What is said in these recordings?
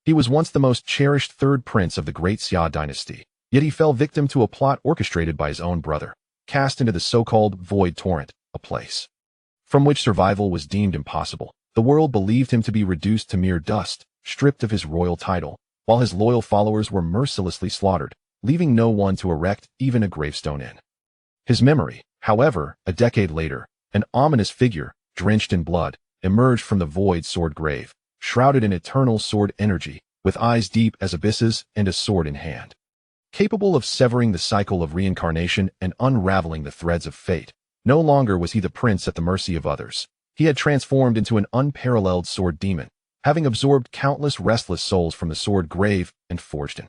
He was once the most cherished third prince of the Great Xia Dynasty, yet he fell victim to a plot orchestrated by his own brother, cast into the so-called void torrent, a place from which survival was deemed impossible. The world believed him to be reduced to mere dust, stripped of his royal title, while his loyal followers were mercilessly slaughtered, leaving no one to erect even a gravestone in his memory. However, a decade later, an ominous figure, drenched in blood, emerged from the void sword grave, shrouded in eternal sword energy, with eyes deep as abysses and a sword in hand. Capable of severing the cycle of reincarnation and unraveling the threads of fate, no longer was he the prince at the mercy of others. He had transformed into an unparalleled sword demon, having absorbed countless restless souls from the sword grave and forged an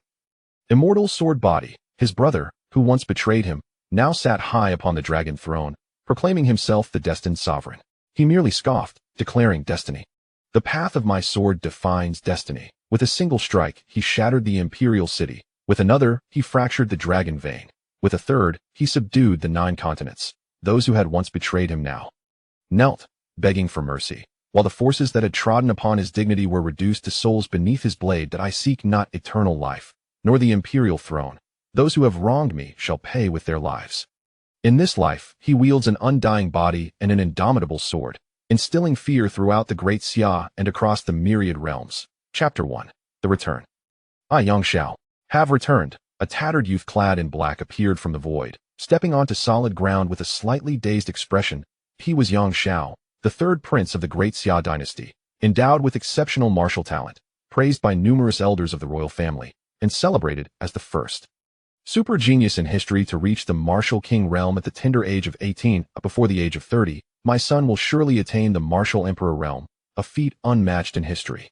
immortal sword body. His brother, who once betrayed him, now sat high upon the dragon throne, proclaiming himself the destined sovereign. He merely scoffed, declaring destiny. The path of my sword defines destiny. With a single strike, he shattered the imperial city. With another, he fractured the dragon vein. With a third, he subdued the 9 continents. Those who had once betrayed him now knelt, begging for mercy, while the forces that had trodden upon his dignity were reduced to souls beneath his blade. That I seek not eternal life, nor the imperial throne. Those who have wronged me shall pay with their lives. In this life, he wields an undying body and an indomitable sword, instilling fear throughout the Great Xia and across the myriad realms. Chapter 1. The Return. I, Yang Xiao, have returned. A tattered youth clad in black appeared from the void, stepping onto solid ground with a slightly dazed expression. He was Yang Xiao, the third prince of the Great Xia Dynasty, endowed with exceptional martial talent, praised by numerous elders of the royal family, and celebrated as the first super genius in history to reach the martial king realm at the tender age of 18. Before the age of 30, my son will surely attain the martial emperor realm, a feat unmatched in history.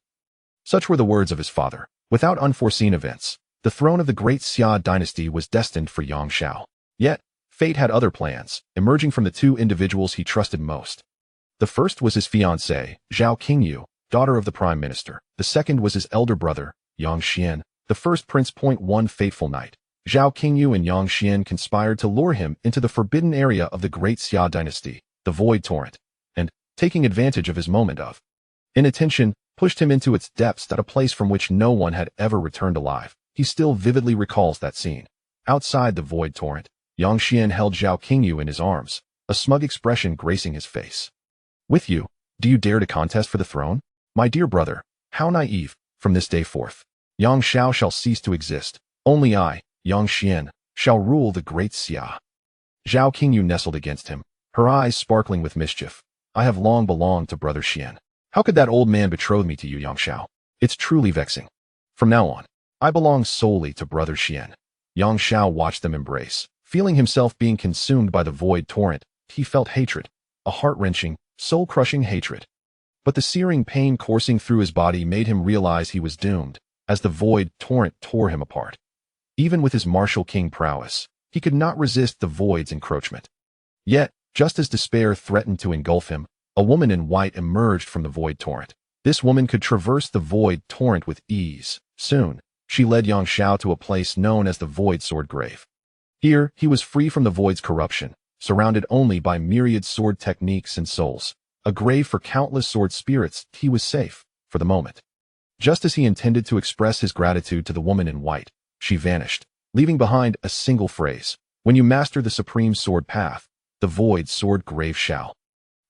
Such were the words of his father. Without unforeseen events, the throne of the Great Xia Dynasty was destined for Yang Xiao. Yet, fate had other plans, emerging from the 2 individuals he trusted most. The first was his fiancée, Zhao Qingyu, daughter of the prime minister. The second was his elder brother, Yang Xian, the first prince. One fateful night, Zhao Qingyu and Yang Xian conspired to lure him into the forbidden area of the Great Xia Dynasty, the Void Torrent, and, taking advantage of his moment of inattention, pushed him into its depths at a place from which no one had ever returned alive. He still vividly recalls that scene. Outside the Void Torrent, Yang Xian held Zhao Qingyu in his arms, a smug expression gracing his face. With you, do you dare to contest for the throne? My dear brother, how naive. From this day forth, Yang Xiao shall cease to exist. Only I, Yang Xian, shall rule the Great Xia. Zhao Qingyu nestled against him, her eyes sparkling with mischief. I have long belonged to brother Xian. How could that old man betroth me to you, Yang Xiao? It's truly vexing. From now on, I belong solely to brother Xian. Yang Xiao watched them embrace. Feeling himself being consumed by the void torrent, he felt hatred, a heart-wrenching, soul-crushing hatred. But the searing pain coursing through his body made him realize he was doomed, as the void torrent tore him apart. Even with his martial king prowess, he could not resist the void's encroachment. Yet, just as despair threatened to engulf him, a woman in white emerged from the void torrent. This woman could traverse the void torrent with ease. Soon, she led Yang Xiao to a place known as the Void Sword Grave. Here, he was free from the void's corruption, surrounded only by myriad sword techniques and souls. A grave for countless sword spirits. He was safe, for the moment. Just as he intended to express his gratitude to the woman in white, she vanished, leaving behind a single phrase. When you master the supreme sword path, the void sword grave shall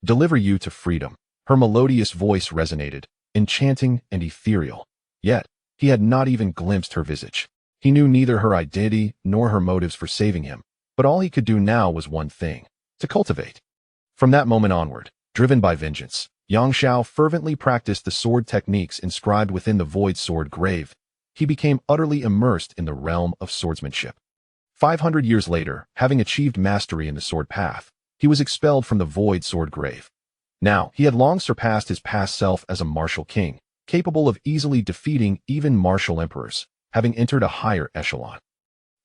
deliver you to freedom. Her melodious voice resonated, enchanting and ethereal. Yet, he had not even glimpsed her visage. He knew neither her identity nor her motives for saving him, but all he could do now was one thing: to cultivate. From that moment onward, driven by vengeance, Yang Xiao fervently practiced the sword techniques inscribed within the void sword grave. He became utterly immersed in the realm of swordsmanship. 500 years later, having achieved mastery in the sword path, he was expelled from the void sword grave. Now, he had long surpassed his past self as a martial king, capable of easily defeating even martial emperors, having entered a higher echelon.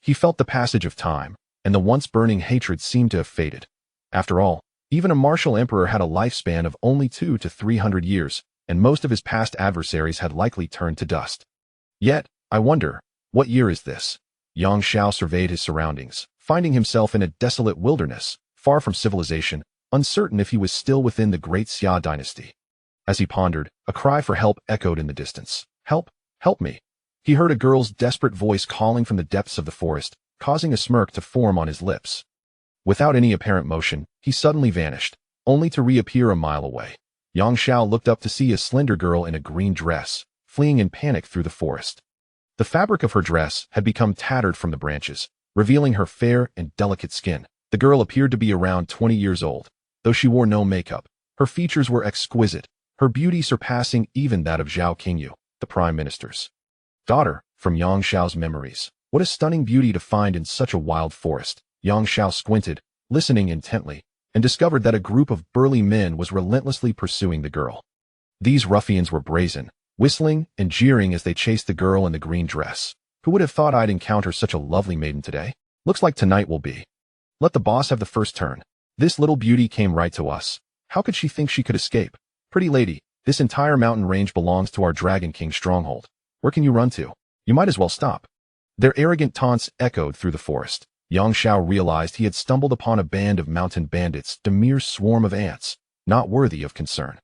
He felt the passage of time, and the once burning hatred seemed to have faded. After all, even a martial emperor had a lifespan of only 200 to 300 years, and most of his past adversaries had likely turned to dust. Yet, I wonder, what year is this? Yang Xiao surveyed his surroundings, finding himself in a desolate wilderness, far from civilization, uncertain if he was still within the Great Xia Dynasty. As he pondered, a cry for help echoed in the distance. Help! Help me. He heard a girl's desperate voice calling from the depths of the forest, causing a smirk to form on his lips. Without any apparent motion, he suddenly vanished, only to reappear a mile away. Yang Xiao looked up to see a slender girl in a green dress, fleeing in panic through the forest. The fabric of her dress had become tattered from the branches, revealing her fair and delicate skin. The girl appeared to be around 20 years old, though she wore no makeup. Her features were exquisite, her beauty surpassing even that of Zhao Qingyu, the prime minister's daughter. From Yang Xiao's memories, what a stunning beauty to find in such a wild forest. Yang Xiao squinted, listening intently, and discovered that a group of burly men was relentlessly pursuing the girl. These ruffians were brazen, whistling and jeering as they chased the girl in the green dress. Who would have thought I'd encounter such a lovely maiden today? Looks like tonight will be. Let the boss have the first turn. This little beauty came right to us. How could she think she could escape? Pretty lady, this entire mountain range belongs to our Dragon King stronghold. Where can you run to? You might as well stop. Their arrogant taunts echoed through the forest. Yang Xiao realized he had stumbled upon a band of mountain bandits, a mere swarm of ants, not worthy of concern.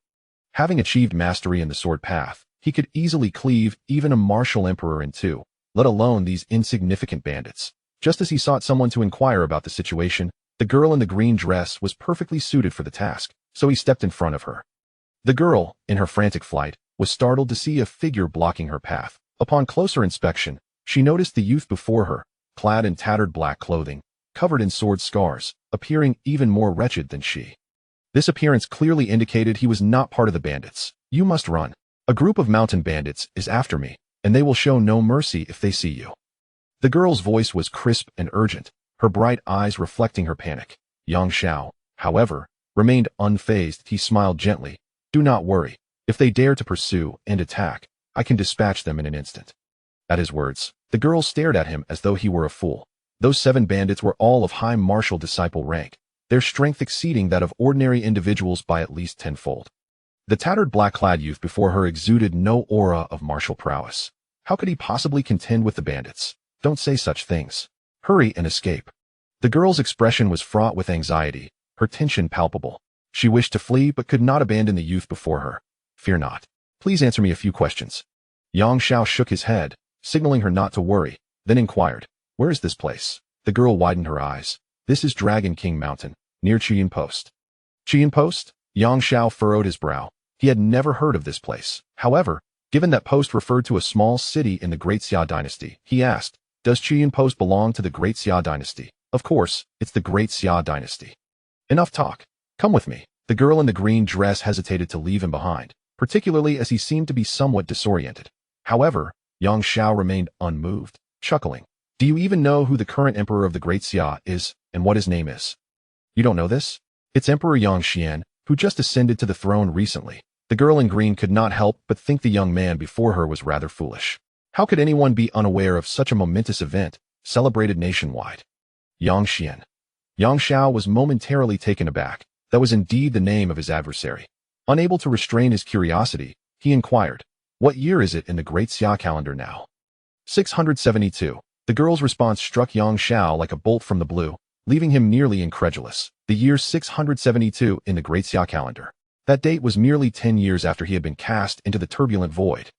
Having achieved mastery in the sword path, he could easily cleave even a martial emperor in two, let alone these insignificant bandits. Just as he sought someone to inquire about the situation, the girl in the green dress was perfectly suited for the task, so he stepped in front of her. The girl, in her frantic flight, was startled to see a figure blocking her path. Upon closer inspection, she noticed the youth before her, clad in tattered black clothing, covered in sword scars, appearing even more wretched than she. This appearance clearly indicated he was not part of the bandits. You must run. A group of mountain bandits is after me, and they will show no mercy if they see you. The girl's voice was crisp and urgent, her bright eyes reflecting her panic. Yang Xiao, however, remained unfazed. He smiled gently. Do not worry. If they dare to pursue and attack, I can dispatch them in an instant. At his words, the girl stared at him as though he were a fool. Those 7 bandits were all of high martial disciple rank, their strength exceeding that of ordinary individuals by at least tenfold. The tattered black-clad youth before her exuded no aura of martial prowess. How could he possibly contend with the bandits? Don't say such things. Hurry and escape. The girl's expression was fraught with anxiety, her tension palpable. She wished to flee but could not abandon the youth before her. Fear not. Please answer me a few questions. Yang Xiao shook his head, signaling her not to worry, then inquired, where is this place? The girl widened her eyes. This is Dragon King Mountain, near Qian Post. Qian Post? Yang Xiao furrowed his brow. He had never heard of this place. However, given that post referred to a small city in the Great Xia Dynasty, he asked, does Qian Post belong to the Great Xia Dynasty? Of course, it's the Great Xia Dynasty. Enough talk. Come with me. The girl in the green dress hesitated to leave him behind, particularly as he seemed to be somewhat disoriented. However, Yang Xiao remained unmoved, chuckling. Do you even know who the current emperor of the Great Xia is, and what his name is? You don't know this? It's Emperor Yang Xian, who just ascended to the throne recently. The girl in green could not help but think the young man before her was rather foolish. How could anyone be unaware of such a momentous event, celebrated nationwide? Yang Xian. Yang Xiao was momentarily taken aback. That was indeed the name of his adversary. Unable to restrain his curiosity, he inquired, what year is it in the Great Xia calendar now? 672. The girl's response struck Yang Xiao like a bolt from the blue, leaving him nearly incredulous. The year 672 in the Great Xia calendar. That date was merely 10 years after he had been cast into the turbulent void.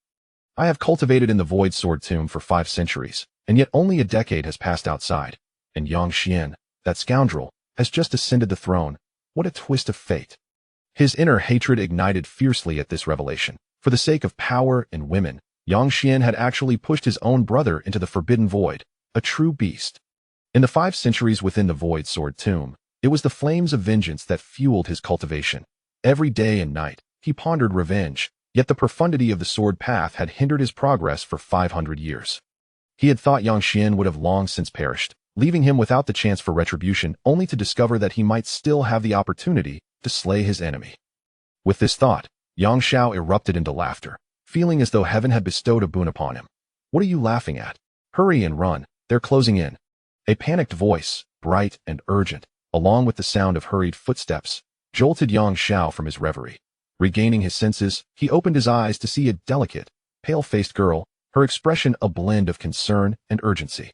I have cultivated in the void sword tomb for 5 centuries, and yet only a decade has passed outside. And Yang Xian, that scoundrel, has just ascended the throne. What a twist of fate. His inner hatred ignited fiercely at this revelation. For the sake of power and women, Yang Xian had actually pushed his own brother into the forbidden void, a true beast. In the 5 centuries within the void sword tomb, it was the flames of vengeance that fueled his cultivation. Every day and night, he pondered revenge, yet the profundity of the sword path had hindered his progress for 500 years. He had thought Yang Xian would have long since perished, leaving him without the chance for retribution, only to discover that he might still have the opportunity to slay his enemy. With this thought, Yang Xiao erupted into laughter, feeling as though heaven had bestowed a boon upon him. What are you laughing at? Hurry and run, they're closing in. A panicked voice, bright and urgent, along with the sound of hurried footsteps, jolted Yang Xiao from his reverie. Regaining his senses, he opened his eyes to see a delicate, pale-faced girl, her expression a blend of concern and urgency.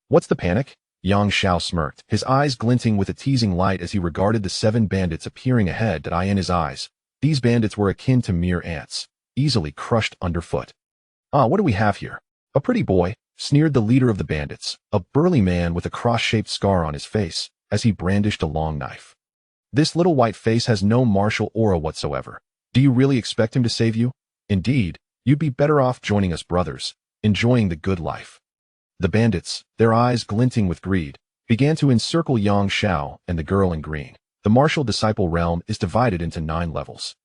What's the panic? Yang Xiao smirked, his eyes glinting with a teasing light as he regarded the 7 bandits appearing ahead. In his eyes, these bandits were akin to mere ants, easily crushed underfoot. Ah, what do we have here? A pretty boy, sneered the leader of the bandits, a burly man with a cross-shaped scar on his face, as he brandished a long knife. This little white face has no martial aura whatsoever. Do you really expect him to save you? Indeed, you'd be better off joining us brothers, enjoying the good life. The bandits, their eyes glinting with greed, began to encircle Yang Xiao and the girl in green. The martial disciple realm is divided into 9 levels.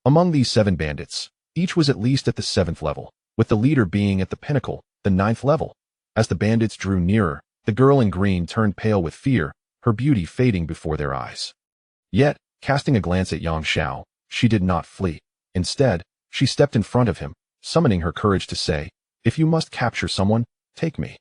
Among these 7 bandits, each was at least at the 7th level, with the leader being at the pinnacle, the 9th level. As the bandits drew nearer, the girl in green turned pale with fear, her beauty fading before their eyes. Yet, casting a glance at Yang Xiao, she did not flee. Instead, she stepped in front of him, summoning her courage to say, "If you must capture someone, take me.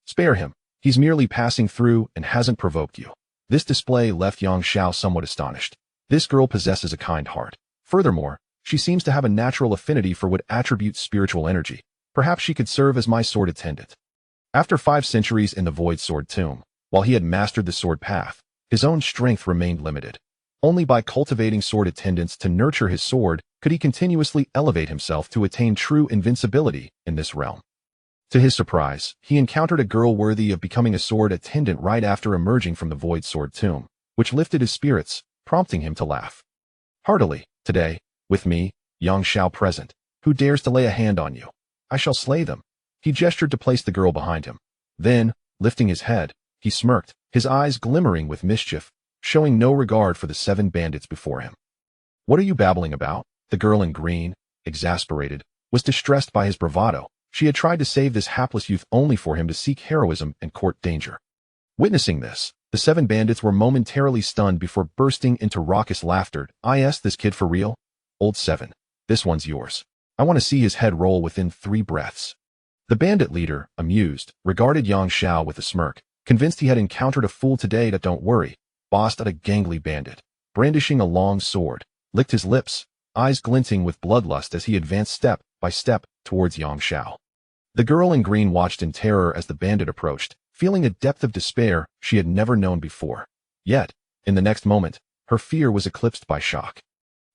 Spare him. He's merely passing through and hasn't provoked you." This display left Yang Xiao somewhat astonished. This girl possesses a kind heart. Furthermore, she seems to have a natural affinity for what attributes spiritual energy. Perhaps she could serve as my sword attendant. After 5 centuries in the Void Sword Tomb, while he had mastered the sword path, his own strength remained limited. Only by cultivating sword attendants to nurture his sword could he continuously elevate himself to attain true invincibility in this realm. To his surprise, he encountered a girl worthy of becoming a sword attendant right after emerging from the Void Sword Tomb, which lifted his spirits, prompting him to laugh heartily. "Today, with me, Yang Xiao present, who dares to lay a hand on you? I shall slay them." He gestured to place the girl behind him. Then, lifting his head, he smirked, his eyes glimmering with mischief, showing no regard for the 7 bandits before him. "What are you babbling about?" The girl in green, exasperated, was distressed by his bravado. She had tried to save this hapless youth only for him to seek heroism and court danger. Witnessing this, the 7 bandits were momentarily stunned before bursting into raucous laughter. "Is this kid for real? Old 7, this one's yours. I want to see his head roll within 3 breaths." The bandit leader, amused, regarded Yang Xiao with a smirk, convinced he had encountered a fool today. That "Don't worry," bossed at a gangly bandit, brandishing a long sword, licked his lips, eyes glinting with bloodlust as he advanced step by step towards Yang Xiao. The girl in green watched in terror as the bandit approached, feeling a depth of despair she had never known before. Yet, in the next moment, her fear was eclipsed by shock.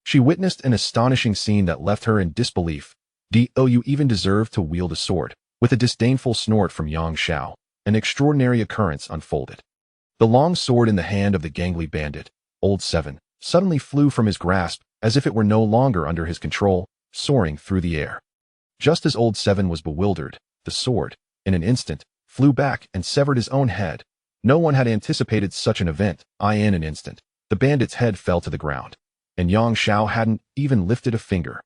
She witnessed an astonishing scene that left her in disbelief. "Do you even deserve to wield a sword?" With a disdainful snort from Yang Xiao, an extraordinary occurrence unfolded. The long sword in the hand of the gangly bandit, Old 7, suddenly flew from his grasp as if it were no longer under his control, soaring through the air. Just as Old 7 was bewildered, the sword, in an instant, flew back and severed his own head. No one had anticipated such an event. In an instant, the bandit's head fell to the ground, and Yang Xiao hadn't even lifted a finger.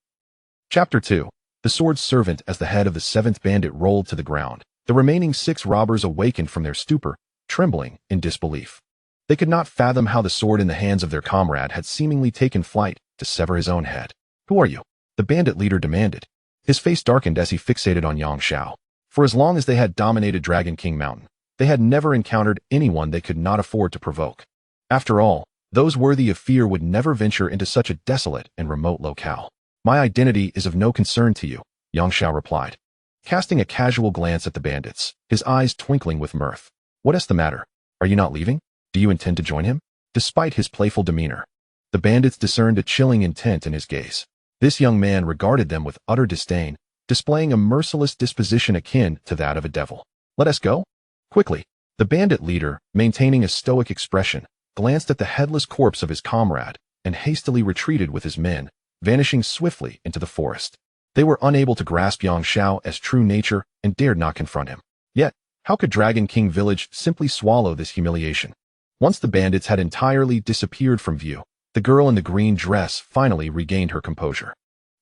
Chapter 2. The sword's servant. As the head of the 7th bandit rolled to the ground, the remaining 6 robbers awakened from their stupor, trembling in disbelief. They could not fathom how the sword in the hands of their comrade had seemingly taken flight to sever his own head. "Who are you?" the bandit leader demanded. His face darkened as he fixated on Yang Xiao. For as long as they had dominated Dragon King Mountain, they had never encountered anyone they could not afford to provoke. After all, those worthy of fear would never venture into such a desolate and remote locale. "My identity is of no concern to you," Yang Xiao replied, casting a casual glance at the bandits, his eyes twinkling with mirth. "What is the matter? Are you not leaving? Do you intend to join him?" Despite his playful demeanor, the bandits discerned a chilling intent in his gaze. This young man regarded them with utter disdain, displaying a merciless disposition akin to that of a devil. "Let us go?" Quickly, the bandit leader, maintaining a stoic expression, glanced at the headless corpse of his comrade and hastily retreated with his men, vanishing swiftly into the forest. They were unable to grasp Yang Xiao as true nature and dared not confront him. Yet, how could Dragon King Village simply swallow this humiliation? Once the bandits had entirely disappeared from view, the girl in the green dress finally regained her composure.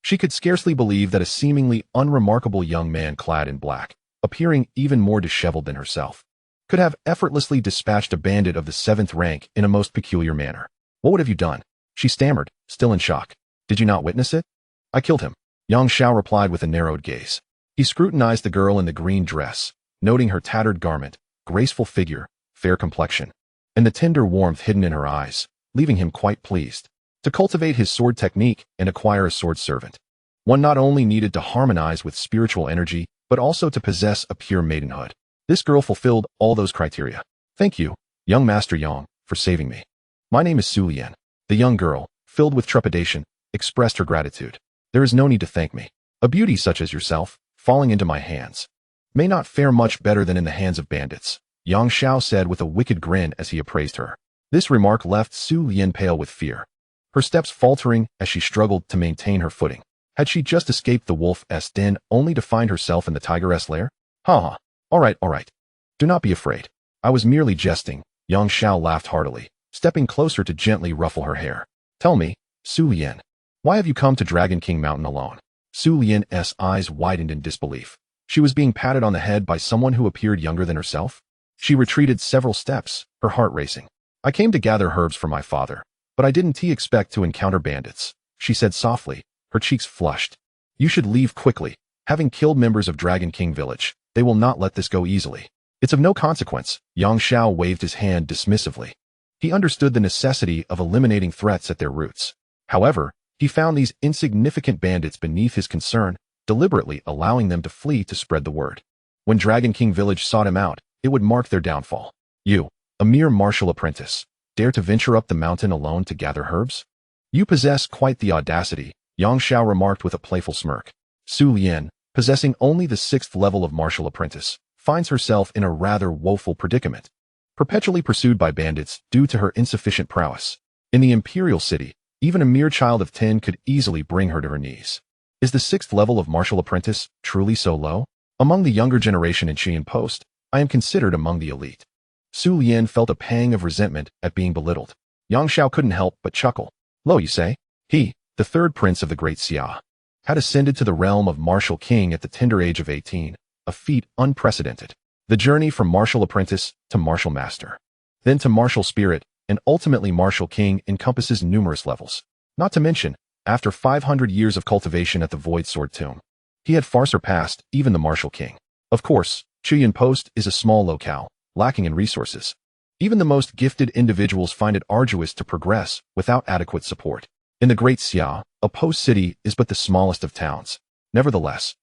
She could scarcely believe that a seemingly unremarkable young man clad in black, appearing even more disheveled than herself, could have effortlessly dispatched a bandit of the 7th rank in a most peculiar manner. "What have you done?" she stammered, still in shock. "Did you not witness it?" "I killed him," Yang Xiao replied with a narrowed gaze. He scrutinized the girl in the green dress, noting her tattered garment, graceful figure, fair complexion, and the tender warmth hidden in her eyes, leaving him quite pleased. To cultivate his sword technique and acquire a sword servant, one not only needed to harmonize with spiritual energy, but also to possess a pure maidenhood. This girl fulfilled all those criteria. "Thank you, young Master Yang, for saving me. My name is Su Lian." The young girl, filled with trepidation, expressed her gratitude. "There is no need to thank me. A beauty such as yourself, falling into my hands. May not fare much better than in the hands of bandits, Yang Xiao said with a wicked grin as he appraised her. This remark left Su Lian pale with fear, her steps faltering as she struggled to maintain her footing. Had she just escaped the wolf's den only to find herself in the tiger's lair? Ha! All right. Do not be afraid. I was merely jesting, Yang Xiao laughed heartily, stepping closer to gently ruffle her hair. Tell me, Su Lian, why have you come to Dragon King Mountain alone? Su Lian's eyes widened in disbelief. She was being patted on the head by someone who appeared younger than herself. She retreated several steps, her heart racing. I came to gather herbs for my father, but I didn't expect to encounter bandits, she said softly, her cheeks flushed. You should leave quickly. Having killed members of Dragon King Village, they will not let this go easily. It's of no consequence, Yang Xiao waved his hand dismissively. He understood the necessity of eliminating threats at their roots. However, he found these insignificant bandits beneath his concern, deliberately allowing them to flee to spread the word. When Dragon King Village sought him out, it would mark their downfall. You, a mere martial apprentice, dare to venture up the mountain alone to gather herbs? You possess quite the audacity, Yang Xiao remarked with a playful smirk. Su Lian, possessing only the 6th level of martial apprentice, finds herself in a rather woeful predicament, perpetually pursued by bandits due to her insufficient prowess. In the Imperial City, even a mere child of 10 could easily bring her to her knees. Is the 6th level of martial apprentice truly so low? Among the younger generation in Qian Post, I am considered among the elite. Su Lian felt a pang of resentment at being belittled. Yang Xiao couldn't help but chuckle. Lo, you say? He, the 3rd prince of the Great Xia, had ascended to the realm of martial king at the tender age of 18, a feat unprecedented. The journey from martial apprentice to martial master, then to martial spirit, and ultimately martial king encompasses numerous levels. Not to mention, after 500 years of cultivation at the Void Sword Tomb, he had far surpassed even the martial king. Of course, Qian Post is a small locale, lacking in resources. Even the most gifted individuals find it arduous to progress without adequate support. In the Great Xia, a post city is but the smallest of towns. Nevertheless,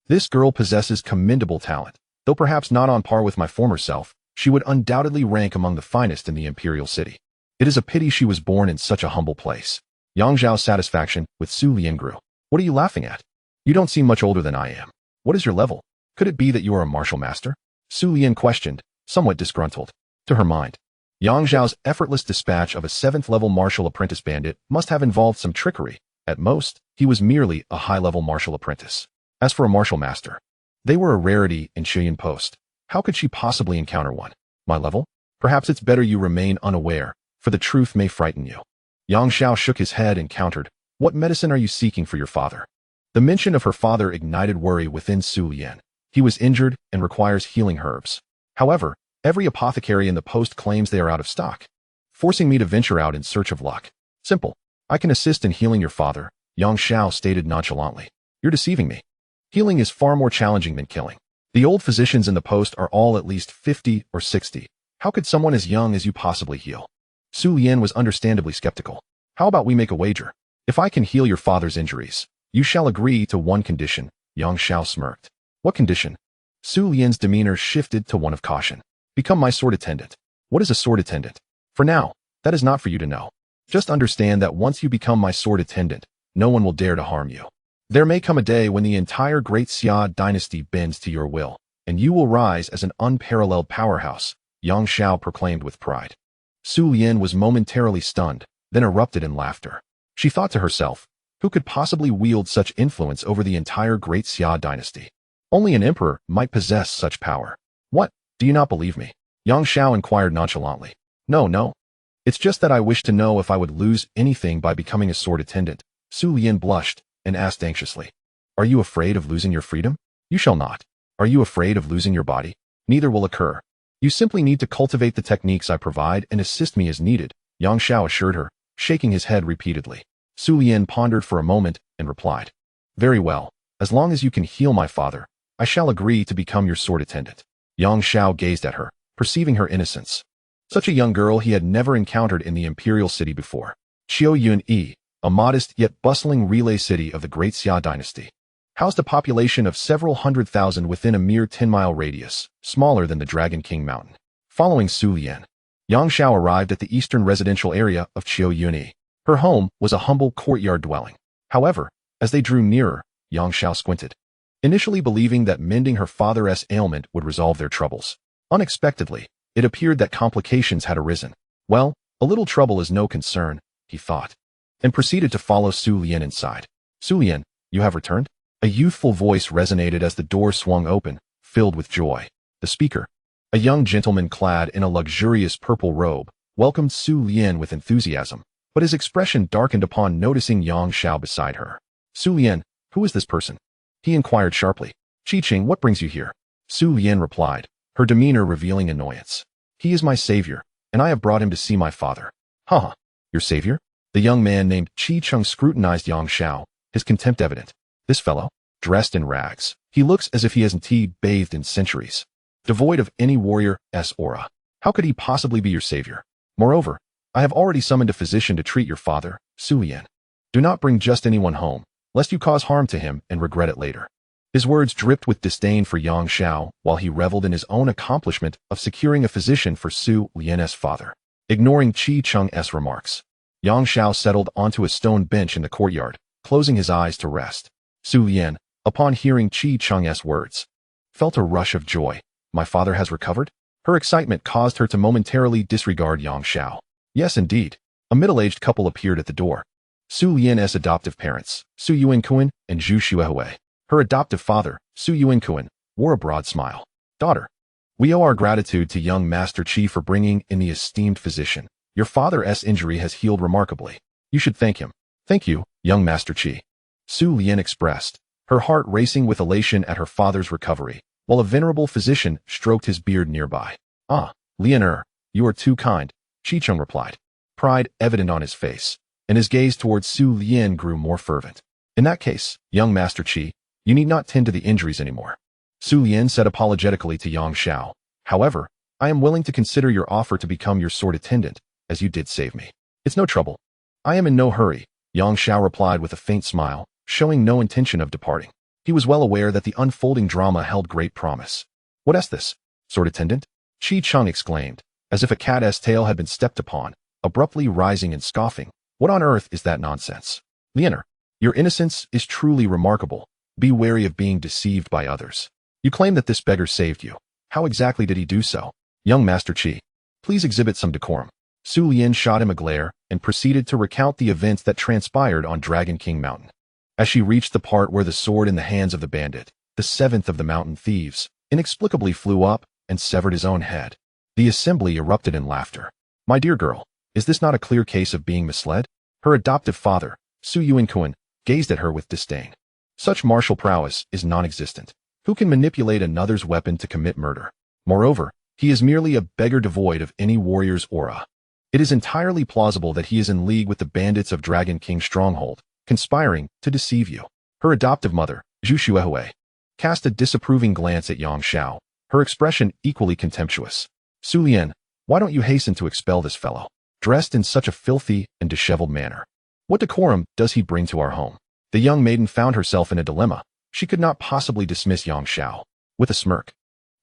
this girl possesses commendable talent. Though perhaps not on par with my former self, she would undoubtedly rank among the finest in the Imperial City. It is a pity she was born in such a humble place. Yang Zhao's satisfaction with Su Lian grew. What are you laughing at? You don't seem much older than I am. What is your level? Could it be that you are a martial master? Su Lian questioned, somewhat disgruntled. To her mind, Yang Zhao's effortless dispatch of a 7th level martial apprentice bandit must have involved some trickery. At most, he was merely a high-level martial apprentice. As for a martial master, they were a rarity in Qian Post. How could she possibly encounter one? My level? Perhaps it's better you remain unaware, for the truth may frighten you. Yang Xiao shook his head and countered, what medicine are you seeking for your father? The mention of her father ignited worry within Su Lian. He was injured and requires healing herbs. However, every apothecary in the post claims they are out of stock, forcing me to venture out in search of luck. Simple. I can assist in healing your father, Yang Xiao stated nonchalantly. You're deceiving me. Healing is far more challenging than killing. The old physicians in the post are all at least 50 or 60. How could someone as young as you possibly heal? Su Lian was understandably skeptical. How about we make a wager? If I can heal your father's injuries, you shall agree to one condition, Yang Xiao smirked. What condition? Su Lian's demeanor shifted to one of caution. Become my sword attendant. What is a sword attendant? For now, that is not for you to know. Just understand that once you become my sword attendant, no one will dare to harm you. There may come a day when the entire Great Xia Dynasty bends to your will, and you will rise as an unparalleled powerhouse, Yang Xiao proclaimed with pride. Su Lian was momentarily stunned, then erupted in laughter. She thought to herself, who could possibly wield such influence over the entire Great Xia Dynasty? Only an emperor might possess such power. What, do you not believe me? Yang Xiao inquired nonchalantly. No. It's just that I wish to know if I would lose anything by becoming a sword attendant. Su Lian blushed and asked anxiously. Are you afraid of losing your freedom? You shall not. Are you afraid of losing your body? Neither will occur. You simply need to cultivate the techniques I provide and assist me as needed, Yang Xiao assured her, shaking his head repeatedly. Su Lian pondered for a moment and replied. Very well. As long as you can heal my father, I shall agree to become your sword attendant. Yang Xiao gazed at her, perceiving her innocence. Such a young girl he had never encountered in the Imperial City before. Qiao Yun-yi, a modest yet bustling relay city of the Great Xia Dynasty, housed a population of several 100,000 within a mere 10-mile radius, smaller than the Dragon King Mountain. Following Su Lian, Yang Xiao arrived at the eastern residential area of Qiao Yun-yi. Her home was a humble courtyard dwelling. However, as they drew nearer, Yang Xiao squinted. initially believing that mending her father's ailment would resolve their troubles. Unexpectedly, it appeared that complications had arisen. Well, a little trouble is no concern, he thought, and proceeded to follow Su Lian inside. Su Lian, you have returned? A youthful voice resonated as the door swung open, filled with joy. The speaker, a young gentleman clad in a luxurious purple robe, welcomed Su Lian with enthusiasm, but his expression darkened upon noticing Yang Xiao beside her. Su Lian, who is this person? He inquired sharply. Qi, what brings you here? Su Lian replied, her demeanor revealing annoyance. He is my savior, and I have brought him to see my father. Ha! Your savior? The young man named Qi scrutinized Yang Xiao, his contempt evident. This fellow, dressed in rags, he looks as if he hasn't bathed in centuries. Devoid of any warrior's aura. How could he possibly be your savior? Moreover, I have already summoned a physician to treat your father, Su Lian. Do not bring just anyone home, lest you cause harm to him and regret it later. His words dripped with disdain for Yang Xiao while he reveled in his own accomplishment of securing a physician for Su Lian's father. Ignoring Qi remarks, Yang Xiao settled onto a stone bench in the courtyard, closing his eyes to rest. Su Lian, upon hearing Qi words, felt a rush of joy. My father has recovered? Her excitement caused her to momentarily disregard Yang Xiao. Yes, indeed. A middle-aged couple appeared at the door. Su Lian's adoptive parents, Su Yuankuan and Zhu Xuehui. Her adoptive father, Su Yuankuan, wore a broad smile. Daughter, we owe our gratitude to young Master Qi for bringing in the esteemed physician. Your father's injury has healed remarkably. You should thank him. Thank you, young Master Qi. Su Lian expressed, her heart racing with elation at her father's recovery, while a venerable physician stroked his beard nearby. Ah, Lian, you are too kind, Qi replied, pride evident on his face, and his gaze towards Su Lian grew more fervent. In that case, young Master Qi, you need not tend to the injuries anymore. Su Lian said apologetically to Yang Xiao. However, I am willing to consider your offer to become your sword attendant, as you did save me. It's no trouble. I am in no hurry, Yang Xiao replied with a faint smile, showing no intention of departing. He was well aware that the unfolding drama held great promise. What is this? Sword attendant? Qi exclaimed, as if a cat's tail had been stepped upon, abruptly rising and scoffing. What on earth is that nonsense? Lian, your innocence is truly remarkable. Be wary of being deceived by others. You claim that this beggar saved you. How exactly did he do so? Young Master Qi, please exhibit some decorum. Su Lian shot him a glare and proceeded to recount the events that transpired on Dragon King Mountain. As she reached the part where the sword in the hands of the bandit, the seventh of the mountain thieves, inexplicably flew up and severed his own head, the assembly erupted in laughter. My dear girl, is this not a clear case of being misled? Her adoptive father, Su Yuankuan, gazed at her with disdain. Such martial prowess is non-existent. Who can manipulate another's weapon to commit murder? Moreover, he is merely a beggar devoid of any warrior's aura. It is entirely plausible that he is in league with the bandits of Dragon King's stronghold, conspiring to deceive you. Her adoptive mother, Zhu Xuehui, cast a disapproving glance at Yang Xiao, her expression equally contemptuous. Su Lian, why don't you hasten to expel this fellow, dressed in such a filthy and disheveled manner? What decorum does he bring to our home? The young maiden found herself in a dilemma. She could not possibly dismiss Yang Xiao. With a smirk,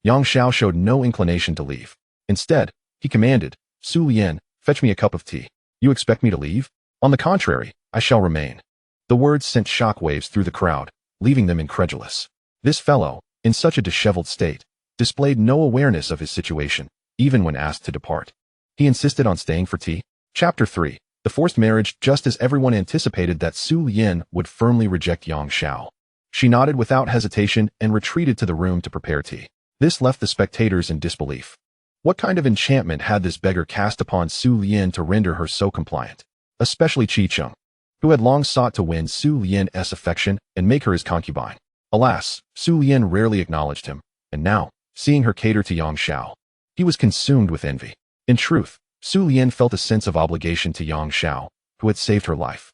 Yang Xiao showed no inclination to leave. Instead, he commanded, Su Lian, fetch me a cup of tea. You expect me to leave? On the contrary, I shall remain. The words sent shockwaves through the crowd, leaving them incredulous. This fellow, in such a disheveled state, displayed no awareness of his situation, even when asked to depart. He insisted on staying for tea. Chapter 3. The forced marriage. Just as everyone anticipated that Su Lian would firmly reject Yang Xiao, she nodded without hesitation and retreated to the room to prepare tea. This left the spectators in disbelief. What kind of enchantment had this beggar cast upon Su Lian to render her so compliant? Especially Qi, who had long sought to win Su Lian's affection and make her his concubine. Alas, Su Lian rarely acknowledged him, and now, seeing her cater to Yang Xiao, he was consumed with envy. In truth, Su Lian felt a sense of obligation to Yang Xiao, who had saved her life,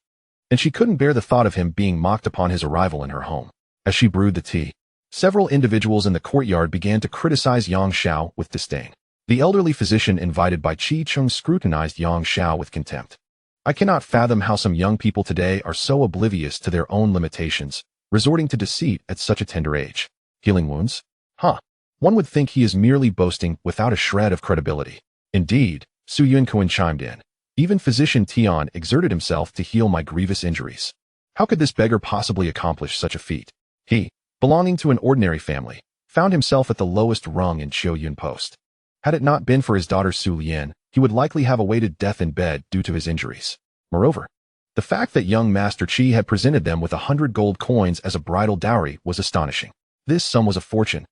and she couldn't bear the thought of him being mocked upon his arrival in her home. As she brewed the tea, several individuals in the courtyard began to criticize Yang Xiao with disdain. The elderly physician invited by Qi scrutinized Yang Xiao with contempt. I cannot fathom how some young people today are so oblivious to their own limitations, resorting to deceit at such a tender age. Healing wounds? Huh. One would think he is merely boasting without a shred of credibility. Indeed, Su Yuankuan chimed in. Even physician Tian exerted himself to heal my grievous injuries. How could this beggar possibly accomplish such a feat? He, belonging to an ordinary family, found himself at the lowest rung in Qiuyun post. Had it not been for his daughter Su Lian, he would likely have awaited death in bed due to his injuries. Moreover, the fact that young Master Qi had presented them with 100 gold coins as a bridal dowry was astonishing. This sum was a fortune.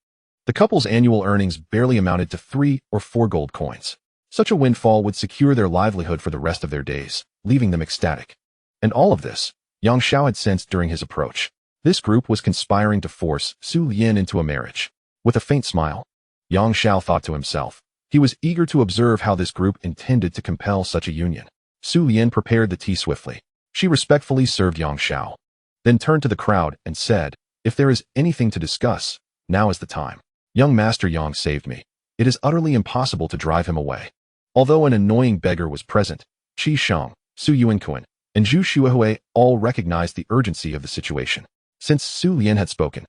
The couple's annual earnings barely amounted to 3 or 4 gold coins. Such a windfall would secure their livelihood for the rest of their days, leaving them ecstatic. And all of this, Yang Xiao had sensed during his approach. This group was conspiring to force Su Lian into a marriage. With a faint smile, Yang Xiao thought to himself. He was eager to observe how this group intended to compel such a union. Su Lian prepared the tea swiftly. She respectfully served Yang Xiao, then turned to the crowd and said, "If there is anything to discuss, now is the time. Young Master Yang saved me. It is utterly impossible to drive him away." Although an annoying beggar was present, Qi Sheng, Su Yuanquan, and Zhu Shuahui all recognized the urgency of the situation. Since Su Lian had spoken,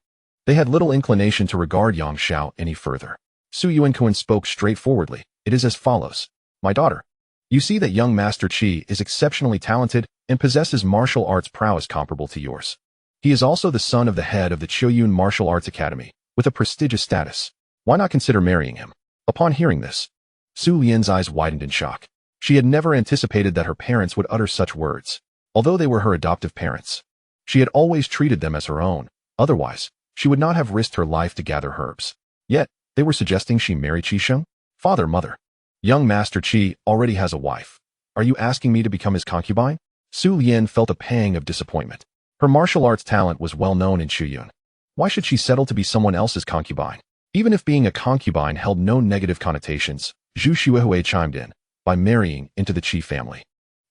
they had little inclination to regard Yang Xiao any further. Su Yuanquan spoke straightforwardly. It is as follows. "My daughter, you see that young Master Qi is exceptionally talented and possesses martial arts prowess comparable to yours. He is also the son of the head of the Qiuyun Martial Arts Academy, with a prestigious status. Why not consider marrying him?" Upon hearing this, Su Lian's eyes widened in shock. She had never anticipated that her parents would utter such words. Although they were her adoptive parents, she had always treated them as her own. Otherwise, she would not have risked her life to gather herbs. Yet, they were suggesting she marry Qi Sheng? Father, mother. Young Master Qi already has a wife. Are you asking me to become his concubine? Su Lian felt a pang of disappointment. Her martial arts talent was well known in Qiuyun. Why should she settle to be someone else's concubine? Even if being a concubine held no negative connotations, Zhu Shuahui chimed in, by marrying into the Qi family,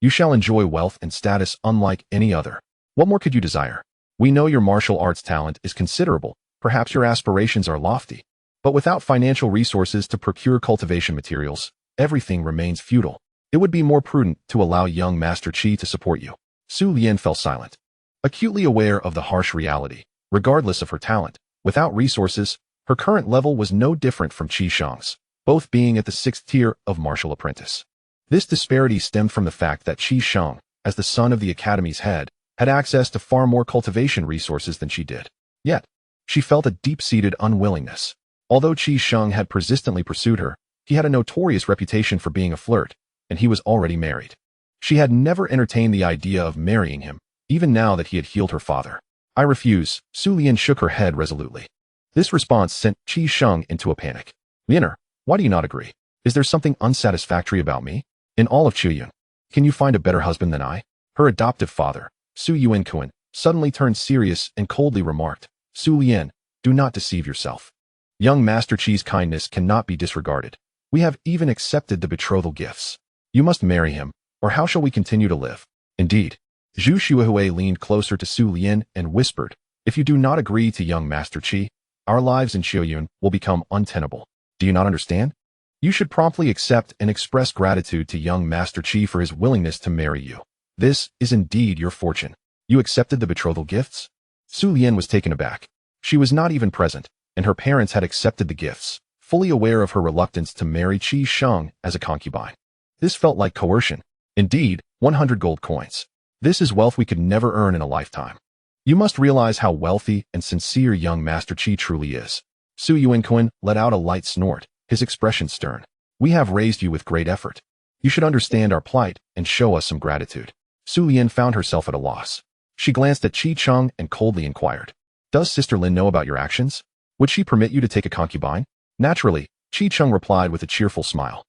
you shall enjoy wealth and status unlike any other. What more could you desire? We know your martial arts talent is considerable, perhaps your aspirations are lofty, but without financial resources to procure cultivation materials, everything remains futile. It would be more prudent to allow young Master Qi to support you." Su Lian fell silent, acutely aware of the harsh reality. Regardless of her talent, without resources, her current level was no different from Qi Sheng's, both being at the 6th tier of martial apprentice. This disparity stemmed from the fact that Qi Sheng, as the son of the academy's head, had access to far more cultivation resources than she did. Yet, she felt a deep-seated unwillingness. Although Qi Sheng had persistently pursued her, he had a notorious reputation for being a flirt, and he was already married. She had never entertained the idea of marrying him, even now that he had healed her father. "I refuse." Su Lian shook her head resolutely. This response sent Qi Sheng into a panic. "Lianer, why do you not agree? Is there something unsatisfactory about me? In all of Qiuyun, can you find a better husband than I?" Her adoptive father, Su Yuanquan, suddenly turned serious and coldly remarked, "Su Lian, do not deceive yourself. Young Master Qi's kindness cannot be disregarded. We have even accepted the betrothal gifts. You must marry him, or how shall we continue to live?" Indeed, Zhu Shuahui leaned closer to Su Lian and whispered, "If you do not agree to young Master Qi, our lives in Qiuyun will become untenable. Do you not understand? You should promptly accept and express gratitude to young Master Qi for his willingness to marry you. This is indeed your fortune. You accepted the betrothal gifts?" Su Lian was taken aback. She was not even present, and her parents had accepted the gifts, fully aware of her reluctance to marry Qi Sheng as a concubine. This felt like coercion. Indeed, 100 gold coins. This is wealth we could never earn in a lifetime. You must realize how wealthy and sincere young Master Qi truly is. Su Yuanquan let out a light snort, his expression stern. "We have raised you with great effort. You should understand our plight and show us some gratitude." Su Lian found herself at a loss. She glanced at Qi Cheng and coldly inquired, "Does Sister Lin know about your actions? Would she permit you to take a concubine?" Naturally, Qi Cheng replied with a cheerful smile.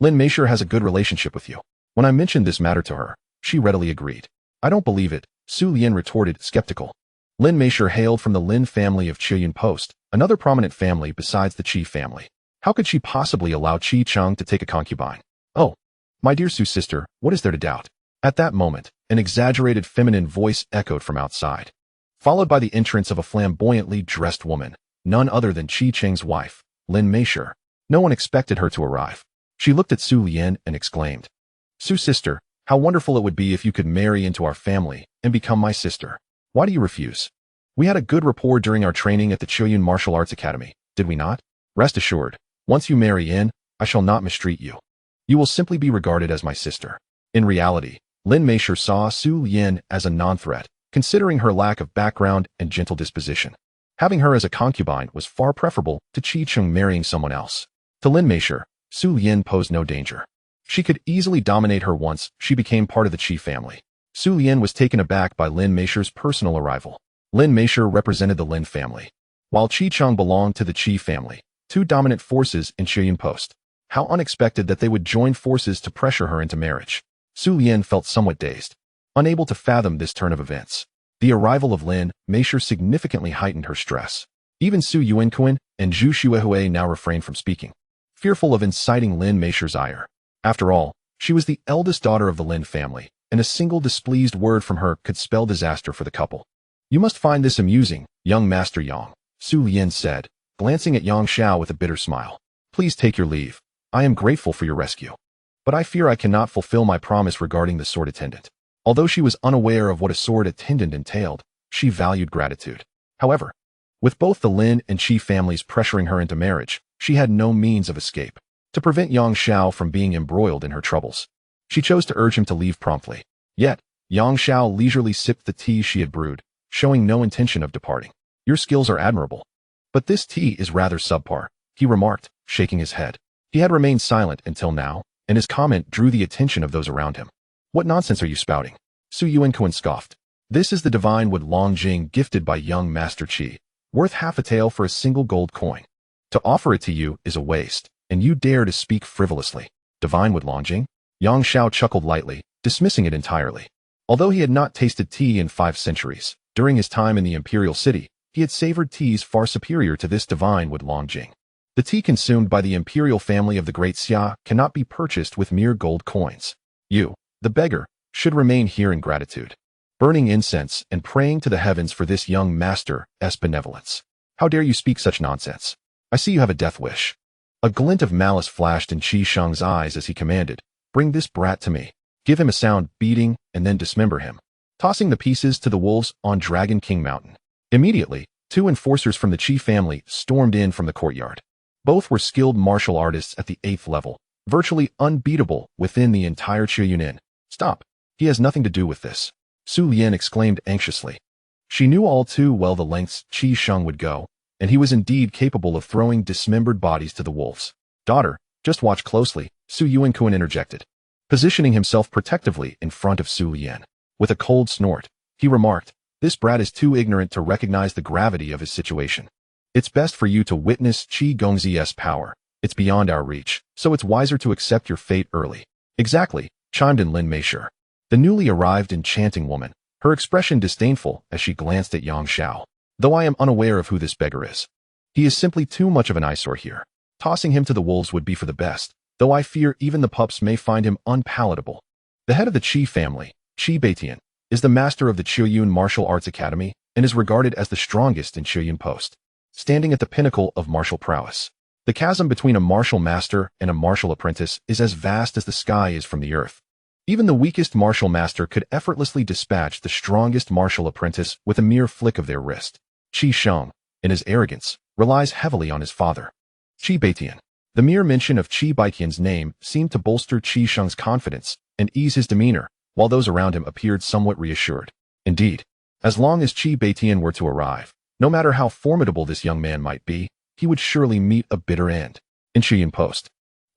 "Lin Meisher has a good relationship with you." When I mentioned this matter to her, she readily agreed. "I don't believe it," Su Lian retorted, skeptical. Lin Meisher hailed from the Lin family of Qiuyun Post, another prominent family besides the Qi family. How could she possibly allow Qi Cheng to take a concubine? "Oh, my dear Su sister, what is there to doubt?" At that moment, an exaggerated feminine voice echoed from outside, followed by the entrance of a flamboyantly dressed woman, none other than Qi Cheng's wife, Lin Meisher. No one expected her to arrive. She looked at Su Lian and exclaimed, "Su sister, how wonderful it would be if you could marry into our family and become my sister. Why do you refuse? We had a good rapport during our training at the Qiuyun Martial Arts Academy, did we not? Rest assured, once you marry in, I shall not mistreat you. You will simply be regarded as my sister." In reality, Lin Meisher saw Su Lian as a non-threat, considering her lack of background and gentle disposition. Having her as a concubine was far preferable to Qi Chung marrying someone else. To Lin Meisher, Su Lian posed no danger. She could easily dominate her once she became part of the Qi family. Su Lian was taken aback by Lin Meisher's personal arrival. Lin Meisher represented the Lin family, while Qi Chung belonged to the Qi family, two dominant forces in Qiuyun Post. How unexpected that they would join forces to pressure her into marriage. Su Lian felt somewhat dazed, unable to fathom this turn of events. The arrival of Lin Meisher significantly heightened her stress. Even Su Yuanquan and Zhu Xuehui now refrained from speaking, fearful of inciting Lin Meisher's ire. After all, she was the eldest daughter of the Lin family, and a single displeased word from her could spell disaster for the couple. You must find this amusing, young Master Yang, Su Lian said, glancing at Yang Xiao with a bitter smile. Please take your leave. I am grateful for your rescue. But I fear I cannot fulfill my promise regarding the sword attendant. Although she was unaware of what a sword attendant entailed, she valued gratitude. However, with both the Lin and Qi families pressuring her into marriage, she had no means of escape. To prevent Yang Xiao from being embroiled in her troubles, she chose to urge him to leave promptly. Yet, Yang Xiao leisurely sipped the tea she had brewed, showing no intention of departing. Your skills are admirable, but this tea is rather subpar, he remarked, shaking his head. He had remained silent until now, and his comment drew the attention of those around him. What nonsense are you spouting? Su Yuanquan scoffed. This is the divine wood Longjing gifted by young Master Qi, worth half a tael for a single gold coin. To offer it to you is a waste, and you dare to speak frivolously. Divine wood Longjing? Yang Xiao chuckled lightly, dismissing it entirely. Although he had not tasted tea in 5 centuries, during his time in the imperial city, he had savored teas far superior to this divine wood Longjing. The tea consumed by the imperial family of the Great Xia cannot be purchased with mere gold coins. You, the beggar, should remain here in gratitude, burning incense and praying to the heavens for this young master's benevolence. How dare you speak such nonsense? I see you have a death wish. A glint of malice flashed in Qi Sheng's eyes as he commanded, bring this brat to me. Give him a sound beating and then dismember him, tossing the pieces to the wolves on Dragon King Mountain. Immediately, 2 enforcers from the Qi family stormed in from the courtyard. Both were skilled martial artists at the 8th level, virtually unbeatable within the entire Qiuyunin. Stop. He has nothing to do with this. Su Lian exclaimed anxiously. She knew all too well the lengths Qi Sheng would go, and he was indeed capable of throwing dismembered bodies to the wolves. Daughter, just watch closely, Su Yuanquan interjected, positioning himself protectively in front of Su Lian. With a cold snort, he remarked, this brat is too ignorant to recognize the gravity of his situation. It's best for you to witness Qi Gongzi's power. It's beyond our reach, so it's wiser to accept your fate early. Exactly, chimed in Lin Meisher, the newly arrived enchanting woman, her expression disdainful as she glanced at Yang Xiao. Though I am unaware of who this beggar is, he is simply too much of an eyesore here. Tossing him to the wolves would be for the best, though I fear even the pups may find him unpalatable. The head of the Qi family, Qi Baitian, is the master of the Qiuyun Martial Arts Academy and is regarded as the strongest in Qiuyun Post, standing at the pinnacle of martial prowess. The chasm between a martial master and a martial apprentice is as vast as the sky is from the earth. Even the weakest martial master could effortlessly dispatch the strongest martial apprentice with a mere flick of their wrist. Qi Sheng, in his arrogance, relies heavily on his father, Qi Baitian. The mere mention of Qi Baitian's name seemed to bolster Qi Sheng's confidence and ease his demeanor, while those around him appeared somewhat reassured. Indeed, as long as Qi Baitian were to arrive, no matter how formidable this young man might be, he would surely meet a bitter end. In Qiuyun Post,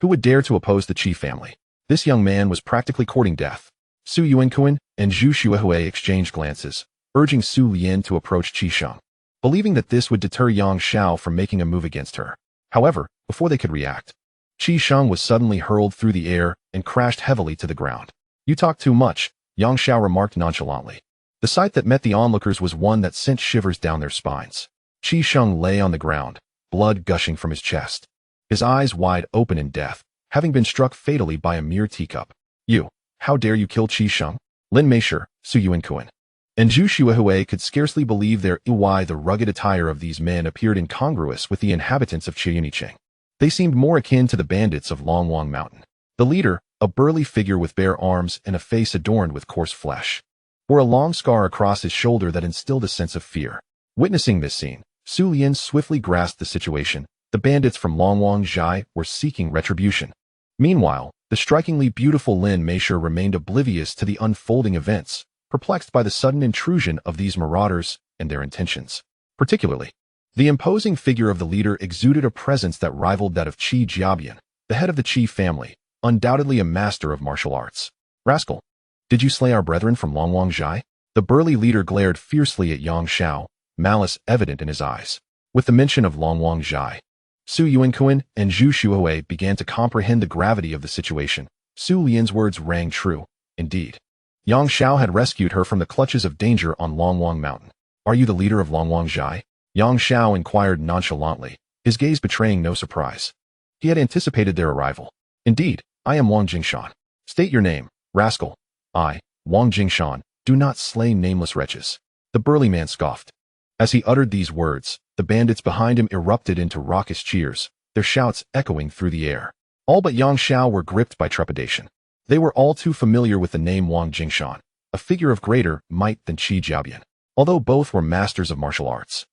who would dare to oppose the Qi family? This young man was practically courting death. Su Yuanquan and Zhu Xuehui exchanged glances, urging Su Lian to approach Qi Sheng, believing that this would deter Yang Xiao from making a move against her. However, before they could react, Qi Sheng was suddenly hurled through the air and crashed heavily to the ground. You talk too much, Yang Xiao remarked nonchalantly. The sight that met the onlookers was one that sent shivers down their spines. Qi Sheng lay on the ground, blood gushing from his chest, his eyes wide open in death, having been struck fatally by a mere teacup. You, how dare you kill Qi Sheng? Lin Meisher, Su Yuanquan, and Zhu Xuehui could scarcely believe why the rugged attire of these men appeared incongruous with the inhabitants of Qiuyunicheng. They seemed more akin to the bandits of Longwang Mountain. The leader, a burly figure with bare arms and a face adorned with coarse flesh, bore a long scar across his shoulder that instilled a sense of fear. Witnessing this scene, Su Lian swiftly grasped the situation. The bandits from Longwang Zhai were seeking retribution. Meanwhile, the strikingly beautiful Lin Meisher remained oblivious to the unfolding events, perplexed by the sudden intrusion of these marauders and their intentions. Particularly, The imposing figure of the leader exuded a presence that rivaled that of Qi Jiabian, the head of the Qi family, undoubtedly a master of martial arts. Rascal! Did you slay our brethren from Longwang Zhai? The burly leader glared fiercely at Yang Xiao, malice evident in his eyes. With the mention of Longwang Zhai, Su Yuanquan and Zhu Shuhui began to comprehend the gravity of the situation. Su Lian's words rang true, indeed. Yang Xiao had rescued her from the clutches of danger on Longwang Mountain. Are you the leader of Longwang Zhai? Yang Xiao inquired nonchalantly, his gaze betraying no surprise. He had anticipated their arrival. Indeed, I am Wang Jingshan. State your name, rascal. I, Wang Jingshan, do not slay nameless wretches. The burly man scoffed. As he uttered these words, the bandits behind him erupted into raucous cheers, their shouts echoing through the air. All but Yang Xiao were gripped by trepidation. They were all too familiar with the name Wang Jingshan, a figure of greater might than Qi Jiabian, although both were masters of martial arts.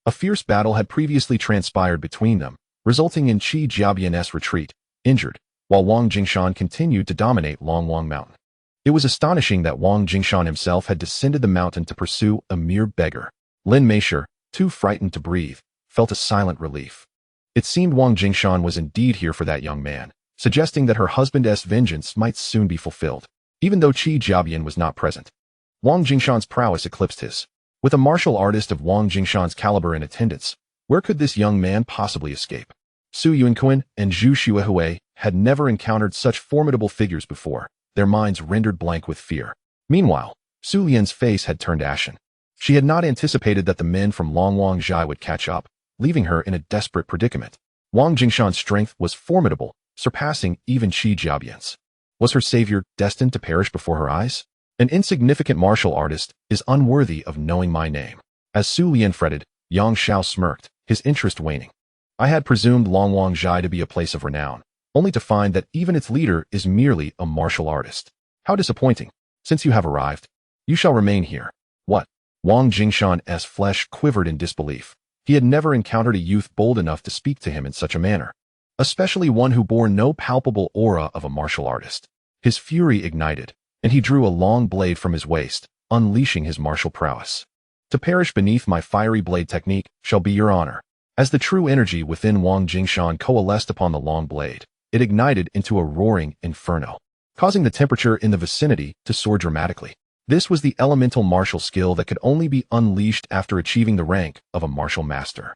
A fierce battle had previously transpired between them, resulting in Qi Jiabian's retreat, injured, while Wang Jingshan continued to dominate Longwang Mountain. It was astonishing that Wang Jingshan himself had descended the mountain to pursue a mere beggar. Lin Meisher, too frightened to breathe, felt a silent relief. It seemed Wang Jingshan was indeed here for that young man, suggesting that her husband's vengeance might soon be fulfilled, even though Qi Jiabian was not present. Wang Jingshan's prowess eclipsed his. With a martial artist of Wang Jingshan's caliber in attendance, where could this young man possibly escape? Su Yuanquan and Zhu Shuhui had never encountered such formidable figures before, their minds rendered blank with fear. Meanwhile, Su Lian's face had turned ashen. She had not anticipated that the men from Longwang Zhai would catch up, leaving her in a desperate predicament. Wang Jingshan's strength was formidable, surpassing even Qi Jiabian's. Was her savior destined to perish before her eyes? An insignificant martial artist is unworthy of knowing my name. As Su Lian fretted, Yang Xiao smirked, his interest waning. I had presumed Longwang Zhai to be a place of renown, only to find that even its leader is merely a martial artist. How disappointing. Since you have arrived, you shall remain here. What? Wang Jingshan's flesh quivered in disbelief. He had never encountered a youth bold enough to speak to him in such a manner, especially one who bore no palpable aura of a martial artist. His fury ignited, and he drew a long blade from his waist, unleashing his martial prowess. To perish beneath my fiery blade technique shall be your honor. As the true energy within Wang Jingshan coalesced upon the long blade, it ignited into a roaring inferno, causing the temperature in the vicinity to soar dramatically. This was the elemental martial skill that could only be unleashed after achieving the rank of a martial master.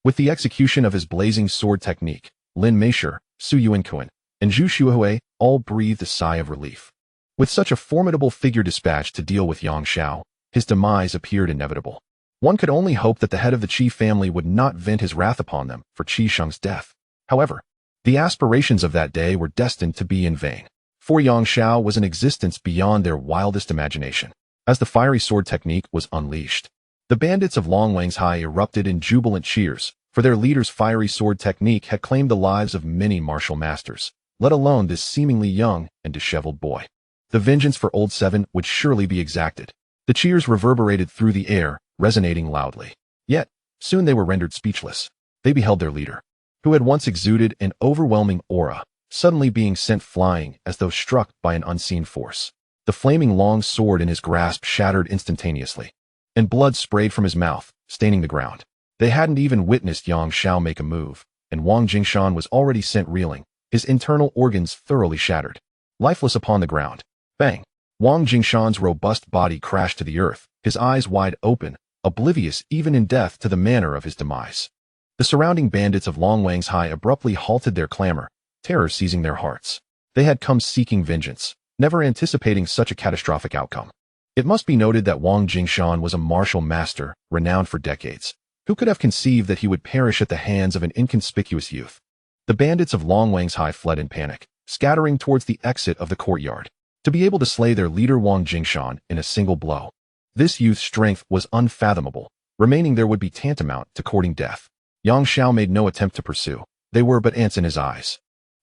With the execution of his blazing sword technique, Lin Meisher, Su Yuanquan, and Zhu Shuhui all breathed a sigh of relief. With such a formidable figure dispatched to deal with Yang Xiao, his demise appeared inevitable. One could only hope that the head of the Qi family would not vent his wrath upon them for Qi Sheng's death. However, the aspirations of that day were destined to be in vain, for Yang Xiao was an existence beyond their wildest imagination. As the fiery sword technique was unleashed, the bandits of Longwang Zhai erupted in jubilant cheers, for their leader's fiery sword technique had claimed the lives of many martial masters, let alone this seemingly young and disheveled boy. The vengeance for Old Seven would surely be exacted. The cheers reverberated through the air, resonating loudly. Yet, soon they were rendered speechless. They beheld their leader, who had once exuded an overwhelming aura, suddenly being sent flying as though struck by an unseen force. The flaming long sword in his grasp shattered instantaneously, and blood sprayed from his mouth, staining the ground. They hadn't even witnessed Yang Xiao make a move, and Wang Jingshan was already sent reeling, his internal organs thoroughly shattered. Lifeless upon the ground. Bang! Wang Jingshan's robust body crashed to the earth, his eyes wide open, oblivious even in death to the manner of his demise. The surrounding bandits of Longwang Zhai abruptly halted their clamor, terror seizing their hearts. They had come seeking vengeance, never anticipating such a catastrophic outcome. It must be noted that Wang Jingshan was a martial master, renowned for decades. Who could have conceived that he would perish at the hands of an inconspicuous youth? The bandits of Longwang Zhai fled in panic, scattering towards the exit of the courtyard. To be able to slay their leader Wang Jingshan in a single blow, this youth's strength was unfathomable. Remaining there would be tantamount to courting death. Yang Xiao made no attempt to pursue. They were but ants in his eyes.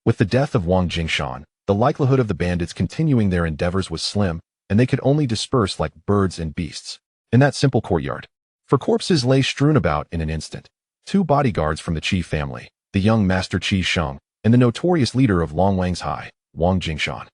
With the death of Wang Jingshan, the likelihood of the bandits continuing their endeavors was slim, and they could only disperse like birds and beasts in that simple courtyard. For corpses lay strewn about in an instant. 2 bodyguards from the Qi family, the young master Qi Sheng, and the notorious leader of Longwang Zhai, Wang Jingshan.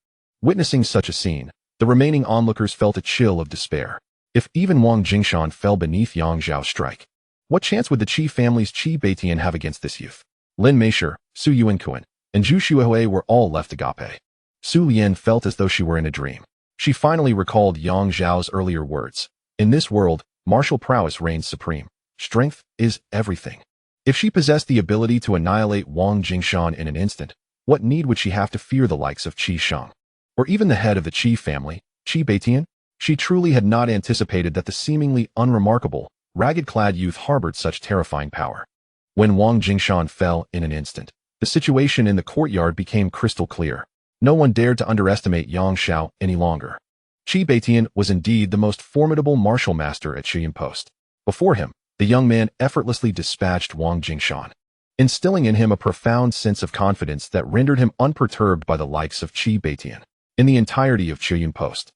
Witnessing such a scene, the remaining onlookers felt a chill of despair. If even Wang Jingshan fell beneath Yang Xiao's strike, What chance would the Qi family's Qi Beitian have against this youth? Lin Meisher, Su Yuankuan, and Zhu Shuhui were all left agape. Su Lian felt as though she were in a dream. She finally recalled Yang Zhao's earlier words. In this world, martial prowess reigns supreme. Strength is everything. If she possessed the ability to annihilate Wang Jingshan in an instant, what need would she have to fear the likes of Qi Sheng? Or even the head of the Qi family, Qi Beitian? She truly had not anticipated that the seemingly unremarkable, ragged-clad youth harbored such terrifying power. When Wang Jingshan fell in an instant, the situation in the courtyard became crystal clear. No one dared to underestimate Yang Xiao any longer. Qi Beitian was indeed the most formidable martial master at Shiyan Post. Before him, the young man effortlessly dispatched Wang Jingshan, instilling in him a profound sense of confidence that rendered him unperturbed by the likes of Qi Beitian. In the entirety of Shiyan Post,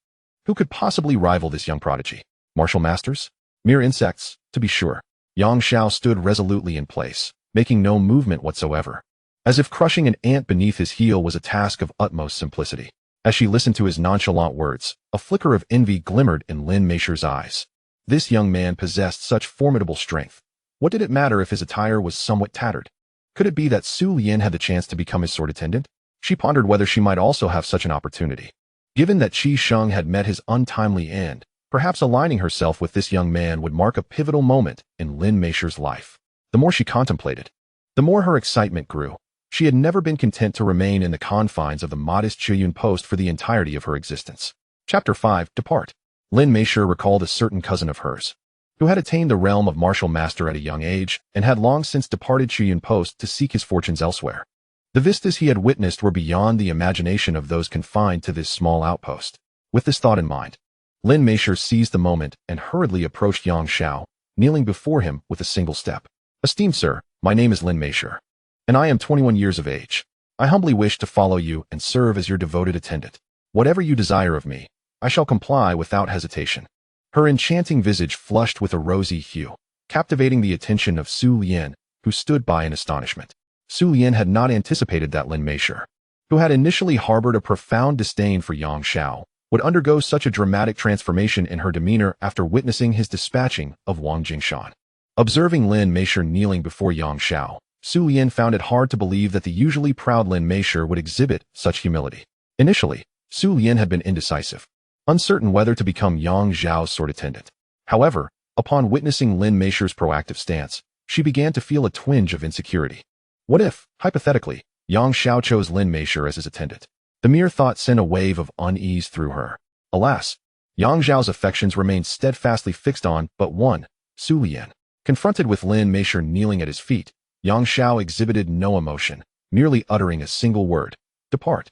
who could possibly rival this young prodigy? Martial masters? Mere insects, to be sure. Yang Xiao stood resolutely in place, making no movement whatsoever, as if crushing an ant beneath his heel was a task of utmost simplicity. As she listened to his nonchalant words, a flicker of envy glimmered in Lin Meisher's eyes. This young man possessed such formidable strength. What did it matter if his attire was somewhat tattered? Could it be that Su Lian had the chance to become his sword attendant? She pondered whether she might also have such an opportunity. Given that Qi Sheng had met his untimely end, perhaps aligning herself with this young man would mark a pivotal moment in Lin Meisher's life. The more she contemplated, the more her excitement grew. She had never been content to remain in the confines of the modest Shiyan Post for the entirety of her existence. Chapter 5. Depart. Lin Meisher recalled a certain cousin of hers, who had attained the realm of martial master at a young age and had long since departed Shiyan Post to seek his fortunes elsewhere. The vistas he had witnessed were beyond the imagination of those confined to this small outpost. With this thought in mind, Lin Meisher seized the moment and hurriedly approached Yang Xiao, kneeling before him with a single step. Esteemed sir, my name is Lin Meisher, and I am 21 years of age. I humbly wish to follow you and serve as your devoted attendant. Whatever you desire of me, I shall comply without hesitation. Her enchanting visage flushed with a rosy hue, captivating the attention of Su Lian, who stood by in astonishment. Su Lian had not anticipated that Lin Meisher, who had initially harbored a profound disdain for Yang Xiao, would undergo such a dramatic transformation in her demeanor after witnessing his dispatching of Wang Jingshan. Observing Lin Meisher kneeling before Yang Xiao, Su Lian found it hard to believe that the usually proud Lin Meisher would exhibit such humility. Initially, Su Lian had been indecisive, uncertain whether to become Yang Zhao's sword attendant. However, upon witnessing Lin Meisher's proactive stance, she began to feel a twinge of insecurity. What if, hypothetically, Yang Xiao chose Lin Meisher as his attendant? The mere thought sent a wave of unease through her. Alas, Yang Zhao's affections remained steadfastly fixed on but one, Su Lian. Confronted with Lin Meisher kneeling at his feet, Yang Xiao exhibited no emotion, merely uttering a single word: depart.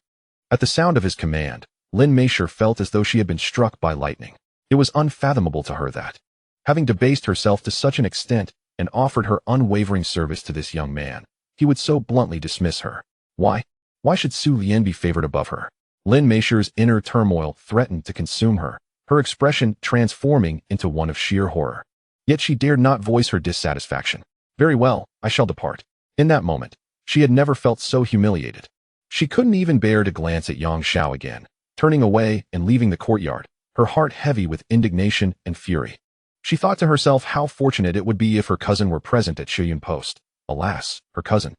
At the sound of his command, Lin Meisher felt as though she had been struck by lightning. It was unfathomable to her that, having debased herself to such an extent and offered her unwavering service to this young man, he would so bluntly dismiss her. Why? Why should Su Lian be favored above her? Lin Meisher's inner turmoil threatened to consume her, her expression transforming into one of sheer horror. Yet she dared not voice her dissatisfaction. Very well, I shall depart. In that moment, she had never felt so humiliated. She couldn't even bear to glance at Yang Xiao again, turning away and leaving the courtyard, her heart heavy with indignation and fury. She thought to herself how fortunate it would be if her cousin were present at Shiyan Post. Alas, her cousin,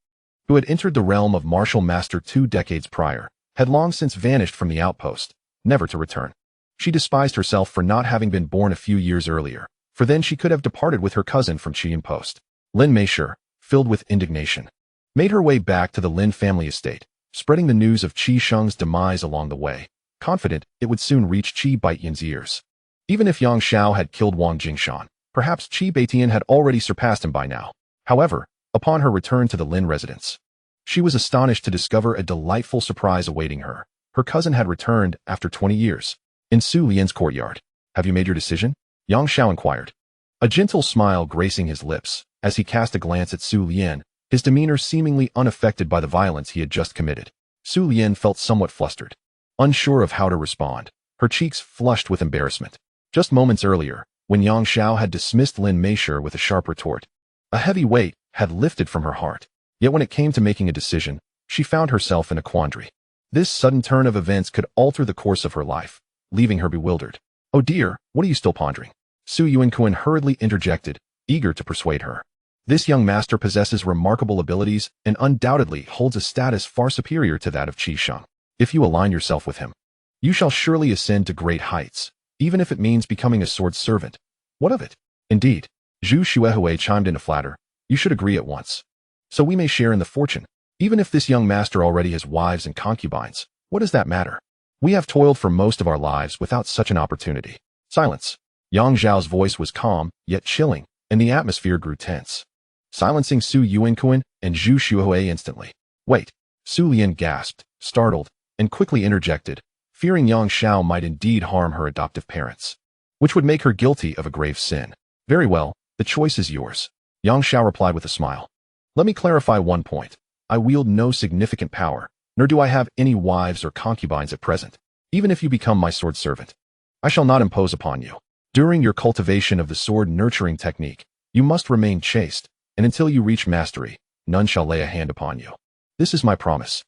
who had entered the realm of martial master 2 decades prior, had long since vanished from the outpost, never to return. She despised herself for not having been born a few years earlier, for then she could have departed with her cousin from Shiyan Post. Lin Meisher, filled with indignation, made her way back to the Lin family estate, spreading the news of Qi Sheng's demise along the way, confident it would soon reach Qi Beitian's ears. Even if Yang Xiao had killed Wang Jingshan, perhaps Qi Beitian had already surpassed him by now. However, upon her return to the Lin residence, she was astonished to discover a delightful surprise awaiting her. Her cousin had returned after 20 years. In Su Lian's courtyard. Have you made your decision? Yang Xiao inquired, a gentle smile gracing his lips as he cast a glance at Su Lian, his demeanor seemingly unaffected by the violence he had just committed. Su Lian felt somewhat flustered, unsure of how to respond, her cheeks flushed with embarrassment. Just moments earlier, when Yang Xiao had dismissed Lin Meisher with a sharp retort, a heavy weight had lifted from her heart. Yet when it came to making a decision, she found herself in a quandary. This sudden turn of events could alter the course of her life, leaving her bewildered. Oh dear, what are you still pondering? Su Yuankuan hurriedly interjected, eager to persuade her. This young master possesses remarkable abilities and undoubtedly holds a status far superior to that of Qi Sheng. If you align yourself with him, you shall surely ascend to great heights, even if it means becoming a sword servant. What of it? Indeed, Zhu Xuehue chimed in to flatter. You should agree at once. So we may share in the fortune. Even if this young master already has wives and concubines, what does that matter? We have toiled for most of our lives without such an opportunity. Silence. Yang Zhao's voice was calm, yet chilling, and the atmosphere grew tense, silencing Su Yuankuan and Zhu Xuehue instantly. Wait. Su Lian gasped, startled, and quickly interjected, fearing Yang Xiao might indeed harm her adoptive parents, which would make her guilty of a grave sin. Very well, the choice is yours. Yang Xiao replied with a smile. Let me clarify one point. I wield no significant power, nor do I have any wives or concubines at present. Even if you become my sword servant, I shall not impose upon you. During your cultivation of the sword nurturing technique, you must remain chaste, and until you reach mastery, none shall lay a hand upon you. This is my promise.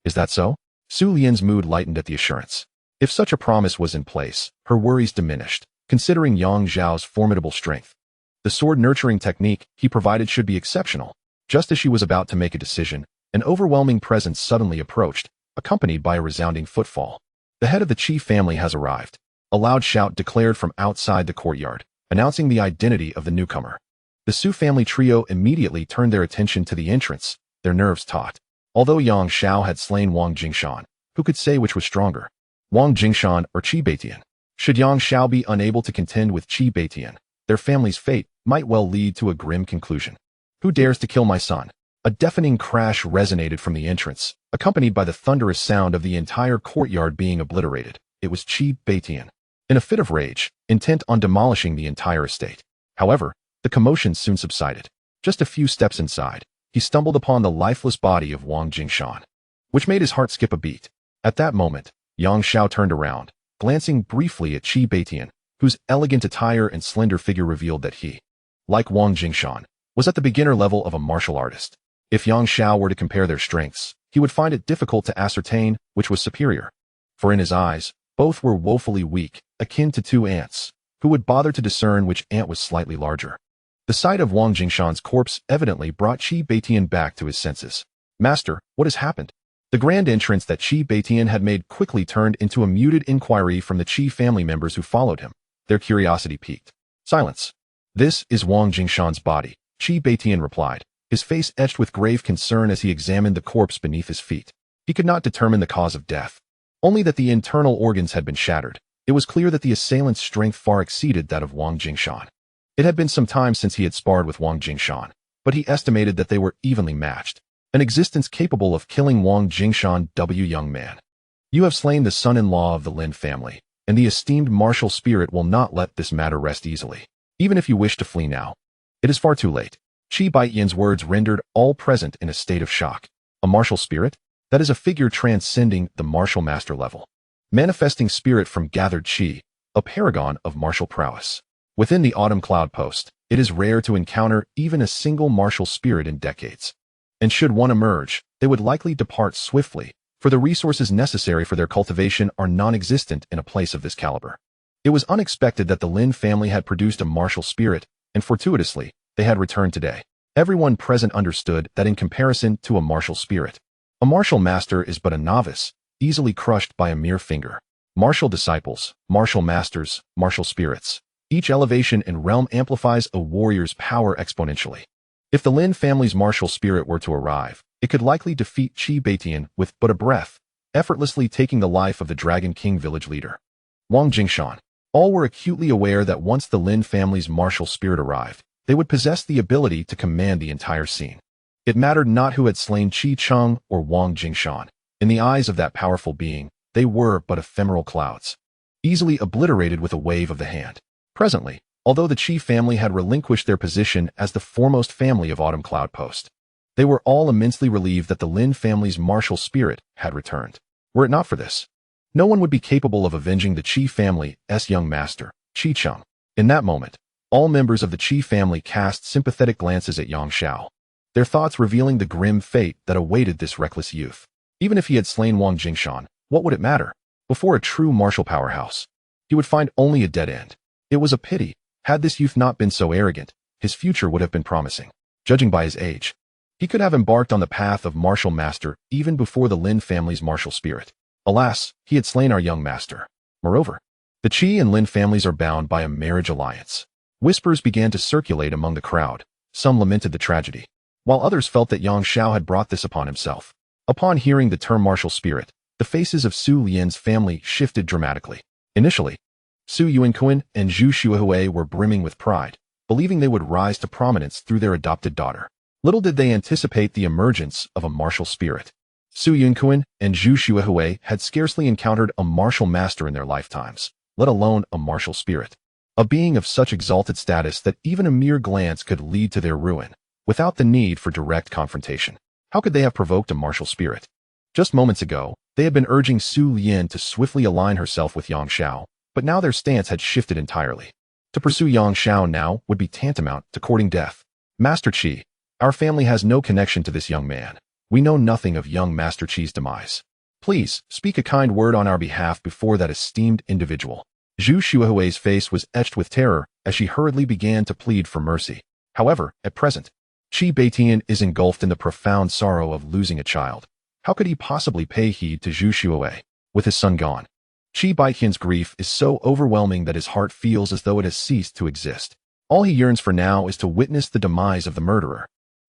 Is that so? Su Lian's mood lightened at the assurance. If such a promise was in place, her worries diminished, considering Yang Zhao's formidable strength. The sword nurturing technique he provided should be exceptional. Just as she was about to make a decision, an overwhelming presence suddenly approached, accompanied by a resounding footfall. The head of the Qi family has arrived. A loud shout declared from outside the courtyard, announcing the identity of the newcomer. The Su family trio immediately turned their attention to the entrance, their nerves taut. Although Yang Xiao had slain Wang Jingshan, who could say which was stronger, Wang Jingshan or Qi Beitian? Should Yang Xiao be unable to contend with Qi Beitian, their family's fate might well lead to a grim conclusion. Who dares to kill my son? A deafening crash resonated from the entrance, accompanied by the thunderous sound of the entire courtyard being obliterated. It was Qi Beitian, in a fit of rage, intent on demolishing the entire estate. However, the commotion soon subsided. Just a few steps inside, he stumbled upon the lifeless body of Wang Jingshan, which made his heart skip a beat. At that moment, Yang Xiao turned around, glancing briefly at Qi Beitian, whose elegant attire and slender figure revealed that he, like Wang Jingshan, was at the beginner level of a martial artist. If Yang Xiao were to compare their strengths, he would find it difficult to ascertain which was superior. For in his eyes, both were woefully weak, akin to two ants. Who would bother to discern which ant was slightly larger? The sight of Wang Jingshan's corpse evidently brought Qi Beitian back to his senses. Master, what has happened? The grand entrance that Qi Beitian had made quickly turned into a muted inquiry from the Qi family members who followed him. Their curiosity piqued. Silence. This is Wang Jingshan's body, Qi Beitian replied, his face etched with grave concern as he examined the corpse beneath his feet. He could not determine the cause of death, only that the internal organs had been shattered. It was clear that the assailant's strength far exceeded that of Wang Jingshan. It had been some time since he had sparred with Wang Jingshan, but he estimated that they were evenly matched. An existence capable of killing Wang Jingshan. Young man. You have slain the son-in-law of the Lin family, and the esteemed martial spirit will not let this matter rest easily. Even if you wish to flee now, it is far too late. Qi Beitian's words rendered all present in a state of shock. A martial spirit? That is a figure transcending the martial master level. Manifesting spirit from gathered Qi, a paragon of martial prowess. Within the Autumn Cloud Post, it is rare to encounter even a single martial spirit in decades. And should one emerge, they would likely depart swiftly, for the resources necessary for their cultivation are non-existent in a place of this caliber. It was unexpected that the Lin family had produced a martial spirit, and fortuitously, they had returned today. Everyone present understood that in comparison to a martial spirit, a martial master is but a novice, easily crushed by a mere finger. Martial disciples, martial masters, martial spirits. Each elevation and realm amplifies a warrior's power exponentially. If the Lin family's martial spirit were to arrive, it could likely defeat Qi Beitian with but a breath, effortlessly taking the life of the Dragon King village leader. Wang Jingshan. All were acutely aware that once the Lin family's martial spirit arrived, they would possess the ability to command the entire scene. It mattered not who had slain Qi Cheng or Wang Jingshan. In the eyes of that powerful being, they were but ephemeral clouds, easily obliterated with a wave of the hand. Presently, although the Qi family had relinquished their position as the foremost family of Autumn Cloud Post, they were all immensely relieved that the Lin family's martial spirit had returned. Were it not for this, no one would be capable of avenging the Qi family's young master, Qi Cheng. In that moment, all members of the Qi family cast sympathetic glances at Yang Xiao, their thoughts revealing the grim fate that awaited this reckless youth. Even if he had slain Wang Jingshan, what would it matter? Before a true martial powerhouse, he would find only a dead end. It was a pity. Had this youth not been so arrogant, his future would have been promising. Judging by his age, he could have embarked on the path of martial master even before the Lin family's martial spirit. Alas, he had slain our young master. Moreover, the Qi and Lin families are bound by a marriage alliance. Whispers began to circulate among the crowd. Some lamented the tragedy, while others felt that Yang Xiao had brought this upon himself. Upon hearing the term martial spirit, the faces of Su Lian's family shifted dramatically. Initially, Su Yuanquan and Zhu Xuehui were brimming with pride, believing they would rise to prominence through their adopted daughter. Little did they anticipate the emergence of a martial spirit. Su Yuanquan and Zhu Xuehui had scarcely encountered a martial master in their lifetimes, let alone a martial spirit. A being of such exalted status that even a mere glance could lead to their ruin, without the need for direct confrontation. How could they have provoked a martial spirit? Just moments ago, they had been urging Su Lian to swiftly align herself with Yang Xiao, but now their stance had shifted entirely. To pursue Yang Xiao now would be tantamount to courting death. Master Qi, our family has no connection to this young man. We know nothing of young Master Qi's demise. Please, speak a kind word on our behalf before that esteemed individual. Zhu Xuehui's face was etched with terror as she hurriedly began to plead for mercy. However, at present, Qi Beitian is engulfed in the profound sorrow of losing a child. How could he possibly pay heed to Zhu Xuehui? With his son gone, Qi Beitian's grief is so overwhelming that his heart feels as though it has ceased to exist. All he yearns for now is to witness the demise of the murderer.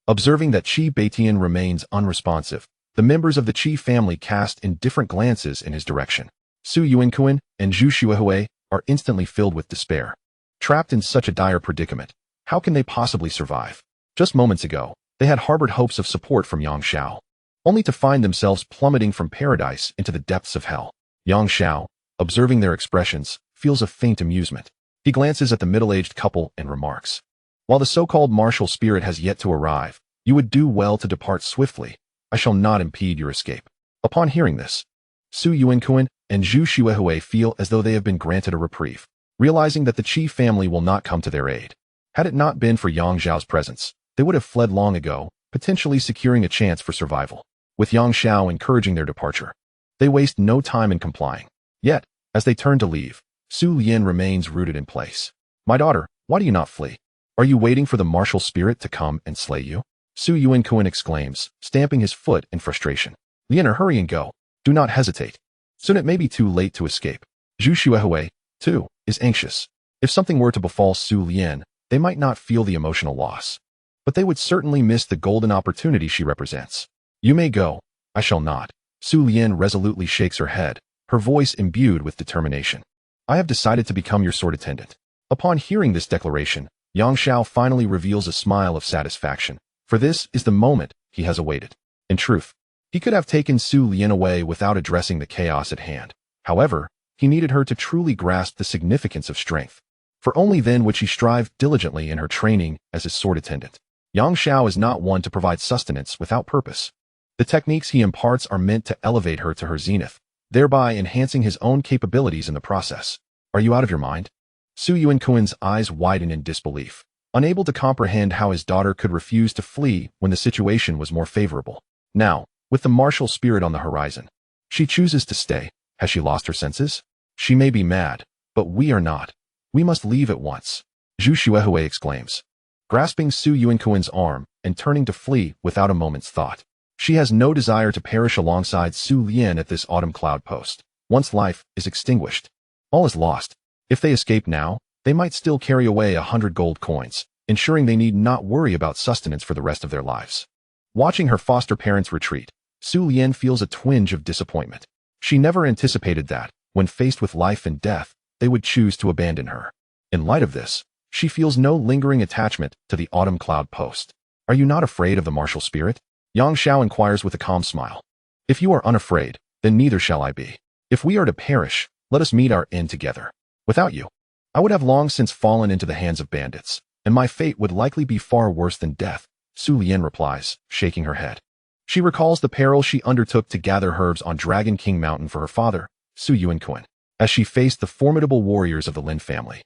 Observing that Qi Beitian remains unresponsive, the members of the Qi family cast indifferent glances in his direction. Su Yuanquan and Zhu Xuehui are instantly filled with despair. Trapped in such a dire predicament, how can they possibly survive? Just moments ago, they had harbored hopes of support from Yang Xiao, only to find themselves plummeting from paradise into the depths of hell. Yang Xiao, observing their expressions, feels a faint amusement. He glances at the middle-aged couple and remarks, "While the so-called martial spirit has yet to arrive, you would do well to depart swiftly. I shall not impede your escape." Upon hearing this, Su Yuanquan and Zhu Xuehui feel as though they have been granted a reprieve, realizing that the Qi family will not come to their aid. Had it not been for Yang Xiao's presence, they would have fled long ago, potentially securing a chance for survival. With Yang Xiao encouraging their departure, they waste no time in complying. Yet, as they turn to leave, Su Lian remains rooted in place. "My daughter, why do you not flee? Are you waiting for the martial spirit to come and slay you?" Su Yuanquan exclaims, stamping his foot in frustration. "Lian, hurry and go. Do not hesitate. Soon it may be too late to escape." Zhu Xuehui, too, is anxious. If something were to befall Su Lian, they might not feel the emotional loss, but they would certainly miss the golden opportunity she represents. "You may go. I shall not." Su Lian resolutely shakes her head, her voice imbued with determination. "I have decided to become your sword attendant." Upon hearing this declaration, Yang Xiao finally reveals a smile of satisfaction, for this is the moment he has awaited. In truth, he could have taken Su Lian away without addressing the chaos at hand. However, he needed her to truly grasp the significance of strength, for only then would she strive diligently in her training as his sword attendant. Yang Xiao is not one to provide sustenance without purpose. The techniques he imparts are meant to elevate her to her zenith, thereby enhancing his own capabilities in the process. "Are you out of your mind?" Su Yuanquan's eyes widen in disbelief, unable to comprehend how his daughter could refuse to flee when the situation was more favorable. Now, with the martial spirit on the horizon, she chooses to stay. Has she lost her senses? She may be mad, but we are not. We must leave at once. Zhu Xuehui exclaims, grasping Su Yuanquan's arm and turning to flee without a moment's thought. She has no desire to perish alongside Su Lian at this autumn cloud post. Once life is extinguished, all is lost. If they escape now, they might still carry away 100 gold coins, ensuring they need not worry about sustenance for the rest of their lives. Watching her foster parents retreat, Su Lian feels a twinge of disappointment. She never anticipated that, when faced with life and death, they would choose to abandon her. In light of this, she feels no lingering attachment to the autumn cloud post. "Are you not afraid of the martial spirit?" Yang Xiao inquires with a calm smile. "If you are unafraid, then neither shall I be. If we are to perish, let us meet our end together. Without you, I would have long since fallen into the hands of bandits, and my fate would likely be far worse than death," Su Lian replies, shaking her head. She recalls the peril she undertook to gather herbs on Dragon King Mountain for her father, Su Yuanquan, as she faced the formidable warriors of the Lin family.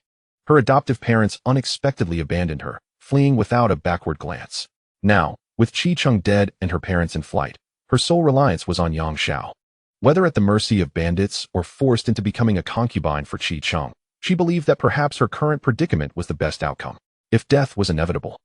Her adoptive parents unexpectedly abandoned her, fleeing without a backward glance. Now, with Qi Cheng dead and her parents in flight, her sole reliance was on Yang Xiao. Whether at the mercy of bandits or forced into becoming a concubine for Qi Cheng, she believed that perhaps her current predicament was the best outcome. If death was inevitable,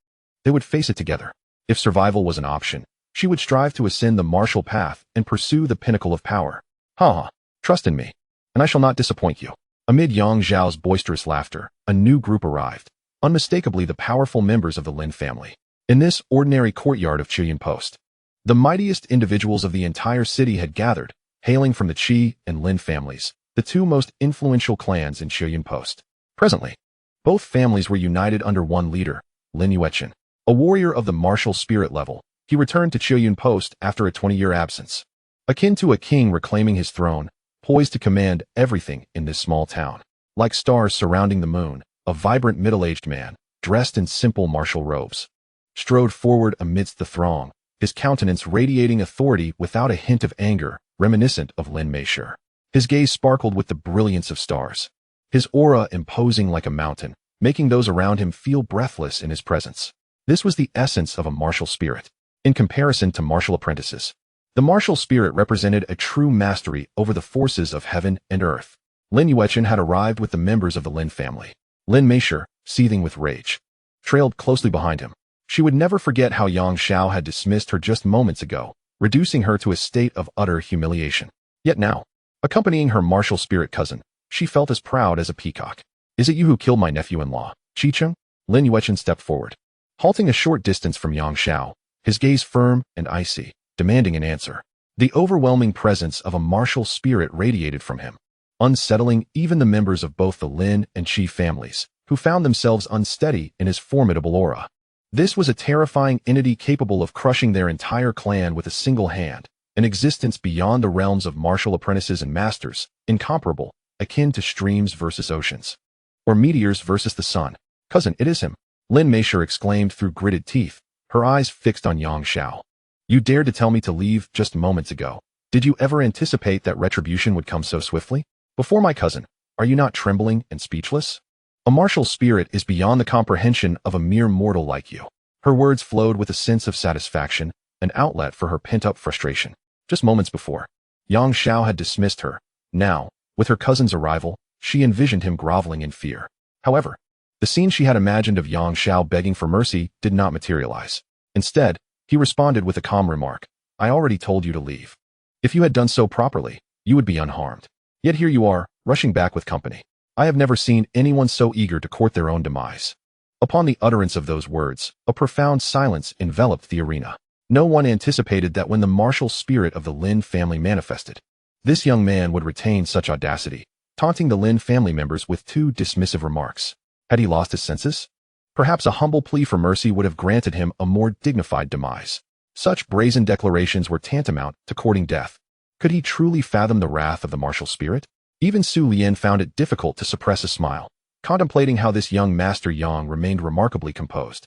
they would face it together. If survival was an option, she would strive to ascend the martial path and pursue the pinnacle of power. Ha! Trust in me, and I shall not disappoint you. Amid Yang Zhao's boisterous laughter, a new group arrived, unmistakably the powerful members of the Lin family. In this ordinary courtyard of Chiyin Post, the mightiest individuals of the entire city had gathered, hailing from the Qi and Lin families, the two most influential clans in Chiyin Post. Presently, both families were united under one leader, Lin Yueqin. A warrior of the martial spirit level, he returned to Chiyin Post after a 20-year absence. Akin to a king reclaiming his throne, poised to command everything in this small town. Like stars surrounding the moon, a vibrant middle-aged man, dressed in simple martial robes, strode forward amidst the throng, his countenance radiating authority without a hint of anger, reminiscent of Lin Meisher. His gaze sparkled with the brilliance of stars, his aura imposing like a mountain, making those around him feel breathless in his presence. This was the essence of a martial spirit. In comparison to martial apprentices, the martial spirit represented a true mastery over the forces of heaven and earth. Lin Yueqin had arrived with the members of the Lin family. Lin Meisher, seething with rage, trailed closely behind him. She would never forget how Yang Xiao had dismissed her just moments ago, reducing her to a state of utter humiliation. Yet now, accompanying her martial spirit cousin, she felt as proud as a peacock. Is it you who killed my nephew-in-law, Qicheng? Lin Yueqin stepped forward, halting a short distance from Yang Xiao, his gaze firm and icy, demanding an answer. The overwhelming presence of a martial spirit radiated from him, unsettling even the members of both the Lin and Qi families, who found themselves unsteady in his formidable aura. This was a terrifying entity capable of crushing their entire clan with a single hand, an existence beyond the realms of martial apprentices and masters, incomparable, akin to streams versus oceans, or meteors versus the sun. Cousin, it is him, Lin Meisher exclaimed through gritted teeth, her eyes fixed on Yang Xiao. You dared to tell me to leave just moments ago. Did you ever anticipate that retribution would come so swiftly? Before my cousin, are you not trembling and speechless? A martial spirit is beyond the comprehension of a mere mortal like you. Her words flowed with a sense of satisfaction, an outlet for her pent-up frustration. Just moments before, Yang Xiao had dismissed her. Now, with her cousin's arrival, she envisioned him groveling in fear. However, the scene she had imagined of Yang Xiao begging for mercy did not materialize. Instead, he responded with a calm remark. I already told you to leave. If you had done so properly, you would be unharmed. Yet here you are, rushing back with company. I have never seen anyone so eager to court their own demise. Upon the utterance of those words, a profound silence enveloped the arena. No one anticipated that when the martial spirit of the Lin family manifested, this young man would retain such audacity, taunting the Lin family members with two dismissive remarks. Had he lost his senses? Perhaps a humble plea for mercy would have granted him a more dignified demise. Such brazen declarations were tantamount to courting death. Could he truly fathom the wrath of the martial spirit? Even Su Lian found it difficult to suppress a smile, contemplating how this young Master Yang remained remarkably composed,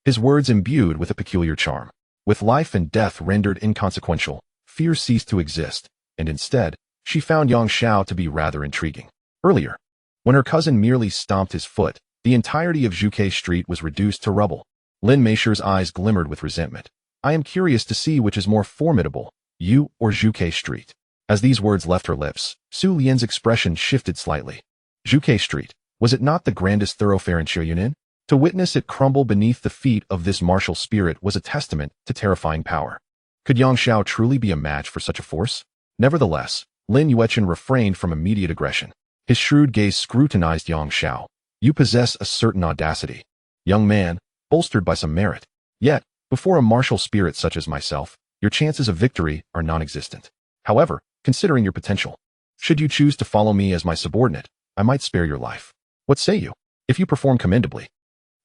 his words imbued with a peculiar charm. With life and death rendered inconsequential, fear ceased to exist, and instead, she found Yang Xiao to be rather intriguing. Earlier, when her cousin merely stomped his foot, the entirety of Zhuke Street was reduced to rubble. Lin Meisher's eyes glimmered with resentment. I am curious to see which is more formidable, you or Zhuke Street. As these words left her lips, Su Lian's expression shifted slightly. Zhuke Street, was it not the grandest thoroughfare in Chiyin? To witness it crumble beneath the feet of this martial spirit was a testament to terrifying power. Could Yang Xiao truly be a match for such a force? Nevertheless, Lin Yueqin refrained from immediate aggression. His shrewd gaze scrutinized Yang Xiao. You possess a certain audacity, young man, bolstered by some merit. Yet, before a martial spirit such as myself, your chances of victory are non-existent. However, considering your potential, should you choose to follow me as my subordinate, I might spare your life. What say you? If you perform commendably,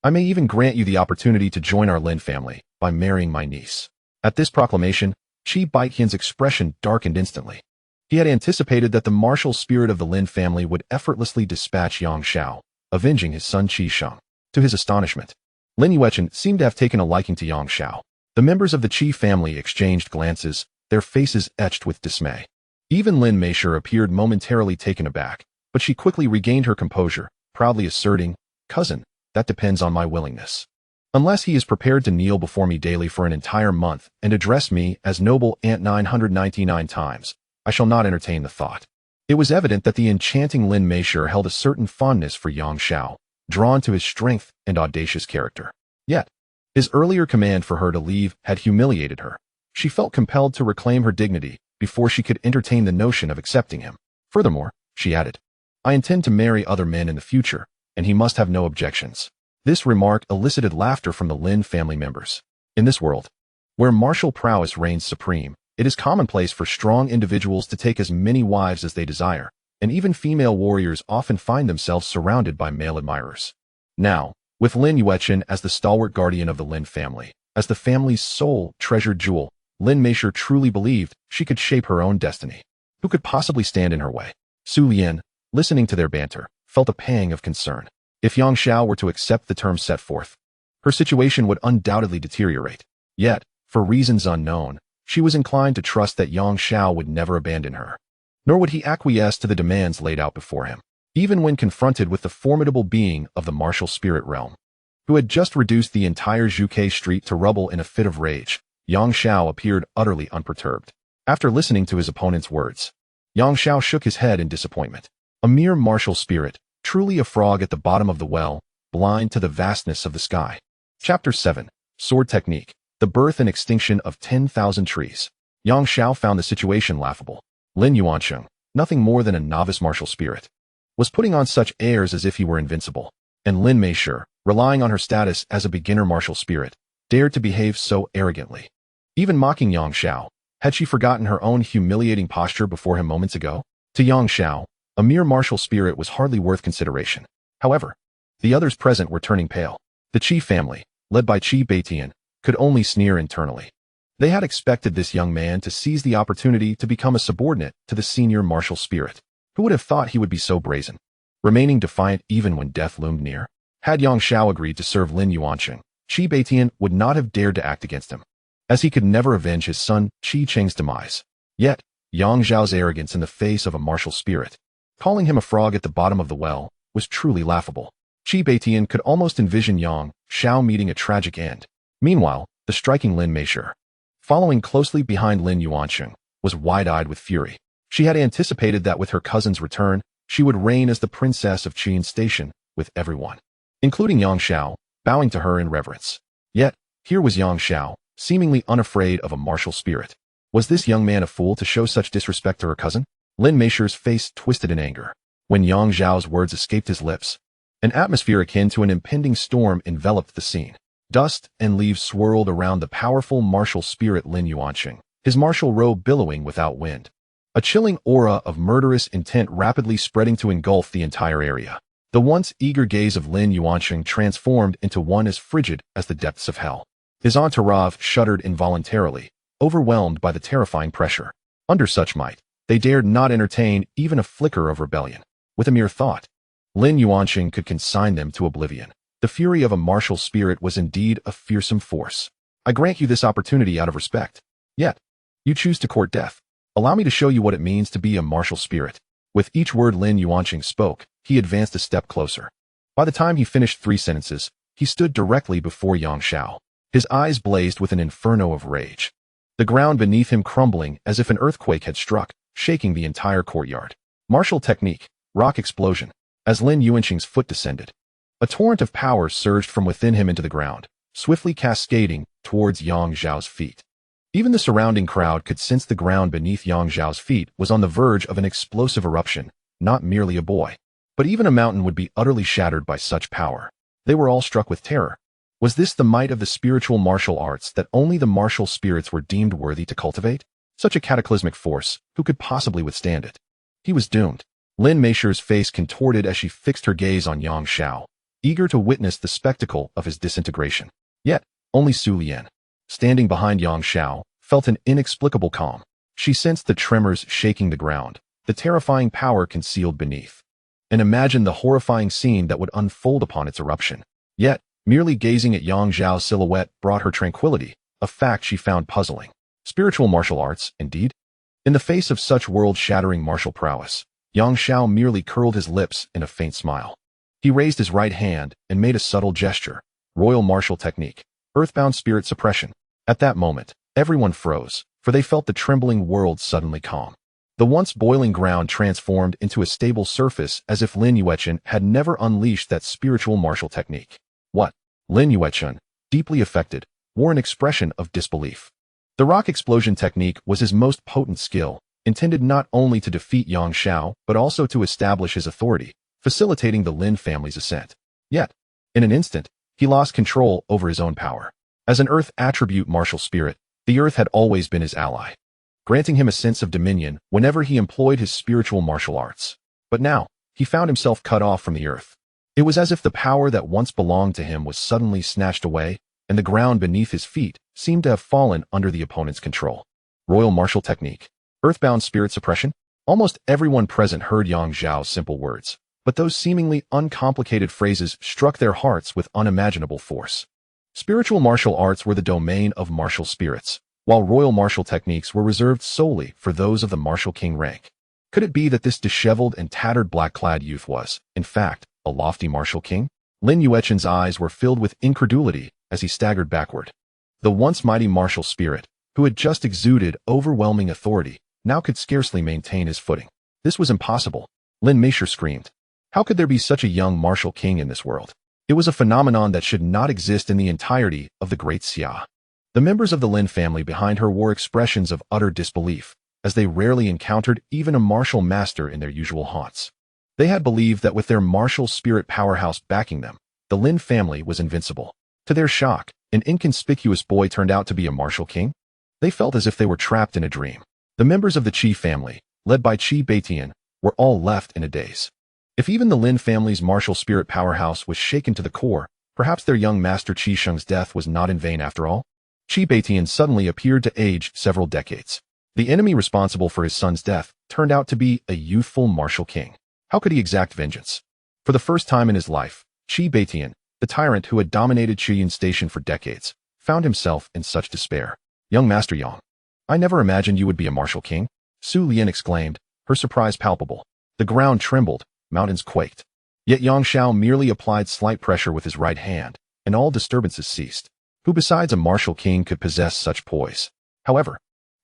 I may even grant you the opportunity to join our Lin family by marrying my niece. At this proclamation, Qi Baiqian's expression darkened instantly. He had anticipated that the martial spirit of the Lin family would effortlessly dispatch Yang Xiao, avenging his son Qi Sheng. To his astonishment, Lin Yueqin seemed to have taken a liking to Yang Xiao. The members of the Qi family exchanged glances, their faces etched with dismay. Even Lin Meisher appeared momentarily taken aback, but she quickly regained her composure, proudly asserting, Cousin, that depends on my willingness. Unless he is prepared to kneel before me daily for an entire month and address me as noble Aunt 999 times, I shall not entertain the thought. It was evident that the enchanting Lin Meisher held a certain fondness for Yang Xiao, drawn to his strength and audacious character. Yet, his earlier command for her to leave had humiliated her. She felt compelled to reclaim her dignity before she could entertain the notion of accepting him. Furthermore, she added, I intend to marry other men in the future, and he must have no objections. This remark elicited laughter from the Lin family members. In this world, where martial prowess reigns supreme, it is commonplace for strong individuals to take as many wives as they desire, and even female warriors often find themselves surrounded by male admirers. Now, with Lin Yuechen as the stalwart guardian of the Lin family, as the family's sole treasured jewel, Lin Meisher truly believed she could shape her own destiny. Who could possibly stand in her way? Su Lian, listening to their banter, felt a pang of concern. If Yang Xiao were to accept the terms set forth, her situation would undoubtedly deteriorate. Yet, for reasons unknown, she was inclined to trust that Yang Xiao would never abandon her. Nor would he acquiesce to the demands laid out before him, even when confronted with the formidable being of the martial spirit realm, who had just reduced the entire Zhuke street to rubble in a fit of rage. Yang Xiao appeared utterly unperturbed. After listening to his opponent's words, Yang Xiao shook his head in disappointment. A mere martial spirit, truly a frog at the bottom of the well, blind to the vastness of the sky. Chapter 7. Sword Technique. The Birth and Extinction of 10,000 Trees. Yang Xiao found the situation laughable. Lin Yuancheng, nothing more than a novice martial spirit, was putting on such airs as if he were invincible. And Lin Meisher, relying on her status as a beginner martial spirit, dared to behave so arrogantly. Even mocking Yang Xiao, had she forgotten her own humiliating posture before him moments ago? To Yang Xiao, a mere martial spirit was hardly worth consideration. However, the others present were turning pale. The Qi family, led by Qi Beitian, could only sneer internally. They had expected this young man to seize the opportunity to become a subordinate to the senior martial spirit. Who would have thought he would be so brazen, remaining defiant even when death loomed near? Had Yang Xiao agreed to serve Lin Yuancheng, Qi Beitian would not have dared to act against him, as he could never avenge his son Qi Cheng's demise. Yet, Yang Xiao's arrogance in the face of a martial spirit, calling him a frog at the bottom of the well, was truly laughable. Qi Beitian could almost envision Yang Xiao meeting a tragic end. Meanwhile, the striking Lin Meisher, following closely behind Lin Yuancheng, was wide-eyed with fury. She had anticipated that with her cousin's return, she would reign as the princess of Qian Station, with everyone, including Yang Xiao, bowing to her in reverence. Yet, here was Yang Xiao, seemingly unafraid of a martial spirit. Was this young man a fool to show such disrespect to her cousin? Lin Meisher's face twisted in anger. When Yang Xiao's words escaped his lips, an atmosphere akin to an impending storm enveloped the scene. Dust and leaves swirled around the powerful martial spirit Lin Yuancheng, his martial robe billowing without wind. A chilling aura of murderous intent rapidly spreading to engulf the entire area. The once eager gaze of Lin Yuancheng transformed into one as frigid as the depths of hell. His entourage shuddered involuntarily, overwhelmed by the terrifying pressure. Under such might, they dared not entertain even a flicker of rebellion. With a mere thought, Lin Yuancheng could consign them to oblivion. The fury of a martial spirit was indeed a fearsome force. I grant you this opportunity out of respect. Yet, you choose to court death. Allow me to show you what it means to be a martial spirit. With each word Lin Yuancheng spoke, he advanced a step closer. By the time he finished 3 sentences, he stood directly before Yang Xiao. His eyes blazed with an inferno of rage. The ground beneath him crumbling as if an earthquake had struck, shaking the entire courtyard. Martial technique, rock explosion. As Lin Yuancheng's foot descended, a torrent of power surged from within him into the ground, swiftly cascading towards Yang Xiao's feet. Even the surrounding crowd could sense the ground beneath Yang Xiao's feet was on the verge of an explosive eruption, not merely a boy. But even a mountain would be utterly shattered by such power. They were all struck with terror. Was this the might of the spiritual martial arts that only the martial spirits were deemed worthy to cultivate? Such a cataclysmic force, who could possibly withstand it? He was doomed. Lin Meisher's face contorted as she fixed her gaze on Yang Xiao, eager to witness the spectacle of his disintegration. Yet, only Su Lian, standing behind Yang Xiao, felt an inexplicable calm. She sensed the tremors shaking the ground, the terrifying power concealed beneath, and imagined the horrifying scene that would unfold upon its eruption. Yet, merely gazing at Yang Xiao's silhouette brought her tranquility, a fact she found puzzling. Spiritual martial arts, indeed? In the face of such world-shattering martial prowess, Yang Xiao merely curled his lips in a faint smile. He raised his right hand and made a subtle gesture. Royal martial technique. Earthbound spirit suppression. At that moment, everyone froze, for they felt the trembling world suddenly calm. The once boiling ground transformed into a stable surface as if Lin Yuechen had never unleashed that spiritual martial technique. What? Lin Yuechen, deeply affected, wore an expression of disbelief. The rock explosion technique was his most potent skill, intended not only to defeat Yang Xiao but also to establish his authority, facilitating the Lin family's ascent. Yet, in an instant, he lost control over his own power. As an earth attribute martial spirit, the earth had always been his ally, granting him a sense of dominion whenever he employed his spiritual martial arts. But now, he found himself cut off from the earth. It was as if the power that once belonged to him was suddenly snatched away, and the ground beneath his feet seemed to have fallen under the opponent's control. Royal martial technique. Earthbound spirit suppression? Almost everyone present heard Yang Xiao's simple words, but those seemingly uncomplicated phrases struck their hearts with unimaginable force. Spiritual martial arts were the domain of martial spirits, while royal martial techniques were reserved solely for those of the martial king rank. Could it be that this disheveled and tattered black-clad youth was, in fact, a lofty martial king? Lin Yuechen's eyes were filled with incredulity as he staggered backward. The once mighty martial spirit, who had just exuded overwhelming authority, now could scarcely maintain his footing. This was impossible. Lin Meisher screamed. How could there be such a young martial king in this world? It was a phenomenon that should not exist in the entirety of the Great Xia. The members of the Lin family behind her wore expressions of utter disbelief, as they rarely encountered even a martial master in their usual haunts. They had believed that with their martial spirit powerhouse backing them, the Lin family was invincible. To their shock, an inconspicuous boy turned out to be a martial king. They felt as if they were trapped in a dream. The members of the Qi family, led by Qi Beitian, were all left in a daze. If even the Lin family's martial spirit powerhouse was shaken to the core, perhaps their young master Qi Sheng's death was not in vain after all. Qi Beitian suddenly appeared to age several decades. The enemy responsible for his son's death turned out to be a youthful martial king. How could he exact vengeance? For the first time in his life, Qi Beitian, the tyrant who had dominated Qiyin Station for decades, found himself in such despair. Young Master Yang, I never imagined you would be a martial king, Su Lian exclaimed, her surprise palpable. The ground trembled, mountains quaked. Yet Yang Xiao merely applied slight pressure with his right hand, and all disturbances ceased. Who besides a martial king could possess such poise? However,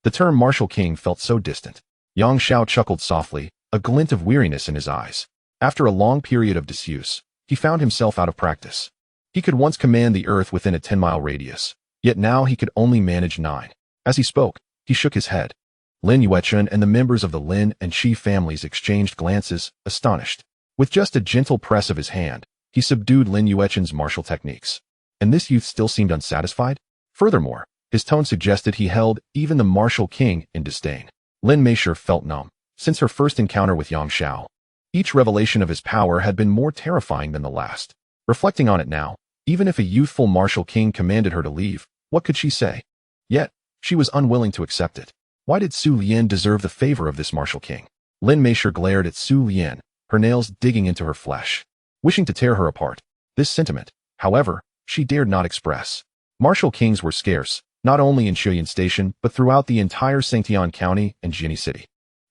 the term martial king felt so distant. Yang Xiao chuckled softly, a glint of weariness in his eyes. After a long period of disuse, he found himself out of practice. He could once command the earth within a 10-mile radius, yet now he could only manage 9. As he spoke, he shook his head. Lin Yuechen and the members of the Lin and Qi families exchanged glances, astonished. With just a gentle press of his hand, he subdued Lin Yuechen's martial techniques. And this youth still seemed unsatisfied? Furthermore, his tone suggested he held even the martial king in disdain. Lin Meisher felt numb. Since her first encounter with Yang Xiao, each revelation of his power had been more terrifying than the last. Reflecting on it now, even if a youthful martial king commanded her to leave, what could she say? Yet, she was unwilling to accept it. Why did Su Lian deserve the favor of this martial king? Lin Meisher glared at Su Lian, her nails digging into her flesh, wishing to tear her apart. This sentiment, however, she dared not express. Martial kings were scarce, not only in Qiyin Station but throughout the entire Sangtian County and Jiani City.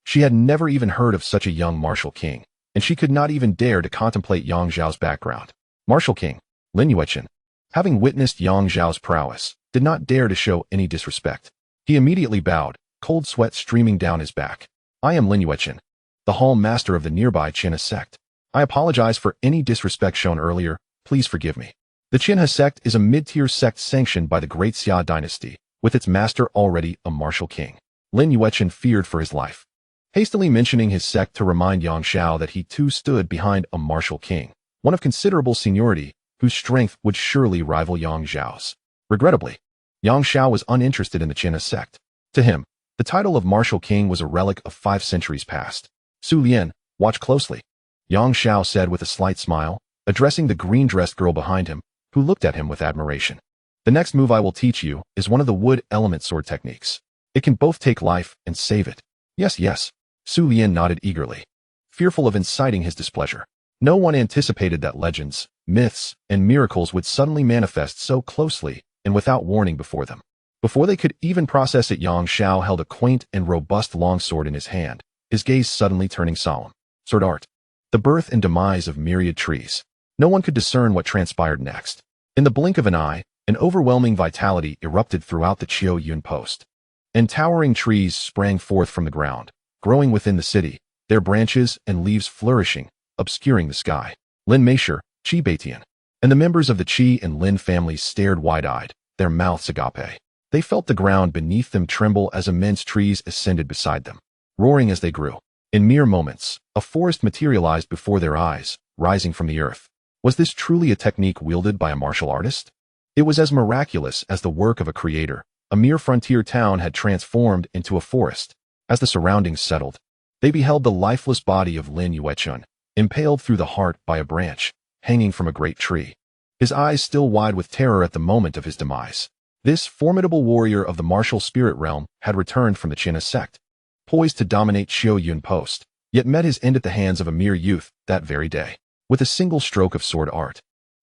She had never even heard of such a young martial king, and she could not even dare to contemplate Yang Xiao's background. Martial king, Lin Yuechen, having witnessed Yang Xiao's prowess, did not dare to show any disrespect. He immediately bowed, cold sweat streaming down his back. I am Lin Yuechen, the hall master of the nearby Qinha sect. I apologize for any disrespect shown earlier, please forgive me. The Qinha sect is a mid-tier sect sanctioned by the Great Xia Dynasty, with its master already a martial king. Lin Yuechen feared for his life. Hastily mentioning his sect to remind Yang Xiao that he too stood behind a martial king, one of considerable seniority, whose strength would surely rival Yang Xiao's. Regrettably, Yang Xiao was uninterested in the Qinha sect. To him, the title of martial king was a relic of 5 centuries past. Su Lian, watch closely, Yang Xiao said with a slight smile, addressing the green-dressed girl behind him, who looked at him with admiration. The next move I will teach you is one of the wood element sword techniques. It can both take life and save it. Yes, yes. Su Lian nodded eagerly, fearful of inciting his displeasure. No one anticipated that legends, myths, and miracles would suddenly manifest so closely and without warning before them. Before they could even process it, Yang Xiao held a quaint and robust longsword in his hand, his gaze suddenly turning solemn. Sword art. The birth and demise of myriad trees. No one could discern what transpired next. In the blink of an eye, an overwhelming vitality erupted throughout the Qiu Yun post. And towering trees sprang forth from the ground, growing within the city, their branches and leaves flourishing, obscuring the sky. Lin Meisher, Qi Beitian, and the members of the Qi and Lin families stared wide-eyed, their mouths agape. They felt the ground beneath them tremble as immense trees ascended beside them, roaring as they grew. In mere moments, a forest materialized before their eyes, rising from the earth. Was this truly a technique wielded by a martial artist? It was as miraculous as the work of a creator. A mere frontier town had transformed into a forest. As the surroundings settled, they beheld the lifeless body of Lin Yuechun, impaled through the heart by a branch, hanging from a great tree. His eyes still wide with terror at the moment of his demise. This formidable warrior of the martial spirit realm had returned from the Qinna sect, poised to dominate Xiaoyun Post, yet met his end at the hands of a mere youth that very day. With a single stroke of sword art,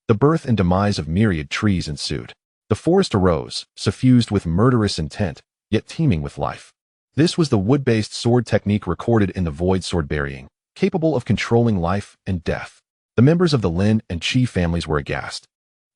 the birth and demise of myriad trees ensued. The forest arose, suffused with murderous intent, yet teeming with life. This was the wood-based sword technique recorded in the void sword burying, capable of controlling life and death. The members of the Lin and Qi families were aghast,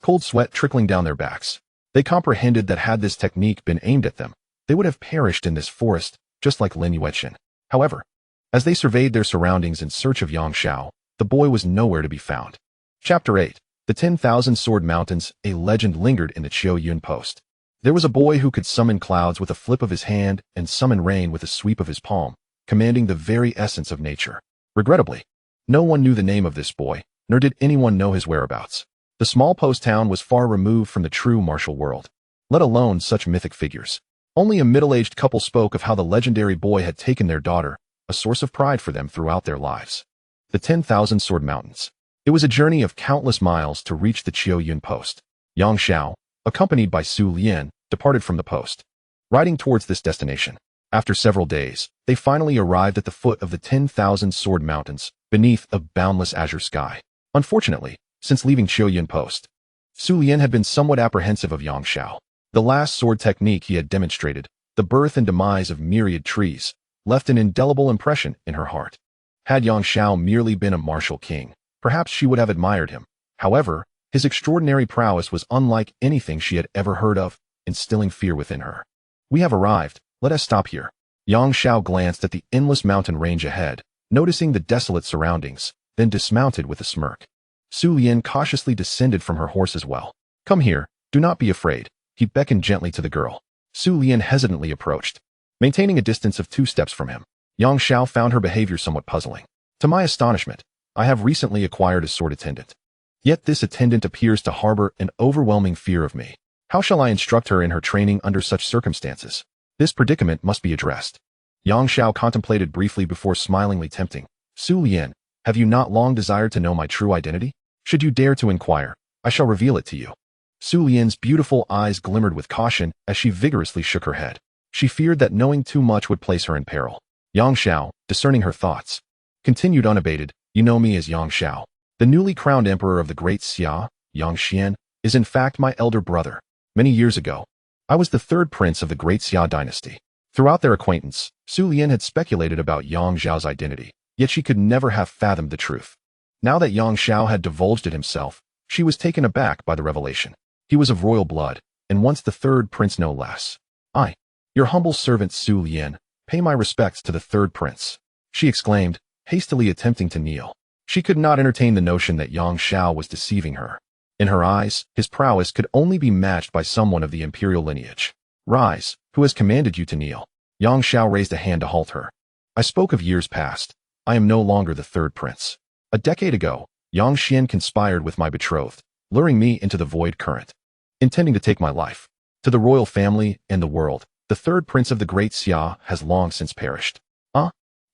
cold sweat trickling down their backs. They comprehended that had this technique been aimed at them, they would have perished in this forest, just like Lin Yueqin. However, as they surveyed their surroundings in search of Yang Xiao, the boy was nowhere to be found. Chapter 8. The 10,000 Sword Mountains. A legend lingered in the Qiaoyun Post. There was a boy who could summon clouds with a flip of his hand and summon rain with a sweep of his palm, commanding the very essence of nature. Regrettably, no one knew the name of this boy, nor did anyone know his whereabouts. The small post town was far removed from the true martial world, let alone such mythic figures. Only a middle-aged couple spoke of how the legendary boy had taken their daughter, a source of pride for them throughout their lives. The 10,000 Sword Mountains. It was a journey of countless miles to reach the Qiaoyun Post. Yang Xiao, accompanied by Su Lian, departed from the post, riding towards this destination. After several days, they finally arrived at the foot of the 10,000 Sword Mountains, beneath a boundless azure sky. Unfortunately, since leaving Qiaoyun Post, Su Lian had been somewhat apprehensive of Yang Xiao. The last sword technique he had demonstrated, the birth and demise of myriad trees, left an indelible impression in her heart. Had Yang Xiao merely been a martial king, perhaps she would have admired him. However, his extraordinary prowess was unlike anything she had ever heard of, instilling fear within her. We have arrived, let us stop here. Yang Xiao glanced at the endless mountain range ahead, noticing the desolate surroundings, then dismounted with a smirk. Su Lian cautiously descended from her horse as well. Come here, do not be afraid, he beckoned gently to the girl. Su Lian hesitantly approached, maintaining a distance of 2 steps from him. Yang Xiao found her behavior somewhat puzzling. To my astonishment, I have recently acquired a sword attendant. Yet this attendant appears to harbor an overwhelming fear of me. How shall I instruct her in her training under such circumstances? This predicament must be addressed. Yang Xiao contemplated briefly before smilingly tempting. Su Lian, have you not long desired to know my true identity? Should you dare to inquire, I shall reveal it to you. Su Lian's beautiful eyes glimmered with caution as she vigorously shook her head. She feared that knowing too much would place her in peril. Yang Xiao, discerning her thoughts, continued unabated, you know me as Yang Xiao. The newly crowned emperor of the Great Xia, Yang Xian, is in fact my elder brother. Many years ago, I was the 3rd prince of the Great Xia Dynasty. Throughout their acquaintance, Su Lian had speculated about Yang Xiao's identity, yet she could never have fathomed the truth. Now that Yang Xiao had divulged it himself, she was taken aback by the revelation. He was of royal blood, and once the 3rd prince no less. I, your humble servant Su Lian, pay my respects to the 3rd prince, she exclaimed, hastily attempting to kneel. She could not entertain the notion that Yang Xiao was deceiving her. In her eyes, his prowess could only be matched by someone of the imperial lineage. Rise, who has commanded you to kneel? Yang Xiao raised a hand to halt her. I spoke of years past. I am no longer the 3rd prince. A decade ago, Yang Xian conspired with my betrothed, luring me into the void current, intending to take my life. To the royal family and the world, the 3rd prince of the Great Xia has long since perished.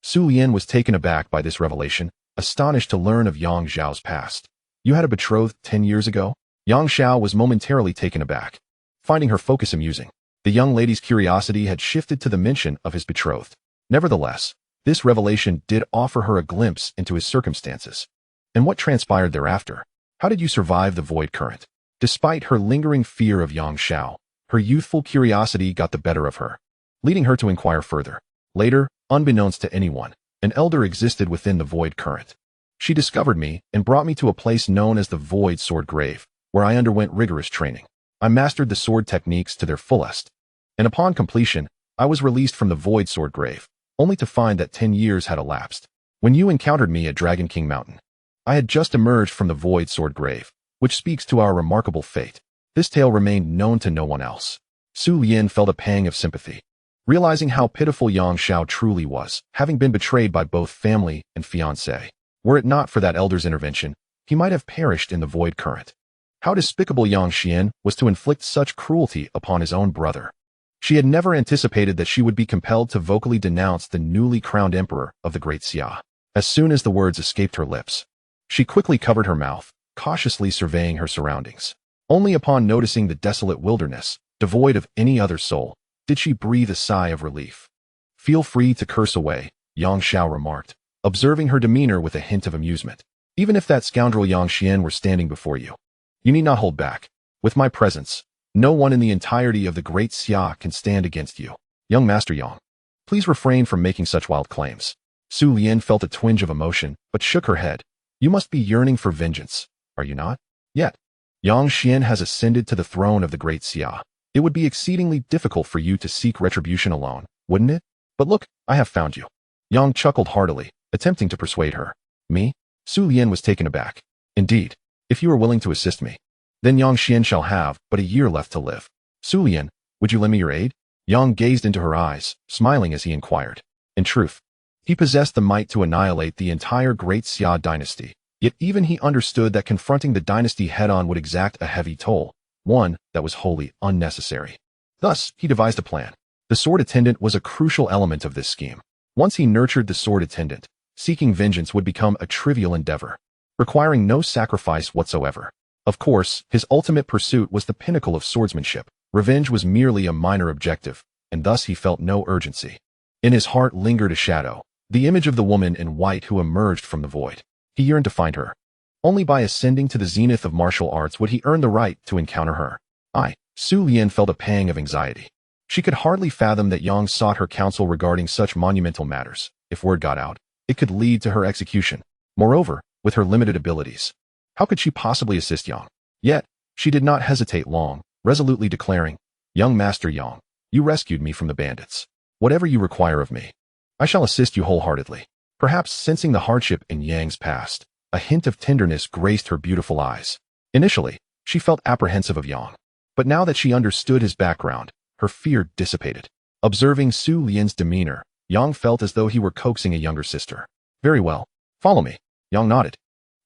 Su Lian was taken aback by this revelation, astonished to learn of Yang Xiao's past. You had a betrothed 10 years ago? Yang Xiao was momentarily taken aback, finding her focus amusing. The young lady's curiosity had shifted to the mention of his betrothed. Nevertheless, this revelation did offer her a glimpse into his circumstances. And what transpired thereafter? How did you survive the void current? Despite her lingering fear of Yang Xiao, her youthful curiosity got the better of her, leading her to inquire further. Later, unbeknownst to anyone, an elder existed within the void current. She discovered me and brought me to a place known as the Void Sword Grave, where I underwent rigorous training. I mastered the sword techniques to their fullest, and upon completion, I was released from the Void Sword Grave. only to find that 10 years had elapsed. When you encountered me at Dragon King Mountain, I had just emerged from the Void Sword Grave, which speaks to our remarkable fate. This tale remained known to no one else. Su Lian felt a pang of sympathy, realizing how pitiful Yang Xiao truly was, having been betrayed by both family and fiancé. Were it not for that elder's intervention, he might have perished in the void current. How despicable Yang Xian was to inflict such cruelty upon his own brother. She had never anticipated that she would be compelled to vocally denounce the newly crowned emperor of the Great Xia. As soon as the words escaped her lips, she quickly covered her mouth, cautiously surveying her surroundings. Only upon noticing the desolate wilderness, devoid of any other soul, did she breathe a sigh of relief. Feel free to curse away, Yang Xiao remarked, observing her demeanor with a hint of amusement. Even if that scoundrel Yang Xian were standing before you, you need not hold back. With my presence, no one in the entirety of the Great Xia can stand against you. Young Master Yang, please refrain from making such wild claims. Su Lian felt a twinge of emotion, but shook her head. You must be yearning for vengeance, are you not? Yet, Yang Xian has ascended to the throne of the Great Xia. It would be exceedingly difficult for you to seek retribution alone, wouldn't it? But look, I have found you. Yang chuckled heartily, attempting to persuade her. Me? Su Lian was taken aback. Indeed, if you are willing to assist me, then Yang Xian shall have but a year left to live. Su Lian, would you lend me your aid? Yang gazed into her eyes, smiling as he inquired. In truth, he possessed the might to annihilate the entire Great Xia Dynasty, yet even he understood that confronting the dynasty head-on would exact a heavy toll, one that was wholly unnecessary. Thus, he devised a plan. The sword attendant was a crucial element of this scheme. Once he nurtured the sword attendant, seeking vengeance would become a trivial endeavor, requiring no sacrifice whatsoever. Of course, his ultimate pursuit was the pinnacle of swordsmanship. Revenge was merely a minor objective, and thus he felt no urgency. In his heart lingered a shadow, the image of the woman in white who emerged from the void. He yearned to find her. Only by ascending to the zenith of martial arts would he earn the right to encounter her. Su Lian felt a pang of anxiety. She could hardly fathom that Yang sought her counsel regarding such monumental matters. If word got out, it could lead to her execution. Moreover, with her limited abilities, how could she possibly assist Yang? Yet, she did not hesitate long, resolutely declaring, Young Master Yang, you rescued me from the bandits. Whatever you require of me, I shall assist you wholeheartedly. Perhaps sensing the hardship in Yang's past, a hint of tenderness graced her beautiful eyes. Initially, she felt apprehensive of Yang, but now that she understood his background, her fear dissipated. Observing Su Lian's demeanor, Yang felt as though he were coaxing a younger sister. Very well, follow me. Yang nodded,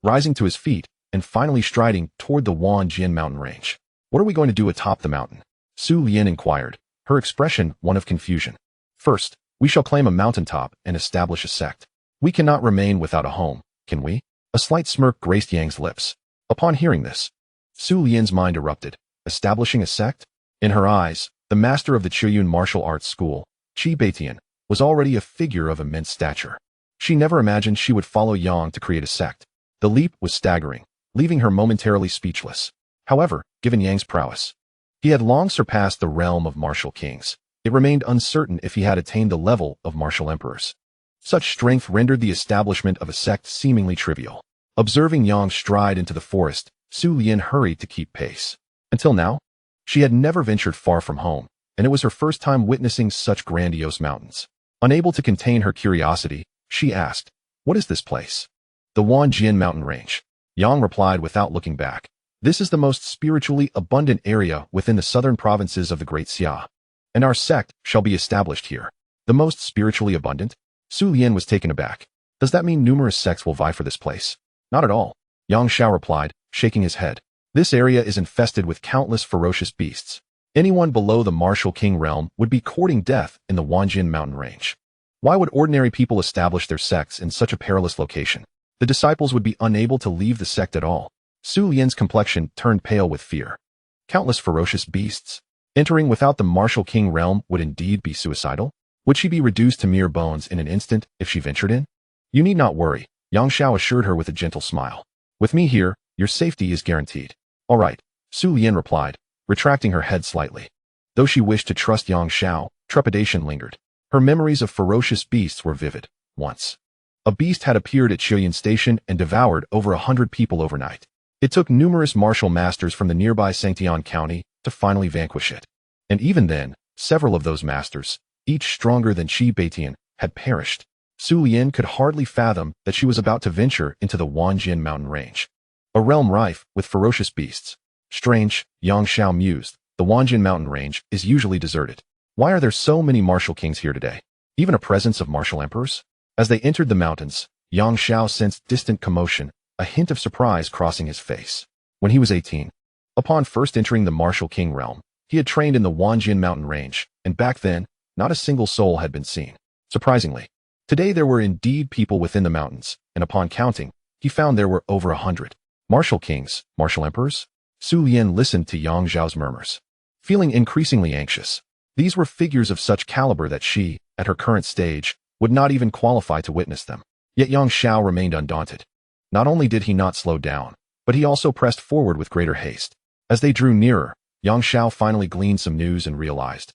rising to his feet and finally striding toward the Wanjian mountain range. What are we going to do atop the mountain? Su Lian inquired, her expression one of confusion. First, we shall claim a mountaintop and establish a sect. We cannot remain without a home, can we? A slight smirk graced Yang's lips. Upon hearing this, Su Lian's mind erupted. Establishing a sect? In her eyes, the master of the Chiyun martial arts school, Qi Beitian, was already a figure of immense stature. She never imagined she would follow Yang to create a sect. The leap was staggering, leaving her momentarily speechless. However, given Yang's prowess, he had long surpassed the realm of martial kings. It remained uncertain if he had attained the level of martial emperors. Such strength rendered the establishment of a sect seemingly trivial. Observing Yang stride into the forest, Su Lian hurried to keep pace. Until now, she had never ventured far from home, and it was her first time witnessing such grandiose mountains. Unable to contain her curiosity, she asked, What is this place? The Wanjian mountain range. Yang replied without looking back. This is the most spiritually abundant area within the southern provinces of the Great Xia, and our sect shall be established here. The most spiritually abundant? Su Lian was taken aback. Does that mean numerous sects will vie for this place? Not at all, Yang Xiao replied, shaking his head. This area is infested with countless ferocious beasts. Anyone below the martial king realm would be courting death in the Wanjian mountain range. Why would ordinary people establish their sects in such a perilous location? The disciples would be unable to leave the sect at all. Su Lian's complexion turned pale with fear. Countless ferocious beasts. Entering without the martial king realm would indeed be suicidal? Would she be reduced to mere bones in an instant if she ventured in? You need not worry, Yang Xiao assured her with a gentle smile. With me here, your safety is guaranteed. All right, Su Lian replied, retracting her head slightly. Though she wished to trust Yang Xiao, trepidation lingered. Her memories of ferocious beasts were vivid. Once, a beast had appeared at Chiyun Station and devoured over 100 people overnight. It took numerous martial masters from the nearby Sangtian County to finally vanquish it. And even then, several of those masters, each stronger than Qi Beitian, had perished. Su Lian could hardly fathom that she was about to venture into the Wanjian mountain range, a realm rife with ferocious beasts. Strange, Yang Xiao mused, the Wanjian mountain range is usually deserted. Why are there so many martial kings here today? Even a presence of martial emperors? As they entered the mountains, Yang Xiao sensed distant commotion, a hint of surprise crossing his face. When he was 18, upon first entering the martial king realm, he had trained in the Wanjian mountain range, and back then, not a single soul had been seen. Surprisingly, today there were indeed people within the mountains, and upon counting, he found there were over 100. Martial kings, martial emperors? Su Lian listened to Yang Xiao's murmurs, feeling increasingly anxious. These were figures of such caliber that she, at her current stage, would not even qualify to witness them. Yet Yang Xiao remained undaunted. Not only did he not slow down, but he also pressed forward with greater haste. As they drew nearer, Yang Xiao finally gleaned some news and realized,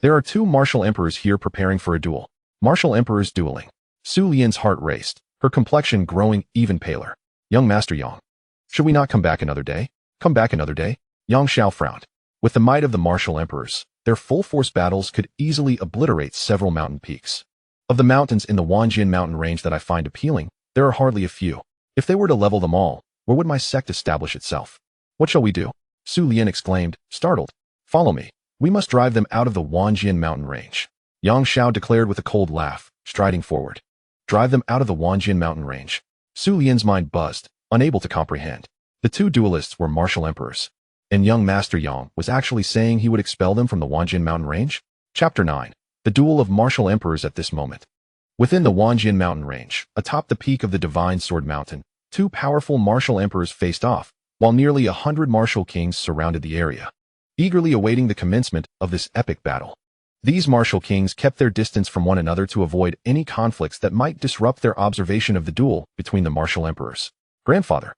there are 2 martial emperors here preparing for a duel. Martial emperors dueling. Su Lian's heart raced, her complexion growing even paler. Young Master Yang, should we not come back another day? Come back another day? Yang Xiao frowned. With the might of the martial emperors, their full-force battles could easily obliterate several mountain peaks. Of the mountains in the Wanjian mountain range that I find appealing, there are hardly a few. If they were to level them all, where would my sect establish itself? What shall we do? Su Lian exclaimed, startled. Follow me. We must drive them out of the Wanjian mountain range. Yang Xiao declared with a cold laugh, striding forward. Drive them out of the Wanjian mountain range. Su Lian's mind buzzed, unable to comprehend. The 2 duelists were martial emperors, and young Master Yang was actually saying he would expel them from the Wanjian mountain range? Chapter 9. The Duel of Martial Emperors at this moment. Within the Wanjian mountain range, atop the peak of the Divine Sword Mountain, 2 powerful martial emperors faced off, while nearly 100 martial kings surrounded the area, eagerly awaiting the commencement of this epic battle. These martial kings kept their distance from one another to avoid any conflicts that might disrupt their observation of the duel between the martial emperors. Grandfather,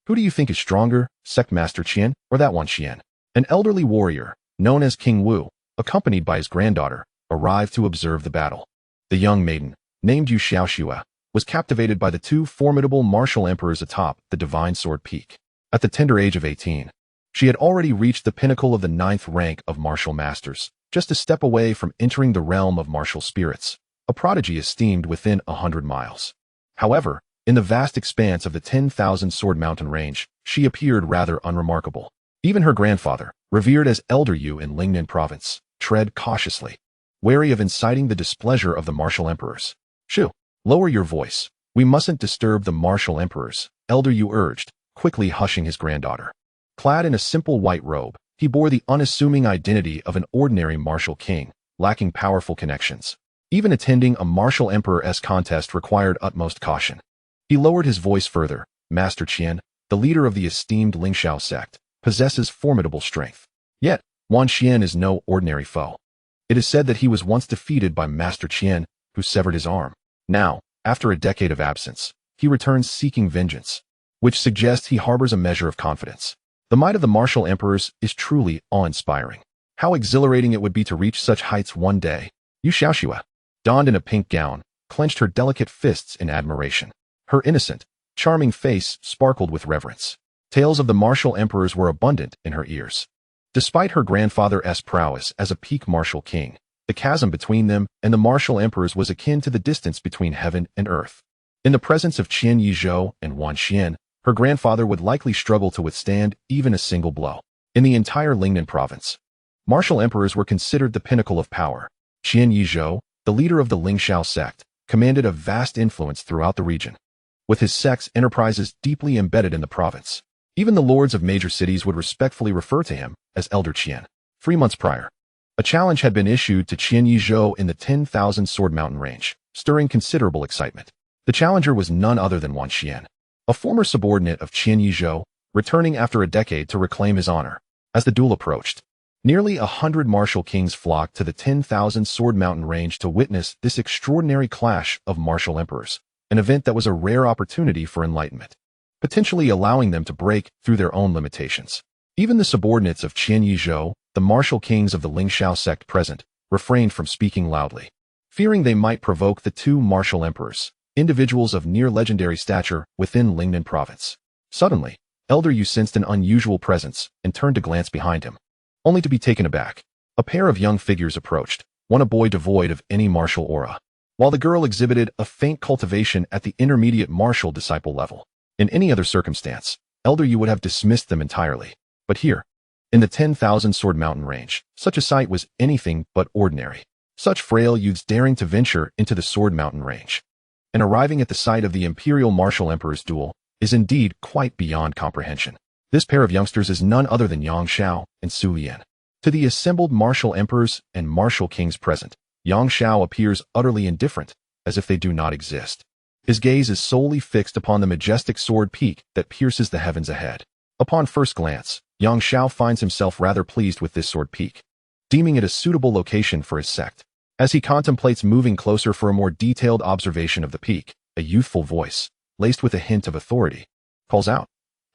who do you think is stronger, Sect Master Qian or that one Xian? An elderly warrior, known as King Wu, accompanied by his granddaughter, arrived to observe the battle. The young maiden, named Yu Xiaoxua, was captivated by the 2 formidable martial emperors atop the Divine Sword Peak. At the tender age of 18, she had already reached the pinnacle of the 9th rank of martial masters, just a step away from entering the realm of martial spirits, a prodigy esteemed within 100 miles. However, in the vast expanse of the 10,000 Sword Mountain range, she appeared rather unremarkable. Even her grandfather, revered as Elder Yu in Lingnan province, tread cautiously, wary of inciting the displeasure of the martial emperors. Shu, lower your voice. We mustn't disturb the martial emperors, Elder Yu urged, quickly hushing his granddaughter. Clad in a simple white robe, he bore the unassuming identity of an ordinary martial king, lacking powerful connections. Even attending a martial emperor-esque contest required utmost caution. He lowered his voice further. Master Qian, the leader of the esteemed Lingxiao sect, possesses formidable strength. Yet, Wan Xian is no ordinary foe. It is said that he was once defeated by Master Qian, who severed his arm. Now, after a decade of absence, he returns seeking vengeance, which suggests he harbors a measure of confidence. The might of the martial emperors is truly awe-inspiring. How exhilarating it would be to reach such heights one day. Yu Xiaoxua, donned in a pink gown, clenched her delicate fists in admiration. Her innocent, charming face sparkled with reverence. Tales of the martial emperors were abundant in her ears. Despite her grandfather's prowess as a peak martial king, the chasm between them and the martial emperors was akin to the distance between heaven and earth. In the presence of Qian Yizhou and Wan Xian, her grandfather would likely struggle to withstand even a single blow. In the entire Lingnan province, martial emperors were considered the pinnacle of power. Qian Yizhou, the leader of the Lingxiao sect, commanded a vast influence throughout the region, with his sect's enterprises deeply embedded in the province. Even the lords of major cities would respectfully refer to him as Elder Qian. 3 months prior, a challenge had been issued to Qian Yizhou in the 10,000 Sword Mountain range, stirring considerable excitement. The challenger was none other than Wan Xian, a former subordinate of Qian Yizhou, returning after a decade to reclaim his honor. As the duel approached, nearly 100 martial kings flocked to the 10,000 Sword Mountain range to witness this extraordinary clash of martial emperors, an event that was a rare opportunity for enlightenment, potentially allowing them to break through their own limitations. Even the subordinates of Qian Yizhou, the martial kings of the Lingxiao sect present, refrained from speaking loudly, fearing they might provoke the 2 martial emperors, individuals of near-legendary stature within Lingnan province. Suddenly, Elder Yu sensed an unusual presence and turned to glance behind him, only to be taken aback. A pair of young figures approached, one a boy devoid of any martial aura, while the girl exhibited a faint cultivation at the intermediate martial disciple level. In any other circumstance, Elder Yu would have dismissed them entirely. But here, in the 10,000 sword mountain range, such a sight was anything but ordinary. Such frail youths daring to venture into the sword mountain range and arriving at the site of the Imperial Martial Emperor's duel is indeed quite beyond comprehension. This pair of youngsters is none other than Yang Xiao and Su Lian. To the assembled martial emperors and martial kings present, Yang Xiao appears utterly indifferent, as if they do not exist. His gaze is solely fixed upon the majestic sword peak that pierces the heavens ahead. Upon first glance, Yang Xiao finds himself rather pleased with this sword peak, deeming it a suitable location for his sect. As he contemplates moving closer for a more detailed observation of the peak, a youthful voice, laced with a hint of authority, calls out,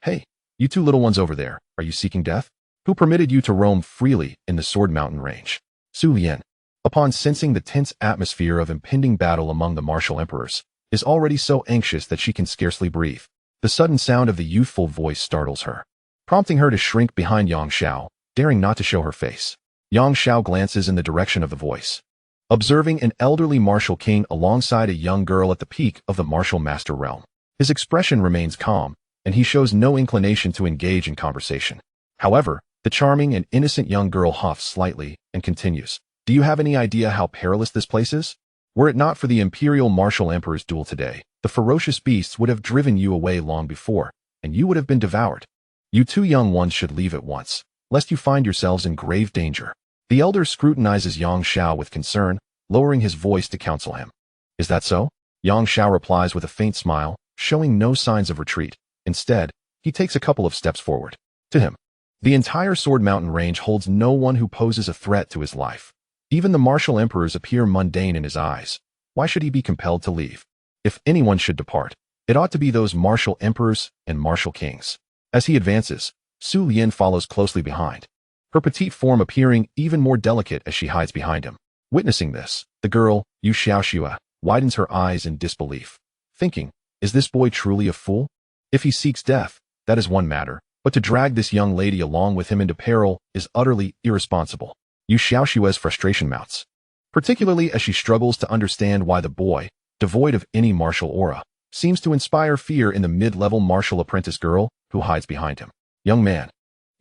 "Hey, you two little ones over there, are you seeking death? Who permitted you to roam freely in the Sword Mountain range?" Su Lian, upon sensing the tense atmosphere of impending battle among the martial emperors, is already so anxious that she can scarcely breathe. The sudden sound of the youthful voice startles her, prompting her to shrink behind Yang Xiao, daring not to show her face. Yang Xiao glances in the direction of the voice, observing an elderly martial king alongside a young girl at the peak of the martial master realm. His expression remains calm, and he shows no inclination to engage in conversation. However, the charming and innocent young girl huffs slightly and continues, "Do you have any idea how perilous this place is? Were it not for the Imperial Martial Emperor's duel today, the ferocious beasts would have driven you away long before, and you would have been devoured. You two young ones should leave at once, lest you find yourselves in grave danger." The elder scrutinizes Yang Xiao with concern, lowering his voice to counsel him. "Is that so?" Yang Xiao replies with a faint smile, showing no signs of retreat. Instead, he takes a couple of steps forward. To him, the entire Sword Mountain range holds no one who poses a threat to his life. Even the martial emperors appear mundane in his eyes. Why should he be compelled to leave? If anyone should depart, it ought to be those martial emperors and martial kings. As he advances, Su Lian follows closely behind, her petite form appearing even more delicate as she hides behind him. Witnessing this, the girl, Yu Xiaoxua, widens her eyes in disbelief, thinking, is this boy truly a fool? If he seeks death, that is one matter, but to drag this young lady along with him into peril is utterly irresponsible. Yu Xiaoxua's frustration mounts, particularly as she struggles to understand why the boy, devoid of any martial aura, seems to inspire fear in the mid-level martial apprentice girl who hides behind him. "Young man,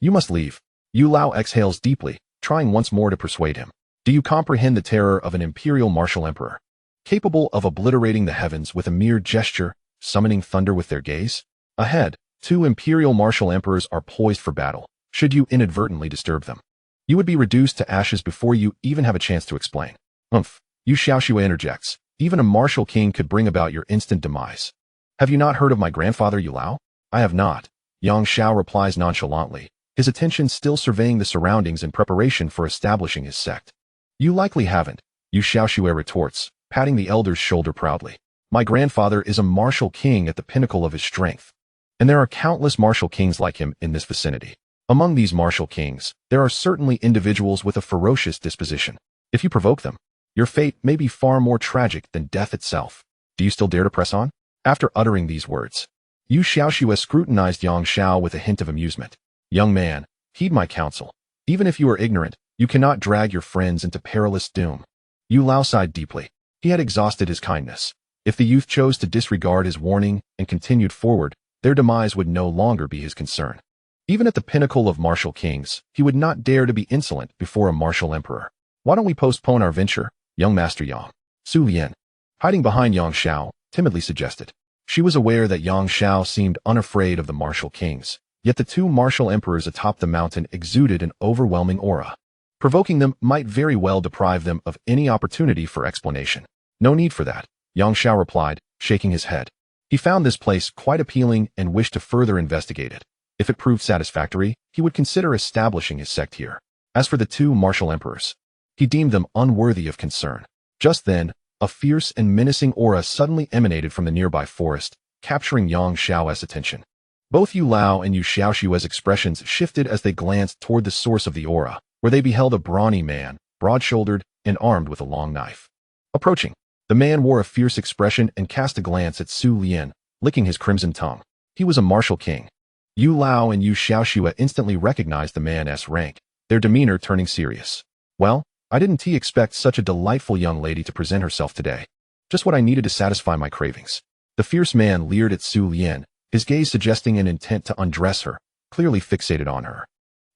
you must leave." Yu Lao exhales deeply, trying once more to persuade him. "Do you comprehend the terror of an imperial martial emperor, capable of obliterating the heavens with a mere gesture, summoning thunder with their gaze? Ahead, two imperial martial emperors are poised for battle. Should you inadvertently disturb them, you would be reduced to ashes before you even have a chance to explain." Yu Xiaoxua interjects. "Even a martial king could bring about your instant demise. Have you not heard of my grandfather Yu Lao?" "I have not," Yang Xiao replies nonchalantly, his attention still surveying the surroundings in preparation for establishing his sect. "You likely haven't," Yu Xiaoxua retorts, patting the elder's shoulder proudly. "My grandfather is a martial king at the pinnacle of his strength, and there are countless martial kings like him in this vicinity. Among these martial kings, there are certainly individuals with a ferocious disposition. If you provoke them, your fate may be far more tragic than death itself. Do you still dare to press on?" After uttering these words, Yu Xiaoxua scrutinized Yang Xiao with a hint of amusement. "Young man, heed my counsel. Even if you are ignorant, you cannot drag your friends into perilous doom." Yu Lao sighed deeply. He had exhausted his kindness. If the youth chose to disregard his warning and continued forward, their demise would no longer be his concern. Even at the pinnacle of martial kings, he would not dare to be insolent before a martial emperor. "Why don't we postpone our venture, young Master Yang?" Su Lian, hiding behind Yang Xiao, timidly suggested. She was aware that Yang Xiao seemed unafraid of the martial kings, yet the two martial emperors atop the mountain exuded an overwhelming aura. Provoking them might very well deprive them of any opportunity for explanation. "No need for that," Yang Xiao replied, shaking his head. He found this place quite appealing and wished to further investigate it. If it proved satisfactory, he would consider establishing his sect here. As for the two martial emperors, he deemed them unworthy of concern. Just then, a fierce and menacing aura suddenly emanated from the nearby forest, capturing Yang Xiao's attention. Both Yu Lao and Yu Xiaoxua's expressions shifted as they glanced toward the source of the aura, where they beheld a brawny man, broad-shouldered and armed with a long knife. Approaching, the man wore a fierce expression and cast a glance at Su Lian, licking his crimson tongue. He was a martial king. Yu Lao and Yu Xiaoxua instantly recognized the man's rank, their demeanor turning serious. "Well, I didn't expect such a delightful young lady to present herself today." Just what I needed to satisfy my cravings. The fierce man leered at Su Lian, his gaze suggesting an intent to undress her, clearly fixated on her.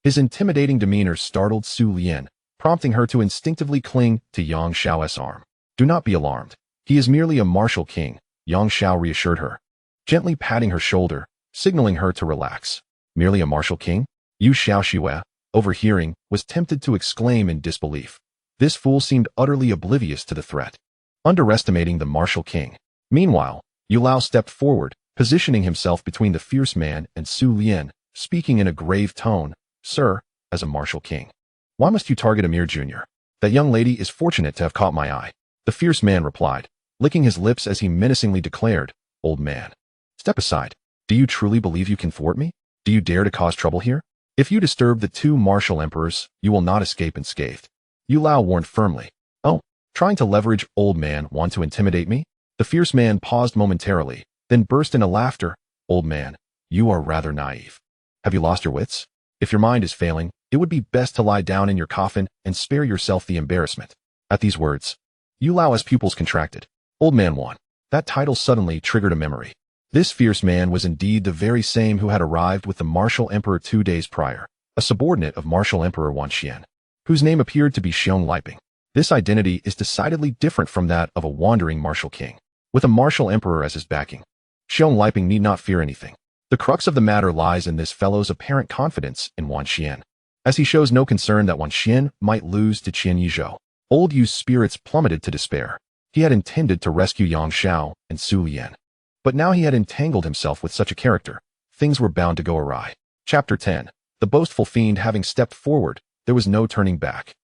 His intimidating demeanor startled Su Lian, prompting her to instinctively cling to Yang Xiao's arm. Do not be alarmed. He is merely a martial king, Yang Xiao reassured her, gently patting her shoulder, signaling her to relax. Merely a martial king? Yu Xiaoxue, overhearing, was tempted to exclaim in disbelief. This fool seemed utterly oblivious to the threat. Underestimating the martial king. Meanwhile, Yu Lao stepped forward, positioning himself between the fierce man and Su Lian, speaking in a grave tone. Sir, as a martial king, why must you target Amir Jr.? That young lady is fortunate to have caught my eye. The fierce man replied, licking his lips as he menacingly declared, Old man, step aside. Do you truly believe you can thwart me? Do you dare to cause trouble here? If you disturb the two martial emperors, you will not escape unscathed. Yu Lao warned firmly. Oh, trying to leverage old man want to intimidate me? The fierce man paused momentarily, then burst into laughter. Old man, you are rather naive. Have you lost your wits? If your mind is failing, it would be best to lie down in your coffin and spare yourself the embarrassment. At these words, Yu Lao's pupils contracted. Old man won. That title suddenly triggered a memory. This fierce man was indeed the very same who had arrived with the martial emperor 2 days prior, a subordinate of martial emperor Wanxian, whose name appeared to be Xiong Liping. This identity is decidedly different from that of a wandering martial king. With a martial emperor as his backing, Xiong Liping need not fear anything. The crux of the matter lies in this fellow's apparent confidence in Wanxian, as he shows no concern that Wanxian might lose to Qian Yizhou. Old Yu's spirits plummeted to despair. He had intended to rescue Yang Xiao and Su Lian, but now he had entangled himself with such a character. Things were bound to go awry. Chapter 10. The boastful fiend having stepped forward, there was no turning back.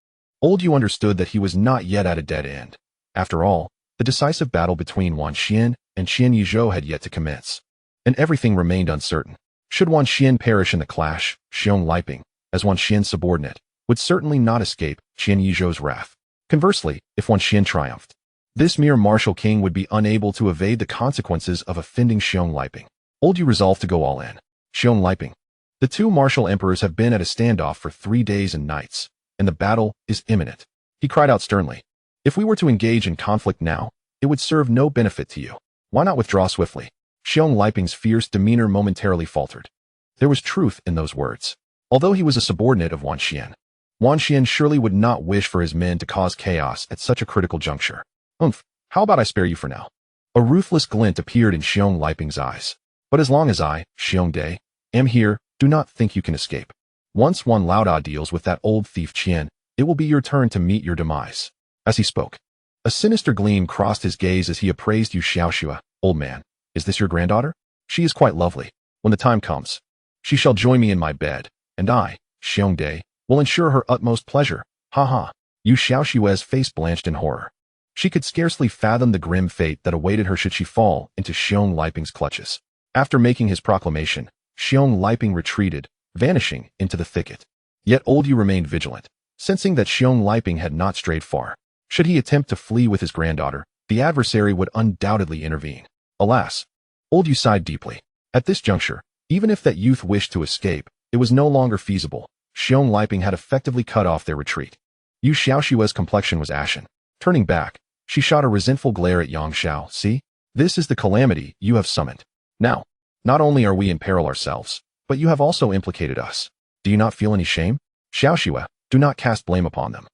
Old Yu understood that he was not yet at a dead end. After all, the decisive battle between Wanxian and Qian Yizhou had yet to commence, and everything remained uncertain. Should Wanxian perish in the clash, Xiong Liping, as Wanxian's subordinate, would certainly not escape Qian Yizhou's wrath. Conversely, if Wanxian triumphed, this mere martial king would be unable to evade the consequences of offending Xiong Liping. Old Yu resolved to go all in. Xiong Liping. The two martial emperors have been at a standoff for 3 days and nights, and the battle is imminent. He cried out sternly. If we were to engage in conflict now, it would serve no benefit to you. Why not withdraw swiftly? Xiong Liping's fierce demeanor momentarily faltered. There was truth in those words. Although he was a subordinate of Wanxian, Wanxian surely would not wish for his men to cause chaos at such a critical juncture. How about I spare you for now? A ruthless glint appeared in Xiong Liping's eyes. But as long as I, Xiong Dai, am here, do not think you can escape. Once Wan Laoda deals with that old thief Qian, it will be your turn to meet your demise. As he spoke, a sinister gleam crossed his gaze as he appraised Yu Xiaoxue. Old man, is this your granddaughter? She is quite lovely. When the time comes, she shall join me in my bed, and I, Xiong Dai, will ensure her utmost pleasure. Ha ha. Yu Xiaoxue's face blanched in horror. She could scarcely fathom the grim fate that awaited her should she fall into Xiong Liping's clutches. After making his proclamation, Xiong Liping retreated, vanishing into the thicket. Yet Old Yu remained vigilant, sensing that Xiong Liping had not strayed far. Should he attempt to flee with his granddaughter, the adversary would undoubtedly intervene. Alas, Old Yu sighed deeply. At this juncture, even if that youth wished to escape, it was no longer feasible. Xiong Liping had effectively cut off their retreat. Yu Xiaoxue's complexion was ashen. Turning back, she shot a resentful glare at Yang Xiao. See? This is the calamity you have summoned. Now, not only are we in peril ourselves, but you have also implicated us. Do you not feel any shame? Xiaoxue, do not cast blame upon them.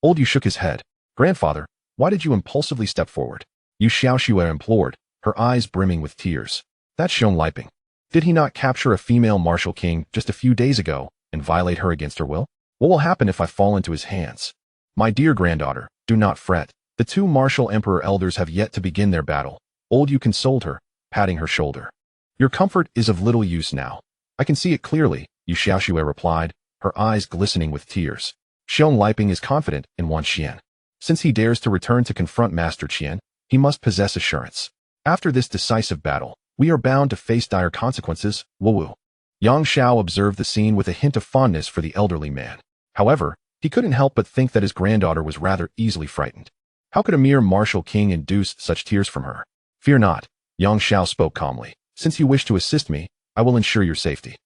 Old Yu shook his head. Grandfather, why did you impulsively step forward? Yu Xiaoxue implored, her eyes brimming with tears. That's Xiong Liping. Did he not capture a female martial king just a few days ago and violate her against her will? What will happen if I fall into his hands? My dear granddaughter, do not fret. The two martial emperor elders have yet to begin their battle. Old Yu consoled her, patting her shoulder. Your comfort is of little use now. I can see it clearly, Yu Xiaoxue replied, her eyes glistening with tears. Xiong Liping is confident in Wanxian. Since he dares to return to confront Master Qian, he must possess assurance. After this decisive battle, we are bound to face dire consequences. Wu. Yang Xiao observed the scene with a hint of fondness for the elderly man. However, he couldn't help but think that his granddaughter was rather easily frightened. How could a mere martial king induce such tears from her? Fear not, Yang Xiao spoke calmly. Since you wish to assist me, I will ensure your safety.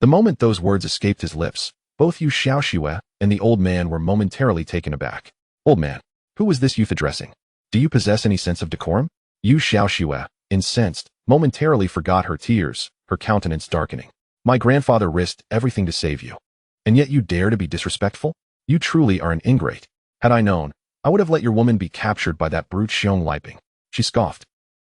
The moment those words escaped his lips, both Yu Xiaoxue and the old man were momentarily taken aback. Old man, who was this youth addressing? Do you possess any sense of decorum? Yu Xiaoxue, incensed, momentarily forgot her tears, her countenance darkening. My grandfather risked everything to save you. And yet you dare to be disrespectful? You truly are an ingrate. Had I known, I would have let your woman be captured by that brute Xiong Liping. She scoffed.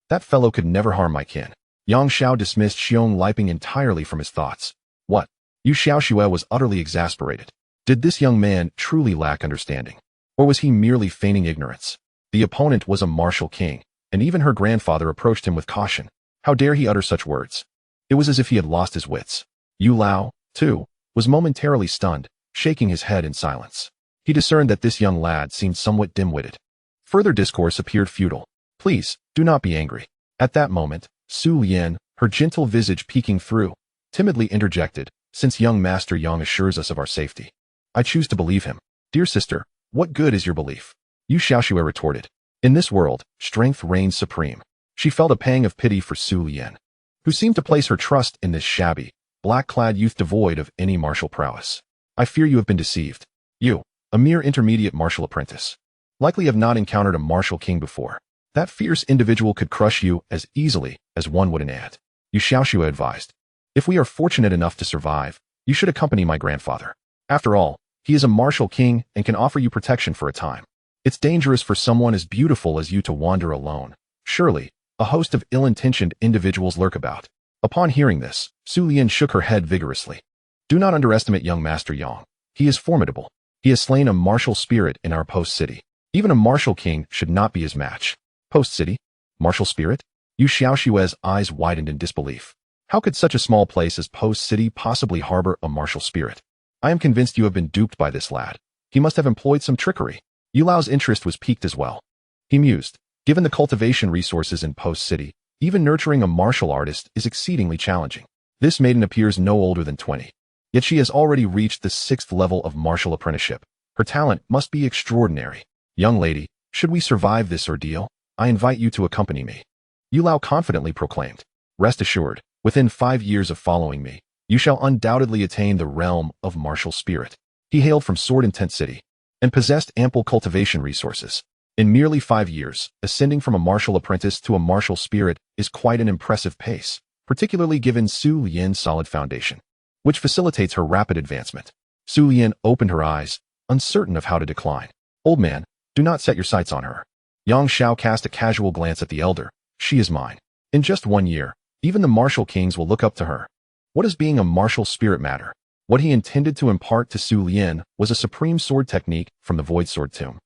That fellow could never harm my kin. Yang Xiao dismissed Xiong Liping entirely from his thoughts. What? Yu Xiaoxue was utterly exasperated. Did this young man truly lack understanding? Or was he merely feigning ignorance? The opponent was a martial king, and even her grandfather approached him with caution. How dare he utter such words? It was as if he had lost his wits. Yu Lao, too, was momentarily stunned, shaking his head in silence. He discerned that this young lad seemed somewhat dim-witted. Further discourse appeared futile. Please, do not be angry. At that moment, Su Lian, her gentle visage peeking through, timidly interjected, since young Master Yang assures us of our safety. I choose to believe him. Dear sister, what good is your belief? Yu Xiaoxue retorted. In this world, strength reigns supreme. She felt a pang of pity for Su Lian, who seemed to place her trust in this shabby, black-clad youth devoid of any martial prowess. I fear you have been deceived. You, a mere intermediate martial apprentice, likely have not encountered a martial king before. That fierce individual could crush you as easily as one would an ant. Yu Xiaoxue advised. If we are fortunate enough to survive, you should accompany my grandfather. After all, he is a martial king and can offer you protection for a time. It's dangerous for someone as beautiful as you to wander alone. Surely, a host of ill-intentioned individuals lurk about. Upon hearing this, Su Lian shook her head vigorously. Do not underestimate young Master Yang. He is formidable. He has slain a martial spirit in our post city. Even a martial king should not be his match. Post city? Martial spirit? Yu Xiaoxue's eyes widened in disbelief. How could such a small place as Post City possibly harbor a martial spirit? I am convinced you have been duped by this lad. He must have employed some trickery. Yu Lao's interest was piqued as well. He mused. Given the cultivation resources in Post City, even nurturing a martial artist is exceedingly challenging. This maiden appears no older than 20. Yet she has already reached the 6th level of martial apprenticeship. Her talent must be extraordinary. Young lady, should we survive this ordeal, I invite you to accompany me. Yu Lao confidently proclaimed. Rest assured, within 5 years of following me, you shall undoubtedly attain the realm of martial spirit. He hailed from Sword-Intent City and possessed ample cultivation resources. In merely 5 years, ascending from a martial apprentice to a martial spirit is quite an impressive pace, particularly given Su Lian's solid foundation, which facilitates her rapid advancement. Su Lian opened her eyes, uncertain of how to decline. Old man, do not set your sights on her. Yang Xiao cast a casual glance at the elder. She is mine. In just 1 year, even the martial kings will look up to her. What does being a martial spirit matter? What he intended to impart to Su Lian was a supreme sword technique from the Void Sword Tomb,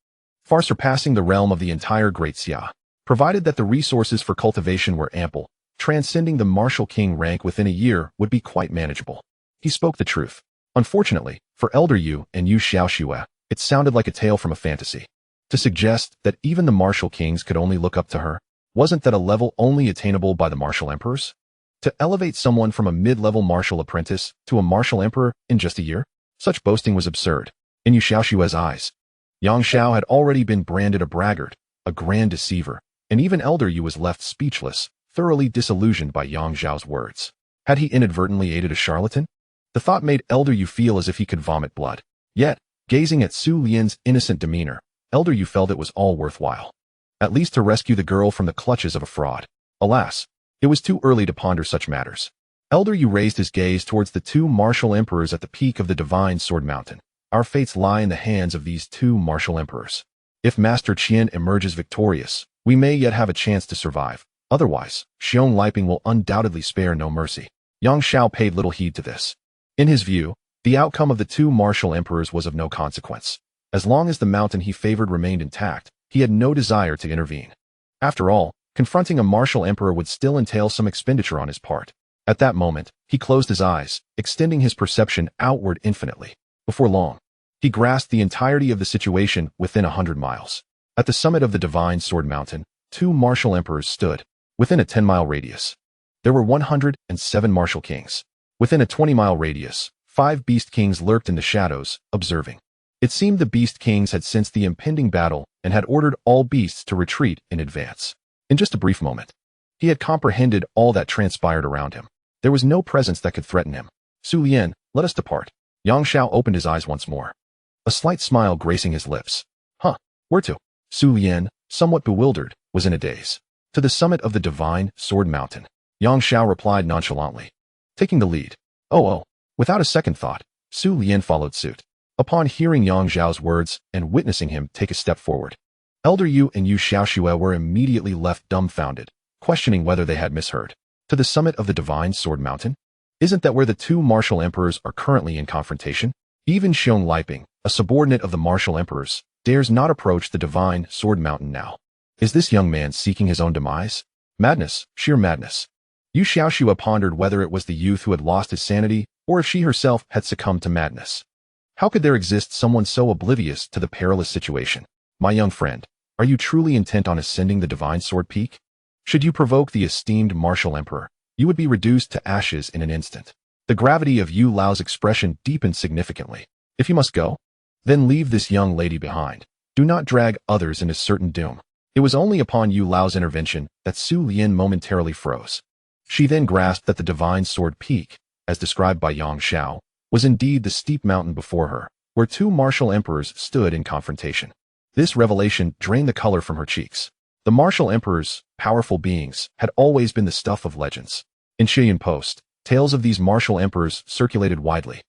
far surpassing the realm of the entire Great Xia. Provided that the resources for cultivation were ample, transcending the martial king rank within a year would be quite manageable. He spoke the truth. Unfortunately, for Elder Yu and Yu Xiaoxue, it sounded like a tale from a fantasy. To suggest that even the martial kings could only look up to her, wasn't that a level only attainable by the martial emperors? To elevate someone from a mid-level martial apprentice to a martial emperor in just a year? Such boasting was absurd. In Yu Xiaoxue's eyes, Yang Xiao had already been branded a braggart, a grand deceiver, and even Elder Yu was left speechless, thoroughly disillusioned by Yang Xiao's words. Had he inadvertently aided a charlatan? The thought made Elder Yu feel as if he could vomit blood. Yet, gazing at Su Lian's innocent demeanor, Elder Yu felt it was all worthwhile. At least to rescue the girl from the clutches of a fraud. Alas, it was too early to ponder such matters. Elder Yu raised his gaze towards the 2 martial emperors at the peak of the Divine Sword Mountain. Our fates lie in the hands of these 2 martial emperors. If Master Qian emerges victorious, we may yet have a chance to survive. Otherwise, Xiong Liping will undoubtedly spare no mercy. Yang Xiao paid little heed to this. In his view, the outcome of the 2 martial emperors was of no consequence. As long as the mountain he favored remained intact, he had no desire to intervene. After all, confronting a martial emperor would still entail some expenditure on his part. At that moment, he closed his eyes, extending his perception outward infinitely. Before long, he grasped the entirety of the situation within 100 miles. At the summit of the Divine Sword Mountain, 2 martial emperors stood, within a 10-mile radius. There were 107 martial kings. Within a 20-mile radius, 5 beast kings lurked in the shadows, observing. It seemed the beast kings had sensed the impending battle and had ordered all beasts to retreat in advance. In just a brief moment, he had comprehended all that transpired around him. There was no presence that could threaten him. Su Lian, let us depart. Yang Xiao opened his eyes once more, a slight smile gracing his lips. Huh, where to? Su Lian, somewhat bewildered, was in a daze. To the summit of the divine sword mountain. Yang Xiao replied nonchalantly, taking the lead. Oh. Without a second thought, Su Lian followed suit. Upon hearing Yang Xiao's words and witnessing him take a step forward, Elder Yu and Yu Xiaoxue were immediately left dumbfounded, questioning whether they had misheard. To the summit of the divine sword mountain? Isn't that where the two martial emperors are currently in confrontation? Even Xiong Liping, a subordinate of the martial emperors, dares not approach the divine sword mountain now. Is this young man seeking his own demise? Madness, sheer madness. Yu Xiaoxue pondered whether it was the youth who had lost his sanity or if she herself had succumbed to madness. How could there exist someone so oblivious to the perilous situation? My young friend, are you truly intent on ascending the divine sword peak? Should you provoke the esteemed martial emperor, you would be reduced to ashes in an instant. The gravity of Yu Lao's expression deepened significantly. If you must go, then leave this young lady behind. Do not drag others into certain doom. It was only upon Yu Lao's intervention that Su Lian momentarily froze. She then grasped that the divine sword peak, as described by Yang Xiao, was indeed the steep mountain before her, where two martial emperors stood in confrontation. This revelation drained the color from her cheeks. The martial emperors, powerful beings, had always been the stuff of legends. In Xiyan Post, tales of these martial emperors circulated widely,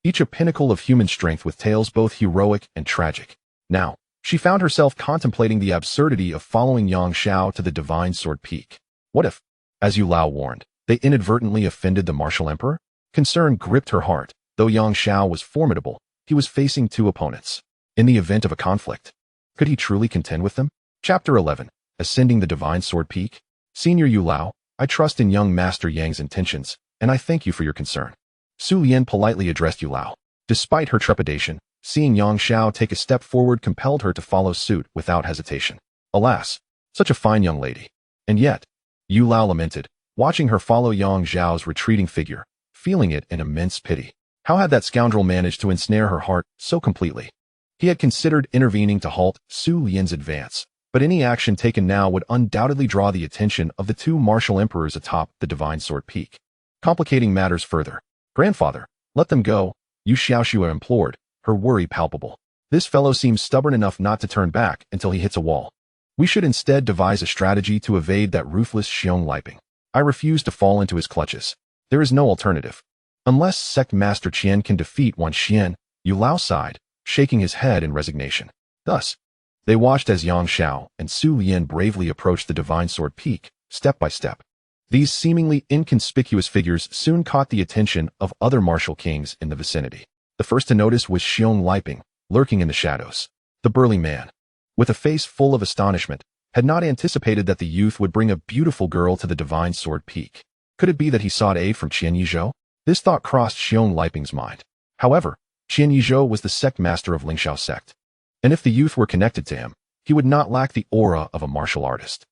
each a pinnacle of human strength with tales both heroic and tragic. Now, she found herself contemplating the absurdity of following Yang Xiao to the divine sword peak. What if, as Yu Lao warned, they inadvertently offended the martial emperor? Concern gripped her heart. Though Yang Xiao was formidable, he was facing two opponents. In the event of a conflict, could he truly contend with them? Chapter 11. Ascending the Divine Sword Peak. Senior Yu Lao, I trust in young Master Yang's intentions, and I thank you for your concern. Su Lian politely addressed Yu Lao. Despite her trepidation, seeing Yang Xiao take a step forward compelled her to follow suit without hesitation. Alas, such a fine young lady. And yet, Yu Lao lamented, watching her follow Yang Xiao's retreating figure, feeling it in immense pity. How had that scoundrel managed to ensnare her heart so completely? He had considered intervening to halt Su Lian's advance, but any action taken now would undoubtedly draw the attention of the two martial emperors atop the divine sword peak, complicating matters further. Grandfather, let them go, Yu Xiaoxue implored, her worry palpable. This fellow seems stubborn enough not to turn back until he hits a wall. We should instead devise a strategy to evade that ruthless Xiong Liping. I refuse to fall into his clutches. There is no alternative. Unless Sect Master Qian can defeat Wan Xian, Yu Lao sighed, shaking his head in resignation. Thus, they watched as Yang Xiao and Su Lian bravely approached the divine sword peak, step by step. These seemingly inconspicuous figures soon caught the attention of other martial kings in the vicinity. The first to notice was Xiong Liping, lurking in the shadows. The burly man, with a face full of astonishment, had not anticipated that the youth would bring a beautiful girl to the divine sword peak. Could it be that he sought aid from Qian Yizhou? This thought crossed Xiong Liping's mind. However, Qian Yizhou was the sect master of Lingxiao sect, and if the youth were connected to him, he would not lack the aura of a martial artist.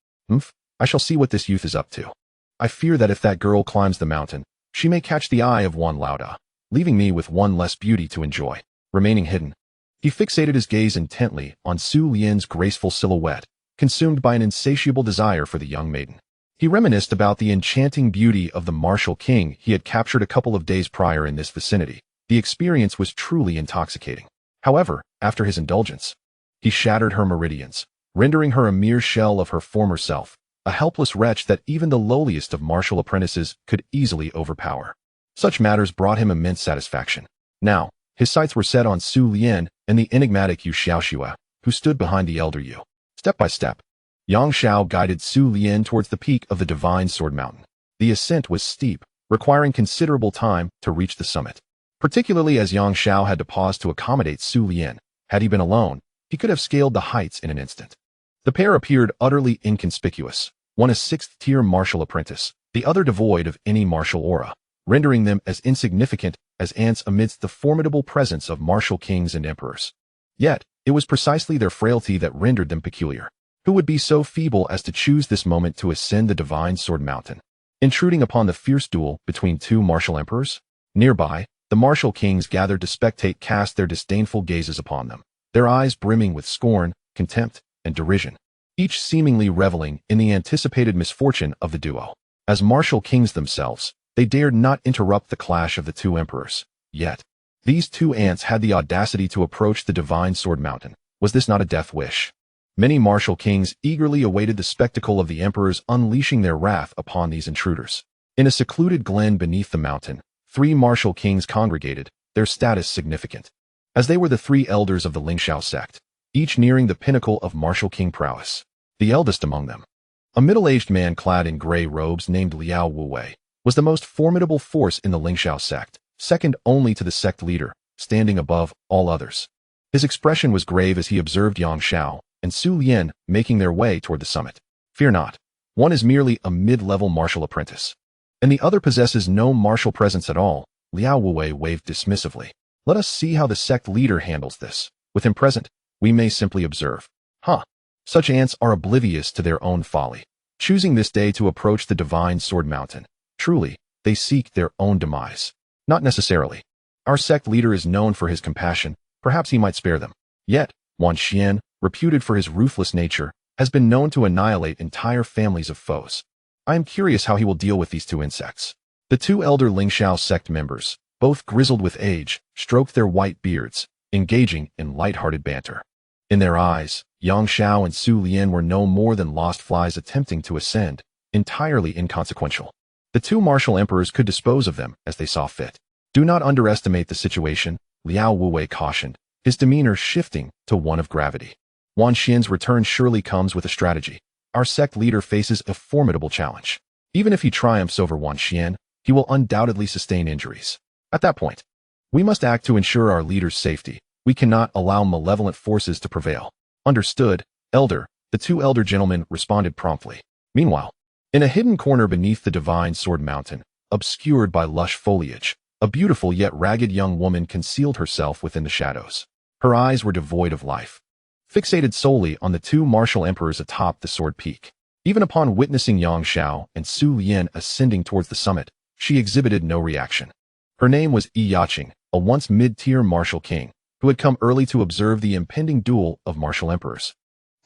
I shall see what this youth is up to. I fear that if that girl climbs the mountain, she may catch the eye of Wan Laoda, leaving me with one less beauty to enjoy. Remaining hidden, he fixated his gaze intently on Su Lian's graceful silhouette, consumed by an insatiable desire for the young maiden. He reminisced about the enchanting beauty of the martial king he had captured a couple of days prior in this vicinity. The experience was truly intoxicating. However, after his indulgence, he shattered her meridians, rendering her a mere shell of her former self, a helpless wretch that even the lowliest of martial apprentices could easily overpower. Such matters brought him immense satisfaction. Now, his sights were set on Su Lian and the enigmatic Yu Xiaoxue, who stood behind the elder Yu. Step by step, Yang Xiao guided Su Lian towards the peak of the divine sword mountain. The ascent was steep, requiring considerable time to reach the summit. Particularly as Yang Xiao had to pause to accommodate Su Lian. Had he been alone, he could have scaled the heights in an instant. The pair appeared utterly inconspicuous, one a sixth-tier martial apprentice, the other devoid of any martial aura, rendering them as insignificant as ants amidst the formidable presence of martial kings and emperors. Yet, it was precisely their frailty that rendered them peculiar. Who would be so feeble as to choose this moment to ascend the divine sword mountain, intruding upon the fierce duel between two martial emperors? Nearby, the martial kings gathered to spectate cast their disdainful gazes upon them, their eyes brimming with scorn, contempt, and derision, each seemingly reveling in the anticipated misfortune of the duo. As martial kings themselves, they dared not interrupt the clash of the two emperors. Yet, these two ants had the audacity to approach the divine sword mountain. Was this not a death wish? Many martial kings eagerly awaited the spectacle of the emperors unleashing their wrath upon these intruders. In a secluded glen beneath the mountain, 3 martial kings congregated, their status significant, as they were the 3 elders of the Lingxiao sect, each nearing the pinnacle of martial king prowess. The eldest among them, a middle-aged man clad in gray robes named Liao Wuwei, was the most formidable force in the Lingxiao sect, second only to the sect leader, standing above all others. His expression was grave as he observed Yang Xiao and Su Lian making their way toward the summit. Fear not. One is merely a mid-level martial apprentice, and the other possesses no martial presence at all. Liao Wuwei waved dismissively. Let us see how the sect leader handles this. With him present, we may simply observe. Such ants are oblivious to their own folly, choosing this day to approach the divine sword mountain. Truly, they seek their own demise. Not necessarily. Our sect leader is known for his compassion. Perhaps he might spare them. Yet, Wan Xian, reputed for his ruthless nature, has been known to annihilate entire families of foes. I am curious how he will deal with these 2 insects. The 2 elder Lingxiao sect members, both grizzled with age, stroked their white beards, engaging in light-hearted banter. In their eyes, Yang Xiao and Su Lian were no more than lost flies attempting to ascend, entirely inconsequential. The 2 martial emperors could dispose of them as they saw fit. Do not underestimate the situation, Liao Wuwei cautioned, his demeanor shifting to one of gravity. Wan Xian's return surely comes with a strategy. Our sect leader faces a formidable challenge. Even if he triumphs over Wan Xian, he will undoubtedly sustain injuries. At that point, we must act to ensure our leader's safety. We cannot allow malevolent forces to prevail. Understood, elder, the 2 elder gentlemen responded promptly. Meanwhile, in a hidden corner beneath the divine sword mountain, obscured by lush foliage, a beautiful yet ragged young woman concealed herself within the shadows. Her eyes were devoid of life, fixated solely on the 2 martial emperors atop the sword peak. Even upon witnessing Yang Xiao and Su Lian ascending towards the summit, she exhibited no reaction. Her name was Yaching, a once mid-tier martial king, who had come early to observe the impending duel of martial emperors,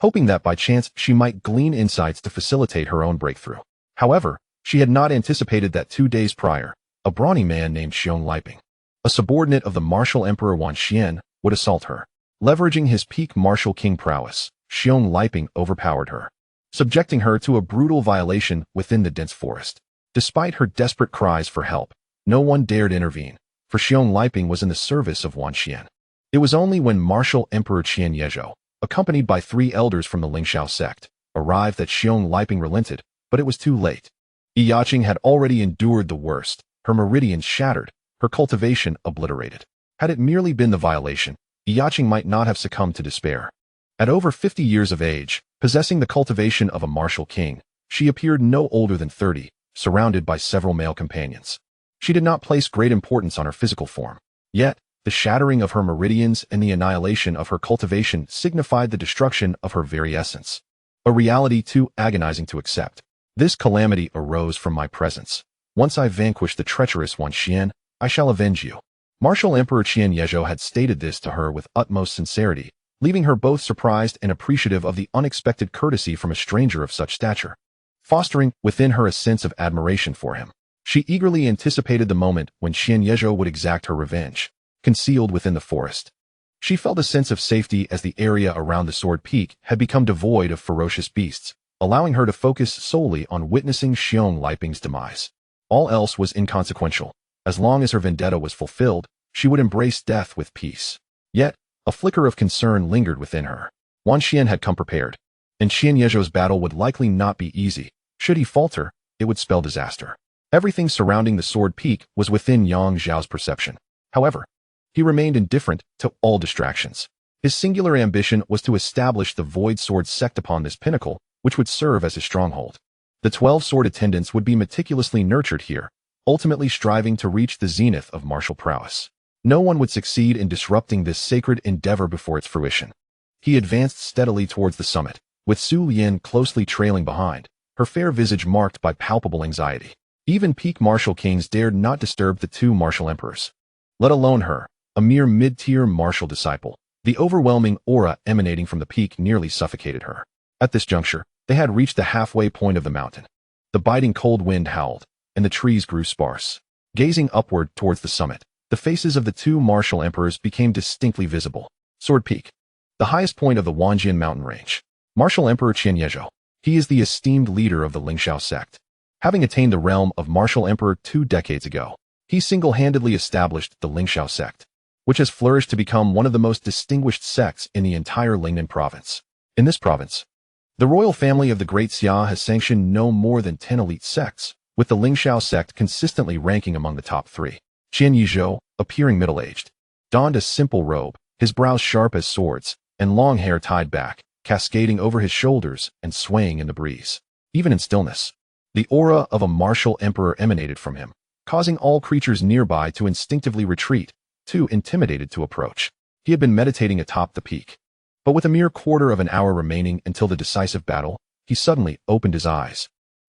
hoping that by chance she might glean insights to facilitate her own breakthrough. However, she had not anticipated that 2 days prior, a brawny man named Xiong Liping, a subordinate of the martial emperor Wan Xian, would assault her. Leveraging his peak martial king prowess, Xiong Liping overpowered her, subjecting her to a brutal violation within the dense forest. Despite her desperate cries for help, no one dared intervene, for Xiong Liping was in the service of Wan Xian. It was only when martial emperor Qian Yezhou, accompanied by 3 elders from the Lingxiao sect, arrived that Xiong Liping relented, but it was too late. Yaching had already endured the worst, her meridians shattered, her cultivation obliterated. Had it merely been the violation, Yaching might not have succumbed to despair. At over 50 years of age, possessing the cultivation of a martial king, she appeared no older than 30, surrounded by several male companions. She did not place great importance on her physical form. Yet, the shattering of her meridians and the annihilation of her cultivation signified the destruction of her very essence. A reality too agonizing to accept. This calamity arose from my presence. Once I vanquish the treacherous Wan Xian, I shall avenge you. Martial Emperor Qian Yezhou had stated this to her with utmost sincerity, leaving her both surprised and appreciative of the unexpected courtesy from a stranger of such stature, fostering within her a sense of admiration for him. She eagerly anticipated the moment when Qian Yezhou would exact her revenge. Concealed within the forest, she felt a sense of safety as the area around the sword peak had become devoid of ferocious beasts, allowing her to focus solely on witnessing Xiong Liping's demise. All else was inconsequential. As long as her vendetta was fulfilled, she would embrace death with peace. Yet, a flicker of concern lingered within her. Wan Xian had come prepared, and Qian Yezhou's battle would likely not be easy. Should he falter, it would spell disaster. Everything surrounding the sword peak was within Yang Xiao's perception. However, he remained indifferent to all distractions. His singular ambition was to establish the Void Sword sect upon this pinnacle, which would serve as his stronghold. The 12 sword attendants would be meticulously nurtured here, ultimately striving to reach the zenith of martial prowess. No one would succeed in disrupting this sacred endeavor before its fruition. He advanced steadily towards the summit, with Su Lian closely trailing behind, her fair visage marked by palpable anxiety. Even peak martial kings dared not disturb the 2 martial emperors, let alone her, a mere mid-tier martial disciple. The overwhelming aura emanating from the peak nearly suffocated her. At this juncture, they had reached the halfway point of the mountain. The biting cold wind howled, and the trees grew sparse. Gazing upward towards the summit, the faces of the 2 martial emperors became distinctly visible. Sword Peak, the highest point of the Wanjian mountain range. Martial Emperor Qian Yezhou. He is the esteemed leader of the Lingxiao sect. Having attained the realm of Martial Emperor 2 decades ago, he single-handedly established the Lingxiao sect, which has flourished to become one of the most distinguished sects in the entire Lingnan province. In this province, the royal family of the Great Xia has sanctioned no more than 10 elite sects, with the Lingxiao sect consistently ranking among the top 3. Qian Yezhou, appearing middle-aged, donned a simple robe, his brows sharp as swords, and long hair tied back, cascading over his shoulders and swaying in the breeze. Even in stillness, the aura of a martial emperor emanated from him, causing all creatures nearby to instinctively retreat, too intimidated to approach. He had been meditating atop the peak, but with a mere quarter of an hour remaining until the decisive battle, he suddenly opened his eyes,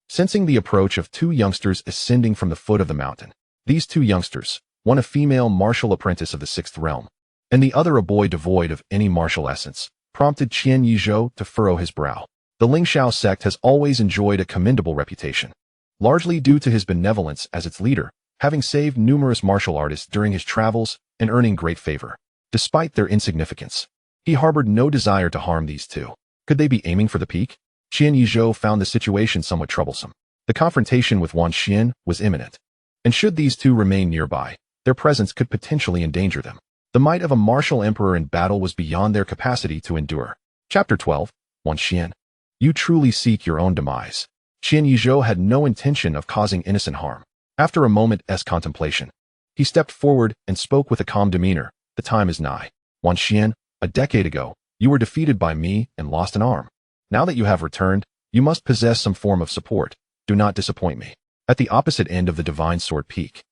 sensing the approach of 2 youngsters ascending from the foot of the mountain. These 2 youngsters, one a female martial apprentice of the 6th realm, and the other a boy devoid of any martial essence, prompted Qian Yezhou to furrow his brow. The Lingxiao sect has always enjoyed a commendable reputation, largely due to his benevolence as its leader, having saved numerous martial artists during his travels and earning great favor. Despite their insignificance, he harbored no desire to harm these 2. Could they be aiming for the peak? Qian Yezhou found the situation somewhat troublesome. The confrontation with Wan Xian was imminent, and should these 2 remain nearby, their presence could potentially endanger them. The might of a martial emperor in battle was beyond their capacity to endure. Chapter 12. Wan Xian. You truly seek your own demise. Qian Yezhou had no intention of causing innocent harm. After a moment's contemplation, he stepped forward and spoke with a calm demeanor. The time is nigh. Wan Xian, a decade ago, you were defeated by me and lost an arm. Now that you have returned, you must possess some form of support. Do not disappoint me. At the opposite end of the Divine Sword Peak,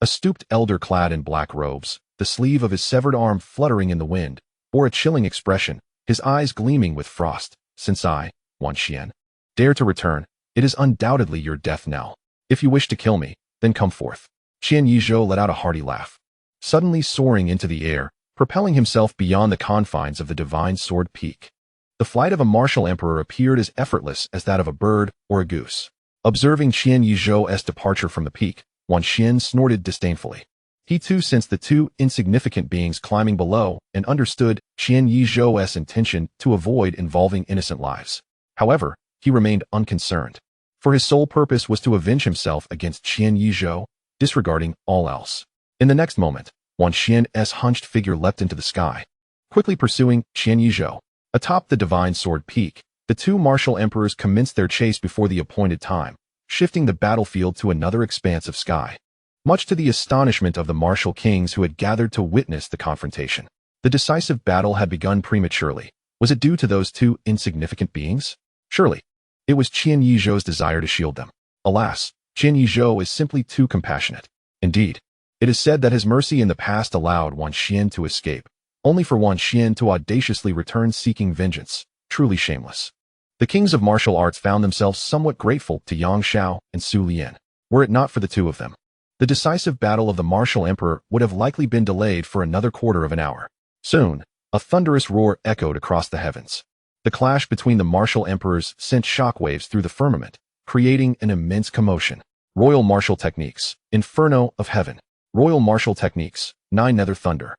a stooped elder clad in black robes, the sleeve of his severed arm fluttering in the wind, bore a chilling expression, his eyes gleaming with frost. Since I, Wan Xian, dare to return, it is undoubtedly your death knell. If you wish to kill me, then come forth. Qian Yezhou let out a hearty laugh, suddenly soaring into the air, propelling himself beyond the confines of the Divine Sword Peak. The flight of a martial emperor appeared as effortless as that of a bird or a goose. Observing Qian Yezhou's departure from the peak, Wan Xian snorted disdainfully. He too sensed the 2 insignificant beings climbing below and understood Qian Yezhou's intention to avoid involving innocent lives. However, he remained unconcerned, for his sole purpose was to avenge himself against Qian Yezhou, disregarding all else. In the next moment, Wan Xian's hunched figure leapt into the sky, quickly pursuing Qian Yezhou. Atop the Divine Sword Peak, the 2 martial emperors commenced their chase before the appointed time, shifting the battlefield to another expanse of sky, much to the astonishment of the martial kings who had gathered to witness the confrontation. The decisive battle had begun prematurely. Was it due to those 2 insignificant beings? Surely, it was Qian Yezhou's desire to shield them. Alas, Qian Yezhou is simply too compassionate. Indeed, it is said that his mercy in the past allowed Wan Xian to escape, only for Wan Xian to audaciously return seeking vengeance. Truly shameless. The kings of martial arts found themselves somewhat grateful to Yang Xiao and Su Lian. Were it not for the 2 of them, the decisive battle of the martial emperor would have likely been delayed for another quarter of an hour. Soon, a thunderous roar echoed across the heavens. The clash between the martial emperors sent shockwaves through the firmament, creating an immense commotion. Royal martial techniques. Inferno of heaven. Royal martial techniques. 9 nether thunder.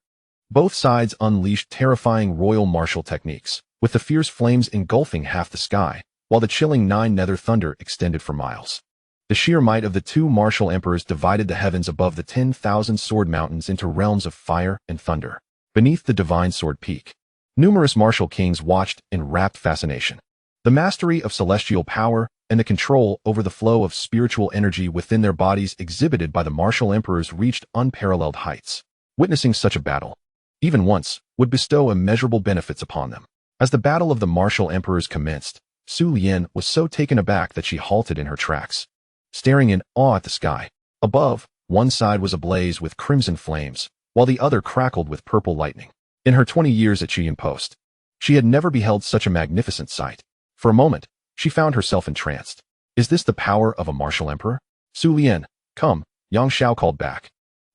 Both sides unleashed terrifying royal martial techniques, with the fierce flames engulfing half the sky, while the chilling 9 nether thunder extended for miles. The sheer might of the 2 martial emperors divided the heavens above the 10,000 sword mountains into realms of fire and thunder. Beneath the Divine Sword Peak, numerous martial kings watched in rapt fascination. The mastery of celestial power and the control over the flow of spiritual energy within their bodies exhibited by the martial emperors reached unparalleled heights. Witnessing such a battle, even once, would bestow immeasurable benefits upon them. As the battle of the martial emperors commenced, Su Lian was so taken aback that she halted in her tracks, staring in awe at the sky. Above, one side was ablaze with crimson flames, while the other crackled with purple lightning. In her 20 years at Qian Post, she had never beheld such a magnificent sight. For a moment, she found herself entranced. Is this the power of a martial emperor? Su Lian, come, Yang Xiao called back.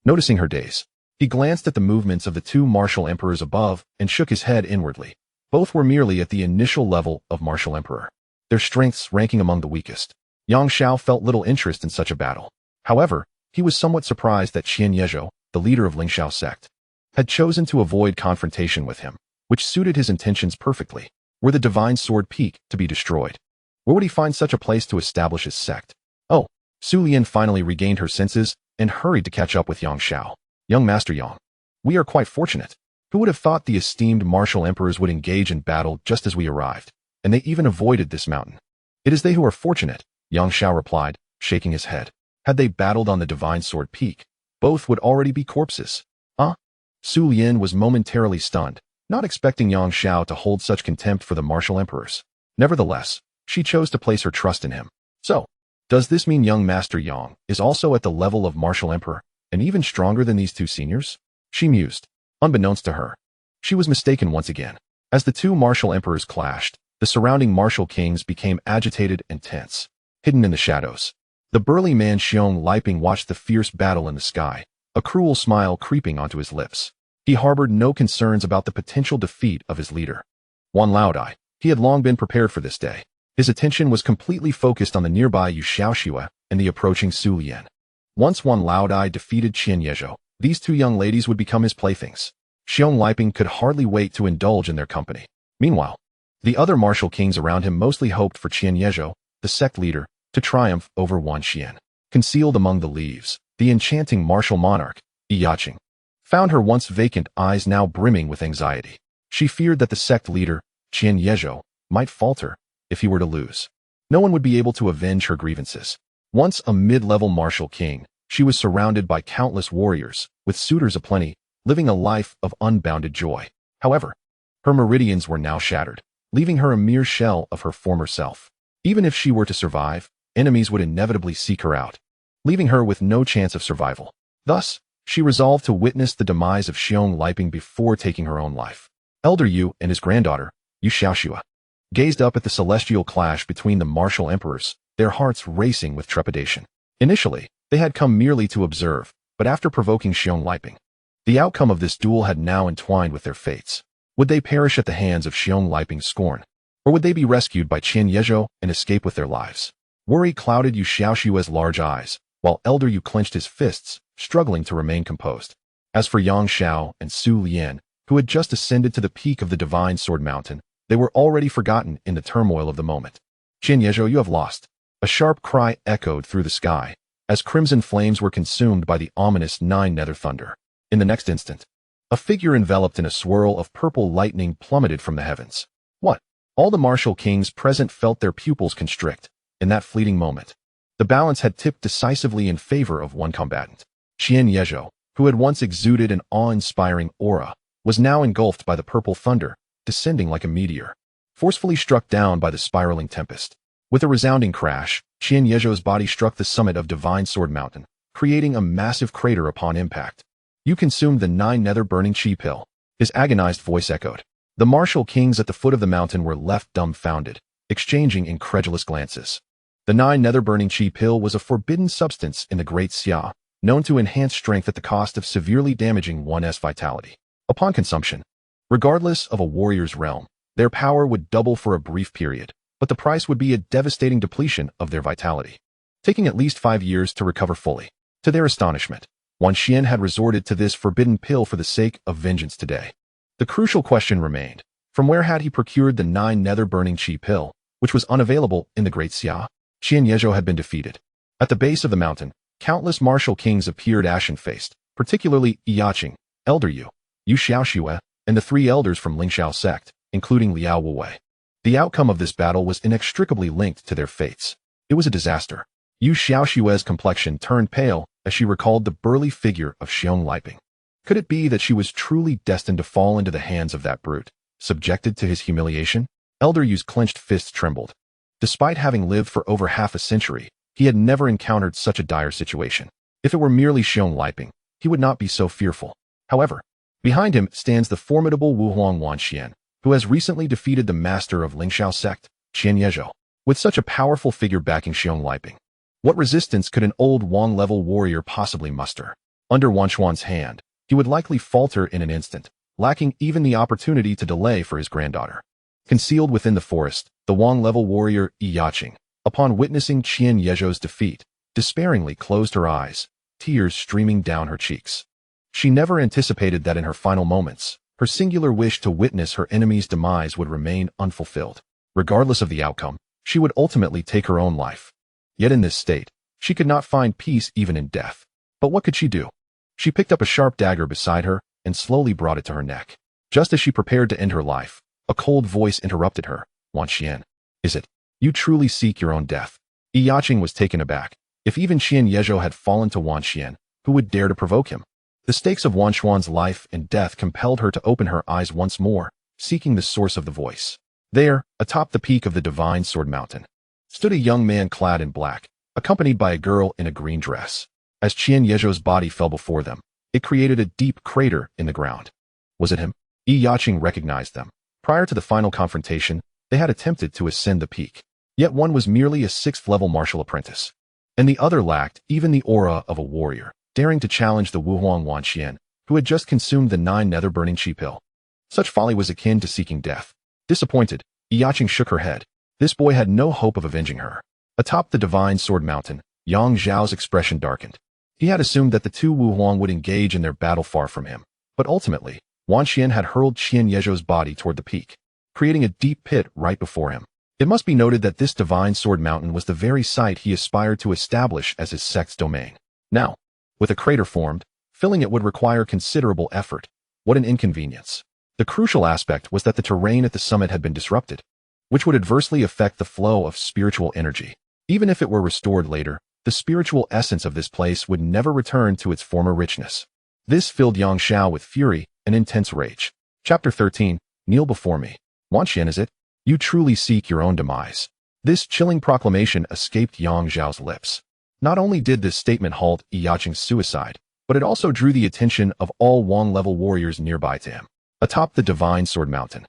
Noticing her daze, he glanced at the movements of the 2 martial emperors above and shook his head inwardly. Both were merely at the initial level of martial emperor, their strengths ranking among the weakest. Yang Xiao felt little interest in such a battle. However, he was somewhat surprised that Qian Yezhou, the leader of Lingxiao sect, had chosen to avoid confrontation with him, which suited his intentions perfectly. were the divine sword peak to be destroyed. Where would he find such a place to establish his sect? Oh, Su Lian finally regained her senses and hurried to catch up with Yang Xiao. Young Master Yang, we are quite fortunate. Who would have thought the esteemed martial emperors would engage in battle just as we arrived, and they even avoided this mountain? It is they who are fortunate, Yang Xiao replied, shaking his head. Had they battled on the divine sword peak, both would already be corpses. Su Lian was momentarily stunned, not expecting Yang Xiao to hold such contempt for the martial emperors. Nevertheless, she chose to place her trust in him. So, does this mean young Master Yang is also at the level of martial emperor, and even stronger than these two seniors? She mused. Unbeknownst to her, she was mistaken once again. As the two martial emperors clashed, the surrounding martial kings became agitated and tense. Hidden in the shadows, the burly man Xiong Liping watched the fierce battle in the sky, a cruel smile creeping onto his lips. He harbored no concerns about the potential defeat of his leader. Wan Laodai, he had long been prepared for this day. His attention was completely focused on the nearby Yu Xiaoxue and the approaching Su Lian. Once Wan Laodai defeated Qian Yezhou, these two young ladies would become his playthings. Xiong Liping could hardly wait to indulge in their company. Meanwhile, the other martial kings around him mostly hoped for Qian Yezhou, the sect leader, to triumph over Wan Xian. Concealed among the leaves, the enchanting martial monarch, Yaqing, found her once vacant eyes now brimming with anxiety. She feared that the sect leader, Qian Yezhou, might falter if he were to lose. No one would be able to avenge her grievances. Once a mid-level martial king, she was surrounded by countless warriors, with suitors aplenty, living a life of unbounded joy. However, her meridians were now shattered, leaving her a mere shell of her former self. Even if she were to survive, enemies would inevitably seek her out, leaving her with no chance of survival. Thus, she resolved to witness the demise of Xiong Liping before taking her own life. Elder Yu and his granddaughter, Yu Xiaoxue, gazed up at the celestial clash between the martial emperors, their hearts racing with trepidation. Initially, they had come merely to observe, but after provoking Xiong Liping, the outcome of this duel had now entwined with their fates. Would they perish at the hands of Xiong Liping's scorn, or would they be rescued by Qian Yezhou and escape with their lives? Worry clouded Yu Xiaoxue's large eyes, while Elder Yu clenched his fists, struggling to remain composed. As for Yang Xiao and Su Lian, who had just ascended to the peak of the Divine Sword Mountain, they were already forgotten in the turmoil of the moment. Qian Yezhou, you have lost. A sharp cry echoed through the sky, as crimson flames were consumed by the ominous nine nether thunder. In the next instant, a figure enveloped in a swirl of purple lightning plummeted from the heavens. What? All the martial kings present felt their pupils constrict. In that fleeting moment, the balance had tipped decisively in favor of one combatant. Qian Yezhou, who had once exuded an awe-inspiring aura, was now engulfed by the purple thunder, descending like a meteor, forcefully struck down by the spiraling tempest. With a resounding crash, Qian Yezhou's body struck the summit of Divine Sword Mountain, creating a massive crater upon impact. You consumed the 9 nether burning chi pill, his agonized voice echoed. The martial kings at the foot of the mountain were left dumbfounded, exchanging incredulous glances. The 9 nether burning chi pill was a forbidden substance in the Great Xia, known to enhance strength at the cost of severely damaging one's vitality. Upon consumption, regardless of a warrior's realm, their power would double for a brief period, but the price would be a devastating depletion of their vitality, taking at least 5 years to recover fully. To their astonishment, Wan Xian had resorted to this forbidden pill for the sake of vengeance today. The crucial question remained, from where had he procured the 9 nether burning chi pill, which was unavailable in the Great Xia? Qian Yezhou had been defeated. At the base of the mountain, countless martial kings appeared ashen-faced, particularly Yaqing, Elder Yu, Yu Xiaoxue, and the 3 elders from Lingxiao sect, including Liao Wuwei. The outcome of this battle was inextricably linked to their fates. It was a disaster. Yu Xiaoxue's complexion turned pale as she recalled the burly figure of Xiong Liping. Could it be that she was truly destined to fall into the hands of that brute, subjected to his humiliation? Elder Yu's clenched fists trembled. Despite having lived for over half a century, he had never encountered such a dire situation. If it were merely Xiong Liping, he would not be so fearful. However, behind him stands the formidable Wuhuang Wan Xian, who has recently defeated the master of Lingxiao sect, Qian Yezhou. With such a powerful figure backing Xiong Liping, what resistance could an old Wang-level warrior possibly muster? Under Wan Xuan's hand, he would likely falter in an instant, lacking even the opportunity to delay for his granddaughter. Concealed within the forest, the Wang-level warrior Yaqing, upon witnessing Qian Yezhou's defeat, despairingly closed her eyes, tears streaming down her cheeks. She never anticipated that in her final moments, Her singular wish to witness her enemy's demise would remain unfulfilled. Regardless of the outcome, she would ultimately take her own life. Yet in this state, she could not find peace even in death. But what could she do? She picked up a sharp dagger beside her and slowly brought it to her neck. Just as she prepared to end her life, a cold voice interrupted her. Wan Xian, is it? You truly seek your own death? Yaqing was taken aback. If even Qian Yezhou had fallen to Wan Xian, who would dare to provoke him? The stakes of Wan Xuan's life and death compelled her to open her eyes once more, seeking the source of the voice. There, atop the peak of the Divine Sword Mountain, stood a young man clad in black, accompanied by a girl in a green dress. As Qian Yezhou's body fell before them, it created a deep crater in the ground. Was it him? Yaqing recognized them. Prior to the final confrontation, they had attempted to ascend the peak. Yet one was merely a 6th-level martial apprentice, and the other lacked even the aura of a warrior, daring to challenge the Wuhuang Wan Xian, who had just consumed the 9 nether-burning chi pill. Such folly was akin to seeking death. Disappointed, Yaqing shook her head. This boy had no hope of avenging her. Atop the Divine Sword Mountain, Yang Zhao's expression darkened. He had assumed that the two Wuhuang would engage in their battle far from him, but ultimately, Wan Xian had hurled Qian Yezhou's body toward the peak, creating a deep pit right before him. It must be noted that this Divine Sword Mountain was the very site he aspired to establish as his sect's domain. Now, with a crater formed, filling it would require considerable effort. What an inconvenience. The crucial aspect was that the terrain at the summit had been disrupted, which would adversely affect the flow of spiritual energy. Even if it were restored later, the spiritual essence of this place would never return to its former richness. This filled Yang Xiao with fury and intense rage. Chapter 13, Kneel before me. Wan Xian, is it? You truly seek your own demise. This chilling proclamation escaped Yang Zhao's lips. Not only did this statement halt Yaqing's suicide, but it also drew the attention of all Wang-level warriors nearby to him. Atop the Divine Sword Mountain,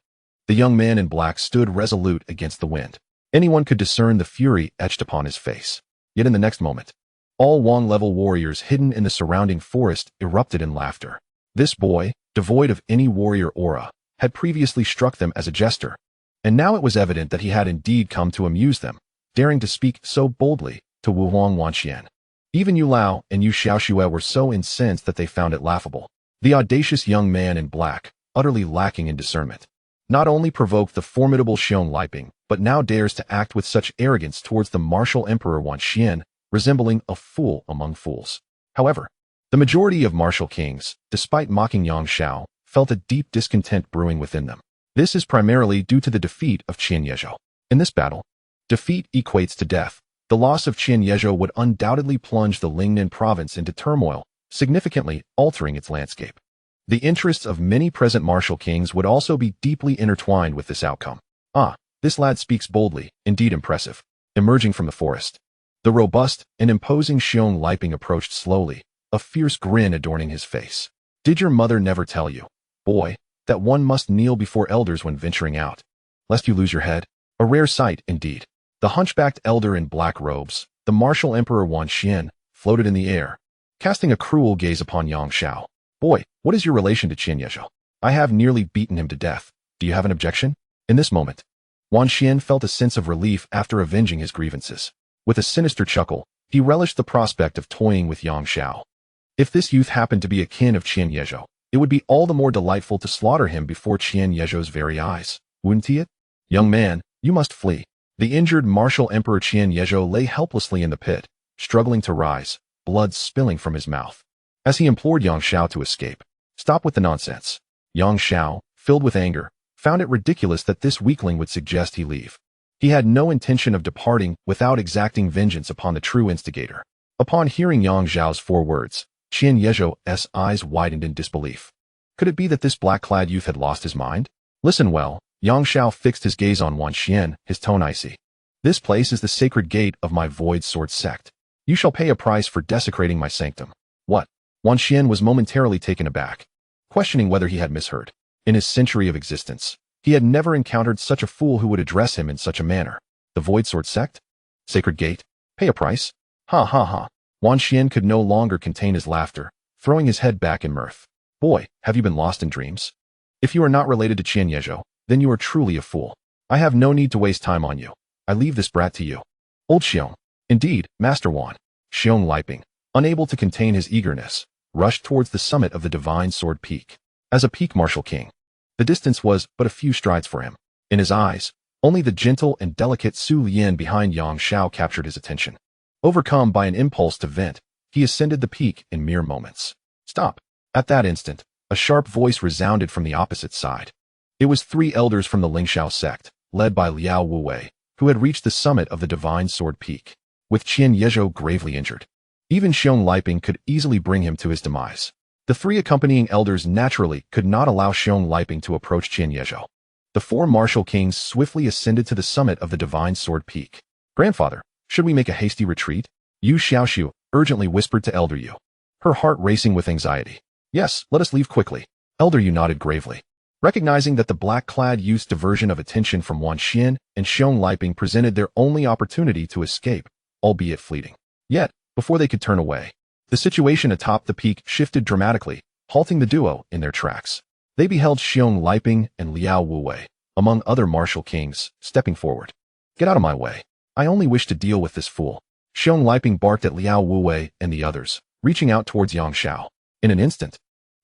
the young man in black stood resolute against the wind. Anyone could discern the fury etched upon his face. Yet in the next moment, all Wang-level warriors hidden in the surrounding forest erupted in laughter. This boy, devoid of any warrior aura, had previously struck them as a jester, and now it was evident that he had indeed come to amuse them, daring to speak so boldly to Wuhuang Wan Xian. Even Yu Lao and Yu Xiaoxue were so incensed that they found it laughable. The audacious young man in black, utterly lacking in discernment, not only provoked the formidable Xiong Liping, but now dares to act with such arrogance towards the martial emperor Wan Xian, resembling a fool among fools. However, the majority of martial kings, despite mocking Yang Xiao, felt a deep discontent brewing within them. This is primarily due to the defeat of Qian Yezhou. In this battle, defeat equates to death. The loss of Qian Yezhou would undoubtedly plunge the Lingnan province into turmoil, significantly altering its landscape. The interests of many present martial kings would also be deeply intertwined with this outcome. Ah, this lad speaks boldly, indeed impressive. Emerging from the forest, the robust and imposing Xiong Liping approached slowly, a fierce grin adorning his face. Did your mother never tell you, boy, that one must kneel before elders when venturing out, lest you lose your head? A rare sight, indeed. The hunchbacked elder in black robes, the martial emperor Wan Xian, floated in the air, casting a cruel gaze upon Yang Xiao. Boy, what is your relation to Qian Yezhou? I have nearly beaten him to death. Do you have an objection? In this moment, Wan Xian felt a sense of relief after avenging his grievances. With a sinister chuckle, he relished the prospect of toying with Yang Xiao. If this youth happened to be a kin of Qian Yezhou, it would be all the more delightful to slaughter him before Qian Yezhou's very eyes. Wouldn't he? Young man, you must flee. The injured martial emperor Qian Yezhou lay helplessly in the pit, struggling to rise, blood spilling from his mouth. As he implored Yang Xiao to escape, stop with the nonsense. Yang Xiao, filled with anger, found it ridiculous that this weakling would suggest he leave. He had no intention of departing without exacting vengeance upon the true instigator. Upon hearing Yang Zhao's 4 words, Qian Yezhou's eyes widened in disbelief. Could it be that this black-clad youth had lost his mind? Listen well. Yang Xiao fixed his gaze on Wan Xian, his tone icy. This place is the sacred gate of my Void Sword sect. You shall pay a price for desecrating my sanctum. What? Wan Xian was momentarily taken aback, questioning whether he had misheard. In his century of existence, he had never encountered such a fool who would address him in such a manner. The Void Sword sect? Sacred gate? Pay a price? Ha ha ha. Wan Xian could no longer contain his laughter, throwing his head back in mirth. Boy, have you been lost in dreams? If you are not related to Qian Yezhou, then you are truly a fool. I have no need to waste time on you. I leave this brat to you. Old Xiong. Indeed, Master Wan. Xiong Liping, unable to contain his eagerness, rushed towards the summit of the Divine Sword Peak. As a peak martial king, The distance was but a few strides for him. In his eyes, only the gentle and delicate Su Lian behind Yang Xiao captured his attention. Overcome by an impulse to vent, he ascended the peak in mere moments. Stop! At that instant, a sharp voice resounded from the opposite side. It was 3 elders from the Lingxiao sect, led by Liao Wuwei, who had reached the summit of the Divine Sword Peak, with Qian Yezhou gravely injured. Even Xiong Liping could easily bring him to his demise. The 3 accompanying elders naturally could not allow Xiong Liping to approach Qian Yezhou. The 4 martial kings swiftly ascended to the summit of the Divine Sword Peak. Grandfather, should we make a hasty retreat? Yu Xiaoxiu urgently whispered to Elder Yu, her heart racing with anxiety. Yes, let us leave quickly. Elder Yu nodded gravely. Recognizing that the black-clad youth's diversion of attention from Wan Xian and Xiong Liping presented their only opportunity to escape, albeit fleeting. Yet, before they could turn away, the situation atop the peak shifted dramatically, halting the duo in their tracks. They beheld Xiong Liping and Liao Wuwei, among other martial kings, stepping forward. Get out of my way. I only wish to deal with this fool. Xiong Liping barked at Liao Wuwei and the others, reaching out towards Yang Xiao. In an instant,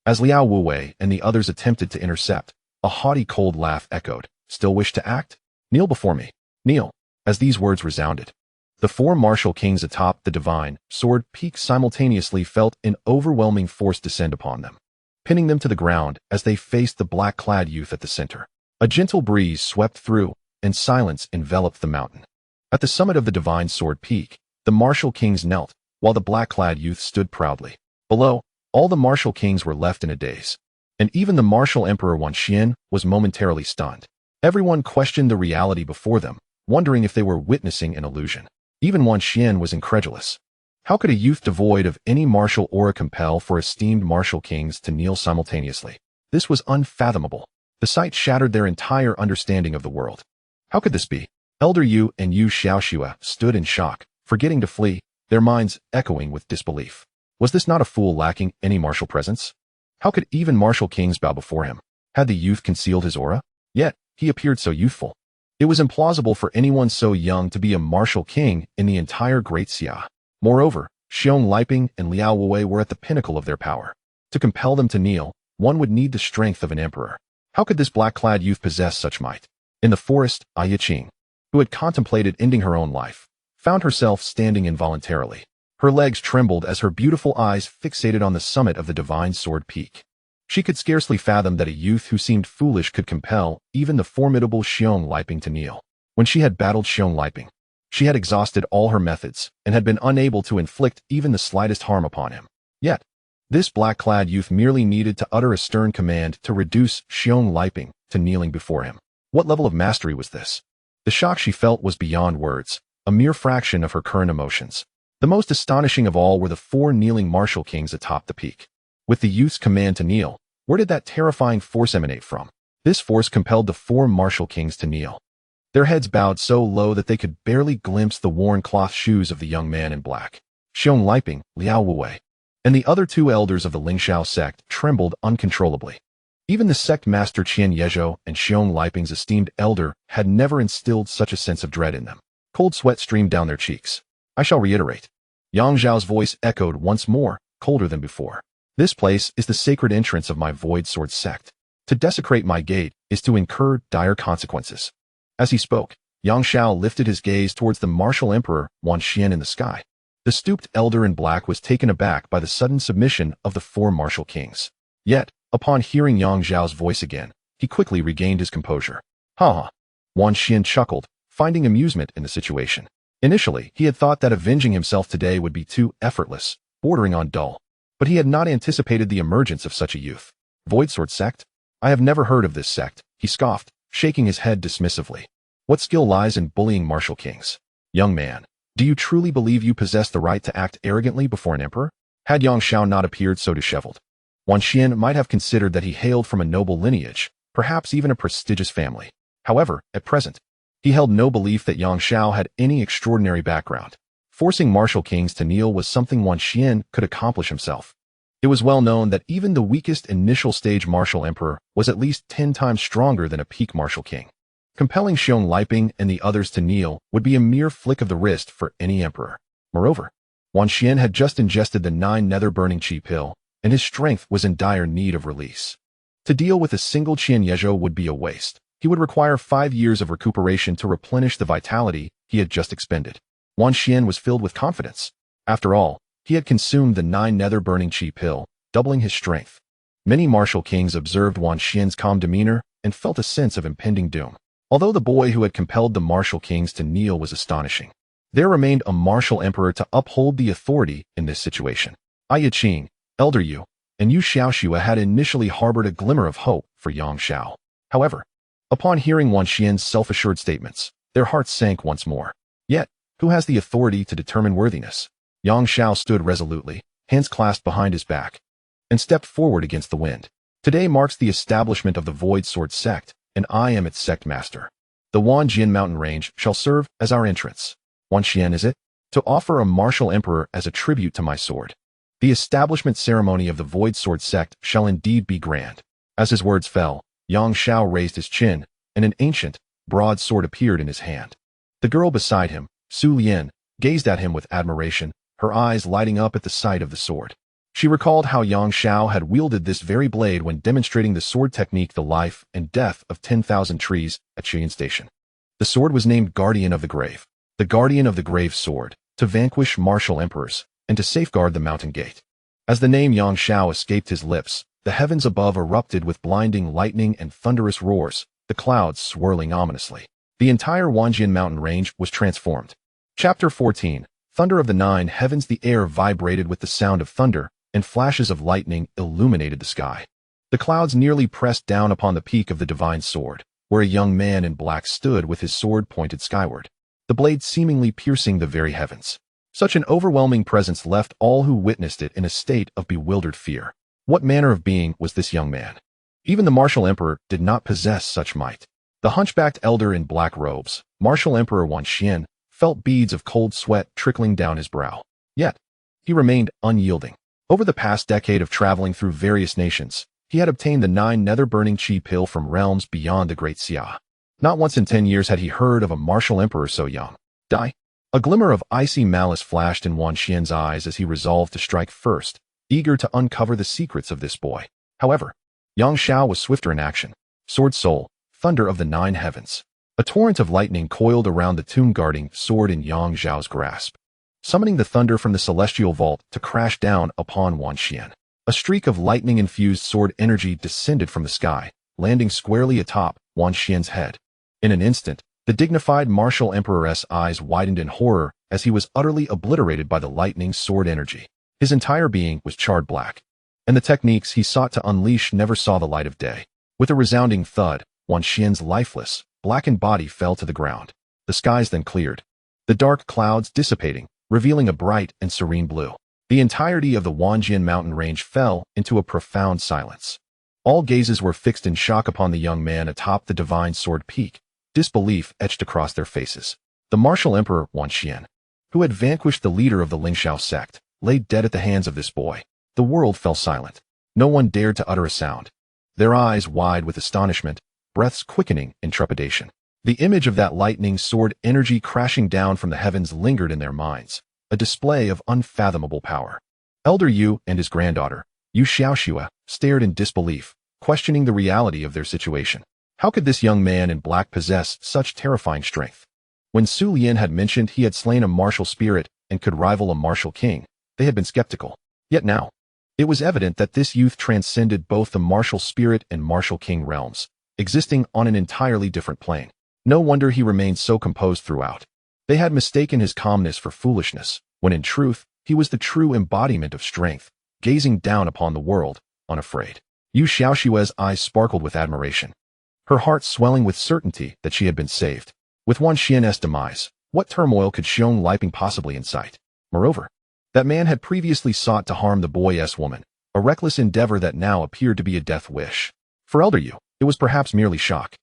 as Liao Wuwei and the others attempted to intercept, a haughty cold laugh echoed. Still wish to act? Kneel before me. Kneel. As these words resounded, the 4 martial kings atop the Divine Sword Peak simultaneously felt an overwhelming force descend upon them, pinning them to the ground as they faced the black-clad youth at the center. A gentle breeze swept through, and silence enveloped the mountain. At the summit of the Divine Sword Peak, the martial kings knelt, while the black-clad youth stood proudly. Below, all the martial kings were left in a daze, and even the martial emperor Wan Xian was momentarily stunned. Everyone questioned the reality before them, wondering if they were witnessing an illusion. Even Wan Xian was incredulous. How could a youth devoid of any martial aura compel 4 esteemed martial kings to kneel simultaneously? This was unfathomable. The sight shattered their entire understanding of the world. How could this be? Elder Yu and Yu Xiaoxua stood in shock, forgetting to flee, their minds echoing with disbelief. Was this not a fool lacking any martial presence? How could even martial kings bow before him? Had the youth concealed his aura? Yet, he appeared so youthful. It was implausible for anyone so young to be a martial king in the entire Great Xia. Moreover, Xiong Liping and Liao Wuwei were at the pinnacle of their power. To compel them to kneel, one would need the strength of an emperor. How could this black-clad youth possess such might? In the forest, Ai Yiqing, who had contemplated ending her own life, found herself standing involuntarily. Her legs trembled as her beautiful eyes fixated on the summit of the Divine Sword Peak. She could scarcely fathom that a youth who seemed foolish could compel even the formidable Xiong Liping to kneel. When she had battled Xiong Liping, she had exhausted all her methods and had been unable to inflict even the slightest harm upon him. Yet, this black-clad youth merely needed to utter a stern command to reduce Xiong Liping to kneeling before him. What level of mastery was this? The shock she felt was beyond words, a mere fraction of her current emotions. The most astonishing of all were the 4 kneeling martial kings atop the peak. With the youth's command to kneel, where did that terrifying force emanate from? This force compelled the 4 martial kings to kneel, their heads bowed so low that they could barely glimpse the worn cloth shoes of the young man in black. Xiong Liping, Liao Wuwei, and the other 2 elders of the Lingxiao sect trembled uncontrollably. Even the sect master Qian Yezhou and Xiong Liping's esteemed elder had never instilled such a sense of dread in them. Cold sweat streamed down their cheeks. I shall reiterate. Yang Zhao's voice echoed once more, colder than before. This place is the sacred entrance of my Void Sword sect. To desecrate my gate is to incur dire consequences. As he spoke, Yang Xiao lifted his gaze towards the martial emperor Wan Xian in the sky. The stooped elder in black was taken aback by the sudden submission of the 4 martial kings. Yet, upon hearing Yang Zhao's voice again, he quickly regained his composure. Ha! Wan Xian chuckled, finding amusement in the situation. Initially, he had thought that avenging himself today would be too effortless, bordering on dull. But he had not anticipated the emergence of such a youth. Void Sword sect? I have never heard of this sect, he scoffed, shaking his head dismissively. What skill lies in bullying martial kings? Young man, do you truly believe you possess the right to act arrogantly before an emperor? Had Yang Xiao not appeared so disheveled, Wan Xian might have considered that he hailed from a noble lineage, perhaps even a prestigious family. However, at present, he held no belief that Yang Xiao had any extraordinary background. Forcing martial kings to kneel was something Wan Xian could accomplish himself. It was well known that even the weakest initial stage martial emperor was at least 10 times stronger than a peak martial king. Compelling Xiong Liping and the others to kneel would be a mere flick of the wrist for any emperor. Moreover, Wan Xian had just ingested the 9 nether-burning chi pill, and his strength was in dire need of release. To deal with a single Qian Yezhou would be a waste. He would require 5 years of recuperation to replenish the vitality he had just expended. Wan Xian was filled with confidence. After all, he had consumed the 9 nether-burning chi pill, doubling his strength. Many martial kings observed Wan Xian's calm demeanor and felt a sense of impending doom. Although the boy who had compelled the martial kings to kneel was astonishing, there remained a martial emperor to uphold the authority in this situation. Ai Yiqing, Elder Yu, and Yu Xiaoxue had initially harbored a glimmer of hope for Yang Xiao. However, upon hearing Wan Xian's self-assured statements, their hearts sank once more. Yet, who has the authority to determine worthiness? Yang Xiao stood resolutely, hands clasped behind his back, and stepped forward against the wind. Today marks the establishment of the Void Sword sect, and I am its sect master. The Wanjian mountain range shall serve as our entrance. Wan Xian is it? To offer a martial emperor as a tribute to my sword. The establishment ceremony of the Void Sword sect shall indeed be grand. As his words fell, Yang Xiao raised his chin, and an ancient, broad sword appeared in his hand. The girl beside him, Su Lian, gazed at him with admiration, her eyes lighting up at the sight of the sword. She recalled how Yang Xiao had wielded this very blade when demonstrating the sword technique The Life and Death of 10,000 Trees at Qian Station. The sword was named Guardian of the Grave, the Guardian of the Grave sword, to vanquish martial emperors, and to safeguard the mountain gate. As the name Yang Xiao escaped his lips, the heavens above erupted with blinding lightning and thunderous roars, the clouds swirling ominously. The entire Wanjian mountain range was transformed. Chapter 14, Thunder of the 9 Heavens. The air vibrated with the sound of thunder, and flashes of lightning illuminated the sky. The clouds nearly pressed down upon the peak of the divine sword, where a young man in black stood with his sword pointed skyward, the blade seemingly piercing the very heavens. Such an overwhelming presence left all who witnessed it in a state of bewildered fear. What manner of being was this young man? Even the martial emperor did not possess such might. The hunchbacked elder in black robes, martial emperor Wan Xian, felt beads of cold sweat trickling down his brow. Yet, he remained unyielding. Over the past decade of traveling through various nations, he had obtained the 9 nether-burning chi pill from realms beyond the Great Xia. Not once in 10 years had he heard of a martial emperor so young. Die. A glimmer of icy malice flashed in Wan Xian's eyes as he resolved to strike first, eager to uncover the secrets of this boy. However, Yang Xiao was swifter in action. Sword soul, thunder of the 9 heavens. A torrent of lightning coiled around the tomb-guarding sword in Yang Xiao's grasp, summoning the thunder from the celestial vault to crash down upon Wan Xian. A streak of lightning-infused sword energy descended from the sky, landing squarely atop Wan Xian's head. In an instant, the dignified martial emperor's eyes widened in horror as he was utterly obliterated by the lightning sword energy. His entire being was charred black, and the techniques he sought to unleash never saw the light of day. With a resounding thud, Wan Xian's lifeless, blackened body fell to the ground. The skies then cleared, the dark clouds dissipating, revealing a bright and serene blue. The entirety of the Wanjian mountain range fell into a profound silence. All gazes were fixed in shock upon the young man atop the divine sword peak, disbelief etched across their faces. The martial emperor Wan Xian, who had vanquished the leader of the Lingxiao sect, lay dead at the hands of this boy. The world fell silent. No one dared to utter a sound, their eyes wide with astonishment, breaths quickening in trepidation. The image of that lightning sword energy crashing down from the heavens lingered in their minds, a display of unfathomable power. Elder Yu and his granddaughter, Yu Xiaoxue, stared in disbelief, questioning the reality of their situation. How could this young man in black possess such terrifying strength? When Su Lian had mentioned he had slain a martial spirit and could rival a martial king, they had been skeptical. Yet now, it was evident that this youth transcended both the martial spirit and martial king realms, existing on an entirely different plane. No wonder he remained so composed throughout. They had mistaken his calmness for foolishness, when in truth, he was the true embodiment of strength, gazing down upon the world, unafraid. Yu Xiaoxue's eyes sparkled with admiration, her heart swelling with certainty that she had been saved. With Wan Xian's demise, what turmoil could Xiong Liping possibly incite? Moreover, that man had previously sought to harm the boy's woman, a reckless endeavor that now appeared to be a death wish. For Elder Yu, it was perhaps merely shock.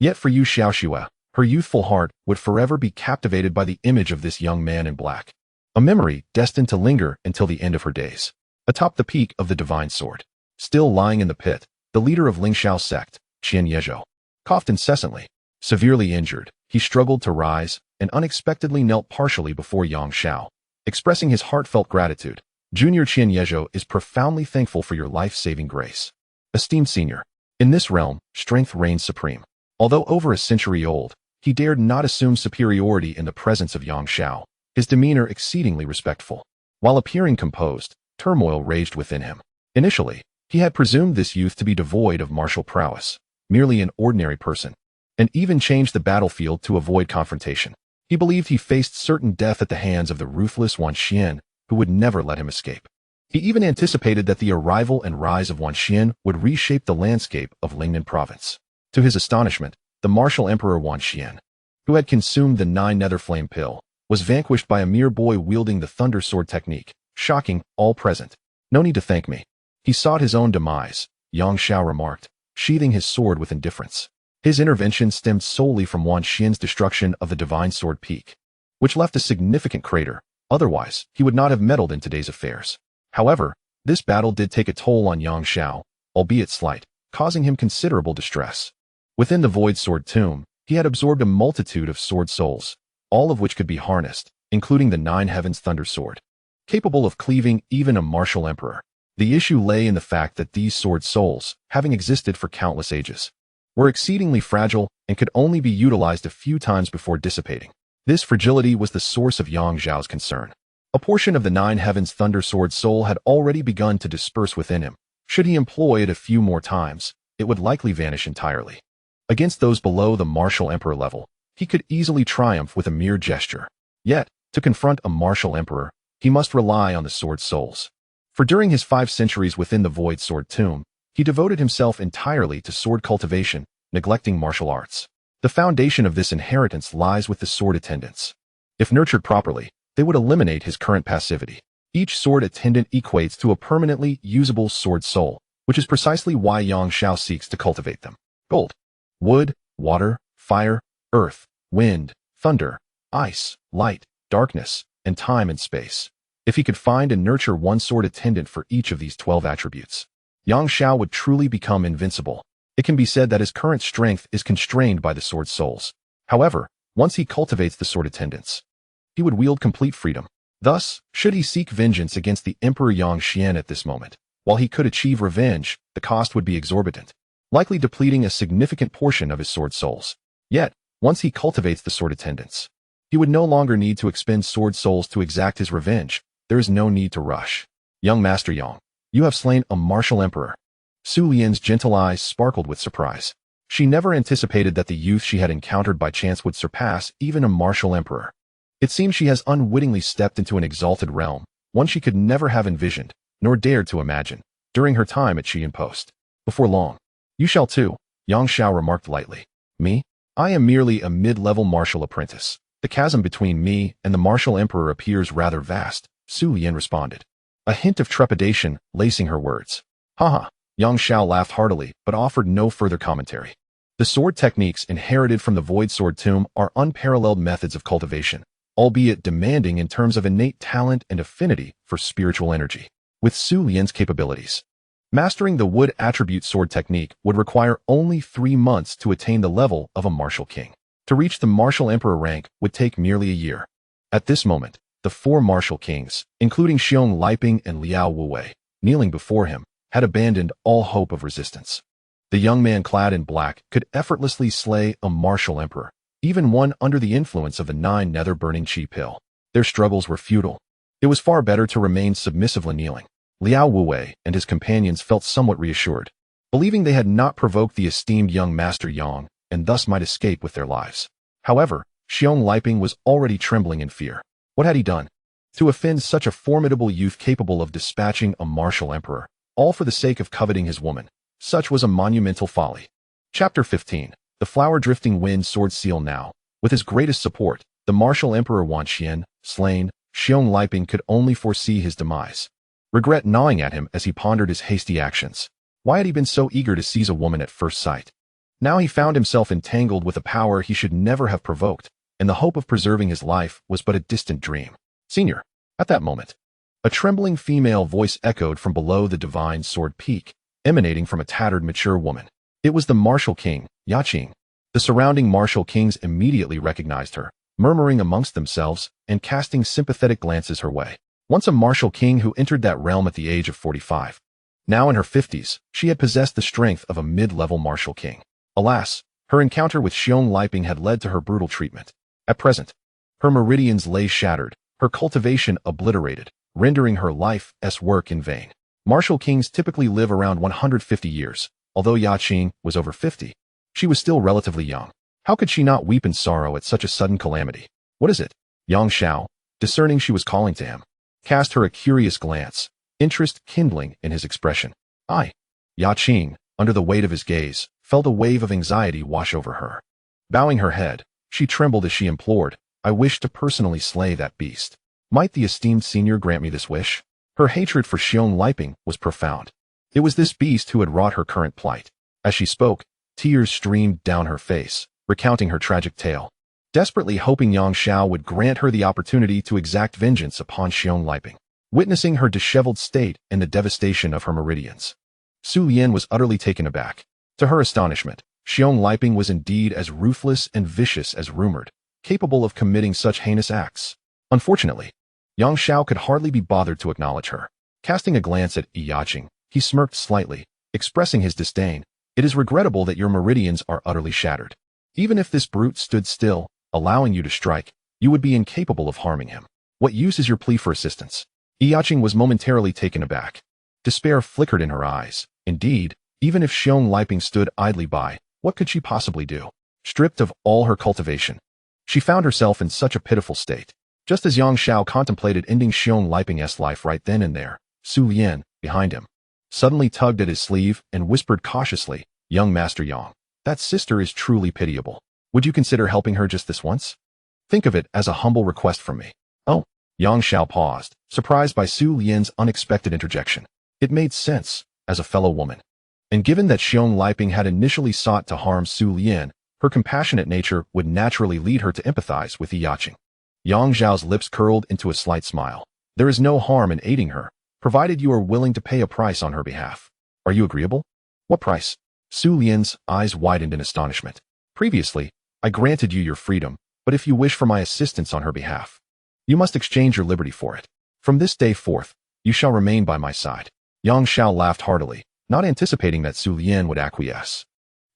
Yet for Yu Xiaoxue, her youthful heart would forever be captivated by the image of this young man in black, a memory destined to linger until the end of her days. Atop the peak of the divine sword, still lying in the pit, the leader of Lingxiao sect, Qian Yezhou, coughed incessantly. Severely injured, he struggled to rise and unexpectedly knelt partially before Yang Xiao, expressing his heartfelt gratitude. Junior Qian Yezhou is profoundly thankful for your life-saving grace. Esteemed senior, In this realm, strength reigns supreme. Although over a century old, he dared not assume superiority in the presence of Yang Xiao, his demeanor exceedingly respectful. While appearing composed, turmoil raged within him. Initially, he had presumed this youth to be devoid of martial prowess, merely an ordinary person, and even changed the battlefield to avoid confrontation. He believed he faced certain death at the hands of the ruthless Wan Xian, who would never let him escape. He even anticipated that the arrival and rise of Wan Xian would reshape the landscape of Lingnan province. To his astonishment, the martial emperor Wan Xian, who had consumed the 9 nether flame pill, was vanquished by a mere boy wielding the thunder sword technique, shocking all present. "No need to thank me." He sought his own demise, Yang Xiao remarked, sheathing his sword with indifference. His intervention stemmed solely from Wan Xian's destruction of the divine sword peak, which left a significant crater. Otherwise, he would not have meddled in today's affairs. However, this battle did take a toll on Yang Xiao, albeit slight, causing him considerable distress. Within the void sword tomb, he had absorbed a multitude of sword souls, all of which could be harnessed, including the 9 heavens thunder sword, capable of cleaving even a martial emperor. The issue lay in the fact that these sword souls, having existed for countless ages, were exceedingly fragile and could only be utilized a few times before dissipating. This fragility was the source of Yang Xiao's concern. A portion of the 9 heavens thunder sword soul had already begun to disperse within him. Should he employ it a few more times, it would likely vanish entirely. Against those below the martial emperor level, he could easily triumph with a mere gesture. Yet, to confront a martial emperor, he must rely on the sword souls. For during his 5 centuries within the void sword tomb, he devoted himself entirely to sword cultivation, neglecting martial arts. The foundation of this inheritance lies with the sword attendants. If nurtured properly, they would eliminate his current passivity. Each sword attendant equates to a permanently usable sword soul, which is precisely why Yang Xiao seeks to cultivate them. Gold, wood, water, fire, earth, wind, thunder, ice, light, darkness, and time and space. If he could find and nurture one sword attendant for each of these 12 attributes, Yang Xiao would truly become invincible. It can be said that his current strength is constrained by the sword souls. However, once he cultivates the sword attendants, he would wield complete freedom. Thus, should he seek vengeance against the Emperor Yang Xian at this moment, while he could achieve revenge, the cost would be exorbitant, likely depleting a significant portion of his sword souls. Yet, once he cultivates the sword attendants, he would no longer need to expend sword souls to exact his revenge. There is no need to rush. "Young Master Yang, you have slain a martial emperor." Su Lian's gentle eyes sparkled with surprise. She never anticipated that the youth she had encountered by chance would surpass even a martial emperor. It seems she has unwittingly stepped into an exalted realm, one she could never have envisioned, nor dared to imagine, during her time at Qian Post. "Before long, you shall too," Yang Xiao remarked lightly. "Me? I am merely a mid-level martial apprentice. The chasm between me and the martial emperor appears rather vast," Su Lian responded, a hint of trepidation lacing her words. "Haha." Yang Xiao laughed heartily, but offered no further commentary. The sword techniques inherited from the Void Sword Tomb are unparalleled methods of cultivation, albeit demanding in terms of innate talent and affinity for spiritual energy. With Su Lian's capabilities, mastering the wood attribute sword technique would require only 3 months to attain the level of a martial king. To reach the martial emperor rank would take merely a year. At this moment, the 4 martial kings, including Xiong Liping and Liao Wuwei, kneeling before him, had abandoned all hope of resistance. The young man clad in black could effortlessly slay a martial emperor, even one under the influence of the 9 nether-burning chi pill. Their struggles were futile. It was far better to remain submissively kneeling. Liao Wuwei and his companions felt somewhat reassured, believing they had not provoked the esteemed young Master Yang, and thus might escape with their lives. However, Xiong Liping was already trembling in fear. What had he done? To offend such a formidable youth capable of dispatching a martial emperor, all for the sake of coveting his woman. Such was a monumental folly. Chapter 15. The flower-drifting wind sword seal now. With his greatest support, the martial emperor Wan Xian, slain, Xiong Liping could only foresee his demise. Regret gnawing at him as he pondered his hasty actions. Why had he been so eager to seize a woman at first sight? Now he found himself entangled with a power he should never have provoked, and the hope of preserving his life was but a distant dream. "Senior." At that moment, a trembling female voice echoed from below the divine sword peak, emanating from a tattered mature woman. It was the martial king, Yaqing. The surrounding martial kings immediately recognized her, murmuring amongst themselves and casting sympathetic glances her way. Once a martial king who entered that realm at the age of 45, Now in her 50s, she had possessed the strength of a mid-level martial king. Alas, her encounter with Xiong Liping had led to her brutal treatment. At present, her meridians lay shattered, her cultivation obliterated, rendering her life's work in vain. Martial kings typically live around 150 years. Although Yaqing was over 50, she was still relatively young. How could she not weep in sorrow at such a sudden calamity? What is it? Yang Xiao, discerning she was calling to him, cast her a curious glance, interest kindling in his expression. Yaqing, under the weight of his gaze, felt a wave of anxiety wash over her. Bowing her head, she trembled as she implored, I wish to personally slay that beast. Might the esteemed senior grant me this wish? Her hatred for Xiong Liping was profound. It was this beast who had wrought her current plight. As she spoke, tears streamed down her face, recounting her tragic tale, desperately hoping Yang Xiao would grant her the opportunity to exact vengeance upon Xiong Liping. Witnessing her disheveled state and the devastation of her meridians, Su Lian was utterly taken aback. To her astonishment, Xiong Liping was indeed as ruthless and vicious as rumored, capable of committing such heinous acts. Unfortunately, Yang Xiao could hardly be bothered to acknowledge her. Casting a glance at Yaqing, he smirked slightly, expressing his disdain. It is regrettable that your meridians are utterly shattered. Even if this brute stood still, allowing you to strike, you would be incapable of harming him. What use is your plea for assistance? Yaqing was momentarily taken aback. Despair flickered in her eyes. Indeed, even if Xiong Liping stood idly by, what could she possibly do? Stripped of all her cultivation, she found herself in such a pitiful state. Just as Yang Xiao contemplated ending Xiong Liping's life right then and there, Su Lian, behind him, suddenly tugged at his sleeve and whispered cautiously, Young Master Yang, that sister is truly pitiable. Would you consider helping her just this once? Think of it as a humble request from me. Oh, Yang Xiao paused, surprised by Su Lian's unexpected interjection. It made sense, as a fellow woman. And given that Xiong Liping had initially sought to harm Su Lian, her compassionate nature would naturally lead her to empathize with Yaqing. Yang Xiao's lips curled into a slight smile. There is no harm in aiding her, provided you are willing to pay a price on her behalf. Are you agreeable? What price? Su Lian's eyes widened in astonishment. Previously, I granted you your freedom, but if you wish for my assistance on her behalf, you must exchange your liberty for it. From this day forth, you shall remain by my side. Yang Xiao laughed heartily, not anticipating that Su Lian would acquiesce.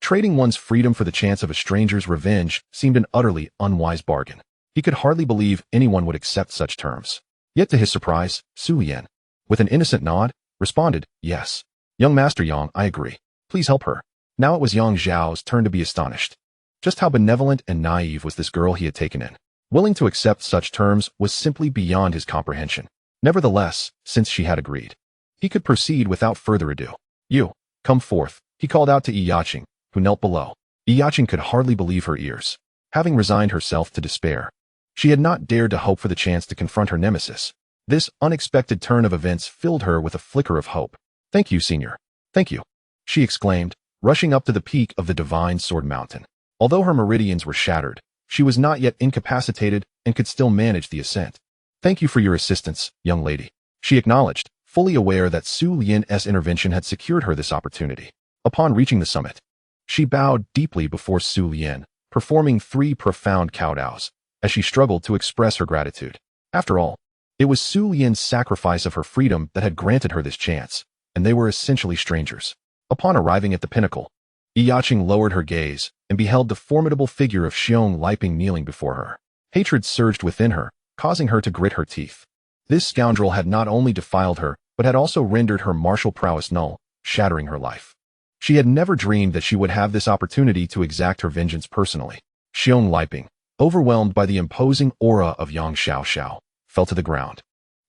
Trading one's freedom for the chance of a stranger's revenge seemed an utterly unwise bargain. He could hardly believe anyone would accept such terms. Yet to his surprise, Su Lian, with an innocent nod, responded, Yes. Young Master Yang, I agree. Please help her. Now it was Yang Xiao's turn to be astonished. Just how benevolent and naive was this girl he had taken in. Willing to accept such terms was simply beyond his comprehension. Nevertheless, since she had agreed, he could proceed without further ado. You, come forth, he called out to Yaqing, who knelt below. Yaqing could hardly believe her ears. Having resigned herself to despair, she had not dared to hope for the chance to confront her nemesis. This unexpected turn of events filled her with a flicker of hope. Thank you, Senior. Thank you, she exclaimed, rushing up to the peak of the divine sword mountain. Although her meridians were shattered, she was not yet incapacitated and could still manage the ascent. Thank you for your assistance, young lady, she acknowledged, fully aware that Su Lian's intervention had secured her this opportunity. Upon reaching the summit, she bowed deeply before Su Lian, performing 3 profound kowtows, as she struggled to express her gratitude. After all, it was Su Lian's sacrifice of her freedom that had granted her this chance, and they were essentially strangers. Upon arriving at the pinnacle, Yaqing lowered her gaze and beheld the formidable figure of Xiong Liping kneeling before her. Hatred surged within her, causing her to grit her teeth. This scoundrel had not only defiled her, but had also rendered her martial prowess null, shattering her life. She had never dreamed that she would have this opportunity to exact her vengeance personally. Xiong Liping, overwhelmed by the imposing aura of Yang Xiao, fell to the ground,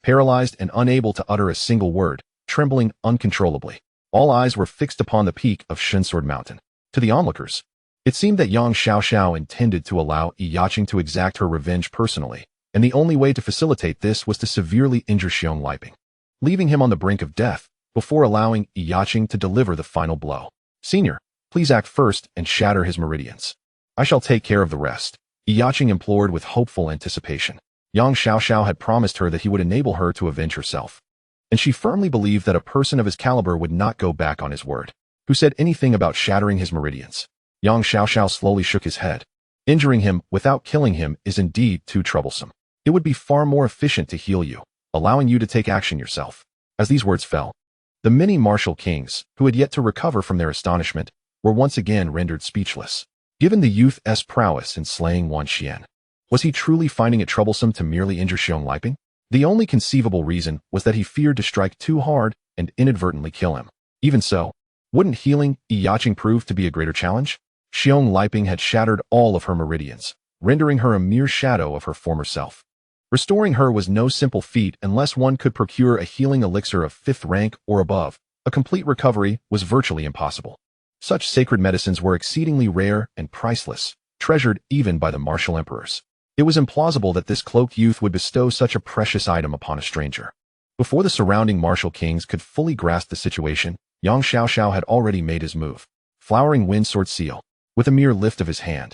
paralyzed and unable to utter a single word, trembling uncontrollably. All eyes were fixed upon the peak of Shinsword Mountain. To the onlookers, it seemed that Yang Xiao intended to allow Yaqing to exact her revenge personally, and the only way to facilitate this was to severely injure Xiong Liping, leaving him on the brink of death before allowing Yaqing to deliver the final blow. Senior, please act first and shatter his meridians. I shall take care of the rest, Yaqing implored with hopeful anticipation. Yang Xiao had promised her that he would enable her to avenge herself, and she firmly believed that a person of his caliber would not go back on his word. Who said anything about shattering his meridians? Yang Xiao slowly shook his head. Injuring him without killing him is indeed too troublesome. It would be far more efficient to heal you, allowing you to take action yourself. As these words fell, The many martial kings, who had yet to recover from their astonishment, were once again rendered speechless. Given the youth's prowess in slaying Wan Xian, was he truly finding it troublesome to merely injure Xiong Liping? The only conceivable reason was that he feared to strike too hard and inadvertently kill him. Even so, wouldn't healing Yaching prove to be a greater challenge? Xiong Liping had shattered all of her meridians, rendering her a mere shadow of her former self. Restoring her was no simple feat unless one could procure a healing elixir of 5th rank or above. A complete recovery was virtually impossible. Such sacred medicines were exceedingly rare and priceless, treasured even by the martial emperors. It was implausible that this cloaked youth would bestow such a precious item upon a stranger. Before the surrounding martial kings could fully grasp the situation, Yang Xiaoxiao had already made his move. Flowering Wind Sword Seal. With a mere lift of his hand,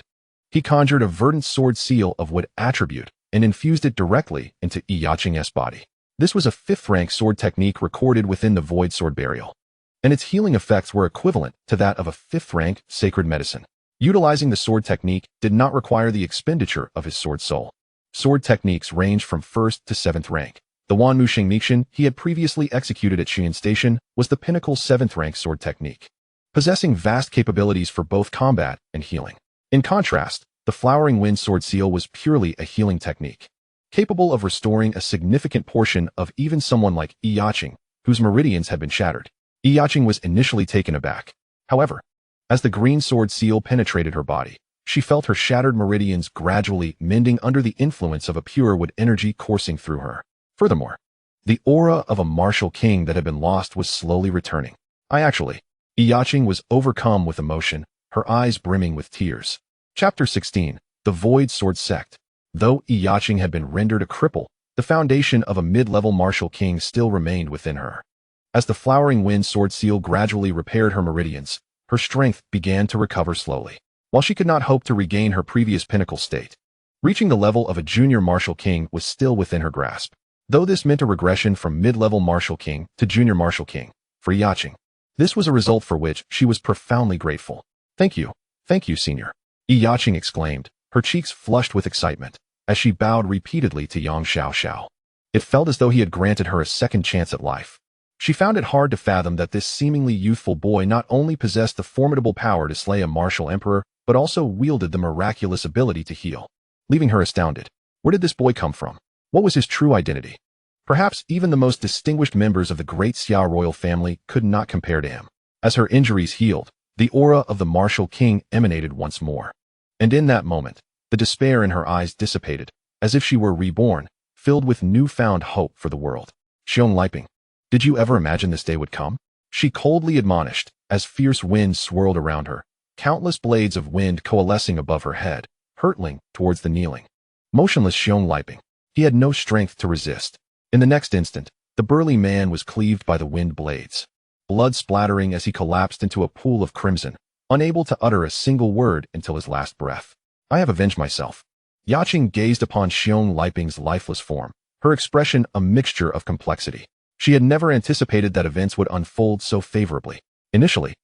he conjured a verdant sword seal of wood attribute and infused it directly into Yaching's body. This was a 5th rank sword technique recorded within the Void Sword Burial, and its healing effects were equivalent to that of a 5th rank sacred medicine. Utilizing the sword technique did not require the expenditure of his sword soul. Sword techniques ranged from 1st to 7th rank. The Wanmu Shengmixin he had previously executed at Xian Station was the pinnacle 7th rank sword technique, possessing vast capabilities for both combat and healing. In contrast, the Flowering Wind Sword Seal was purely a healing technique, capable of restoring a significant portion of even someone like Yaching, whose meridians had been shattered. Yaching was initially taken aback. However, as the green sword seal penetrated her body, she felt her shattered meridians gradually mending under the influence of a pure wood energy coursing through her. Furthermore, the aura of a martial king that had been lost was slowly returning. Yaching was overcome with emotion, her eyes brimming with tears. Chapter 16. The Void Sword Sect. Though Yaching had been rendered a cripple, the foundation of a mid-level martial king still remained within her. As the Flowering Wind Sword Seal gradually repaired her meridians, her strength began to recover slowly. While she could not hope to regain her previous pinnacle state, reaching the level of a junior martial king was still within her grasp. Though this meant a regression from mid-level martial king to junior martial king, for Yaching, this was a result for which she was profoundly grateful. Thank you, senior," Yaching exclaimed, her cheeks flushed with excitement, as she bowed repeatedly to Yang Xiaoxiao. It felt as though he had granted her a second chance at life. She found it hard to fathom that this seemingly youthful boy not only possessed the formidable power to slay a martial emperor, but also wielded the miraculous ability to heal, leaving her astounded. Where did this boy come from? What was his true identity? Perhaps even the most distinguished members of the Great Xia royal family could not compare to him. As her injuries healed, the aura of the martial king emanated once more. And in that moment, the despair in her eyes dissipated, as if she were reborn, filled with newfound hope for the world. Xiong Liping, did you ever imagine this day would come? She coldly admonished, as fierce winds swirled around her, countless blades of wind coalescing above her head, hurtling towards the kneeling, motionless Xiong Liping. He had no strength to resist. In the next instant, the burly man was cleaved by the wind blades, blood splattering as he collapsed into a pool of crimson, unable to utter a single word until his last breath. I have avenged myself. Yaching gazed upon Xiong Liping's lifeless form, her expression a mixture of complexity. She had never anticipated that events would unfold so favorably. Initially,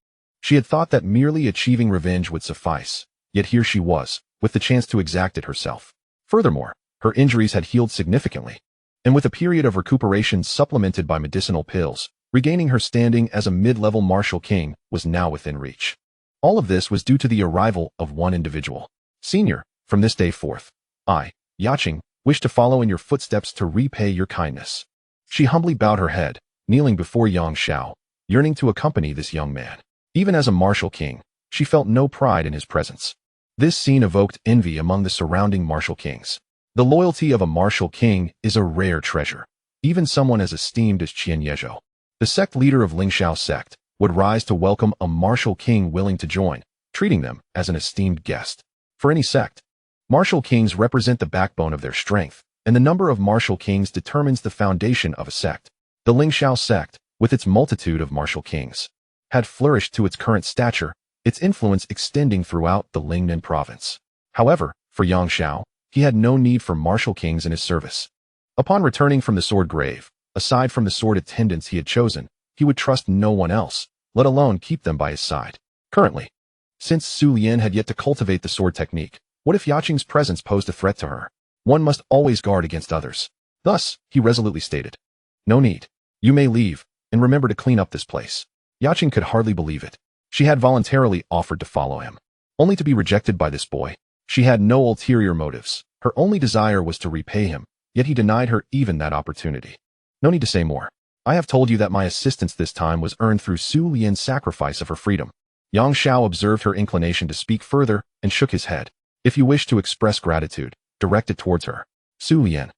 she had thought that merely achieving revenge would suffice, yet here she was, with the chance to exact it herself. Furthermore, her injuries had healed significantly, and with a period of recuperation supplemented by medicinal pills, regaining her standing as a mid-level martial king was now within reach. All of this was due to the arrival of one individual. Senior, from this day forth, I, Yaching, wish to follow in your footsteps to repay your kindness. She humbly bowed her head, kneeling before Yang Xiao, yearning to accompany this young man. Even as a martial king, she felt no pride in his presence. This scene evoked envy among the surrounding martial kings. The loyalty of a martial king is a rare treasure. Even someone as esteemed as Qian Yezhou, the sect leader of Lingxiao sect, would rise to welcome a martial king willing to join, treating them as an esteemed guest. For any sect, martial kings represent the backbone of their strength, and the number of martial kings determines the foundation of a sect. The Lingxiao sect, with its multitude of martial kings, had flourished to its current stature, its influence extending throughout the Lingnan province. However, for Yang Xiao, he had no need for martial kings in his service. Upon returning from the sword grave, aside from the sword attendants he had chosen, he would trust no one else, let alone keep them by his side. Currently, since Su Lian had yet to cultivate the sword technique, what if Yaching's presence posed a threat to her? One must always guard against others. Thus, he resolutely stated, "No need. You may leave, and remember to clean up this place. Yaqing could hardly believe it. She had voluntarily offered to follow him, only to be rejected by this boy. She had no ulterior motives. Her only desire was to repay him, yet he denied her even that opportunity. No need to say more. I have told you that my assistance this time was earned through Su Lian's sacrifice of her freedom. Yang Xiao observed her inclination to speak further and shook his head. If you wish to express gratitude, direct it towards her. Su Lian.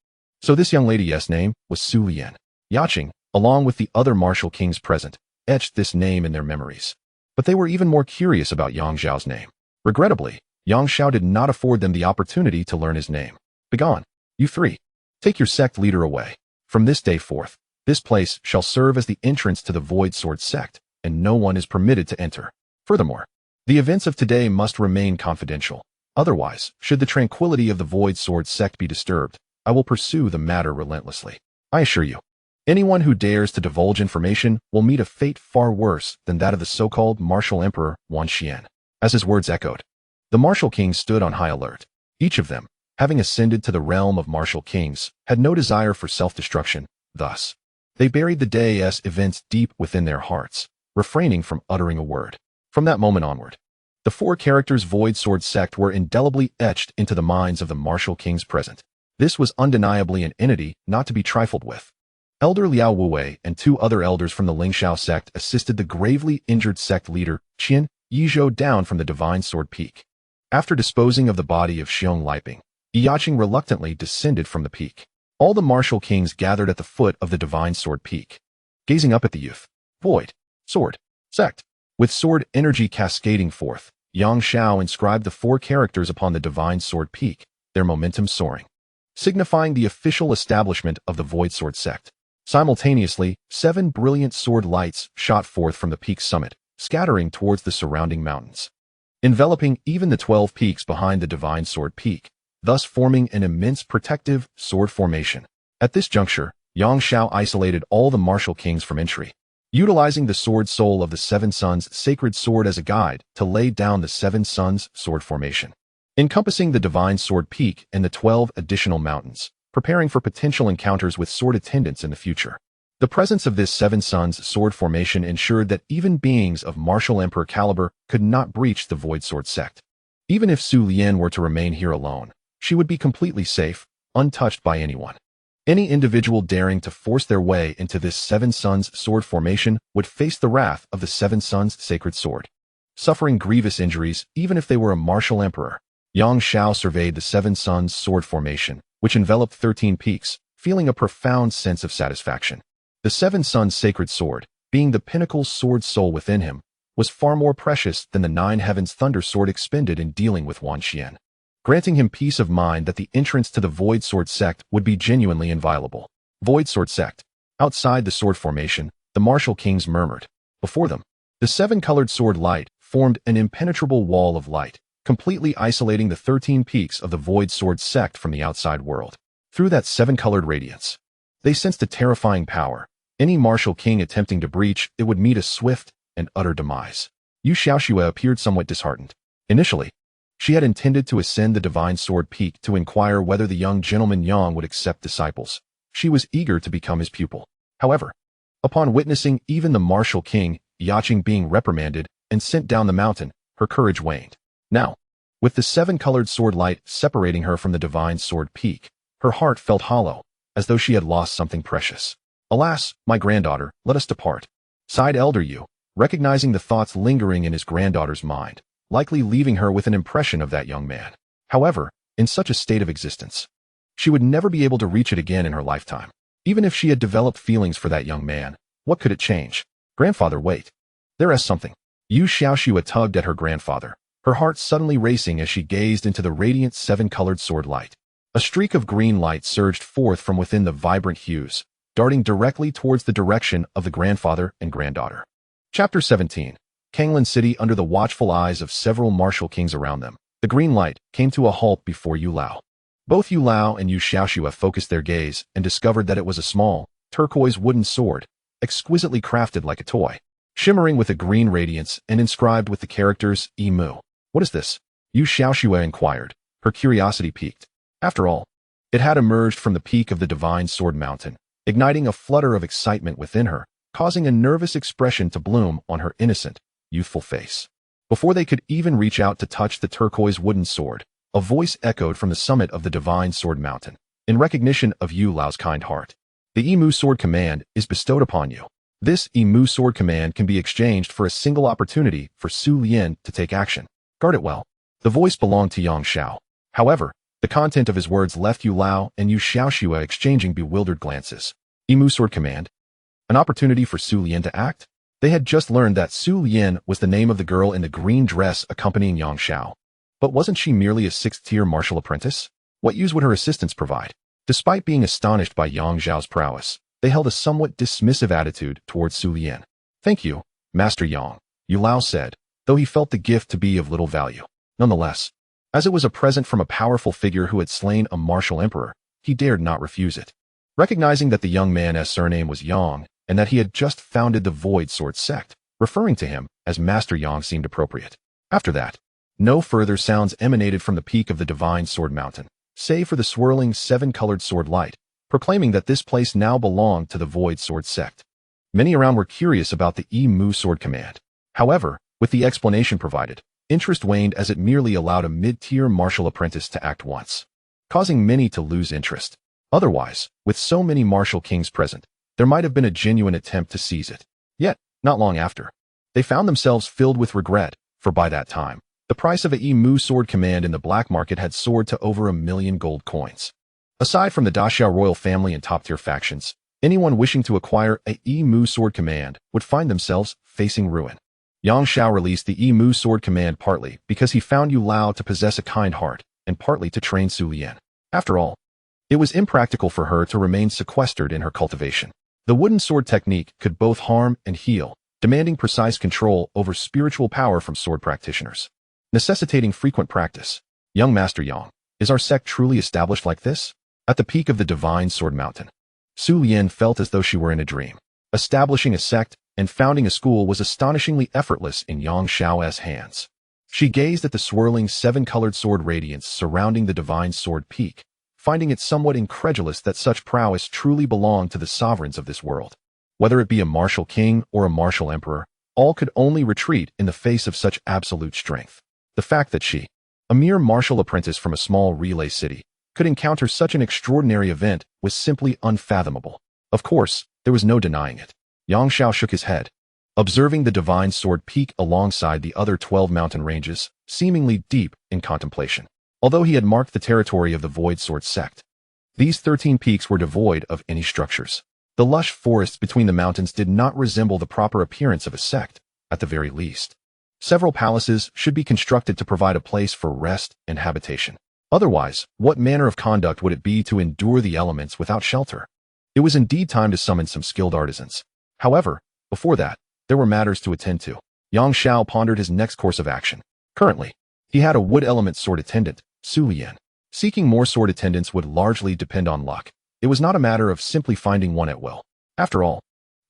So this young lady's name was Su Lian. Yaqing, along with the other martial kings present, etched this name in their memories. But they were even more curious about Yang Xiao's name. Regrettably, Yang Xiao did not afford them the opportunity to learn his name. Begone, you three. Take your sect leader away. From this day forth, this place shall serve as the entrance to the Void Sword sect, and no one is permitted to enter. Furthermore, the events of today must remain confidential. Otherwise, should the tranquility of the Void Sword sect be disturbed, I will pursue the matter relentlessly. I assure you, anyone who dares to divulge information will meet a fate far worse than that of the so-called martial emperor Wan Xian. As his words echoed, the martial kings stood on high alert. Each of them, having ascended to the realm of martial kings, had no desire for self-destruction. Thus, they buried the day's events deep within their hearts, refraining from uttering a word. From that moment onward, the four characters Void Sword sect were indelibly etched into the minds of the martial kings present. This was undeniably an entity not to be trifled with. Elder Liao Wuwei and two other elders from the Lingxiao sect assisted the gravely injured sect leader, Qian Yizhou, down from the Divine Sword Peak. After disposing of the body of Xiong Liping, Yaqing reluctantly descended from the peak. All the martial kings gathered at the foot of the Divine Sword Peak, gazing up at the youth. Void Sword sect. With sword energy cascading forth, Yang Xiao inscribed the four characters upon the Divine Sword Peak, their momentum soaring, signifying the official establishment of the Void Sword sect. Simultaneously, 7 brilliant sword lights shot forth from the peak's summit, scattering towards the surrounding mountains, enveloping even the 12 peaks behind the Divine Sword Peak, thus forming an immense protective sword formation. At this juncture, Yang Xiao isolated all the martial kings from entry, utilizing the sword soul of the Seven Suns sacred sword as a guide to lay down the Seven Suns sword formation, encompassing the Divine Sword Peak and the 12 additional mountains, preparing for potential encounters with sword attendants in the future. The presence of this Seven Suns sword formation ensured that even beings of martial emperor caliber could not breach the Void Sword sect. Even if Su Lian were to remain here alone, she would be completely safe, untouched by anyone. Any individual daring to force their way into this Seven Suns sword formation would face the wrath of the Seven Suns sacred sword, suffering grievous injuries even if they were a martial emperor. Yang Xiao surveyed the Seven Suns sword formation, which enveloped 13 peaks, feeling a profound sense of satisfaction. The Seven Suns sacred sword, being the pinnacle sword soul within him, was far more precious than the 9 heavens thunder sword expended in dealing with Wan Xian, granting him peace of mind that the entrance to the Void Sword sect would be genuinely inviolable. Void Sword sect. Outside the sword formation, the martial kings murmured. Before them, the 7-colored sword light formed an impenetrable wall of light, completely isolating the 13 peaks of the Void Sword sect from the outside world. Through that 7-colored radiance, they sensed a terrifying power. Any martial king attempting to breach it would meet a swift and utter demise. Yu Xiaoxue appeared somewhat disheartened. Initially, she had intended to ascend the Divine Sword Peak to inquire whether the young gentleman Yang would accept disciples. She was eager to become his pupil. However, upon witnessing even the martial king, Yaqing, being reprimanded and sent down the mountain, her courage waned. Now, with the 7-colored sword light separating her from the Divine Sword Peak, her heart felt hollow, as though she had lost something precious. Alas, my granddaughter, let us depart, sighed Elder Yu, recognizing the thoughts lingering in his granddaughter's mind, likely leaving her with an impression of that young man. However, in such a state of existence, she would never be able to reach it again in her lifetime. Even if she had developed feelings for that young man, what could it change? Grandfather, wait. There is something. Yu Xiaoxue tugged at her grandfather, her heart suddenly racing as she gazed into the radiant 7-colored sword light. A streak of green light surged forth from within the vibrant hues, darting directly towards the direction of the grandfather and granddaughter. Chapter 17. Kanglan City. Under the watchful eyes of several martial kings around them, the green light came to a halt before Yu Lao. Both Yu Lao and Yu Xiaoxue focused their gaze and discovered that it was a small, turquoise wooden sword, exquisitely crafted like a toy, shimmering with a green radiance and inscribed with the characters Emu. What is this? Yu Xiaoxue inquired, her curiosity piqued. After all, it had emerged from the peak of the Divine Sword Mountain, igniting a flutter of excitement within her, causing a nervous expression to bloom on her innocent, youthful face. Before they could even reach out to touch the turquoise wooden sword, a voice echoed from the summit of the divine sword mountain. In recognition of Yu Lao's kind heart, the Imu sword command is bestowed upon you. This Imu sword command can be exchanged for a single opportunity for Su Lian to take action. Guard it well. The voice belonged to Yang Xiao. However, the content of his words left Yu Lao and Yu Xiaoxue exchanging bewildered glances. Imu sword command? An opportunity for Su Lian to act? They had just learned that Su Lian was the name of the girl in the green dress accompanying Yang Xiao. But wasn't she merely a 6th-tier martial apprentice? What use would her assistance provide? Despite being astonished by Yang Xiao's prowess, they held a somewhat dismissive attitude towards Su Lian. Thank you, Master Yang, Yu Lao said, though he felt the gift to be of little value. Nonetheless, as it was a present from a powerful figure who had slain a martial emperor, he dared not refuse it. Recognizing that the young man's surname was Yang, and that he had just founded the Void Sword sect, referring to him as Master Yang seemed appropriate. After that, no further sounds emanated from the peak of the divine sword mountain, save for the swirling 7-colored sword light, proclaiming that this place now belonged to the Void Sword sect. Many around were curious about the Imu sword command. However, with the explanation provided, interest waned as it merely allowed a mid-tier martial apprentice to act once, causing many to lose interest. Otherwise, with so many martial kings present, there might have been a genuine attempt to seize it. Yet, not long after, they found themselves filled with regret, for by that time, the price of a Imu sword command in the black market had soared to over 1 million gold coins. Aside from the Daxiao royal family and top-tier factions, anyone wishing to acquire a Imu sword command would find themselves facing ruin. Yang Xiao released the Imu sword command partly because he found Yu Lao to possess a kind heart, and partly to train Su Lian. After all, it was impractical for her to remain sequestered in her cultivation. The wooden sword technique could both harm and heal, demanding precise control over spiritual power from sword practitioners, necessitating frequent practice. Young Master Yang, is our sect truly established like this? At the peak of the divine sword mountain, Su Lian felt as though she were in a dream. Establishing a sect and founding a school was astonishingly effortless in Yang Xiao's hands. She gazed at the swirling 7-colored sword radiance surrounding the divine sword peak, finding it somewhat incredulous that such prowess truly belonged to the sovereigns of this world. Whether it be a martial king or a martial emperor, all could only retreat in the face of such absolute strength. The fact that she, a mere martial apprentice from a small relay city, could encounter such an extraordinary event was simply unfathomable. Of course, there was no denying it. Yang Xiao shook his head, observing the divine sword peak alongside the other 12 mountain ranges, seemingly deep in contemplation. Although he had marked the territory of the Void Sword sect, these 13 peaks were devoid of any structures. The lush forests between the mountains did not resemble the proper appearance of a sect, at the very least. Several palaces should be constructed to provide a place for rest and habitation. Otherwise, what manner of conduct would it be to endure the elements without shelter? It was indeed time to summon some skilled artisans. However, before that, there were matters to attend to. Yang Xiao pondered his next course of action. Currently, he had a wood element sword attendant, Su Lian. Seeking more sword attendants would largely depend on luck. It was not a matter of simply finding one at will. After all,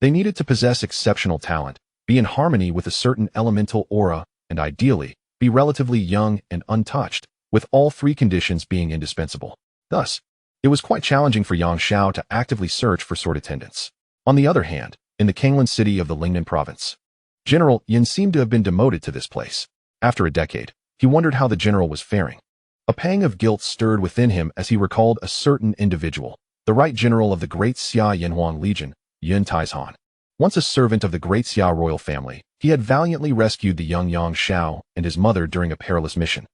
they needed to possess exceptional talent, be in harmony with a certain elemental aura, and ideally, be relatively young and untouched, with all 3 conditions being indispensable. Thus, it was quite challenging for Yang Xiao to actively search for sword attendants. On the other hand, in the Kanglan city of the Lingnan province, General Yin seemed to have been demoted to this place. After a decade, he wondered how the general was faring. A pang of guilt stirred within him as he recalled a certain individual, the right general of the Great Xia Yanhuang Legion, Yun Taizhan. Once a servant of the Great Xia royal family, he had valiantly rescued the young Yang Xiao and his mother during a perilous mission,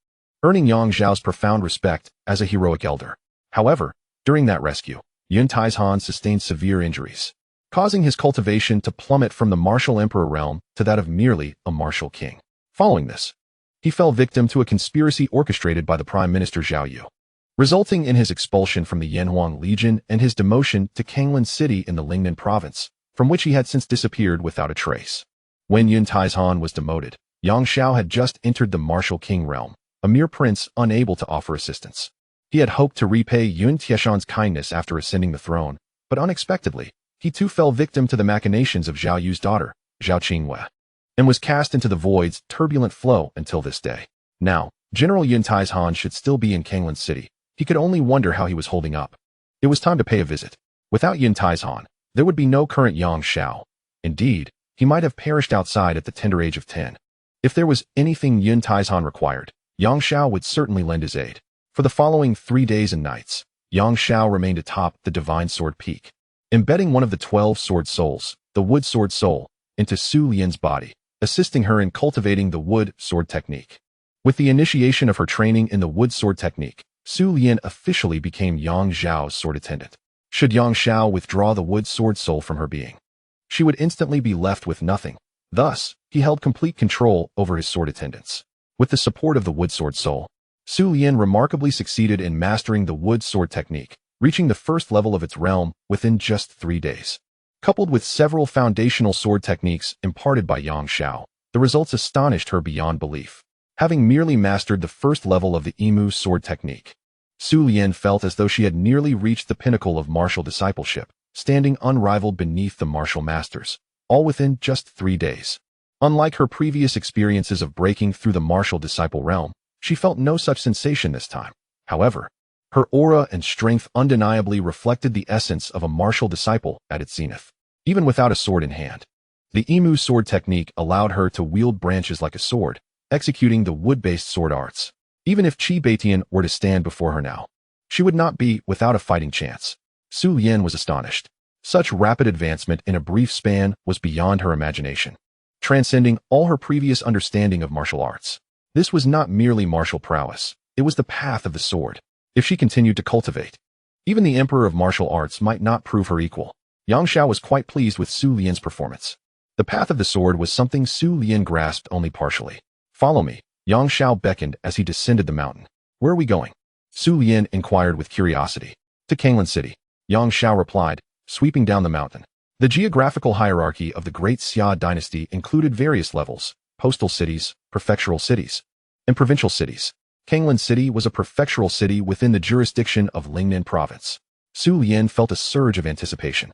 earning Yang Xiao's profound respect as a heroic elder. However, during that rescue, Yun Taizhan sustained severe injuries, causing his cultivation to plummet from the martial emperor realm to that of merely a martial king. Following this, he fell victim to a conspiracy orchestrated by the Prime Minister Zhao Yu, resulting in his expulsion from the Yanhuang Legion and his demotion to Kanglan City in the Lingnan province, from which he had since disappeared without a trace. When Yun Taizhan was demoted, Yang Xiao had just entered the martial king realm, a mere prince unable to offer assistance. He had hoped to repay Yun Tieshan's kindness after ascending the throne, but unexpectedly, he too fell victim to the machinations of Zhao Yu's daughter, Zhao Qingwei, and was cast into the void's turbulent flow until this day. Now, General Yun Taizhan should still be in Kanglan City. He could only wonder how he was holding up. It was time to pay a visit. Without Yun Taizhan, there would be no current Yang Xiao. Indeed, he might have perished outside at the tender age of 10. If there was anything Yun Taizhan required, Yang Xiao would certainly lend his aid. For the following 3 days and nights, Yang Xiao remained atop the Divine Sword Peak, embedding one of the 12 sword souls, the wood sword soul, into Su Lian's body, assisting her in cultivating the wood sword technique. With the initiation of her training in the wood sword technique, Su Lian officially became Yang Xiao's sword attendant. Should Yang Xiao withdraw the wood sword soul from her being, she would instantly be left with nothing. Thus, he held complete control over his sword attendants. With the support of the wood sword soul, Su Lian remarkably succeeded in mastering the wood sword technique, reaching the first level of its realm within just 3 days. Coupled with several foundational sword techniques imparted by Yang Xiao, the results astonished her beyond belief. Having merely mastered the first level of the Imu sword technique, Su Lian felt as though she had nearly reached the pinnacle of martial discipleship, standing unrivaled beneath the martial masters, all within just 3 days. Unlike her previous experiences of breaking through the martial disciple realm, she felt no such sensation this time. However, her aura and strength undeniably reflected the essence of a martial disciple at its zenith. Even without a sword in hand, the Imu sword technique allowed her to wield branches like a sword, executing the wood-based sword arts. Even if Qi Beitian were to stand before her now, she would not be without a fighting chance. Su Lian was astonished. Such rapid advancement in a brief span was beyond her imagination, transcending all her previous understanding of martial arts. This was not merely martial prowess, it was the path of the sword. If she continued to cultivate, even the emperor of martial arts might not prove her equal. Yang Xiao was quite pleased with Su Lian's performance. The path of the sword was something Su Lian grasped only partially. Follow me, Yang Xiao beckoned as he descended the mountain. Where are we going? Su Lian inquired with curiosity. To Kanglan City, Yang Xiao replied, sweeping down the mountain. The geographical hierarchy of the Great Xia Dynasty included various levels: postal cities, prefectural cities, and provincial cities. Kanglan City was a prefectural city within the jurisdiction of Lingnan Province. Su Lian felt a surge of anticipation.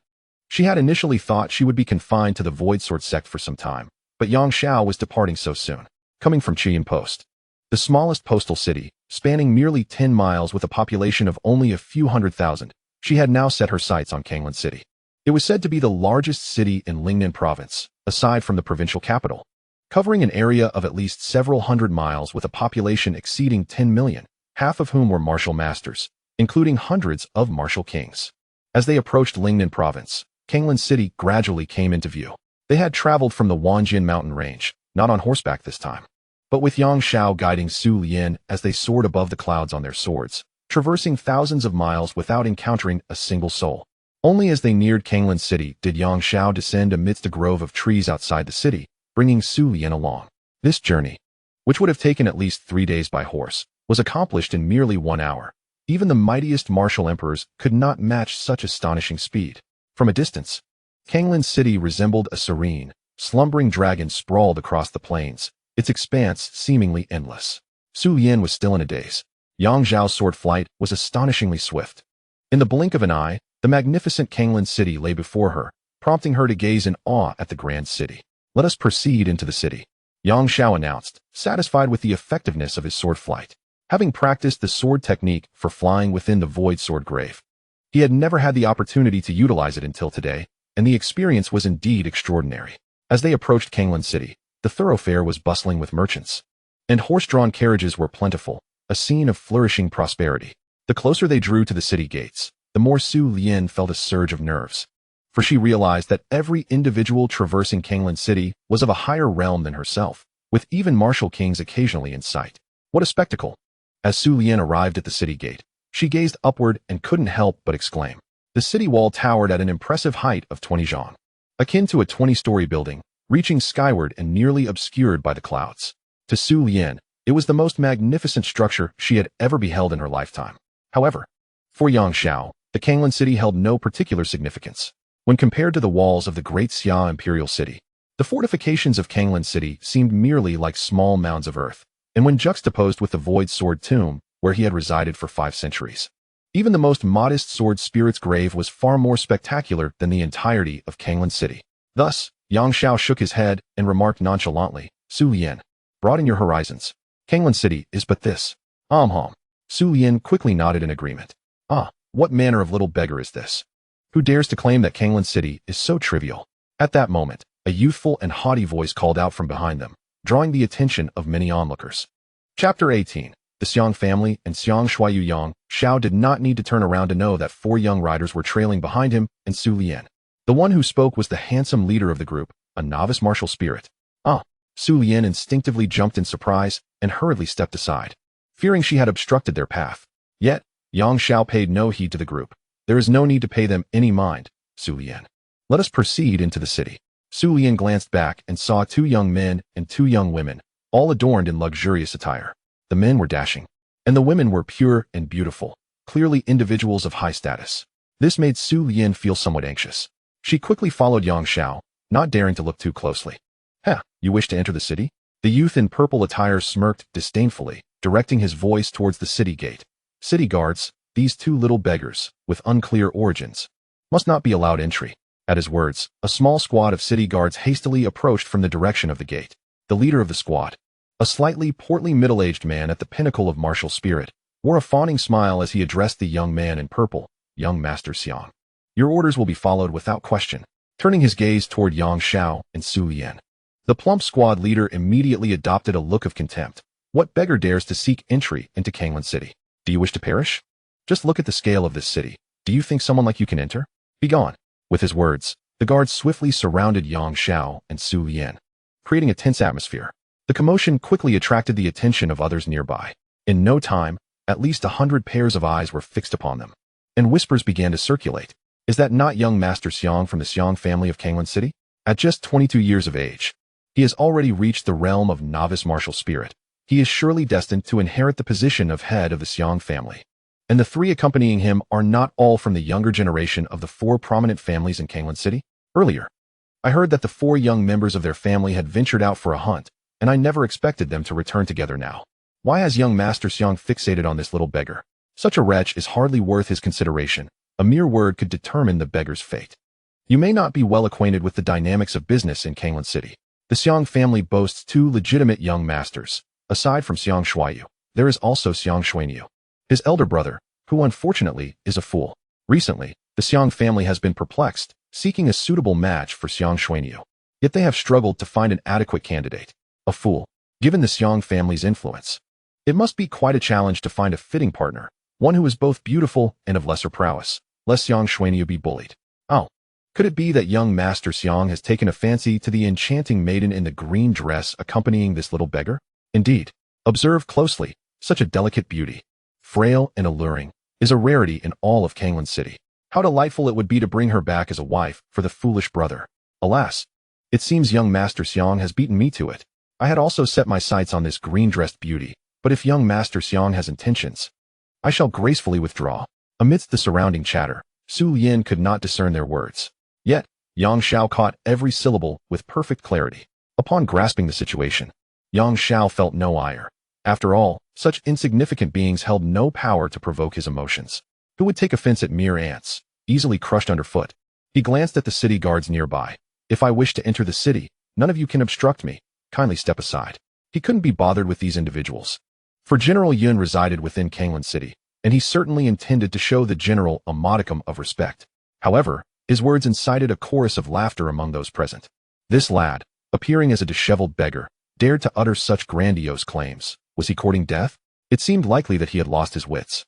She had initially thought she would be confined to the Void Sword sect for some time, but Yang Xiao was departing so soon. Coming from Qian Post, the smallest postal city, spanning merely 10 miles with a population of only a few 100,000, she had now set her sights on Kanglan City. It was said to be the largest city in Lingnan Province, aside from the provincial capital, covering an area of at least several hundred miles with a population exceeding 10 million, half of whom were martial masters, including hundreds of martial kings. As they approached Lingnan Province, Kanglan City gradually came into view. They had traveled from the Wanjian mountain range, not on horseback this time, but with Yang Xiao guiding Su Lian as they soared above the clouds on their swords, traversing thousands of miles without encountering a single soul. Only as they neared Kanglan City did Yang Xiao descend amidst a grove of trees outside the city, bringing Su Lian along. This journey, which would have taken at least 3 days by horse, was accomplished in merely 1 hour. Even the mightiest martial emperors could not match such astonishing speed. From a distance, Kanglan City resembled a serene, slumbering dragon sprawled across the plains, its expanse seemingly endless. Su Lian was still in a daze. Yang Xiao's sword flight was astonishingly swift. In the blink of an eye, the magnificent Kanglan City lay before her, prompting her to gaze in awe at the grand city. Let us proceed into the city, Yang Xiao announced, satisfied with the effectiveness of his sword flight. Having practiced the sword technique for flying within the void sword grave, he had never had the opportunity to utilize it until today, and the experience was indeed extraordinary. As they approached Kanglan City, the thoroughfare was bustling with merchants, and horse-drawn carriages were plentiful, a scene of flourishing prosperity. The closer they drew to the city gates, the more Su Lian felt a surge of nerves, for she realized that every individual traversing Kanglan City was of a higher realm than herself, with even martial kings occasionally in sight. What a spectacle! As Su Lian arrived at the city gate, she gazed upward and couldn't help but exclaim. The city wall towered at an impressive height of 20 zhang, akin to a 20-story building, reaching skyward and nearly obscured by the clouds. To Su Lian, it was the most magnificent structure she had ever beheld in her lifetime. However, for Yang Xiao, the Kanglan City held no particular significance. When compared to the walls of the Great Xia Imperial City, the fortifications of Kanglan City seemed merely like small mounds of earth, and when juxtaposed with the Void Sword Tomb, where he had resided for 5 centuries, even the most modest sword spirit's grave was far more spectacular than the entirety of Kanglan City. Thus, Yang Xiao shook his head and remarked nonchalantly, Su Lian, broaden your horizons. Kanglan City is but this. Su Lian quickly nodded in agreement. What manner of little beggar is this, who dares to claim that Kanglan City is so trivial? At that moment, a youthful and haughty voice called out from behind them, drawing the attention of many onlookers. Chapter 18. The Xiang family and Xiang Shuayu. Yang Xiao did not need to turn around to know that 4 young riders were trailing behind him and Su Lian. The one who spoke was the handsome leader of the group, a novice martial spirit. Su Lian instinctively jumped in surprise and hurriedly stepped aside, fearing she had obstructed their path. Yet, Yang Xiao paid no heed to the group. There is no need to pay them any mind, Su Lian. Let us proceed into the city. Su Lian glanced back and saw 2 young men and 2 young women, all adorned in luxurious attire. The men were dashing, and the women were pure and beautiful, clearly individuals of high status. This made Su Lian feel somewhat anxious. She quickly followed Yang Xiao, not daring to look too closely. You wish to enter the city? The youth in purple attire smirked disdainfully, directing his voice towards the city gate. City guards, these 2 little beggars, with unclear origins, must not be allowed entry. At his words, a small squad of city guards hastily approached from the direction of the gate. The leader of the squad, a slightly portly middle-aged man at the pinnacle of martial spirit, wore a fawning smile as he addressed the young man in purple. Young Master Xiang, your orders will be followed without question. Turning his gaze toward Yang Xiao and Su Lian, the plump squad leader immediately adopted a look of contempt. What beggar dares to seek entry into Kanglan City? Do you wish to perish? Just look at the scale of this city. Do you think someone like you can enter? Begone. With his words, the guards swiftly surrounded Yang Xiao and Su Lian, creating a tense atmosphere. The commotion quickly attracted the attention of others nearby. In no time, at least 100 pairs of eyes were fixed upon them, and whispers began to circulate. Is that not young Master Xiang from the Xiang family of Kanglan City? At just 22 years of age, he has already reached the realm of novice martial spirit. He is surely destined to inherit the position of head of the Xiang family. And the 3 accompanying him are not all from the younger generation of the 4 prominent families in Kanglan City. Earlier, I heard that the 4 young members of their family had ventured out for a hunt, and I never expected them to return together now. Why has young Master Xiang fixated on this little beggar? Such a wretch is hardly worth his consideration. A mere word could determine the beggar's fate. You may not be well acquainted with the dynamics of business in Kanglan City. The Xiang family boasts 2 legitimate young masters. Aside from Xiang Shuayu, there is also Xiang Shuayu, his elder brother, who unfortunately is a fool. Recently, the Xiang family has been perplexed, seeking a suitable match for Xiang Shuayu. Yet they have struggled to find an adequate candidate. A fool. Given the Xiang family's influence, it must be quite a challenge to find a fitting partner, one who is both beautiful and of lesser prowess, lest Xiang Shuayu be bullied. Could it be that young Master Xiang has taken a fancy to the enchanting maiden in the green dress accompanying this little beggar? Indeed, observe closely, such a delicate beauty, frail and alluring, is a rarity in all of Kanglan City. How delightful it would be to bring her back as a wife for the foolish brother. Alas, it seems young Master Xiang has beaten me to it. I had also set my sights on this green-dressed beauty, but if young Master Xiang has intentions, I shall gracefully withdraw. Amidst the surrounding chatter, Su Lian could not discern their words. Yet, Yang Xiao caught every syllable with perfect clarity. Upon grasping the situation, Yang Xiao felt no ire. After all, such insignificant beings held no power to provoke his emotions. Who would take offense at mere ants, easily crushed underfoot? He glanced at the city guards nearby. If I wish to enter the city, none of you can obstruct me. Kindly step aside. He couldn't be bothered with these individuals. For General Yun resided within Kanglan City, and he certainly intended to show the general a modicum of respect. However, his words incited a chorus of laughter among those present. This lad, appearing as a disheveled beggar, dared to utter such grandiose claims. Was he courting death? It seemed likely that he had lost his wits,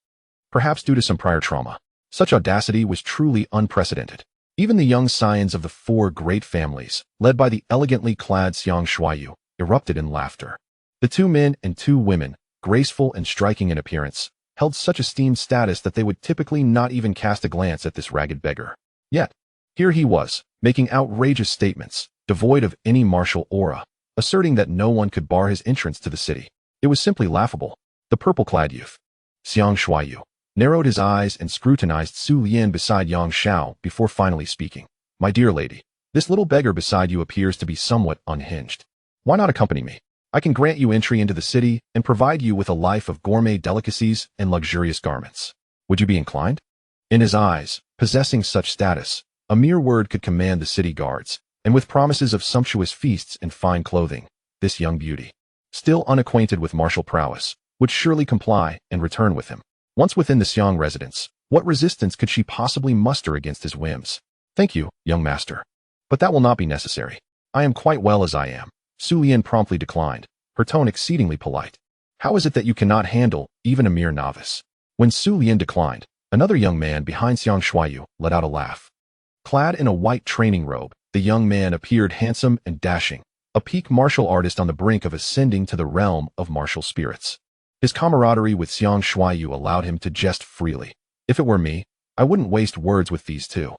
perhaps due to some prior trauma. Such audacity was truly unprecedented. Even the young scions of the 4 great families, led by the elegantly clad Xiang Shuayu, erupted in laughter. The 2 men and 2 women, graceful and striking in appearance, held such esteemed status that they would typically not even cast a glance at this ragged beggar. Yet, here he was, making outrageous statements, devoid of any martial aura, asserting that no one could bar his entrance to the city. It was simply laughable. The purple-clad youth, Xiang Shuayu, narrowed his eyes and scrutinized Su Lian beside Yang Xiao before finally speaking. My dear lady, this little beggar beside you appears to be somewhat unhinged. Why not accompany me? I can grant you entry into the city and provide you with a life of gourmet delicacies and luxurious garments. Would you be inclined? In his eyes, possessing such status, a mere word could command the city guards, and with promises of sumptuous feasts and fine clothing, this young beauty, still unacquainted with martial prowess, would surely comply and return with him. Once within the Xiang residence, what resistance could she possibly muster against his whims? Thank you, young master. But that will not be necessary. I am quite well as I am. Su Lian promptly declined, her tone exceedingly polite. How is it that you cannot handle even a mere novice? When Su Lian declined, another young man behind Xiang Shuayu let out a laugh. Clad in a white training robe, the young man appeared handsome and dashing, a peak martial artist on the brink of ascending to the realm of martial spirits. His camaraderie with Xiang Shuayu allowed him to jest freely. If it were me, I wouldn't waste words with these two.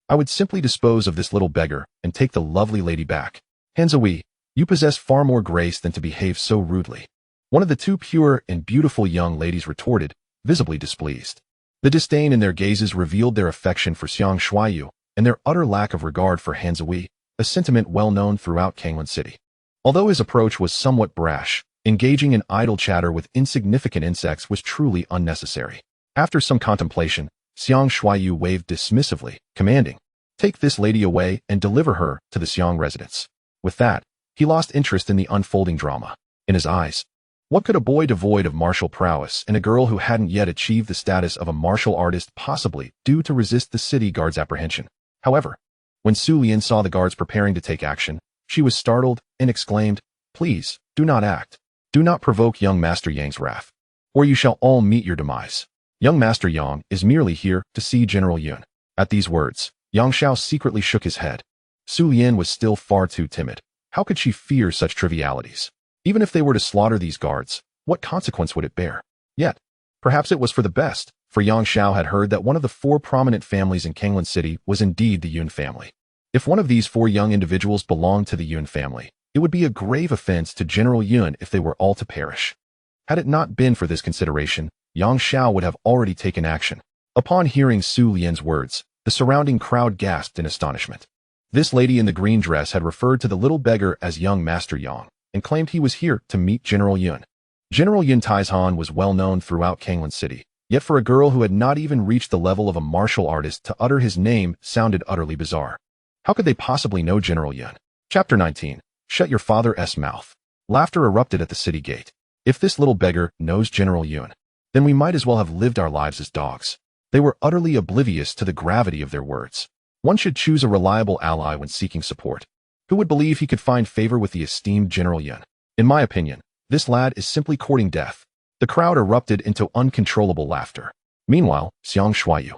I would simply dispose of this little beggar and take the lovely lady back. Hanzui, you possess far more grace than to behave so rudely. One of the two pure and beautiful young ladies retorted, visibly displeased. The disdain in their gazes revealed their affection for Xiang Shuayu and their utter lack of regard for Hanzui, a sentiment well known throughout Kanglan City. Although his approach was somewhat brash, engaging in idle chatter with insignificant insects was truly unnecessary. After some contemplation, Xiang Shuayu waved dismissively, commanding, "Take this lady away and deliver her to the Xiang residence." With that, he lost interest in the unfolding drama. In his eyes, what could a boy devoid of martial prowess and a girl who hadn't yet achieved the status of a martial artist possibly do to resist the city guard's apprehension? However, when Su Lian saw the guards preparing to take action, she was startled and exclaimed, "Please, do not act. Do not provoke young Master Yang's wrath, or you shall all meet your demise. Young Master Yang is merely here to see General Yun." At these words, Yang Xiao secretly shook his head. Su Lian was still far too timid. How could she fear such trivialities? Even if they were to slaughter these guards, what consequence would it bear? Yet, perhaps it was for the best, for Yang Xiao had heard that one of the 4 prominent families in Kanglan City was indeed the Yun family. If one of these 4 young individuals belonged to the Yun family, it would be a grave offense to General Yun if they were all to perish. Had it not been for this consideration, Yang Xiao would have already taken action. Upon hearing Su Lian's words, the surrounding crowd gasped in astonishment. This lady in the green dress had referred to the little beggar as young Master Yang, and claimed he was here to meet General Yun. General Yun Taizhan was well known throughout Kanglan City, yet for a girl who had not even reached the level of a martial artist to utter his name sounded utterly bizarre. How could they possibly know General Yun? Chapter 19. Shut your father's mouth. Laughter erupted at the city gate. If this little beggar knows General Yun, then we might as well have lived our lives as dogs. They were utterly oblivious to the gravity of their words. One should choose a reliable ally when seeking support. Who would believe he could find favor with the esteemed General Yun? In my opinion, this lad is simply courting death. The crowd erupted into uncontrollable laughter. Meanwhile, Xiang Shuayu,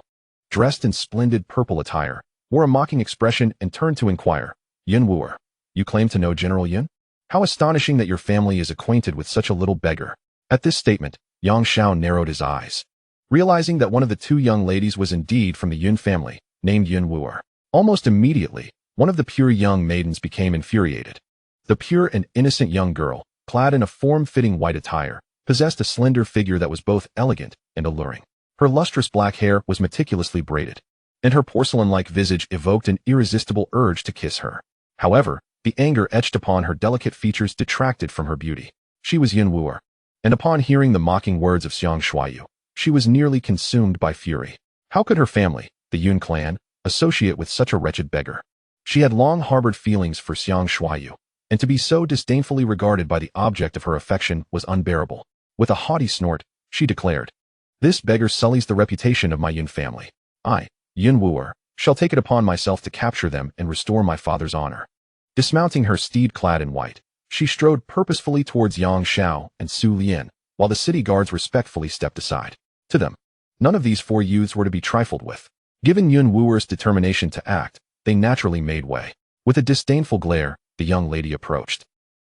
dressed in splendid purple attire, wore a mocking expression and turned to inquire, "Yun Wuer, you claim to know General Yun? How astonishing that your family is acquainted with such a little beggar." At this statement, Yang Xiao narrowed his eyes, realizing that one of the 2 young ladies was indeed from the Yun family, named Yun Wuer. Almost immediately, one of the pure young maidens became infuriated. The pure and innocent young girl, clad in a form-fitting white attire, possessed a slender figure that was both elegant and alluring. Her lustrous black hair was meticulously braided, and her porcelain-like visage evoked an irresistible urge to kiss her. However, the anger etched upon her delicate features detracted from her beauty. She was Yun Wuer, and upon hearing the mocking words of Xiang Shuayu, she was nearly consumed by fury. How could her family, the Yun clan, associate with such a wretched beggar? She had long harbored feelings for Xiang Shuayu, and to be so disdainfully regarded by the object of her affection was unbearable. With a haughty snort, she declared, "This beggar sullies the reputation of my Yun family. I, Yun Wuer, shall take it upon myself to capture them and restore my father's honor." Dismounting her steed clad in white, she strode purposefully towards Yang Xiao and Su Lian, while the city guards respectfully stepped aside. To them, none of these 4 youths were to be trifled with. Given Yun Wuer's determination to act, they naturally made way. With a disdainful glare, the young lady approached,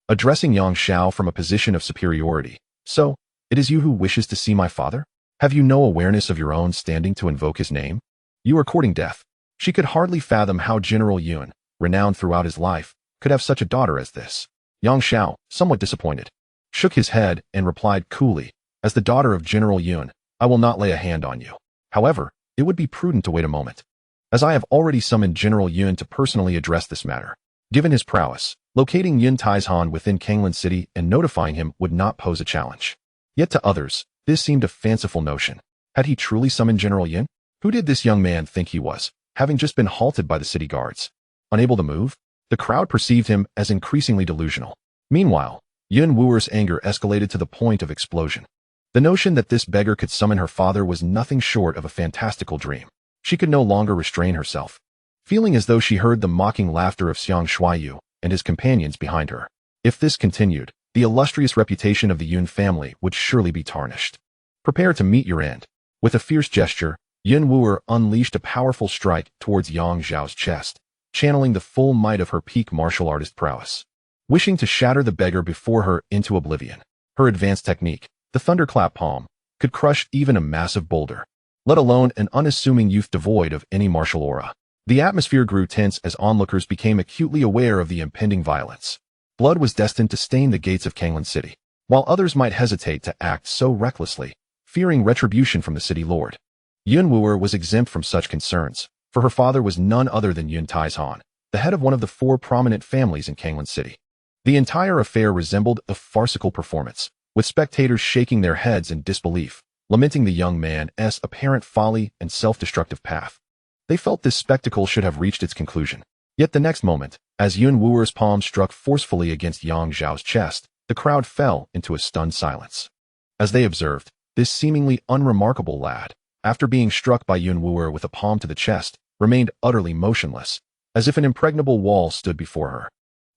addressing Yang Xiao from a position of superiority. "So, it is you who wishes to see my father? Have you no awareness of your own standing to invoke his name? You are courting death." She could hardly fathom how General Yun, renowned throughout his life, could have such a daughter as this. Yang Xiao, somewhat disappointed, shook his head and replied coolly, "As the daughter of General Yun, I will not lay a hand on you. However, it would be prudent to wait a moment, as I have already summoned General Yun to personally address this matter. Given his prowess, locating Yun Taizhan within Kanglan City and notifying him would not pose a challenge. Yet to others, this seemed a fanciful notion. Had he truly summoned General Yun? Who did this young man think he was, having just been halted by the city guards? Unable to move, the crowd perceived him as increasingly delusional. Meanwhile, Yun Wuer's anger escalated to the point of explosion. The notion that this beggar could summon her father was nothing short of a fantastical dream. She could no longer restrain herself. feeling as though she heard the mocking laughter of Xiang Shuaiyu and his companions behind her. If this continued, the illustrious reputation of the Yun family would surely be tarnished. Prepare to meet your end. With a fierce gesture, Yun Wu'er unleashed a powerful strike towards Yang Zhao's chest, channeling the full might of her peak martial artist prowess. Wishing to shatter the beggar before her into oblivion, her advanced technique, the thunderclap palm, could crush even a massive boulder, let alone an unassuming youth devoid of any martial aura. The atmosphere grew tense as onlookers became acutely aware of the impending violence. Blood was destined to stain the gates of Kanglan City, while others might hesitate to act so recklessly, fearing retribution from the city lord. Yun Wu'er was exempt from such concerns, for her father was none other than Yun Taizhan, the head of one of the 4 prominent families in Kanglan City. The entire affair resembled a farcical performance, with spectators shaking their heads in disbelief, lamenting the young man's apparent folly and self-destructive path. They felt this spectacle should have reached its conclusion. Yet the next moment, as Yun Wu'er's palm struck forcefully against Yang Zhao's chest, the crowd fell into a stunned silence. As they observed, this seemingly unremarkable lad, after being struck by Yun Wu'er with a palm to the chest, remained utterly motionless, as if an impregnable wall stood before her,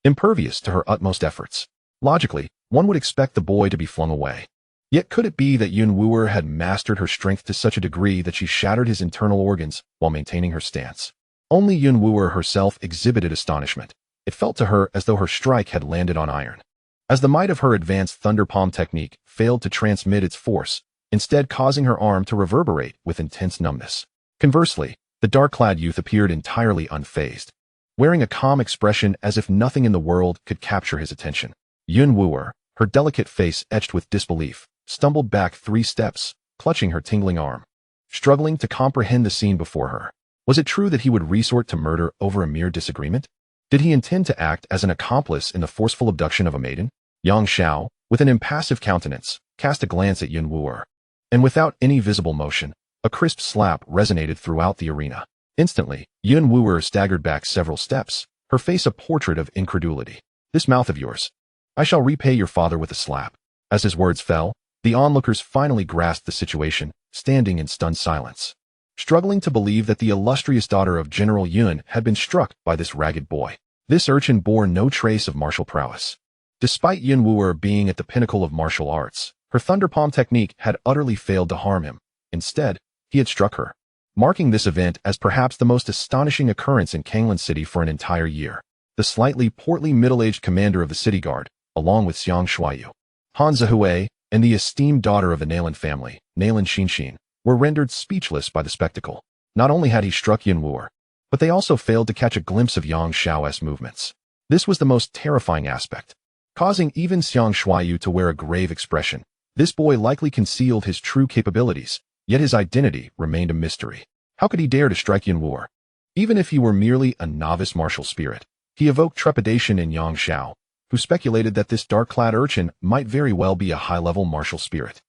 impervious to her utmost efforts. Logically, one would expect the boy to be flung away. Yet could it be that Yun Wu'er had mastered her strength to such a degree that she shattered his internal organs while maintaining her stance? Only Yun Wu'er herself exhibited astonishment. It felt to her as though her strike had landed on iron. As the might of her advanced thunder palm technique failed to transmit its force, instead causing her arm to reverberate with intense numbness. Conversely, the dark-clad youth appeared entirely unfazed, wearing a calm expression as if nothing in the world could capture his attention. Yun Wu'er, her delicate face etched with disbelief, stumbled back 3 steps, clutching her tingling arm, struggling to comprehend the scene before her. Was it true that he would resort to murder over a mere disagreement? Did he intend to act as an accomplice in the forceful abduction of a maiden? Yang Zhao, with an impassive countenance, cast a glance at Yun Wu'er, and without any visible motion, a crisp slap resonated throughout the arena. Instantly, Yun Wu'er staggered back several steps, her face a portrait of incredulity. "This mouth of yours. I shall repay your father with a slap." As his words fell, the onlookers finally grasped the situation, standing in stunned silence, struggling to believe that the illustrious daughter of General Yun had been struck by this ragged boy. This urchin bore no trace of martial prowess. Despite Yun Wu'er being at the pinnacle of martial arts, her thunder palm technique had utterly failed to harm him. Instead, he had struck her, marking this event as perhaps the most astonishing occurrence in Kanglan City for an entire year. The slightly portly middle-aged commander of the city guard, along with Xiang Shuaiyu, Han Zihui, and the esteemed daughter of the Nalan family, Nalan Xinxin, were rendered speechless by the spectacle. Not only had he struck Yun Wu'er, but they also failed to catch a glimpse of Yang Zhao's movements. This was the most terrifying aspect, causing even Xiang Shuaiyu to wear a grave expression. This boy likely concealed his true capabilities, yet his identity remained a mystery. How could he dare to strike Yun Wu'er? Even if he were merely a novice martial spirit, he evoked trepidation in Yang Zhao, who speculated that this dark-clad urchin might very well be a high-level martial spirit.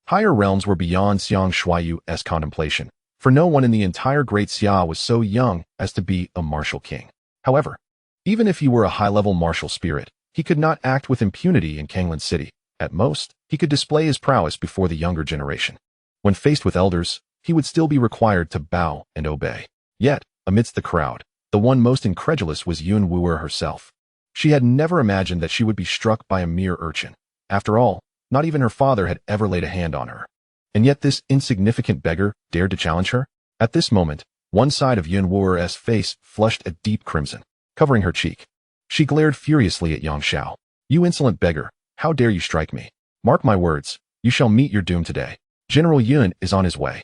Higher realms were beyond Xiang Shuaiyu's contemplation, for no one in the entire Great Xia was so young as to be a martial king. However, even if he were a high-level martial spirit, he could not act with impunity in Kanglan City. At most, he could display his prowess before the younger generation. When faced with elders, he would still be required to bow and obey. Yet, amidst the crowd, the one most incredulous was Yun Wu'er herself. She had never imagined that she would be struck by a mere urchin. After all, not even her father had ever laid a hand on her. And yet this insignificant beggar dared to challenge her? At this moment, one side of Yun Wu'er's face flushed a deep crimson, covering her cheek. She glared furiously at Yang Zhao. "You insolent beggar, how dare you strike me? Mark my words, you shall meet your doom today. General Yun is on his way.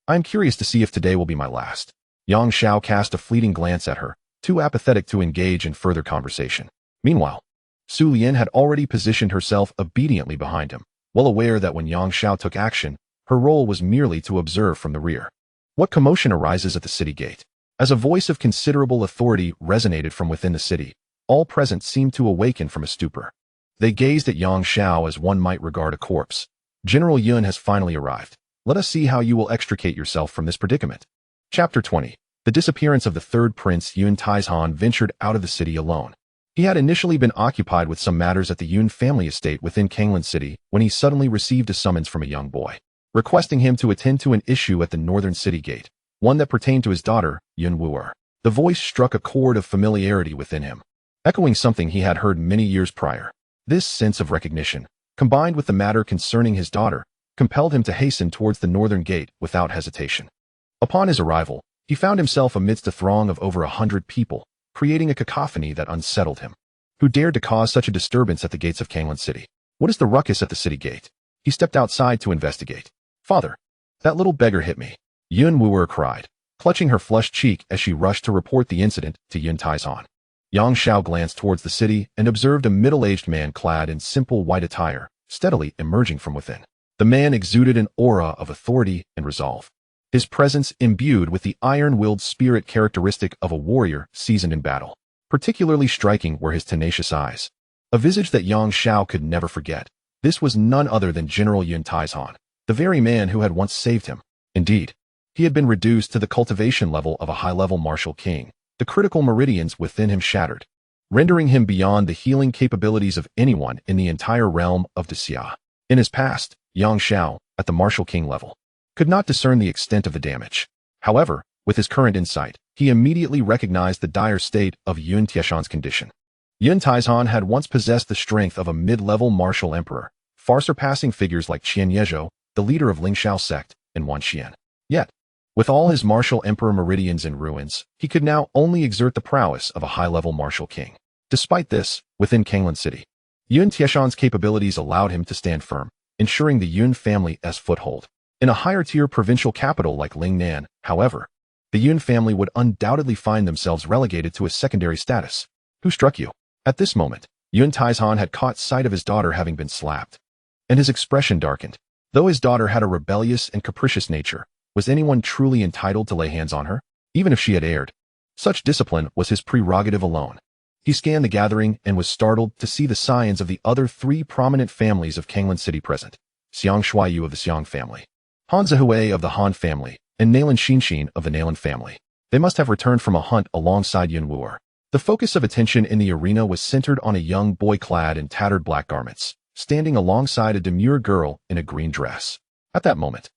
I am curious to see if today will be my last." Yang Zhao cast a fleeting glance at her, too apathetic to engage in further conversation. Meanwhile, Su Lian had already positioned herself obediently behind him, well aware that when Yang Zhao took action, her role was merely to observe from the rear. What commotion arises at the city gate? As a voice of considerable authority resonated from within the city, all present seemed to awaken from a stupor. They gazed at Yang Zhao as one might regard a corpse. "General Yun has finally arrived. Let us see how you will extricate yourself from this predicament." Chapter 20. The disappearance of the third prince Yun Taizhan ventured out of the city alone. He had initially been occupied with some matters at the Yun family estate within Kanglan City when he suddenly received a summons from a young boy, requesting him to attend to an issue at the northern city gate, one that pertained to his daughter, Yun Wu'er. The voice struck a chord of familiarity within him, echoing something he had heard many years prior. This sense of recognition, combined with the matter concerning his daughter, compelled him to hasten towards the northern gate without hesitation. Upon his arrival, he found himself amidst a throng of over 100 people, creating a cacophony that unsettled him. Who dared to cause such a disturbance at the gates of Kanglan City? What is the ruckus at the city gate? He stepped outside to investigate. Father, that little beggar hit me, Yun Wu'er cried, clutching her flushed cheek as she rushed to report the incident to Yun Taizhan. Yang Xiao glanced towards the city and observed a middle-aged man clad in simple white attire, steadily emerging from within. The man exuded an aura of authority and resolve, his presence imbued with the iron-willed spirit characteristic of a warrior seasoned in battle. Particularly striking were his tenacious eyes, a visage that Yang Xiao could never forget. This was none other than General Yun Taizhan, the very man who had once saved him. Indeed, he had been reduced to the cultivation level of a high-level martial king, the critical meridians within him shattered, rendering him beyond the healing capabilities of anyone in the entire realm of Xia. In his past, Yang Xiao, at the martial king level, could not discern the extent of the damage. However, with his current insight, he immediately recognized the dire state of Yun Tieshan's condition. Yun Taizhan had once possessed the strength of a mid-level martial emperor, far surpassing figures like Qian Yezhou, the leader of Lingxiao sect, and Wan Xian. Yet, with all his martial emperor meridians in ruins, he could now only exert the prowess of a high-level martial king. Despite this, within Kanglan City, Yun Tieshan's capabilities allowed him to stand firm, ensuring the Yun family's foothold. In a higher-tier provincial capital like Lingnan, however, the Yun family would undoubtedly find themselves relegated to a secondary status. Who struck you? At this moment, Yun Taizhan had caught sight of his daughter having been slapped, and his expression darkened. Though his daughter had a rebellious and capricious nature, was anyone truly entitled to lay hands on her, even if she had erred? Such discipline was his prerogative alone. He scanned the gathering and was startled to see the scions of the other 3 prominent families of Kanglan City present: Xiang Shuayu of the Xiang family, Han Zihui of the Han family, and Nalan Xinxin of the Nalan family. They must have returned from a hunt alongside Yun Wu'er. The focus of attention in the arena was centered on a young boy clad in tattered black garments, standing alongside a demure girl in a green dress. At that moment,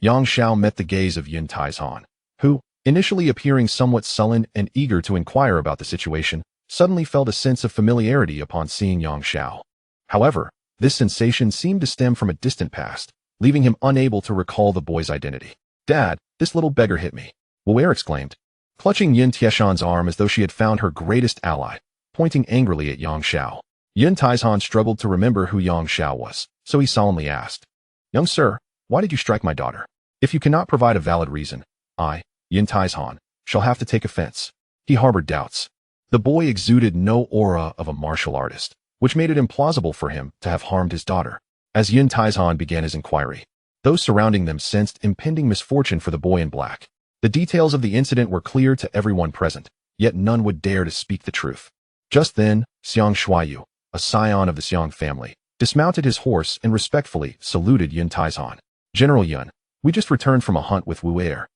Yang Xiao met the gaze of Yun Taizhan, who, initially appearing somewhat sullen and eager to inquire about the situation, suddenly felt a sense of familiarity upon seeing Yang Xiao. However, this sensation seemed to stem from a distant past, leaving him unable to recall the boy's identity. Dad, this little beggar hit me, Wu'er exclaimed, clutching Yun Tieshan's arm as though she had found her greatest ally, pointing angrily at Yang Xiao. Yun Taizhan struggled to remember who Yang Xiao was, so he solemnly asked, "Young sir, why did you strike my daughter? If you cannot provide a valid reason, I, Yun Taizhan, shall have to take offense." He harbored doubts. The boy exuded no aura of a martial artist, which made it implausible for him to have harmed his daughter. As Yun Taizhan began his inquiry, those surrounding them sensed impending misfortune for the boy in black. The details of the incident were clear to everyone present, yet none would dare to speak the truth. Just then, Xiang Shuayu, a scion of the Xiang family, dismounted his horse and respectfully saluted Yun Taizhan. "General Yun, we just returned from a hunt with Wu'er,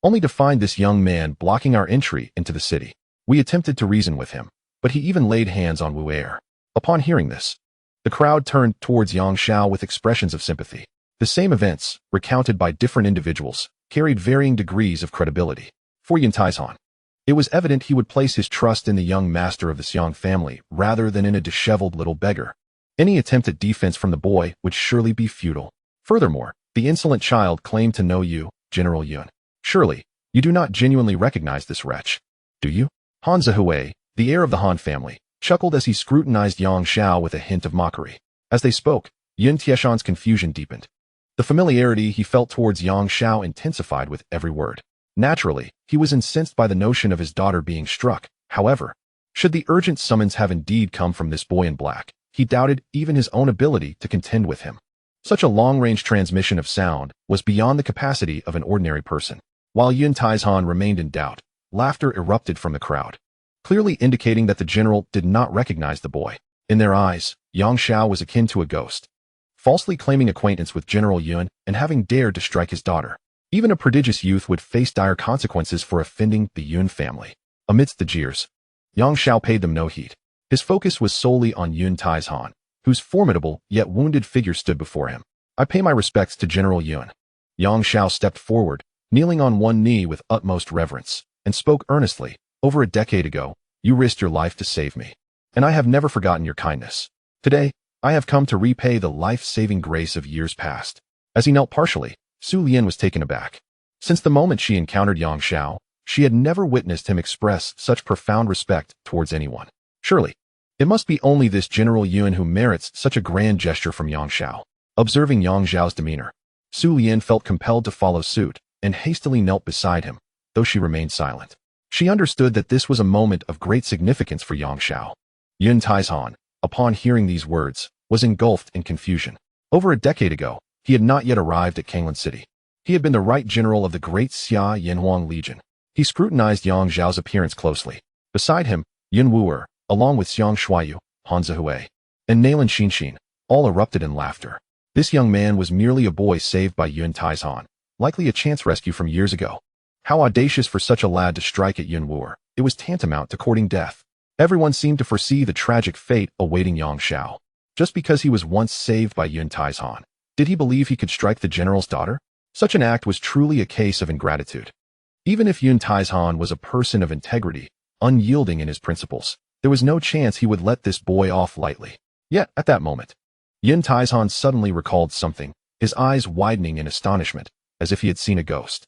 only to find this young man blocking our entry into the city. We attempted to reason with him, but he even laid hands on Wu'er." Upon hearing this, the crowd turned towards Yang Xiao with expressions of sympathy. The same events, recounted by different individuals, carried varying degrees of credibility. For Yun Taizhan, it was evident he would place his trust in the young master of the Xiang family rather than in a disheveled little beggar. Any attempt at defense from the boy would surely be futile. Furthermore, the insolent child claimed to know you, General Yun. Surely, you do not genuinely recognize this wretch, do you? Han Zihui, the heir of the Han family, chuckled as he scrutinized Yang Xiao with a hint of mockery. As they spoke, Yun Tieshan's confusion deepened. The familiarity he felt towards Yang Xiao intensified with every word. Naturally, he was incensed by the notion of his daughter being struck. However, should the urgent summons have indeed come from this boy in black, he doubted even his own ability to contend with him. Such a long-range transmission of sound was beyond the capacity of an ordinary person. While Yun Taizhan remained in doubt, laughter erupted from the crowd, clearly indicating that the general did not recognize the boy. In their eyes, Yang Xiao was akin to a ghost, falsely claiming acquaintance with General Yun and having dared to strike his daughter. Even a prodigious youth would face dire consequences for offending the Yun family. Amidst the jeers, Yang Xiao paid them no heed. His focus was solely on Yun Taizhan, whose formidable yet wounded figure stood before him. "I pay my respects to General Yun." Yang Xiao stepped forward, kneeling on one knee with utmost reverence, and spoke earnestly, Over a decade ago, you risked your life to save me, and I have never forgotten your kindness. Today, I have come to repay the life-saving grace of years past." As he knelt partially, Su Lian was taken aback. Since the moment she encountered Yang Xiao, she had never witnessed him express such profound respect towards anyone. Surely, it must be only this General Yuan who merits such a grand gesture from Yang Xiao. Observing Yang Xiao's demeanor, Su Lian felt compelled to follow suit and hastily knelt beside him, though she remained silent. She understood that this was a moment of great significance for Yang Xiao. Yun Taizhan, upon hearing these words, was engulfed in confusion. Over a decade ago, he had not yet arrived at Kanglan City. He had been the right general of the Great Xia Yanhuang Legion. He scrutinized Yang Xiao's appearance closely. Beside him, Yun Wu'er, along with Xiang Shuayu, Han Zihui, and Nalan Xinxin, all erupted in laughter. This young man was merely a boy saved by Yun Taizhan, likely a chance rescue from years ago. How audacious for such a lad to strike at Yun Wu'er. It was tantamount to courting death. Everyone seemed to foresee the tragic fate awaiting Yang Xiao. Just because he was once saved by Yun Taizhan, did he believe he could strike the general's daughter? Such an act was truly a case of ingratitude. Even if Yun Taizhan was a person of integrity, unyielding in his principles, there was no chance he would let this boy off lightly. Yet, at that moment, Yun Taizhan suddenly recalled something, his eyes widening in astonishment, as if he had seen a ghost.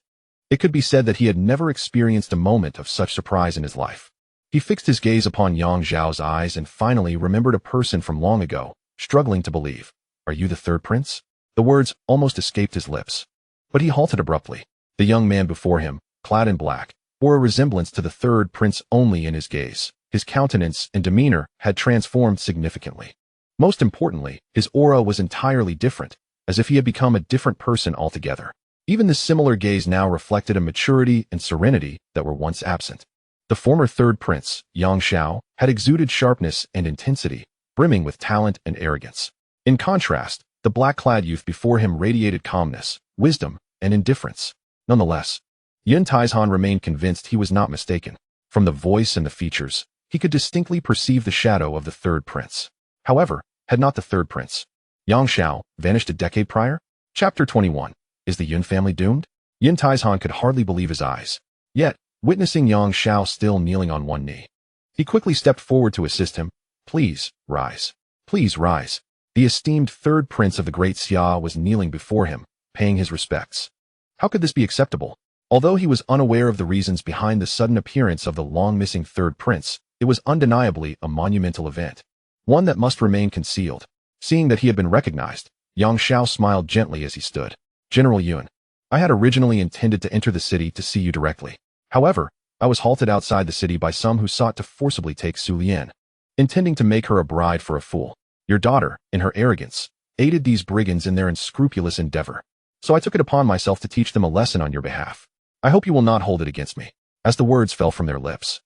It could be said that he had never experienced a moment of such surprise in his life. He fixed his gaze upon Yang Xiao's eyes and finally remembered a person from long ago, struggling to believe. "Are you the third prince?" The words almost escaped his lips. But he halted abruptly. The young man before him, clad in black, bore a resemblance to the third prince only in his gaze. His countenance and demeanor had transformed significantly. Most importantly, his aura was entirely different, as if he had become a different person altogether. Even the similar gaze now reflected a maturity and serenity that were once absent. The former third prince, Yang Xiao, had exuded sharpness and intensity, brimming with talent and arrogance. In contrast, the black-clad youth before him radiated calmness, wisdom, and indifference. Nonetheless, Yun Taizhan remained convinced he was not mistaken. From the voice and the features, he could distinctly perceive the shadow of the third prince. However, had not the third prince, Yang Xiao, vanished a decade prior? Chapter 21. Is the Yun family doomed? Yun Taizhan could hardly believe his eyes. Yet, witnessing Yang Xiao still kneeling on one knee, he quickly stepped forward to assist him. "Please, rise. Please rise." The esteemed third prince of the Great Xia was kneeling before him, paying his respects. How could this be acceptable? Although he was unaware of the reasons behind the sudden appearance of the long-missing third prince, it was undeniably a monumental event, one that must remain concealed. Seeing that he had been recognized, Yang Xiao smiled gently as he stood. "General Yuan, I had originally intended to enter the city to see you directly. However, I was halted outside the city by some who sought to forcibly take Su Lian, intending to make her a bride for a fool. Your daughter, in her arrogance, aided these brigands in their unscrupulous endeavor. So I took it upon myself to teach them a lesson on your behalf. I hope you will not hold it against me." As the words fell from their lips,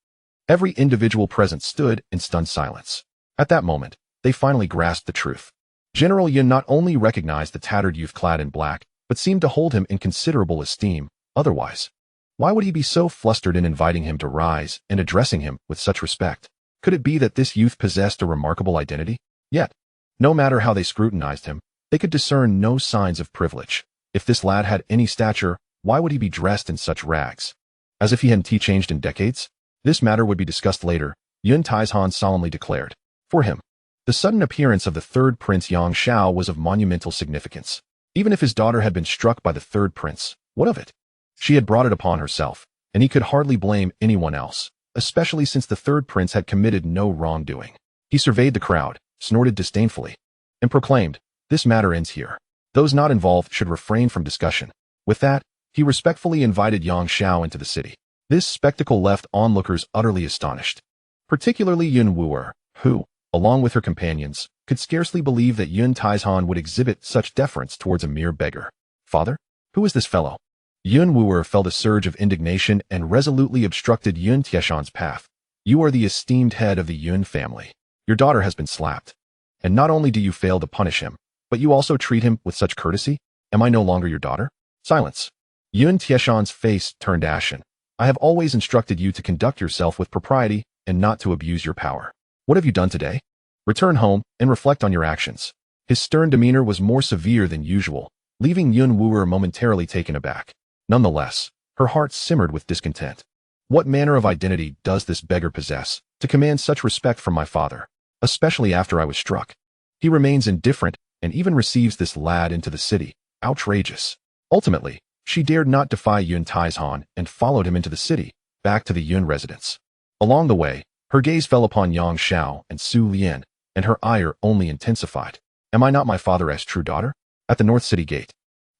every individual present stood in stunned silence. At that moment, they finally grasped the truth. General Yun not only recognized the tattered youth clad in black, but seemed to hold him in considerable esteem. Otherwise, why would he be so flustered in inviting him to rise and addressing him with such respect? Could it be that this youth possessed a remarkable identity? Yet, no matter how they scrutinized him, they could discern no signs of privilege. If this lad had any stature, why would he be dressed in such rags? As if he hadn't changed in decades? This matter would be discussed later, Yun Taizhan solemnly declared. For him, the sudden appearance of the third prince Yang Xiao was of monumental significance. Even if his daughter had been struck by the third prince, what of it? She had brought it upon herself, and he could hardly blame anyone else, especially since the third prince had committed no wrongdoing. He surveyed the crowd, snorted disdainfully, and proclaimed, "This matter ends here. Those not involved should refrain from discussion." With that, he respectfully invited Yang Xiao into the city. This spectacle left onlookers utterly astonished, particularly Yun Wu'er, who, along with her companions, could scarcely believe that Yun Taizhan would exhibit such deference towards a mere beggar. "Father? Who is this fellow?" Yun Wu'er felt a surge of indignation and resolutely obstructed Yun Tieshan's path. "You are the esteemed head of the Yun family. Your daughter has been slapped. And not only do you fail to punish him, but you also treat him with such courtesy? Am I no longer your daughter?" Silence. Yun Tieshan's face turned ashen. "I have always instructed you to conduct yourself with propriety and not to abuse your power. What have you done today? Return home and reflect on your actions." His stern demeanor was more severe than usual, leaving Yun Wu'er momentarily taken aback. Nonetheless, her heart simmered with discontent. What manner of identity does this beggar possess to command such respect from my father, especially after I was struck? He remains indifferent and even receives this lad into the city. Outrageous. Ultimately, she dared not defy Yun Taizhan and followed him into the city, back to the Yun residence. Along the way, her gaze fell upon Yang Xiao and Su Lian, and her ire only intensified. Am I not my father's true daughter? At the North City Gate.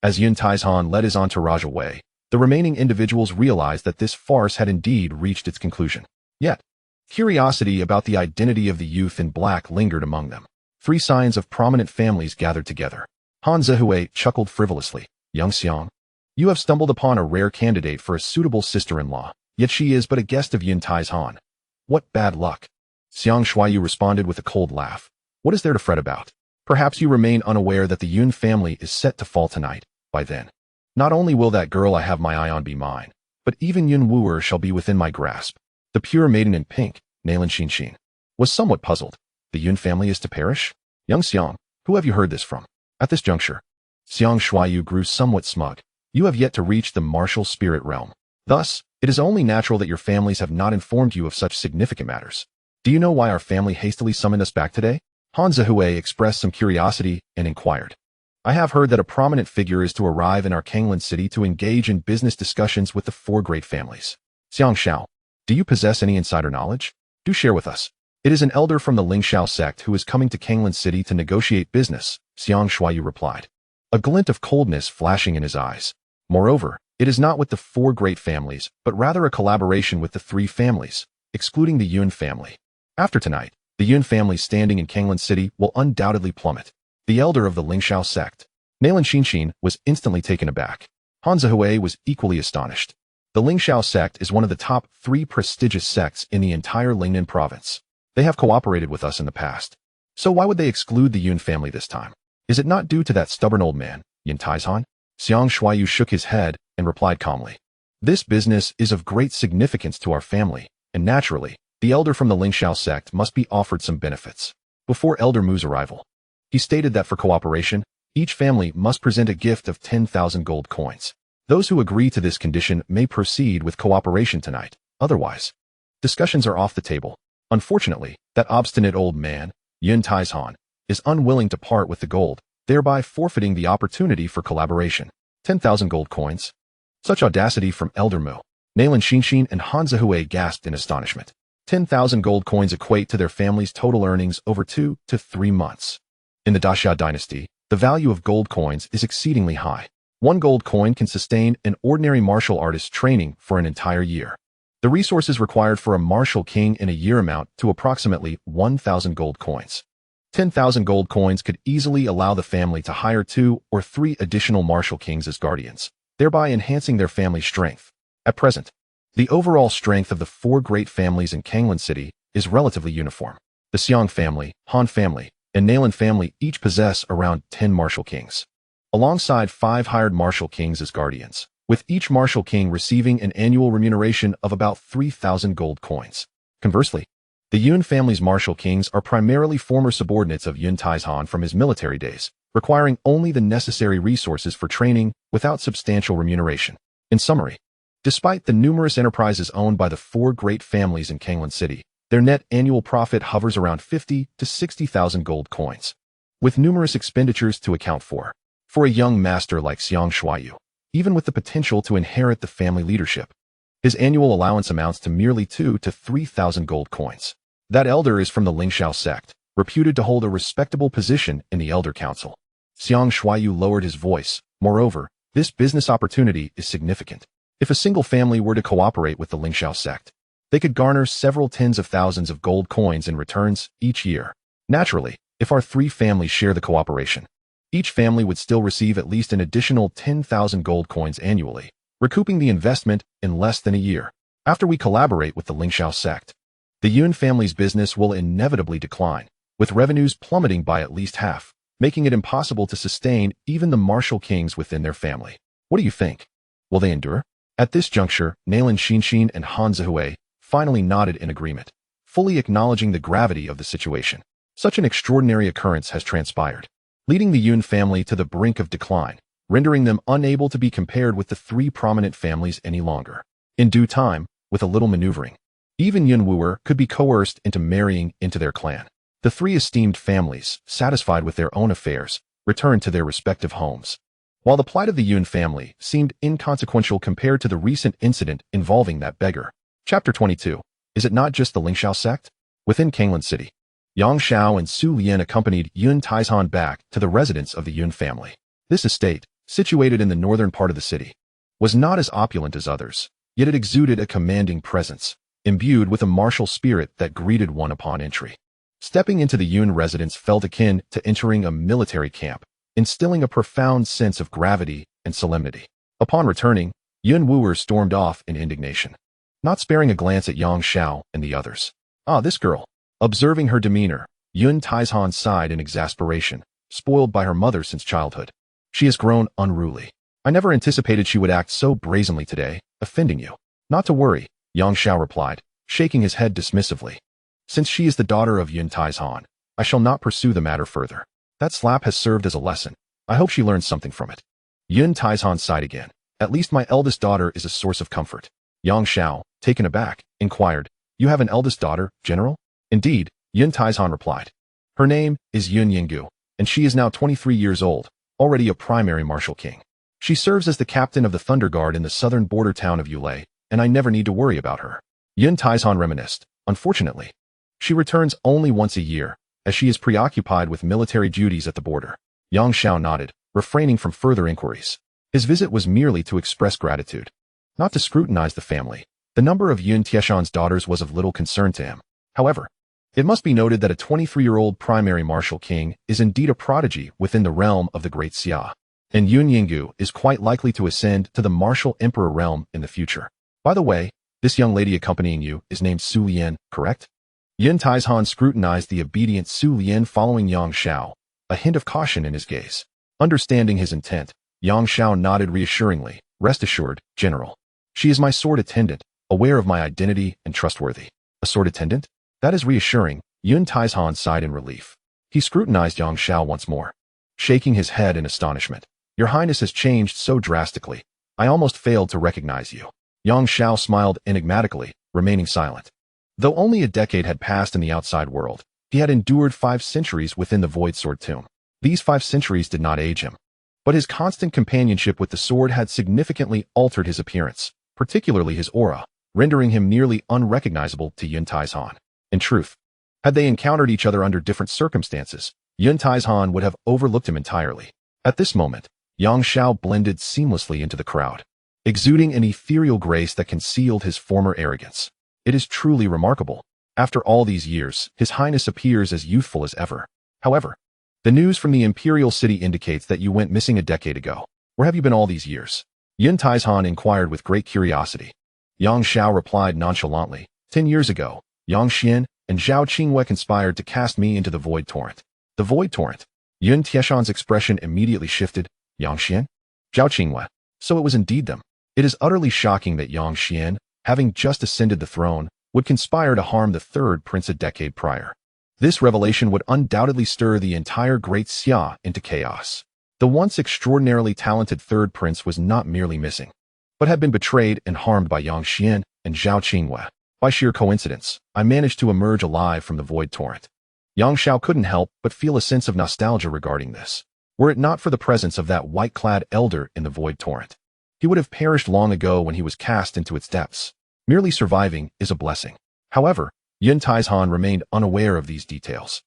As Yun Taizhan led his entourage away, the remaining individuals realized that this farce had indeed reached its conclusion. Yet, curiosity about the identity of the youth in black lingered among them. 3 signs of prominent families gathered together. Han Zihui chuckled frivolously. Young Xiang, you have stumbled upon a rare candidate for a suitable sister-in-law, yet she is but a guest of Yun Taizhan. What bad luck. Xiang Shuayu responded with a cold laugh. What is there to fret about? Perhaps you remain unaware that the Yun family is set to fall tonight. By then, not only will that girl I have my eye on be mine, but even Yun Wuer shall be within my grasp. The pure maiden in pink, Nalan Xinshin, was somewhat puzzled. The Yun family is to perish? Young Xiang, who have you heard this from? At this juncture, Xiang Shuayu grew somewhat smug. You have yet to reach the martial spirit realm. Thus, it is only natural that your families have not informed you of such significant matters. Do you know why our family hastily summoned us back today? Han Zihui expressed some curiosity and inquired. I have heard that a prominent figure is to arrive in our Kanglan city to engage in business discussions with the 4 great families. Xiang Xiao, do you possess any insider knowledge? Do share with us. It is an elder from the Lingxiao sect who is coming to Kanglan city to negotiate business, Xiang Shuayu replied, a glint of coldness flashing in his eyes. Moreover, it is not with the 4 great families, but rather a collaboration with the 3 families, excluding the Yun family. After tonight, the Yun family's standing in Kanglan city will undoubtedly plummet. The elder of the Lingxiao sect, Nalan Xinshin, was instantly taken aback. Han Zihui was equally astonished. The Lingxiao sect is one of the top 3 prestigious sects in the entire Lingnan province. They have cooperated with us in the past. So why would they exclude the Yun family this time? Is it not due to that stubborn old man, Yun Taizhan? Xiang Shuayu shook his head and replied calmly. This business is of great significance to our family, and naturally, the elder from the Lingxiao sect must be offered some benefits. Before Elder Mu's arrival, he stated that for cooperation, each family must present a gift of 10,000 gold coins. Those who agree to this condition may proceed with cooperation tonight. Otherwise, discussions are off the table. Unfortunately, that obstinate old man, Yun Taizhan, is unwilling to part with the gold, thereby forfeiting the opportunity for collaboration. 10,000 gold coins? Such audacity from Elder Mu. Nalan Xinshin and Han Zihui gasped in astonishment. 10,000 gold coins equate to their family's total earnings over 2 to 3 months. In the Xia Dynasty, the value of gold coins is exceedingly high. 1 gold coin can sustain an ordinary martial artist's training for an entire year. The resources required for a martial king in a year amount to approximately 1,000 gold coins. 10,000 gold coins could easily allow the family to hire 2 or 3 additional martial kings as guardians, thereby enhancing their family's strength. At present, the overall strength of the 4 great families in Kanglan City is relatively uniform. The Xiang family, Han family, and Nalan family each possess around 10 martial kings, alongside 5 hired martial kings as guardians, with each martial king receiving an annual remuneration of about 3,000 gold coins. Conversely, the Yun family's martial kings are primarily former subordinates of Yun Taizhan from his military days, requiring only the necessary resources for training without substantial remuneration. In summary, despite the numerous enterprises owned by the 4 great families in Kanglan City, their net annual profit hovers around 50 to 60,000 gold coins, with numerous expenditures to account for. For a young master like Xiang Shuayu, even with the potential to inherit the family leadership, his annual allowance amounts to merely 2 to 3,000 gold coins. That elder is from the Lingxiao sect, reputed to hold a respectable position in the Elder Council. Xiang Shuayu lowered his voice. Moreover, this business opportunity is significant. If a single family were to cooperate with the Lingxiao sect, they could garner several tens of thousands of gold coins in returns each year. Naturally, if our 3 families share the cooperation, each family would still receive at least an additional 10,000 gold coins annually, recouping the investment in less than a year. After we collaborate with the Lingxiao sect, the Yun family's business will inevitably decline, with revenues plummeting by at least half, making it impossible to sustain even the martial kings within their family. What do you think? Will they endure? At this juncture, Nalan Xinshin and Han Zihui finally nodded in agreement, fully acknowledging the gravity of the situation. Such an extraordinary occurrence has transpired, leading the Yun family to the brink of decline, rendering them unable to be compared with the 3 prominent families any longer. In due time, with a little maneuvering. Even Yun Wuer could be coerced into marrying into their clan. The three esteemed families, satisfied with their own affairs, returned to their respective homes. While the plight of the Yun family seemed inconsequential compared to the recent incident involving that beggar. Chapter 22. Is it not just the Lingxiao sect? Within Kanglan City, Yang Xiao and Su Lian accompanied Yun Taizhan back to the residence of the Yun family. This estate, situated in the northern part of the city, was not as opulent as others, yet it exuded a commanding presence, imbued with a martial spirit that greeted one upon entry. Stepping into the Yun residence felt akin to entering a military camp, instilling a profound sense of gravity and solemnity. Upon returning, Yun Wuer stormed off in indignation, not sparing a glance at Yang Xiao and the others. Ah, this girl. Observing her demeanor, Yun Taizhan sighed in exasperation, spoiled by her mother since childhood. She has grown unruly. I never anticipated she would act so brazenly today, offending you. Not to worry, Yang Xiao replied, shaking his head dismissively. Since she is the daughter of Yun Taizhan, I shall not pursue the matter further. That slap has served as a lesson. I hope she learns something from it. Yun Taizhan sighed again. At least my eldest daughter is a source of comfort. Yang Xiao, taken aback, inquired, You have an eldest daughter, General? Indeed, Yun Taizhan replied. Her name is Yun Yinggu, and she is now 23 years old, already a primary martial king. She serves as the captain of the Thunder Guard in the southern border town of Yulei, and I never need to worry about her. Yun Taizhan reminisced. Unfortunately, she returns only once a year, as she is preoccupied with military duties at the border. Yang Xiao nodded, refraining from further inquiries. His visit was merely to express gratitude, not to scrutinize the family. The number of Yun Tieshan's daughters was of little concern to him. However, it must be noted that a 23-year-old primary martial king is indeed a prodigy within the realm of the Great Xia, and Yun Yinggu is quite likely to ascend to the martial emperor realm in the future. By the way, this young lady accompanying you is named Su Lian, correct? Yun Taizhan scrutinized the obedient Su Lian following Yang Xiao, a hint of caution in his gaze. Understanding his intent, Yang Xiao nodded reassuringly. Rest assured, General. She is my sword attendant, aware of my identity and trustworthy. A sword attendant? That is reassuring. Yun Taizhan sighed in relief. He scrutinized Yang Xiao once more, shaking his head in astonishment. Your Highness has changed so drastically. I almost failed to recognize you. Yang Xiao smiled enigmatically, remaining silent. Though only a decade had passed in the outside world, he had endured 5 centuries within the Void Sword tomb. These 5 centuries did not age him, but his constant companionship with the sword had significantly altered his appearance, particularly his aura, rendering him nearly unrecognizable to Yun Taizhan. In truth, had they encountered each other under different circumstances, Yun Taizhan would have overlooked him entirely. At this moment, Yang Xiao blended seamlessly into the crowd, exuding an ethereal grace that concealed his former arrogance. It is truly remarkable. After all these years, His Highness appears as youthful as ever. However, the news from the Imperial City indicates that you went missing a decade ago. Where have you been all these years? Yun Taizhan inquired with great curiosity. Yang Xiao replied nonchalantly. 10 years ago, Yang Xian and Zhao Qingwei conspired to cast me into the Void Torrent. The Void Torrent? Yun Tieshan's expression immediately shifted. Yang Xian? Zhao Qingwei. So it was indeed them. It is utterly shocking that Yang Xian, having just ascended the throne, would conspire to harm the third prince a decade prior. This revelation would undoubtedly stir the entire Great Xia into chaos. The once extraordinarily talented third prince was not merely missing, but had been betrayed and harmed by Yang Xian and Zhao Qingwei. By sheer coincidence, I managed to emerge alive from the Void Torrent. Yang Xiao couldn't help but feel a sense of nostalgia regarding this. Were it not for the presence of that white-clad elder in the Void Torrent, he would have perished long ago when he was cast into its depths. Merely surviving is a blessing. However, Yun Taizhan remained unaware of these details.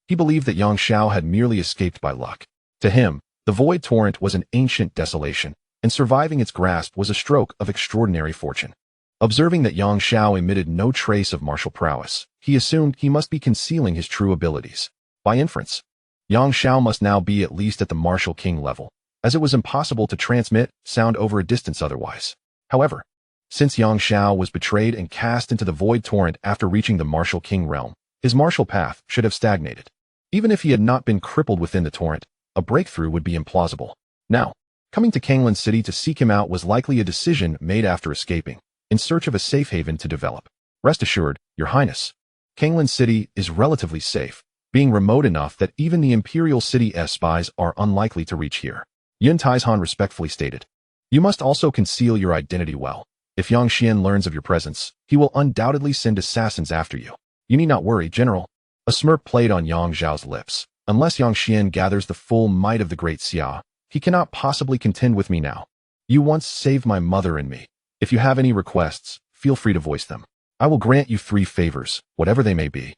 He believed that Yang Xiao had merely escaped by luck. To him, the Void Torrent was an ancient desolation, and surviving its grasp was a stroke of extraordinary fortune. Observing that Yang Xiao emitted no trace of martial prowess, he assumed he must be concealing his true abilities. By inference, Yang Xiao must now be at least at the martial king level, as it was impossible to transmit sound over a distance otherwise. However, since Yang Xiao was betrayed and cast into the Void Torrent after reaching the martial king realm, his martial path should have stagnated. Even if he had not been crippled within the torrent, a breakthrough would be implausible. Now, coming to Kanglan City to seek him out was likely a decision made after escaping, in search of a safe haven to develop. Rest assured, Your Highness, Kanglan City is relatively safe, being remote enough that even the Imperial City spies are unlikely to reach here. Yun Taizhan respectfully stated. You must also conceal your identity well. If Yang Xian learns of your presence, he will undoubtedly send assassins after you. You need not worry, General. A smirk played on Yang Zhao's lips. Unless Yang Xian gathers the full might of the Great Xia, he cannot possibly contend with me now. You once saved my mother and me. If you have any requests, feel free to voice them. I will grant you 3 favors, whatever they may be,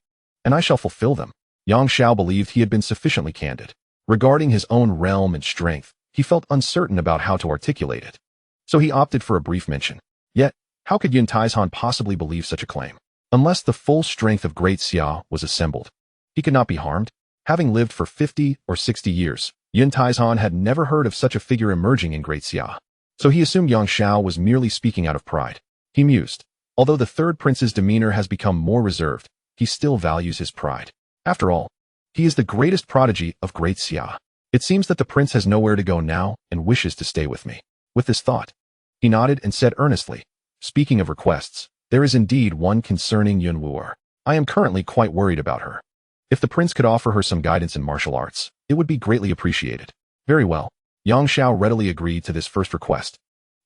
and I shall fulfill them. Yang Xiao believed he had been sufficiently candid. Regarding his own realm and strength, he felt uncertain about how to articulate it. So he opted for a brief mention. Yet, how could Yun Taizhan possibly believe such a claim? Unless the full strength of Great Xia was assembled, he could not be harmed. Having lived for 50 or 60 years, Yun Taizhan had never heard of such a figure emerging in Great Xia. So he assumed Yang Xiao was merely speaking out of pride. He mused. Although the third prince's demeanor has become more reserved, he still values his pride. After all, he is the greatest prodigy of Great Xia. It seems that the prince has nowhere to go now and wishes to stay with me. With this thought, he nodded and said earnestly, speaking of requests, there is indeed one concerning Yun Wu'er. I am currently quite worried about her. If the prince could offer her some guidance in martial arts, it would be greatly appreciated. Very well. Yang Xiao readily agreed to this first request.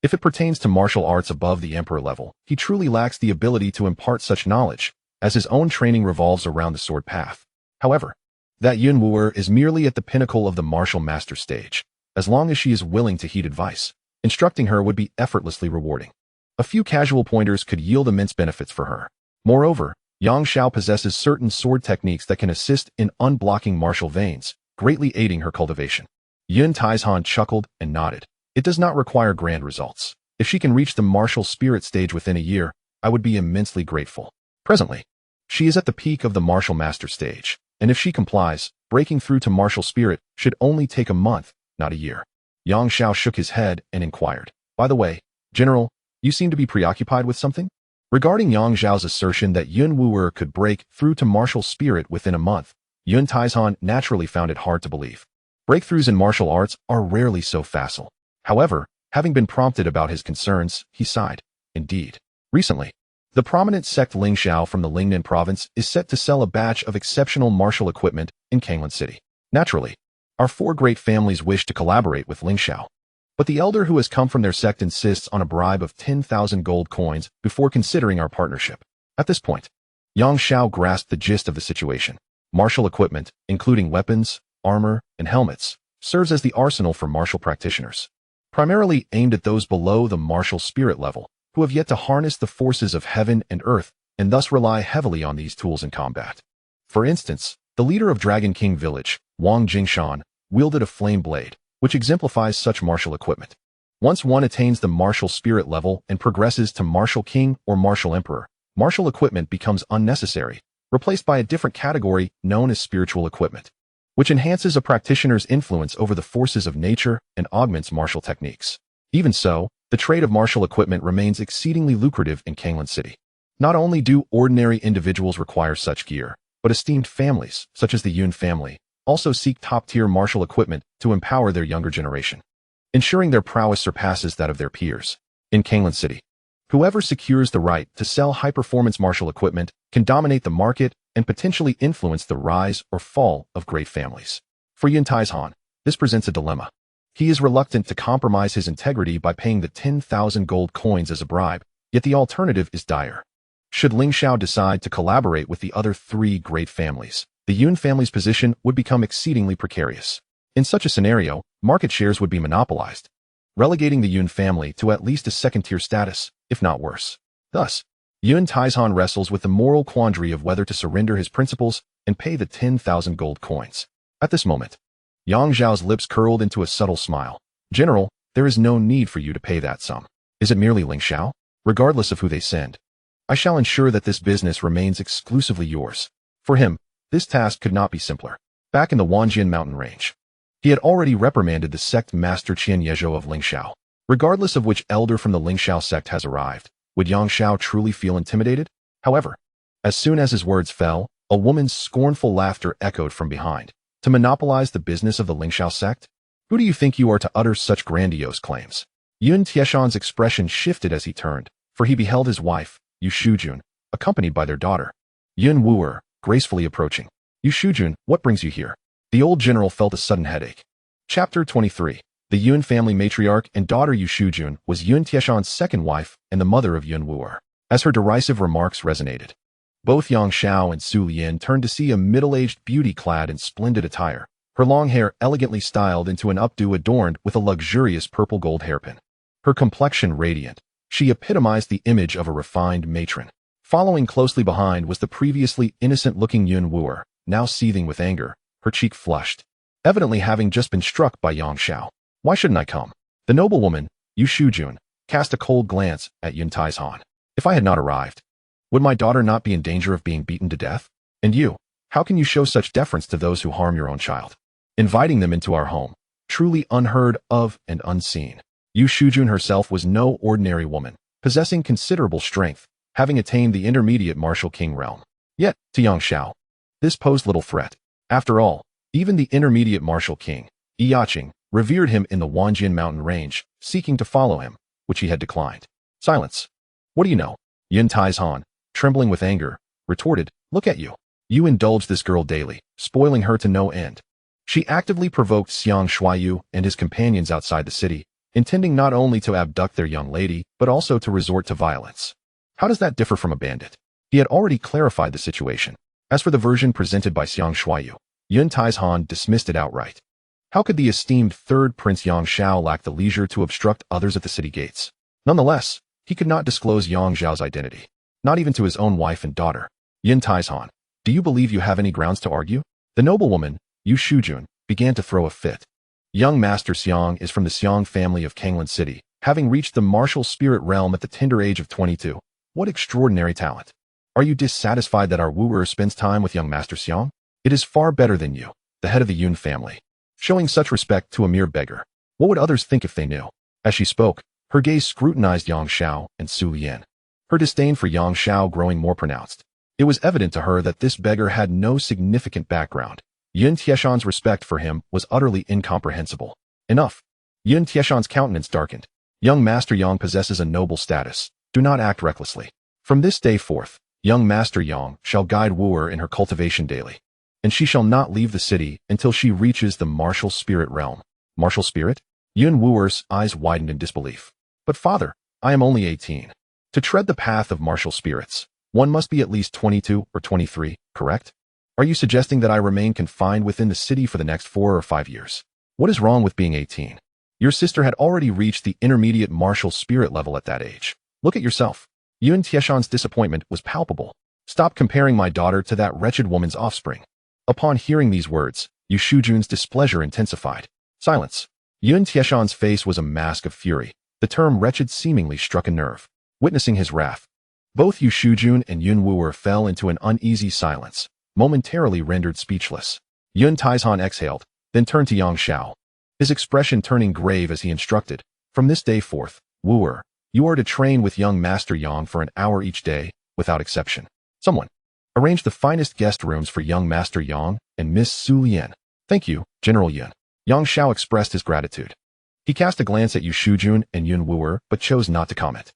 If it pertains to martial arts above the emperor level, he truly lacks the ability to impart such knowledge, as his own training revolves around the sword path. However, that Yun Wu'er is merely at the pinnacle of the martial master stage. As long as she is willing to heed advice, instructing her would be effortlessly rewarding. A few casual pointers could yield immense benefits for her. Moreover, Yang Xiao possesses certain sword techniques that can assist in unblocking martial veins, greatly aiding her cultivation. Yun Taizhan chuckled and nodded. It does not require grand results. If she can reach the martial spirit stage within a year, I would be immensely grateful. Presently, she is at the peak of the martial master stage, and if she complies, breaking through to martial spirit should only take a month, not a year. Yang Xiao shook his head and inquired, by the way, General, you seem to be preoccupied with something? Regarding Yang Zhao's assertion that Yun Wu'er could break through to martial spirit within a month, Yun Taizhan naturally found it hard to believe. Breakthroughs in martial arts are rarely so facile. However, having been prompted about his concerns, he sighed. Indeed. Recently, the prominent sect Lingxiao from the Lingnan province is set to sell a batch of exceptional martial equipment in Kanglan City. Naturally, our 4 great families wish to collaborate with Lingxiao. But the elder who has come from their sect insists on a bribe of 10,000 gold coins before considering our partnership. At this point, Yang Xiao grasped the gist of the situation. Martial equipment, including weapons, armor, and helmets, serves as the arsenal for martial practitioners, primarily aimed at those below the martial spirit level, who have yet to harness the forces of heaven and earth, and thus rely heavily on these tools in combat. For instance, the leader of Dragon King Village, Wang Jingshan, wielded a flame blade, which exemplifies such martial equipment. Once one attains the martial spirit level and progresses to martial king or martial emperor, martial equipment becomes unnecessary, replaced by a different category known as spiritual equipment, which enhances a practitioner's influence over the forces of nature and augments martial techniques. Even so, the trade of martial equipment remains exceedingly lucrative in Kanglan City. Not only do ordinary individuals require such gear, but esteemed families, such as the Yun family, also seek top-tier martial equipment to empower their younger generation, ensuring their prowess surpasses that of their peers. In Kanglan City, whoever secures the right to sell high-performance martial equipment can dominate the market and potentially influence the rise or fall of great families. For Yun Taizhan, this presents a dilemma. He is reluctant to compromise his integrity by paying the 10,000 gold coins as a bribe, yet the alternative is dire. Should Lingxiao decide to collaborate with the other 3 great families, the Yun family's position would become exceedingly precarious. In such a scenario, market shares would be monopolized, relegating the Yun family to at least a second-tier status, if not worse. Thus, Yun Taizhan wrestles with the moral quandary of whether to surrender his principles and pay the 10,000 gold coins. At this moment, Yang Zhao's lips curled into a subtle smile. General, there is no need for you to pay that sum. Is it merely Lingxiao? Regardless of who they send, I shall ensure that this business remains exclusively yours. For him, this task could not be simpler. Back in the Wanjian mountain range, he had already reprimanded the sect master Qian Yezhou of Lingxiao. Regardless of which elder from the Lingxiao sect has arrived, would Yang Xiao truly feel intimidated? However, as soon as his words fell, a woman's scornful laughter echoed from behind. To monopolize the business of the Lingxiao sect? Who do you think you are to utter such grandiose claims? Yun Tieshan's expression shifted as he turned, for he beheld his wife, Yu Shujun, accompanied by their daughter, Yun Wu'er, gracefully approaching. Yu Shujun, what brings you here? The old general felt a sudden headache. Chapter 23. The Yun family matriarch and daughter Yu Shujun was Yun Tieshan's second wife and the mother of Yun Wu'er. As her derisive remarks resonated, both Yang Xiao and Su Lian turned to see a middle-aged beauty clad in splendid attire, her long hair elegantly styled into an updo adorned with a luxurious purple-gold hairpin. Her complexion radiant, she epitomized the image of a refined matron. Following closely behind was the previously innocent-looking Yun Wu'er, now seething with anger, her cheek flushed, evidently having just been struck by Yang Xiao. Why shouldn't I come? The noblewoman, Yu Shujun, cast a cold glance at Yun Taizhan. If I had not arrived, would my daughter not be in danger of being beaten to death? And you, how can you show such deference to those who harm your own child? Inviting them into our home, truly unheard of and unseen. Yu Shujun herself was no ordinary woman, possessing considerable strength, having attained the intermediate martial king realm. Yet, to Yang Xiao, this posed little threat. After all, even the intermediate martial king, Yaching, revered him in the Wanjian mountain range, seeking to follow him, which he had declined. Silence. What do you know? Yun Taizhan, trembling with anger, retorted, look at you. You indulge this girl daily, spoiling her to no end. She actively provoked Xiang Shuaiyu and his companions outside the city, intending not only to abduct their young lady, but also to resort to violence. How does that differ from a bandit? He had already clarified the situation. As for the version presented by Xiang Shuaiyu, Yun Taizhan dismissed it outright. How could the esteemed third Prince Yang Xiao lack the leisure to obstruct others at the city gates? Nonetheless, he could not disclose Yang Xiao's identity, not even to his own wife and daughter. Yun Taizhan, do you believe you have any grounds to argue? The noblewoman, Yu Shujun, began to throw a fit. Young Master Xiang is from the Xiang family of Kanglan City, having reached the martial spirit realm at the tender age of 22. What extraordinary talent. Are you dissatisfied that our wooer spends time with young Master Xiang? It is far better than you, the head of the Yun family, showing such respect to a mere beggar. What would others think if they knew? As she spoke, her gaze scrutinized Yang Xiao and Su Lian, her disdain for Yang Xiao growing more pronounced. It was evident to her that this beggar had no significant background. Yun Tieshan's respect for him was utterly incomprehensible. Enough. Yun Tieshan's countenance darkened. Young Master Yang possesses a noble status. Do not act recklessly. From this day forth, young Master Yang shall guide wooer in her cultivation daily, and she shall not leave the city until she reaches the martial spirit realm. Martial spirit? Yun Wooer's eyes widened in disbelief. But father, I am only 18. To tread the path of martial spirits, one must be at least 22 or 23, correct? Are you suggesting that I remain confined within the city for the next 4 or 5 years? What is wrong with being 18? Your sister had already reached the intermediate martial spirit level at that age. Look at yourself. Yun Tieshan's disappointment was palpable. Stop comparing my daughter to that wretched woman's offspring. Upon hearing these words, Yu Shujun's displeasure intensified. Silence. Yun Tieshan's face was a mask of fury. The term wretched seemingly struck a nerve. Witnessing his wrath, both Yu Shujun and Yun Wu'er fell into an uneasy silence, momentarily rendered speechless. Yun Taizhan exhaled, then turned to Yang Xiao, his expression turning grave as he instructed. From this day forth, Wu'er, you are to train with young Master Yang for an hour each day, without exception. Someone, arrange the finest guest rooms for young Master Yang and Miss Su Lian. Thank you, General Yun. Yang Xiao expressed his gratitude. He cast a glance at Yu Shujun and Yun Wu'er, but chose not to comment,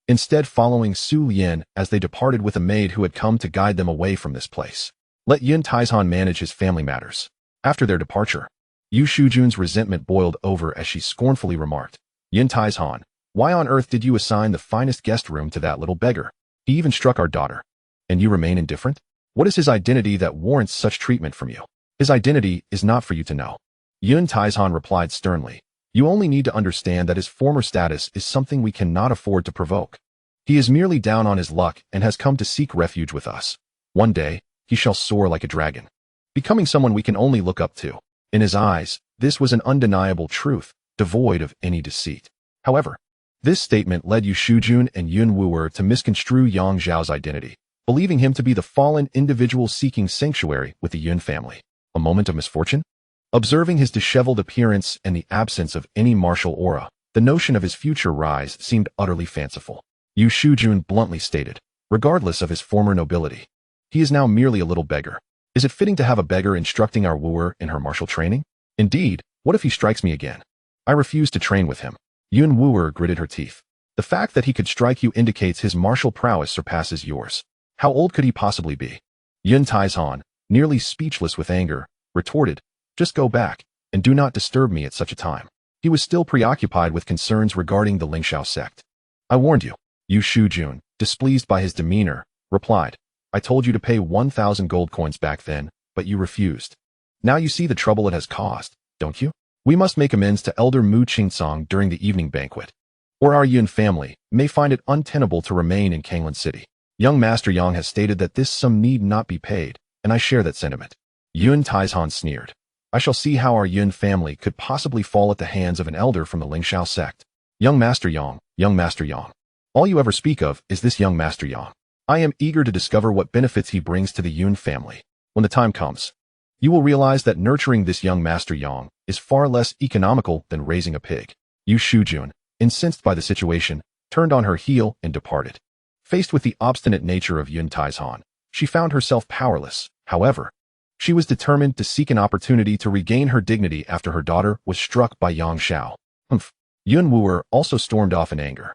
instead following Su Lian as they departed with a maid who had come to guide them away from this place. Let Yun Taizhan manage his family matters. After their departure, Yu Shujun's resentment boiled over as she scornfully remarked, Yun Taizhan, why on earth did you assign the finest guest room to that little beggar? He even struck our daughter. And you remain indifferent? What is his identity that warrants such treatment from you? His identity is not for you to know. Yun Taizhan replied sternly. You only need to understand that his former status is something we cannot afford to provoke. He is merely down on his luck and has come to seek refuge with us. One day, he shall soar like a dragon, becoming someone we can only look up to. In his eyes, this was an undeniable truth, devoid of any deceit. However, this statement led Yu Shujun and Yun Wu'er to misconstrue Yang Xiao's identity, believing him to be the fallen individual seeking sanctuary with the Yun family. A moment of misfortune? Observing his disheveled appearance and the absence of any martial aura, the notion of his future rise seemed utterly fanciful. Yu Shujun bluntly stated, regardless of his former nobility, he is now merely a little beggar. Is it fitting to have a beggar instructing our wooer in her martial training? Indeed, what if he strikes me again? I refuse to train with him. Yun Wu'er gritted her teeth. The fact that he could strike you indicates his martial prowess surpasses yours. How old could he possibly be? Yun Taizhan, nearly speechless with anger, retorted, just go back, and do not disturb me at such a time. He was still preoccupied with concerns regarding the Lingxiao sect. I warned you. Yu Shujun, displeased by his demeanor, replied, I told you to pay 1,000 gold coins back then, but you refused. Now you see the trouble it has caused, don't you? We must make amends to Elder Mu Qingsong during the evening banquet, or our Yun family may find it untenable to remain in Kanglan City. Young Master Yang has stated that this sum need not be paid, and I share that sentiment. Yun Taizhan sneered. I shall see how our Yun family could possibly fall at the hands of an elder from the Lingxiao sect. Young Master Yang, Young Master Yang. All you ever speak of is this young Master Yang. I am eager to discover what benefits he brings to the Yun family. When the time comes, you will realize that nurturing this young Master Yang is far less economical than raising a pig. Yu Shujun, incensed by the situation, turned on her heel and departed. Faced with the obstinate nature of Yun Taizhan, she found herself powerless. However, she was determined to seek an opportunity to regain her dignity after her daughter was struck by Yang Xiao. Yun Wuer also stormed off in anger.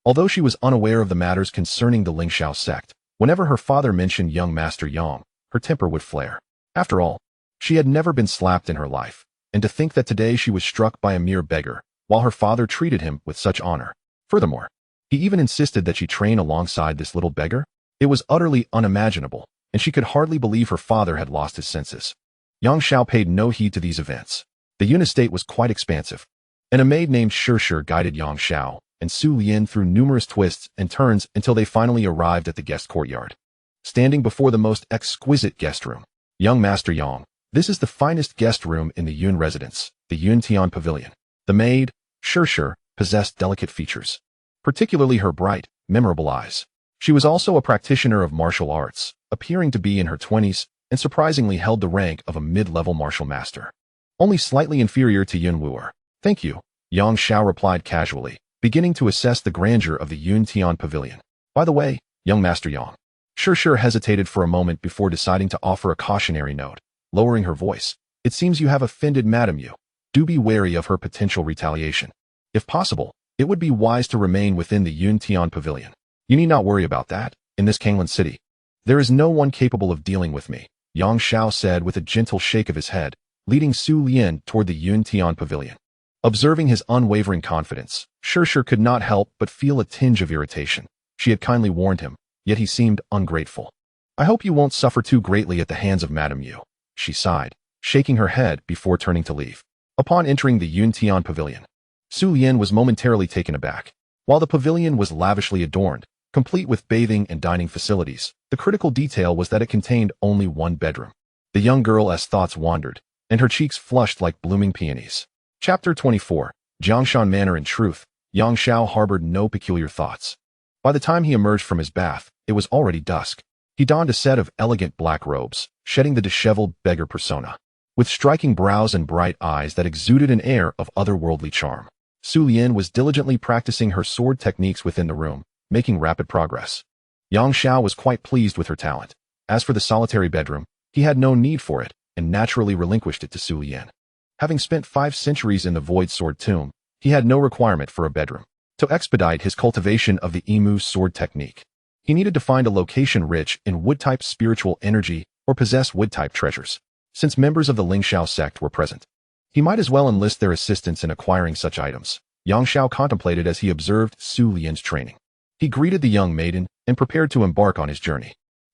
Although she was unaware of the matters concerning the Lingxiao sect, whenever her father mentioned young Master Yang, her temper would flare. After all, she had never been slapped in her life, and to think that today she was struck by a mere beggar, while her father treated him with such honor. Furthermore, he even insisted that she train alongside this little beggar. It was utterly unimaginable, and she could hardly believe her father had lost his senses. Yang Xiao paid no heed to these events. The Yun estate was quite expansive, and a maid named Shishir guided Yang Xiao and Su Lian through numerous twists and turns until they finally arrived at the guest courtyard. Standing before the most exquisite guest room, young Master Yang, this is the finest guest room in the Yun residence, the Yun Tian Pavilion. The maid, Shishir, possessed delicate features, particularly her bright, memorable eyes. She was also a practitioner of martial arts, appearing to be in her 20s, and surprisingly held the rank of a mid-level martial master, only slightly inferior to Yun Wuer. Thank you, Yang Xiao replied casually, beginning to assess the grandeur of the Yun Tian Pavilion. By the way, young Master Yang. Shishir hesitated for a moment before deciding to offer a cautionary note, lowering her voice. It seems you have offended Madame Yu. Do be wary of her potential retaliation. If possible, it would be wise to remain within the Yun Tian Pavilion. You need not worry about that. In this Kanglan City, there is no one capable of dealing with me, Yang Xiao said with a gentle shake of his head, leading Su Lian toward the Yun Tian Pavilion. Observing his unwavering confidence, Shishir could not help but feel a tinge of irritation. She had kindly warned him, yet he seemed ungrateful. I hope you won't suffer too greatly at the hands of Madame Yu, she sighed, shaking her head before turning to leave. Upon entering the Yun Tian Pavilion, Su Lian was momentarily taken aback. While the pavilion was lavishly adorned, complete with bathing and dining facilities, the critical detail was that it contained only one bedroom. The young girl's thoughts wandered, and her cheeks flushed like blooming peonies. Chapter 24, Jiangshan Manor. In truth, Yang Xiao harbored no peculiar thoughts. By the time he emerged from his bath, it was already dusk. He donned a set of elegant black robes, shedding the disheveled beggar persona. With striking brows and bright eyes that exuded an air of otherworldly charm, Su Lian was diligently practicing her sword techniques within the room, making rapid progress. Yang Xiao was quite pleased with her talent. As for the solitary bedroom, he had no need for it, and naturally relinquished it to Su Lian. Having spent 5 centuries in the Void Sword Tomb, he had no requirement for a bedroom. To expedite his cultivation of the Emu sword technique, he needed to find a location rich in wood-type spiritual energy or possess wood-type treasures. Since members of the Lingxiao sect were present, he might as well enlist their assistance in acquiring such items. Yang Xiao contemplated as he observed Su Lian's training. He greeted the young maiden and prepared to embark on his journey.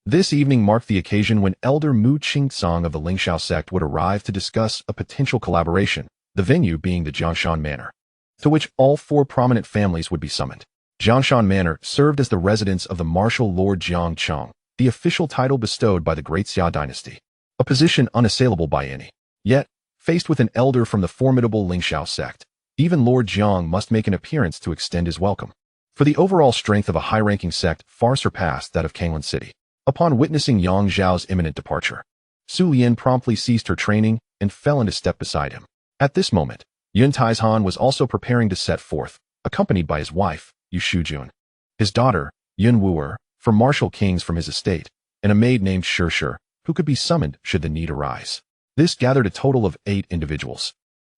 This evening marked the occasion when Elder Mu Qingsong of the Lingxiao sect would arrive to discuss a potential collaboration, the venue being the Jiangshan Manor, to which all 4 prominent families would be summoned. Jiangshan Manor served as the residence of the martial Lord Jiang Cheng, the official title bestowed by the Great Xia Dynasty, a position unassailable by any. Yet, faced with an elder from the formidable Lingxiao sect, even Lord Jiang must make an appearance to extend his welcome. For the overall strength of a high-ranking sect far surpassed that of Kanglan City. Upon witnessing Yang Xiao's imminent departure, Su Lian promptly ceased her training and fell into step beside him. At this moment, Yun Taizhan was also preparing to set forth, accompanied by his wife, Yu Shujun, his daughter, Yun Wuer, for martial kings from his estate, and a maid named Shishir, who could be summoned should the need arise. This gathered a total of 8 individuals.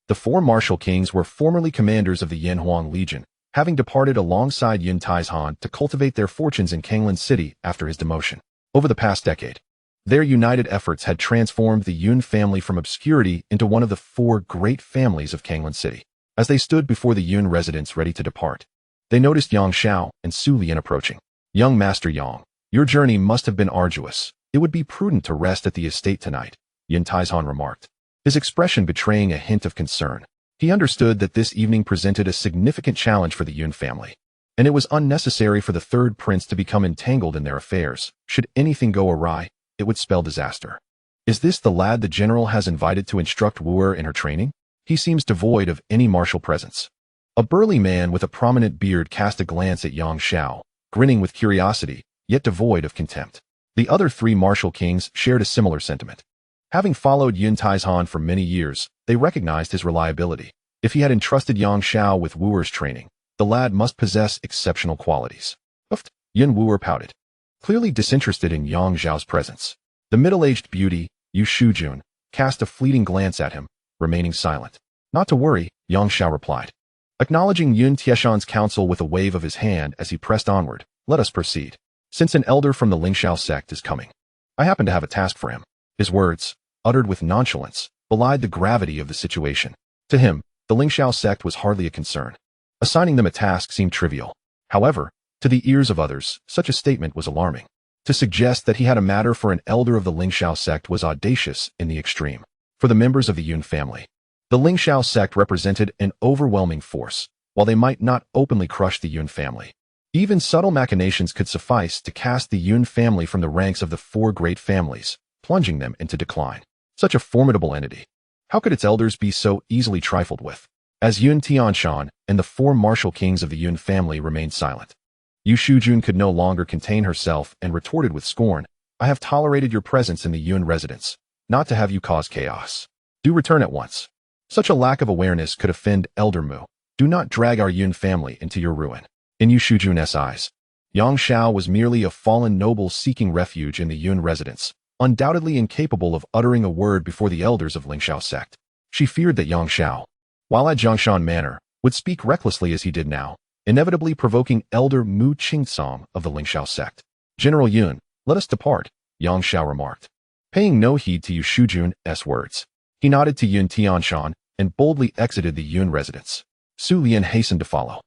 The 4 martial kings were formerly commanders of the Yanhuang Legion, having departed alongside Yun Taizhan to cultivate their fortunes in Kanglan City after his demotion. Over the past decade, their united efforts had transformed the Yun family from obscurity into one of the 4 great families of Kanglan City. As they stood before the Yun residence ready to depart, they noticed Yang Xiao and Su Lian approaching. Young Master Yang, your journey must have been arduous. It would be prudent to rest at the estate tonight, Yun Taizhan remarked, his expression betraying a hint of concern. He understood that this evening presented a significant challenge for the Yun family, and it was unnecessary for the third prince to become entangled in their affairs. Should anything go awry, it would spell disaster. Is this the lad the general has invited to instruct Wu in her training? He seems devoid of any martial presence. A burly man with a prominent beard cast a glance at Yang Xiao, grinning with curiosity, yet devoid of contempt. The other three martial kings shared a similar sentiment. Having followed Yun Taizhan for many years, they recognized his reliability. If he had entrusted Yang Xiao with Wu's training, the lad must possess exceptional qualities. Uft, Yun Wu pouted, clearly disinterested in Yang Xiao's presence. The middle-aged beauty, Yu Shujun, cast a fleeting glance at him, remaining silent. Not to worry, Yang Xiao replied, acknowledging Yun Tieshan's counsel with a wave of his hand as he pressed onward. Let us proceed. Since an elder from the Lingxiao sect is coming, I happen to have a task for him. His words, uttered with nonchalance, belied the gravity of the situation. To him, the Lingxiao sect was hardly a concern. Assigning them a task seemed trivial. However, to the ears of others, such a statement was alarming. To suggest that he had a matter for an elder of the Lingxiao sect was audacious in the extreme. For the members of the Yun family, the Lingxiao sect represented an overwhelming force, while they might not openly crush the Yun family. Even subtle machinations could suffice to cast the Yun family from the ranks of the four great families, plunging them into decline. Such a formidable entity. How could its elders be so easily trifled with? As Yun Tianshan and the four martial kings of the Yun family remained silent, Yu Shujun could no longer contain herself and retorted with scorn, I have tolerated your presence in the Yun residence, not to have you cause chaos. Do return at once. Such a lack of awareness could offend Elder Mu. Do not drag our Yun family into your ruin. In Yu Shujun's eyes, Yang Xiao was merely a fallen noble seeking refuge in the Yun residence, undoubtedly incapable of uttering a word before the elders of Lingxiao sect. She feared that Yang Xiao, while at Zhongshan Manor, would speak recklessly as he did now, inevitably provoking Elder Mu Qingsong of the Lingxiao sect. General Yun, let us depart, Yang Xiao remarked, paying no heed to Yu Shujun's words. He nodded to Yun Tianshan and boldly exited the Yun residence. Su Lian hastened to follow,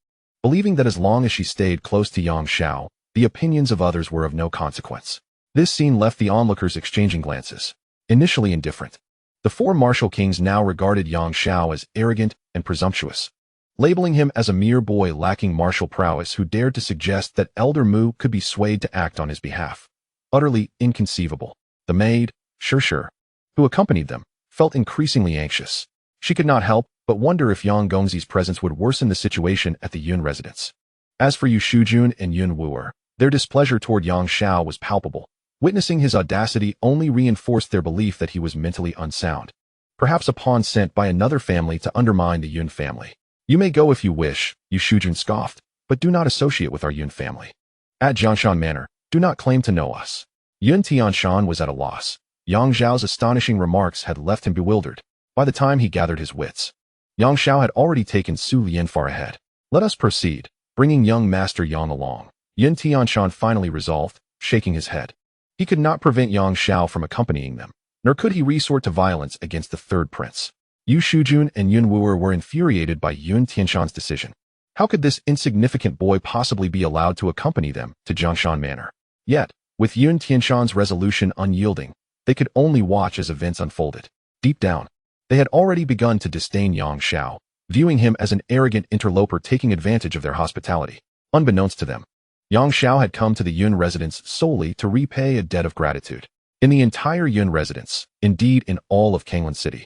believing that as long as she stayed close to Yang Xiao, the opinions of others were of no consequence. This scene left the onlookers exchanging glances, initially indifferent. The four martial kings now regarded Yang Xiao as arrogant and presumptuous, labeling him as a mere boy lacking martial prowess who dared to suggest that Elder Mu could be swayed to act on his behalf. Utterly inconceivable. The maid, Sure, who accompanied them, felt increasingly anxious. She could not help but wonder if Yang Gongzi's presence would worsen the situation at the Yun residence. As for Yu Shujun and Yun Wu, their displeasure toward Yang Xiao was palpable. Witnessing his audacity only reinforced their belief that he was mentally unsound. Perhaps a pawn sent by another family to undermine the Yun family. You may go if you wish, Yu Shujun scoffed, but do not associate with our Yun family. At Zhongshan Manor, do not claim to know us. Yun Tianshan was at a loss. Yang Xiao's astonishing remarks had left him bewildered. By the time he gathered his wits, Yang Xiao had already taken Su Lian far ahead. Let us proceed, bringing young Master Yang along. Yun Tianshan finally resolved, shaking his head. He could not prevent Yang Xiao from accompanying them, nor could he resort to violence against the third prince. Yu Shujun and Yun Wu were infuriated by Yun Tianshan's decision. How could this insignificant boy possibly be allowed to accompany them to Zhongshan Manor? Yet, with Yun Tianshan's resolution unyielding, they could only watch as events unfolded. Deep down, they had already begun to disdain Yang Xiao, viewing him as an arrogant interloper taking advantage of their hospitality. Unbeknownst to them, Yang Xiao had come to the Yun residence solely to repay a debt of gratitude. In the entire Yun residence, indeed in all of Kanglan City,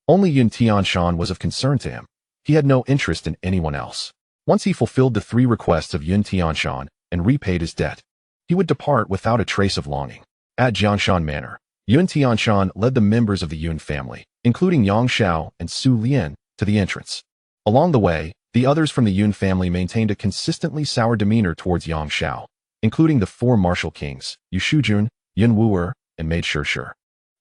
only Yun Tianshan was of concern to him. He had no interest in anyone else. Once he fulfilled the 3 requests of Yun Tianshan and repaid his debt, he would depart without a trace of longing. At Zhongshan Manor, Yun Tianshan led the members of the Yun family, including Yang Xiao and Su Lian, to the entrance. Along the way, the others from the Yun family maintained a consistently sour demeanor towards Yang Xiao, including the 4 martial kings, Yu Shujun, Yun Wu, and maid Sure,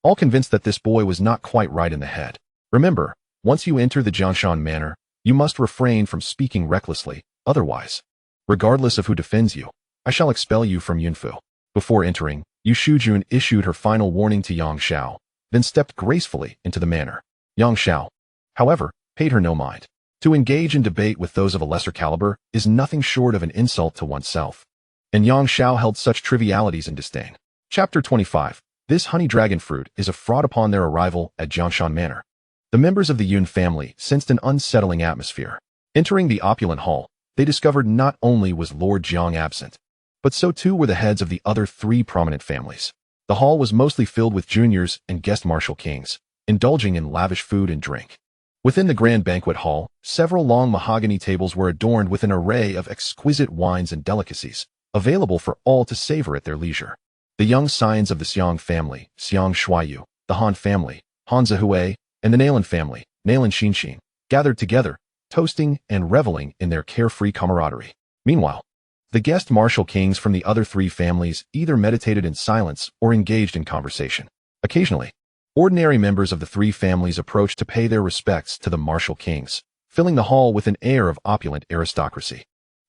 all convinced that this boy was not quite right in the head. Remember, once you enter the Zhongshan Manor, you must refrain from speaking recklessly, otherwise, regardless of who defends you, I shall expel you from Yunfu. Before entering, Yu Shujun issued her final warning to Yang Xiao, then stepped gracefully into the manor. Yang Xiao, however, paid her no mind. To engage in debate with those of a lesser caliber is nothing short of an insult to oneself. And Yang Xiao held such trivialities in disdain. Chapter 25. This honey dragon fruit is a fraud. Upon their arrival at Jiangshan Manor, the members of the Yun family sensed an unsettling atmosphere. Entering the opulent hall, they discovered not only was Lord Jiang absent, but so too were the heads of the other three prominent families. The hall was mostly filled with juniors and guest martial kings, indulging in lavish food and drink. Within the grand banquet hall, several long mahogany tables were adorned with an array of exquisite wines and delicacies, available for all to savor at their leisure. The young scions of the Xiang family, Xiang Shuayu, the Han family, Han Zihui, and the Nalan family, Nalan Xinxin, gathered together, toasting and reveling in their carefree camaraderie. Meanwhile, the guest martial kings from the other three families either meditated in silence or engaged in conversation. Occasionally, ordinary members of the three families approached to pay their respects to the martial kings, filling the hall with an air of opulent aristocracy.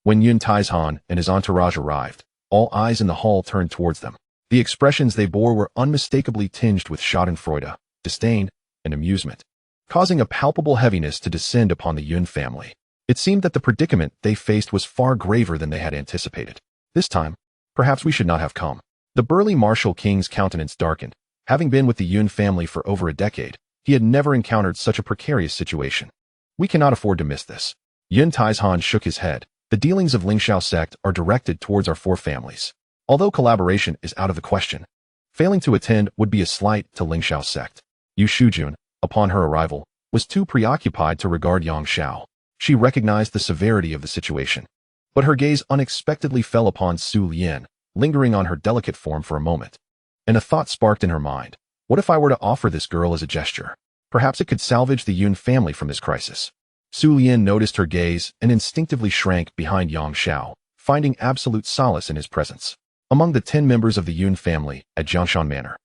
When Yun Taizhan and his entourage arrived, all eyes in the hall turned towards them. The expressions they bore were unmistakably tinged with schadenfreude, disdain, and amusement, causing a palpable heaviness to descend upon the Yun family. It seemed that the predicament they faced was far graver than they had anticipated. This time, perhaps we should not have come. The burly martial king's countenance darkened. Having been with the Yun family for over a decade, he had never encountered such a precarious situation. We cannot afford to miss this. Yun Taizhan shook his head. The dealings of Lingxiao sect are directed towards our four families. Although collaboration is out of the question, failing to attend would be a slight to Lingxiao sect. Yu Shujun, upon her arrival, was too preoccupied to regard Yang Xiao. She recognized the severity of the situation, but her gaze unexpectedly fell upon Su Lian, lingering on her delicate form for a moment. And a thought sparked in her mind. What if I were to offer this girl as a gesture? Perhaps it could salvage the Yun family from this crisis. Su Lian noticed her gaze and instinctively shrank behind Yang Xiao, finding absolute solace in his presence. Among the 10 members of the Yun family at Jiangshan Manor,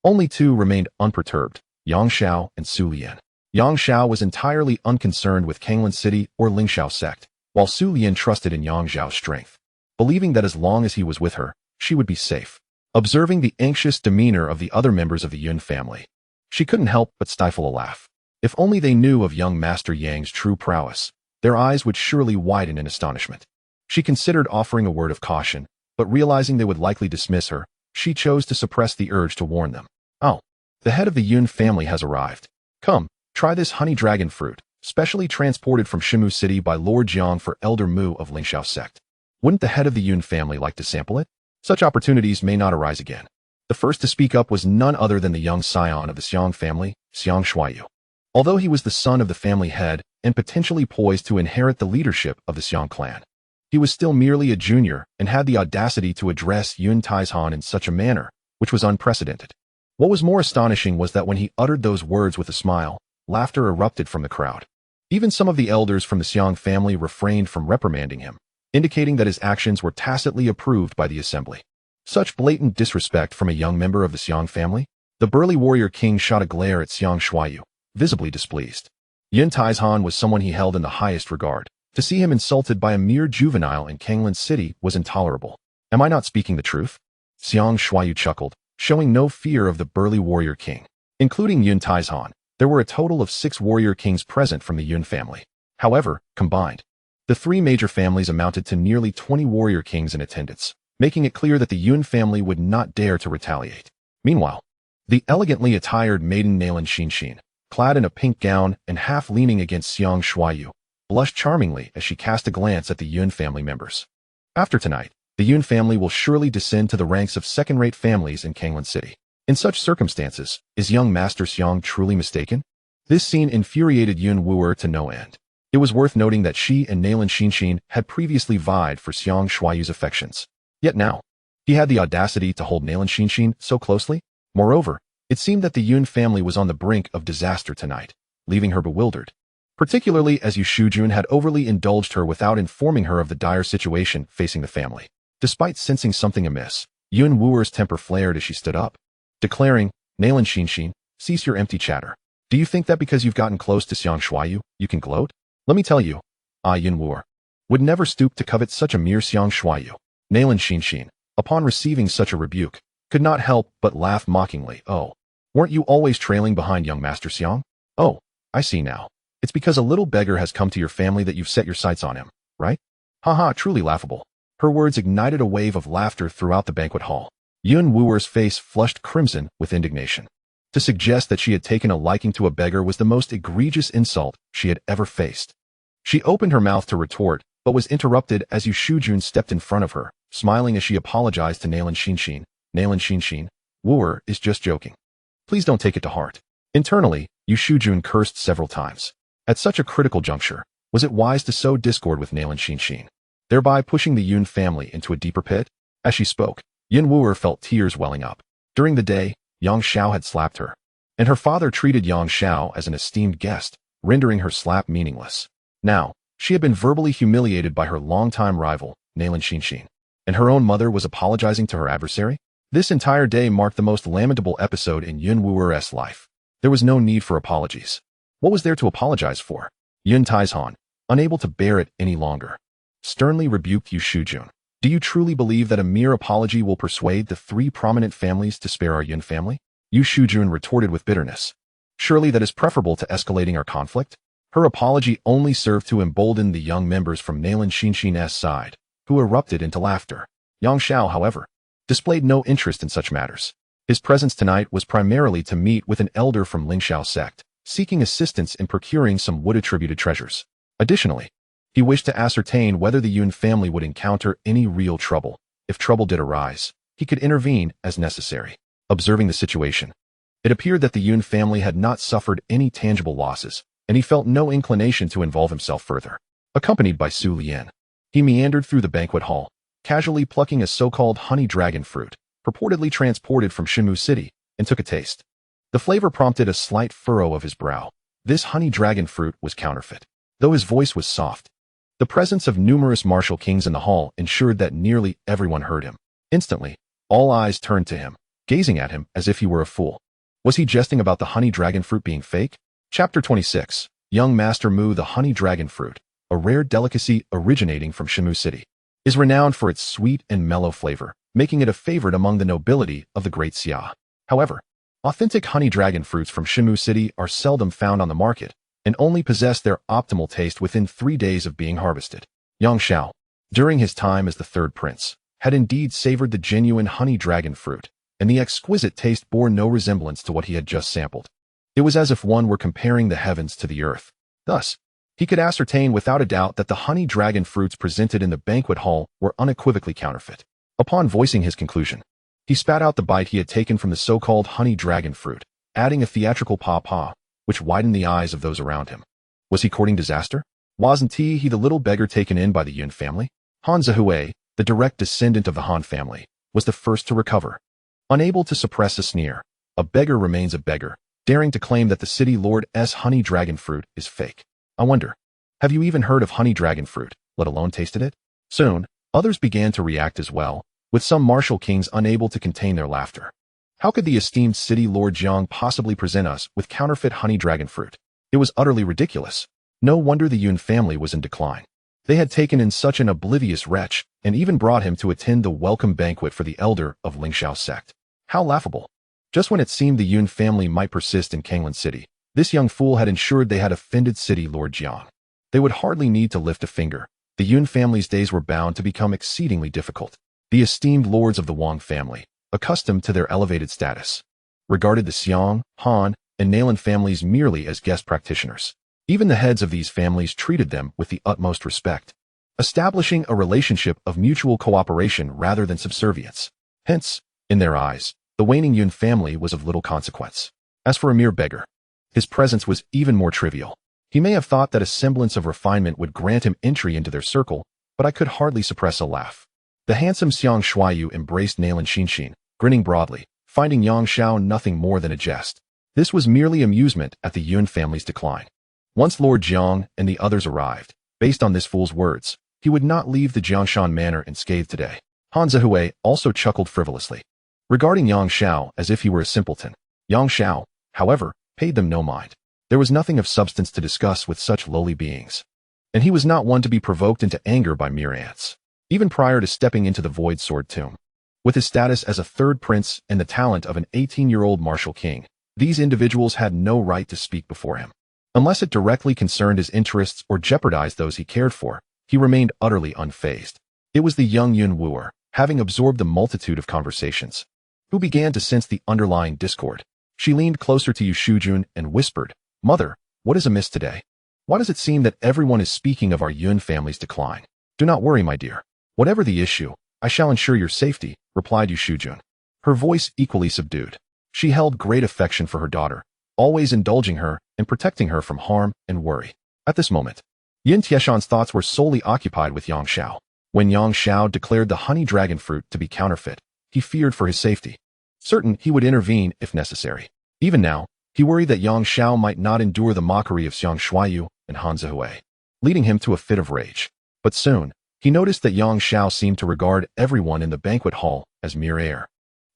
only 2 remained unperturbed, Yang Xiao and Su Lian. Yang Xiao was entirely unconcerned with Kanglan City or Lingxiao sect, while Su Lian trusted in Yang Xiao's strength, believing that as long as he was with her, she would be safe. Observing the anxious demeanor of the other members of the Yun family, she couldn't help but stifle a laugh. If only they knew of young Master Yang's true prowess, their eyes would surely widen in astonishment. She considered offering a word of caution, but realizing they would likely dismiss her, she chose to suppress the urge to warn them. Oh, the head of the Yun family has arrived. Come, try this honey dragon fruit, specially transported from Shimu City by Lord Jiang for Elder Mu of Lingxiao sect. Wouldn't the head of the Yun family like to sample it? Such opportunities may not arise again. The first to speak up was none other than the young scion of the Xiang family, Xiang Shuayu. Although he was the son of the family head and potentially poised to inherit the leadership of the Xiang clan, he was still merely a junior and had the audacity to address Yun Taizhan in such a manner, which was unprecedented. What was more astonishing was that when he uttered those words with a smile, laughter erupted from the crowd. Even some of the elders from the Xiang family refrained from reprimanding him, indicating that his actions were tacitly approved by the assembly. Such blatant disrespect from a young member of the Xiang family? The burly warrior king shot a glare at Xiang Shuayu, visibly displeased. Yun Taizhan was someone he held in the highest regard. To see him insulted by a mere juvenile in Kanglan City was intolerable. Am I not speaking the truth? Xiang Shuayu chuckled, showing no fear of the burly warrior king. Including Yun Taizhan, there were a total of 6 warrior kings present from the Yun family. However, combined, the 3 major families amounted to nearly 20 warrior kings in attendance, making it clear that the Yun family would not dare to retaliate. Meanwhile, the elegantly attired maiden Nalan Xinxin, clad in a pink gown and half leaning against Xiang Shuayu, blushed charmingly as she cast a glance at the Yun family members. After tonight, the Yun family will surely descend to the ranks of second-rate families in Kanglan City. In such circumstances, is young Master Xiang truly mistaken? This scene infuriated Yun Wuer to no end. It was worth noting that she and Nalan Xinxin had previously vied for Xiang Shuayu's affections. Yet now, he had the audacity to hold Nalan Xinxin so closely. Moreover, it seemed that the Yun family was on the brink of disaster tonight, leaving her bewildered, particularly as Yu Shujun had overly indulged her without informing her of the dire situation facing the family. Despite sensing something amiss, Yun Wuer's temper flared as she stood up, declaring, Nalan Xinxin, cease your empty chatter. Do you think that because you've gotten close to Xiang Shuayu, you can gloat? Let me tell you, I, Yun Wuer, would never stoop to covet such a mere Xiang Shuayu. Nalan Xinxin, upon receiving such a rebuke, could not help but laugh mockingly. Oh, weren't you always trailing behind young Master Xiang? Oh, I see now. It's because a little beggar has come to your family that you've set your sights on him, right? Haha, truly laughable. Her words ignited a wave of laughter throughout the banquet hall. Yun Wuer's face flushed crimson with indignation. To suggest that she had taken a liking to a beggar was the most egregious insult she had ever faced. She opened her mouth to retort, but was interrupted as Yu Shujun stepped in front of her, smiling as she apologized to Nalan Xinshin. Nalan Xinshin, Wuer is just joking. Please don't take it to heart. Internally, Yu Shujun cursed several times. At such a critical juncture, was it wise to sow discord with Nalan Xinshin, thereby pushing the Yun family into a deeper pit? As she spoke, Yin Wuer felt tears welling up. During the day, Yang Xiao had slapped her, and her father treated Yang Xiao as an esteemed guest, rendering her slap meaningless. Now, she had been verbally humiliated by her longtime rival, Nalan Xinshin, and her own mother was apologizing to her adversary? This entire day marked the most lamentable episode in Yun Wuer's life. There was no need for apologies. What was there to apologize for? Yun Taizhan, unable to bear it any longer, sternly rebuked Yu Shujun. Do you truly believe that a mere apology will persuade the 3 prominent families to spare our Yun family? Yu Shujun retorted with bitterness. Surely that is preferable to escalating our conflict? Her apology only served to embolden the young members from Nalan Xinshin's side, who erupted into laughter. Yang Xiao, however, displayed no interest in such matters. His presence tonight was primarily to meet with an elder from Lingxiao sect, seeking assistance in procuring some wood-attributed treasures. Additionally, he wished to ascertain whether the Yun family would encounter any real trouble. If trouble did arise, he could intervene as necessary. Observing the situation, it appeared that the Yun family had not suffered any tangible losses, and he felt no inclination to involve himself further. Accompanied by Su Lian, he meandered through the banquet hall, casually plucking a so-called honey dragon fruit, purportedly transported from Shinmu City, and took a taste. The flavor prompted a slight furrow of his brow. This honey dragon fruit was counterfeit. Though his voice was soft, the presence of numerous martial kings in the hall ensured that nearly everyone heard him. Instantly, all eyes turned to him, gazing at him as if he were a fool. Was he jesting about the honey dragon fruit being fake? Chapter 26. Young Master Mu. The honey dragon fruit, a rare delicacy originating from Shinmu City, is renowned for its sweet and mellow flavor, making it a favorite among the nobility of the Great Xia. However, authentic honey dragon fruits from Shinmu City are seldom found on the market, and only possess their optimal taste within 3 days of being harvested. Yang Xiao, during his time as the 3rd prince, had indeed savored the genuine honey dragon fruit, and the exquisite taste bore no resemblance to what he had just sampled. It was as if one were comparing the heavens to the earth. Thus, he could ascertain without a doubt that the honey dragon fruits presented in the banquet hall were unequivocally counterfeit. Upon voicing his conclusion, he spat out the bite he had taken from the so-called honey dragon fruit, adding a theatrical paw-paw, which widened the eyes of those around him. Was he courting disaster? Wasn't he the little beggar taken in by the Yun family? Han Zihue, the direct descendant of the Han family, was the first to recover. Unable to suppress a sneer, a beggar remains a beggar, daring to claim that the city lord's honey dragon fruit is fake. I wonder, have you even heard of honey dragon fruit, let alone tasted it? Soon, others began to react as well, with some martial kings unable to contain their laughter. How could the esteemed city lord Jiang possibly present us with counterfeit honey dragon fruit? It was utterly ridiculous. No wonder the Yun family was in decline. They had taken in such an oblivious wretch, and even brought him to attend the welcome banquet for the elder of Lingxiao sect. How laughable. Just when it seemed the Yun family might persist in Kanglan City, this young fool had ensured they had offended city lord Jiang. They would hardly need to lift a finger. The Yun family's days were bound to become exceedingly difficult. The esteemed lords of the Wang family, accustomed to their elevated status, regarded the Xiang, Han, and Nalan families merely as guest practitioners. Even the heads of these families treated them with the utmost respect, establishing a relationship of mutual cooperation rather than subservience. Hence, in their eyes, the waning Yun family was of little consequence. As for a mere beggar, his presence was even more trivial. He may have thought that a semblance of refinement would grant him entry into their circle, but I could hardly suppress a laugh. The handsome Xiang Shuaiyu embraced Nalan Xinshin, grinning broadly, finding Yang Xiao nothing more than a jest. This was merely amusement at the Yun family's decline. Once Lord Jiang and the others arrived, based on this fool's words, he would not leave the Jiangshan manor unscathed today. Han Zihue also chuckled frivolously, regarding Yang Xiao as if he were a simpleton. Yang Xiao, however, paid them no mind. There was nothing of substance to discuss with such lowly beings, and he was not one to be provoked into anger by mere ants. Even prior to stepping into the Void Sword Tomb, with his status as a 3rd prince and the talent of an 18-year-old martial king, these individuals had no right to speak before him. Unless it directly concerned his interests or jeopardized those he cared for, he remained utterly unfazed. It was the young Yun wooer, having absorbed the multitude of conversations, who began to sense the underlying discord. She leaned closer to Yu Shujun and whispered, "Mother, what is amiss today? Why does it seem that everyone is speaking of our Yun family's decline?" "Do not worry, my dear. Whatever the issue, I shall ensure your safety," replied Yu Shujun, her voice equally subdued. She held great affection for her daughter, always indulging her and protecting her from harm and worry. At this moment, Yin Tieshan's thoughts were solely occupied with Yang Xiao. When Yang Xiao declared the honey dragon fruit to be counterfeit, he feared for his safety. Certain he would intervene if necessary. Even now, he worried that Yang Xiao might not endure the mockery of Xiang Shuaiyu and Han Zihui, leading him to a fit of rage. But soon, he noticed that Yang Xiao seemed to regard everyone in the banquet hall as mere air,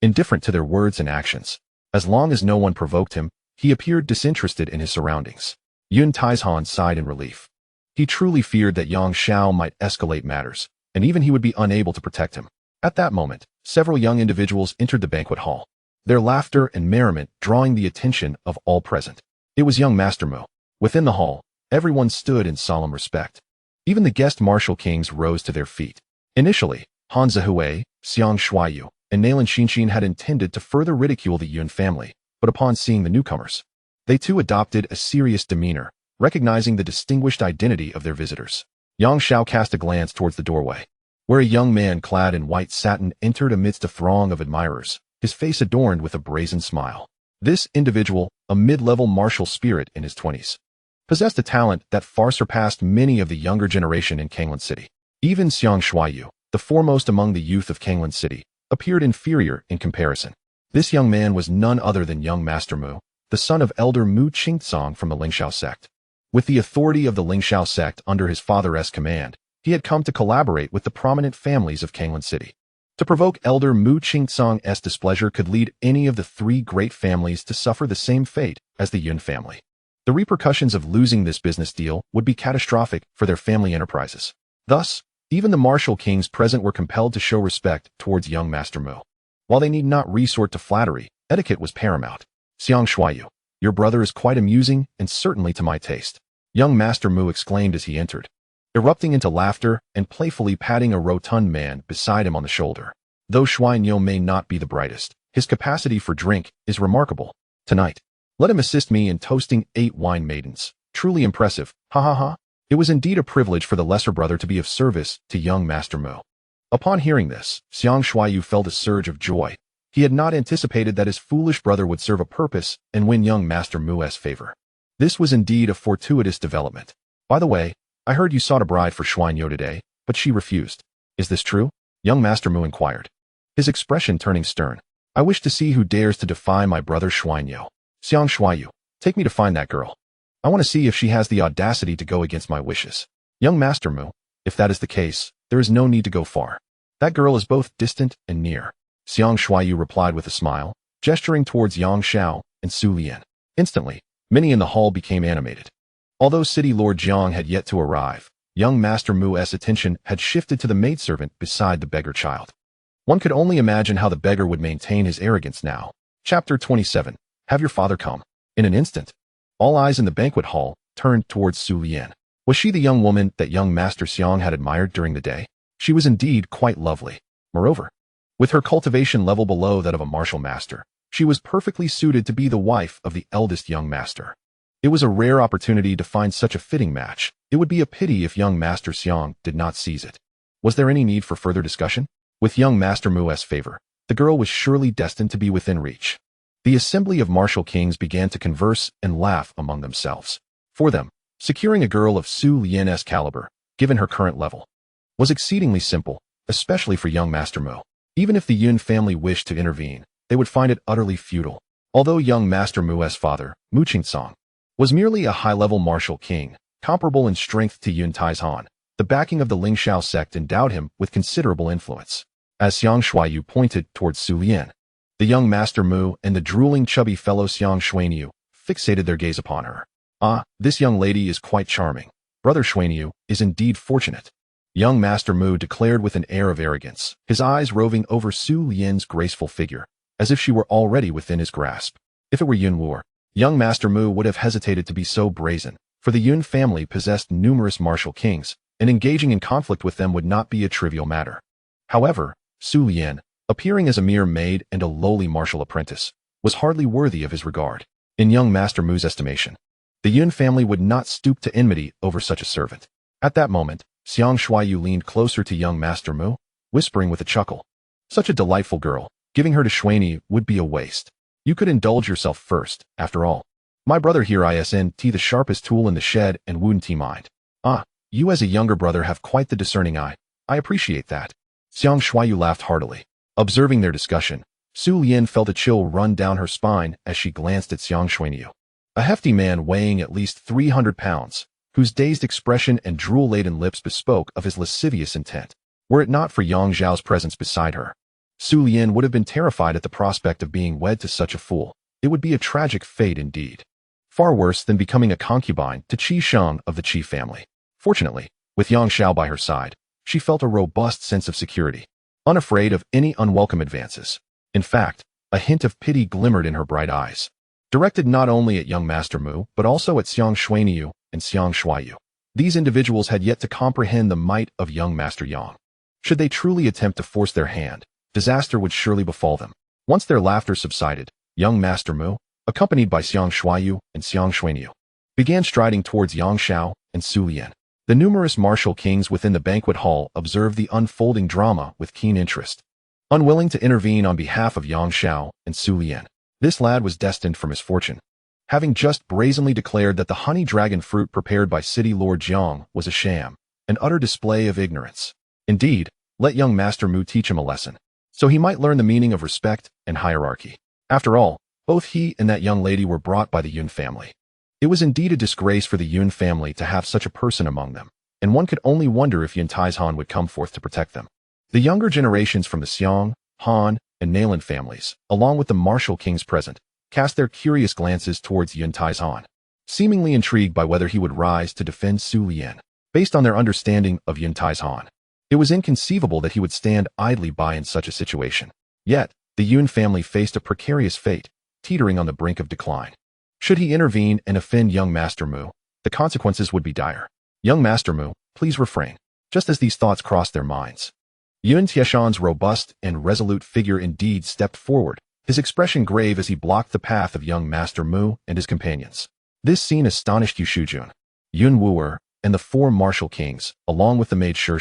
indifferent to their words and actions. As long as no one provoked him, he appeared disinterested in his surroundings. Yun Taizhan sighed in relief. He truly feared that Yang Xiao might escalate matters, and even he would be unable to protect him. At that moment, several young individuals entered the banquet hall, their laughter and merriment drawing the attention of all present. It was young Master Mu. Within the hall, everyone stood in solemn respect. Even the guest martial kings rose to their feet. Initially, Han Zihui, Xiang Shuaiyu, and Nalin Xinxin had intended to further ridicule the Yun family, but upon seeing the newcomers, they too adopted a serious demeanor, recognizing the distinguished identity of their visitors. Yang Xiao cast a glance towards the doorway, where a young man clad in white satin entered amidst a throng of admirers, his face adorned with a brazen smile. This individual, a mid-level martial spirit in his 20s, possessed a talent that far surpassed many of the younger generation in Kanglan City. Even Xiang Shuaiyu, the foremost among the youth of Kanglan City, appeared inferior in comparison. This young man was none other than young Master Mu, the son of elder Mu Qingtsong from the Lingxiao sect. With the authority of the Lingxiao sect under his father's command, he had come to collaborate with the prominent families of Kanglan City. To provoke elder Mu Qingtsong's displeasure could lead any of the three great families to suffer the same fate as the Yun family. The repercussions of losing this business deal would be catastrophic for their family enterprises. Thus, even the martial kings present were compelled to show respect towards young Master Mu. While they need not resort to flattery, etiquette was paramount. "Xiang Shuaiyu, your brother is quite amusing and certainly to my taste," young Master Mu exclaimed as he entered, erupting into laughter and playfully patting a rotund man beside him on the shoulder. Though Shuaiyu may not be the brightest, his capacity for drink is remarkable. "Tonight, let him assist me in toasting 8 wine maidens. Truly impressive, ha ha ha." It was indeed a privilege for the lesser brother to be of service to young Master Mu. Upon hearing this, Xiang Shuaiyu felt a surge of joy. He had not anticipated that his foolish brother would serve a purpose and win young Master Mu's favor. This was indeed a fortuitous development. "By the way, I heard you sought a bride for Shuaiyu today, but she refused. Is this true?" young Master Mu inquired, his expression turning stern. "I wish to see who dares to defy my brother Shuaiyu. Xiang Shuaiyu, take me to find that girl. I want to see if she has the audacity to go against my wishes." "Young Master Mu, if that is the case, there is no need to go far. That girl is both distant and near," Xiang Shuaiyu replied with a smile, gesturing towards Yang Xiao and Su Lian. Instantly, many in the hall became animated. Although City Lord Jiang had yet to arrive, young Master Mu's attention had shifted to the maidservant beside the beggar child. One could only imagine how the beggar would maintain his arrogance now. Chapter 27. Have your father come. In an instant, all eyes in the banquet hall turned towards Su Lian. Was she the young woman that young Master Xiang had admired during the day? She was indeed quite lovely. Moreover, with her cultivation level below that of a martial master, she was perfectly suited to be the wife of the eldest young master. It was a rare opportunity to find such a fitting match. It would be a pity if young Master Xiang did not seize it. Was there any need for further discussion? With young Master Mu's favor, the girl was surely destined to be within reach. The assembly of martial kings began to converse and laugh among themselves. For them, securing a girl of Su Lian's caliber, given her current level, was exceedingly simple, especially for young Master Mu. Even if the Yun family wished to intervene, they would find it utterly futile. Although young Master Mu's father, Mu Qingtsong, was merely a high-level martial king, comparable in strength to Yun Taizhan, the backing of the Lingxiao sect endowed him with considerable influence. As Xiang Shuaiyu pointed towards Su Lian, the young Master Mu and the drooling chubby fellow Xiang Shuaiyu fixated their gaze upon her. "Ah, this young lady is quite charming. Brother Shuaiyu is indeed fortunate," young Master Mu declared with an air of arrogance, his eyes roving over Su Lian's graceful figure, as if she were already within his grasp. If it were Yun Wuer, Young Master Mu would have hesitated to be so brazen, for the Yun family possessed numerous martial kings, and engaging in conflict with them would not be a trivial matter. However, Su Lian, appearing as a mere maid and a lowly martial apprentice, was hardly worthy of his regard. In young Master Mu's estimation, the Yun family would not stoop to enmity over such a servant. At that moment, Xiang Shuaiyu leaned closer to young Master Mu, whispering with a chuckle. Such a delightful girl, giving her to Xuanyi would be a waste. You could indulge yourself first, after all. My brother here isn't the sharpest tool in the shed and wouldn't mind. Ah, you as a younger brother have quite the discerning eye. I appreciate that. Xiang Shuaiyu laughed heartily. Observing their discussion, Su Lian felt a chill run down her spine as she glanced at Xiang Shuaiyu. A hefty man weighing at least 300 pounds, whose dazed expression and drool-laden lips bespoke of his lascivious intent. Were it not for Yang Zhao's presence beside her, Su Lian would have been terrified at the prospect of being wed to such a fool. It would be a tragic fate indeed. Far worse than becoming a concubine to Qi Shang of the Qi family. Fortunately, with Yang Xiao by her side, she felt a robust sense of security, unafraid of any unwelcome advances. In fact, a hint of pity glimmered in her bright eyes, directed not only at young Master Mu, but also at Xiang Shuaiyu and Xiang Shuaiyu. These individuals had yet to comprehend the might of young Master Yang. Should they truly attempt to force their hand, disaster would surely befall them. Once their laughter subsided, young Master Mu, accompanied by Xiang Shuaiyu and Xiang Shuaiyu, began striding towards Yang Xiao and Su Lian. The numerous martial kings within the banquet hall observed the unfolding drama with keen interest, unwilling to intervene on behalf of Yang Xiao and Su Lian. This lad was destined for misfortune, having just brazenly declared that the honey dragon fruit prepared by City Lord Jiang was a sham, an utter display of ignorance. Indeed, let young Master Mu teach him a lesson, so he might learn the meaning of respect and hierarchy. After all, both he and that young lady were brought by the Yun family. It was indeed a disgrace for the Yun family to have such a person among them, and one could only wonder if Yun Taizhan would come forth to protect them. The younger generations from the Xiang, Han, and Nailan families, along with the martial kings present, cast their curious glances towards Yun Taizhan, seemingly intrigued by whether he would rise to defend Su Lian. Based on their understanding of Yun Taizhan, it was inconceivable that he would stand idly by in such a situation. Yet, the Yun family faced a precarious fate, teetering on the brink of decline. Should he intervene and offend young Master Mu, the consequences would be dire. Young Master Mu, please refrain. Just as these thoughts crossed their minds, Yun Tieshan's robust and resolute figure indeed stepped forward, his expression grave as he blocked the path of young Master Mu and his companions. This scene astonished Yu Shujun, Yun Wuer, and the four martial kings, along with the maid Shi,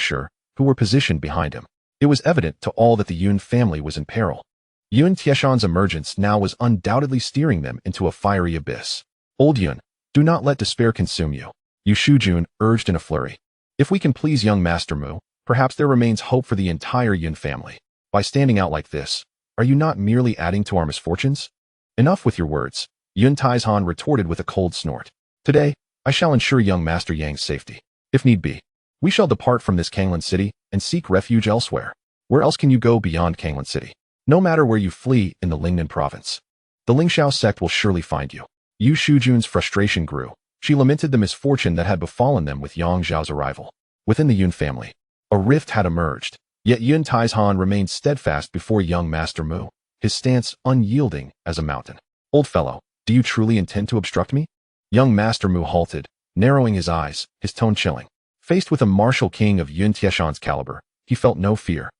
who were positioned behind him. It was evident to all that the Yun family was in peril. Yun Tieshan's emergence now was undoubtedly steering them into a fiery abyss. Old Yun, do not let despair consume you, Yu Shujun urged in a flurry. If we can please young Master Mu, perhaps there remains hope for the entire Yun family. By standing out like this, are you not merely adding to our misfortunes? Enough with your words, Yun Taizhan retorted with a cold snort. Today, I shall ensure young Master Yang's safety. If need be, we shall depart from this Kanglan city and seek refuge elsewhere. Where else can you go beyond Kanglan city? No matter where you flee in the Lingnan province, the Lingxiao sect will surely find you. Yu Shujun's frustration grew. She lamented the misfortune that had befallen them with Yang Zhao's arrival. Within the Yun family, a rift had emerged, yet Yun Taizhan remained steadfast before young Master Mu, his stance unyielding as a mountain. Old fellow, do you truly intend to obstruct me? Young Master Mu halted, narrowing his eyes, his tone chilling. Faced with a martial king of Yun Tieshan's caliber, he felt no fear.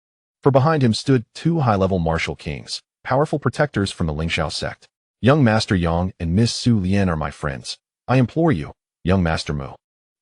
For behind him stood two high-level martial kings, powerful protectors from the Lingxiao sect. Young Master Yang and Miss Su Lian are my friends. I implore you, young Master Mu,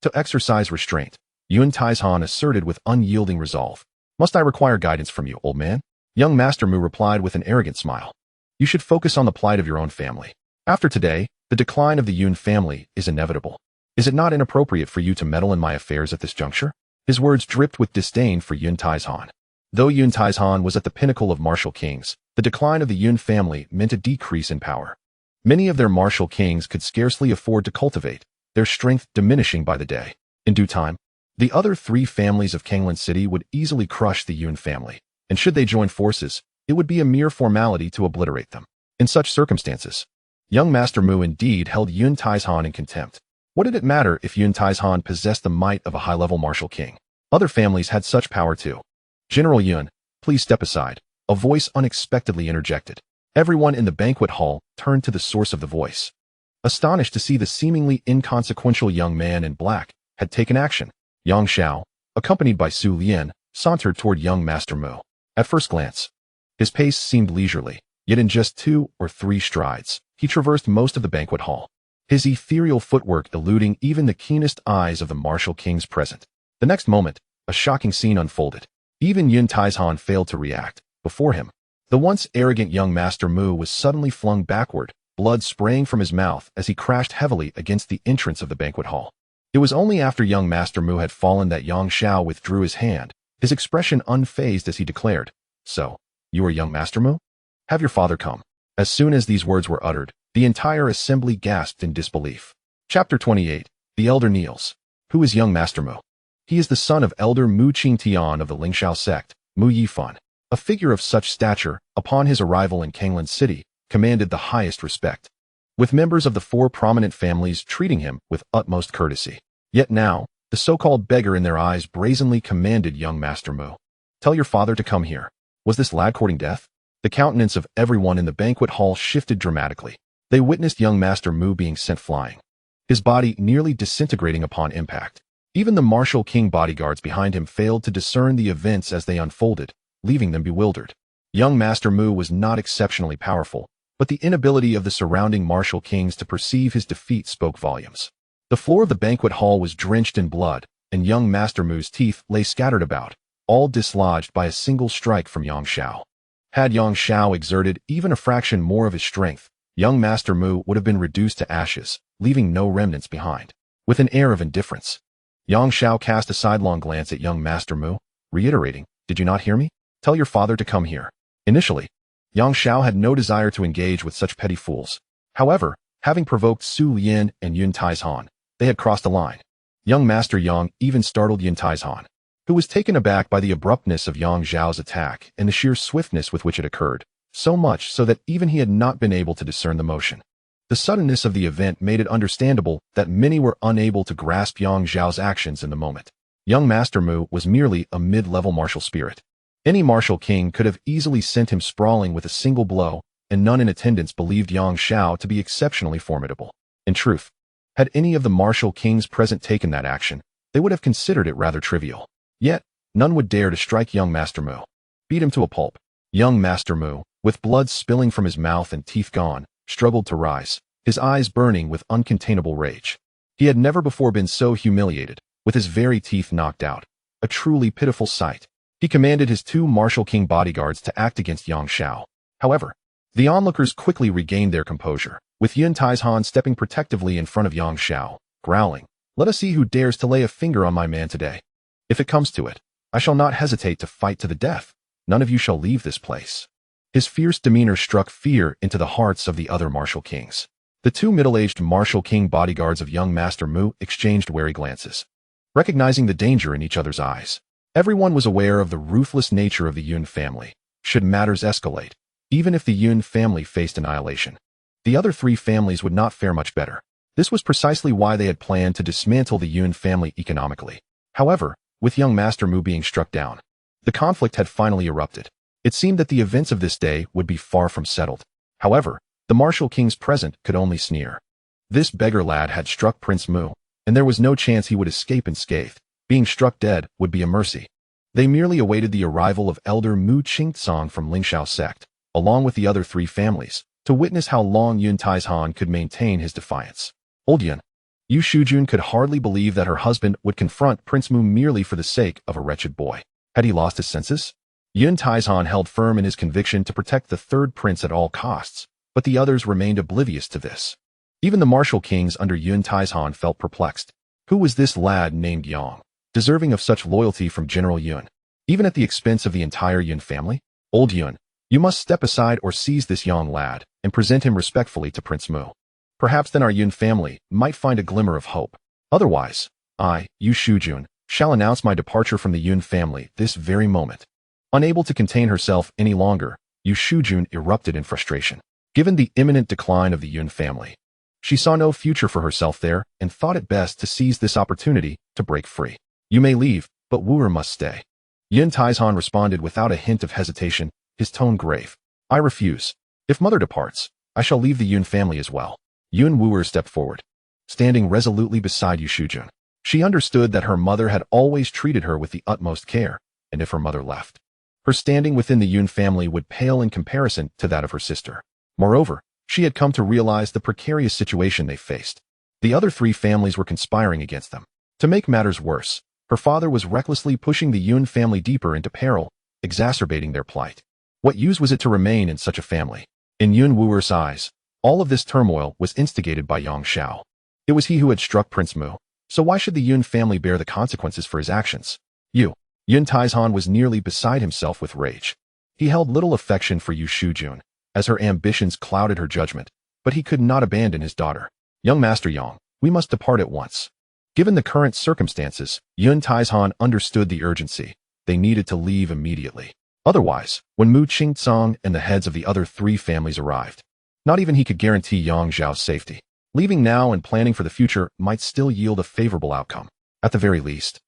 to exercise restraint. Yun Taizhan asserted with unyielding resolve. Must I require guidance from you, old man? Young Master Mu replied with an arrogant smile. You should focus on the plight of your own family. After today, the decline of the Yun family is inevitable. Is it not inappropriate for you to meddle in my affairs at this juncture? His words dripped with disdain for Yun Taizhan. Though Yun Taizhan was at the pinnacle of martial kings, the decline of the Yun family meant a decrease in power. Many of their martial kings could scarcely afford to cultivate, their strength diminishing by the day. In due time, the other three families of Kanglan City would easily crush the Yun family, and should they join forces, it would be a mere formality to obliterate them. In such circumstances, young Master Mu indeed held Yun Taizhan in contempt. What did it matter if Yun Taizhan possessed the might of a high-level martial king? Other families had such power too. General Yun, please step aside, a voice unexpectedly interjected. Everyone in the banquet hall turned to the source of the voice. astonished to see the seemingly inconsequential young man in black had taken action. Yang Xiao, accompanied by Su Lian, sauntered toward young Master Mu. At first glance, his pace seemed leisurely, yet in just 2 or 3 strides, he traversed most of the banquet hall, his ethereal footwork eluding even the keenest eyes of the martial kings present. The next moment, a shocking scene unfolded. Even Yun Taizhan failed to react. Before him, the once arrogant young Master Mu was suddenly flung backward, blood spraying from his mouth as he crashed heavily against the entrance of the banquet hall. It was only after young Master Mu had fallen that Yang Xiao withdrew his hand, his expression unfazed as he declared, "So, you are young Master Mu? Have your father come." As soon as these words were uttered, the entire assembly gasped in disbelief. Chapter 28. The Elder kneels. Who is young Master Mu? He is the son of Elder Mu Qingtian of the Lingxiao sect, Mu Yifan. A figure of such stature, upon his arrival in Kanglan City, commanded the highest respect, with members of the 4 prominent families treating him with utmost courtesy. Yet now, the so-called beggar in their eyes brazenly commanded young Master Mu, "Tell your father to come here." Was this lad courting death? The countenance of everyone in the banquet hall shifted dramatically. They witnessed young Master Mu being sent flying, his body nearly disintegrating upon impact. Even the martial king bodyguards behind him failed to discern the events as they unfolded, leaving them bewildered. Young Master Mu was not exceptionally powerful, but the inability of the surrounding martial kings to perceive his defeat spoke volumes. The floor of the banquet hall was drenched in blood, and young Master Mu's teeth lay scattered about, all dislodged by a single strike from Yang Xiao. Had Yang Xiao exerted even a fraction more of his strength, young Master Mu would have been reduced to ashes, leaving no remnants behind. With an air of indifference, Yang Xiao cast a sidelong glance at young Master Mu, reiterating, "Did you not hear me? Tell your father to come here." Initially, Yang Xiao had no desire to engage with such petty fools. However, having provoked Su Lian and Yun Taizhan, they had crossed a line. Young Master Yang even startled Yun Taizhan, who was taken aback by the abruptness of Yang Xiao's attack and the sheer swiftness with which it occurred, so much so that even he had not been able to discern the motion. The suddenness of the event made it understandable that many were unable to grasp Yang Xiao's actions in the moment. Young Master Mu was merely a mid-level martial spirit. Any martial king could have easily sent him sprawling with a single blow, and none in attendance believed Yang Xiao to be exceptionally formidable. In truth, had any of the martial kings present taken that action, they would have considered it rather trivial. Yet, none would dare to strike young Master Mu, beat him to a pulp. Young Master Mu, with blood spilling from his mouth and teeth gone, struggled to rise, his eyes burning with uncontainable rage. He had never before been so humiliated, with his very teeth knocked out, a truly pitiful sight. He commanded his 2 martial king bodyguards to act against Yang Xiao. However, the onlookers quickly regained their composure, with Yun Taizhan stepping protectively in front of Yang Xiao, growling, "Let us see who dares to lay a finger on my man today. If it comes to it, I shall not hesitate to fight to the death. None of you shall leave this place." His fierce demeanor struck fear into the hearts of the other martial kings. The 2 middle-aged martial king bodyguards of young Master Mu exchanged wary glances, recognizing the danger in each other's eyes. Everyone was aware of the ruthless nature of the Yun family, should matters escalate. Even if the Yun family faced annihilation, the other 3 families would not fare much better. This was precisely why they had planned to dismantle the Yun family economically. However, with young Master Mu being struck down, the conflict had finally erupted. It seemed that the events of this day would be far from settled. However, the martial kings present could only sneer. This beggar lad had struck Prince Mu, and there was no chance he would escape unscathed. Being struck dead would be a mercy. They merely awaited the arrival of Elder Mu Qingtsang from Lingxiao sect, along with the other 3 families, to witness how long Yun Taizhan could maintain his defiance. Old Yun, Yu Shujun could hardly believe that her husband would confront Prince Mu merely for the sake of a wretched boy. Had he lost his senses? Yun Taizhan held firm in his conviction to protect the 3rd prince at all costs, but the others remained oblivious to this. Even the martial kings under Yun Taizhan felt perplexed. Who was this lad named Yang, deserving of such loyalty from General Yun, even at the expense of the entire Yun family? Old Yun, you must step aside or seize this young lad and present him respectfully to Prince Mu. Perhaps then our Yun family might find a glimmer of hope. Otherwise, I, Yu Shujun, shall announce my departure from the Yun family this very moment. Unable to contain herself any longer, Yu Shujun erupted in frustration. Given the imminent decline of the Yun family, she saw no future for herself there and thought it best to seize this opportunity to break free. You may leave, but Wu must stay. Yun Taizhan responded without a hint of hesitation, his tone grave. I refuse. If mother departs, I shall leave the Yun family as well. Yun Wuer stepped forward, standing resolutely beside Yu Shujun. She understood that her mother had always treated her with the utmost care, and if her mother left, her standing within the Yun family would pale in comparison to that of her sister. Moreover, she had come to realize the precarious situation they faced. The other three families were conspiring against them. To make matters worse, her father was recklessly pushing the Yun family deeper into peril, exacerbating their plight. What use was it to remain in such a family? In Yun Wuer's eyes, all of this turmoil was instigated by Yang Xiao. It was he who had struck Prince Mu, so why should the Yun family bear the consequences for his actions? Yun Taizhan was nearly beside himself with rage. He held little affection for Yu Shujun, as her ambitions clouded her judgment, but he could not abandon his daughter. Young Master Yang, we must depart at once. Given the current circumstances, Yun Taizhan understood the urgency. They needed to leave immediately. Otherwise, when Mu Qingcang and the heads of the other three families arrived, not even he could guarantee Yang Zhao's safety. Leaving now and planning for the future might still yield a favorable outcome. At the very least,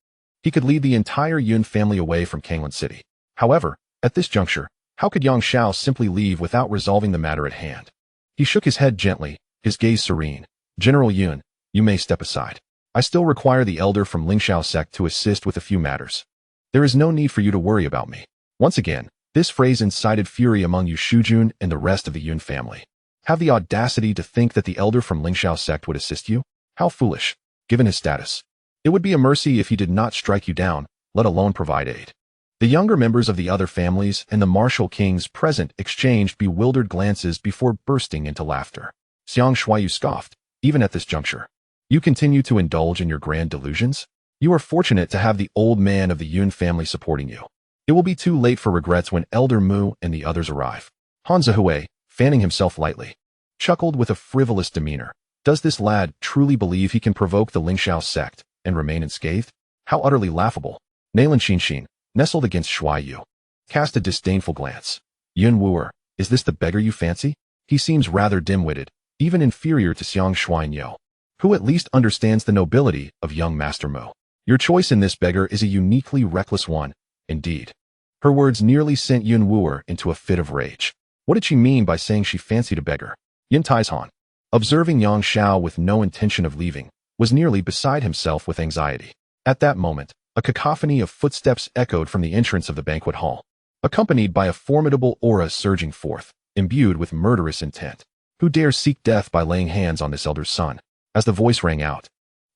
he could lead the entire Yun family away from Kanglan City. However, at this juncture, how could Yang Xiao simply leave without resolving the matter at hand? He shook his head gently, his gaze serene. General Yun, you may step aside. I still require the elder from Lingxiao sect to assist with a few matters. There is no need for you to worry about me. Once again, this phrase incited fury among Yu Shujun and the rest of the Yun family. Have the audacity to think that the elder from Lingxiao sect would assist you? How foolish, given his status. It would be a mercy if he did not strike you down, let alone provide aid. The younger members of the other families and the martial kings present exchanged bewildered glances before bursting into laughter. Xiang Shuayu scoffed, even at this juncture. You continue to indulge in your grand delusions? You are fortunate to have the old man of the Yun family supporting you. It will be too late for regrets when Elder Mu and the others arrive. Han Zihui, fanning himself lightly, chuckled with a frivolous demeanor. Does this lad truly believe he can provoke the Lingxiao sect and remain unscathed? How utterly laughable. Nailan Xinshin, nestled against Shuai Yu, cast a disdainful glance. Yun Wuer, is this the beggar you fancy? He seems rather dim-witted, even inferior to Xiang Shuainyo, who at least understands the nobility of young Master Mu. Your choice in this beggar is a uniquely reckless one, indeed. Her words nearly sent Yun Wuer into a fit of rage. What did she mean by saying she fancied a beggar? Yun Taizhan, observing Yang Xiao with no intention of leaving, was nearly beside himself with anxiety. At that moment, a cacophony of footsteps echoed from the entrance of the banquet hall, accompanied by a formidable aura surging forth, imbued with murderous intent. Who dares seek death by laying hands on this elder's son? As the voice rang out,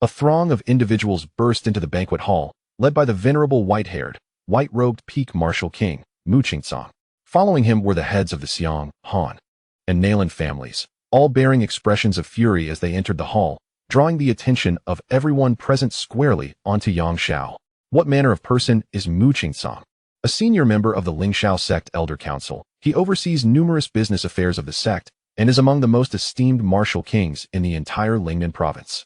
a throng of individuals burst into the banquet hall, led by the venerable white-haired, white-robed peak martial king, Mu Qingcang. Following him were the heads of the Xiang, Han, and Nailan families, all bearing expressions of fury as they entered the hall, drawing the attention of everyone present squarely onto Yang Xiao. What manner of person is Mu Qingcang? A senior member of the Lingxiao sect Elder Council, he oversees numerous business affairs of the sect and is among the most esteemed martial kings in the entire Lingnan province.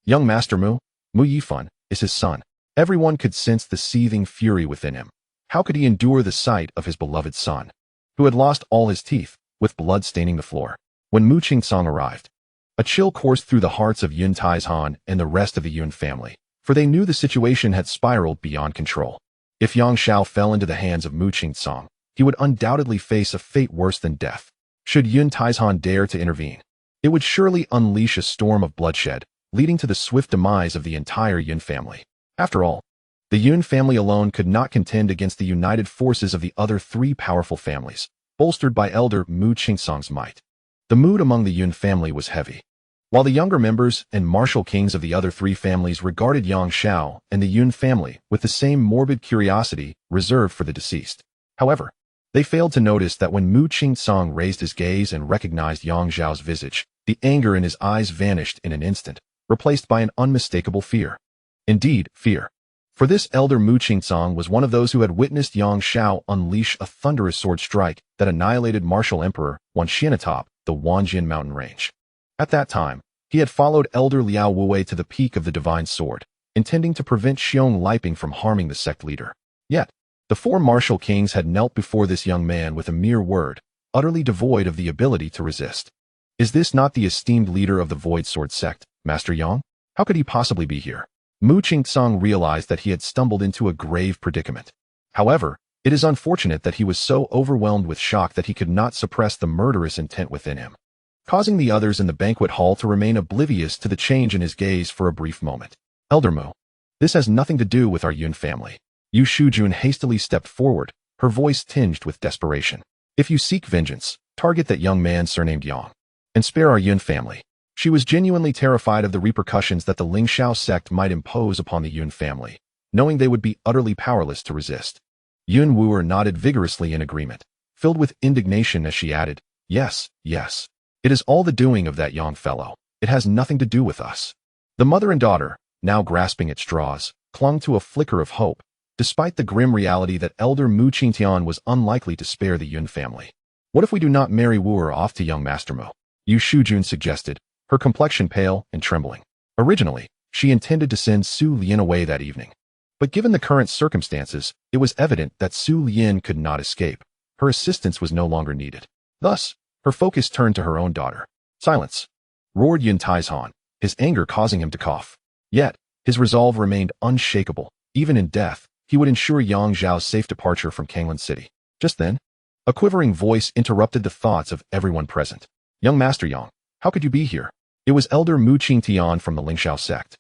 Young Master Mu Yifan, is his son. Everyone could sense the seething fury within him. How could he endure the sight of his beloved son, who had lost all his teeth, with blood staining the floor? When Mu Qingcang arrived, a chill coursed through the hearts of Yun Taizhan and the rest of the Yun family, for they knew the situation had spiraled beyond control. If Yang Xiao fell into the hands of Mu Qingcang, he would undoubtedly face a fate worse than death. Should Yun Taizhan dare to intervene, it would surely unleash a storm of bloodshed, leading to the swift demise of the entire Yun family. After all, the Yun family alone could not contend against the united forces of the other three powerful families, bolstered by Elder Mu Qingcang's might. The mood among the Yun family was heavy. While the younger members and martial kings of the other three families regarded Yang Xiao and the Yun family with the same morbid curiosity reserved for the deceased. However, they failed to notice that when Mu Qingcang raised his gaze and recognized Yang Xiao's visage, the anger in his eyes vanished in an instant, replaced by an unmistakable fear. Indeed, fear. For this elder Mu Qingcang was one of those who had witnessed Yang Xiao unleash a thunderous sword strike that annihilated martial emperor Wan Xian atop the Wanjian mountain range. At that time, he had followed Elder Liao Wuwei to the peak of the divine sword, intending to prevent Xiong Liping from harming the sect leader. Yet, the four martial kings had knelt before this young man with a mere word, utterly devoid of the ability to resist. Is this not the esteemed leader of the Void Sword sect, Master Yang? How could he possibly be here? Mu Qingcang realized that he had stumbled into a grave predicament. However, it is unfortunate that he was so overwhelmed with shock that he could not suppress the murderous intent within him. causing the others in the banquet hall to remain oblivious to the change in his gaze for a brief moment. Elder Mu, this has nothing to do with our Yun family. Yu Shujun hastily stepped forward, her voice tinged with desperation. If you seek vengeance, target that young man surnamed Yang, and spare our Yun family. She was genuinely terrified of the repercussions that the Lingxiao sect might impose upon the Yun family, knowing they would be utterly powerless to resist. Yun Wuer nodded vigorously in agreement, filled with indignation as she added, yes, yes. It is all the doing of that young fellow. It has nothing to do with us. The mother and daughter, now grasping at straws, clung to a flicker of hope, despite the grim reality that Elder Mu Qingtian was unlikely to spare the Yun family. What if we do not marry Wuer off to young Master Mu? Yu Shujun suggested, her complexion pale and trembling. Originally, she intended to send Su Lian away that evening. But given the current circumstances, it was evident that Su Lian could not escape. Her assistance was no longer needed. Thus, her focus turned to her own daughter. Silence! Roared Yun Taizhan, his anger causing him to cough. Yet, his resolve remained unshakable. Even in death, he would ensure Yang Zhao's safe departure from Kanglan City. Just then, a quivering voice interrupted the thoughts of everyone present. Young Master Yang, how could you be here? It was Elder Mu Qingtian from the Lingxiao sect.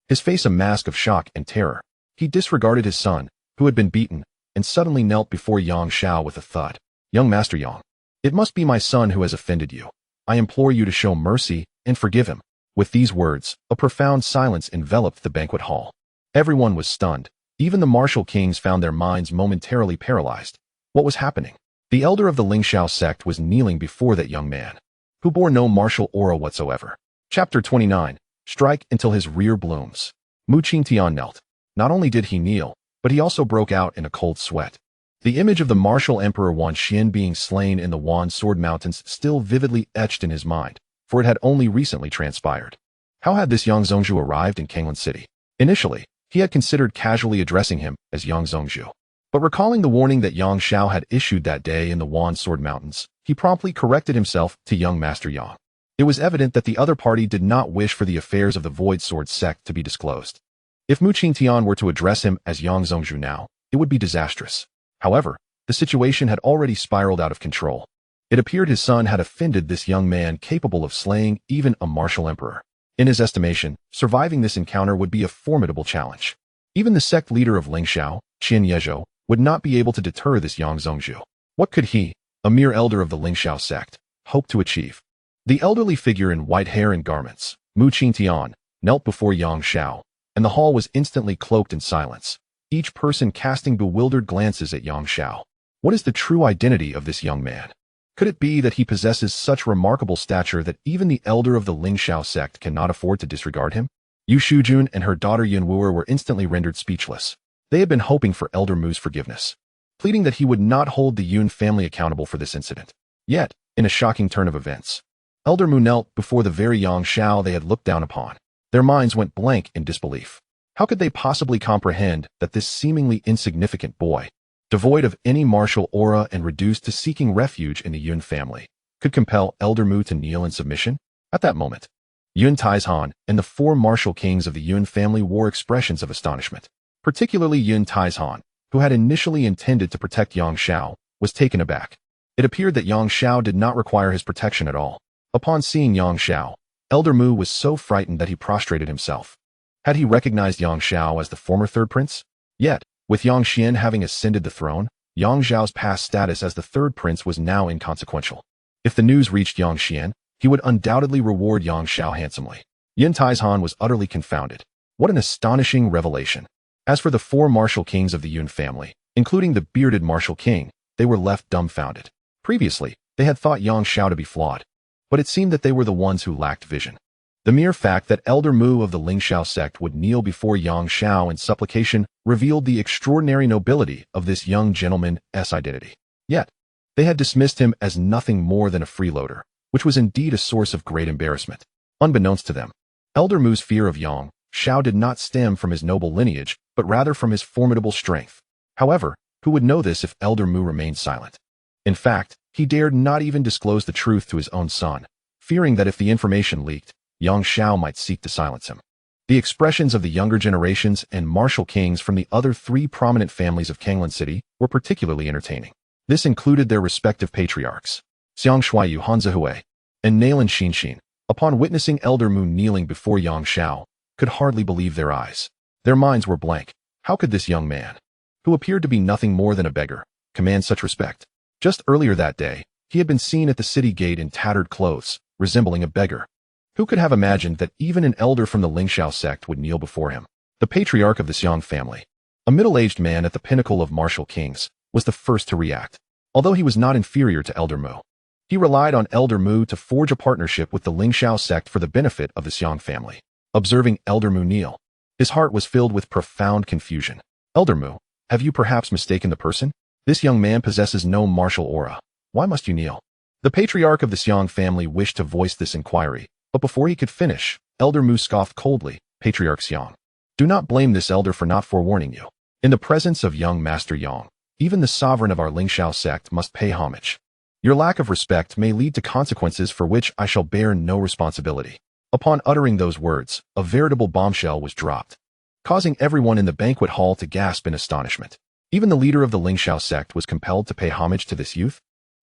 His face a mask of shock and terror. He disregarded his son, who had been beaten, and suddenly knelt before Yang Zhao with a thud. Young Master Yang, it must be my son who has offended you. I implore you to show mercy and forgive him. With these words, a profound silence enveloped the banquet hall. Everyone was stunned. Even the martial kings found their minds momentarily paralyzed. What was happening? The elder of the Lingxiao sect was kneeling before that young man, who bore no martial aura whatsoever. Chapter 29. Strike until his rear blooms. Mu Qingtian knelt. Not only did he kneel, but he also broke out in a cold sweat. The image of the martial emperor Wan Xin being slain in the Wan Sword Mountains still vividly etched in his mind, for it had only recently transpired. How had this Yang Zhongzhu arrived in Kanglan City? Initially, he had considered casually addressing him as Yang Zhongzhu. But recalling the warning that Yang Xiao had issued that day in the Wan Sword Mountains, he promptly corrected himself to young Master Yang. It was evident that the other party did not wish for the affairs of the Void Sword sect to be disclosed. If Mu Qingtian were to address him as Yang Zhongzhu now, it would be disastrous. However, the situation had already spiraled out of control. It appeared his son had offended this young man capable of slaying even a martial emperor. In his estimation, surviving this encounter would be a formidable challenge. Even the sect leader of Lingxiao, Qin Yezhou, would not be able to deter this Yang Zhongzhu. What could he, a mere elder of the Lingxiao sect, hope to achieve? The elderly figure in white hair and garments, Mu Qingtian, knelt before Yang Xiao, and the hall was instantly cloaked in silence, each person casting bewildered glances at Yang Xiao. What is the true identity of this young man? Could it be that he possesses such remarkable stature that even the elder of the Lingxiao sect cannot afford to disregard him? Yu Shujun and her daughter Yun Wuer were instantly rendered speechless. They had been hoping for Elder Mu's forgiveness, pleading that he would not hold the Yun family accountable for this incident. Yet, in a shocking turn of events, Elder Mu knelt before the very Yang Xiao they had looked down upon. Their minds went blank in disbelief. How could they possibly comprehend that this seemingly insignificant boy, devoid of any martial aura and reduced to seeking refuge in the Yun family, could compel Elder Mu to kneel in submission? At that moment, Yun Taizhan and the four martial kings of the Yun family wore expressions of astonishment. Particularly Yun Taizhan, who had initially intended to protect Yang Xiao, was taken aback. It appeared that Yang Xiao did not require his protection at all. Upon seeing Yang Xiao, Elder Mu was so frightened that he prostrated himself. Had he recognized Yang Xiao as the former third prince? Yet, with Yang Xian having ascended the throne, Yang Zhao's past status as the third prince was now inconsequential. If the news reached Yang Xian, he would undoubtedly reward Yang Xiao handsomely. Yun Taizhan was utterly confounded. What an astonishing revelation. As for the four martial kings of the Yun family, including the bearded martial king, they were left dumbfounded. Previously, they had thought Yang Xiao to be flawed, but it seemed that they were the ones who lacked vision. The mere fact that Elder Mu of the Lingxiao sect would kneel before Yang Xiao in supplication revealed the extraordinary nobility of this young gentleman's identity. Yet, they had dismissed him as nothing more than a freeloader, which was indeed a source of great embarrassment. Unbeknownst to them, Elder Mu's fear of Yang Xiao did not stem from his noble lineage, but rather from his formidable strength. However, who would know this if Elder Mu remained silent? In fact, he dared not even disclose the truth to his own son, fearing that if the information leaked, Yang Xiao might seek to silence him. The expressions of the younger generations and martial kings from the other three prominent families of Kanglan City were particularly entertaining. This included their respective patriarchs, Xiang Shuaiyu Hanzihui, and Nalan, upon witnessing Elder Mu kneeling before Yang Shao, could hardly believe their eyes. Their minds were blank. How could this young man, who appeared to be nothing more than a beggar, command such respect? Just earlier that day, he had been seen at the city gate in tattered clothes, resembling a beggar. Who could have imagined that even an elder from the Lingxiao sect would kneel before him? The patriarch of the Xiong family, a middle-aged man at the pinnacle of martial kings, was the first to react. Although he was not inferior to Elder Mu, he relied on Elder Mu to forge a partnership with the Lingxiao sect for the benefit of the Xiong family. Observing Elder Mu kneel, his heart was filled with profound confusion. Elder Mu, have you perhaps mistaken the person? This young man possesses no martial aura. Why must you kneel? The patriarch of the Xiong family wished to voice this inquiry, but before he could finish, Elder Mu scoffed coldly. Patriarch Xiong, do not blame this elder for not forewarning you. In the presence of young Master Yang, even the sovereign of our Lingxiao sect must pay homage. Your lack of respect may lead to consequences for which I shall bear no responsibility. Upon uttering those words, a veritable bombshell was dropped, causing everyone in the banquet hall to gasp in astonishment. Even the leader of the Lingxiao sect was compelled to pay homage to this youth?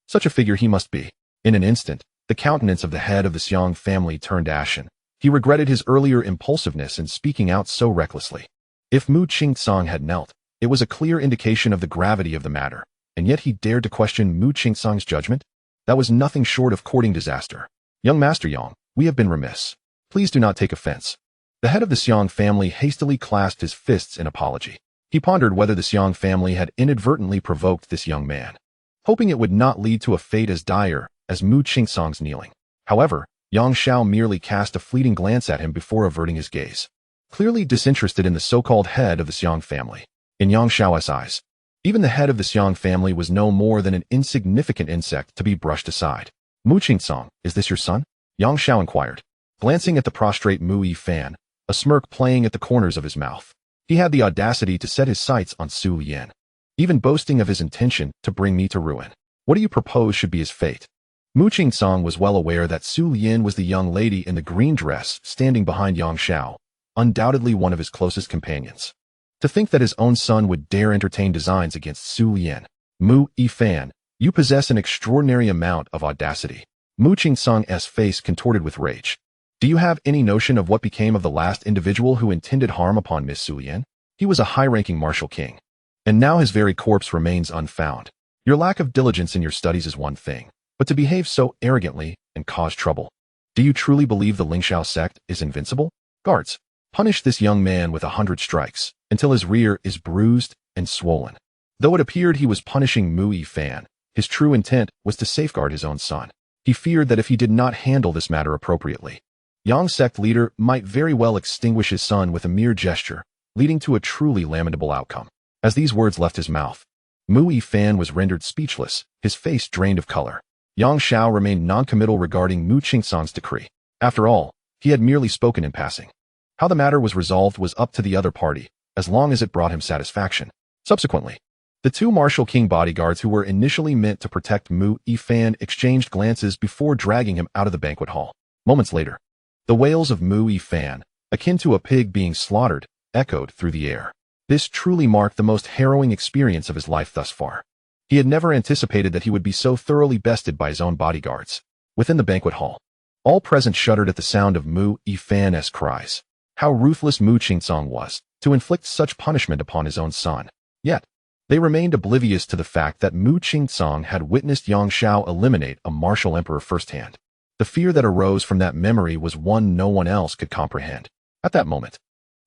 Such a figure he must be. In an instant, the countenance of the head of the Xiong family turned ashen. He regretted his earlier impulsiveness in speaking out so recklessly. If Mu Qingcang had knelt, it was a clear indication of the gravity of the matter, and yet he dared to question Mu Qingcang's judgment? That was nothing short of courting disaster. Young Master Yang, we have been remiss. Please do not take offense. The head of the Xiong family hastily clasped his fists in apology. He pondered whether the Xiong family had inadvertently provoked this young man, hoping it would not lead to a fate as dire as Mu Qingcang's kneeling. However, Yang Shao merely cast a fleeting glance at him before averting his gaze, clearly disinterested in the so-called head of the Xiong family. In Yang Shao's eyes, even the head of the Xiong family was no more than an insignificant insect to be brushed aside. Mu Qingcang, is this your son? Yang Shao inquired, glancing at the prostrate Mu Yifan, a smirk playing at the corners of his mouth. He had the audacity to set his sights on Su Lian, even boasting of his intention to bring me to ruin. What do you propose should be his fate? Mu Qingcang was well aware that Su Lian was the young lady in the green dress standing behind Yang Shao, undoubtedly one of his closest companions. To think that his own son would dare entertain designs against Su Lian. Mu Yifan, you possess an extraordinary amount of audacity. Mu Qingcang's face contorted with rage. Do you have any notion of what became of the last individual who intended harm upon Miss Su Lian? He was a high-ranking martial king, and now his very corpse remains unfound. Your lack of diligence in your studies is one thing, but to behave so arrogantly and cause trouble. Do you truly believe the Lingxiao sect is invincible? Guards, punish this young man with 100 strikes, until his rear is bruised and swollen. Though it appeared he was punishing Mu Yifan, his true intent was to safeguard his own son. He feared that if he did not handle this matter appropriately, Yang sect leader might very well extinguish his son with a mere gesture, leading to a truly lamentable outcome. As these words left his mouth, Mu Yifan was rendered speechless, his face drained of color. Yang Shao remained noncommittal regarding Mu Qingcang's decree. After all, he had merely spoken in passing. How the matter was resolved was up to the other party, as long as it brought him satisfaction. Subsequently, the two martial king bodyguards who were initially meant to protect Mu Yifan exchanged glances before dragging him out of the banquet hall. Moments later, the wails of Mu Yifan, akin to a pig being slaughtered, echoed through the air. This truly marked the most harrowing experience of his life thus far. He had never anticipated that he would be so thoroughly bested by his own bodyguards. Within the banquet hall, all present shuddered at the sound of Mu Yifan's cries. How ruthless Mu Qingcang was to inflict such punishment upon his own son. Yet, they remained oblivious to the fact that Mu Qingcang had witnessed Yang Shao eliminate a martial emperor firsthand. The fear that arose from that memory was one no one else could comprehend. At that moment,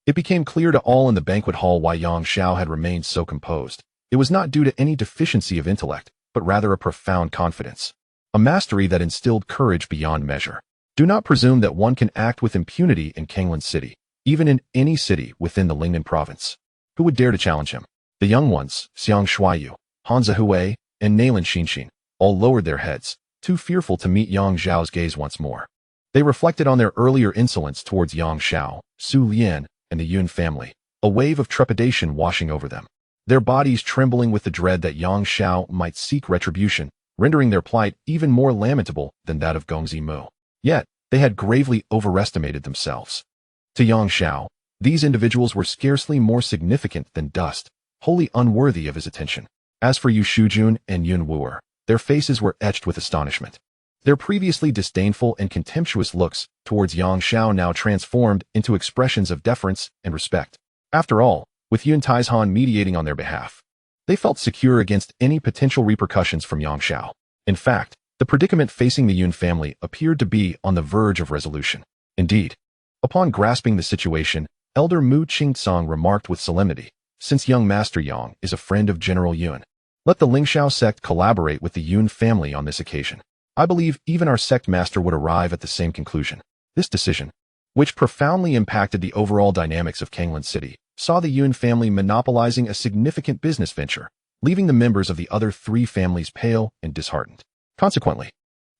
it became clear to all in the banquet hall why Yang Shao had remained so composed. It was not due to any deficiency of intellect, but rather a profound confidence, a mastery that instilled courage beyond measure. Do not presume that one can act with impunity in Kanglan City, even in any city within the Lingnan province. Who would dare to challenge him? The young ones, Xiang Shuayu, Han Zihui, and Nalan, all lowered their heads, too fearful to meet Yang Zhao's gaze once more. They reflected on their earlier insolence towards Yang Shao, Su Lian, and the Yun family, a wave of trepidation washing over them, their bodies trembling with the dread that Yang Shao might seek retribution, rendering their plight even more lamentable than that of Gongzi Mu. Yet, they had gravely overestimated themselves. To Yang Shao, these individuals were scarcely more significant than dust, wholly unworthy of his attention. As for Yu Shujun and Yun Wuer, their faces were etched with astonishment. Their previously disdainful and contemptuous looks towards Yang Xiao now transformed into expressions of deference and respect. After all, with Yun Taizhan mediating on their behalf, they felt secure against any potential repercussions from Yang Xiao. In fact, the predicament facing the Yun family appeared to be on the verge of resolution. Indeed, upon grasping the situation, Elder Mu Qingtsang remarked with solemnity, "Since young Master Yang is a friend of General Yun, let the Lingxiao sect collaborate with the Yun family on this occasion. I believe even our sect master would arrive at the same conclusion." This decision, which profoundly impacted the overall dynamics of Kanglan City, saw the Yun family monopolizing a significant business venture, leaving the members of the other three families pale and disheartened. Consequently,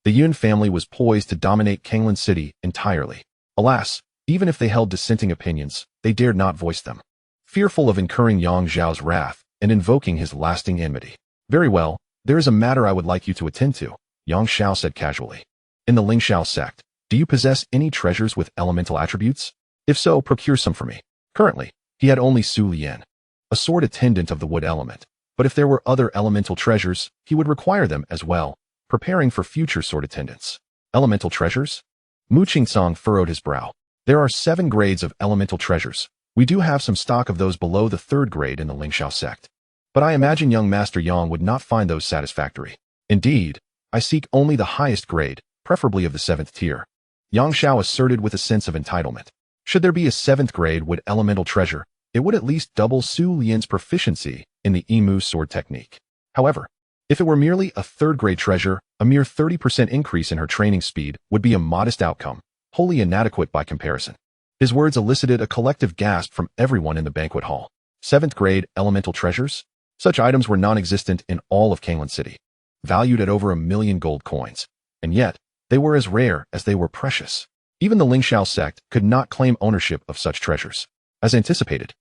the Yun family was poised to dominate Kanglan City entirely. Alas, even if they held dissenting opinions, they dared not voice them, fearful of incurring Yang Zhao's wrath and invoking his lasting enmity. "Very well, there is a matter I would like you to attend to," Yang Xiao said casually. "In the Lingxiao sect, do you possess any treasures with elemental attributes? If so, procure some for me." Currently, he had only Su Lian, a sword attendant of the wood element, but if there were other elemental treasures, he would require them as well, preparing for future sword attendants. Elemental treasures? Mu Qingtsang furrowed his brow. "There are 7 grades of elemental treasures. We do have some stock of those below the 3rd grade in the Lingxiao sect, but I imagine young Master Yang would not find those satisfactory. Indeed, I seek only the highest grade, preferably of the 7th tier." Yang Xiao asserted with a sense of entitlement. Should there be a 7th grade wood elemental treasure, it would at least double Su Lian's proficiency in the Imu sword technique. However, if it were merely a 3rd grade treasure, a mere 30% increase in her training speed would be a modest outcome, wholly inadequate by comparison. His words elicited a collective gasp from everyone in the banquet hall. 7th grade elemental treasures? Such items were non-existent in all of Kanglan City, valued at over 1,000,000 gold coins, and yet they were as rare as they were precious. Even the Lingxiao sect could not claim ownership of such treasures. As anticipated,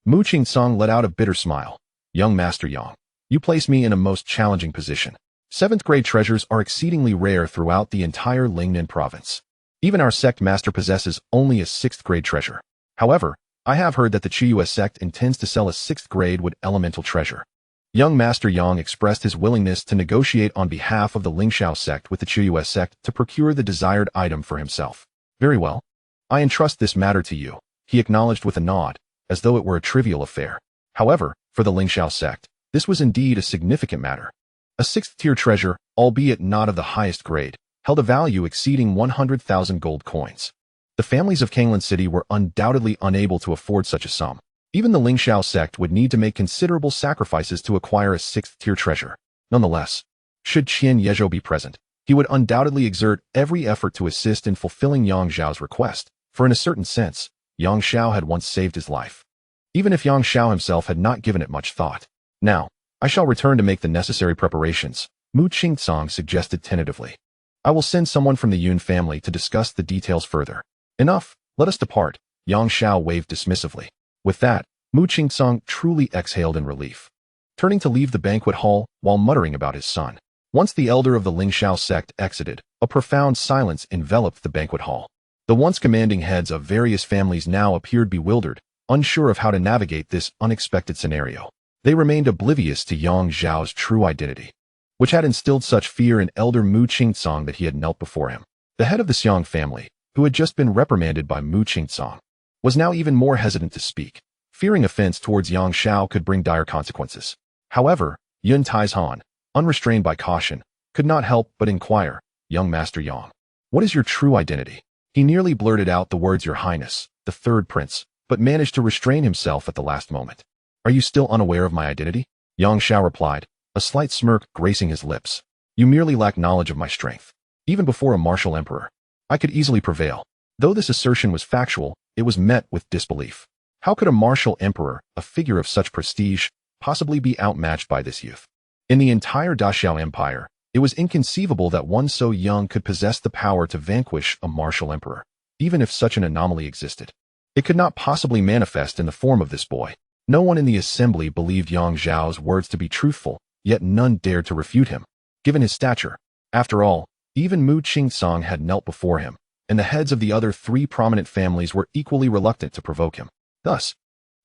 Mu Qingtsang let out a bitter smile. "Young Master Yang, you place me in a most challenging position. 7th grade treasures are exceedingly rare throughout the entire Lingnan province. Even our sect master possesses only a 6th grade treasure. However, I have heard that the Chiyue sect intends to sell a 6th grade wood elemental treasure." Young Master Yang expressed his willingness to negotiate on behalf of the Lingxiao sect with the Chiyue sect to procure the desired item for himself. "Very well. I entrust this matter to you," he acknowledged with a nod, as though it were a trivial affair. However, for the Lingxiao sect, this was indeed a significant matter. A 6th-tier treasure, albeit not of the highest grade, held a value exceeding 100,000 gold coins. The families of Kanglan City were undoubtedly unable to afford such a sum. Even the Lingxiao sect would need to make considerable sacrifices to acquire a 6th-tier treasure. Nonetheless, should Qian Yezhou be present, he would undoubtedly exert every effort to assist in fulfilling Yang Xiao's request, for in a certain sense, Yang Xiao had once saved his life, even if Yang Xiao himself had not given it much thought. "Now, I shall return to make the necessary preparations," Mu Qingtsang suggested tentatively. "I will send someone from the Yun family to discuss the details further." "Enough, let us depart," Yang Xiao waved dismissively. With that, Mu Qingtsang truly exhaled in relief, turning to leave the banquet hall while muttering about his son. Once the elder of the Lingxiao sect exited, a profound silence enveloped the banquet hall. The once commanding heads of various families now appeared bewildered, unsure of how to navigate this unexpected scenario. They remained oblivious to Yang Zhao's true identity, which had instilled such fear in elder Mu Qingtsang that he had knelt before him. The head of the Xiang family, who had just been reprimanded by Mu Qingtsang, was now even more hesitant to speak, fearing offense towards Yang Xiao could bring dire consequences. However, Yun Taizhan, unrestrained by caution, could not help but inquire, "Young Master Yang, what is your true identity?" He nearly blurted out the words "Your Highness, the 3rd Prince," but managed to restrain himself at the last moment. "Are you still unaware of my identity?" Yang Xiao replied, a slight smirk gracing his lips. "You merely lack knowledge of my strength. Even before a martial emperor, I could easily prevail." Though this assertion was factual, it was met with disbelief. How could a martial emperor, a figure of such prestige, possibly be outmatched by this youth? In the entire Daxiao Empire, it was inconceivable that one so young could possess the power to vanquish a martial emperor, even if such an anomaly existed. It could not possibly manifest in the form of this boy. No one in the assembly believed Yang Zhao's words to be truthful, yet none dared to refute him, given his stature. After all, even Mu Qingtsang had knelt before him, and the heads of the other 3 prominent families were equally reluctant to provoke him. Thus,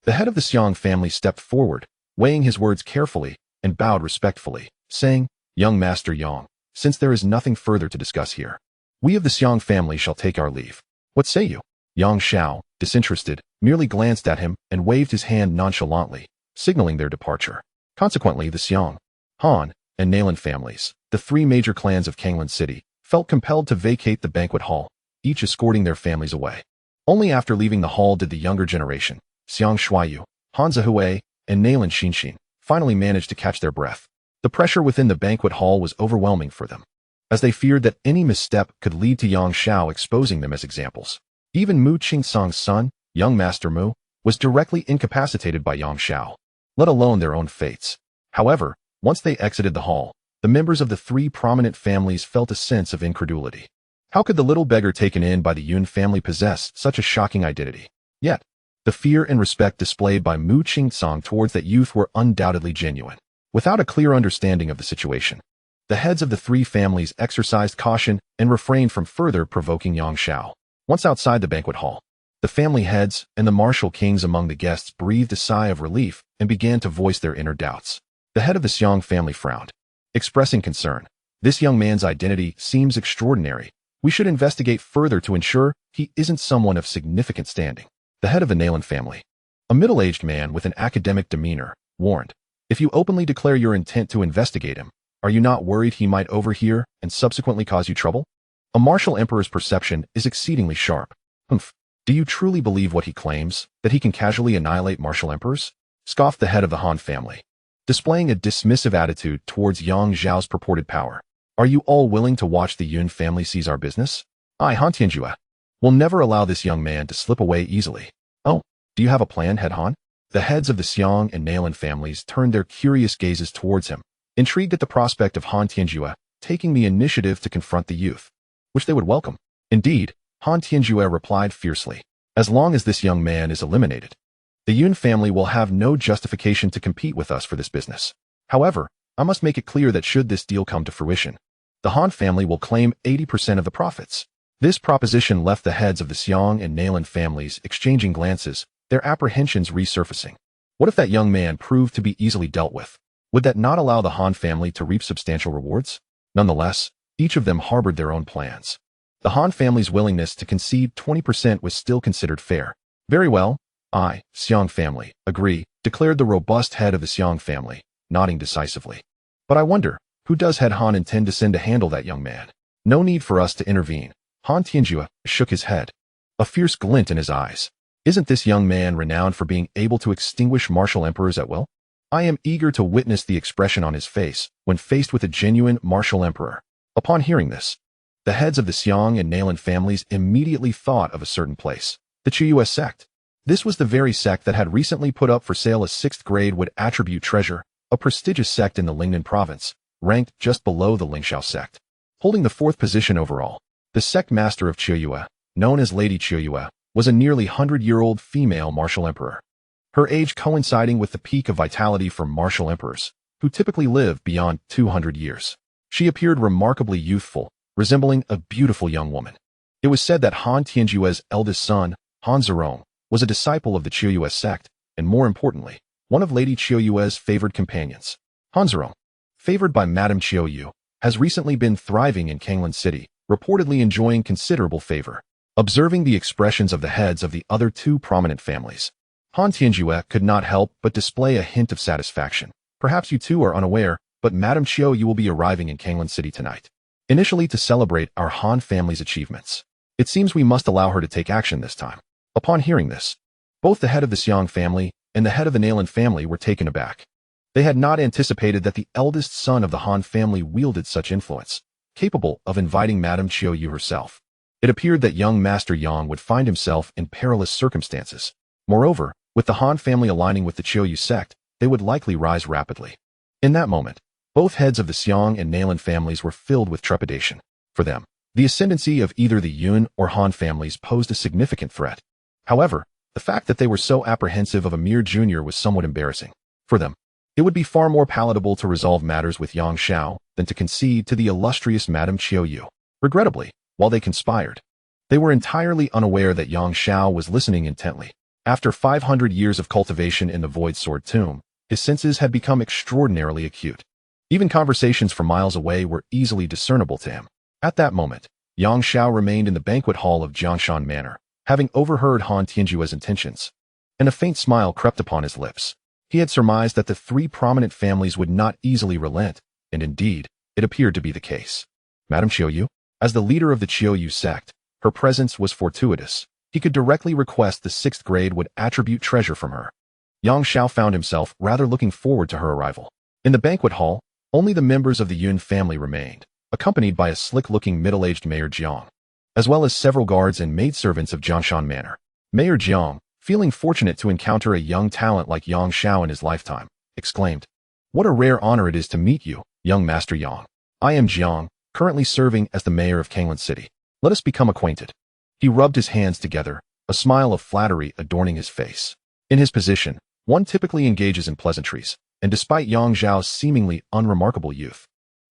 the head of the Xiang family stepped forward, weighing his words carefully, and bowed respectfully, saying, "Young Master Yang, since there is nothing further to discuss here. We of the Xiang family shall take our leave. What say you? Yang Xiao, disinterested, merely glanced at him and waved his hand nonchalantly, signaling their departure. Consequently, the Xiang, Han, and Nalan families, the three major clans of Kanglan City, felt compelled to vacate the banquet hall, each escorting their families away. Only after leaving the hall did the younger generation, Xiang Shuayu, Han Zihui, and Nalan Xinshin, finally manage to catch their breath. The pressure within the banquet hall was overwhelming for them, as they feared that any misstep could lead to Yang Xiao exposing them as examples. Even Mu Qingsong's son, young Master Mu, was directly incapacitated by Yang Xiao, let alone their own fates. However, once they exited the hall, the members of the three prominent families felt a sense of incredulity. How could the little beggar taken in by the Yun family possess such a shocking identity? Yet, the fear and respect displayed by Mu Qingsong towards that youth were undoubtedly genuine. Without a clear understanding of the situation, the heads of the three families exercised caution and refrained from further provoking Yang Xiao. Once outside the banquet hall, the family heads and the martial kings among the guests breathed a sigh of relief and began to voice their inner doubts. The head of the Xiang family frowned, expressing concern. This young man's identity seems extraordinary. We should investigate further to ensure he isn't someone of significant standing. The head of the Nalan family, a middle-aged man with an academic demeanor, warned, if you openly declare your intent to investigate him, are you not worried he might overhear and subsequently cause you trouble? A martial emperor's perception is exceedingly sharp. Humph. Do you truly believe what he claims, that he can casually annihilate martial emperors? Scoffed the head of the Han family, displaying a dismissive attitude towards Yang Zhao's purported power. Are you all willing to watch the Yun family seize our business? I, Han Tianjue, will never allow this young man to slip away easily. Oh, do you have a plan, head Han? The heads of the Xiang and Nalan families turned their curious gazes towards him, intrigued at the prospect of Han Tianjue taking the initiative to confront the youth, which they would welcome. Indeed, Han Tianjue replied fiercely, as long as this young man is eliminated, the Yun family will have no justification to compete with us for this business. However, I must make it clear that should this deal come to fruition, the Han family will claim 80% of the profits. This proposition left the heads of the Xiang and Nalan families exchanging glances, their apprehensions resurfacing. What if that young man proved to be easily dealt with? Would that not allow the Han family to reap substantial rewards? Nonetheless, each of them harbored their own plans. The Han family's willingness to concede 20% was still considered fair. Very well, I, Xiang family, agree, declared the robust head of the Xiang family, nodding decisively. But I wonder, who does head Han intend to send to handle that young man? No need for us to intervene. Han Tianjue shook his head, a fierce glint in his eyes. Isn't this young man renowned for being able to extinguish martial emperors at will? I am eager to witness the expression on his face when faced with a genuine martial emperor. Upon hearing this, the heads of the Xiang and Nalan families immediately thought of a certain place, the Chiyue sect. This was the very sect that had recently put up for sale a 6th grade wood attribute treasure, a prestigious sect in the Lingnan province, ranked just below the Lingxiao sect. Holding the 4th position overall, the sect master of Chiyue, known as Lady Chiyue, was a nearly 100-year-old female martial emperor. Her age coinciding with the peak of vitality for martial emperors, who typically live beyond 200 years. She appeared remarkably youthful, resembling a beautiful young woman. It was said that Han Tianjue's eldest son, Han Zerong, was a disciple of the Chiyue sect, and more importantly, one of Lady Chiyue's favored companions. Han Zerong, favored by Madame Qiuyu, has recently been thriving in Kanglan City, reportedly enjoying considerable favor. Observing the expressions of the heads of the other two prominent families, Han Tianjue could not help but display a hint of satisfaction. Perhaps you two are unaware, but Madame Qiuyu will be arriving in Kanglan City tonight, initially to celebrate our Han family's achievements. It seems we must allow her to take action this time. Upon hearing this, both the head of the Xiang family and the head of the Nalan family were taken aback. They had not anticipated that the eldest son of the Han family wielded such influence, capable of inviting Madame Qiuyu herself. It appeared that young Master Yang would find himself in perilous circumstances. Moreover, with the Han family aligning with the Qiuyu sect, they would likely rise rapidly. In that moment, both heads of the Xiang and Nalan families were filled with trepidation. For them, the ascendancy of either the Yun or Han families posed a significant threat. However, the fact that they were so apprehensive of a mere junior was somewhat embarrassing. For them, it would be far more palatable to resolve matters with Yang Xiao than to concede to the illustrious Madame Qiuyu. Regrettably, while they conspired, they were entirely unaware that Yang Xiao was listening intently. After 500 years of cultivation in the Void Sword Tomb, his senses had become extraordinarily acute. Even conversations from miles away were easily discernible to him. At that moment, Yang Xiao remained in the banquet hall of Jiangshan Manor, having overheard Han Tianjue's intentions, and a faint smile crept upon his lips. He had surmised that the three prominent families would not easily relent, and indeed, it appeared to be the case. Madame Qiuyu, as the leader of the Qiuyu sect, her presence was fortuitous. He could directly request the 6th grade would attribute treasure from her. Yang Xiao found himself rather looking forward to her arrival. In the banquet hall, only the members of the Yun family remained, accompanied by a slick-looking middle-aged Mayor Jiang, as well as several guards and maidservants of Jiangshan Manor. Mayor Jiang, feeling fortunate to encounter a young talent like Yang Xiao in his lifetime, exclaimed, "What a rare honor it is to meet you, young Master Yang. I am Jiang, currently serving as the mayor of Kanglan City. Let us become acquainted." He rubbed his hands together, a smile of flattery adorning his face. In his position, one typically engages in pleasantries, and despite Yang Xiao's seemingly unremarkable youth,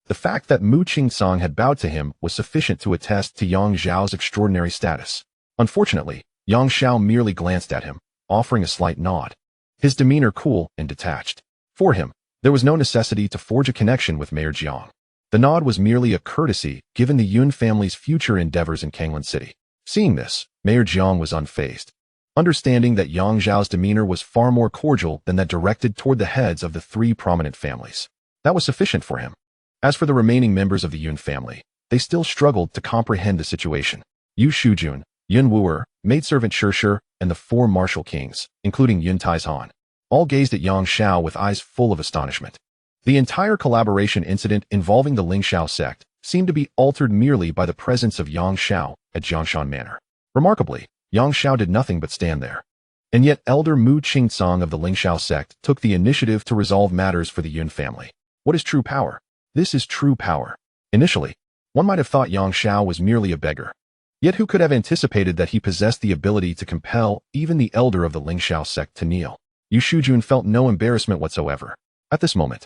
the fact that Mu Qingsong had bowed to him was sufficient to attest to Yang Xiao's extraordinary status. Unfortunately, Yang Xiao merely glanced at him, offering a slight nod, his demeanor cool and detached. For him, there was no necessity to forge a connection with Mayor Jiang. The nod was merely a courtesy given the Yun family's future endeavors in Kanglan City. Seeing this, Mayor Jiang was unfazed, understanding that Yang Xiao's demeanor was far more cordial than that directed toward the heads of the three prominent families. That was sufficient for him. As for the remaining members of the Yun family, they still struggled to comprehend the situation. Yu Shujun, Yun Wuer, maidservant Shishir, and the 4 martial kings, including Yun Taizhan, all gazed at Yang Xiao with eyes full of astonishment. The entire collaboration incident involving the Lingxiao sect seemed to be altered merely by the presence of Yang Xiao at Jiangshan Manor. Remarkably, Yang Xiao did nothing but stand there. And yet elder Mu Qingsong of the Lingxiao sect took the initiative to resolve matters for the Yun family. What is true power? This is true power. Initially, one might have thought Yang Xiao was merely a beggar. Yet who could have anticipated that he possessed the ability to compel even the elder of the Lingxiao sect to kneel? Yu Shujun felt no embarrassment whatsoever. At this moment,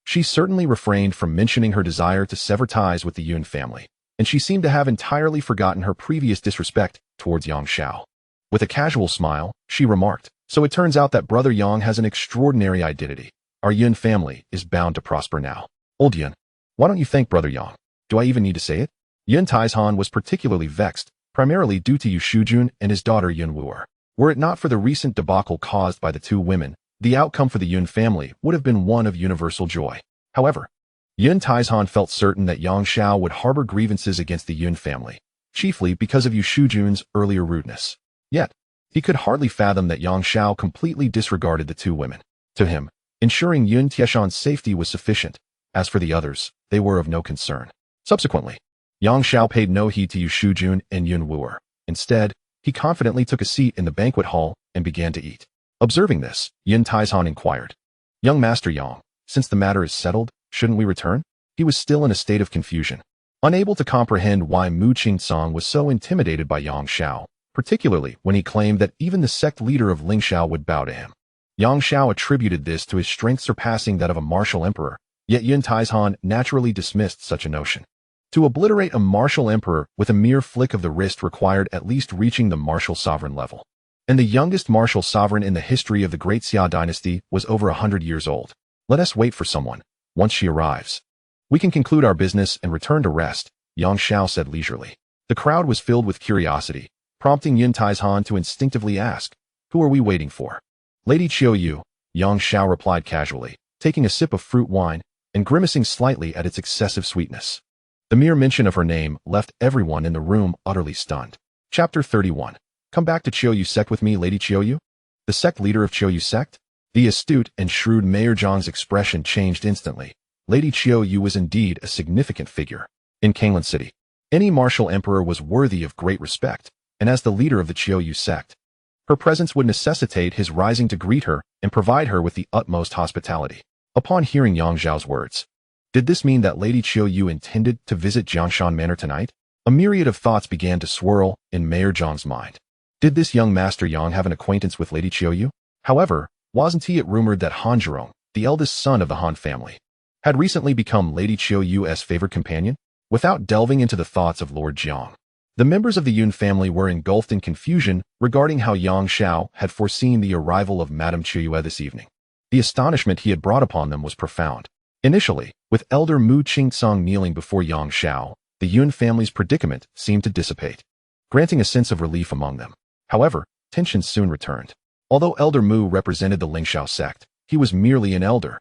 she certainly refrained from mentioning her desire to sever ties with the Yun family, and she seemed to have entirely forgotten her previous disrespect towards Yang Xiao. With a casual smile, she remarked, "So it turns out that Brother Yang has an extraordinary identity. Our Yun family is bound to prosper now. Old Yun, why don't you thank Brother Yang? Do I even need to say it?" Yun Taizhan was particularly vexed, primarily due to Yu Shujun and his daughter Yun Wuer. Were it not for the recent debacle caused by the 2 women, the outcome for the Yun family would have been one of universal joy. However, Yun Taizhan felt certain that Yang Xiao would harbor grievances against the Yun family, chiefly because of Yu Shujun's earlier rudeness. Yet, he could hardly fathom that Yang Xiao completely disregarded the 2 women. To him, ensuring Yun Tieshan's safety was sufficient. As for the others, they were of no concern. Subsequently, Yang Xiao paid no heed to Yu Shujun and Yun Wuer. Instead, he confidently took a seat in the banquet hall and began to eat. Observing this, Yun Taizhan inquired, "Young Master Yang, since the matter is settled, shouldn't we return?" He was still in a state of confusion, unable to comprehend why Mu Qingsong was so intimidated by Yang Xiao, particularly when he claimed that even the sect leader of Lingxiao would bow to him. Yang Xiao attributed this to his strength surpassing that of a martial emperor, yet Yun Taizhan naturally dismissed such a notion. To obliterate a martial emperor with a mere flick of the wrist required at least reaching the martial sovereign level. And the youngest martial sovereign in the history of the Great Xia Dynasty was over 100 years old. Let us wait for someone. Once she arrives, we can conclude our business and return to rest, Yang Xiao said leisurely. The crowd was filled with curiosity, prompting Yun Taizhan to instinctively ask, "Who are we waiting for?" "Lady Qiuyu," Yang Xiao replied casually, taking a sip of fruit wine and grimacing slightly at its excessive sweetness. The mere mention of her name left everyone in the room utterly stunned. Chapter 31. Come back to Qiuyu sect with me, Lady Qiuyu? The sect leader of Qiuyu sect? The astute and shrewd Mayor Zhang's expression changed instantly. Lady Qiuyu was indeed a significant figure. In Kanglan City, any martial emperor was worthy of great respect, and as the leader of the Qiuyu sect, her presence would necessitate his rising to greet her and provide her with the utmost hospitality. Upon hearing Yang Xiao's words, did this mean that Lady Qiuyu intended to visit Jiangshan Manor tonight? A myriad of thoughts began to swirl in Mayor Zhang's mind. Did this young Master Yang have an acquaintance with Lady Qiuyu? However, wasn't it rumored that Han Zhirong, the eldest son of the Han family, had recently become Lady Qiuyu's favored companion? Without delving into the thoughts of Lord Jiang, the members of the Yun family were engulfed in confusion regarding how Yang Xiao had foreseen the arrival of Madame Qiuyu this evening. The astonishment he had brought upon them was profound. Initially, With elder Mu Qingcong kneeling before Yang Xiao, the Yun family's predicament seemed to dissipate, granting a sense of relief among them. However, tensions soon returned. Although Elder Mu represented the Lingxiao sect, he was merely an elder.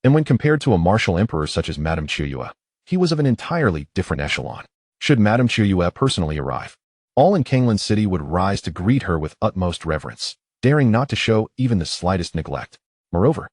And when compared to a martial emperor such as Madame Qiuyue, he was of an entirely different echelon. Should Madame Qiuyue personally arrive, all in Kanglan City would rise to greet her with utmost reverence, daring not to show even the slightest neglect. Moreover,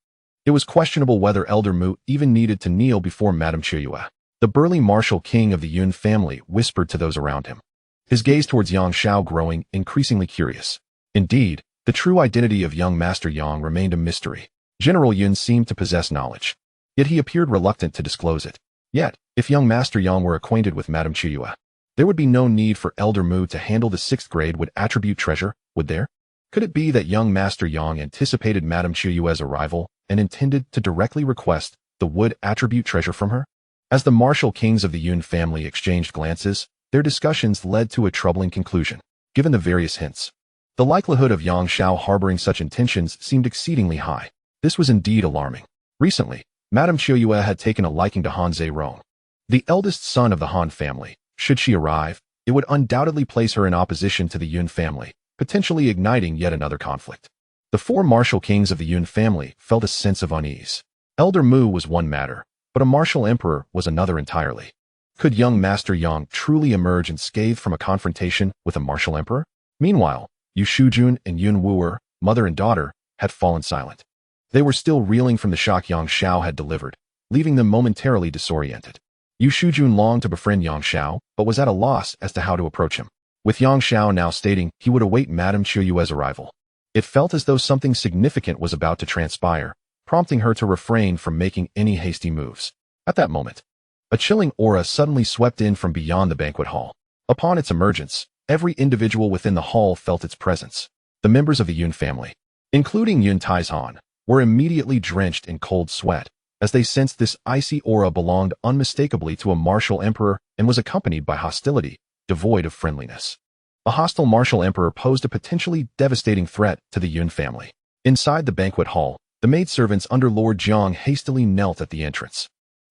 it was questionable whether Elder Mu even needed to kneel before Madame Qiuyue. The burly martial king of the Yun family whispered to those around him, his gaze towards Yang Xiao growing increasingly curious. Indeed, the true identity of young Master Yang remained a mystery. General Yun seemed to possess knowledge, yet he appeared reluctant to disclose it. Yet, if young Master Yang were acquainted with Madame Qiuyue, there would be no need for Elder Mu to handle the 6th grade would attribute treasure, would there? Could it be that young Master Yang anticipated Madame Qiuyue's arrival and intended to directly request the wood attribute treasure from her? As the martial kings of the Yun family exchanged glances, their discussions led to a troubling conclusion. Given the various hints, the likelihood of Yang Xiao harboring such intentions seemed exceedingly high. This was indeed alarming. Recently, Madame Qiuyue had taken a liking to Han Zerong, the eldest son of the Han family. Should she arrive, it would undoubtedly place her in opposition to the Yun family, potentially igniting yet another conflict. The 4 martial kings of the Yun family felt a sense of unease. Elder Mu was one matter, but a martial emperor was another entirely. Could young Master Yang truly emerge unscathed from a confrontation with a martial emperor? Meanwhile, Yu Shujun and Yun Wuer, mother and daughter, had fallen silent. They were still reeling from the shock Yang Xiao had delivered, leaving them momentarily disoriented. Yu Shujun longed to befriend Yang Xiao, but was at a loss as to how to approach him. With Yang Xiao now stating he would await Madame Qiuyue's arrival, it felt as though something significant was about to transpire, prompting her to refrain from making any hasty moves. At that moment, a chilling aura suddenly swept in from beyond the banquet hall. Upon its emergence, every individual within the hall felt its presence. The members of the Yun family, including Yun Taizhan, were immediately drenched in cold sweat, as they sensed this icy aura belonged unmistakably to a martial emperor and was accompanied by hostility, devoid of friendliness. A hostile martial emperor posed a potentially devastating threat to the Yun family. Inside the banquet hall, the maidservants under Lord Jiang hastily knelt at the entrance.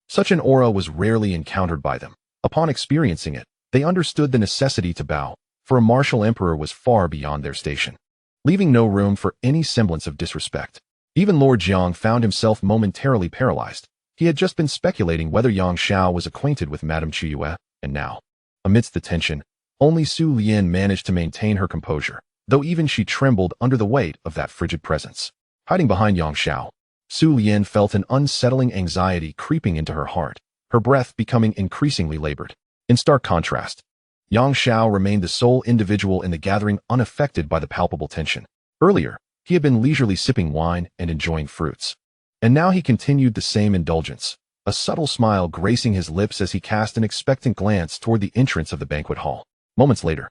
Such an aura was rarely encountered by them. Upon experiencing it, they understood the necessity to bow, for a martial emperor was far beyond their station, leaving no room for any semblance of disrespect. Even Lord Jiang found himself momentarily paralyzed. He had just been speculating whether Yang Xiao was acquainted with Madame Qiuyue, and now, amidst the tension, only Su Lian managed to maintain her composure, though even she trembled under the weight of that frigid presence. Hiding behind Yang Xiao, Su Lian felt an unsettling anxiety creeping into her heart, her breath becoming increasingly labored. In stark contrast, Yang Xiao remained the sole individual in the gathering unaffected by the palpable tension. Earlier, he had been leisurely sipping wine and enjoying fruits. And now he continued the same indulgence, a subtle smile gracing his lips as he cast an expectant glance toward the entrance of the banquet hall. Moments later,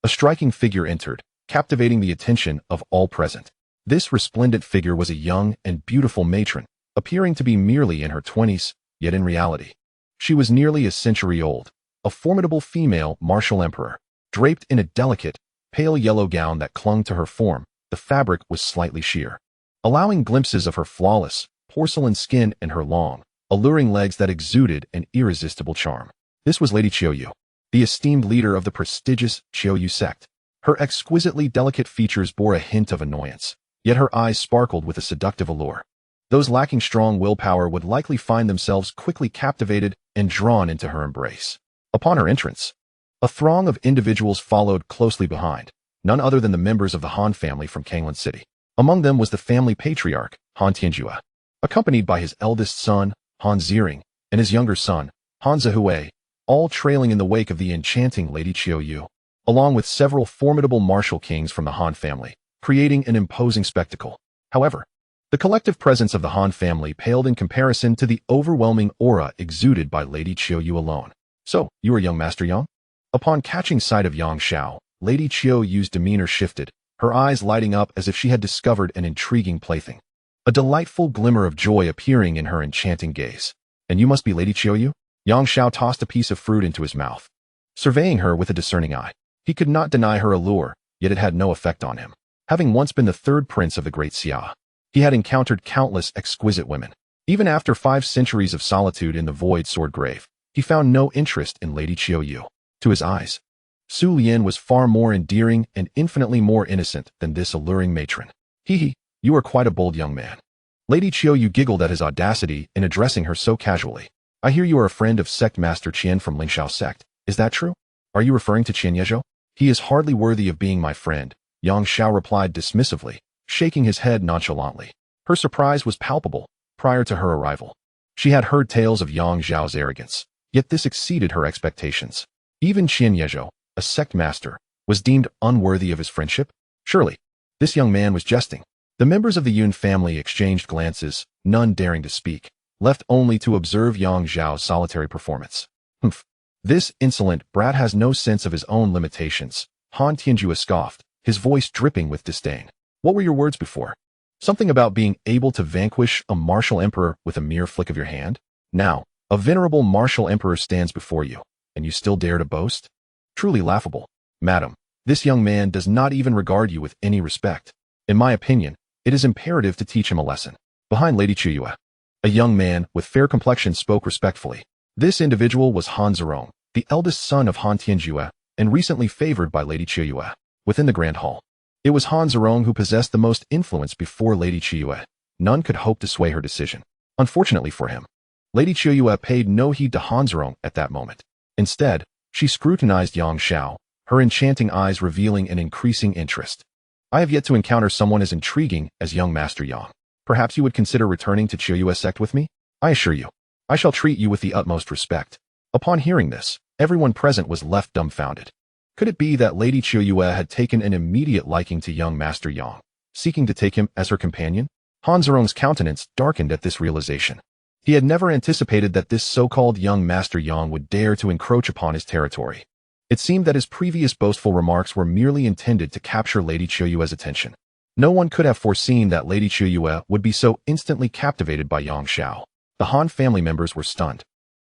a striking figure entered, captivating the attention of all present. This resplendent figure was a young and beautiful matron, appearing to be merely in her 20s, yet in reality, she was nearly a century old, a formidable female martial emperor. Draped in a delicate, pale yellow gown that clung to her form, the fabric was slightly sheer, allowing glimpses of her flawless, porcelain skin and her long, alluring legs that exuded an irresistible charm. This was Lady Qiuyue, the esteemed leader of the prestigious Qiuyue sect. Her exquisitely delicate features bore a hint of annoyance, yet her eyes sparkled with a seductive allure. Those lacking strong willpower would likely find themselves quickly captivated and drawn into her embrace. Upon her entrance, a throng of individuals followed closely behind, none other than the members of the Han family from Kanglan City. Among them was the family patriarch, Han Tianjue, accompanied by his eldest son, Han Ziring, and his younger son, Han Zihue, all trailing in the wake of the enchanting Lady Qiuyue, along with several formidable martial kings from the Han family, creating an imposing spectacle. However, the collective presence of the Han family paled in comparison to the overwhelming aura exuded by Lady Qiuyue alone. So, you are young Master Yang? Upon catching sight of Yang Xiao, Lady Qiuyue's demeanor shifted, her eyes lighting up as if she had discovered an intriguing plaything, a delightful glimmer of joy appearing in her enchanting gaze. And you must be Lady Qiuyue? Yang Xiao tossed a piece of fruit into his mouth, surveying her with a discerning eye. He could not deny her allure, yet it had no effect on him. Having once been the 3rd prince of the Great Xia, he had encountered countless exquisite women. Even after 5 centuries of solitude in the void sword grave, he found no interest in Lady Qiuyu. To his eyes, Su Lian was far more endearing and infinitely more innocent than this alluring matron. Hee, you are quite a bold young man. Lady Qiuyu giggled at his audacity in addressing her so casually. I hear you are a friend of sect master Qian from Lingxiao sect. Is that true? Are you referring to Qian Yezhou? He is hardly worthy of being my friend, Yang Xiao replied dismissively, shaking his head nonchalantly. Her surprise was palpable prior to her arrival. She had heard tales of Yang Xiao's arrogance, yet this exceeded her expectations. Even Qian Yezhou, a sect master, was deemed unworthy of his friendship? Surely, this young man was jesting. The members of the Yun family exchanged glances, none daring to speak, left only to observe Yang Xiao's solitary performance. Humph. This insolent brat has no sense of his own limitations, Han Tianjue scoffed, his voice dripping with disdain. What were your words before? Something about being able to vanquish a martial emperor with a mere flick of your hand? Now, a venerable martial emperor stands before you, and you still dare to boast? Truly laughable. Madam, this young man does not even regard you with any respect. In my opinion, it is imperative to teach him a lesson. Behind Lady Qiuyu, a young man with fair complexion spoke respectfully. This individual was Han Zerong, the eldest son of Han Tianjue, and recently favored by Lady Qiuyu. Within the Grand Hall, it was Han Zerong who possessed the most influence before Lady Qiuyu. None could hope to sway her decision. Unfortunately for him, Lady Qiuyu paid no heed to Han Zerong at that moment. Instead, she scrutinized Yang Xiao, her enchanting eyes revealing an increasing interest. I have yet to encounter someone as intriguing as young Master Yang. Perhaps you would consider returning to Qiuyu sect with me? I assure you, I shall treat you with the utmost respect. Upon hearing this, everyone present was left dumbfounded. Could it be that Lady Qiuyu had taken an immediate liking to young Master Yang, seeking to take him as her companion? Han Zerong's countenance darkened at this realization. He had never anticipated that this so-called young Master Yang would dare to encroach upon his territory. It seemed that his previous boastful remarks were merely intended to capture Lady Qiuyu's attention. No one could have foreseen that Lady Qiuyu would be so instantly captivated by Yang Xiao. The Han family members were stunned.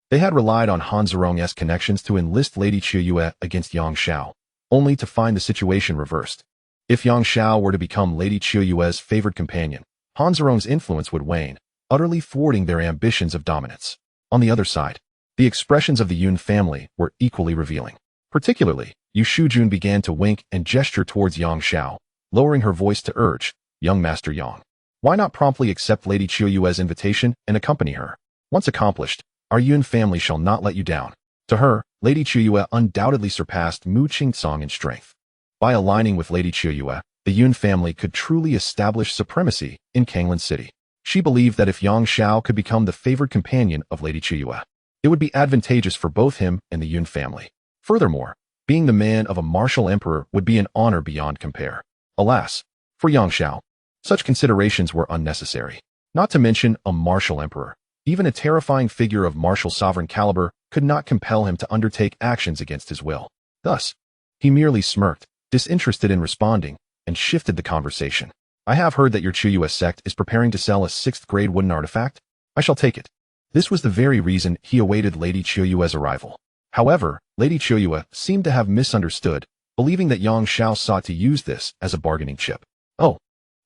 They had relied on Han Zerong's connections to enlist Lady Qiuyu against Yang Xiao, only to find the situation reversed. If Yang Xiao were to become Lady Qiuyu's favored companion, Han Zerong's influence would wane, utterly thwarting their ambitions of dominance. On the other side, the expressions of the Yun family were equally revealing. Particularly, Yu Shujun began to wink and gesture towards Yang Xiao, lowering her voice to urge, young Master Yang, why not promptly accept Lady Qiuyu's invitation and accompany her? Once accomplished, our Yun family shall not let you down. To her, Lady Qiuyu undoubtedly surpassed Mu Qingsong in strength. By aligning with Lady Qiuyu, the Yun family could truly establish supremacy in Kanglan City. She believed that if Yang Xiao could become the favored companion of Lady Qiuyu, it would be advantageous for both him and the Yun family. Furthermore, being the man of a martial emperor would be an honor beyond compare. Alas, for Yang Xiao, such considerations were unnecessary. Not to mention a martial emperor. Even a terrifying figure of martial sovereign caliber could not compel him to undertake actions against his will. Thus, he merely smirked, disinterested in responding, and shifted the conversation. I have heard that your Qiuyu sect is preparing to sell a 6th grade wooden artifact. I shall take it. This was the very reason he awaited Lady Qiuyu's arrival. However, Lady Qiuyu seemed to have misunderstood, believing that Yang Xiao sought to use this as a bargaining chip. Oh,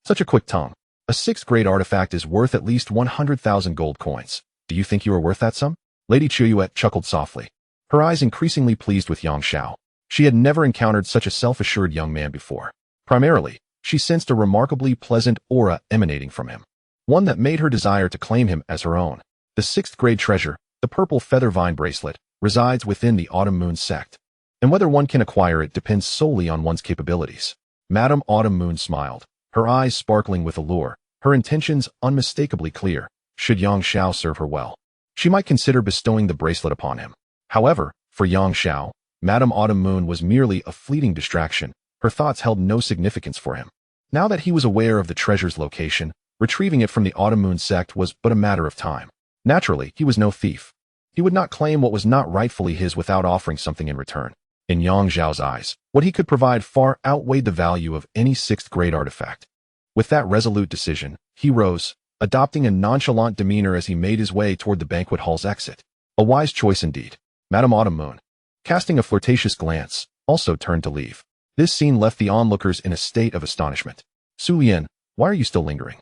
such a quick tongue. A 6th grade artifact is worth at least 100,000 gold coins. Do you think you are worth that sum? Lady Qiuyu chuckled softly, her eyes increasingly pleased with Yang Xiao. She had never encountered such a self-assured young man before. Primarily, she sensed a remarkably pleasant aura emanating from him, one that made her desire to claim him as her own. The 6th grade treasure, the purple feather vine bracelet, resides within the Autumn Moon sect, and whether one can acquire it depends solely on one's capabilities. Madame Autumn Moon smiled, her eyes sparkling with allure, her intentions unmistakably clear. Should Yang Xiao serve her well, she might consider bestowing the bracelet upon him. However, for Yang Xiao, Madame Autumn Moon was merely a fleeting distraction. Her thoughts held no significance for him. Now that he was aware of the treasure's location, retrieving it from the Autumn Moon sect was but a matter of time. Naturally, he was no thief. He would not claim what was not rightfully his without offering something in return. In Yang Xiao's eyes, what he could provide far outweighed the value of any 6th grade artifact. With that resolute decision, he rose, adopting a nonchalant demeanor as he made his way toward the banquet hall's exit. A wise choice indeed. Madame Autumn Moon, casting a flirtatious glance, also turned to leave. This scene left the onlookers in a state of astonishment. Su Lian, why are you still lingering?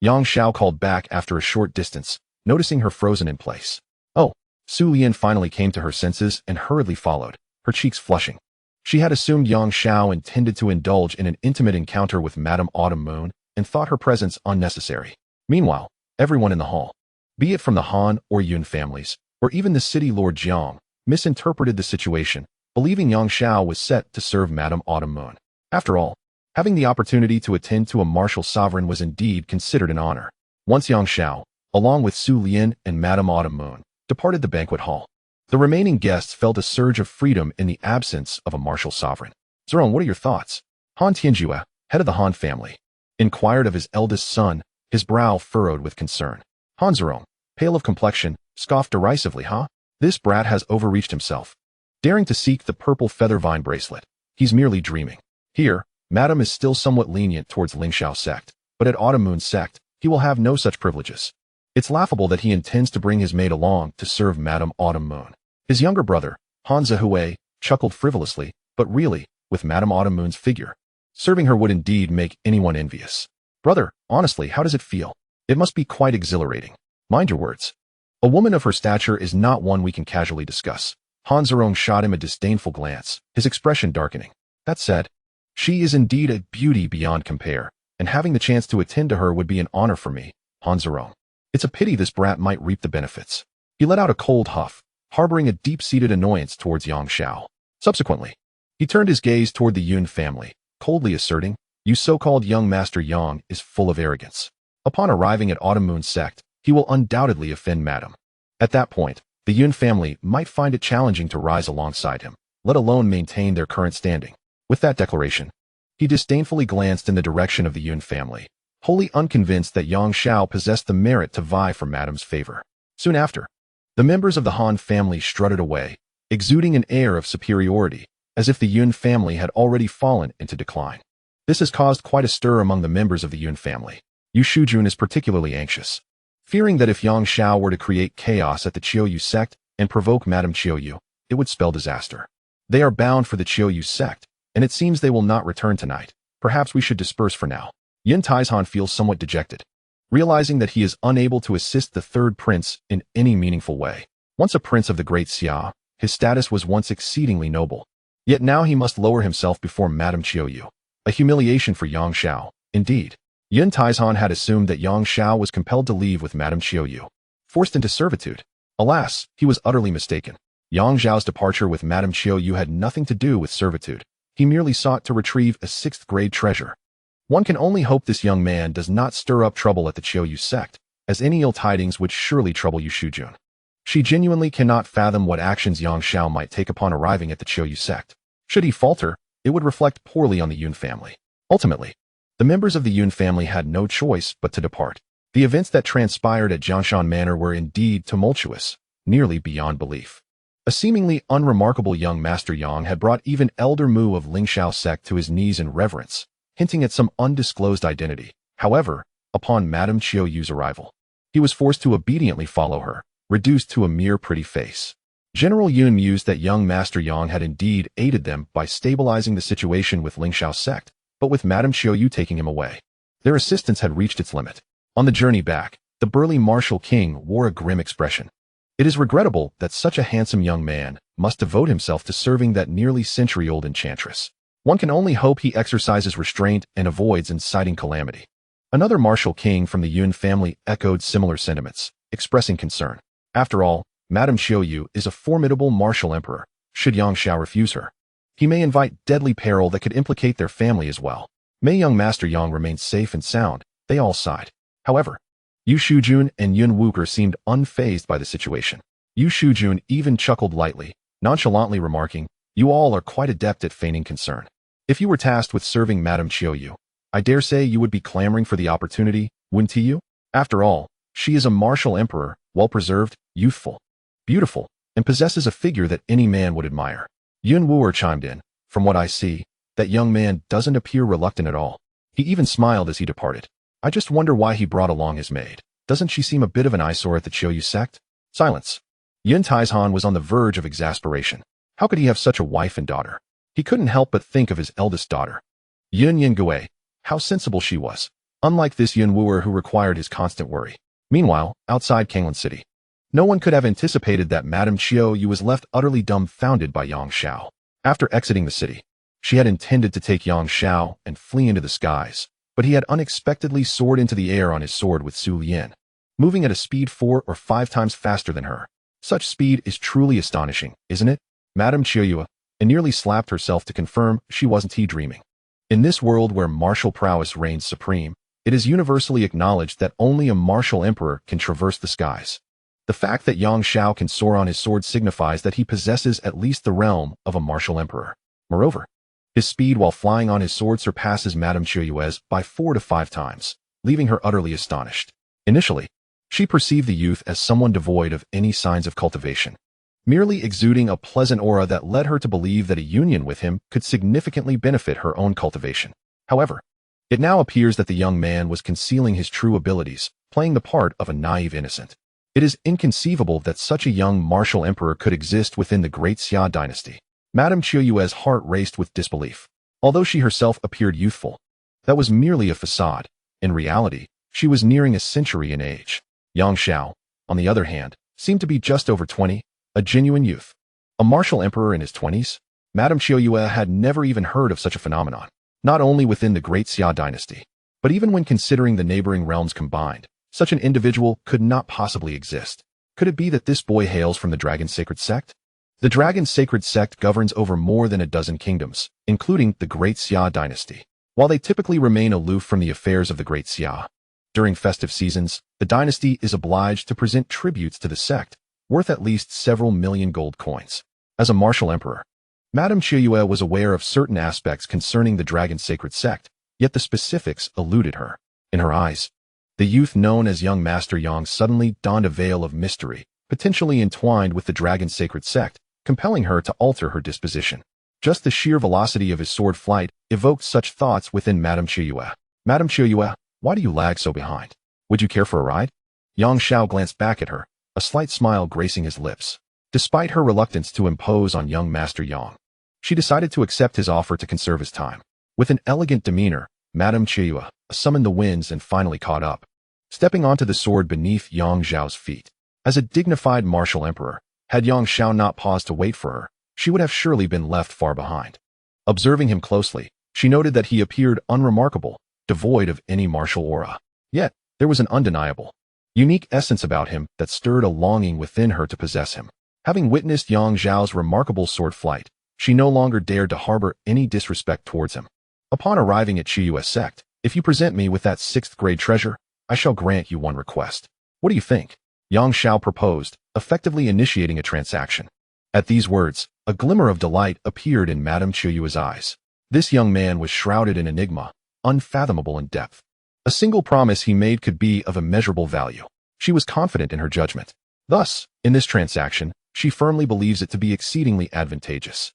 Yang Xiao called back after a short distance, noticing her frozen in place. Oh, Su Lian finally came to her senses and hurriedly followed, her cheeks flushing. She had assumed Yang Xiao intended to indulge in an intimate encounter with Madame Autumn Moon and thought her presence unnecessary. Meanwhile, everyone in the hall, be it from the Han or Yun families, or even the city Lord Jiang, misinterpreted the situation, believing Yang Xiao was set to serve Madame Autumn Moon. After all, having the opportunity to attend to a martial sovereign was indeed considered an honor. Once Yang Xiao, along with Su Lian and Madame Autumn Moon, departed the banquet hall, the remaining guests felt a surge of freedom in the absence of a martial sovereign. Zerong, what are your thoughts? Han Tianjue, head of the Han family, inquired of his eldest son, his brow furrowed with concern. Han Zerong, pale of complexion, scoffed derisively, huh? This brat has overreached himself, daring to seek the purple feather vine bracelet. He's merely dreaming. Here, Madame is still somewhat lenient towards Lingxiao sect, but at Autumn Moon sect, he will have no such privileges. It's laughable that he intends to bring his maid along to serve Madame Autumn Moon. His younger brother, Han Zihue, chuckled frivolously, but really, with Madame Autumn Moon's figure, serving her would indeed make anyone envious. Brother, honestly, how does it feel? It must be quite exhilarating. Mind your words. A woman of her stature is not one we can casually discuss. Han Zerong shot him a disdainful glance, his expression darkening. That said, she is indeed a beauty beyond compare, and having the chance to attend to her would be an honor for me, Han Zerong. It's a pity this brat might reap the benefits. He let out a cold huff, harboring a deep-seated annoyance towards Yang Xiao. Subsequently, he turned his gaze toward the Yun family, coldly asserting, "You so-called young Master Yang is full of arrogance. Upon arriving at Autumn Moon sect, he will undoubtedly offend Madame." At that point, the Yun family might find it challenging to rise alongside him, let alone maintain their current standing. With that declaration, he disdainfully glanced in the direction of the Yun family, wholly unconvinced that Yang Xiao possessed the merit to vie for Madame's favor. Soon after, the members of the Han family strutted away, exuding an air of superiority, as if the Yun family had already fallen into decline. This has caused quite a stir among the members of the Yun family. Yu Shujun is particularly anxious, fearing that if Yang Xiao were to create chaos at the Qiuyu sect and provoke Madame Qiuyu, it would spell disaster. They are bound for the Qiuyu sect, and it seems they will not return tonight. Perhaps we should disperse for now. Yin Taizhan feels somewhat dejected, realizing that he is unable to assist the third prince in any meaningful way. Once a prince of the Great Xia, his status was once exceedingly noble. Yet now he must lower himself before Madame Qiuyu. A humiliation for Yang Xiao, indeed. Yin Taizhan had assumed that Yang Xiao was compelled to leave with Madame Qiuyu, forced into servitude. Alas, he was utterly mistaken. Yang Xiao's departure with Madame Qiuyu had nothing to do with servitude. He merely sought to retrieve a 6th-grade treasure. One can only hope this young man does not stir up trouble at the Qiuyu sect, as any ill tidings would surely trouble Yu Shujun. She genuinely cannot fathom what actions Yang Xiao might take upon arriving at the Qiuyu sect. Should he falter, it would reflect poorly on the Yun family. Ultimately, the members of the Yun family had no choice but to depart. The events that transpired at Jianshan Manor were indeed tumultuous, nearly beyond belief. A seemingly unremarkable young Master Yang had brought even Elder Mu of Lingxiao sect to his knees in reverence, hinting at some undisclosed identity. However, upon Madame Qiuyu's arrival, he was forced to obediently follow her, reduced to a mere pretty face. General Yun mused that young Master Yang had indeed aided them by stabilizing the situation with Lingxiao sect, but with Madame Qiuyu taking him away, their assistance had reached its limit. On the journey back, the burly martial king wore a grim expression. It is regrettable that such a handsome young man must devote himself to serving that nearly century-old enchantress. One can only hope he exercises restraint and avoids inciting calamity. Another martial king from the Yun family echoed similar sentiments, expressing concern. After all, Madame Qiuyu is a formidable martial emperor. Should Yang Xiao refuse her, he may invite deadly peril that could implicate their family as well. May young Master Yang remain safe and sound, they all sighed. However, Yu Shujun and Yun Wuker seemed unfazed by the situation. Yu Shujun even chuckled lightly, nonchalantly remarking, "You all are quite adept at feigning concern. If you were tasked with serving Madame Qiuyu, I dare say you would be clamoring for the opportunity, wouldn't you? After all, she is a martial emperor, well-preserved, youthful, beautiful, and possesses a figure that any man would admire." Yun Wuer chimed in, "From what I see, that young man doesn't appear reluctant at all. He even smiled as he departed. I just wonder why he brought along his maid. Doesn't she seem a bit of an eyesore at the Qiuyu sect?" Silence. Yin Taizhan was on the verge of exasperation. How could he have such a wife and daughter? He couldn't help but think of his eldest daughter, Yun Yingui. How sensible she was, unlike this Yun Wuer who required his constant worry. Meanwhile, outside Kanglan City, no one could have anticipated that Madame Qiu Yu was left utterly dumbfounded by Yang Xiao. After exiting the city, she had intended to take Yang Xiao and flee into the skies, but he had unexpectedly soared into the air on his sword with Su Lian, moving at a speed 4 or 5 times faster than her. Such speed is truly astonishing, isn't it? Madame Qiu Yu nearly slapped herself to confirm she wasn't dreaming. In this world where martial prowess reigns supreme, it is universally acknowledged that only a martial emperor can traverse the skies. The fact that Yang Xiao can soar on his sword signifies that he possesses at least the realm of a martial emperor. Moreover, his speed while flying on his sword surpasses Madame Qiu Yu's by 4 to 5 times, leaving her utterly astonished. Initially, she perceived the youth as someone devoid of any signs of cultivation, merely exuding a pleasant aura that led her to believe that a union with him could significantly benefit her own cultivation. However, it now appears that the young man was concealing his true abilities, playing the part of a naive innocent. It is inconceivable that such a young martial emperor could exist within the Great Xia Dynasty. Madame Qiu Yu's heart raced with disbelief. Although she herself appeared youthful, that was merely a facade. In reality, she was nearing a century in age. Yang Xiao, on the other hand, seemed to be just over 20, a genuine youth. A martial emperor in his 20s? Madame Qiu Yu had never even heard of such a phenomenon, not only within the Great Xia Dynasty, but even when considering the neighboring realms combined. Such an individual could not possibly exist. Could it be that this boy hails from the Dragon Sacred Sect? The Dragon Sacred Sect governs over more than a dozen kingdoms, including the Great Xia Dynasty. While they typically remain aloof from the affairs of the Great Xia, during festive seasons, the dynasty is obliged to present tributes to the sect, worth at least several million gold coins. As a martial emperor, Madame Qiu Yu was aware of certain aspects concerning the Dragon Sacred Sect, yet the specifics eluded her. In her eyes, the youth known as young Master Yang suddenly donned a veil of mystery, potentially entwined with the Dragon Sacred Sect, compelling her to alter her disposition. Just the sheer velocity of his sword flight evoked such thoughts within Madame Qiu Yu. Madame Qiu Yu, why do you lag so behind? Would you care for a ride? Yang Xiao glanced back at her, a slight smile gracing his lips. Despite her reluctance to impose on young Master Yang, she decided to accept his offer to conserve his time. With an elegant demeanor, Madame Qiu Yu summoned the winds and finally caught up, stepping onto the sword beneath Yang Xiao's feet. As a dignified martial emperor, had Yang Xiao not paused to wait for her, she would have surely been left far behind. Observing him closely, she noted that he appeared unremarkable, devoid of any martial aura. Yet, there was an undeniable, unique essence about him that stirred a longing within her to possess him. Having witnessed Yang Xiao's remarkable sword flight, she no longer dared to harbor any disrespect towards him. Upon arriving at Qiu Yu's sect, if you present me with that 6th grade treasure, I shall grant you one request. What do you think? Yang Xiao proposed, effectively initiating a transaction. At these words, a glimmer of delight appeared in Madame Qiu Yu's eyes. This young man was shrouded in enigma, unfathomable in depth. A single promise he made could be of immeasurable value. She was confident in her judgment. Thus, in this transaction, she firmly believes it to be exceedingly advantageous.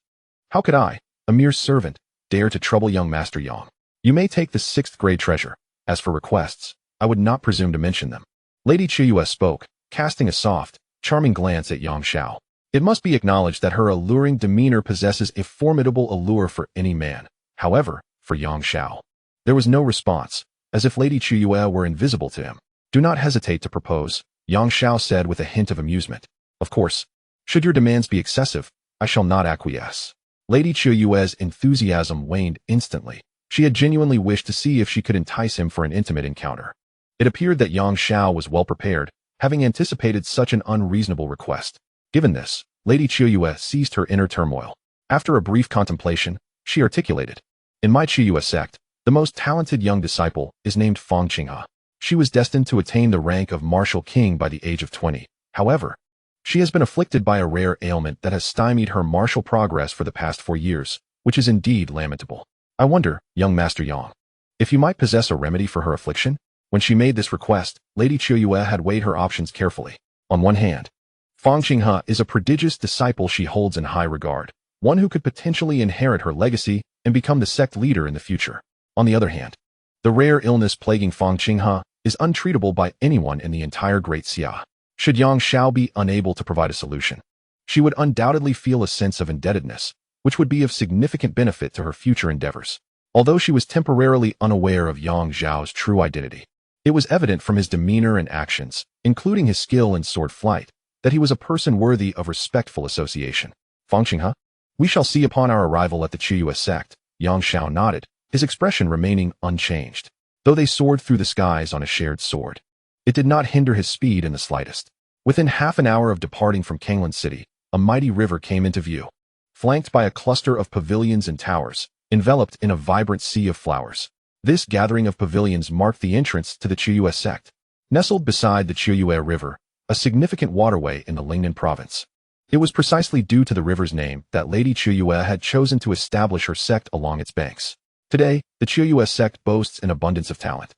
How could I, a mere servant, dare to trouble young Master Yang? You may take the 6th grade treasure. As for requests, I would not presume to mention them. Lady Qiu Yu spoke, casting a soft, charming glance at Yang Xiao. It must be acknowledged that her alluring demeanor possesses a formidable allure for any man. However, for Yang Xiao, there was no response, as if Lady Qiu Yu were invisible to him. Do not hesitate to propose, Yang Xiao said with a hint of amusement. Of course, should your demands be excessive, I shall not acquiesce. Lady Qiu Yu's enthusiasm waned instantly. She had genuinely wished to see if she could entice him for an intimate encounter. It appeared that Yang Xiao was well prepared, having anticipated such an unreasonable request. Given this, Lady Qiu Yu ceased her inner turmoil. After a brief contemplation, she articulated, in my Qiu Yu sect, the most talented young disciple is named Fang Qinghe. She was destined to attain the rank of martial king by the age of 20. However, she has been afflicted by a rare ailment that has stymied her martial progress for the past 4 years, which is indeed lamentable. I wonder, young Master Yang, if you might possess a remedy for her affliction? When she made this request, Lady Qiu Yu had weighed her options carefully. On one hand, Fang Qinghe is a prodigious disciple she holds in high regard, one who could potentially inherit her legacy and become the sect leader in the future. On the other hand, the rare illness plaguing Fang Qinghe is untreatable by anyone in the entire Great Xia. Should Yang Xiao be unable to provide a solution, she would undoubtedly feel a sense of indebtedness, which would be of significant benefit to her future endeavors. Although she was temporarily unaware of Yang Xiao's true identity, It was evident from his demeanor and actions, including his skill in sword flight, that he was a person worthy of respectful association. Fangqing, we shall see upon our arrival at the Qiyue sect. Yang Xiao nodded, his expression remaining unchanged, though they soared through the skies on a shared sword. It did not hinder his speed in the slightest. Within half an hour of departing from Kanglan City, a mighty river came into view, flanked by a cluster of pavilions and towers, enveloped in a vibrant sea of flowers. This gathering of pavilions marked the entrance to the Qiyue sect. Nestled beside the Qiyue River, a significant waterway in the Lingnan province. It was precisely due to the river's name that Lady Qiyue had chosen to establish her sect along its banks. Today, the Qiyue sect boasts an abundance of talent.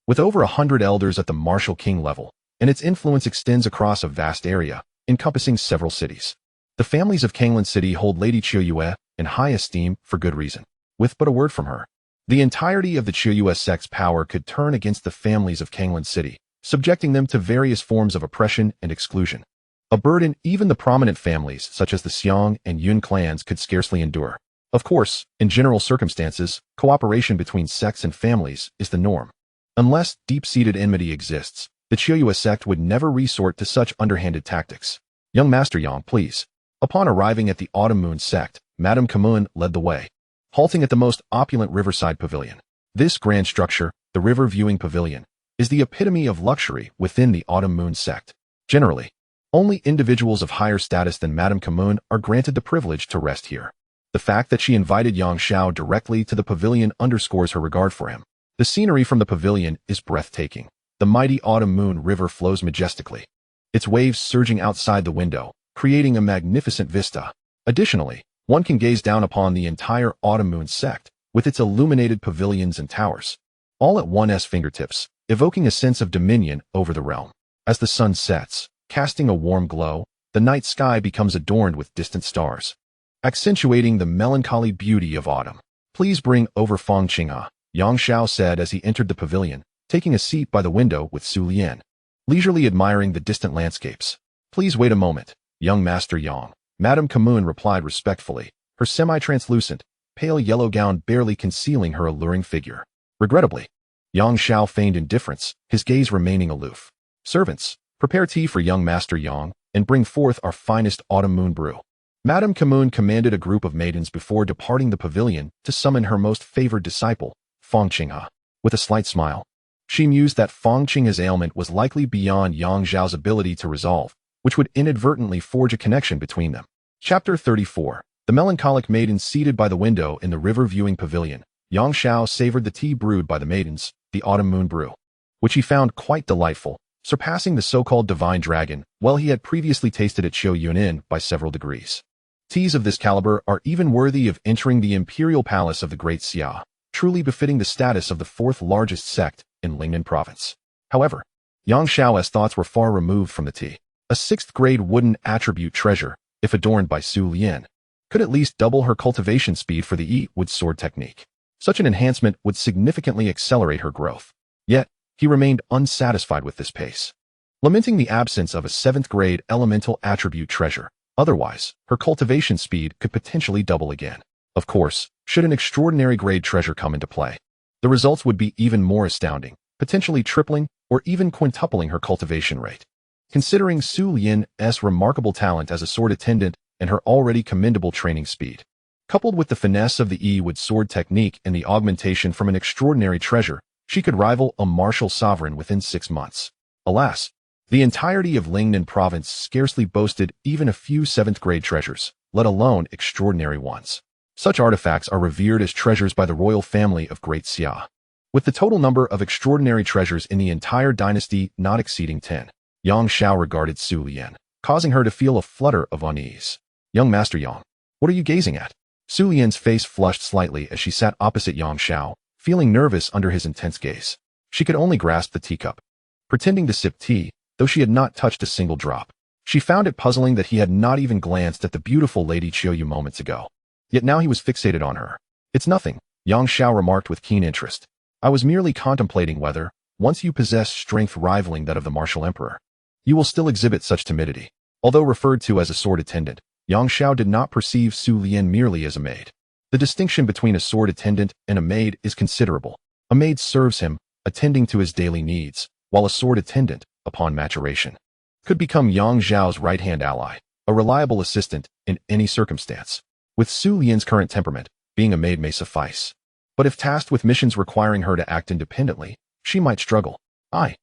With over 100 elders at the martial king level, and its influence extends across a vast area, encompassing several cities. The families of Kanglan City hold Lady Qiyue in high esteem for good reason. With but a word from her, the entirety of the Qiyue sect's power could turn against the families of Kanglan City, subjecting them to various forms of oppression and exclusion. A burden even the prominent families such as the Xiong and Yun clans could scarcely endure. Of course, in general circumstances, cooperation between sects and families is the norm. Unless deep-seated enmity exists, the Qiyue sect would never resort to such underhanded tactics. Young Master Yang, please. Upon arriving at the Autumn Moon sect, Madame Kamun led the way, halting at the most opulent riverside pavilion. This grand structure, the river viewing pavilion, is the epitome of luxury within the Autumn Moon sect. Generally, only individuals of higher status than Madame Kamun are granted the privilege to rest here. The fact that she invited Yang Xiao directly to the pavilion underscores her regard for him. The scenery from the pavilion is breathtaking. The mighty Autumn Moon River flows majestically, its waves surging outside the window, creating a magnificent vista. Additionally, one can gaze down upon the entire Autumn Moon sect, with its illuminated pavilions and towers, all at one's fingertips, evoking a sense of dominion over the realm. As the sun sets, casting a warm glow, the night sky becomes adorned with distant stars, accentuating the melancholy beauty of autumn. Please bring over Fangqing, Yang Xiao said as he entered the pavilion, taking a seat by the window with Su Lian, leisurely admiring the distant landscapes. Please wait a moment, young Master Yang. Madame Kamun replied respectfully, her semi-translucent, pale yellow gown barely concealing her alluring figure. Regrettably, Yang Xiao feigned indifference, his gaze remaining aloof. Servants, prepare tea for young Master Yang, and bring forth our finest autumn moon brew. Madame Kamun commanded a group of maidens before departing the pavilion to summon her most favored disciple, Fangqing. With a slight smile, she mused that Fangqing's ailment was likely beyond Yang Xiao's ability to resolve, which would inadvertently forge a connection between them. Chapter 34. The melancholic maiden seated by the window in the river-viewing pavilion. Yang Xiao savored the tea brewed by the maidens, the autumn moon brew, which he found quite delightful, surpassing the so-called divine dragon, while he had previously tasted at Qiu Yunin by several degrees. Teas of this caliber are even worthy of entering the imperial palace of the Great Xia, truly befitting the status of the fourth largest sect in Lingnan province. However, Yang Xiao's thoughts were far removed from the tea. A sixth-grade wooden attribute treasure, if adorned by Su Lian, could at least double her cultivation speed for the wood sword technique. Such an enhancement would significantly accelerate her growth. Yet, he remained unsatisfied with this pace, lamenting the absence of a seventh-grade elemental attribute treasure. Otherwise, her cultivation speed could potentially double again. Of course, should an extraordinary grade treasure come into play, the results would be even more astounding, potentially tripling or even quintupling her cultivation rate. Considering Su Lian's remarkable talent as a sword attendant and her already commendable training speed, coupled with the finesse of the wood sword technique and the augmentation from an extraordinary treasure, she could rival a martial sovereign within 6 months. Alas, the entirety of Lingnan province scarcely boasted even a few 7th-grade treasures, let alone extraordinary ones. Such artifacts are revered as treasures by the royal family of Great Xia, with the total number of extraordinary treasures in the entire dynasty not exceeding 10. Yang Xiao regarded Su Lian, causing her to feel a flutter of unease. Young Master Yang, what are you gazing at? Su Lian's face flushed slightly as she sat opposite Yang Xiao, feeling nervous under his intense gaze. She could only grasp the teacup, pretending to sip tea, though she had not touched a single drop. She found it puzzling that he had not even glanced at the beautiful Lady Qiu moments ago. Yet now he was fixated on her. It's nothing, Yang Xiao remarked with keen interest. I was merely contemplating whether, once you possess strength rivaling that of the martial emperor, you will still exhibit such timidity. Although referred to as a sword attendant, Yang Xiao did not perceive Su Lian merely as a maid. The distinction between a sword attendant and a maid is considerable. A maid serves him, attending to his daily needs, while a sword attendant, upon maturation, could become Yang Zhao's right-hand ally, a reliable assistant in any circumstance. With Su Lian's current temperament, being a maid may suffice. But if tasked with missions requiring her to act independently, she might struggle. I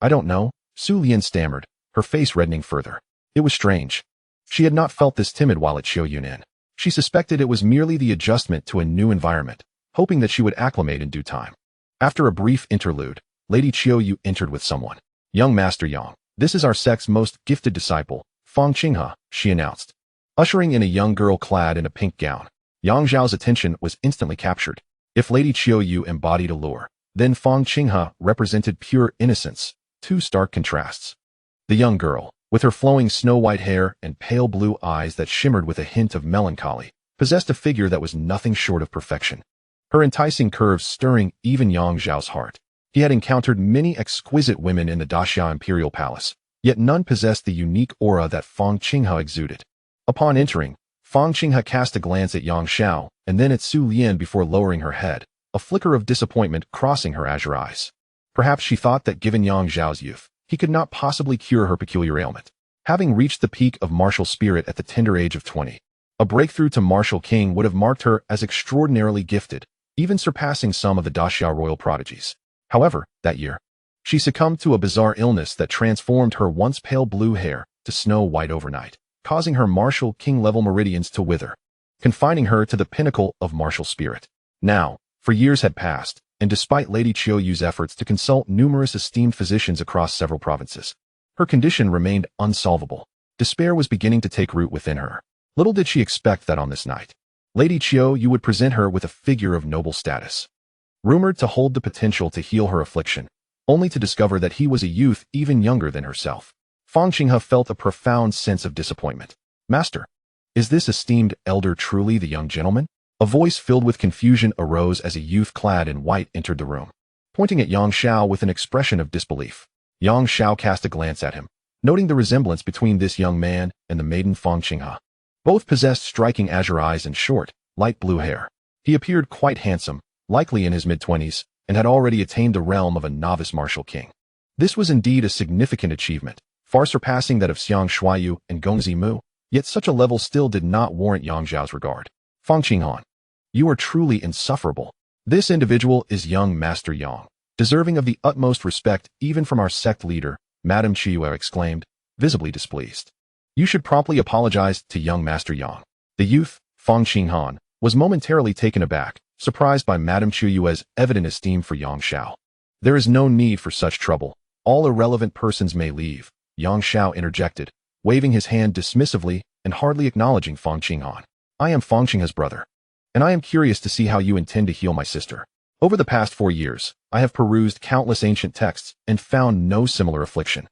don't know, Su Lian stammered, her face reddening further. It was strange. She had not felt this timid while at Qiu Yunan. She suspected it was merely the adjustment to a new environment, hoping that she would acclimate in due time. After a brief interlude, Lady Qiu Yu entered with someone. Young Master Yang, this is our sect's most gifted disciple, Fang Qinghe, she announced. Ushering in a young girl clad in a pink gown, Yang Zhao's attention was instantly captured. If Lady Qiu Yu embodied allure, then Fang Qinghe represented pure innocence, two stark contrasts. The young girl, with her flowing snow-white hair and pale blue eyes that shimmered with a hint of melancholy, possessed a figure that was nothing short of perfection. Her enticing curves stirring even Yang Zhao's heart. He had encountered many exquisite women in the Daxia Imperial Palace, yet none possessed the unique aura that Fang Qinghe exuded. Upon entering, Fang Qinghe cast a glance at Yang Xiao and then at Su Lian before lowering her head, a flicker of disappointment crossing her azure eyes. Perhaps she thought that given Yang Zhao's youth, he could not possibly cure her peculiar ailment. Having reached the peak of martial spirit at the tender age of 20, a breakthrough to martial king would have marked her as extraordinarily gifted, even surpassing some of the Daxia royal prodigies. However, that year, she succumbed to a bizarre illness that transformed her once pale blue hair to snow white overnight, causing her martial king-level meridians to wither, confining her to the pinnacle of martial spirit. Now, for years had passed, and despite Lady Qiu Yu's efforts to consult numerous esteemed physicians across several provinces, her condition remained unsolvable. Despair was beginning to take root within her. Little did she expect that on this night, Lady Qiu Yu would present her with a figure of noble status, rumored to hold the potential to heal her affliction, only to discover that he was a youth even younger than herself. Fang Qinghe felt a profound sense of disappointment. Master, is this esteemed elder truly the young gentleman? A voice filled with confusion arose as a youth clad in white entered the room, pointing at Yang Xiao with an expression of disbelief. Yang Xiao cast a glance at him, noting the resemblance between this young man and the maiden Fang Qinghe. Both possessed striking azure eyes and short, light blue hair. He appeared quite handsome, likely in his mid-20s, and had already attained the realm of a novice martial king. This was indeed a significant achievement, far surpassing that of Xiang Shuaiyu and Gong Zimu, yet such a level still did not warrant Yang Zhao's regard. Fang Qinghe, you are truly insufferable. This individual is young Master Yang, deserving of the utmost respect even from our sect leader, Madame Qiyu exclaimed, visibly displeased. You should promptly apologize to young Master Yang. The youth, Fang Qinghe, was momentarily taken aback, surprised by Madame Qiyue's evident esteem for Yang Xiao. There is no need for such trouble. All irrelevant persons may leave, Yang Xiao interjected, waving his hand dismissively and hardly acknowledging Fang Qinghe. I am Fang Qinghe's brother, and I am curious to see how you intend to heal my sister. Over the past 4 years, I have perused countless ancient texts and found no similar affliction.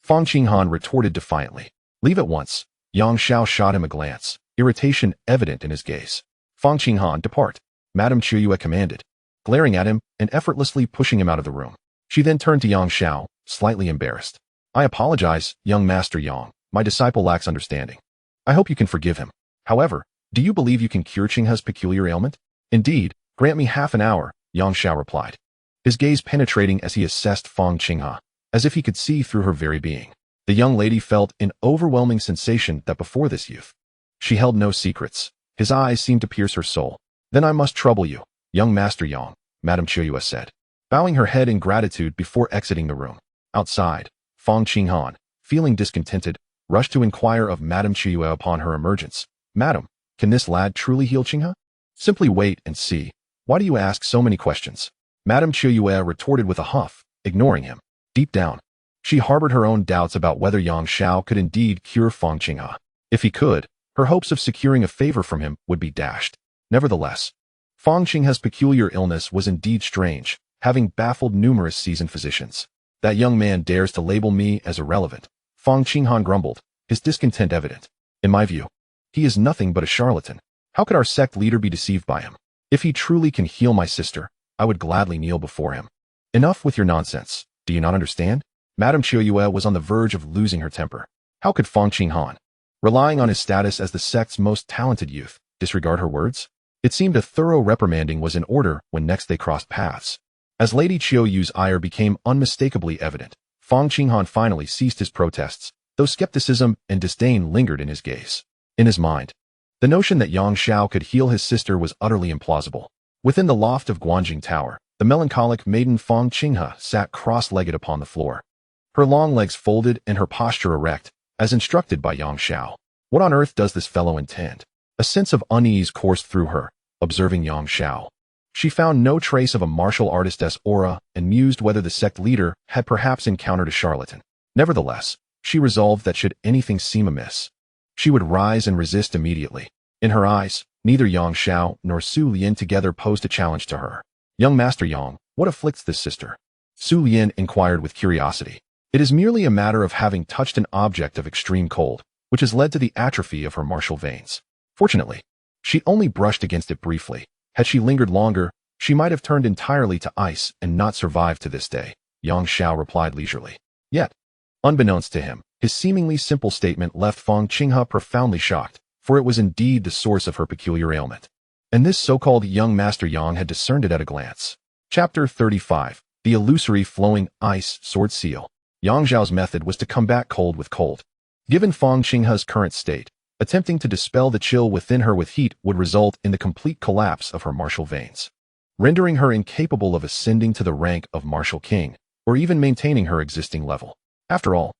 Fang Qinghe retorted defiantly. Leave at once. Yang Xiao shot him a glance, irritation evident in his gaze. Fang Qinghe, depart, Madame Qiyu commanded, glaring at him and effortlessly pushing him out of the room. She then turned to Yang Xiao, slightly embarrassed. I apologize, young Master Yang. My disciple lacks understanding. I hope you can forgive him. However, do you believe you can cure Qinghe's peculiar ailment? Indeed, grant me half an hour, Yang Xiao replied, his gaze penetrating as he assessed Fang Qinghe, as if he could see through her very being. The young lady felt an overwhelming sensation that before this youth, she held no secrets. His eyes seemed to pierce her soul. Then I must trouble you, young Master Yang, Madame Qiyu said, bowing her head in gratitude before exiting the room. Outside, Fang Qinghe, feeling discontented, rushed to inquire of Madame Qiyu upon her emergence. Madam, can this lad truly heal Qinghe? Simply wait and see. Why do you ask so many questions? Madame Qiyu retorted with a huff, ignoring him. Deep down, she harbored her own doubts about whether Yang Xiao could indeed cure Fang Qinghe. If he could, her hopes of securing a favor from him would be dashed. Nevertheless, Fang Qinghe's peculiar illness was indeed strange, having baffled numerous seasoned physicians. That young man dares to label me as irrelevant, Fang Qinghe grumbled, his discontent evident. In my view, he is nothing but a charlatan. How could our sect leader be deceived by him? If he truly can heal my sister, I would gladly kneel before him. Enough with your nonsense. Do you not understand? Madame Qiyu was on the verge of losing her temper. How could Fang Qinghe, relying on his status as the sect's most talented youth, disregard her words? It seemed a thorough reprimanding was in order when next they crossed paths. As Lady Qiuyu's ire became unmistakably evident, Fang Qinghan finally ceased his protests, though skepticism and disdain lingered in his gaze. In his mind, the notion that Yang Xiao could heal his sister was utterly implausible. Within the loft of Guanjing Tower, the melancholic maiden Fang Qinghe sat cross-legged upon the floor, her long legs folded and her posture erect, as instructed by Yang Xiao. What on earth does this fellow intend? A sense of unease coursed through her, observing Yang Xiao. She found no trace of a martial artistess aura and mused whether the sect leader had perhaps encountered a charlatan. Nevertheless, she resolved that should anything seem amiss, she would rise and resist immediately. In her eyes, neither Yang Xiao nor Su Lian together posed a challenge to her. Young Master Yang, what afflicts this sister? Su Lian inquired with curiosity. It is merely a matter of having touched an object of extreme cold, which has led to the atrophy of her martial veins. Fortunately, she only brushed against it briefly. Had she lingered longer, she might have turned entirely to ice and not survived to this day, Yang Xiao replied leisurely. Yet, unbeknownst to him, his seemingly simple statement left Fang Qinghe profoundly shocked, for it was indeed the source of her peculiar ailment. And this so-called young Master Yang had discerned it at a glance. Chapter 35. The illusory flowing ice sword seal. Yang Xiao's method was to combat cold with cold. Given Fang Qinghe's current state, attempting to dispel the chill within her with heat would result in the complete collapse of her martial veins, rendering her incapable of ascending to the rank of martial king, or even maintaining her existing level. After all,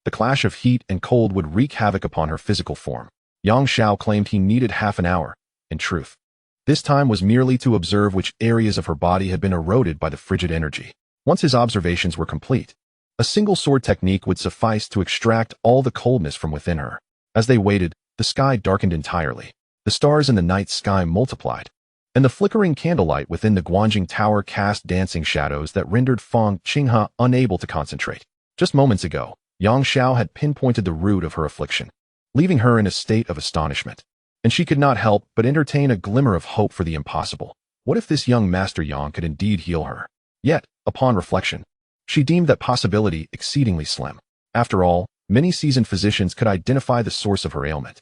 the clash of heat and cold would wreak havoc upon her physical form. Yang Xiao claimed he needed half an hour. In truth, this time was merely to observe which areas of her body had been eroded by the frigid energy. Once his observations were complete, a single sword technique would suffice to extract all the coldness from within her. As they waited, the sky darkened entirely. The stars in the night sky multiplied, and the flickering candlelight within the Guanjing Tower cast dancing shadows that rendered Fang Qinghe unable to concentrate. Just moments ago, Yang Xiao had pinpointed the root of her affliction, leaving her in a state of astonishment. And she could not help but entertain a glimmer of hope for the impossible. What if this young Master Yang could indeed heal her? Yet, upon reflection, she deemed that possibility exceedingly slim. After all, many seasoned physicians could identify the source of her ailment.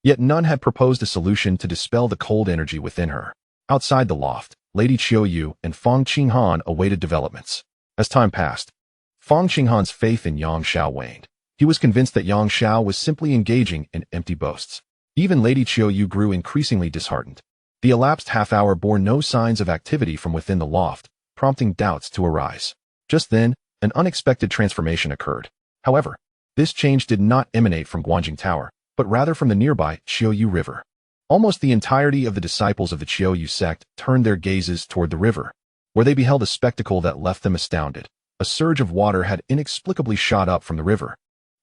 Yet none had proposed a solution to dispel the cold energy within her. Outside the loft, Lady Qiuyu and Fang Qinghan awaited developments. As time passed, Fang Qinghan's faith in Yang Xiao waned. He was convinced that Yang Xiao was simply engaging in empty boasts. Even Lady Qiuyu grew increasingly disheartened. The elapsed half-hour bore no signs of activity from within the loft, prompting doubts to arise. Just then, an unexpected transformation occurred. However, this change did not emanate from Guanjing Tower, but rather from the nearby Qiuyu River. Almost the entirety of the disciples of the Qiuyu sect turned their gazes toward the river, where they beheld a spectacle that left them astounded. A surge of water had inexplicably shot up from the river,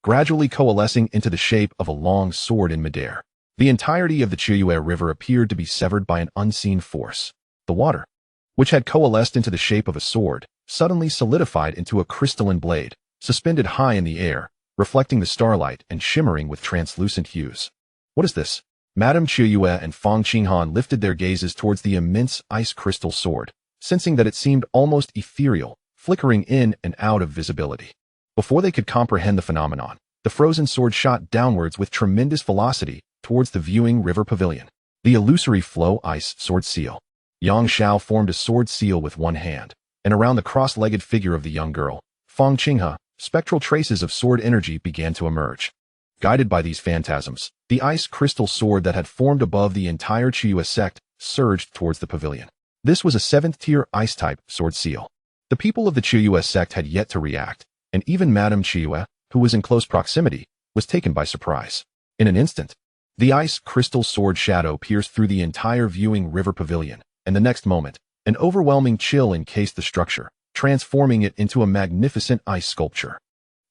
gradually coalescing into the shape of a long sword in midair. The entirety of the Qiuyu River appeared to be severed by an unseen force. The water, which had coalesced into the shape of a sword, suddenly solidified into a crystalline blade, suspended high in the air, reflecting the starlight and shimmering with translucent hues. What is this? Madame Qiuyu and Fang Qinghan lifted their gazes towards the immense ice crystal sword, sensing that it seemed almost ethereal, flickering in and out of visibility. Before they could comprehend the phenomenon, the frozen sword shot downwards with tremendous velocity towards the viewing river pavilion. The illusory flow ice sword seal. Yang Xiao formed a sword seal with one hand, and around the cross-legged figure of the young girl, Fang Qinghe, spectral traces of sword energy began to emerge. Guided by these phantasms, the ice crystal sword that had formed above the entire Qiuyu sect surged towards the pavilion. This was a 7th-tier ice-type sword seal. The people of the Qiuyu sect had yet to react, and even Madame Qiuyu, who was in close proximity, was taken by surprise. In an instant, the ice crystal sword shadow pierced through the entire viewing river pavilion, and the next moment, an overwhelming chill encased the structure, transforming it into a magnificent ice sculpture.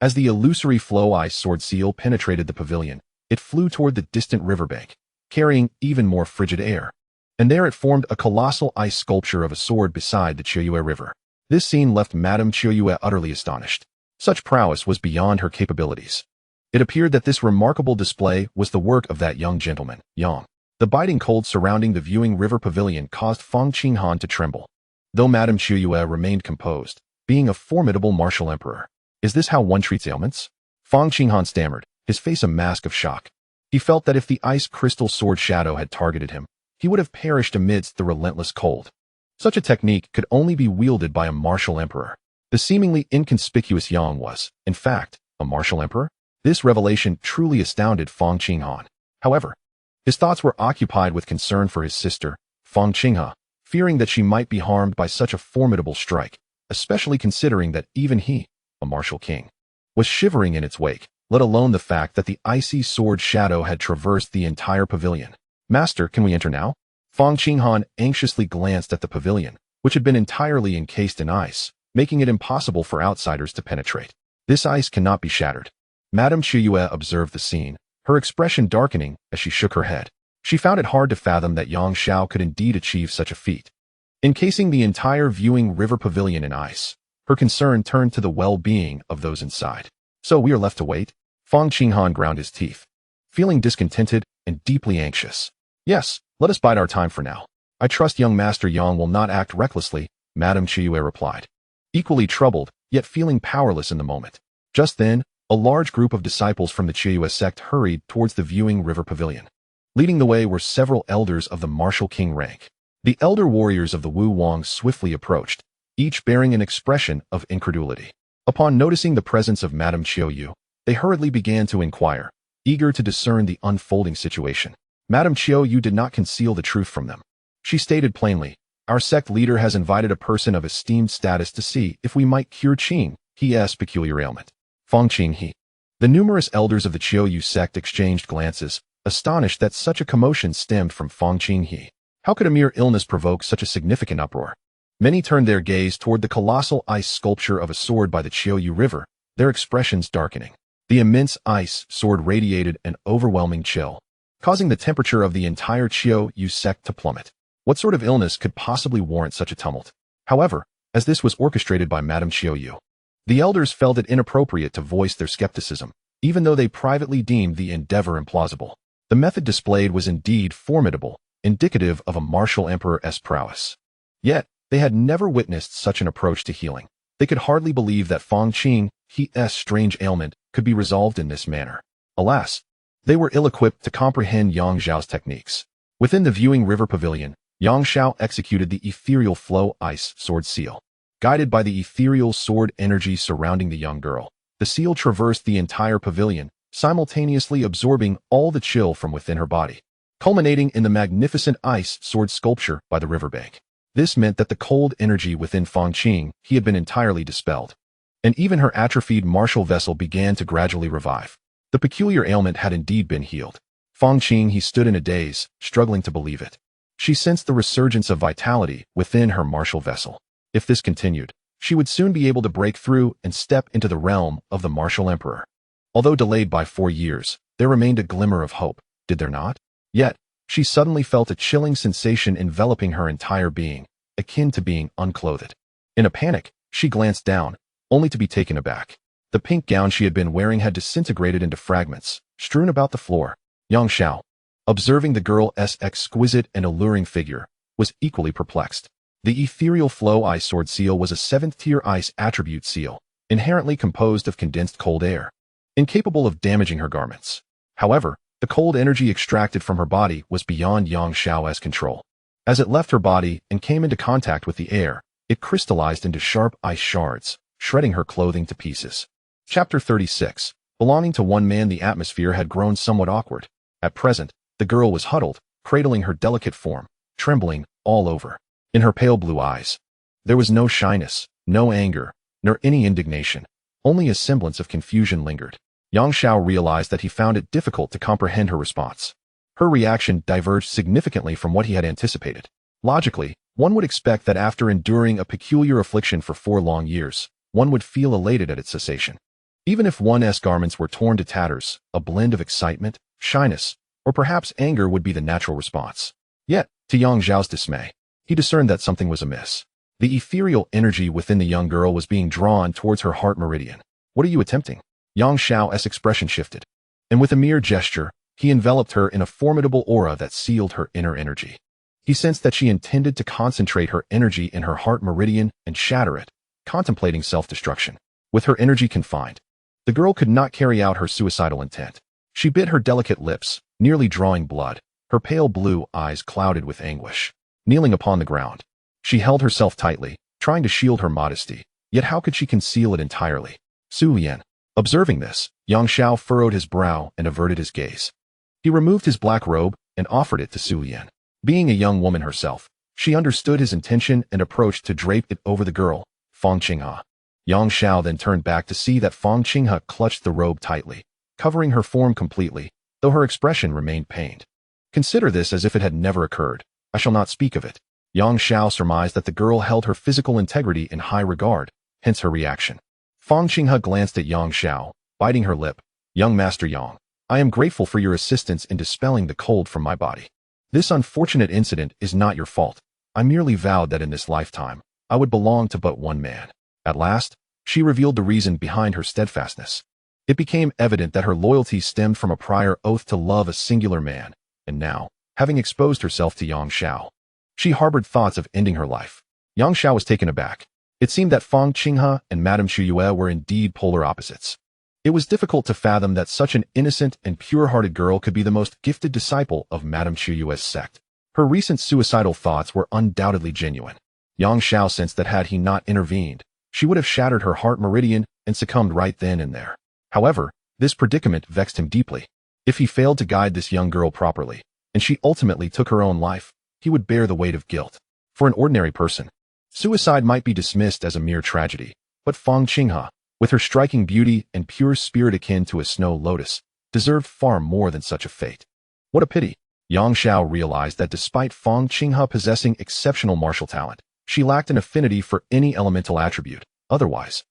As the illusory flow ice sword seal penetrated the pavilion, it flew toward the distant riverbank, carrying even more frigid air. And there it formed a colossal ice sculpture of a sword beside the Qiuyu River. This scene left Madame Qiuyu utterly astonished. Such prowess was beyond her capabilities. It appeared that this remarkable display was the work of that young gentleman, Yang. The biting cold surrounding the viewing river pavilion caused Fang Qinghan to tremble, though Madame Qiuyu remained composed, being a formidable martial emperor. Is this how one treats ailments? Fang Qinghan stammered, his face a mask of shock. He felt that if the ice crystal sword shadow had targeted him, he would have perished amidst the relentless cold. Such a technique could only be wielded by a martial emperor. The seemingly inconspicuous Yang was, in fact, a martial emperor? This revelation truly astounded Fang Qinghan. However, his thoughts were occupied with concern for his sister, Fang Qinghe, fearing that she might be harmed by such a formidable strike, especially considering that even he, a martial king, was shivering in its wake, let alone the fact that the icy sword shadow had traversed the entire pavilion. Master, can we enter now? Fang Qinghan anxiously glanced at the pavilion, which had been entirely encased in ice, making it impossible for outsiders to penetrate. This ice cannot be shattered. Madame Qiuyue observed the scene, her expression darkening as she shook her head. She found it hard to fathom that Yang Xiao could indeed achieve such a feat. Encasing the entire viewing river pavilion in ice, her concern turned to the well-being of those inside. So we are left to wait? Fang Qinghan ground his teeth, feeling discontented and deeply anxious. Yes, let us bide our time for now. I trust young Master Yang will not act recklessly, Madame Qiuyue replied, equally troubled, yet feeling powerless in the moment. Just then, a large group of disciples from the Qiuyue sect hurried towards the viewing river pavilion. Leading the way were several elders of the martial king rank. The elder warriors of the Wu Wang swiftly approached, each bearing an expression of incredulity. Upon noticing the presence of Madame Qiuyue, they hurriedly began to inquire, eager to discern the unfolding situation. Madame Qiuyue did not conceal the truth from them. She stated plainly, "Our sect leader has invited a person of esteemed status to see if we might cure Qing He's peculiar ailment." Fang Qinghe. The numerous elders of the Qiuyue sect exchanged glances, astonished that such a commotion stemmed from Fang Qinghe. How could a mere illness provoke such a significant uproar? Many turned their gaze toward the colossal ice sculpture of a sword by the Qiuyue River, their expressions darkening. The immense ice sword radiated an overwhelming chill, causing the temperature of the entire Qiuyue sect to plummet. What sort of illness could possibly warrant such a tumult? However, as this was orchestrated by Madame Qiuyue, the elders felt it inappropriate to voice their skepticism, even though they privately deemed the endeavor implausible. The method displayed was indeed formidable, indicative of a martial emperor's prowess. Yet, they had never witnessed such an approach to healing. They could hardly believe that Fang Qinghe's strange ailment could be resolved in this manner. Alas, they were ill-equipped to comprehend Yang Xiao's techniques. Within the viewing river pavilion, Yang Xiao executed the ethereal flow ice sword seal. Guided by the ethereal sword energy surrounding the young girl, the seal traversed the entire pavilion, simultaneously absorbing all the chill from within her body, culminating in the magnificent ice sword sculpture by the riverbank. This meant that the cold energy within Fang Qinghe had been entirely dispelled, and even her atrophied martial vessel began to gradually revive. The peculiar ailment had indeed been healed. Fang Qinghe stood in a daze, struggling to believe it. She sensed the resurgence of vitality within her martial vessel. If this continued, she would soon be able to break through and step into the realm of the martial emperor. Although delayed by 4 years, there remained a glimmer of hope, did there not? Yet, she suddenly felt a chilling sensation enveloping her entire being, akin to being unclothed. In a panic, she glanced down, only to be taken aback. The pink gown she had been wearing had disintegrated into fragments, strewn about the floor. Yang Xiao, observing the girl's exquisite and alluring figure, was equally perplexed. The ethereal flow ice sword seal was a 7th-tier ice attribute seal, inherently composed of condensed cold air, incapable of damaging her garments. However, the cold energy extracted from her body was beyond Yang Xiao's control. As it left her body and came into contact with the air, it crystallized into sharp ice shards, shredding her clothing to pieces. Chapter 36. Belonging to one man, the atmosphere had grown somewhat awkward. At present, the girl was huddled, cradling her delicate form, trembling all over. In her pale blue eyes, there was no shyness, no anger, nor any indignation. Only a semblance of confusion lingered. Yang Xiao realized that he found it difficult to comprehend her response. Her reaction diverged significantly from what he had anticipated. Logically, one would expect that after enduring a peculiar affliction for 4 long years, one would feel elated at its cessation. Even if one's garments were torn to tatters, a blend of excitement, shyness, or perhaps anger would be the natural response. Yet, to Yang Xiao's dismay, he discerned that something was amiss. The ethereal energy within the young girl was being drawn towards her heart meridian. "What are you attempting?" Yang Xiao's expression shifted, and with a mere gesture, he enveloped her in a formidable aura that sealed her inner energy. He sensed that she intended to concentrate her energy in her heart meridian and shatter it, contemplating self-destruction. With her energy confined, the girl could not carry out her suicidal intent. She bit her delicate lips, nearly drawing blood, her pale blue eyes clouded with anguish. Kneeling upon the ground, She held herself tightly, trying to shield her modesty, yet how could she conceal it entirely? Su Lian. Observing this, Yang Xiao furrowed his brow and averted his gaze. He removed his black robe and offered it to Su Lian. Being a young woman herself, she understood his intention and approached to drape it over the girl, Fang Qinghe. Yang Xiao then turned back to see that Fang Qinghe clutched the robe tightly, covering her form completely, though her expression remained pained. Consider this as if it had never occurred. I shall not speak of it. Yang Xiao surmised that the girl held her physical integrity in high regard, hence her reaction. Fang Qinghe glanced at Yang Xiao, biting her lip. Young Master Yang, I am grateful for your assistance in dispelling the cold from my body. This unfortunate incident is not your fault. I merely vowed that in this lifetime, I would belong to but one man. At last, she revealed the reason behind her steadfastness. It became evident that her loyalty stemmed from a prior oath to love a singular man, and now, having exposed herself to Yang Xiao, she harbored thoughts of ending her life. Yang Xiao was taken aback. It seemed that Fang Qinghe and Madame Shuyue were indeed polar opposites. It was difficult to fathom that such an innocent and pure-hearted girl could be the most gifted disciple of Madame Shuyue's sect. Her recent suicidal thoughts were undoubtedly genuine. Yang Xiao sensed that had he not intervened, she would have shattered her heart meridian and succumbed right then and there. However, this predicament vexed him deeply. If he failed to guide this young girl properly, and she ultimately took her own life, he would bear the weight of guilt. For an ordinary person, suicide might be dismissed as a mere tragedy, but Fang Qinghe, with her striking beauty and pure spirit akin to a snow lotus, deserved far more than such a fate. What a pity! Yang Xiao realized that despite Fang Qinghe possessing exceptional martial talent, she lacked an affinity for any elemental attribute. Otherwise,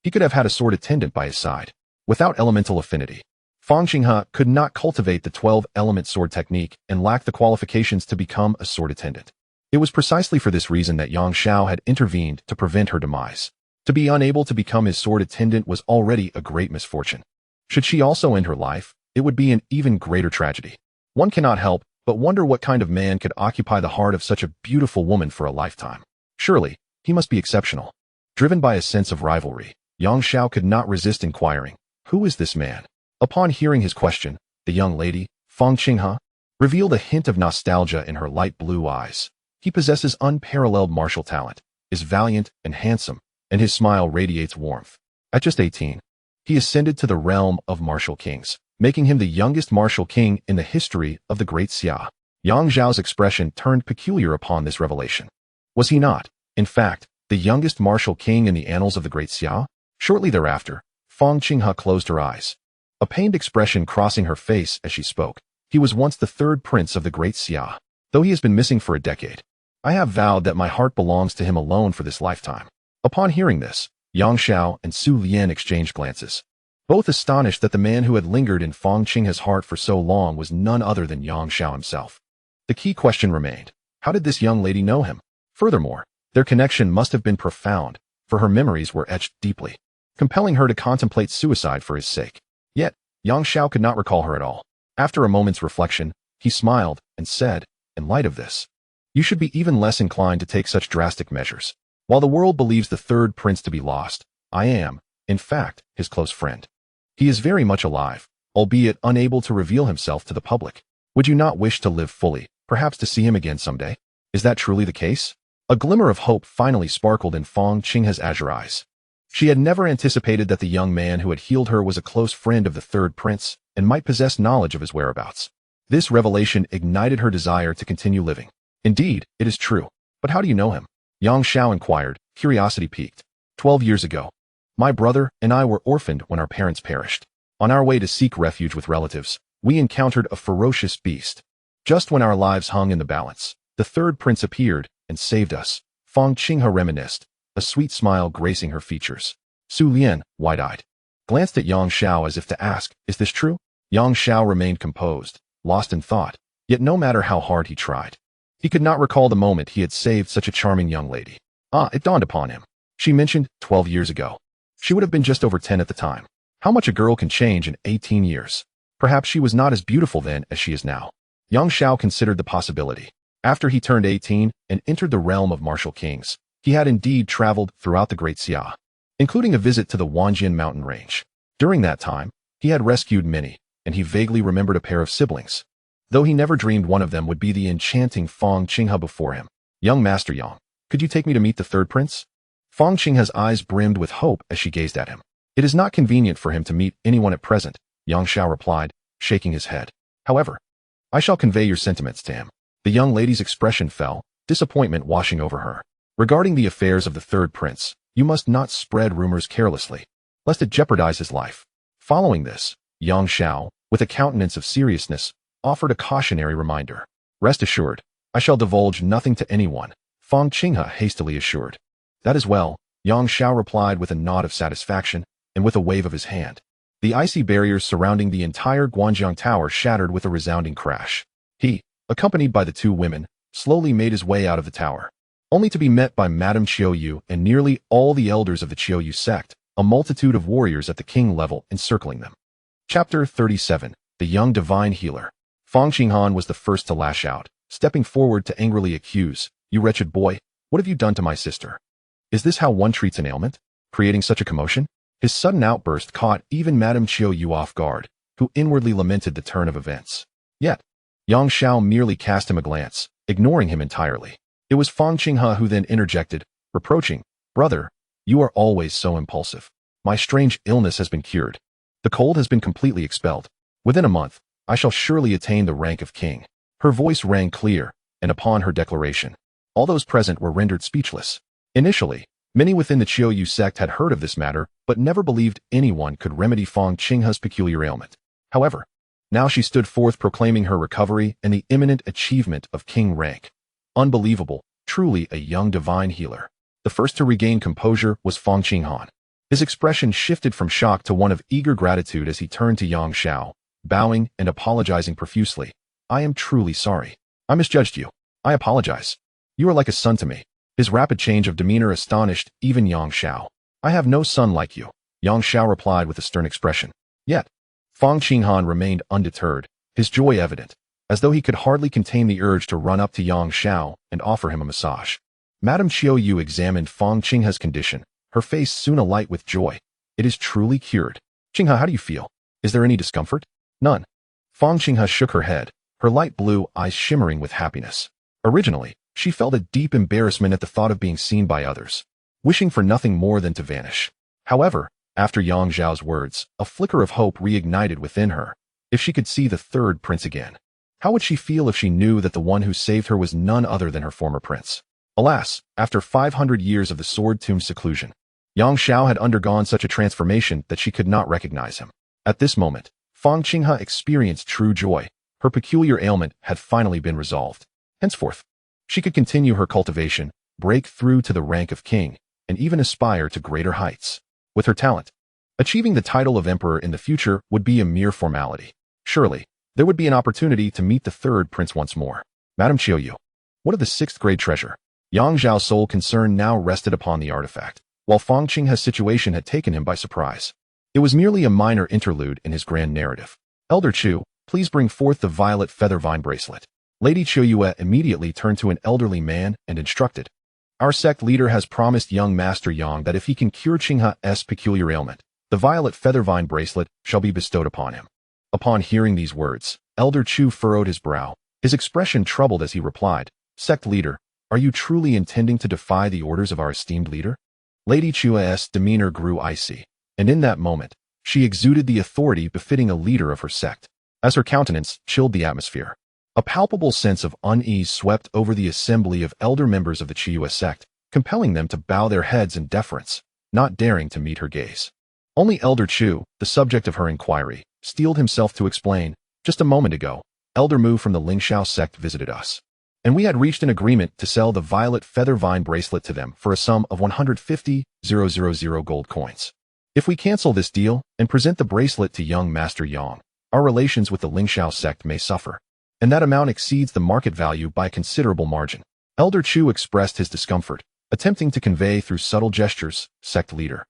he could have had a sword attendant by his side. Without elemental affinity, Fang Qinghe could not cultivate the 12-element sword technique and lacked the qualifications to become a sword attendant. It was precisely for this reason that Yang Xiao had intervened to prevent her demise. To be unable to become his sword attendant was already a great misfortune. Should she also end her life, it would be an even greater tragedy. One cannot help but wonder what kind of man could occupy the heart of such a beautiful woman for a lifetime. Surely, he must be exceptional. Driven by a sense of rivalry, Yang Xiao could not resist inquiring, "Who is this man?" Upon hearing his question, the young lady, Fang Qinghe, revealed a hint of nostalgia in her light blue eyes. He possesses unparalleled martial talent, is valiant and handsome, and his smile radiates warmth. At just 18, he ascended to the realm of martial kings, making him the youngest martial king in the history of the Great Xia. Yang Zhao's expression turned peculiar upon this revelation. Was he not, in fact, the youngest martial king in the annals of the Great Xia? Shortly thereafter, Fang Qinghe closed her eyes, a pained expression crossing her face as she spoke. He was once the third prince of the Great Xia, though he has been missing for a decade. I have vowed that my heart belongs to him alone for this lifetime. Upon hearing this, Yang Xiao and Su Lian exchanged glances, both astonished that the man who had lingered in Fang Qinghe's heart for so long was none other than Yang Xiao himself. The key question remained, how did this young lady know him? Furthermore, their connection must have been profound, for her memories were etched deeply, compelling her to contemplate suicide for his sake. Yet, Yang Xiao could not recall her at all. After a moment's reflection, he smiled and said, in light of this, you should be even less inclined to take such drastic measures. While the world believes the third prince to be lost, I am, in fact, his close friend. He is very much alive, albeit unable to reveal himself to the public. Would you not wish to live fully, perhaps to see him again someday? Is that truly the case? A glimmer of hope finally sparkled in Fang Qinghe's azure eyes. She had never anticipated that the young man who had healed her was a close friend of the third prince and might possess knowledge of his whereabouts. This revelation ignited her desire to continue living. Indeed, it is true. But how do you know him? Yang Xiao inquired, curiosity piqued. 12 years ago, my brother and I were orphaned when our parents perished. On our way to seek refuge with relatives, we encountered a ferocious beast. Just when our lives hung in the balance, the third prince appeared and saved us. Fang Qinghe reminisced, a sweet smile gracing her features. Su Lian, wide-eyed, glanced at Yang Xiao as if to ask, is this true? Yang Xiao remained composed, lost in thought, yet no matter how hard he tried, he could not recall the moment he had saved such a charming young lady. It dawned upon him. She mentioned 12 years ago. She would have been just over 10 at the time. How much a girl can change in 18 years? Perhaps she was not as beautiful then as she is now. Yang Xiao considered the possibility. After he turned 18 and entered the realm of martial kings, he had indeed traveled throughout the Great Xia, including a visit to the Wanjian mountain range. During that time, he had rescued many, and he vaguely remembered a pair of siblings, though he never dreamed one of them would be the enchanting Fang Qinghe before him. Young Master Yang, Could you take me to meet the third prince? Fang Qinghe's eyes brimmed with hope as she gazed at him. It is not convenient for him to meet anyone at present, Yang Xiao replied, shaking his head. However, I shall convey your sentiments to him. The young lady's expression fell, disappointment washing over her. Regarding the affairs of the third prince, you must not spread rumors carelessly, lest it jeopardize his life. Following this, Yang Xiao, with a countenance of seriousness, offered a cautionary reminder. Rest assured, I shall divulge nothing to anyone, Fang Qinghe hastily assured. That is well, Yang Xiao replied with a nod of satisfaction, and with a wave of his hand. The icy barriers surrounding the entire Guanjiang Tower shattered with a resounding crash. He, accompanied by the two women, slowly made his way out of the tower, only to be met by Madame Qiuyu and nearly all the elders of the Qiuyu sect, a multitude of warriors at the king level encircling them. Chapter 37. The Young Divine Healer. Fang Qinghan was the first to lash out, stepping forward to angrily accuse, "You wretched boy, what have you done to my sister? Is this how one treats an ailment? Creating such a commotion?" His sudden outburst caught even Madame Qiuyu off guard, who inwardly lamented the turn of events. Yet, Yang Xiao merely cast him a glance, ignoring him entirely. It was Fang Qinghe who then interjected, reproaching, "Brother, you are always so impulsive. My strange illness has been cured. The cold has been completely expelled. Within a month, I shall surely attain the rank of king." Her voice rang clear, and upon her declaration, all those present were rendered speechless. Initially, many within the Qiuyu sect had heard of this matter, but never believed anyone could remedy Fang Qinghe's peculiar ailment. However, now she stood forth proclaiming her recovery and the imminent achievement of king rank. Unbelievable, truly a young divine healer. The first to regain composure was Fang Qinghan. His expression shifted from shock to one of eager gratitude as he turned to Yang Xiao, bowing and apologizing profusely. "I am truly sorry. I misjudged you. I apologize. You are like a son to me." His rapid change of demeanor astonished even Yang Xiao. "I have no son like you," Yang Xiao replied with a stern expression. Yet, Fang Qinghan remained undeterred, his joy evident, as though he could hardly contain the urge to run up to Yang Xiao and offer him a massage. Madame Qiuyu examined Fang Qinghe's condition, her face soon alight with joy. "It is truly cured. Qinghe, how do you feel? Is there any discomfort?" "None." Fang Qinghe shook her head, her light blue eyes shimmering with happiness. Originally, she felt a deep embarrassment at the thought of being seen by others, wishing for nothing more than to vanish. However, after Yang Xiao's words, a flicker of hope reignited within her. If she could see the third prince again, how would she feel if she knew that the one who saved her was none other than her former prince? Alas, after 500 years of the sword tomb seclusion, Yang Xiao had undergone such a transformation that she could not recognize him. At this moment, Fang Qinghe experienced true joy. Her peculiar ailment had finally been resolved. Henceforth, she could continue her cultivation, break through to the rank of king, and even aspire to greater heights. With her talent, achieving the title of emperor in the future would be a mere formality. Surely, there would be an opportunity to meet the third prince once more. "Madame Qiuyu, what of the sixth grade treasure?" Yang Zhao's sole concern now rested upon the artifact, while Fang Qinghe's situation had taken him by surprise. It was merely a minor interlude in his grand narrative. "Elder Chu, please bring forth the violet feather vine bracelet." Lady Qiuyu immediately turned to an elderly man and instructed, "Our sect leader has promised young Master Yang that if he can cure Qinghe's peculiar ailment, the violet feather vine bracelet shall be bestowed upon him." Upon hearing these words, Elder Chu furrowed his brow, his expression troubled as he replied, "Sect leader, are you truly intending to defy the orders of our esteemed leader?" Lady Qiu's demeanor grew icy, and in that moment, she exuded the authority befitting a leader of her sect. As her countenance chilled the atmosphere, a palpable sense of unease swept over the assembly of elder members of the Qiu sect, compelling them to bow their heads in deference, not daring to meet her gaze. Only Elder Chu, the subject of her inquiry, steeled himself to explain, "Just a moment ago, Elder Mu from the Lingxiao sect visited us, and we had reached an agreement to sell the violet feather vine bracelet to them for a sum of 150,000 gold coins. If we cancel this deal and present the bracelet to young Master Yang, our relations with the Lingxiao sect may suffer, and that amount exceeds the market value by a considerable margin." Elder Chu expressed his discomfort, attempting to convey through subtle gestures, "Sect leader,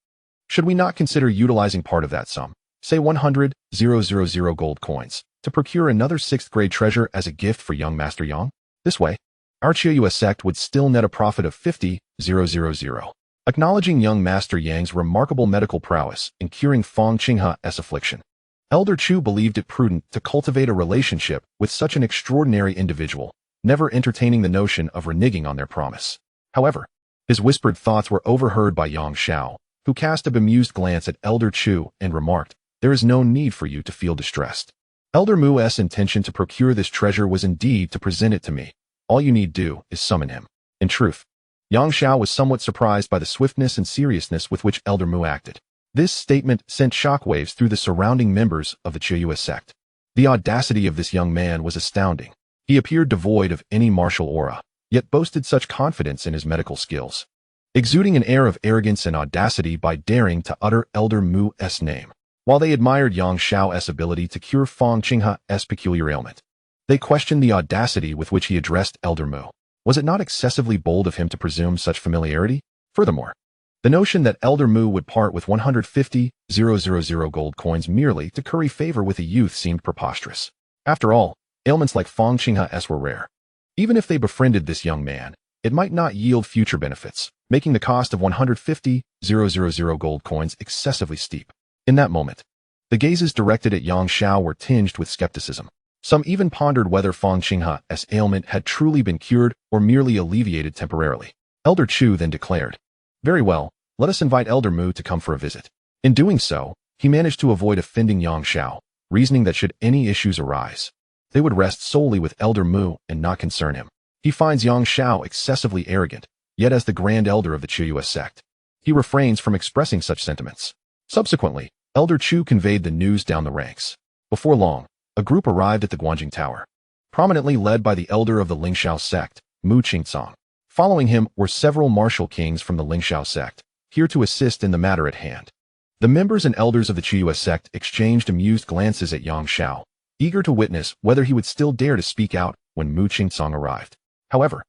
should we not consider utilizing part of that sum, say 100,000 gold coins, to procure another sixth grade treasure as a gift for young Master Yang? This way, our Qiu sect would still net a profit of 50,000. Acknowledging young Master Yang's remarkable medical prowess in curing Fang Qinghe's affliction, Elder Chu believed it prudent to cultivate a relationship with such an extraordinary individual, never entertaining the notion of reneging on their promise. However, his whispered thoughts were overheard by Yang Xiao, who cast a bemused glance at Elder Chu and remarked, "There is no need for you to feel distressed. Elder Mu's intention to procure this treasure was indeed to present it to me. All you need do is summon him." In truth, Yang Xiao was somewhat surprised by the swiftness and seriousness with which Elder Mu acted. This statement sent shockwaves through the surrounding members of the Xia sect. The audacity of this young man was astounding. He appeared devoid of any martial aura, yet boasted such confidence in his medical skills, exuding an air of arrogance and audacity by daring to utter Elder Mu's name. While they admired Yang Xiao's ability to cure Fang Qinghe's peculiar ailment, they questioned the audacity with which he addressed Elder Mu. Was it not excessively bold of him to presume such familiarity? Furthermore, the notion that Elder Mu would part with 150,000 gold coins merely to curry favor with a youth seemed preposterous. After all, ailments like Fang Qinghe's were rare. Even if they befriended this young man, it might not yield future benefits, making the cost of 150,000 gold coins excessively steep. In that moment, the gazes directed at Yang Xiao were tinged with skepticism. Some even pondered whether Fang Qinghe's ailment had truly been cured or merely alleviated temporarily. Elder Chu then declared, "Very well, let us invite Elder Mu to come for a visit." In doing so, he managed to avoid offending Yang Xiao, reasoning that should any issues arise, they would rest solely with Elder Mu and not concern him. He finds Yang Xiao excessively arrogant, yet as the Grand Elder of the Xia sect, he refrains from expressing such sentiments. Subsequently, Elder Chu conveyed the news down the ranks. Before long, a group arrived at the Guanjing Tower, prominently led by the elder of the Lingxiao sect, Mu Qingcang. Following him were several martial kings from the Lingxiao sect, here to assist in the matter at hand. The members and elders of the Xia sect exchanged amused glances at Yang Xiao, eager to witness whether he would still dare to speak out when Mu Qingcang arrived. However,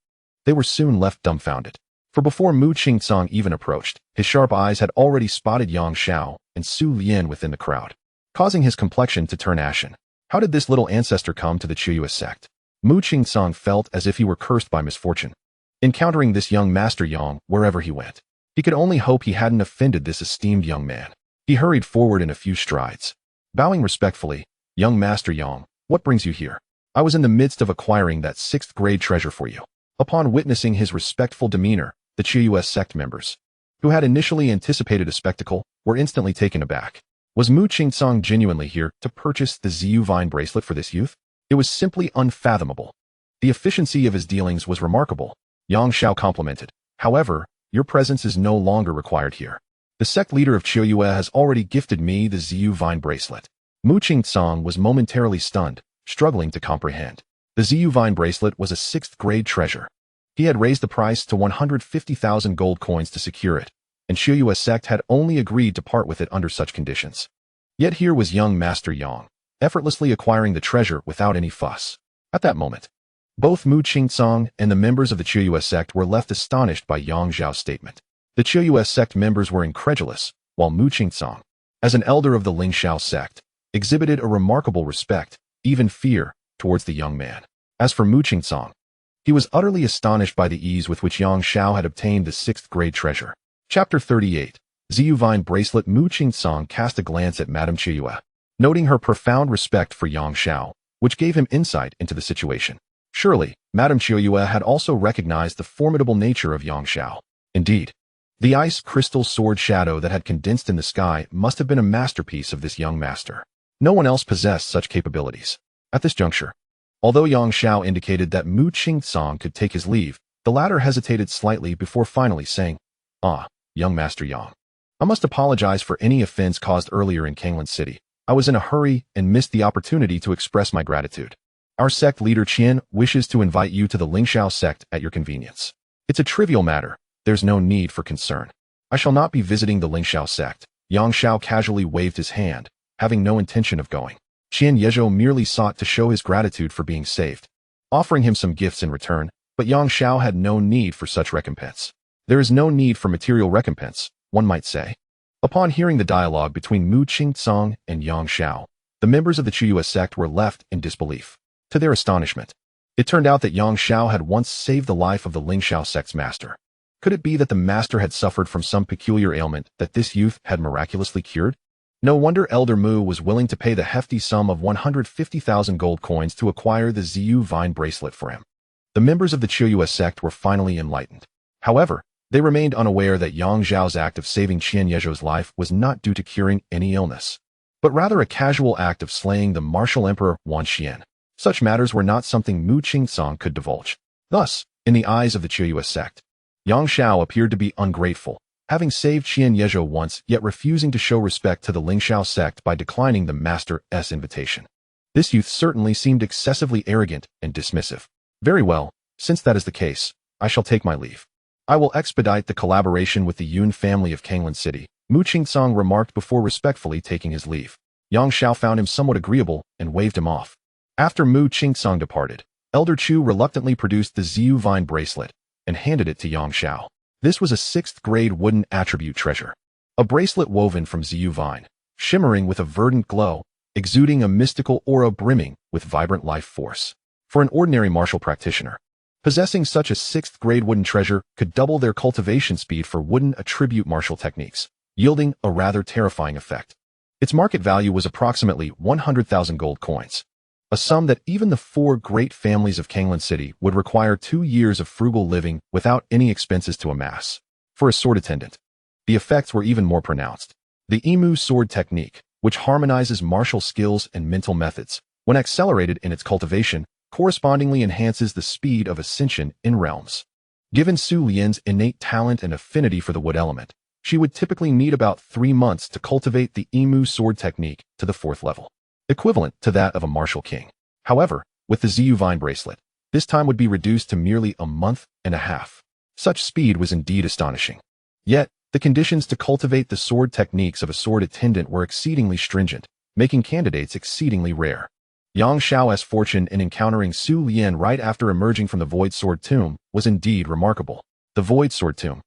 they were soon left dumbfounded, for before Mu Qingcang even approached, his sharp eyes had already spotted Yang Xiao and Su Lian within the crowd, causing his complexion to turn ashen. How did this little ancestor come to the Xia sect? Mu Qingcang felt as if he were cursed by misfortune, encountering this young Master Yang wherever he went. He could only hope he hadn't offended this esteemed young man. He hurried forward in a few strides, bowing respectfully. "Young Master Yang, what brings you here? I was in the midst of acquiring that 6th grade treasure for you." Upon witnessing his respectful demeanor, the Xia sect members, who had initially anticipated a spectacle, were instantly taken aback. Was Mu Qingcang genuinely here to purchase the Ziyu vine bracelet for this youth? It was simply unfathomable. The efficiency of his dealings was remarkable. Yang Xiao complimented. "However, your presence is no longer required here. The sect leader of Xia has already gifted me the Ziyu vine bracelet." Mu Qingcang was momentarily stunned, struggling to comprehend. The Ziyu vine bracelet was a 6th grade treasure. He had raised the price to 150,000 gold coins to secure it, and Xia sect had only agreed to part with it under such conditions. Yet here was young Master Yang, effortlessly acquiring the treasure without any fuss. At that moment, both Mu Qingcang and the members of the Xia sect were left astonished by Yang Xiao's statement. The Xia sect members were incredulous, while Mu Qingcang, as an elder of the Lingxiao sect, exhibited a remarkable respect, even fear, towards the young man. As for Mu Qingcang, he was utterly astonished by the ease with which Yang Xiao had obtained the 6th grade treasure. Chapter 38. Ziyu Vine Bracelet. Mu Qingcang cast a glance at Madame Xia, noting her profound respect for Yang Xiao, which gave him insight into the situation. Surely, Madame Xia had also recognized the formidable nature of Yang Xiao. Indeed, the ice crystal sword shadow that had condensed in the sky must have been a masterpiece of this young master. No one else possessed such capabilities. At this juncture, although Yang Xiao indicated that Mu Qingcang could take his leave, the latter hesitated slightly before finally saying, "Ah, young Master Yang, I must apologize for any offense caused earlier in Kanglan City. I was in a hurry and missed the opportunity to express my gratitude. Our sect leader Qian wishes to invite you to the Lingxiao sect at your convenience. It's a trivial matter. There's no need for concern. I shall not be visiting the Lingxiao sect." Yang Xiao casually waved his hand, having no intention of going. Qian Yezhou merely sought to show his gratitude for being saved, offering him some gifts in return, but Yang Xiao had no need for such recompense. There is no need for material recompense, one might say. Upon hearing the dialogue between Mu Qingcang and Yang Xiao, the members of the Xia sect were left in disbelief. To their astonishment, it turned out that Yang Xiao had once saved the life of the Lingxiao sect's master. Could it be that the master had suffered from some peculiar ailment that this youth had miraculously cured? No wonder Elder Mu was willing to pay the hefty sum of 150,000 gold coins to acquire the Ziyu vine bracelet for him. The members of the Xia sect were finally enlightened. However, they remained unaware that Yang Zhao's act of saving Qian Yezhou's life was not due to curing any illness, but rather a casual act of slaying the martial emperor Wan Xian. Such matters were not something Mu Qingsong could divulge. Thus, in the eyes of the Qiuyue sect, Yang Xiao appeared to be ungrateful, having saved Qian Yezhou once yet refusing to show respect to the Lingxiao sect by declining the master's invitation. This youth certainly seemed excessively arrogant and dismissive. Very well, since that is the case, I shall take my leave. I will expedite the collaboration with the Yun family of Kanglan City, Mu Qingsong remarked before respectfully taking his leave. Yang Xiao found him somewhat agreeable and waved him off. After Mu Qingsong departed, Elder Chu reluctantly produced the Ziyu vine bracelet and handed it to Yang Xiao. This was a 6th-grade wooden attribute treasure. A bracelet woven from Ziyu vine, shimmering with a verdant glow, exuding a mystical aura brimming with vibrant life force. For an ordinary martial practitioner, possessing such a 6th-grade wooden treasure could double their cultivation speed for wooden attribute martial techniques, yielding a rather terrifying effect. Its market value was approximately 100,000 gold coins, a sum that even the 4 great families of Kanglan City would require 2 years of frugal living without any expenses to amass. For a sword attendant, the effects were even more pronounced. The Imu sword technique, which harmonizes martial skills and mental methods, when accelerated in its cultivation, correspondingly enhances the speed of ascension in realms. Given Su Lian's innate talent and affinity for the wood element, she would typically need about 3 months to cultivate the Imu sword technique to the 4th level, equivalent to that of a martial king. However, with the Ziyu vine bracelet, this time would be reduced to merely a month and a half. Such speed was indeed astonishing. Yet, the conditions to cultivate the sword techniques of a sword attendant were exceedingly stringent, making candidates exceedingly rare. Yang Xiao's fortune in encountering Su Lian right after emerging from the Void Sword Tomb was indeed remarkable. The Void Sword Tomb,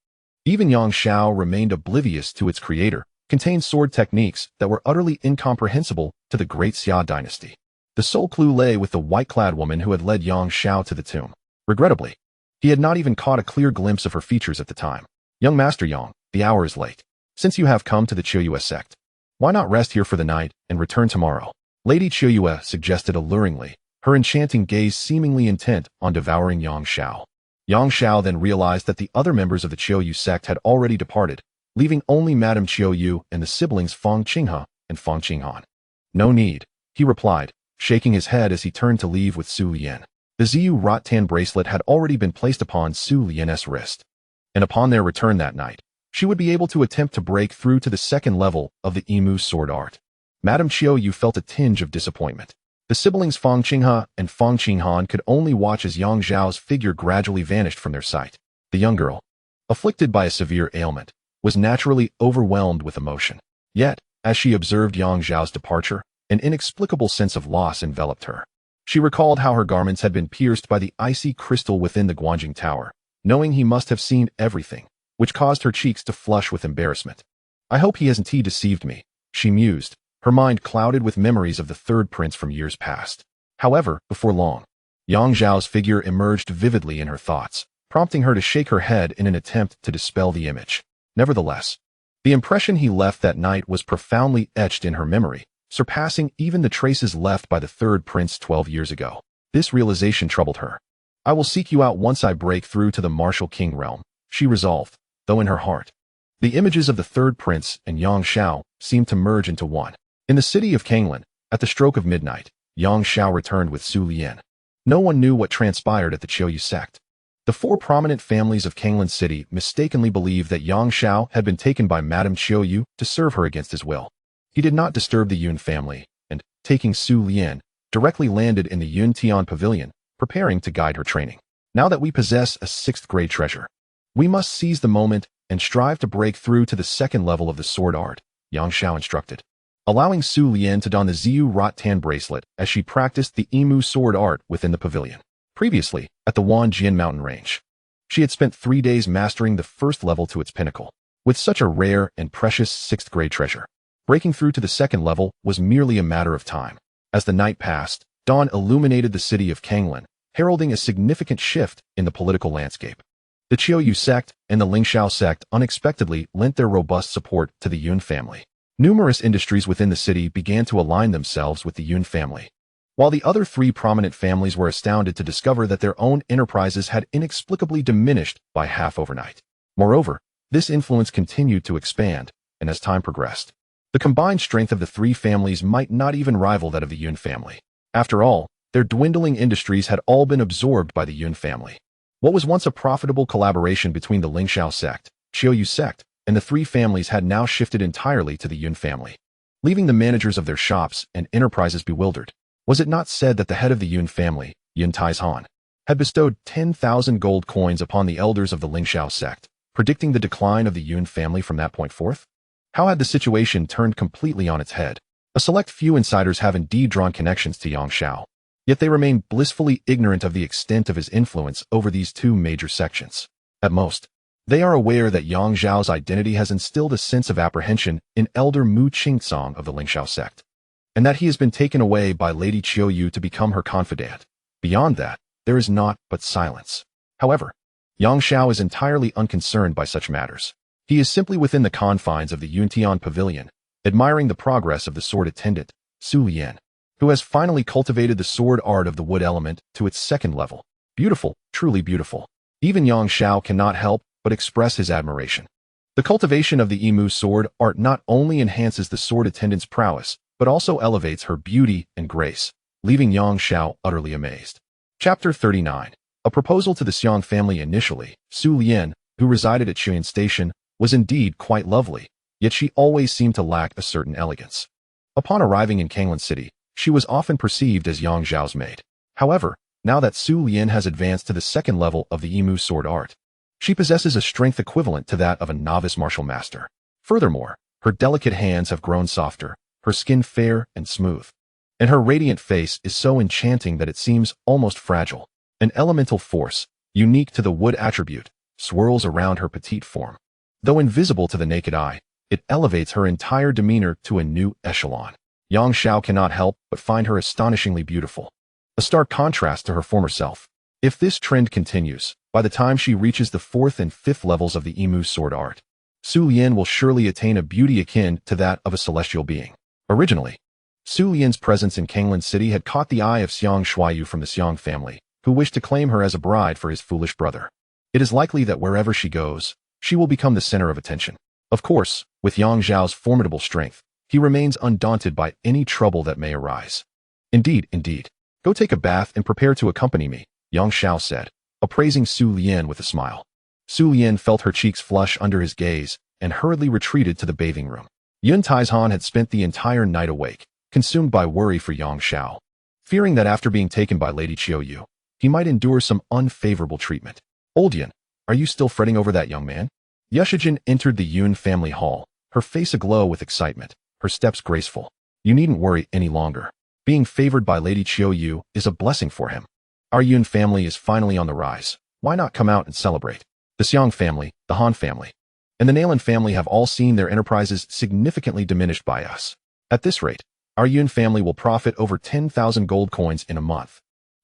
even Yang Xiao remained oblivious to its creator, contained sword techniques that were utterly incomprehensible to the Great Xia Dynasty. The sole clue lay with the white-clad woman who had led Yang Xiao to the tomb. Regrettably, he had not even caught a clear glimpse of her features at the time. Young Master Yang, the hour is late. Since you have come to the Qiuyue sect, why not rest here for the night and return tomorrow? Lady Qiuyue suggested alluringly, her enchanting gaze seemingly intent on devouring Yang Xiao. Yang Xiao then realized that the other members of the Qiuyue sect had already departed, leaving only Madame Qiuyue and the siblings Fang Qinghe and Fang Qinghan. No need, he replied, shaking his head as he turned to leave with Su Lian. The Ziyu Rattan bracelet had already been placed upon Su Lian's wrist, and upon their return that night, she would be able to attempt to break through to the 2nd level of the Imu sword art. Madame Qiuyue felt a tinge of disappointment. The siblings Fang Qinghe and Fang Qinghan could only watch as Yang Zhao's figure gradually vanished from their sight. The young girl, afflicted by a severe ailment, was naturally overwhelmed with emotion. Yet, as she observed Yang Zhao's departure, an inexplicable sense of loss enveloped her. She recalled how her garments had been pierced by the icy crystal within the Guanjing Tower, knowing he must have seen everything, which caused her cheeks to flush with embarrassment. I hope he hasn't deceived me, she mused, her mind clouded with memories of the 3rd prince from years past. However, before long, Yang Zhao's figure emerged vividly in her thoughts, prompting her to shake her head in an attempt to dispel the image. Nevertheless, the impression he left that night was profoundly etched in her memory, surpassing even the traces left by the 3rd prince 12 years ago. This realization troubled her. I will seek you out once I break through to the martial king realm, she resolved, though in her heart, the images of the 3rd prince and Yang Xiao seemed to merge into one. In the city of Kanglan, at the stroke of midnight, Yang Xiao returned with Su Lian. No one knew what transpired at the Qiuyue sect. The 4 prominent families of Kanglan City mistakenly believed that Yang Xiao had been taken by Madame Qiuyue to serve her against his will. He did not disturb the Yun family, and, taking Su Lian, directly landed in the Yun Tian Pavilion, preparing to guide her training. Now that we possess a 6th-grade treasure, we must seize the moment and strive to break through to the 2nd level of the sword art, Yang Xiao instructed, allowing Su Lian to don the Ziyu Rattan bracelet as she practiced the Imu sword art within the pavilion. Previously, at the Wanjian mountain range, she had spent 3 days mastering the 1st level to its pinnacle. With such a rare and precious 6th-grade treasure, breaking through to the 2nd level was merely a matter of time. As the night passed, dawn illuminated the city of Kanglan, heralding a significant shift in the political landscape. The Qiuyue sect and the Lingxiao sect unexpectedly lent their robust support to the Yun family. Numerous industries within the city began to align themselves with the Yun family. while the other three prominent families were astounded to discover that their own enterprises had inexplicably diminished by half overnight. Moreover, this influence continued to expand, and as time progressed, the combined strength of the three families might not even rival that of the Yun family. After all, their dwindling industries had all been absorbed by the Yun family. What was once a profitable collaboration between the Lingxiao sect, Qiuyu sect, and the three families had now shifted entirely to the Yun family, leaving the managers of their shops and enterprises bewildered. Was it not said that the head of the Yun family, Yun Taizhan, had bestowed 10,000 gold coins upon the elders of the Lingxiao sect, predicting the decline of the Yun family from that point forth? How had the situation turned completely on its head? A select few insiders have indeed drawn connections to Yang Xiao, yet they remain blissfully ignorant of the extent of his influence over these two major sections. At most, they are aware that Yang Xiao's identity has instilled a sense of apprehension in Elder Mu Qingcong of the Lingxiao sect, and that he has been taken away by Lady Qiuyu to become her confidant. Beyond that, there is naught but silence. However, Yang Xiao is entirely unconcerned by such matters. He is simply within the confines of the Yuntian Pavilion, admiring the progress of the sword attendant, Su Lian, who has finally cultivated the sword art of the wood element to its second level. Beautiful, truly beautiful. Even Yang Xiao cannot help but express his admiration. The cultivation of the Imu sword art not only enhances the sword attendant's prowess, but also elevates her beauty and grace, leaving Yang Xiao utterly amazed. Chapter 39. A proposal to the Xiang family. Initially, Su Lian, who resided at Chuyan Station, was indeed quite lovely, yet she always seemed to lack a certain elegance. Upon arriving in Kanglan City, she was often perceived as Yang Xiao's maid. However, now that Su Lian has advanced to the second level of the Imu sword art, she possesses a strength equivalent to that of a novice martial master. Furthermore, her delicate hands have grown softer, her skin fair and smooth, and her radiant face is so enchanting that it seems almost fragile. An elemental force, unique to the wood attribute, swirls around her petite form. Though invisible to the naked eye, it elevates her entire demeanor to a new echelon. Yang Xiao cannot help but find her astonishingly beautiful, a stark contrast to her former self. If this trend continues, by the time she reaches the fourth and fifth levels of the Imu sword art, Su Lian will surely attain a beauty akin to that of a celestial being. Originally, Su Lian's presence in Kanglan City had caught the eye of Xiang Shuayu from the Xiang family, who wished to claim her as a bride for his foolish brother. It is likely that wherever she goes, she will become the center of attention. Of course, with Yang Xiao's formidable strength, he remains undaunted by any trouble that may arise. Indeed. Go take a bath and prepare to accompany me, Yang Xiao said, appraising Su Lian with a smile. Su Lian felt her cheeks flush under his gaze and hurriedly retreated to the bathing room. Yun Taizhan had spent the entire night awake, consumed by worry for Yang Xiao, fearing that after being taken by Lady Qiuyu, he might endure some unfavorable treatment. Old Yun, are you still fretting over that young man? Yushijin entered the Yun family hall, her face aglow with excitement, her steps graceful. You needn't worry any longer. Being favored by Lady Qiuyu is a blessing for him. Our Yun family is finally on the rise. Why not come out and celebrate? The Xiang family, the Han family, and the Nalan family have all seen their enterprises significantly diminished by us. At this rate, our Yun family will profit over 10,000 gold coins in a month.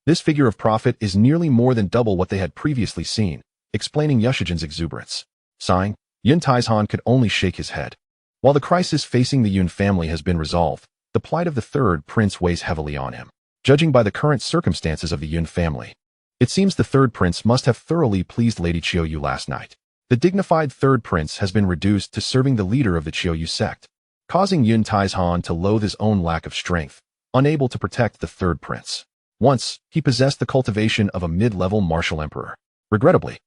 This figure of profit is nearly more than double what they had previously seen, explaining Yushijin's exuberance. Sighing, Yun Taizhan could only shake his head. While the crisis facing the Yun family has been resolved, the plight of the third prince weighs heavily on him. Judging by the current circumstances of the Yun family, it seems the third prince must have thoroughly pleased Lady Qiuyu last night. The dignified third prince has been reduced to serving the leader of the Qiuyu sect, causing Yun Taizhan to loathe his own lack of strength, unable to protect the third prince. Once, he possessed the cultivation of a mid-level martial emperor. Regrettably,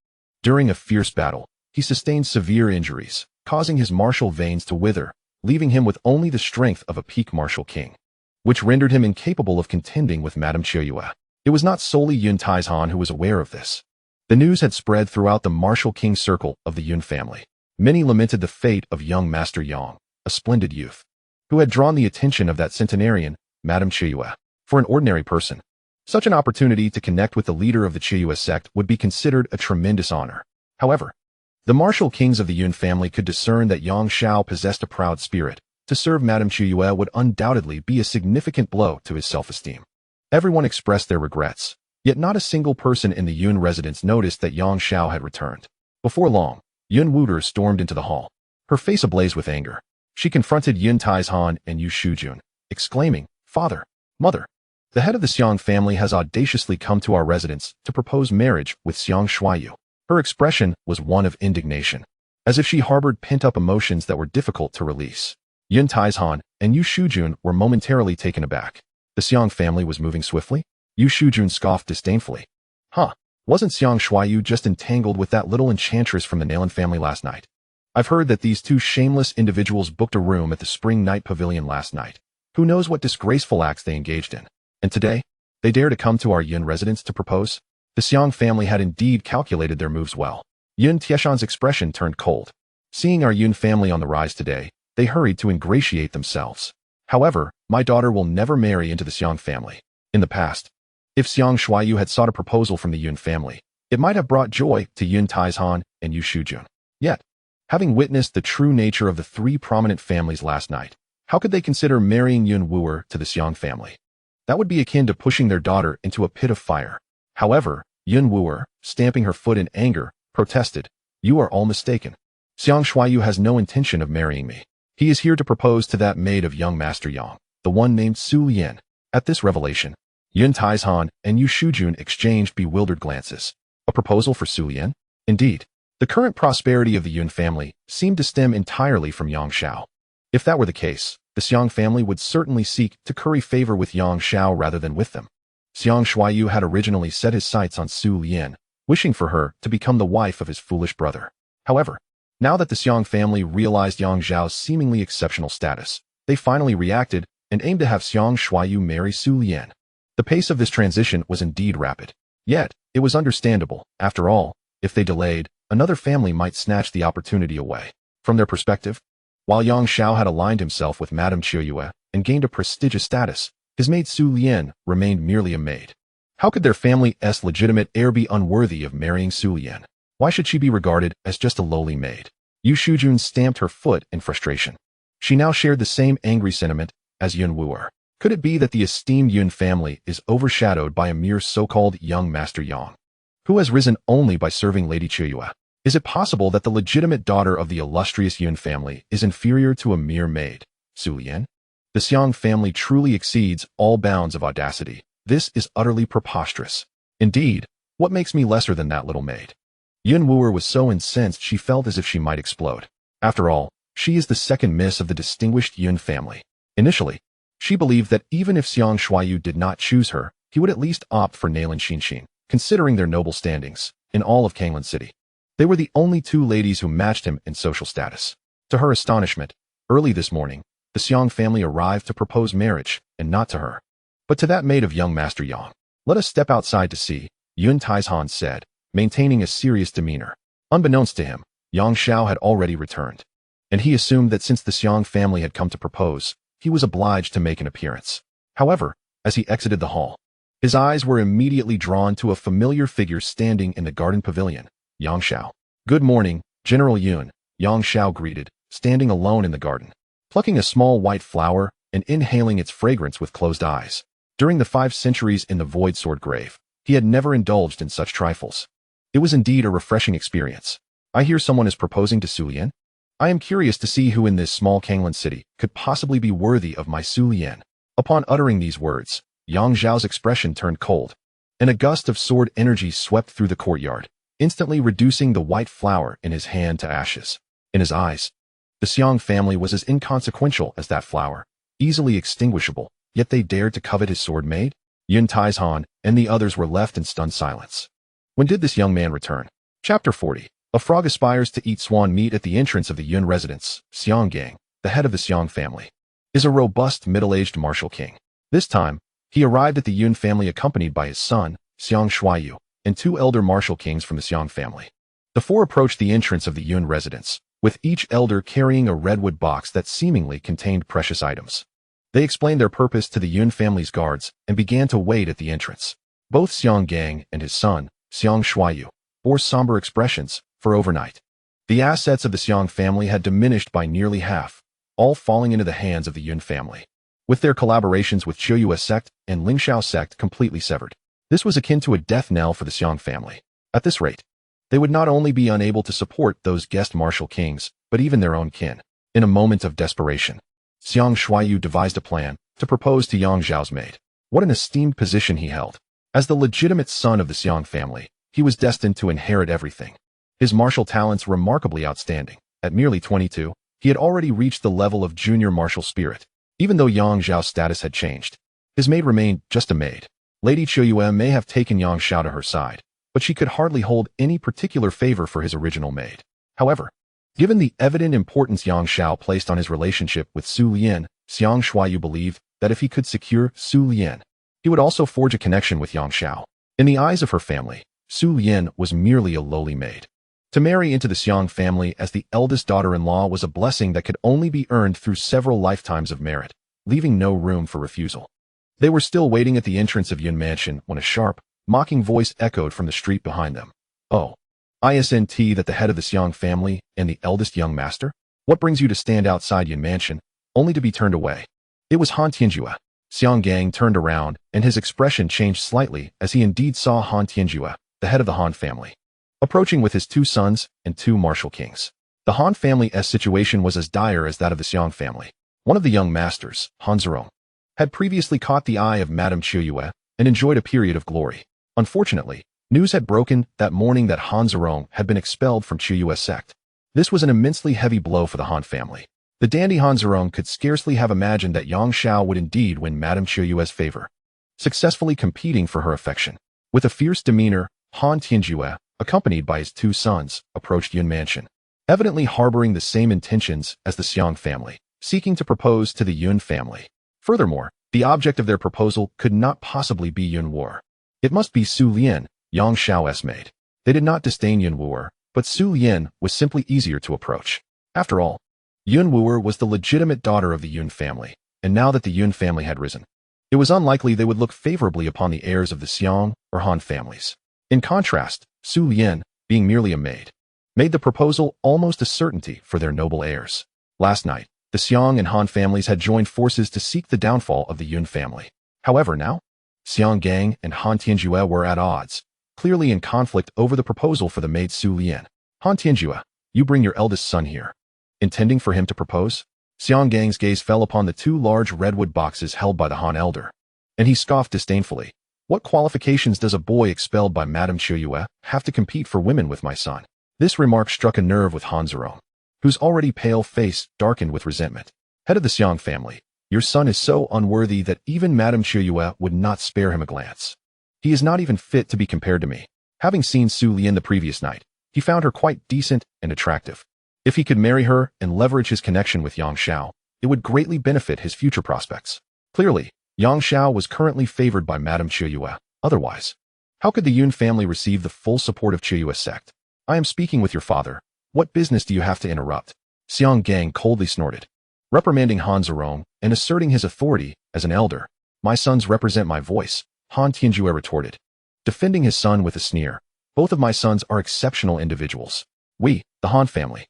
during a fierce battle, he sustained severe injuries, causing his martial veins to wither, leaving him with only the strength of a peak martial king, which rendered him incapable of contending with Madame Qiuyu. It was not solely Yun Taizhan who was aware of this. The news had spread throughout the martial king circle of the Yun family. Many lamented the fate of young Master Yang, a splendid youth, who had drawn the attention of that centenarian, Madame Qiuyu. For an ordinary person, such an opportunity to connect with the leader of the Qiuyu sect would be considered a tremendous honor. However, the martial kings of the Yun family could discern that Yang Xiao possessed a proud spirit. To serve Madame Qiuyu would undoubtedly be a significant blow to his self-esteem. Everyone expressed their regrets, yet not a single person in the Yun residence noticed that Yang Xiao had returned. Before long, Yun Wuder stormed into the hall, her face ablaze with anger. She confronted Yun Taizhan and Yu Shujun, exclaiming, "Father, Mother, The head of the Xiang family has audaciously come to our residence to propose marriage with Xiang Shuaiyu. Her expression was one of indignation, as if she harbored pent-up emotions that were difficult to release. Yun Taizhan and Yu Shujun were momentarily taken aback. The Xiang family was moving swiftly? Yu Shujun scoffed disdainfully. Huh, wasn't Xiang Shuaiyu just entangled with that little enchantress from the Nalan family last night? I've heard that these two shameless individuals booked a room at the Spring Night Pavilion last night. Who knows what disgraceful acts they engaged in? And today, they dare to come to our Yun residence to propose? The Xiang family had indeed calculated their moves well. Yun Tieshan's expression turned cold. Seeing our Yun family on the rise today, they hurried to ingratiate themselves. However, my daughter will never marry into the Xiang family. In the past, if Xiang Shuaiyu had sought a proposal from the Yun family, it might have brought joy to Yun Taizhan and Yu Shujun. Yet, having witnessed the true nature of the three prominent families last night, how could they consider marrying Yun Wooer to the Xiang family? That would be akin to pushing their daughter into a pit of fire. However, Yun Wooer, stamping her foot in anger, protested, "You are all mistaken. Xiang Shuaiyu has no intention of marrying me. He is here to propose to that maid of young Master Yang, the one named Su Lian." At this revelation, Yun Taizhan and Yu Shujun exchanged bewildered glances. A proposal for Su Lian? Indeed, the current prosperity of the Yun family seemed to stem entirely from Yang Shao. If that were the case, the Xiang family would certainly seek to curry favor with Yang Shao rather than with them. Xiang Shuaiyu had originally set his sights on Su Lian, wishing for her to become the wife of his foolish brother. However, now that the Xiang family realized Yang Zhao's seemingly exceptional status, they finally reacted and aimed to have Xiang Shuaiyu marry Su Lian. The pace of this transition was indeed rapid. Yet, it was understandable. After all, if they delayed, another family might snatch the opportunity away. From their perspective, while Yang Shao had aligned himself with Madame Qiuyue and gained a prestigious status, his maid Su Lian remained merely a maid. How could their family's legitimate heir be unworthy of marrying Su Lian? Why should she be regarded as just a lowly maid? Yu Shujun stamped her foot in frustration. She now shared the same angry sentiment as Yun Wooer. Could it be that the esteemed Yun family is overshadowed by a mere so-called young Master Yang, who has risen only by serving Lady Qiuyue? Is it possible that the legitimate daughter of the illustrious Yun family is inferior to a mere maid, Su Lian? The Xiang family truly exceeds all bounds of audacity. This is utterly preposterous. Indeed, what makes me lesser than that little maid? Yun Wooer was so incensed she felt as if she might explode. After all, she is the second miss of the distinguished Yun family. Initially, she believed that even if Xiang Shuaiyu did not choose her, he would at least opt for Nalan Xinxin, considering their noble standings in all of Kanglan City. They were the only two ladies who matched him in social status. To her astonishment, early this morning, the Xiang family arrived to propose marriage, and not to her, but to that maid of young Master Yang. "Let us step outside to see," Yun Taizhan said, maintaining a serious demeanor. Unbeknownst to him, Yang Shao had already returned, and he assumed that since the Xiang family had come to propose, he was obliged to make an appearance. However, as he exited the hall, his eyes were immediately drawn to a familiar figure standing in the garden pavilion, Yang Shao. "Good morning, General Yun," Yang Shao greeted, standing alone in the garden, plucking a small white flower and inhaling its fragrance with closed eyes. During the 5 centuries in the Void Sword Grave, he had never indulged in such trifles. It was indeed a refreshing experience. "I hear someone is proposing to Su Lian. I am curious to see who in this small Kanglan city could possibly be worthy of my Su Lian." Upon uttering these words, Yang Zhao's expression turned cold, and a gust of sword energy swept through the courtyard, instantly reducing the white flower in his hand to ashes. In his eyes, the Xiang family was as inconsequential as that flower, easily extinguishable, yet they dared to covet his sword maid? Yun Taizhan and the others were left in stunned silence. When did this young man return? Chapter 40. A frog aspires to eat swan meat. At the entrance of the Yun residence, Xiang Gang, the head of the Xiang family, is a robust middle-aged martial king. This time, he arrived at the Yun family accompanied by his son, Xiang Shuaiyu, and 2 elder martial kings from the Xiang family. The 4 approached the entrance of the Yun residence, with each elder carrying a redwood box that seemingly contained precious items. They explained their purpose to the Yun family's guards and began to wait at the entrance. Both Xiang Gang and his son, Xiang Shuaiyu, bore somber expressions for overnight. The assets of the Xiang family had diminished by nearly half, all falling into the hands of the Yun family, with their collaborations with Qiuyue sect and Lingxiao sect completely severed. This was akin to a death knell for the Xiang family. At this rate, they would not only be unable to support those guest martial kings, but even their own kin. In a moment of desperation, Xiang Shuaiyu devised a plan to propose to Yang Zhao's maid. What an esteemed position he held. As the legitimate son of the Xiang family, he was destined to inherit everything. His martial talents remarkably outstanding. At merely 22, he had already reached the level of junior martial spirit. Even though Yang Zhao's status had changed, his maid remained just a maid. Lady Qiuyue may have taken Yang Xiao to her side, but she could hardly hold any particular favor for his original maid. However, given the evident importance Yang Xiao placed on his relationship with Su Lian, Xiang Shuaiyu believed that if he could secure Su Lian, he would also forge a connection with Yang Xiao. In the eyes of her family, Su Lian was merely a lowly maid. To marry into the Xiang family as the eldest daughter-in-law was a blessing that could only be earned through several lifetimes of merit, leaving no room for refusal. They were still waiting at the entrance of Yun Mansion when a sharp, mocking voice echoed from the street behind them. "Oh, isn't that the head of the Xiang family and the eldest young master? What brings you to stand outside Yun Mansion, only to be turned away?" It was Han Tianjue. Xiang Gang turned around, and his expression changed slightly as he indeed saw Han Tianjue, the head of the Han family, approaching with his 2 sons and 2 martial kings. The Han family's situation was as dire as that of the Xiang family. One of the young masters, Han Zerong, had previously caught the eye of Madame Qiuyue and enjoyed a period of glory. Unfortunately, news had broken that morning that Han Zerong had been expelled from Qiuyue's sect. This was an immensely heavy blow for the Han family. The dandy Han Zerong could scarcely have imagined that Yang Xiao would indeed win Madame Qiuyue's favor, successfully competing for her affection. With a fierce demeanor, Han Tianjue, accompanied by his 2 sons, approached Yun Mansion, evidently harboring the same intentions as the Xiang family, seeking to propose to the Yun family. Furthermore, the object of their proposal could not possibly be Yun Wu. It must be Su Lian, Yang Xiao's maid. They did not disdain Yun Wu, but Su Lian was simply easier to approach. After all, Yun Wu was the legitimate daughter of the Yun family, and now that the Yun family had risen, it was unlikely they would look favorably upon the heirs of the Xiang or Han families. In contrast, Su Lian, being merely a maid, made the proposal almost a certainty for their noble heirs. Last night, the Xiang and Han families had joined forces to seek the downfall of the Yun family. However, now, Xiang Gang and Han Tianjue were at odds, clearly in conflict over the proposal for the maid Su Lian. "Han Tianjue, you bring your eldest son here." Intending for him to propose, Xiang Gang's gaze fell upon the 2 large redwood boxes held by the Han elder, and he scoffed disdainfully. "What qualifications does a boy expelled by Madame Qiuyue have to compete for women with my son?" This remark struck a nerve with Han Zerong, whose already pale face darkened with resentment. "Head of the Xiang family, your son is so unworthy that even Madame Qiuyue would not spare him a glance. He is not even fit to be compared to me." Having seen Su Lian the previous night, he found her quite decent and attractive. If he could marry her and leverage his connection with Yang Xiao, it would greatly benefit his future prospects. Clearly, Yang Xiao was currently favored by Madame Qiuyue. Otherwise, how could the Yun family receive the full support of Qiuyue's sect? "I am speaking with your father. What business do you have to interrupt?" Xiang Gang coldly snorted, reprimanding Han Zerong and asserting his authority as an elder. "My sons represent my voice," Han Tianjue retorted, defending his son with a sneer. "Both of my sons are exceptional individuals. We, the Han family,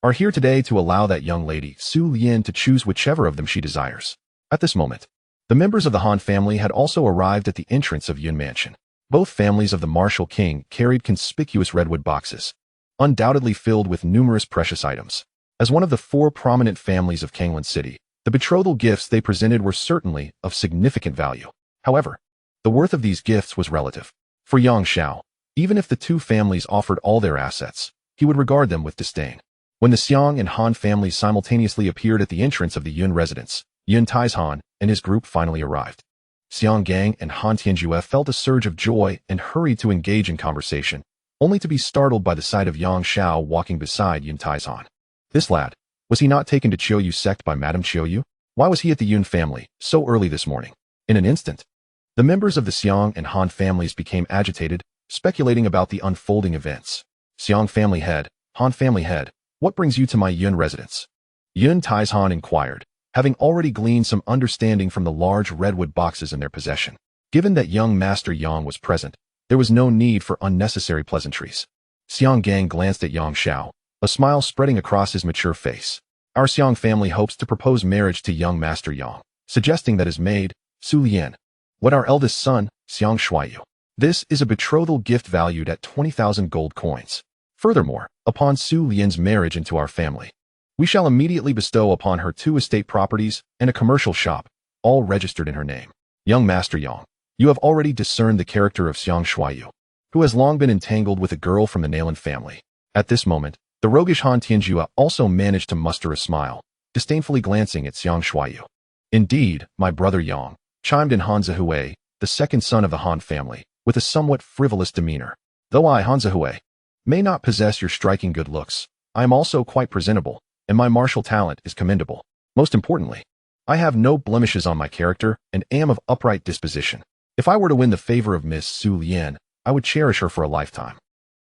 are here today to allow that young lady, Su Lian, to choose whichever of them she desires." At this moment, the members of the Han family had also arrived at the entrance of Yun Mansion. Both families of the martial king carried conspicuous redwood boxes, undoubtedly filled with numerous precious items. As one of the 4 prominent families of Kanglan City, the betrothal gifts they presented were certainly of significant value. However, the worth of these gifts was relative. For Yang Xiao, even if the 2 families offered all their assets, he would regard them with disdain. When the Xiang and Han families simultaneously appeared at the entrance of the Yun residence, Yun Taizhan and his group finally arrived. Xiang Gang and Han Tianjue felt a surge of joy and hurried to engage in conversation, only to be startled by the sight of Yang Xiao walking beside Yun Taizhan. This lad, was he not taken to Qiuyu sect by Madame Qiuyu? Why was he at the Yun family so early this morning? In an instant, the members of the Xiang and Han families became agitated, speculating about the unfolding events. "Xiang family head, Han family head, what brings you to my Yun residence?" Yun Taizhan inquired, having already gleaned some understanding from the large redwood boxes in their possession. Given that young Master Yang was present, there was no need for unnecessary pleasantries. Xiang Gang glanced at Yang Xiao, a smile spreading across his mature face. "Our Xiang family hopes to propose marriage to young Master Yang," suggesting that his maid, Su Lian, would our eldest son, Xiang Shuaiyu. This is a betrothal gift valued at 20,000 gold coins. Furthermore, upon Su Lian's marriage into our family, we shall immediately bestow upon her 2 estate properties and a commercial shop, all registered in her name. Young Master Yang, you have already discerned the character of Xiang Shuaiyu, who has long been entangled with a girl from the Nalan family. At this moment, the roguish Han Tianjue also managed to muster a smile, disdainfully glancing at Xiang Shuaiyu. Indeed, my brother Yang, chimed in Han Zihui, the second son of the Han family, with a somewhat frivolous demeanor. Though I, Han Zihui, may not possess your striking good looks, I am also quite presentable, and my martial talent is commendable. Most importantly, I have no blemishes on my character and am of upright disposition. If I were to win the favor of Miss Su Lian, I would cherish her for a lifetime,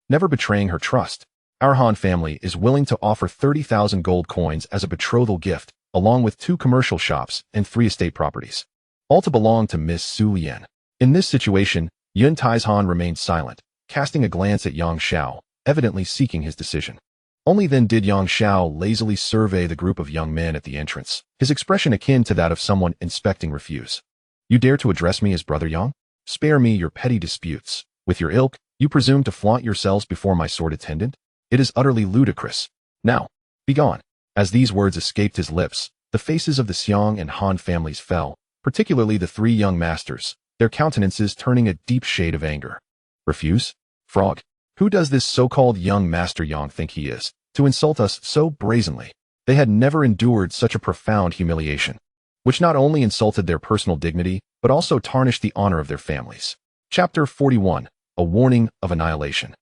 never betraying her trust. Our Han family is willing to offer 30,000 gold coins as a betrothal gift, along with 2 commercial shops and 3 estate properties, all to belong to Miss Su Lian. In this situation, Yun Tai's Han remained silent, casting a glance at Yang Xiao, evidently seeking his decision. Only then did Yang Xiao lazily survey the group of young men at the entrance, his expression akin to that of someone inspecting refuse. You dare to address me as Brother Yang? Spare me your petty disputes. With your ilk, you presume to flaunt yourselves before my sword attendant? It is utterly ludicrous. Now, begone. As these words escaped his lips, the faces of the Xiang and Han families fell, particularly the 3 young masters, their countenances turning a deep shade of anger. Refuse? Frog. Who does this so-called young Master Yang think he is, to insult us so brazenly? They had never endured such a profound humiliation, which not only insulted their personal dignity, but also tarnished the honor of their families. Chapter 41. A Warning of Annihilation.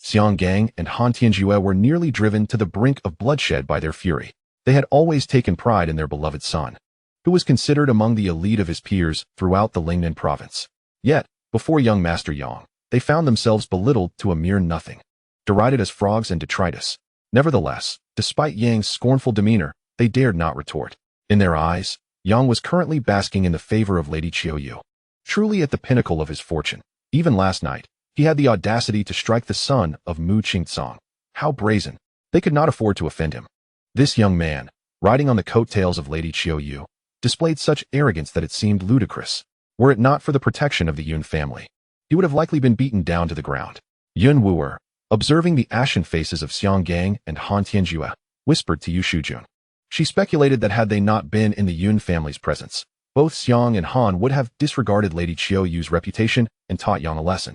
Xiang Gang and Han Tianjue were nearly driven to the brink of bloodshed by their fury. They had always taken pride in their beloved son, who was considered among the elite of his peers throughout the Lingnan province. Yet, before young Master Yang, they found themselves belittled to a mere nothing, derided as frogs and detritus. Nevertheless, despite Yang's scornful demeanor, they dared not retort. In their eyes, Yang was currently basking in the favor of Lady Qiuyu, truly at the pinnacle of his fortune. Even last night, he had the audacity to strike the son of Mu Qingcang. How brazen! They could not afford to offend him. This young man, riding on the coattails of Lady Qiuyu, displayed such arrogance that it seemed ludicrous. Were it not for the protection of the Yun family, he would have likely been beaten down to the ground. Yun Wuer, observing the ashen faces of Xiang Gang and Han Tianjue, whispered to Yu Shujun. She speculated that had they not been in the Yun family's presence, both Xiang and Han would have disregarded Lady Qiuyu's reputation and taught Yang a lesson.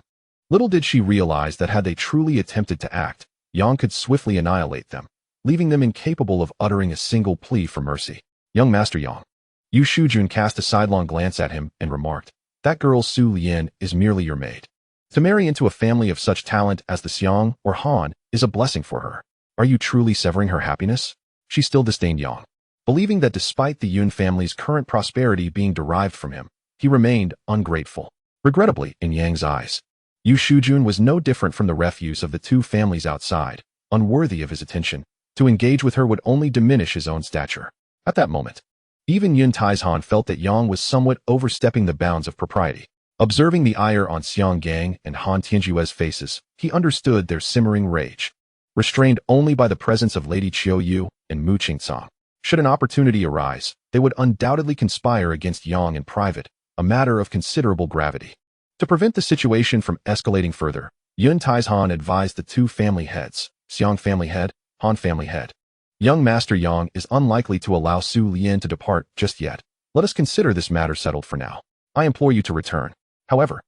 Little did she realize that had they truly attempted to act, Yang could swiftly annihilate them, leaving them incapable of uttering a single plea for mercy. Young Master Yang. Yu Shujun cast a sidelong glance at him and remarked, that girl Su Lian is merely your maid. To marry into a family of such talent as the Xiang or Han is a blessing for her. Are you truly severing her happiness? She still disdained Yang, believing that despite the Yun family's current prosperity being derived from him, he remained ungrateful. Regrettably, in Yang's eyes, Yu Shujun was no different from the refuse of the 2 families outside, unworthy of his attention. To engage with her would only diminish his own stature. At that moment, even Yun Tai's Han felt that Yang was somewhat overstepping the bounds of propriety. Observing the ire on Xiang Gang and Han Tianjue's faces, he understood their simmering rage. Restrained only by the presence of Lady Qiuyu and Mu Qingcang, should an opportunity arise, they would undoubtedly conspire against Yang in private, a matter of considerable gravity. To prevent the situation from escalating further, Yun Tai's Han advised the 2 family heads, Xiang family head, Han family head. Young Master Yang is unlikely to allow Su Lian to depart just yet. Let us consider this matter settled for now. I implore you to return. However,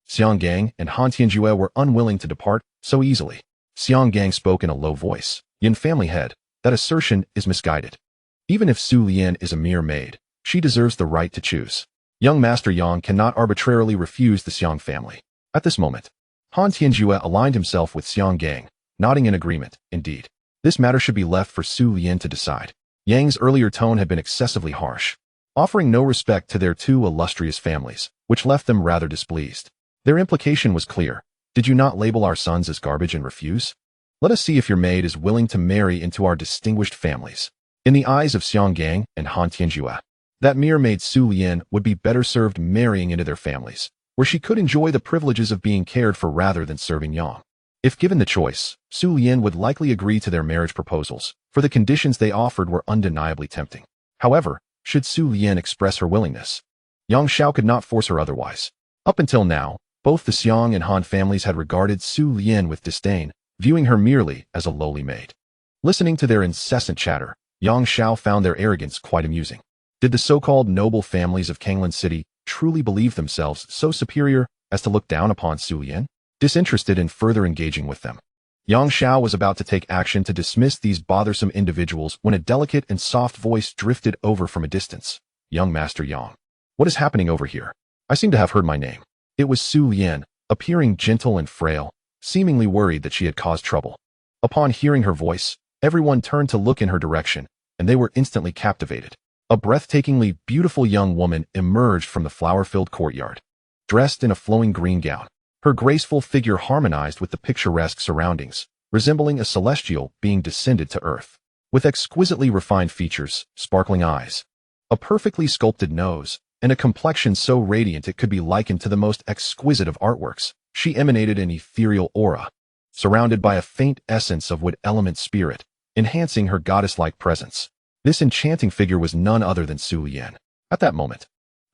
Xiang Gang and Han Tianjue were unwilling to depart so easily. Xiang Gang spoke in a low voice. Yin family head, that assertion is misguided. Even if Su Lian is a mere maid, she deserves the right to choose. Young Master Yang cannot arbitrarily refuse the Xiang family. At this moment, Han Tianjue aligned himself with Xiang Gang, nodding in agreement. Indeed, this matter should be left for Su Lian to decide. Yang's earlier tone had been excessively harsh, offering no respect to their 2 illustrious families, which left them rather displeased. Their implication was clear. Did you not label our sons as garbage and refuse? Let us see if your maid is willing to marry into our distinguished families. In the eyes of Xiang Gang and Han Tianjue, that mere maid Su Lian would be better served marrying into their families, where she could enjoy the privileges of being cared for rather than serving Yang. If given the choice, Su Lian would likely agree to their marriage proposals, for the conditions they offered were undeniably tempting. However, should Su Lian express her willingness, Yang Xiao could not force her otherwise. Up until now, both the Xiang and Han families had regarded Su Lian with disdain, viewing her merely as a lowly maid. Listening to their incessant chatter, Yang Xiao found their arrogance quite amusing. Did the so-called noble families of Kanglan City truly believed themselves so superior as to look down upon Su Lian, disinterested in further engaging with them. Yang Xiao was about to take action to dismiss these bothersome individuals when a delicate and soft voice drifted over from a distance. "Young Master Yang. What is happening over here? I seem to have heard my name." It was Su Lian, appearing gentle and frail, seemingly worried that she had caused trouble. Upon hearing her voice, everyone turned to look in her direction, and they were instantly captivated. A breathtakingly beautiful young woman emerged from the flower-filled courtyard. Dressed in a flowing green gown, her graceful figure harmonized with the picturesque surroundings, resembling a celestial being descended to earth. With exquisitely refined features, sparkling eyes, a perfectly sculpted nose, and a complexion so radiant it could be likened to the most exquisite of artworks, she emanated an ethereal aura, surrounded by a faint essence of wood element spirit, enhancing her goddess-like presence. This enchanting figure was none other than Su Lian. At that moment,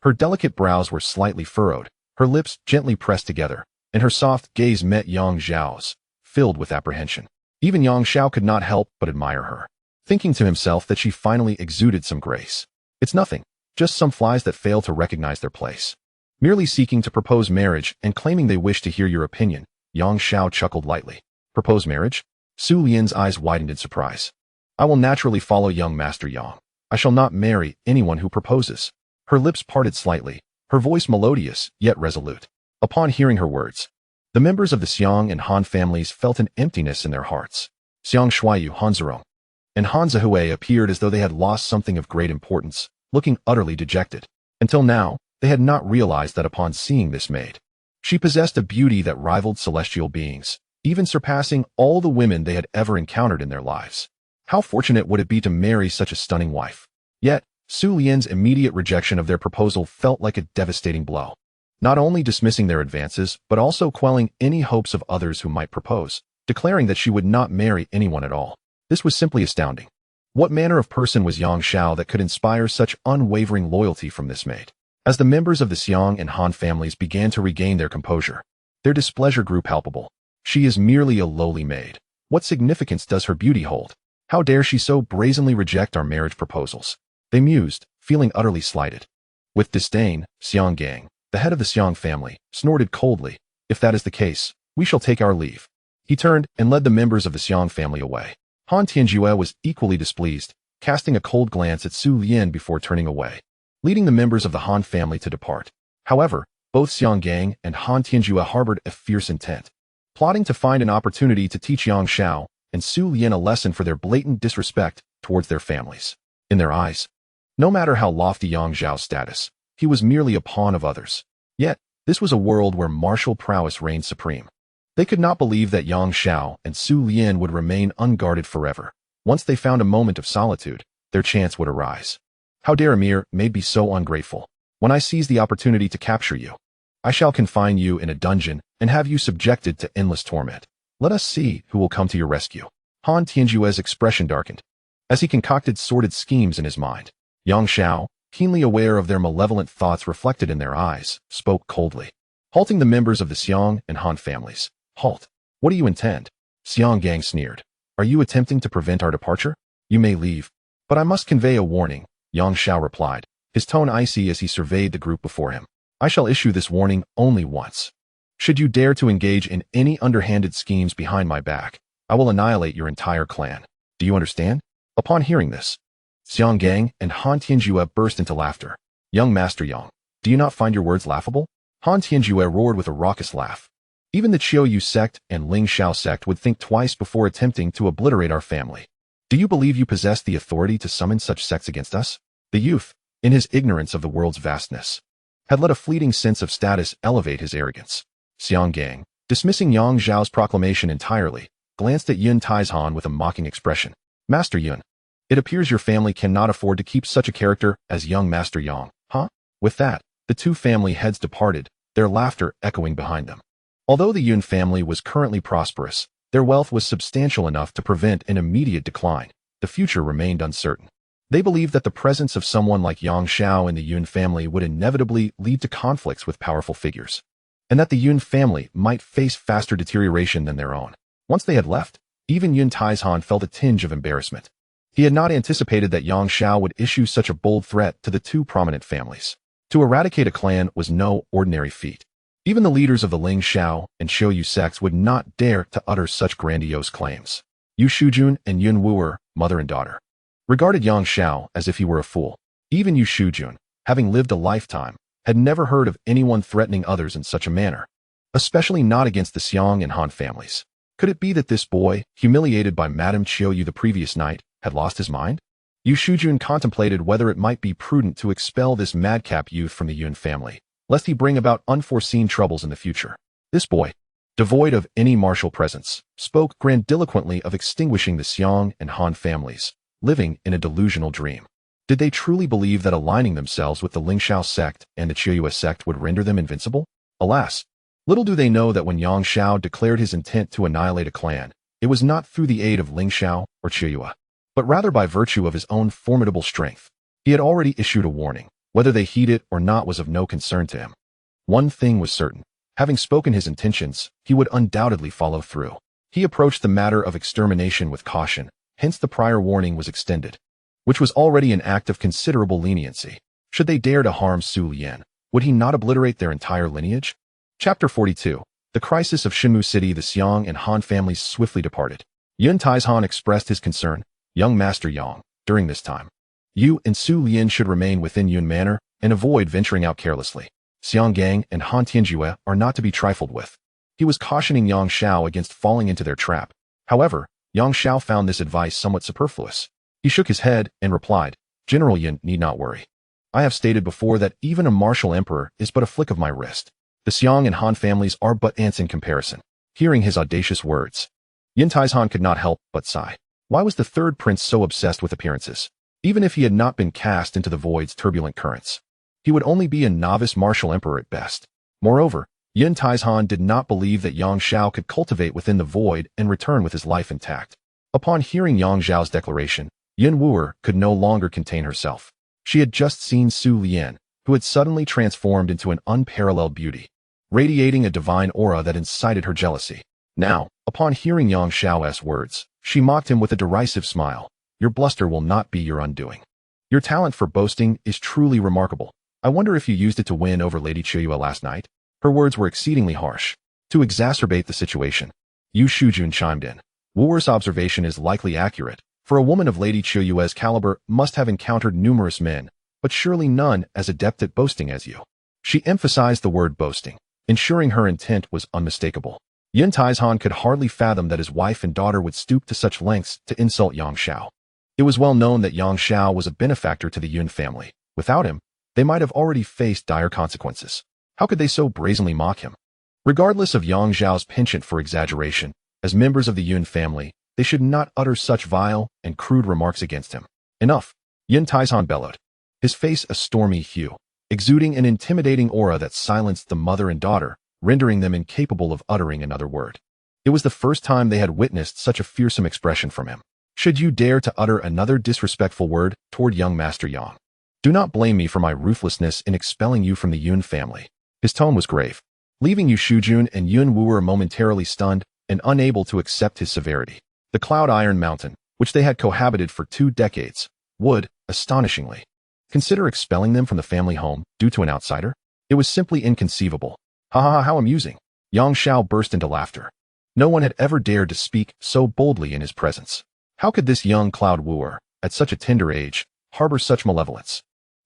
her delicate brows were slightly furrowed, her lips gently pressed together, and her soft gaze met Yang Xiao's, filled with apprehension. Even Yang Xiao could not help but admire her, thinking to himself that she finally exuded some grace. It's nothing, just some flies that fail to recognize their place. Merely seeking to propose marriage and claiming they wish to hear your opinion, Yang Xiao chuckled lightly. Propose marriage? Su Lian's eyes widened in surprise. I will naturally follow young Master Yang. I shall not marry anyone who proposes. Her lips parted slightly, her voice melodious, yet resolute. Upon hearing her words, the members of the Xiang and Han families felt an emptiness in their hearts. Xiang Shuayu, Han Zerong, and Han Zihui appeared as though they had lost something of great importance, looking utterly dejected. Until now, they had not realized that upon seeing this maid, she possessed a beauty that rivaled celestial beings, even surpassing all the women they had ever encountered in their lives. How fortunate would it be to marry such a stunning wife? Yet, Su Lian's immediate rejection of their proposal felt like a devastating blow. Not only dismissing their advances, but also quelling any hopes of others who might propose, declaring that she would not marry anyone at all. This was simply astounding. What manner of person was Yang Xiao that could inspire such unwavering loyalty from this maid? As the members of the Xiang and Han families began to regain their composure, their displeasure grew palpable. She is merely a lowly maid. What significance does her beauty hold? How dare she so brazenly reject our marriage proposals? They mused, feeling utterly slighted. With disdain, Xiang Gang, the head of the Xiang family, snorted coldly. If that is the case, we shall take our leave. He turned and led the members of the Xiang family away. Han Tianjue was equally displeased, casting a cold glance at Su Lian before turning away, leading the members of the Han family to depart. However, both Xiang Gang and Han Tianjue harbored a fierce intent, plotting to find an opportunity to teach Yang Xiao and Su Lian a lesson for their blatant disrespect towards their families. In their eyes, no matter how lofty Yang Xiao's status, he was merely a pawn of others. Yet, this was a world where martial prowess reigned supreme. They could not believe that Yang Xiao and Su Lian would remain unguarded forever. Once they found a moment of solitude, their chance would arise. How dare a mere maid be so ungrateful? When I seize the opportunity to capture you, I shall confine you in a dungeon and have you subjected to endless torment. Let us see who will come to your rescue. Han Tianjue's expression darkened, as he concocted sordid schemes in his mind. Yang Xiao, keenly aware of their malevolent thoughts reflected in their eyes, spoke coldly, halting the members of the Xiang and Han families. Halt. What do you intend? Xiang Gang sneered. Are you attempting to prevent our departure? You may leave, but I must convey a warning, Yang Xiao replied, his tone icy as he surveyed the group before him. I shall issue this warning only once. Should you dare to engage in any underhanded schemes behind my back, I will annihilate your entire clan. Do you understand? Upon hearing this, Xiang Gang and Han Tianjue burst into laughter. Young Master Yang, do you not find your words laughable? Han Tianjue roared with a raucous laugh. Even the Qiuyu sect and Ling Shao sect would think twice before attempting to obliterate our family. Do you believe you possess the authority to summon such sects against us? The youth, in his ignorance of the world's vastness, had let a fleeting sense of status elevate his arrogance. Xiang Gang, dismissing Yang Zhao's proclamation entirely, glanced at Yun Taizhan with a mocking expression. Master Yun, it appears your family cannot afford to keep such a character as young Master Yang, huh? With that, the two family heads departed, their laughter echoing behind them. Although the Yun family was currently prosperous, their wealth was substantial enough to prevent an immediate decline. The future remained uncertain. They believed that the presence of someone like Yang Xiao in the Yun family would inevitably lead to conflicts with powerful figures, and that the Yun family might face faster deterioration than their own. Once they had left, even Yun Taizhan felt a tinge of embarrassment. He had not anticipated that Yang Xiao would issue such a bold threat to the two prominent families. To eradicate a clan was no ordinary feat. Even the leaders of the Ling Xiao and Xiuyu sects would not dare to utter such grandiose claims. Yu Shujun and Yun Wu'er, mother and daughter, regarded Yang Xiao as if he were a fool. Even Yu Shujun, having lived a lifetime, had never heard of anyone threatening others in such a manner, especially not against the Xiang and Han families. Could it be that this boy, humiliated by Madame Qiuyu the previous night, had lost his mind? Yu Shujun contemplated whether it might be prudent to expel this madcap youth from the Yun family, lest he bring about unforeseen troubles in the future. This boy, devoid of any martial presence, spoke grandiloquently of extinguishing the Xiang and Han families, living in a delusional dream. Did they truly believe that aligning themselves with the Lingxiao sect and the Qiuyue sect would render them invincible? Alas, little do they know that when Yang Xiao declared his intent to annihilate a clan, it was not through the aid of Lingxiao or Qiuyue, but rather by virtue of his own formidable strength. He had already issued a warning. Whether they heed it or not was of no concern to him. One thing was certain. Having spoken his intentions, he would undoubtedly follow through. He approached the matter of extermination with caution, hence the prior warning was extended, which was already an act of considerable leniency. Should they dare to harm Su Lian, would he not obliterate their entire lineage? Chapter 42. The crisis of Shinmu City. The Xiang and Han families swiftly departed. Yun Taizhan expressed his concern, young Master Yang, during this time. You and Su Lian should remain within Yun Manor and avoid venturing out carelessly. Xiang Gang and Han Tianjue are not to be trifled with. He was cautioning Yang Xiao against falling into their trap. However, Yang Xiao found this advice somewhat superfluous. He shook his head and replied, General Yin need not worry. I have stated before that even a martial emperor is but a flick of my wrist. The Xiang and Han families are but ants in comparison. Hearing his audacious words, Yin Taizhan could not help but sigh. Why was the third prince so obsessed with appearances? Even if he had not been cast into the void's turbulent currents, he would only be a novice martial emperor at best. Moreover, Yin Taizhan did not believe that Yang Xiao could cultivate within the void and return with his life intact. Upon hearing Yang Xiao's declaration, Yun Wu'er could no longer contain herself. She had just seen Su Lian, who had suddenly transformed into an unparalleled beauty, radiating a divine aura that incited her jealousy. Now, upon hearing Yang Xiao's words, she mocked him with a derisive smile. Your bluster will not be your undoing. Your talent for boasting is truly remarkable. I wonder if you used it to win over Lady Qiuyue last night? Her words were exceedingly harsh. To exacerbate the situation, Yu Shujun chimed in. Wu'er's observation is likely accurate, for a woman of Lady Qiuyue's caliber must have encountered numerous men, but surely none as adept at boasting as you. She emphasized the word boasting, ensuring her intent was unmistakable. Yin Taizhan could hardly fathom that his wife and daughter would stoop to such lengths to insult Yang Xiao. It was well known that Yang Xiao was a benefactor to the Yun family. Without him, they might have already faced dire consequences. How could they so brazenly mock him? Regardless of Yang Xiao's penchant for exaggeration, as members of the Yun family, they should not utter such vile and crude remarks against him. Enough, Yin Taizhan bellowed, his face a stormy hue, exuding an intimidating aura that silenced the mother and daughter, rendering them incapable of uttering another word. It was the first time they had witnessed such a fearsome expression from him. Should you dare to utter another disrespectful word toward young Master Yang, do not blame me for my ruthlessness in expelling you from the Yun family. His tone was grave, leaving Yu Shujun and Yun Wu'er momentarily stunned and unable to accept his severity. The Cloud Iron Mountain, which they had cohabited for 2 decades, would, astonishingly, consider expelling them from the family home due to an outsider? It was simply inconceivable. Ha ha ha, how amusing. Yang Xiao burst into laughter. No one had ever dared to speak so boldly in his presence. How could this young Cloud Wu'er, at such a tender age, harbor such malevolence?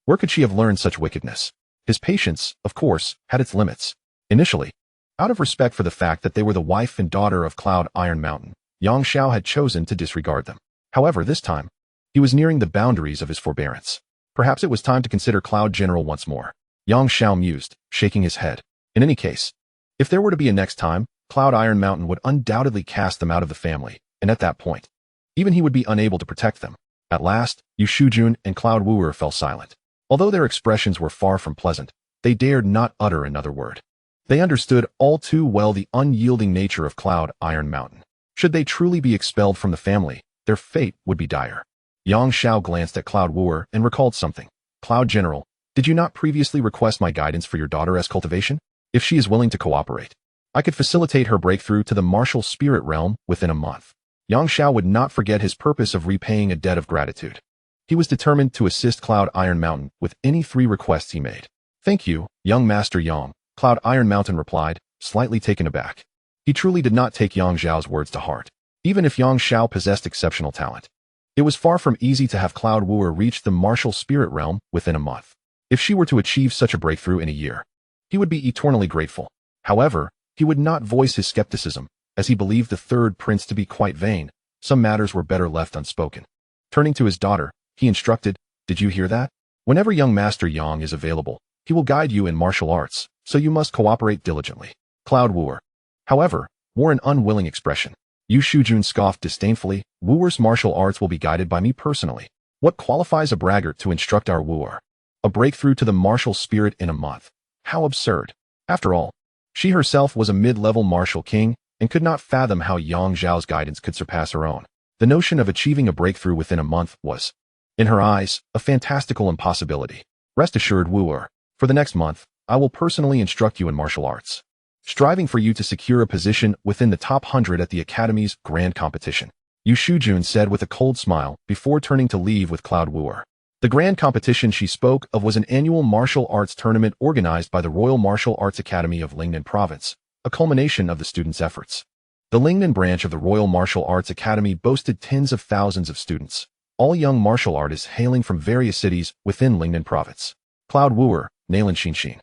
Where could she have learned such wickedness? His patience, of course, had its limits. Initially, out of respect for the fact that they were the wife and daughter of Cloud Iron Mountain, Yang Xiao had chosen to disregard them. However, this time, he was nearing the boundaries of his forbearance. Perhaps it was time to consider Cloud General once more. Yang Xiao mused, shaking his head. In any case, if there were to be a next time, Cloud Iron Mountain would undoubtedly cast them out of the family, and at that point, even he would be unable to protect them. At last, Yu Shujun and Cloud Wu'er fell silent. Although their expressions were far from pleasant, they dared not utter another word. They understood all too well the unyielding nature of Cloud Iron Mountain. Should they truly be expelled from the family, their fate would be dire. Yang Xiao glanced at Cloud Wu'er and recalled something. Cloud General, did you not previously request my guidance for your daughter's cultivation? If she is willing to cooperate, I could facilitate her breakthrough to the martial spirit realm within a month. Yang Xiao would not forget his purpose of repaying a debt of gratitude. He was determined to assist Cloud Iron Mountain with any 3 requests he made. Thank you, young Master Yang, Cloud Iron Mountain replied, slightly taken aback. He truly did not take Yang Zhao's words to heart, even if Yang Zhao possessed exceptional talent. It was far from easy to have Cloud Wooer reach the martial spirit realm within a month. If she were to achieve such a breakthrough in a year, he would be eternally grateful. However, he would not voice his skepticism, as he believed the third prince to be quite vain. Some matters were better left unspoken. Turning to his daughter, he instructed, "Did you hear that? Whenever young Master Yang is available, he will guide you in martial arts, so you must cooperate diligently." Cloud Wooer, however, wore an unwilling expression. Yu Shujun scoffed disdainfully, "Wooer's martial arts will be guided by me personally. What qualifies a braggart to instruct our Wooer? A breakthrough to the martial spirit in a month. How absurd. After all, she herself was a mid-level martial king and could not fathom how Yang Zhao's guidance could surpass her own. The notion of achieving a breakthrough within a month was, in her eyes, a fantastical impossibility. Rest assured, Wooer, for the next month, I will personally instruct you in martial arts, striving for you to secure a position within the top 100 at the Academy's grand competition. Yu Shujun said with a cold smile before turning to leave with Cloud Wooer. The grand competition she spoke of was an annual martial arts tournament organized by the Royal Martial Arts Academy of Lingnan Province, a culmination of the students' efforts. The Lingnan branch of the Royal Martial Arts Academy boasted tens of thousands of students, all young martial artists hailing from various cities within Lingnan Province. Cloud Wooer, Nalan Xinshin,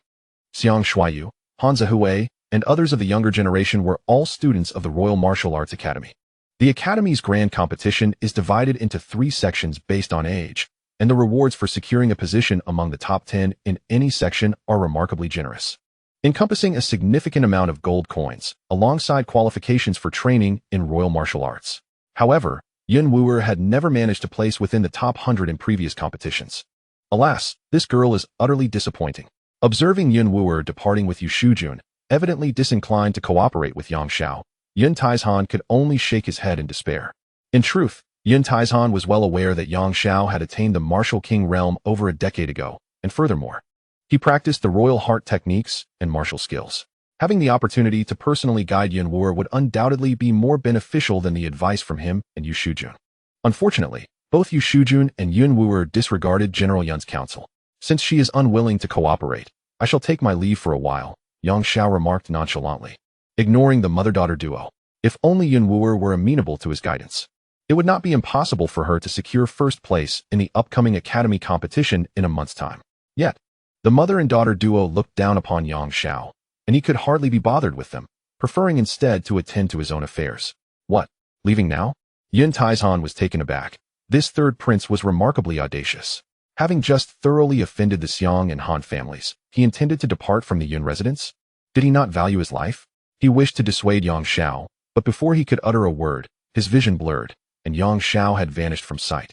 Xiang Shuaiyu, Hanza Hui, and others of the younger generation were all students of the Royal Martial Arts Academy. The Academy's grand competition is divided into 3 sections based on age, and the rewards for securing a position among the top 10 in any section are remarkably generous, encompassing a significant amount of gold coins, alongside qualifications for training in royal martial arts. However, Yun Wooer had never managed to place within the top 100 in previous competitions. Alas, this girl is utterly disappointing. Observing Yun Wooer departing with Yu Shujun, evidently disinclined to cooperate with Yang Zhao, Yun Taizhan could only shake his head in despair. In truth, Yun Taizhan was well aware that Yang Zhao had attained the martial king realm over a decade ago, and furthermore, he practiced the royal heart techniques and martial skills. Having the opportunity to personally guide Yun Wooer would undoubtedly be more beneficial than the advice from him and Yu Shujun. Unfortunately, both Yu Shujun and Yun Wooer disregarded General Yun's counsel. "Since she is unwilling to cooperate, I shall take my leave for a while," Yang Zhao remarked nonchalantly, ignoring the mother-daughter duo. If only Yun Wooer were amenable to his guidance, it would not be impossible for her to secure first place in the upcoming academy competition in a month's time. Yet, the mother and daughter duo looked down upon Yang Zhao, and he could hardly be bothered with them, preferring instead to attend to his own affairs. What? Leaving now? Yun Taizhan was taken aback. This third prince was remarkably audacious. Having just thoroughly offended the Xiang and Han families, he intended to depart from the Yun residence? Did he not value his life? He wished to dissuade Yang Zhao, but before he could utter a word, his vision blurred, and Yang Zhao had vanished from sight.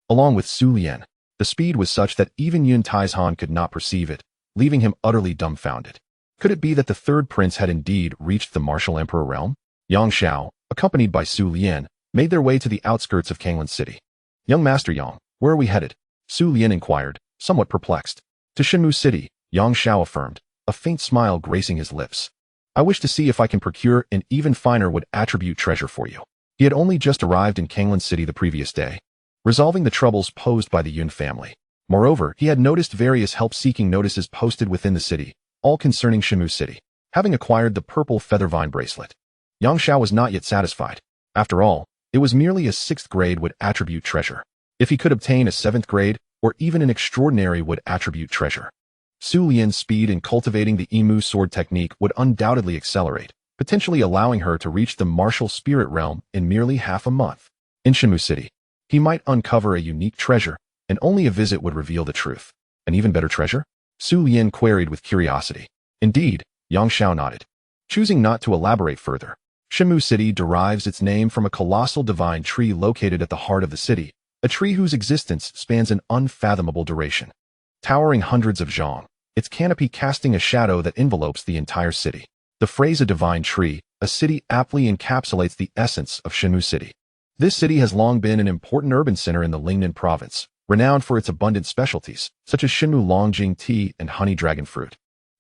Along with Su Lian, the speed was such that even Yun Taizhan could not perceive it, leaving him utterly dumbfounded. Could it be that the third prince had indeed reached the martial emperor realm? Yang Zhao, accompanied by Su Lian, made their way to the outskirts of Kanglan City. "Young Master Yang, where are we headed?" Su Lian inquired, somewhat perplexed. "To Shenmu City," Yang Zhao affirmed, a faint smile gracing his lips. "I wish to see if I can procure an even finer wood attribute treasure for you." He had only just arrived in Kanglan City the previous day, resolving the troubles posed by the Yun family. Moreover, he had noticed various help-seeking notices posted within the city, all concerning Shenmu City. Having acquired the purple feather vine bracelet, Yang Zhao was not yet satisfied. After all, it was merely a 6th grade wood attribute treasure. If he could obtain a 7th grade, or even an extraordinary wood attribute treasure, Su Lian's speed in cultivating the Emu sword technique would undoubtedly accelerate, potentially allowing her to reach the martial spirit realm in merely half a month. In Shenmu City, he might uncover a unique treasure, and only a visit would reveal the truth. An even better treasure? Su Lian queried with curiosity. Indeed, Yang Zhao nodded, choosing not to elaborate further. Shenmu City derives its name from a colossal divine tree located at the heart of the city, a tree whose existence spans an unfathomable duration, towering hundreds of zhang, its canopy casting a shadow that envelopes the entire city. The phrase "a divine tree," a city aptly encapsulates the essence of Shenmu City. This city has long been an important urban center in the Lingnan province, renowned for its abundant specialties, such as Shenmu Longjing tea and honey dragon fruit.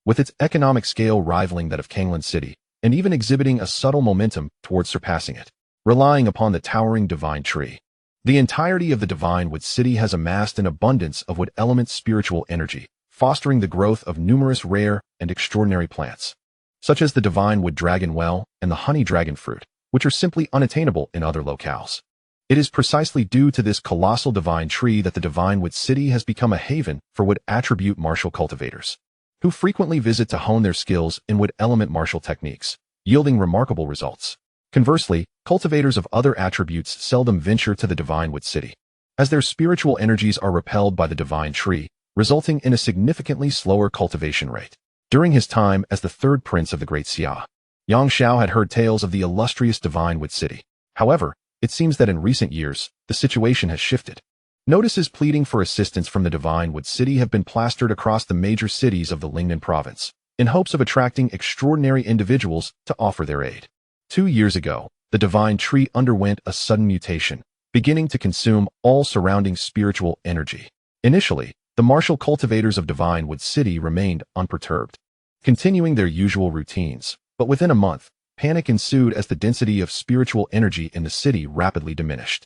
With its economic scale rivaling that of Kanglan City, and even exhibiting a subtle momentum towards surpassing it, relying upon the towering divine tree, the entirety of the divine wood city has amassed an abundance of wood element spiritual energy, fostering the growth of numerous rare and extraordinary plants, such as the divine wood dragon well and the honey dragon fruit, which are simply unattainable in other locales. It is precisely due to this colossal divine tree that the divine wood city has become a haven for wood attribute martial cultivators, who frequently visit to hone their skills in wood element martial techniques, yielding remarkable results. Conversely, cultivators of other attributes seldom venture to the divine wood city, as their spiritual energies are repelled by the divine tree, resulting in a significantly slower cultivation rate. During his time as the third prince of the Great Xia, Yang Xiao had heard tales of the illustrious divine wood city. However, it seems that in recent years, the situation has shifted. Notices pleading for assistance from the divine wood city have been plastered across the major cities of the Lingnan province, in hopes of attracting extraordinary individuals to offer their aid. 2 years ago, the divine tree underwent a sudden mutation, beginning to consume all surrounding spiritual energy. Initially, the martial cultivators of divine wood city remained unperturbed, continuing their usual routines, but within a month, panic ensued as the density of spiritual energy in the city rapidly diminished.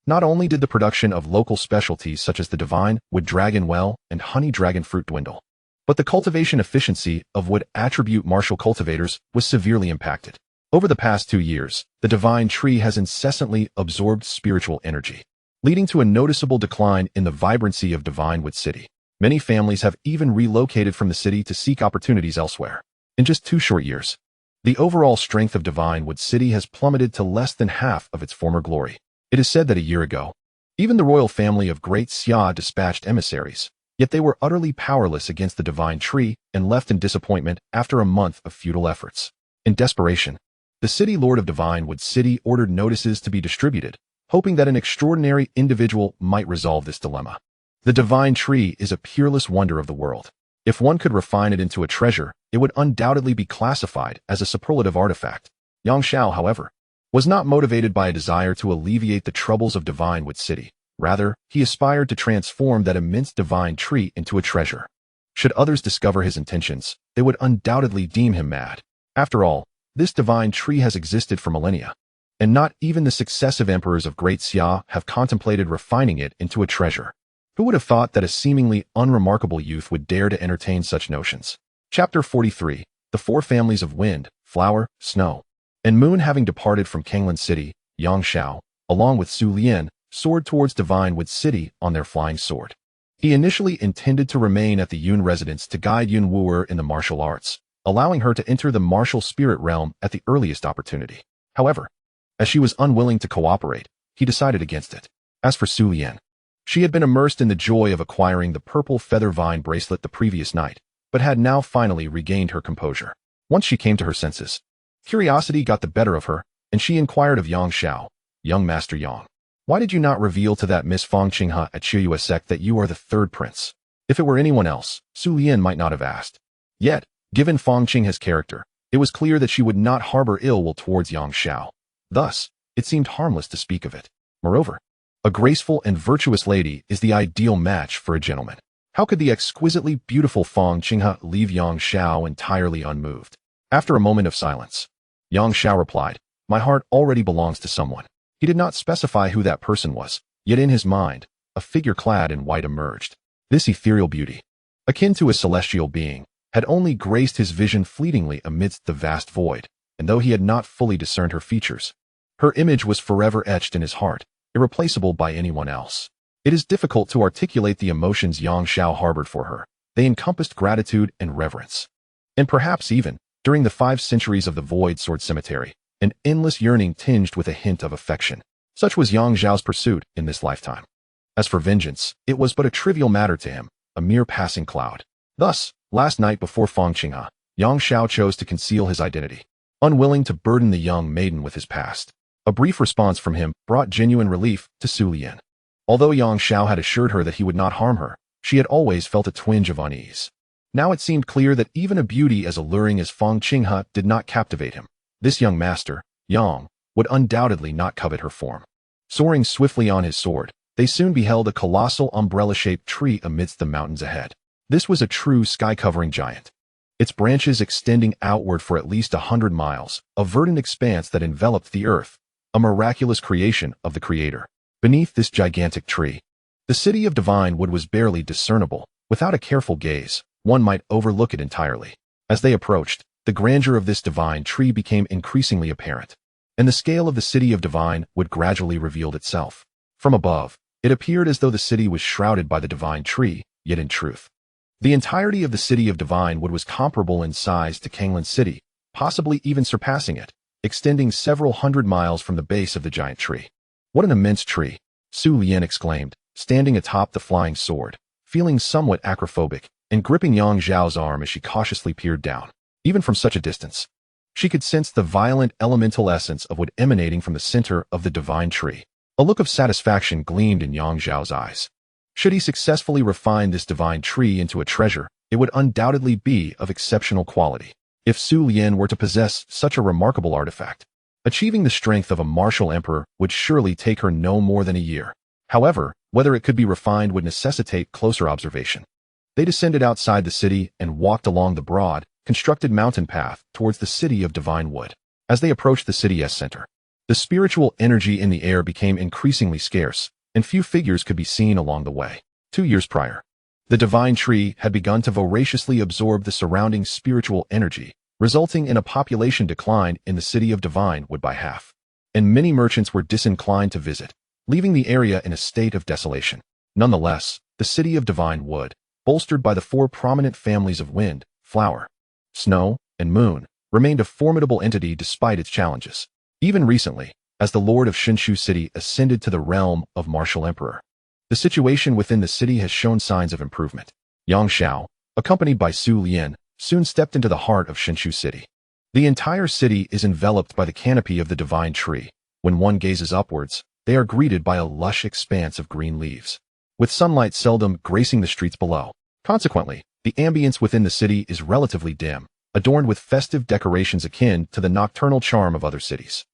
Not only did the production of local specialties such as the divine wood dragon well and honey dragon fruit dwindle, but the cultivation efficiency of wood attribute martial cultivators was severely impacted. Over the past 2 years, the divine tree has incessantly absorbed spiritual energy, leading to a noticeable decline in the vibrancy of divine wood city. Many families have even relocated from the city to seek opportunities elsewhere. In just 2 short years, the overall strength of divine wood city has plummeted to less than half of its former glory. It is said that a year ago, even the royal family of Great Xia dispatched emissaries, yet they were utterly powerless against the divine tree and left in disappointment after a month of futile efforts. In desperation, the city lord of divine wood city ordered notices to be distributed, hoping that an extraordinary individual might resolve this dilemma. The divine tree is a peerless wonder of the world. If one could refine it into a treasure, it would undoubtedly be classified as a superlative artifact. Yang Xiao, however, was not motivated by a desire to alleviate the troubles of divine wood city. Rather, he aspired to transform that immense divine tree into a treasure. Should others discover his intentions, they would undoubtedly deem him mad. After all, this divine tree has existed for millennia, and not even the successive emperors of Great Xia have contemplated refining it into a treasure. Who would have thought that a seemingly unremarkable youth would dare to entertain such notions? Chapter 43. The 4 families of wind, flower, snow, and moon. Having departed from Kanglan City, Yang Xiao, along with Su Lian, soared towards divine wood city on their flying sword. He initially intended to remain at the Yun residence to guide Yun Wuer in the martial arts, allowing her to enter the martial spirit realm at the earliest opportunity. However, as she was unwilling to cooperate, he decided against it. As for Su Lian, she had been immersed in the joy of acquiring the purple feather vine bracelet the previous night, but had now finally regained her composure. Once she came to her senses, curiosity got the better of her, and she inquired of Yang Xiao, "Young Master Yang, why did you not reveal to that Miss Fang Qinghe at Chiuyue sect that you are the third prince?" If it were anyone else, Su Lian might not have asked. Yet, given Fang Qinghe's character, it was clear that she would not harbor ill will towards Yang Xiao. Thus, it seemed harmless to speak of it. Moreover, a graceful and virtuous lady is the ideal match for a gentleman. How could the exquisitely beautiful Fang Qinghe leave Yang Xiao entirely unmoved? After a moment of silence, Yang Xiao replied, "My heart already belongs to someone." He did not specify who that person was, yet in his mind, a figure clad in white emerged. This ethereal beauty, akin to a celestial being, had only graced his vision fleetingly amidst the vast void, and though he had not fully discerned her features, her image was forever etched in his heart, irreplaceable by anyone else. It is difficult to articulate the emotions Yang Xiao harbored for her. They encompassed gratitude and reverence. And perhaps even, during the 5 centuries of the Void Sword Cemetery, an endless yearning tinged with a hint of affection. Such was Yang Xiao's pursuit in this lifetime. As for vengeance, it was but a trivial matter to him, a mere passing cloud. Thus, last night before Fang Qinghe, Yang Xiao chose to conceal his identity, unwilling to burden the young maiden with his past. A brief response from him brought genuine relief to Su Lian. Although Yang Xiao had assured her that he would not harm her, she had always felt a twinge of unease. Now it seemed clear that even a beauty as alluring as Fang Qinghe did not captivate him. This young master, Yang, would undoubtedly not covet her form. Soaring swiftly on his sword, they soon beheld a colossal umbrella-shaped tree amidst the mountains ahead. This was a true sky-covering giant, its branches extending outward for at least 100 miles, a verdant expanse that enveloped the earth, a miraculous creation of the Creator. Beneath this gigantic tree, the city of divine wood was barely discernible, Without a careful gaze, one might overlook it entirely. As they approached, the grandeur of this divine tree became increasingly apparent, and the scale of the city of divine wood gradually revealed itself. From above, it appeared as though the city was shrouded by the divine tree, yet in truth, the entirety of the city of divine wood was comparable in size to Kanglin's city, possibly even surpassing it, extending several hundred miles from the base of the giant tree. What an immense tree! Su Lian exclaimed, standing atop the flying sword, feeling somewhat acrophobic, and gripping Yang Zhao's arm as she cautiously peered down. Even from such a distance, she could sense the violent elemental essence of wood emanating from the center of the divine tree. A look of satisfaction gleamed in Yang Zhao's eyes. Should he successfully refine this divine tree into a treasure, it would undoubtedly be of exceptional quality. If Su Lian were to possess such a remarkable artifact, achieving the strength of a martial emperor would surely take her no more than a year. However, whether it could be refined would necessitate closer observation. They descended outside the city and walked along the broad, constructed mountain path towards the city of divine wood. As they approached the city's center, the spiritual energy in the air became increasingly scarce, and few figures could be seen along the way. 2 years prior, the divine tree had begun to voraciously absorb the surrounding spiritual energy, resulting in a population decline in the city of divine wood by half, and many merchants were disinclined to visit, leaving the area in a state of desolation. Nonetheless, the city of divine wood, bolstered by the 4 prominent families of wind, flower, snow, and moon, remained a formidable entity despite its challenges. Even recently, as the lord of Shinshu city ascended to the realm of martial emperor, the situation within the city has shown signs of improvement. Yang Xiao, accompanied by Su Lian, soon stepped into the heart of Shinshu city. The entire city is enveloped by the canopy of the divine tree. When one gazes upwards, they are greeted by a lush expanse of green leaves, with sunlight seldom gracing the streets below. Consequently, the ambience within the city is relatively dim, adorned with festive decorations akin to the nocturnal charm of other cities.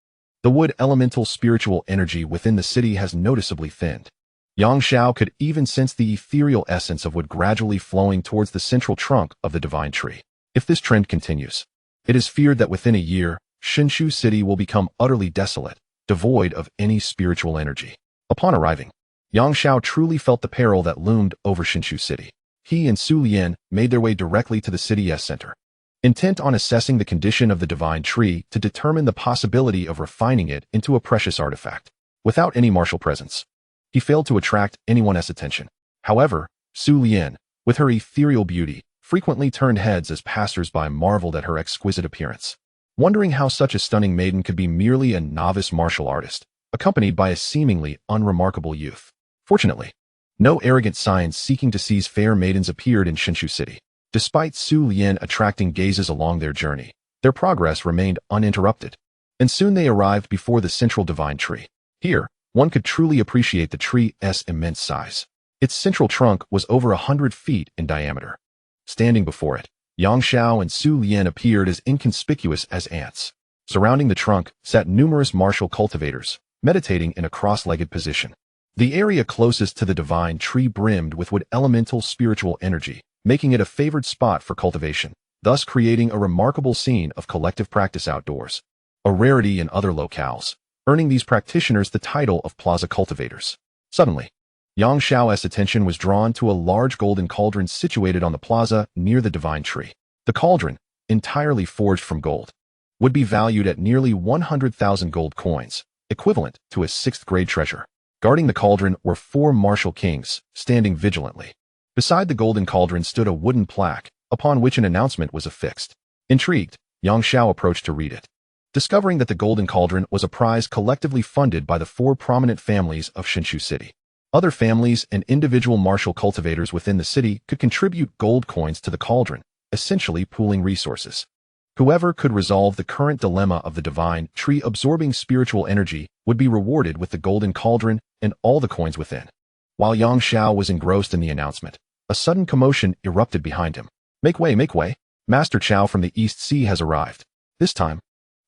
The wood elemental spiritual energy within the city has noticeably thinned. Yang Xiao could even sense the ethereal essence of wood gradually flowing towards the central trunk of the divine tree. If this trend continues, it is feared that within a year, Shinshu city will become utterly desolate, devoid of any spiritual energy. Upon arriving, Yang Xiao truly felt the peril that loomed over Shinshu city. He and Su Lian made their way directly to the city's center, intent on assessing the condition of the divine tree to determine the possibility of refining it into a precious artifact. Without any martial presence, he failed to attract anyone's attention. However, Su Lian, with her ethereal beauty, frequently turned heads as passers-by marveled at her exquisite appearance, wondering how such a stunning maiden could be merely a novice martial artist, accompanied by a seemingly unremarkable youth. Fortunately, no arrogant signs seeking to seize fair maidens appeared in Shinshu city. Despite Su Lian attracting gazes along their journey, their progress remained uninterrupted, and soon they arrived before the central divine tree. Here, one could truly appreciate the tree's immense size. Its central trunk was over 100 feet in diameter. Standing before it, Yang Xiao and Su Lian appeared as inconspicuous as ants. Surrounding the trunk sat numerous martial cultivators, meditating in a cross-legged position. The area closest to the divine tree brimmed with wood elemental spiritual energy, making it a favored spot for cultivation, thus creating a remarkable scene of collective practice outdoors, a rarity in other locales, earning these practitioners the title of plaza cultivators. Suddenly, Yang Xiao's attention was drawn to a large golden cauldron situated on the plaza near the divine tree. The cauldron, entirely forged from gold, would be valued at nearly 100,000 gold coins, equivalent to a 6th-grade treasure. Guarding the cauldron were 4 martial kings, standing vigilantly. Beside the golden cauldron stood a wooden plaque, upon which an announcement was affixed. Intrigued, Yang Xiao approached to read it, discovering that the golden cauldron was a prize collectively funded by the 4 prominent families of Shinshu city. Other families and individual martial cultivators within the city could contribute gold coins to the cauldron, essentially pooling resources. Whoever could resolve the current dilemma of the divine tree absorbing spiritual energy would be rewarded with the golden cauldron and all the coins within. While Yang Xiao was engrossed in the announcement, a sudden commotion erupted behind him. Make way, make way. Master Chao from the East Sea has arrived. This time,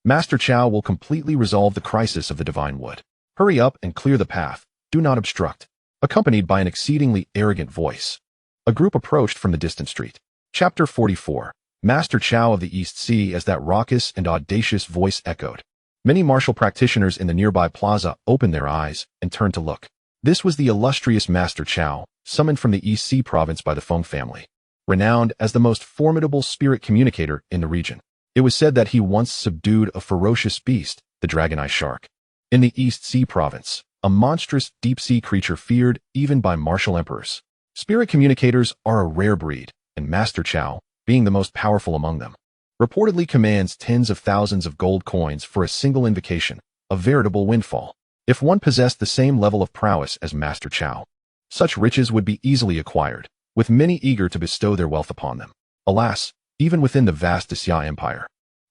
Master Chao will completely resolve the crisis of the divine wood. Hurry up and clear the path. Do not obstruct. Accompanied by an exceedingly arrogant voice, a group approached from the distant street. Chapter 44. Master Chao of the East Sea. As that raucous and audacious voice echoed, many martial practitioners in the nearby plaza opened their eyes and turned to look. This was the illustrious Master Chao, summoned from the East Sea province by the Feng family. Renowned as the most formidable spirit communicator in the region, it was said that he once subdued a ferocious beast, the dragon-eye shark. In the East Sea province, a monstrous deep-sea creature feared even by martial emperors. Spirit communicators are a rare breed, and Master Chow, being the most powerful among them, reportedly commands tens of thousands of gold coins for a single invocation, a veritable windfall. If one possessed the same level of prowess as Master Chow, such riches would be easily acquired, with many eager to bestow their wealth upon them. Alas, even within the vast Xia Empire,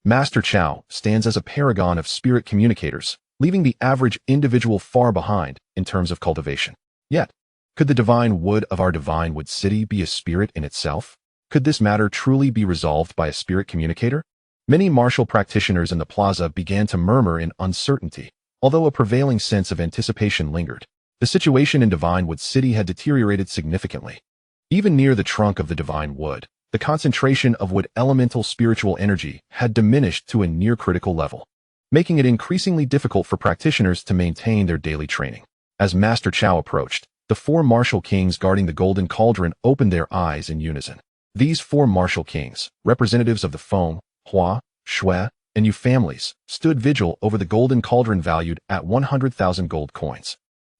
Master Chow stands as a paragon of spirit communicators, leaving the average individual far behind in terms of cultivation. Yet, could the divine wood of our divine wood city be a spirit in itself? Could this matter truly be resolved by a spirit communicator? Many martial practitioners in the plaza began to murmur in uncertainty, although a prevailing sense of anticipation lingered. The situation in Divine Wood City had deteriorated significantly. Even near the trunk of the divine wood, the concentration of wood elemental spiritual energy had diminished to a near-critical level, making it increasingly difficult for practitioners to maintain their daily training. As Master Chow approached, the four martial kings guarding the golden cauldron opened their eyes in unison. These four martial kings, representatives of the Feng, Hua, Shui, and Yu families, stood vigil over the golden cauldron valued at 100,000 gold coins.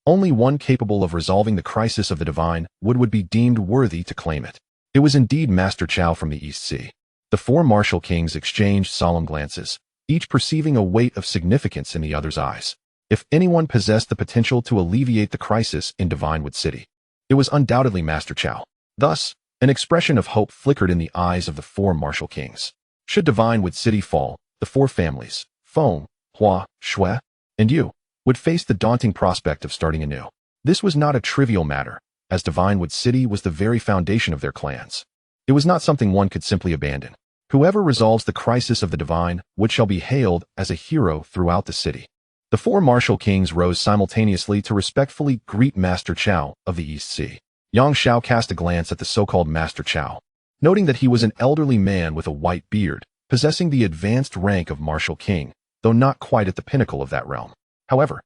Only one capable of resolving the crisis of the divine would be deemed worthy to claim it. It was indeed Master Chow from the East Sea. The four martial kings exchanged solemn glances, each perceiving a weight of significance in the other's eyes. If anyone possessed the potential to alleviate the crisis in Divine Wood City, it was undoubtedly Master Chow. Thus, an expression of hope flickered in the eyes of the four martial kings. Should Divine Wood City fall, the four families, Feng, Hua, Shui, and Yu, would face the daunting prospect of starting anew. This was not a trivial matter, as Divine Wood City was the very foundation of their clans. It was not something one could simply abandon. Whoever resolves the crisis of the divine wood shall be hailed as a hero throughout the city. The four martial kings rose simultaneously to respectfully greet Master Chow of the East Sea. Yang Shao cast a glance at the so-called Master Chow, noting that he was an elderly man with a white beard, possessing the advanced rank of martial king, though not quite at the pinnacle of that realm. However,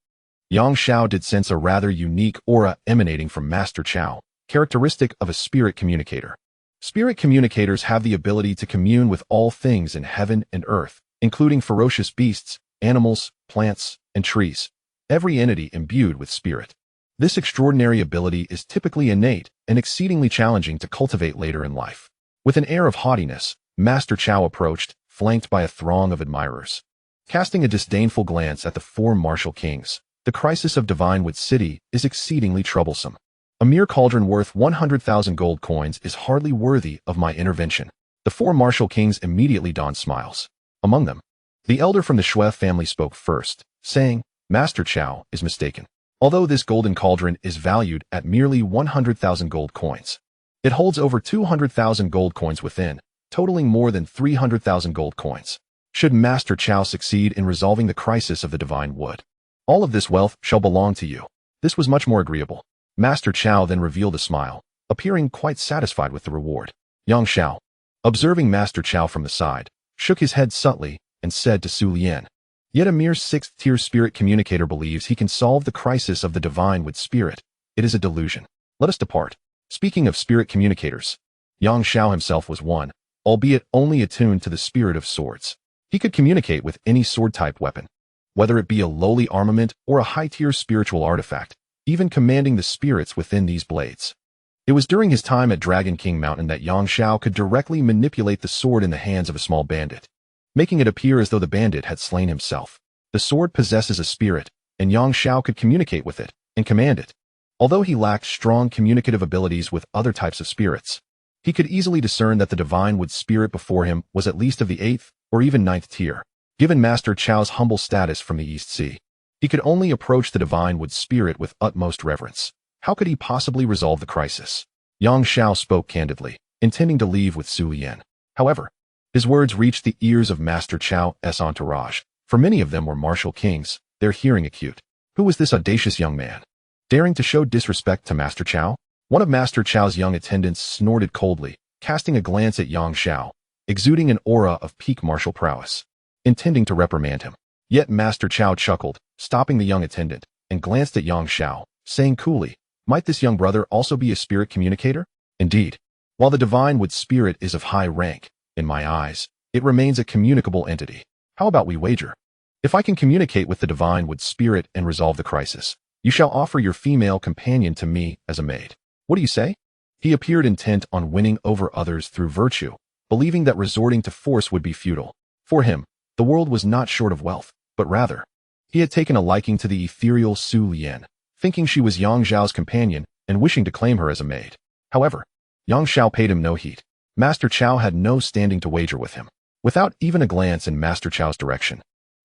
Yang Shao did sense a rather unique aura emanating from Master Chow, characteristic of a spirit communicator. Spirit communicators have the ability to commune with all things in heaven and earth, including ferocious beasts, animals, plants, and trees, every entity imbued with spirit. This extraordinary ability is typically innate and exceedingly challenging to cultivate later in life. With an air of haughtiness, Master Chow approached, flanked by a throng of admirers. Casting a disdainful glance at the four martial kings, the crisis of Divine Wood City is exceedingly troublesome. A mere cauldron worth 100,000 gold coins is hardly worthy of my intervention. The four martial kings immediately donned smiles. Among them, the elder from the Shui family spoke first, saying, Master Chow is mistaken. Although this golden cauldron is valued at merely 100,000 gold coins, it holds over 200,000 gold coins within, totaling more than 300,000 gold coins. Should Master Chow succeed in resolving the crisis of the divine wood, all of this wealth shall belong to you. This was much more agreeable. Master Chow then revealed a smile, appearing quite satisfied with the reward. Yang Shao, observing Master Chow from the side, shook his head subtly and said to Su Lian, Yet a mere sixth-tier spirit communicator believes he can solve the crisis of the divine with spirit. It is a delusion. Let us depart. Speaking of spirit communicators, Yang Shao himself was one, albeit only attuned to the spirit of swords. He could communicate with any sword-type weapon, whether it be a lowly armament or a high-tier spiritual artifact, even commanding the spirits within these blades. It was during his time at Dragon King Mountain that Yang Shao could directly manipulate the sword in the hands of a small bandit, making it appear as though the bandit had slain himself. The sword possesses a spirit, and Yang Shao could communicate with it and command it. Although he lacked strong communicative abilities with other types of spirits, he could easily discern that the divine wood spirit before him was at least of the 8th or even 9th tier. Given Master Chow's humble status from the East Sea, he could only approach the divine wood spirit with utmost reverence. How could he possibly resolve the crisis? Yang Shao spoke candidly, intending to leave with Su Lian. However, his words reached the ears of Master Chow's entourage, for many of them were martial kings, their hearing acute. Who was this audacious young man, daring to show disrespect to Master Chow? One of Master Chow's young attendants snorted coldly, casting a glance at Yang Shao, exuding an aura of peak martial prowess, intending to reprimand him. Yet Master Chow chuckled, stopping the young attendant, and glanced at Yang Shao, saying coolly, Might this young brother also be a spirit communicator? Indeed, while the divine wood spirit is of high rank, in my eyes, it remains a communicable entity. How about we wager? If I can communicate with the divine wood spirit and resolve the crisis, you shall offer your female companion to me as a maid. What do you say? He appeared intent on winning over others through virtue, believing that resorting to force would be futile. For him, the world was not short of wealth, but rather, he had taken a liking to the ethereal Su Lian, thinking she was Yang Zhao's companion and wishing to claim her as a maid. However, Yang Xiao paid him no heed. Master Chao had no standing to wager with him. Without even a glance in Master Chao's direction,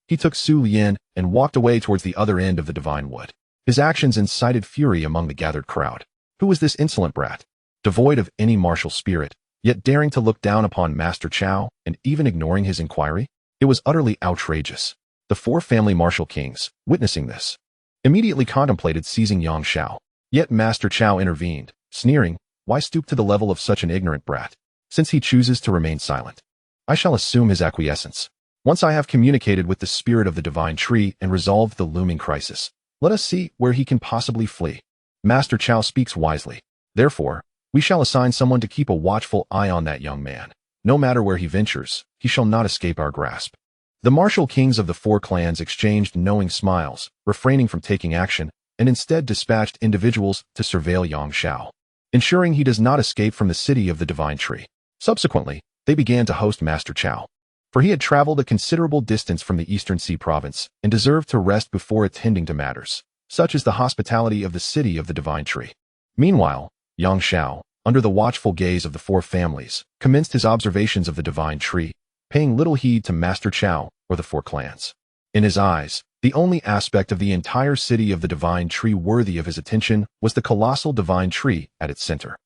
he took Su Lian and walked away towards the other end of the divine wood. His actions incited fury among the gathered crowd. Who was this insolent brat? Devoid of any martial spirit, yet daring to look down upon Master Chao and even ignoring his inquiry? It was utterly outrageous. The four family martial kings, witnessing this, immediately contemplated seizing Yang Xiao. Yet Master Chao intervened, sneering, "Why stoop to the level of such an ignorant brat? Since he chooses to remain silent, I shall assume his acquiescence. Once I have communicated with the spirit of the divine tree and resolved the looming crisis, let us see where he can possibly flee." Master Chao speaks wisely. Therefore, we shall assign someone to keep a watchful eye on that young man. No matter where he ventures, he shall not escape our grasp. The martial kings of the four clans exchanged knowing smiles, refraining from taking action, and instead dispatched individuals to surveil Yang Xiao, ensuring he does not escape from the city of the divine tree. Subsequently, they began to host Master Chao, for he had traveled a considerable distance from the Eastern Sea province and deserved to rest before attending to matters, such as the hospitality of the city of the divine tree. Meanwhile, Yang Xiao, under the watchful gaze of the four families, commenced his observations of the divine tree, paying little heed to Master Chao or the four clans. In his eyes, the only aspect of the entire city of the divine tree worthy of his attention was the colossal divine tree at its center.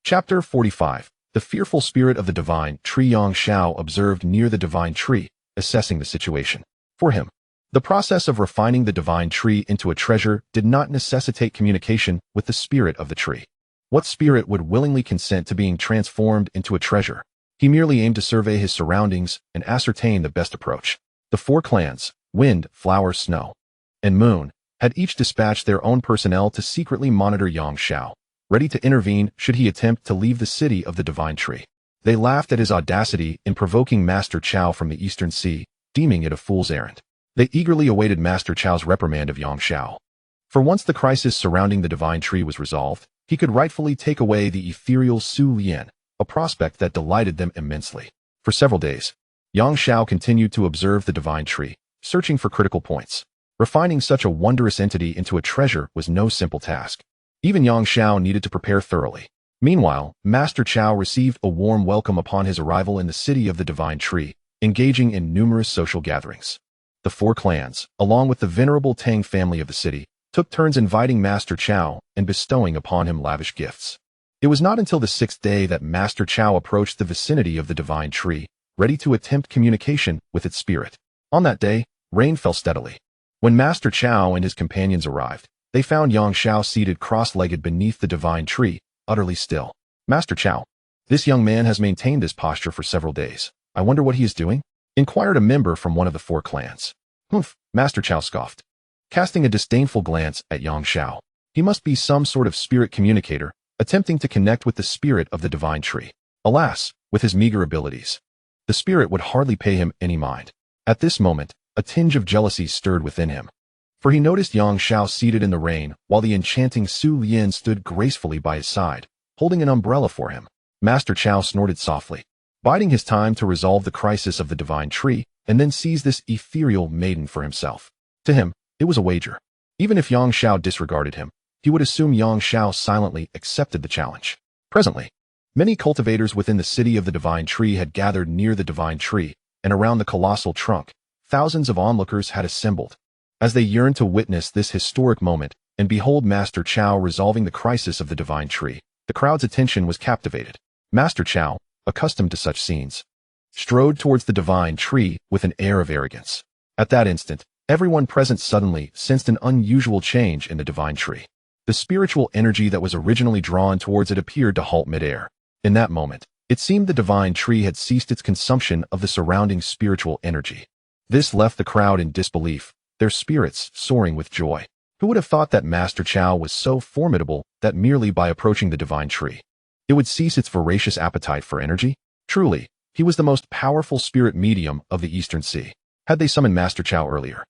Chapter 45. The fearful spirit of the divine tree. Yang Xiao observed near the divine tree, assessing the situation. For him, the process of refining the divine tree into a treasure did not necessitate communication with the spirit of the tree. What spirit would willingly consent to being transformed into a treasure? He merely aimed to survey his surroundings and ascertain the best approach. The four clans, Wind, Flower, Snow, and Moon, had each dispatched their own personnel to secretly monitor Yang Xiao, ready to intervene should he attempt to leave the city of the divine tree. They laughed at his audacity in provoking Master Chao from the Eastern Sea, deeming it a fool's errand. They eagerly awaited Master Chao's reprimand of Yang Xiao. For once the crisis surrounding the divine tree was resolved, he could rightfully take away the ethereal Su Lian, a prospect that delighted them immensely. For several days, Yang Xiao continued to observe the divine tree, searching for critical points. Refining such a wondrous entity into a treasure was no simple task. Even Yang Xiao needed to prepare thoroughly. Meanwhile, Master Chao received a warm welcome upon his arrival in the city of the divine tree, engaging in numerous social gatherings. The four clans, along with the venerable Tang family of the city, took turns inviting Master Chao and bestowing upon him lavish gifts. It was not until the sixth day that Master Chao approached the vicinity of the divine tree, ready to attempt communication with its spirit. On that day, rain fell steadily. When Master Chao and his companions arrived, they found Yang Xiao seated cross-legged beneath the divine tree, utterly still. "Master Chao, this young man has maintained this posture for several days. I wonder what he is doing?" inquired a member from one of the four clans. "Humph," Master Chao scoffed, casting a disdainful glance at Yang Xiao. "He must be some sort of spirit communicator, attempting to connect with the spirit of the divine tree. Alas, with his meager abilities, the spirit would hardly pay him any mind." At this moment, a tinge of jealousy stirred within him, for he noticed Yang Xiao seated in the rain while the enchanting Su Lian stood gracefully by his side, holding an umbrella for him. Master Chao snorted softly, biding his time to resolve the crisis of the divine tree and then seize this ethereal maiden for himself. To him, it was a wager. Even if Yang Xiao disregarded him, he would assume Yang Xiao silently accepted the challenge. Presently, many cultivators within the city of the divine tree had gathered near the divine tree, and around the colossal trunk, thousands of onlookers had assembled. As they yearned to witness this historic moment and behold Master Chao resolving the crisis of the divine tree, the crowd's attention was captivated. Master Chao, accustomed to such scenes, strode towards the divine tree with an air of arrogance. At that instant, everyone present suddenly sensed an unusual change in the divine tree. The spiritual energy that was originally drawn towards it appeared to halt midair. In that moment, it seemed the divine tree had ceased its consumption of the surrounding spiritual energy. This left the crowd in disbelief, their spirits soaring with joy. Who would have thought that Master Chow was so formidable that merely by approaching the divine tree, it would cease its voracious appetite for energy? Truly, he was the most powerful spirit medium of the Eastern Sea. Had they summoned Master Chow earlier,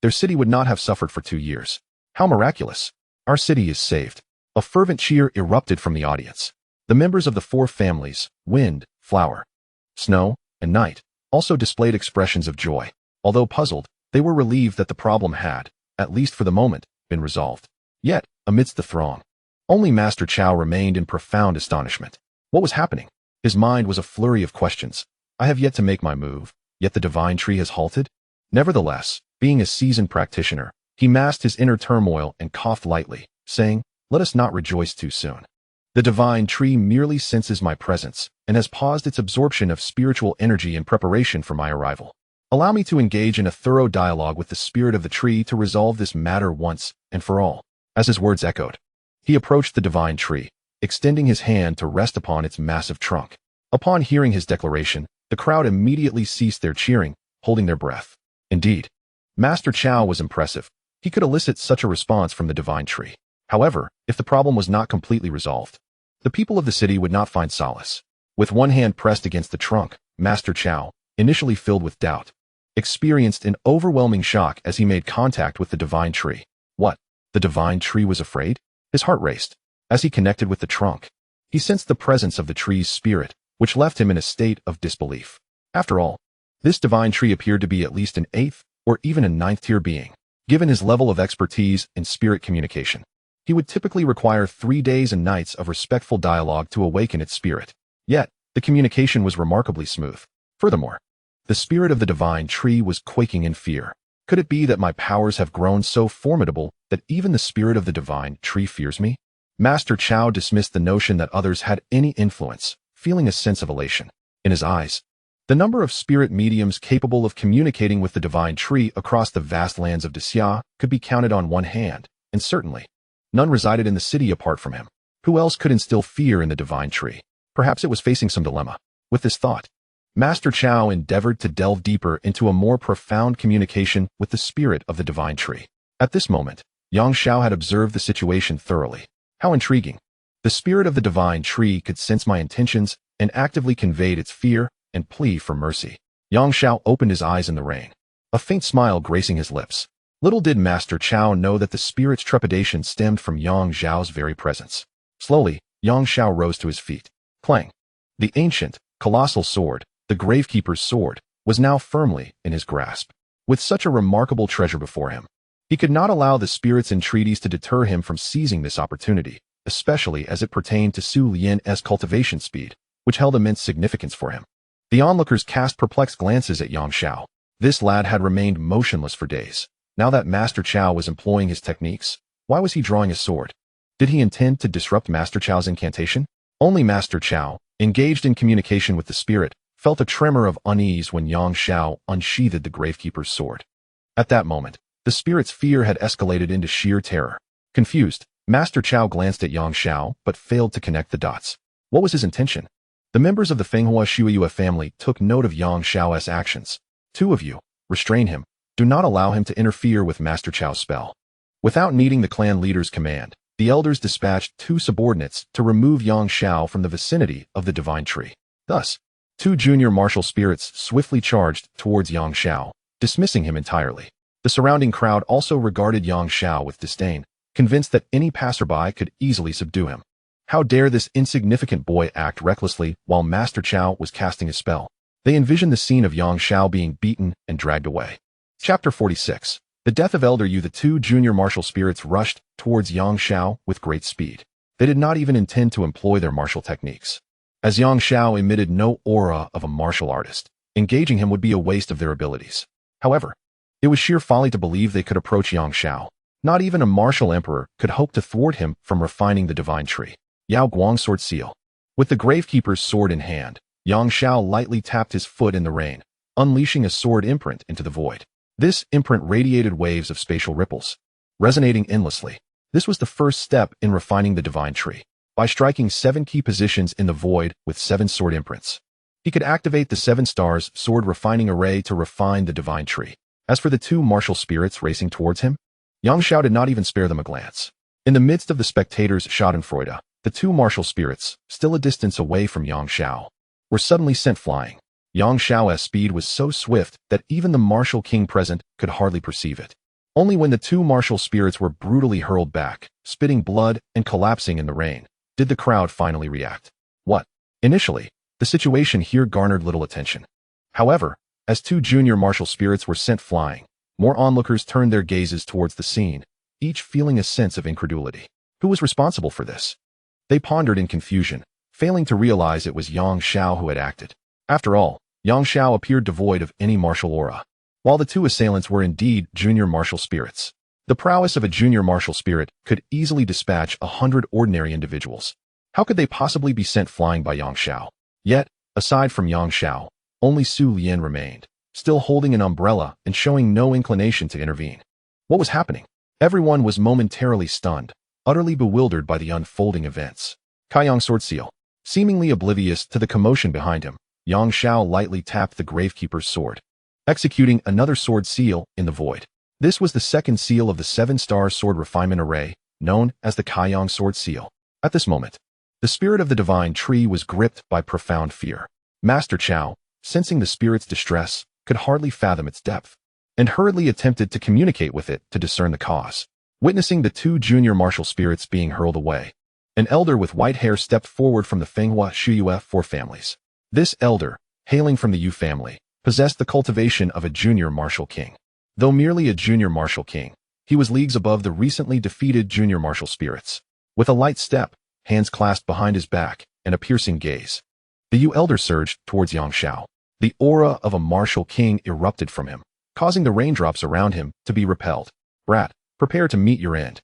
their city would not have suffered for 2 years. How miraculous! Our city is saved. A fervent cheer erupted from the audience. The members of the 4 families, wind, flower, snow, and night, also displayed expressions of joy. Although puzzled, they were relieved that the problem had, at least for the moment, been resolved. Yet, amidst the throng, only Master Chow remained in profound astonishment. What was happening? His mind was a flurry of questions. I have yet to make my move, yet the divine tree has halted? Nevertheless, being a seasoned practitioner, he masked his inner turmoil and coughed lightly, saying, "Let us not rejoice too soon. The divine tree merely senses my presence and has paused its absorption of spiritual energy in preparation for my arrival. Allow me to engage in a thorough dialogue with the spirit of the tree to resolve this matter once and for all." As his words echoed, he approached the divine tree, extending his hand to rest upon its massive trunk. Upon hearing his declaration, the crowd immediately ceased their cheering, holding their breath. Indeed, Master Chow was impressive. He could elicit such a response from the divine tree. However, if the problem was not completely resolved, the people of the city would not find solace. With one hand pressed against the trunk, Master Chow, initially filled with doubt, experienced an overwhelming shock as he made contact with the divine tree. What? The divine tree was afraid? His heart raced. As he connected with the trunk, he sensed the presence of the tree's spirit, which left him in a state of disbelief. After all, this divine tree appeared to be at least an 8th or even a 9th-tier being. Given his level of expertise in spirit communication, he would typically require 3 days and nights of respectful dialogue to awaken its spirit. Yet, the communication was remarkably smooth. Furthermore, the spirit of the divine tree was quaking in fear. Could it be that my powers have grown so formidable that even the spirit of the divine tree fears me? Master Chow dismissed the notion that others had any influence, feeling a sense of elation. In his eyes, the number of spirit mediums capable of communicating with the divine tree across the vast lands of Xia could be counted on one hand, and certainly, none resided in the city apart from him. Who else could instill fear in the divine tree? Perhaps it was facing some dilemma. With this thought, Master Chow endeavored to delve deeper into a more profound communication with the spirit of the divine tree. At this moment, Yang Xiao had observed the situation thoroughly. How intriguing! The spirit of the divine tree could sense my intentions and actively conveyed its fear and plea for mercy. Yang Xiao opened his eyes in the rain, a faint smile gracing his lips. Little did Master Chow know that the spirit's trepidation stemmed from Yang Xiao's very presence. Slowly, Yang Xiao rose to his feet. Clang! The ancient, colossal sword, the Gravekeeper's sword, was now firmly in his grasp. With such a remarkable treasure before him, he could not allow the spirit's entreaties to deter him from seizing this opportunity, especially as it pertained to Su Lian's cultivation speed, which held immense significance for him. The onlookers cast perplexed glances at Yang Xiao. This lad had remained motionless for days. Now that Master Chow was employing his techniques, why was he drawing his sword? Did he intend to disrupt Master Chow's incantation? Only Master Chow, engaged in communication with the spirit, felt a tremor of unease when Yang Xiao unsheathed the Gravekeeper's sword. At that moment, the spirit's fear had escalated into sheer terror. Confused, Master Chow glanced at Yang Xiao but failed to connect the dots. What was his intention? The members of the Fenghua Shuiyue family took note of Yang Xiao's actions. 2 of you, restrain him. Do not allow him to interfere with Master Chow's spell. Without needing the clan leader's command, the elders dispatched 2 subordinates to remove Yang Xiao from the vicinity of the divine tree. Thus, 2 junior martial spirits swiftly charged towards Yang Xiao, dismissing him entirely. The surrounding crowd also regarded Yang Xiao with disdain, convinced that any passerby could easily subdue him. How dare this insignificant boy act recklessly while Master Chow was casting a spell? They envisioned the scene of Yang Xiao being beaten and dragged away. Chapter 46. The death of Elder Yu. The 2 junior martial spirits rushed towards Yang Xiao with great speed. They did not even intend to employ their martial techniques. As Yang Xiao emitted no aura of a martial artist, engaging him would be a waste of their abilities. However, it was sheer folly to believe they could approach Yang Xiao. Not even a martial emperor could hope to thwart him from refining the divine tree. Yao Guang's sword seal. With the Gravekeeper's sword in hand, Yang Xiao lightly tapped his foot in the rain, unleashing a sword imprint into the void. This imprint radiated waves of spatial ripples, resonating endlessly. This was the first step in refining the divine tree. By striking 7 key positions in the void with 7 sword imprints, he could activate the 7 stars sword refining array to refine the divine tree. As for the 2 martial spirits racing towards him, Yang Xiao did not even spare them a glance. In the midst of the spectators' schadenfreude, the two martial spirits, still a distance away from Yang Xiao, were suddenly sent flying. Yang Xiao's speed was so swift that even the martial king present could hardly perceive it. Only when the two martial spirits were brutally hurled back, spitting blood and collapsing in the rain, did the crowd finally react. What? Initially, the situation here garnered little attention. However, as two junior martial spirits were sent flying, more onlookers turned their gazes towards the scene, each feeling a sense of incredulity. Who was responsible for this? They pondered in confusion, failing to realize it was Yang Xiao who had acted. After all, Yang Xiao appeared devoid of any martial aura, while the two assailants were indeed junior martial spirits. The prowess of a junior martial spirit could easily dispatch 100 ordinary individuals. How could they possibly be sent flying by Yang Xiao? Yet, aside from Yang Xiao, only Su Lian remained, still holding an umbrella and showing no inclination to intervene. What was happening? Everyone was momentarily stunned, utterly bewildered by the unfolding events. Kaiyang sword seal. Seemingly oblivious to the commotion behind him, Yang Xiao lightly tapped the gravekeeper's sword, executing another sword seal in the void. This was the second seal of the 7-star sword refinement array, known as the Kaiyang sword seal. At this moment, the spirit of the divine tree was gripped by profound fear. Master Chao, sensing the spirit's distress, could hardly fathom its depth, and hurriedly attempted to communicate with it to discern the cause. Witnessing the two junior martial spirits being hurled away, an elder with white hair stepped forward from the Fenghua Shuyue 4 families. This elder, hailing from the Yu family, possessed the cultivation of a junior martial king. Though merely a junior martial king, he was leagues above the recently defeated junior martial spirits. With a light step, hands clasped behind his back, and a piercing gaze, the Yu elder surged towards Yang Xiao. The aura of a martial king erupted from him, causing the raindrops around him to be repelled. Brat, prepare to meet your end.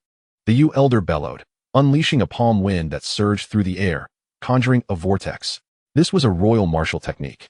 The Yu elder bellowed, unleashing a palm wind that surged through the air, conjuring a vortex. This was a royal martial technique,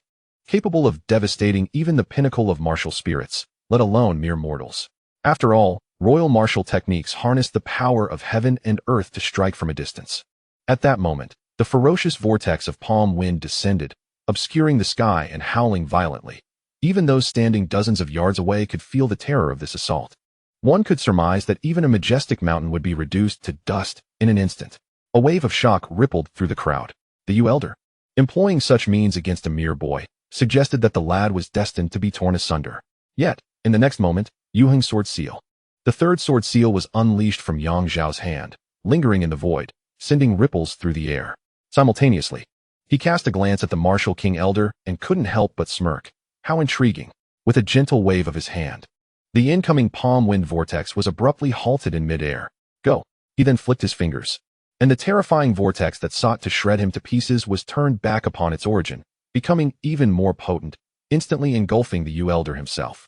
capable of devastating even the pinnacle of martial spirits, let alone mere mortals. After all, royal martial techniques harness the power of heaven and earth to strike from a distance. At that moment, the ferocious vortex of palm wind descended, obscuring the sky and howling violently. Even those standing dozens of yards away could feel the terror of this assault. One could surmise that even a majestic mountain would be reduced to dust in an instant. A wave of shock rippled through the crowd. The Yu elder, employing such means against a mere boy, suggested that the lad was destined to be torn asunder. Yet, in the next moment, Yuheng's sword seal. The third sword seal was unleashed from Yang Xiao's hand, lingering in the void, sending ripples through the air. Simultaneously, he cast a glance at the martial king elder and couldn't help but smirk. How intriguing. With a gentle wave of his hand, the incoming palm wind vortex was abruptly halted in midair. Go. He then flicked his fingers, and the terrifying vortex that sought to shred him to pieces was turned back upon its origin, becoming even more potent, instantly engulfing the Yu elder himself.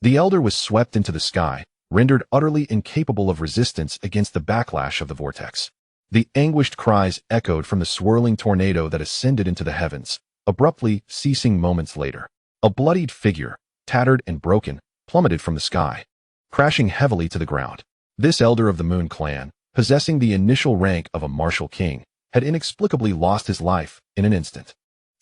The elder was swept into the sky, rendered utterly incapable of resistance against the backlash of the vortex. The anguished cries echoed from the swirling tornado that ascended into the heavens, abruptly ceasing moments later. A bloodied figure, tattered and broken, plummeted from the sky, crashing heavily to the ground. This elder of the Moon clan, possessing the initial rank of a martial king, had inexplicably lost his life in an instant.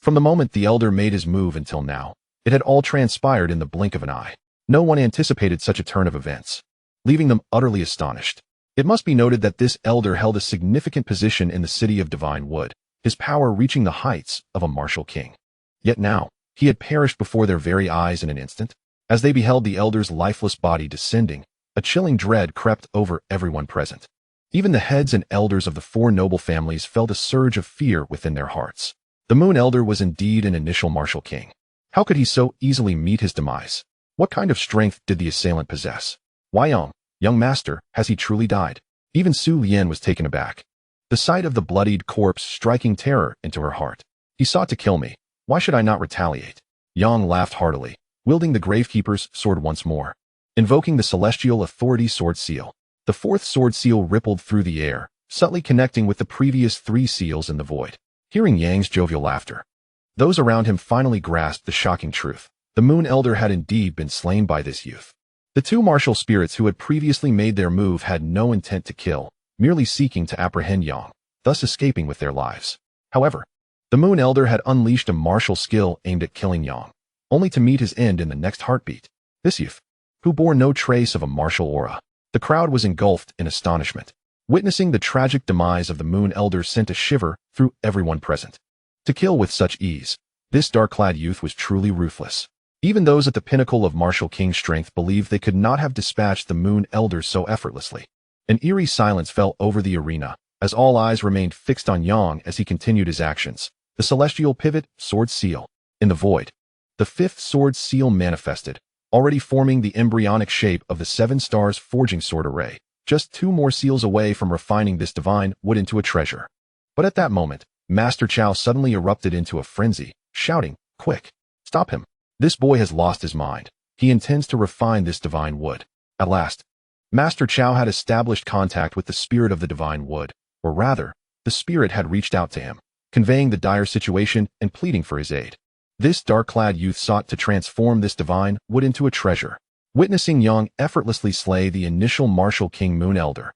From the moment the elder made his move until now, it had all transpired in the blink of an eye. No one anticipated such a turn of events, leaving them utterly astonished. It must be noted that this elder held a significant position in the city of Divine Wood, his power reaching the heights of a martial king. Yet now, he had perished before their very eyes in an instant. As they beheld the elder's lifeless body descending, a chilling dread crept over everyone present. Even the heads and elders of the 4 noble families felt a surge of fear within their hearts. The Moon Elder was indeed an initial martial king. How could he so easily meet his demise? What kind of strength did the assailant possess? Why, young master, has he truly died? Even Su Lian was taken aback. The sight of the bloodied corpse striking terror into her heart. He sought to kill me. Why should I not retaliate? Yang laughed heartily, wielding the gravekeeper's sword once more, invoking the celestial authority sword seal. The 4th sword seal rippled through the air, subtly connecting with the previous 3 seals in the void. Hearing Yang's jovial laughter, those around him finally grasped the shocking truth. The Moon Elder had indeed been slain by this youth. The 2 martial spirits who had previously made their move had no intent to kill, merely seeking to apprehend Yang, thus escaping with their lives. However, the Moon Elder had unleashed a martial skill aimed at killing Yang, only to meet his end in the next heartbeat. This youth, who bore no trace of a martial aura, The crowd was engulfed in astonishment. Witnessing the tragic demise of the Moon Elder sent a shiver through everyone present. To kill with such ease, this dark-clad youth was truly ruthless. Even those at the pinnacle of martial king strength believed they could not have dispatched the Moon Elder so effortlessly. An eerie silence fell over the arena, as all eyes remained fixed on Yang as he continued his actions. The celestial pivot, sword seal. In the void, the fifth sword seal manifested, already forming the embryonic shape of the 7 stars forging sword array, just 2 more seals away from refining this divine wood into a treasure. But at that moment, Master Chao suddenly erupted into a frenzy, shouting, "Quick! Stop him! This boy has lost his mind. He intends to refine this divine wood." At last, Master Chao had established contact with the spirit of the divine wood, or rather, the spirit had reached out to him, conveying the dire situation and pleading for his aid. This dark-clad youth sought to transform this divine wood into a treasure. Witnessing Yang effortlessly slay the initial martial king Moon Elder,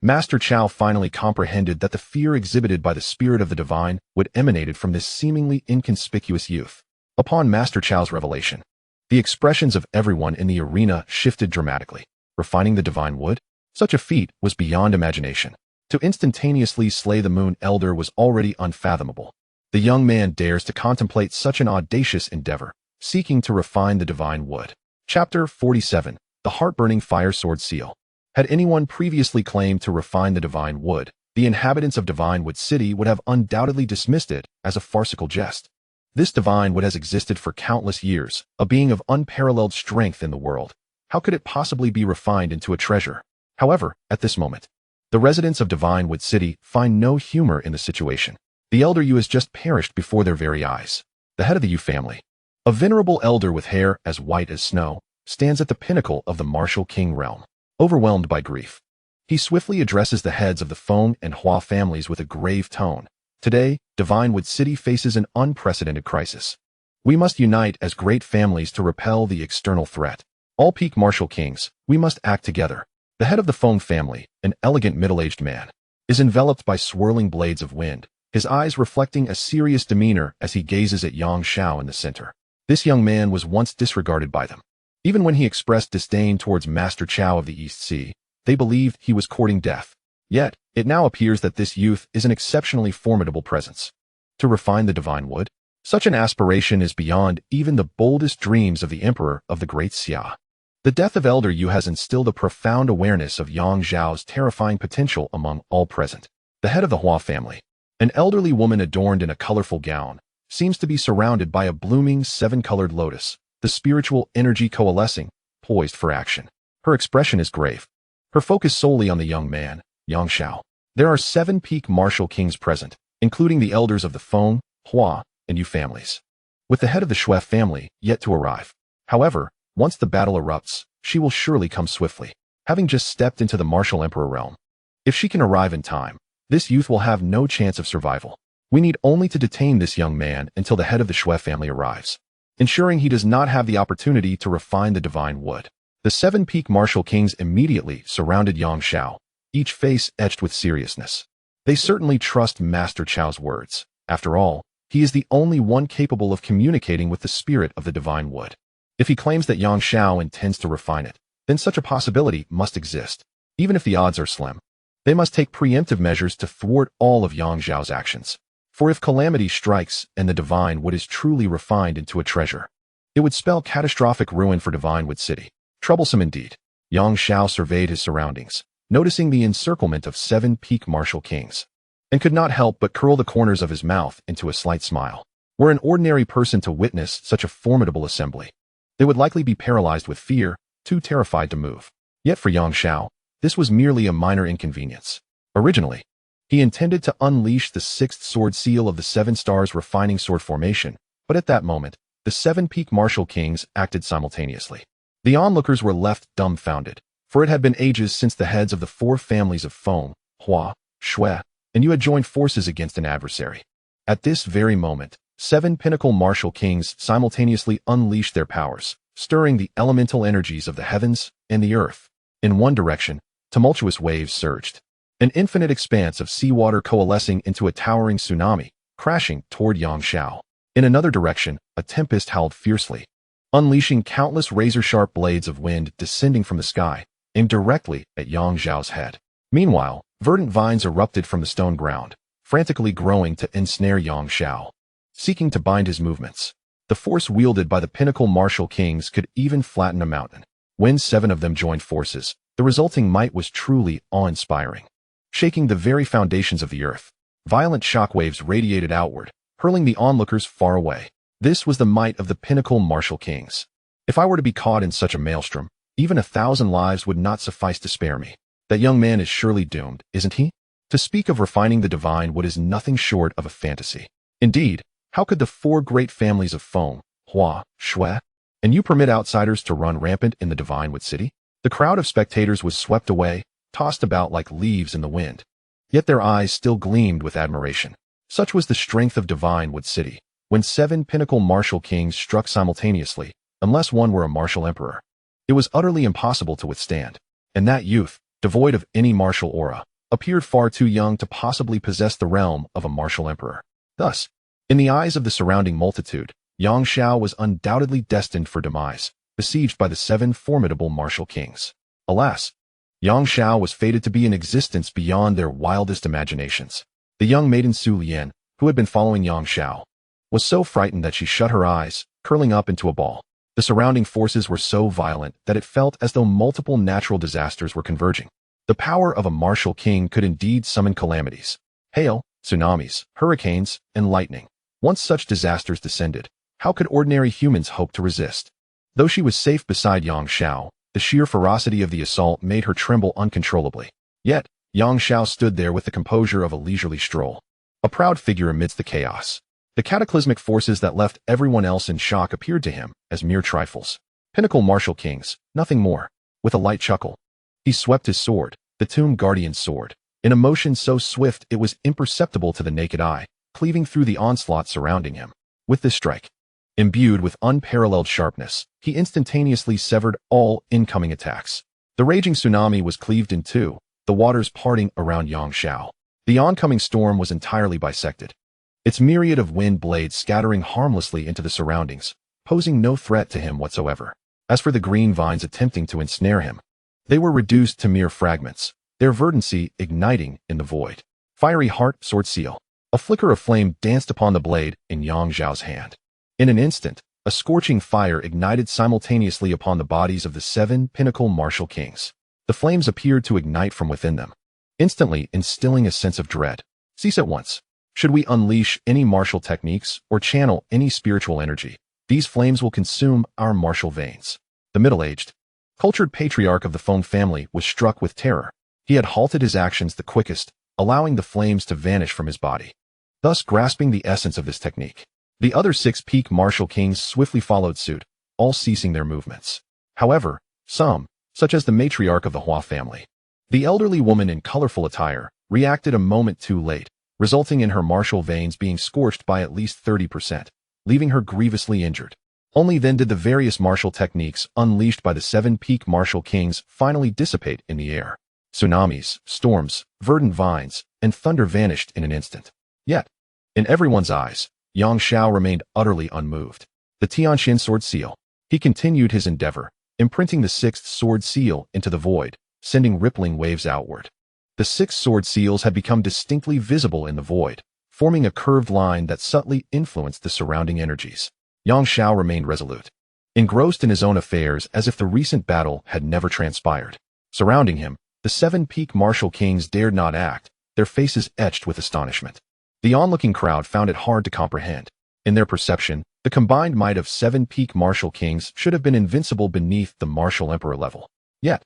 Master Chao finally comprehended that the fear exhibited by the spirit of the divine wood emanated from this seemingly inconspicuous youth. Upon Master Chao's revelation, the expressions of everyone in the arena shifted dramatically. Refining the divine wood? Such a feat was beyond imagination. To instantaneously slay the Moon Elder was already unfathomable. The young man dares to contemplate such an audacious endeavor, seeking to refine the divine wood. Chapter 47. The Heart-Burning Fire Sword Seal. Had anyone previously claimed to refine the divine wood, the inhabitants of Divine Wood City would have undoubtedly dismissed it as a farcical jest. This divine wood has existed for countless years, a being of unparalleled strength in the world. How could it possibly be refined into a treasure? However, at this moment, the residents of Divine Wood City find no humor in the situation. The elder Yu has just perished before their very eyes. The head of the Yu family, a venerable elder with hair as white as snow, stands at the pinnacle of the martial king realm. Overwhelmed by grief, he swiftly addresses the heads of the Feng and Hua families with a grave tone. Today, Divine Wood City faces an unprecedented crisis. We must unite as great families to repel the external threat. All peak martial kings, we must act together. The head of the Feng family, an elegant middle-aged man, is enveloped by swirling blades of wind, his eyes reflecting a serious demeanor as he gazes at Yang Shao in the center. This young man was once disregarded by them. Even when he expressed disdain towards Master Chao of the East Sea, they believed he was courting death. Yet, it now appears that this youth is an exceptionally formidable presence. To refine the divine wood? Such an aspiration is beyond even the boldest dreams of the Emperor of the Great Xia. The death of Elder Yu has instilled a profound awareness of Yang Zhao's terrifying potential among all present. The head of the Hua family, an elderly woman adorned in a colorful gown, seems to be surrounded by a blooming 7-colored lotus, the spiritual energy coalescing, poised for action. Her expression is grave, her focus solely on the young man, Yang Shao. There are 7 peak martial kings present, including the elders of the Feng, Hua, and Yu families, with the head of the Shui family yet to arrive. However, once the battle erupts, she will surely come swiftly, having just stepped into the martial emperor realm. If she can arrive in time, this youth will have no chance of survival. We need only to detain this young man until the head of the Shui family arrives, ensuring he does not have the opportunity to refine the divine wood. The 7 peak martial kings immediately surrounded Yang Shao, each face etched with seriousness. They certainly trust Master Chao's words. After all, he is the only one capable of communicating with the spirit of the divine wood. If he claims that Yang Shao intends to refine it, then such a possibility must exist. Even if the odds are slim, they must take preemptive measures to thwart all of Yang Zhao's actions. For if calamity strikes and the divine wood is truly refined into a treasure, it would spell catastrophic ruin for Divine Wood City. Troublesome indeed. Yang Shao surveyed his surroundings, noticing the encirclement of 7 peak martial kings, and could not help but curl the corners of his mouth into a slight smile. Were an ordinary person to witness such a formidable assembly, they would likely be paralyzed with fear, too terrified to move. Yet for Yang Shao, this was merely a minor inconvenience. Originally, he intended to unleash the 6th sword seal of the 7 stars refining sword formation, but at that moment, the 7 peak martial kings acted simultaneously. The onlookers were left dumbfounded, for it had been ages since the heads of the 4 families of Feng, Hua, Shui, and Yu had joined forces against an adversary. At this very moment, 7 pinnacle martial kings simultaneously unleashed their powers, stirring the elemental energies of the heavens and the earth. In one direction, tumultuous waves surged, an infinite expanse of seawater coalescing into a towering tsunami, crashing toward Yang Shao. In another direction, a tempest howled fiercely, unleashing countless razor-sharp blades of wind descending from the sky, aimed directly at Yang Zhao's head. Meanwhile, verdant vines erupted from the stone ground, frantically growing to ensnare Yang Zhao, seeking to bind his movements. The force wielded by the pinnacle martial kings could even flatten a mountain. When 7 of them joined forces, the resulting might was truly awe-inspiring. Shaking the very foundations of the earth, violent shockwaves radiated outward, hurling the onlookers far away. This was the might of the pinnacle martial kings. If I were to be caught in such a maelstrom, even 1,000 lives would not suffice to spare me. That young man is surely doomed, isn't he? To speak of refining the divine what is nothing short of a fantasy. Indeed, how could the 4 great families of Feng, Hua, Shui, and you permit outsiders to run rampant in the divine wood city? The crowd of spectators was swept away, tossed about like leaves in the wind. Yet their eyes still gleamed with admiration. Such was the strength of divine wood city, when 7 pinnacle martial kings struck simultaneously, unless one were a martial emperor. It was utterly impossible to withstand. And that youth, devoid of any martial aura, appeared far too young to possibly possess the realm of a martial emperor. Thus, in the eyes of the surrounding multitude, Yang Zhao was undoubtedly destined for demise, besieged by the 7 formidable martial kings. Alas, Yang Zhao was fated to be in existence beyond their wildest imaginations. The young maiden Su Lian, who had been following Yang Zhao, was so frightened that she shut her eyes, curling up into a ball. The surrounding forces were so violent that it felt as though multiple natural disasters were converging. The power of a martial king could indeed summon calamities. Hail, tsunamis, hurricanes, and lightning. Once such disasters descended, how could ordinary humans hope to resist? Though she was safe beside Yang Zhao, the sheer ferocity of the assault made her tremble uncontrollably. Yet, Yang Zhao stood there with the composure of a leisurely stroll, a proud figure amidst the chaos. The cataclysmic forces that left everyone else in shock appeared to him as mere trifles. Pinnacle martial kings, nothing more. With a light chuckle, he swept his sword, the Tomb Guardian's sword, in a motion so swift it was imperceptible to the naked eye, cleaving through the onslaught surrounding him. With this strike, imbued with unparalleled sharpness, he instantaneously severed all incoming attacks. The raging tsunami was cleaved in two, the waters parting around Yang Zhao. The oncoming storm was entirely bisected, its myriad of wind blades scattering harmlessly into the surroundings, posing no threat to him whatsoever. As for the green vines attempting to ensnare him, they were reduced to mere fragments, their verdancy igniting in the void. Fiery heart sword seal. A flicker of flame danced upon the blade in Yang Zhao's hand. In an instant, a scorching fire ignited simultaneously upon the bodies of the 7 pinnacle martial kings. The flames appeared to ignite from within them, instantly instilling a sense of dread. Cease at once. Should we unleash any martial techniques or channel any spiritual energy, these flames will consume our martial veins. The middle-aged, cultured patriarch of the Feng family was struck with terror. He had halted his actions the quickest, allowing the flames to vanish from his body, thus grasping the essence of this technique. The other 6 peak martial kings swiftly followed suit, all ceasing their movements. However, some, such as the matriarch of the Hua family, the elderly woman in colorful attire, reacted a moment too late, resulting in her martial veins being scorched by at least 30%, leaving her grievously injured. Only then did the various martial techniques unleashed by the 7 peak martial kings finally dissipate in the air. Tsunamis, storms, verdant vines, and thunder vanished in an instant. Yet, in everyone's eyes, Yang Zhao remained utterly unmoved. The Tianxin sword seal. He continued his endeavor, imprinting the 6th sword seal into the void, sending rippling waves outward. The 6 sword seals had become distinctly visible in the void, forming a curved line that subtly influenced the surrounding energies. Yang Zhao remained resolute, engrossed in his own affairs as if the recent battle had never transpired. Surrounding him, the 7 peak martial kings dared not act, their faces etched with astonishment. The onlooking crowd found it hard to comprehend. In their perception, the combined might of 7 peak martial kings should have been invincible beneath the martial emperor level. Yet,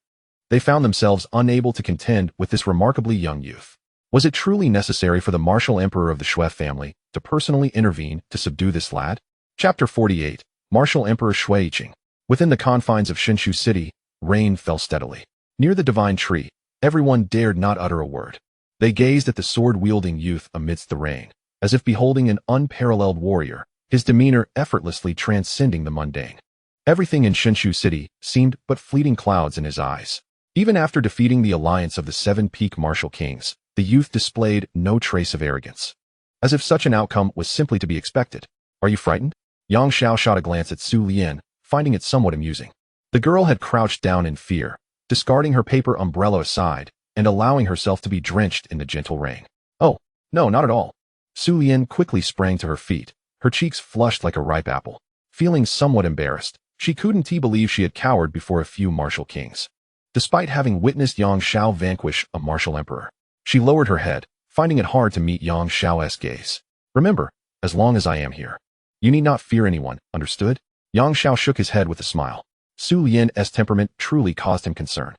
they found themselves unable to contend with this remarkably young youth. Was it truly necessary for the martial emperor of the Shui family to personally intervene to subdue this lad? Chapter 48, Martial Emperor Shui Yiqing. Within the confines of Shinshu City, rain fell steadily. Near the divine tree, everyone dared not utter a word. They gazed at the sword-wielding youth amidst the rain, as if beholding an unparalleled warrior, his demeanor effortlessly transcending the mundane. Everything in Shinshu City seemed but fleeting clouds in his eyes. Even after defeating the alliance of the 7 peak martial kings, the youth displayed no trace of arrogance, as if such an outcome was simply to be expected. Are you frightened? Yang Zhao shot a glance at Su Lian, finding it somewhat amusing. The girl had crouched down in fear, discarding her paper umbrella aside and allowing herself to be drenched in the gentle rain. Oh, no, not at all. Su Lian quickly sprang to her feet, her cheeks flushed like a ripe apple. Feeling somewhat embarrassed, she couldn't believe she had cowered before a few martial kings. Despite having witnessed Yang Xiao vanquish a martial emperor, she lowered her head, finding it hard to meet Yang Xiao's gaze. Remember, as long as I am here, you need not fear anyone, understood? Yang Xiao shook his head with a smile. Su Lian's temperament truly caused him concern.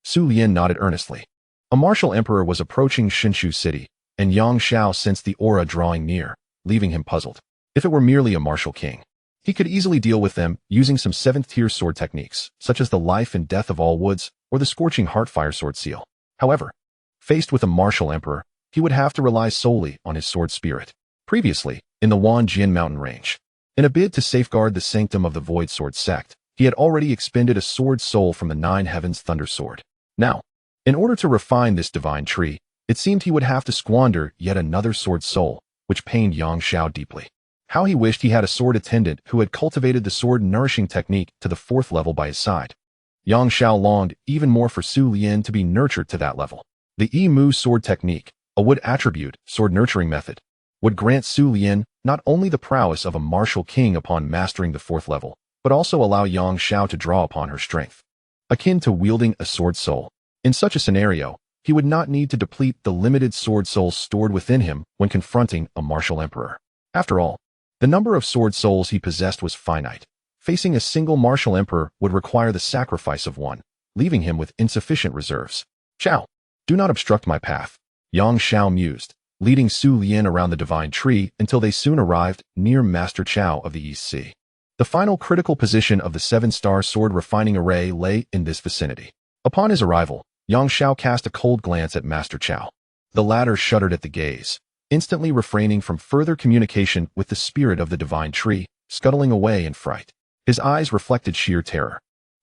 Su Lian nodded earnestly. A martial emperor was approaching Shinshu City, and Yang Xiao sensed the aura drawing near, leaving him puzzled. If it were merely a martial king, he could easily deal with them using some 7th-tier sword techniques, such as the life and death of all woods or the scorching heart fire sword seal. However, faced with a martial emperor, he would have to rely solely on his sword spirit. Previously, in the Wanjian mountain range, in a bid to safeguard the sanctum of the Void Sword sect, he had already expended a sword soul from the 9 Heavens Thunder Sword. Now, in order to refine this divine tree, it seemed he would have to squander yet another sword soul, which pained Yang Xiao deeply. How he wished he had a sword attendant who had cultivated the sword nourishing technique to the 4th level by his side. Yang Xiao longed even more for Su Lian to be nurtured to that level. The Yi-Mu sword technique, a wood attribute, sword nurturing method, would grant Su Lian not only the prowess of a martial king upon mastering the 4th level, but also allow Yang Xiao to draw upon her strength, akin to wielding a sword soul. In such a scenario, he would not need to deplete the limited sword souls stored within him when confronting a martial emperor. After all, the number of sword souls he possessed was finite. Facing a single martial emperor would require the sacrifice of one, leaving him with insufficient reserves. Xiao, do not obstruct my path, Yang Xiao mused, leading Su Lian around the divine tree until they soon arrived near Master Chao of the East Sea. The final critical position of the 7-star sword refining array lay in this vicinity. Upon his arrival, Yang Xiao cast a cold glance at Master Chao. The latter shuddered at the gaze, instantly refraining from further communication with the spirit of the divine tree, scuttling away in fright. His eyes reflected sheer terror.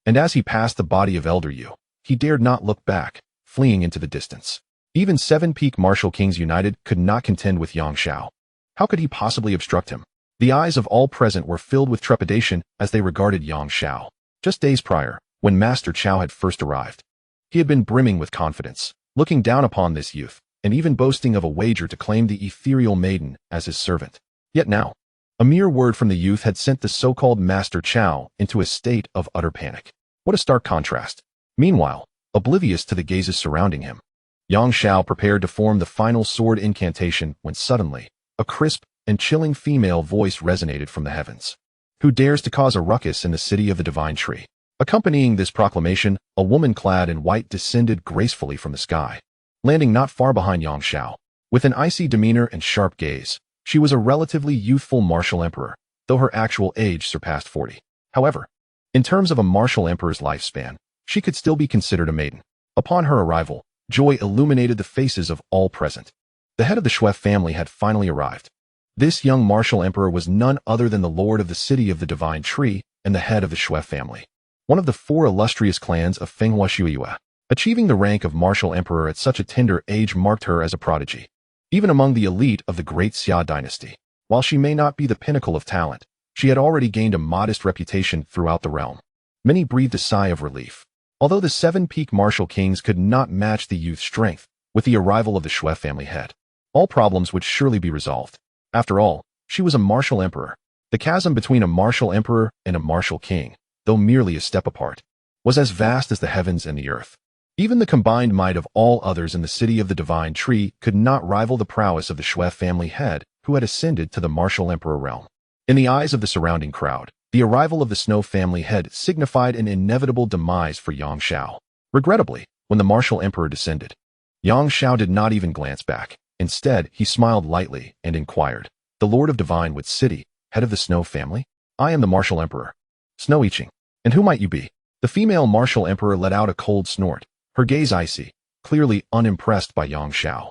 And as he passed the body of Elder Yu, he dared not look back, fleeing into the distance. Even 7 peak martial kings united could not contend with Yang Xiao. How could he possibly obstruct him? The eyes of all present were filled with trepidation as they regarded Yang Xiao. Just days prior, when Master Chao had first arrived, he had been brimming with confidence, looking down upon this youth, and even boasting of a wager to claim the ethereal maiden as his servant. Yet now, a mere word from the youth had sent the so-called Master Chao into a state of utter panic. What a stark contrast. Meanwhile, oblivious to the gazes surrounding him, Yang Xiao prepared to form the final sword incantation when suddenly, a crisp and chilling female voice resonated from the heavens. Who dares to cause a ruckus in the city of the divine tree? Accompanying this proclamation, a woman clad in white descended gracefully from the sky, landing not far behind Yang Xiao. With an icy demeanor and sharp gaze, she was a relatively youthful martial emperor, though her actual age surpassed 40. However, in terms of a martial emperor's lifespan, she could still be considered a maiden. Upon her arrival, joy illuminated the faces of all present. The head of the Shui family had finally arrived. This young martial emperor was none other than the lord of the city of the divine tree and the head of the Shui family, one of the 4 illustrious clans of Fenghua Shuiyue. Achieving the rank of martial emperor at such a tender age marked her as a prodigy, even among the elite of the Great Xia Dynasty. While she may not be the pinnacle of talent, she had already gained a modest reputation throughout the realm. Many breathed a sigh of relief. Although the 7 peak martial kings could not match the youth's strength, with the arrival of the Shui family head, all problems would surely be resolved. After all, she was a martial emperor. The chasm between a martial emperor and a martial king, though merely a step apart, was as vast as the heavens and the earth. Even the combined might of all others in the city of the divine tree could not rival the prowess of the Shui family head who had ascended to the martial emperor realm. In the eyes of the surrounding crowd, the arrival of the Snow family head signified an inevitable demise for Yang Xiao. Regrettably, when the martial emperor descended, Yang Xiao did not even glance back. Instead, he smiled lightly and inquired, "The Lord of Divine Wood City, head of the Snow family? I am the martial emperor, Snow Iching. And who might you be?" The female martial emperor let out a cold snort, her gaze icy, clearly unimpressed by Yang Xiao.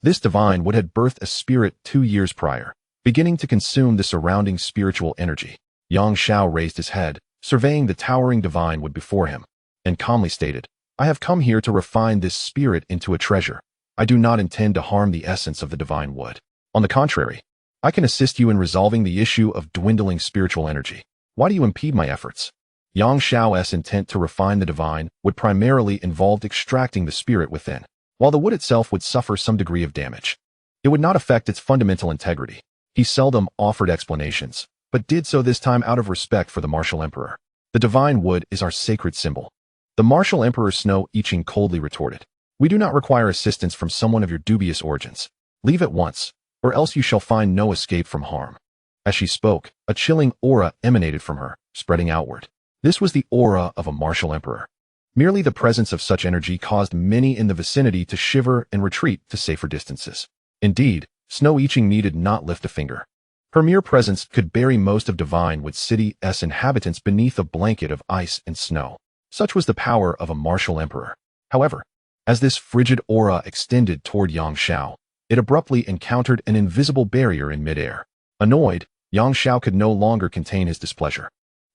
This divine would had birthed a spirit 2 years prior, beginning to consume the surrounding spiritual energy. Yang Xiao raised his head, surveying the towering divine wood before him, and calmly stated, "I have come here to refine this spirit into a treasure. I do not intend to harm the essence of the divine wood. On the contrary, I can assist you in resolving the issue of dwindling spiritual energy. Why do you impede my efforts?" Yang Shao's intent to refine the divine would primarily involve extracting the spirit within, while the wood itself would suffer some degree of damage. It would not affect its fundamental integrity. He seldom offered explanations, but did so this time out of respect for the martial emperor. The divine wood is our sacred symbol. The martial emperor Snow Iching coldly retorted. We do not require assistance from someone of your dubious origins. Leave at once, or else you shall find no escape from harm. As she spoke, a chilling aura emanated from her, spreading outward. This was the aura of a martial emperor. Merely the presence of such energy caused many in the vicinity to shiver and retreat to safer distances. Indeed, Snow Iching needed not lift a finger. Her mere presence could bury most of Divine Wood City's inhabitants beneath a blanket of ice and snow. Such was the power of a martial emperor. However, as this frigid aura extended toward Yang Shao, it abruptly encountered an invisible barrier in midair. Annoyed, Yang Shao could no longer contain his displeasure.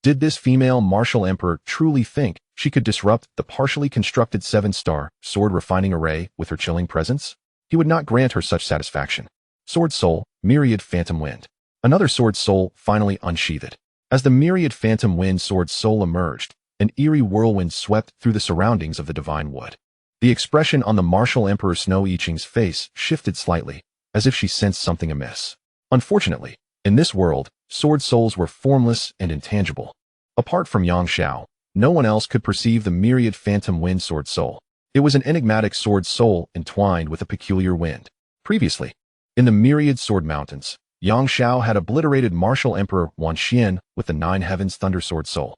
Did this female martial emperor truly think she could disrupt the partially constructed 7-star sword refining array with her chilling presence? He would not grant her such satisfaction. Sword Soul, Myriad Phantom Wind. Another Sword Soul finally unsheathed. As the Myriad Phantom Wind Sword Soul emerged, an eerie whirlwind swept through the surroundings of the divine wood. The expression on the martial emperor Snow Iching's face shifted slightly, as if she sensed something amiss. Unfortunately, in this world, sword souls were formless and intangible. Apart from Yang Shao, no one else could perceive the Myriad Phantom Wind Sword Soul. It was an enigmatic sword soul entwined with a peculiar wind. Previously, in the Myriad Sword Mountains, Yang Shao had obliterated martial emperor Wan Xian with the 9 Heavens Thunder Sword Soul.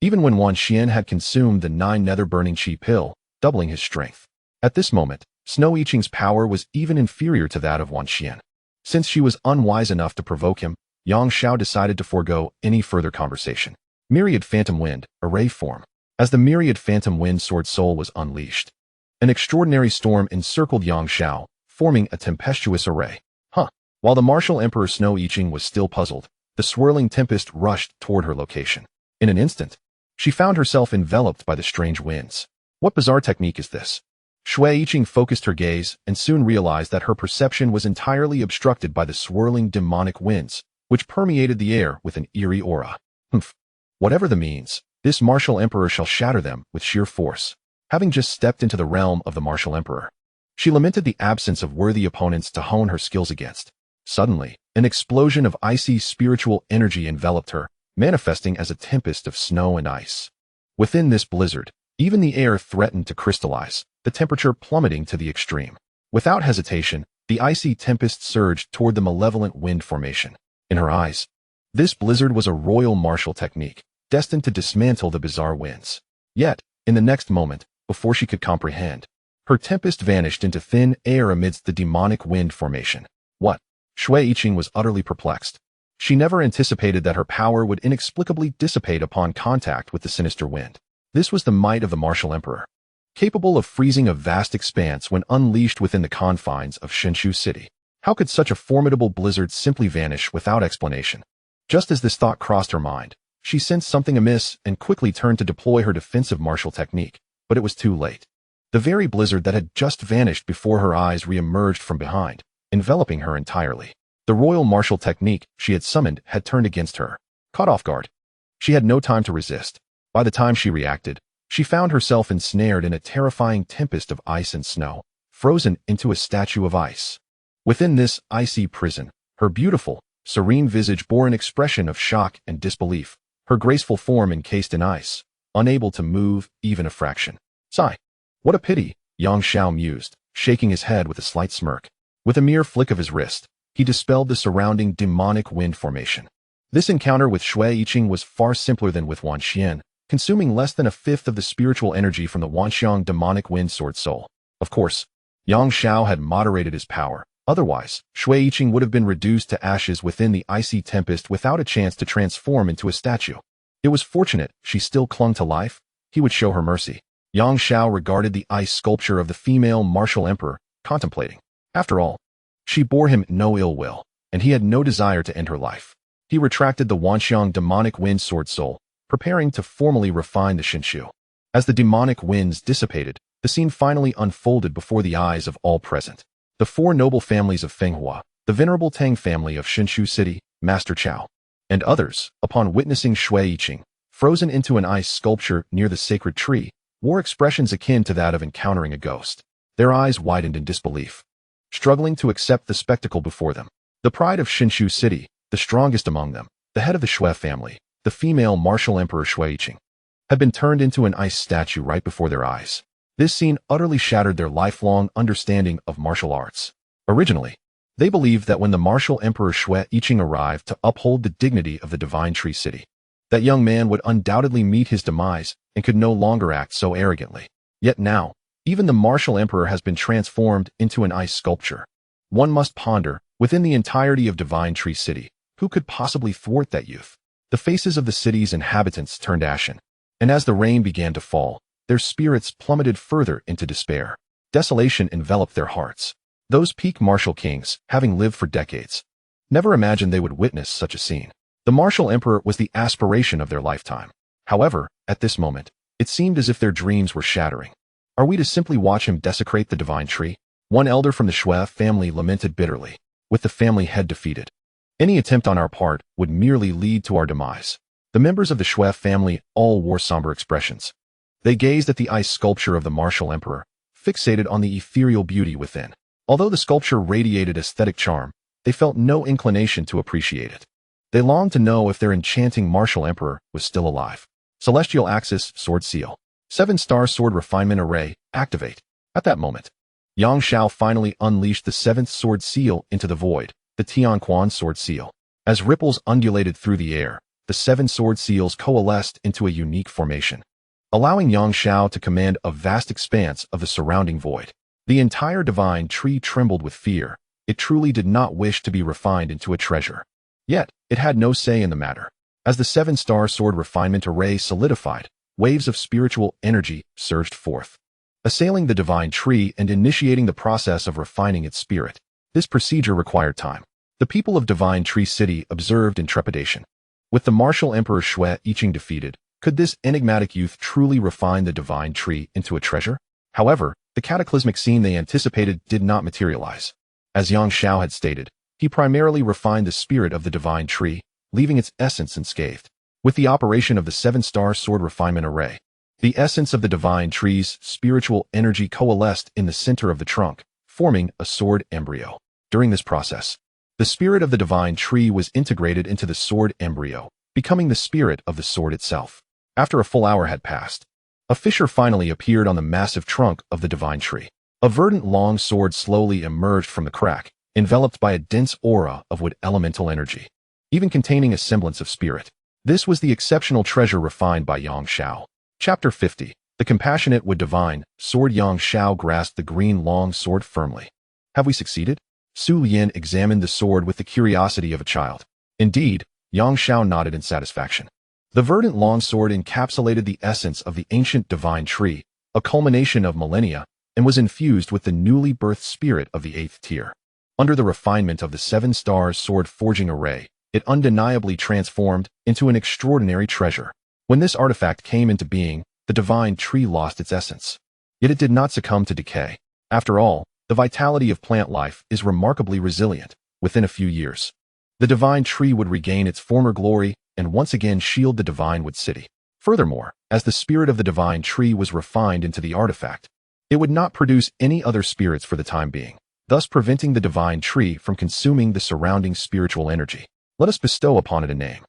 Even when Wan Xian had consumed the 9 Nether Burning Chi pill, doubling his strength. At this moment, Snow Iching's power was even inferior to that of Wan Xian. Since she was unwise enough to provoke him, Yang Shao decided to forego any further conversation. Myriad Phantom Wind, Array Form. As the Myriad Phantom Wind Sword Soul was unleashed, an extraordinary storm encircled Yang Shao, forming a tempestuous array. While the martial emperor Snow Iching was still puzzled, the swirling tempest rushed toward her location. In an instant, she found herself enveloped by the strange winds. What bizarre technique is this? Shui Iching focused her gaze and soon realized that her perception was entirely obstructed by the swirling demonic winds, which permeated the air with an eerie aura. Whatever the means, this martial emperor shall shatter them with sheer force. Having just stepped into the realm of the martial emperor, she lamented the absence of worthy opponents to hone her skills against. Suddenly, an explosion of icy spiritual energy enveloped her, manifesting as a tempest of snow and ice. Within this blizzard, even the air threatened to crystallize, the temperature plummeting to the extreme. Without hesitation, the icy tempest surged toward the malevolent wind formation. In her eyes, this blizzard was a royal martial technique, destined to dismantle the bizarre winds. Yet, in the next moment, before she could comprehend, her tempest vanished into thin air amidst the demonic wind formation. What? Shui Iching was utterly perplexed. She never anticipated that her power would inexplicably dissipate upon contact with the sinister wind. This was the might of the martial emperor, capable of freezing a vast expanse when unleashed within the confines of Shinshu City. How could such a formidable blizzard simply vanish without explanation? Just as this thought crossed her mind, she sensed something amiss and quickly turned to deploy her defensive martial technique, but it was too late. The very blizzard that had just vanished before her eyes re-emerged from behind, enveloping her entirely. The royal martial technique she had summoned had turned against her. Caught off guard, she had no time to resist. By the time she reacted, she found herself ensnared in a terrifying tempest of ice and snow, frozen into a statue of ice. Within this icy prison, her beautiful, serene visage bore an expression of shock and disbelief, her graceful form encased in ice, unable to move even a fraction. Sigh. What a pity, Yang Shao mused, shaking his head with a slight smirk. With a mere flick of his wrist, he dispelled the surrounding demonic wind formation. This encounter with Shui Iching was far simpler than with Wan Xian, consuming less than a fifth of the spiritual energy from the Wanxiang demonic wind sword soul. Of course, Yang Shao had moderated his power. Otherwise, Shui Iching would have been reduced to ashes within the icy tempest without a chance to transform into a statue. It was fortunate she still clung to life. He would show her mercy. Yang Shao regarded the ice sculpture of the female martial emperor, contemplating. After all, she bore him no ill will, and he had no desire to end her life. He retracted the Wanxiang demonic wind sword soul, preparing to formally refine the Shinshu. As the demonic winds dissipated, the scene finally unfolded before the eyes of all present. The 4 noble families of Fenghua, the venerable Tang family of Shinshu City, Master Chao, and others, upon witnessing Shui Iching, frozen into an ice sculpture near the sacred tree, wore expressions akin to that of encountering a ghost. Their eyes widened in disbelief, struggling to accept the spectacle before them. The pride of Shinshu City, the strongest among them, the head of the Shui family, the female martial emperor Shui Yiqing, had been turned into an ice statue right before their eyes. This scene utterly shattered their lifelong understanding of martial arts. Originally, they believed that when the martial emperor Shui Yiqing arrived to uphold the dignity of the Divine Tree City, that young man would undoubtedly meet his demise and could no longer act so arrogantly. Yet now, even the martial emperor has been transformed into an ice sculpture. One must ponder, within the entirety of Divine Tree City, who could possibly thwart that youth? The faces of the city's inhabitants turned ashen, and as the rain began to fall, their spirits plummeted further into despair. Desolation enveloped their hearts. Those peak martial kings, having lived for decades, never imagined they would witness such a scene. The martial emperor was the aspiration of their lifetime. However, at this moment, it seemed as if their dreams were shattering. Are we to simply watch him desecrate the divine tree? One elder from the Shui family lamented bitterly, with the family head defeated. Any attempt on our part would merely lead to our demise. The members of the Shui family all wore somber expressions. They gazed at the ice sculpture of the martial emperor, fixated on the ethereal beauty within. Although the sculpture radiated aesthetic charm, they felt no inclination to appreciate it. They longed to know if their enchanting martial emperor was still alive. Celestial Axis Sword Seal. 7-star sword refinement array, activate. At that moment, Yang Xiao finally unleashed the 7th sword seal into the void, the Tianquan sword seal. As ripples undulated through the air, the 7 sword seals coalesced into a unique formation, allowing Yang Xiao to command a vast expanse of the surrounding void. The entire divine tree trembled with fear. It truly did not wish to be refined into a treasure. Yet, it had no say in the matter. As the 7-star sword refinement array solidified, waves of spiritual energy surged forth, assailing the divine tree and initiating the process of refining its spirit. This procedure required time. The people of Divine Tree City observed in trepidation. With the martial emperor Shui Yiqing defeated, could this enigmatic youth truly refine the divine tree into a treasure? However, the cataclysmic scene they anticipated did not materialize. As Yang Xiao had stated, he primarily refined the spirit of the divine tree, leaving its essence unscathed. With the operation of the 7-star sword refinement array, the essence of the divine tree's spiritual energy coalesced in the center of the trunk, forming a sword embryo. During this process, the spirit of the divine tree was integrated into the sword embryo, becoming the spirit of the sword itself. After a full hour had passed, a fissure finally appeared on the massive trunk of the divine tree. A verdant long sword slowly emerged from the crack, enveloped by a dense aura of wood elemental energy, even containing a semblance of spirit. This was the exceptional treasure refined by Yang Xiao. Chapter 50. The compassionate wood divine sword. Yang Xiao grasped the green long sword firmly. Have we succeeded? Su Lian examined the sword with the curiosity of a child. Indeed, Yang Xiao nodded in satisfaction. The verdant long sword encapsulated the essence of the ancient divine tree, a culmination of millennia, and was infused with the newly birthed spirit of the 8th tier. Under the refinement of the 7-star sword forging array, it undeniably transformed into an extraordinary treasure. When this artifact came into being, the divine tree lost its essence. Yet it did not succumb to decay. After all, the vitality of plant life is remarkably resilient. Within a few years, the divine tree would regain its former glory and once again shield the divine wood city. Furthermore, as the spirit of the divine tree was refined into the artifact, it would not produce any other spirits for the time being, thus preventing the divine tree from consuming the surrounding spiritual energy. Let us bestow upon it a name.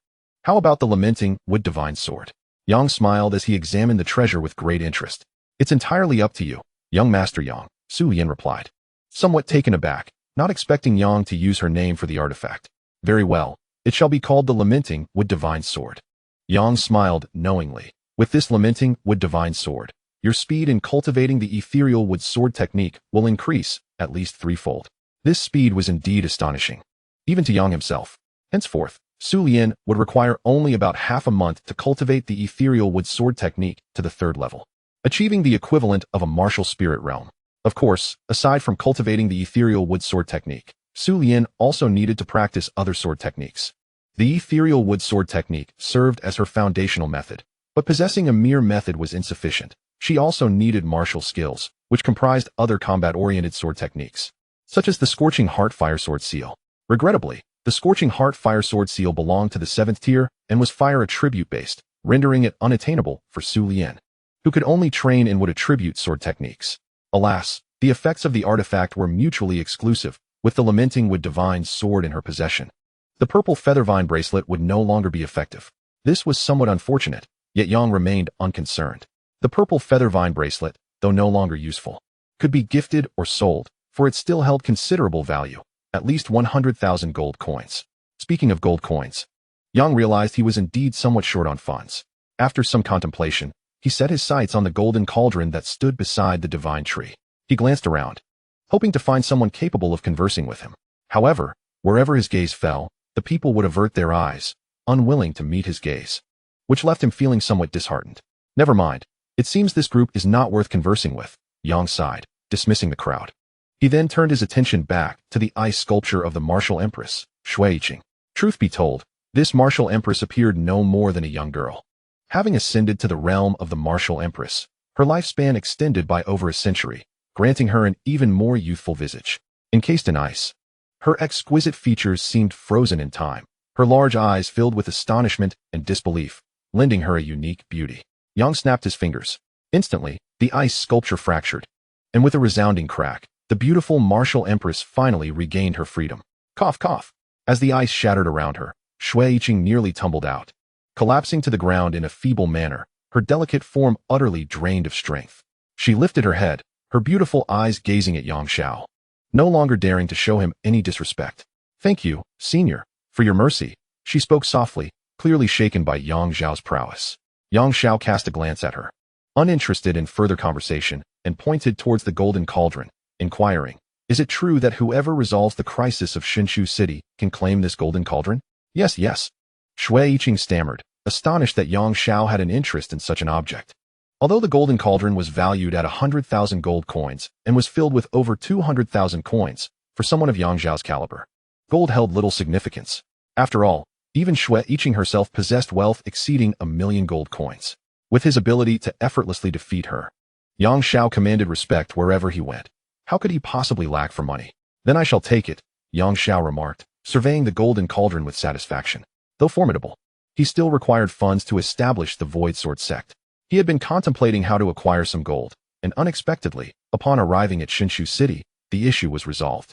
How about the lamenting wood divine sword? Yang smiled as he examined the treasure with great interest. It's entirely up to you, young Master Yang, Su Yin replied, somewhat taken aback, not expecting Yang to use her name for the artifact. Very well, it shall be called the lamenting wood divine sword. Yang smiled knowingly. With this lamenting wood divine sword, your speed in cultivating the ethereal wood sword technique will increase at least 3-fold. This speed was indeed astonishing, even to Yang himself. Henceforth, Su Lian would require only about half a month to cultivate the ethereal wood sword technique to the 3rd level, achieving the equivalent of a martial spirit realm. Of course, aside from cultivating the ethereal wood sword technique, Su Lian also needed to practice other sword techniques. The ethereal wood sword technique served as her foundational method, but possessing a mere method was insufficient. She also needed martial skills, which comprised other combat-oriented sword techniques, such as the Scorching Heart Fire Sword Seal. Regrettably, the Scorching Heart Fire Sword Seal belonged to the 7th tier and was fire attribute-based, rendering it unattainable for Su Lian, who could only train in what attribute sword techniques. Alas, the effects of the artifact were mutually exclusive, with the lamenting would divine sword in her possession. The purple feathervine bracelet would no longer be effective. This was somewhat unfortunate, yet Yang remained unconcerned. The purple feathervine bracelet, though no longer useful, could be gifted or sold, for it still held considerable value, at least 100,000 gold coins. Speaking of gold coins, Yang realized he was indeed somewhat short on funds. After some contemplation, he set his sights on the golden cauldron that stood beside the divine tree. He glanced around, hoping to find someone capable of conversing with him. However, wherever his gaze fell, the people would avert their eyes, unwilling to meet his gaze, which left him feeling somewhat disheartened. Never mind, it seems this group is not worth conversing with, Yang sighed, dismissing the crowd. He then turned his attention back to the ice sculpture of the martial empress, Shui Yiqing. Truth be told, this martial empress appeared no more than a young girl. Having ascended to the realm of the martial empress, her lifespan extended by over a century, granting her an even more youthful visage. Encased in ice, her exquisite features seemed frozen in time, her large eyes filled with astonishment and disbelief, lending her a unique beauty. Yang snapped his fingers. Instantly, the ice sculpture fractured, and with a resounding crack, the beautiful martial empress finally regained her freedom. Cough, cough. As the ice shattered around her, Shui Yiqing nearly tumbled out, collapsing to the ground in a feeble manner, her delicate form utterly drained of strength. She lifted her head, her beautiful eyes gazing at Yang Xiao, no longer daring to show him any disrespect. Thank you, senior, for your mercy, she spoke softly, clearly shaken by Yang Xiao's prowess. Yang Xiao cast a glance at her, uninterested in further conversation, and pointed towards the golden cauldron, inquiring, is it true that whoever resolves the crisis of Shinshu City can claim this golden cauldron? Yes, yes. Shui Yiqing stammered, astonished that Yang Xiao had an interest in such an object. Although the golden cauldron was valued at 100,000 gold coins and was filled with over 200,000 coins, for someone of Yang Xiao's caliber, gold held little significance. After all, even Shui Yiqing herself possessed wealth exceeding 1,000,000 gold coins. With his ability to effortlessly defeat her, Yang Xiao commanded respect wherever he went. How could he possibly lack for money? Then I shall take it, Yang Xiao remarked, surveying the golden cauldron with satisfaction. Though formidable, he still required funds to establish the Void Sword sect. He had been contemplating how to acquire some gold, and unexpectedly, upon arriving at Shinshu City, the issue was resolved.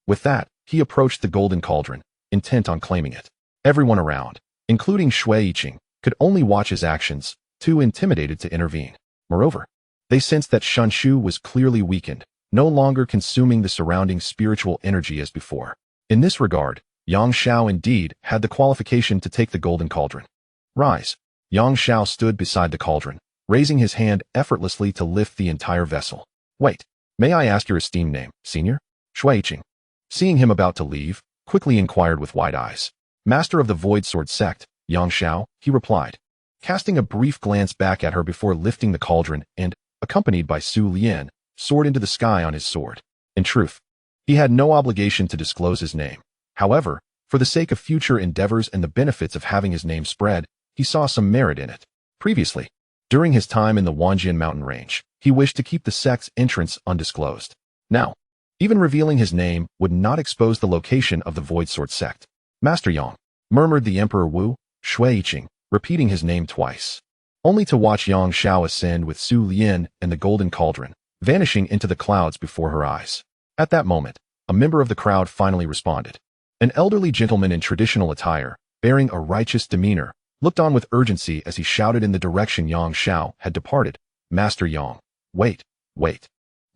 With that, he approached the golden cauldron, intent on claiming it. Everyone around, including Shui Yiqing, could only watch his actions, too intimidated to intervene. Moreover, they sensed that Shinshu was clearly weakened, no longer consuming the surrounding spiritual energy as before. In this regard, Yang Xiao indeed had the qualification to take the golden cauldron. Rise. Yang Xiao stood beside the cauldron, raising his hand effortlessly to lift the entire vessel. Wait, may I ask your esteemed name, senior? Shui Yiqing, seeing him about to leave, quickly inquired with wide eyes. Master of the Void Sword sect, Yang Xiao, he replied, casting a brief glance back at her before lifting the cauldron and, accompanied by Su Lian, soared into the sky on his sword. In truth, he had no obligation to disclose his name. However, for the sake of future endeavors and the benefits of having his name spread, he saw some merit in it. Previously, during his time in the Wanjian mountain range, he wished to keep the sect's entrance undisclosed. Now, even revealing his name would not expose the location of the Void Sword sect. Master Yang, murmured the Emperor Wu, Shui Yiqing, repeating his name twice, only to watch Yang Xiao ascend with Su Lian and the golden cauldron, vanishing into the clouds before her eyes. At that moment, a member of the crowd finally responded. An elderly gentleman in traditional attire, bearing a righteous demeanor, looked on with urgency as he shouted in the direction Yang Xiao had departed. Master Yang, wait, wait.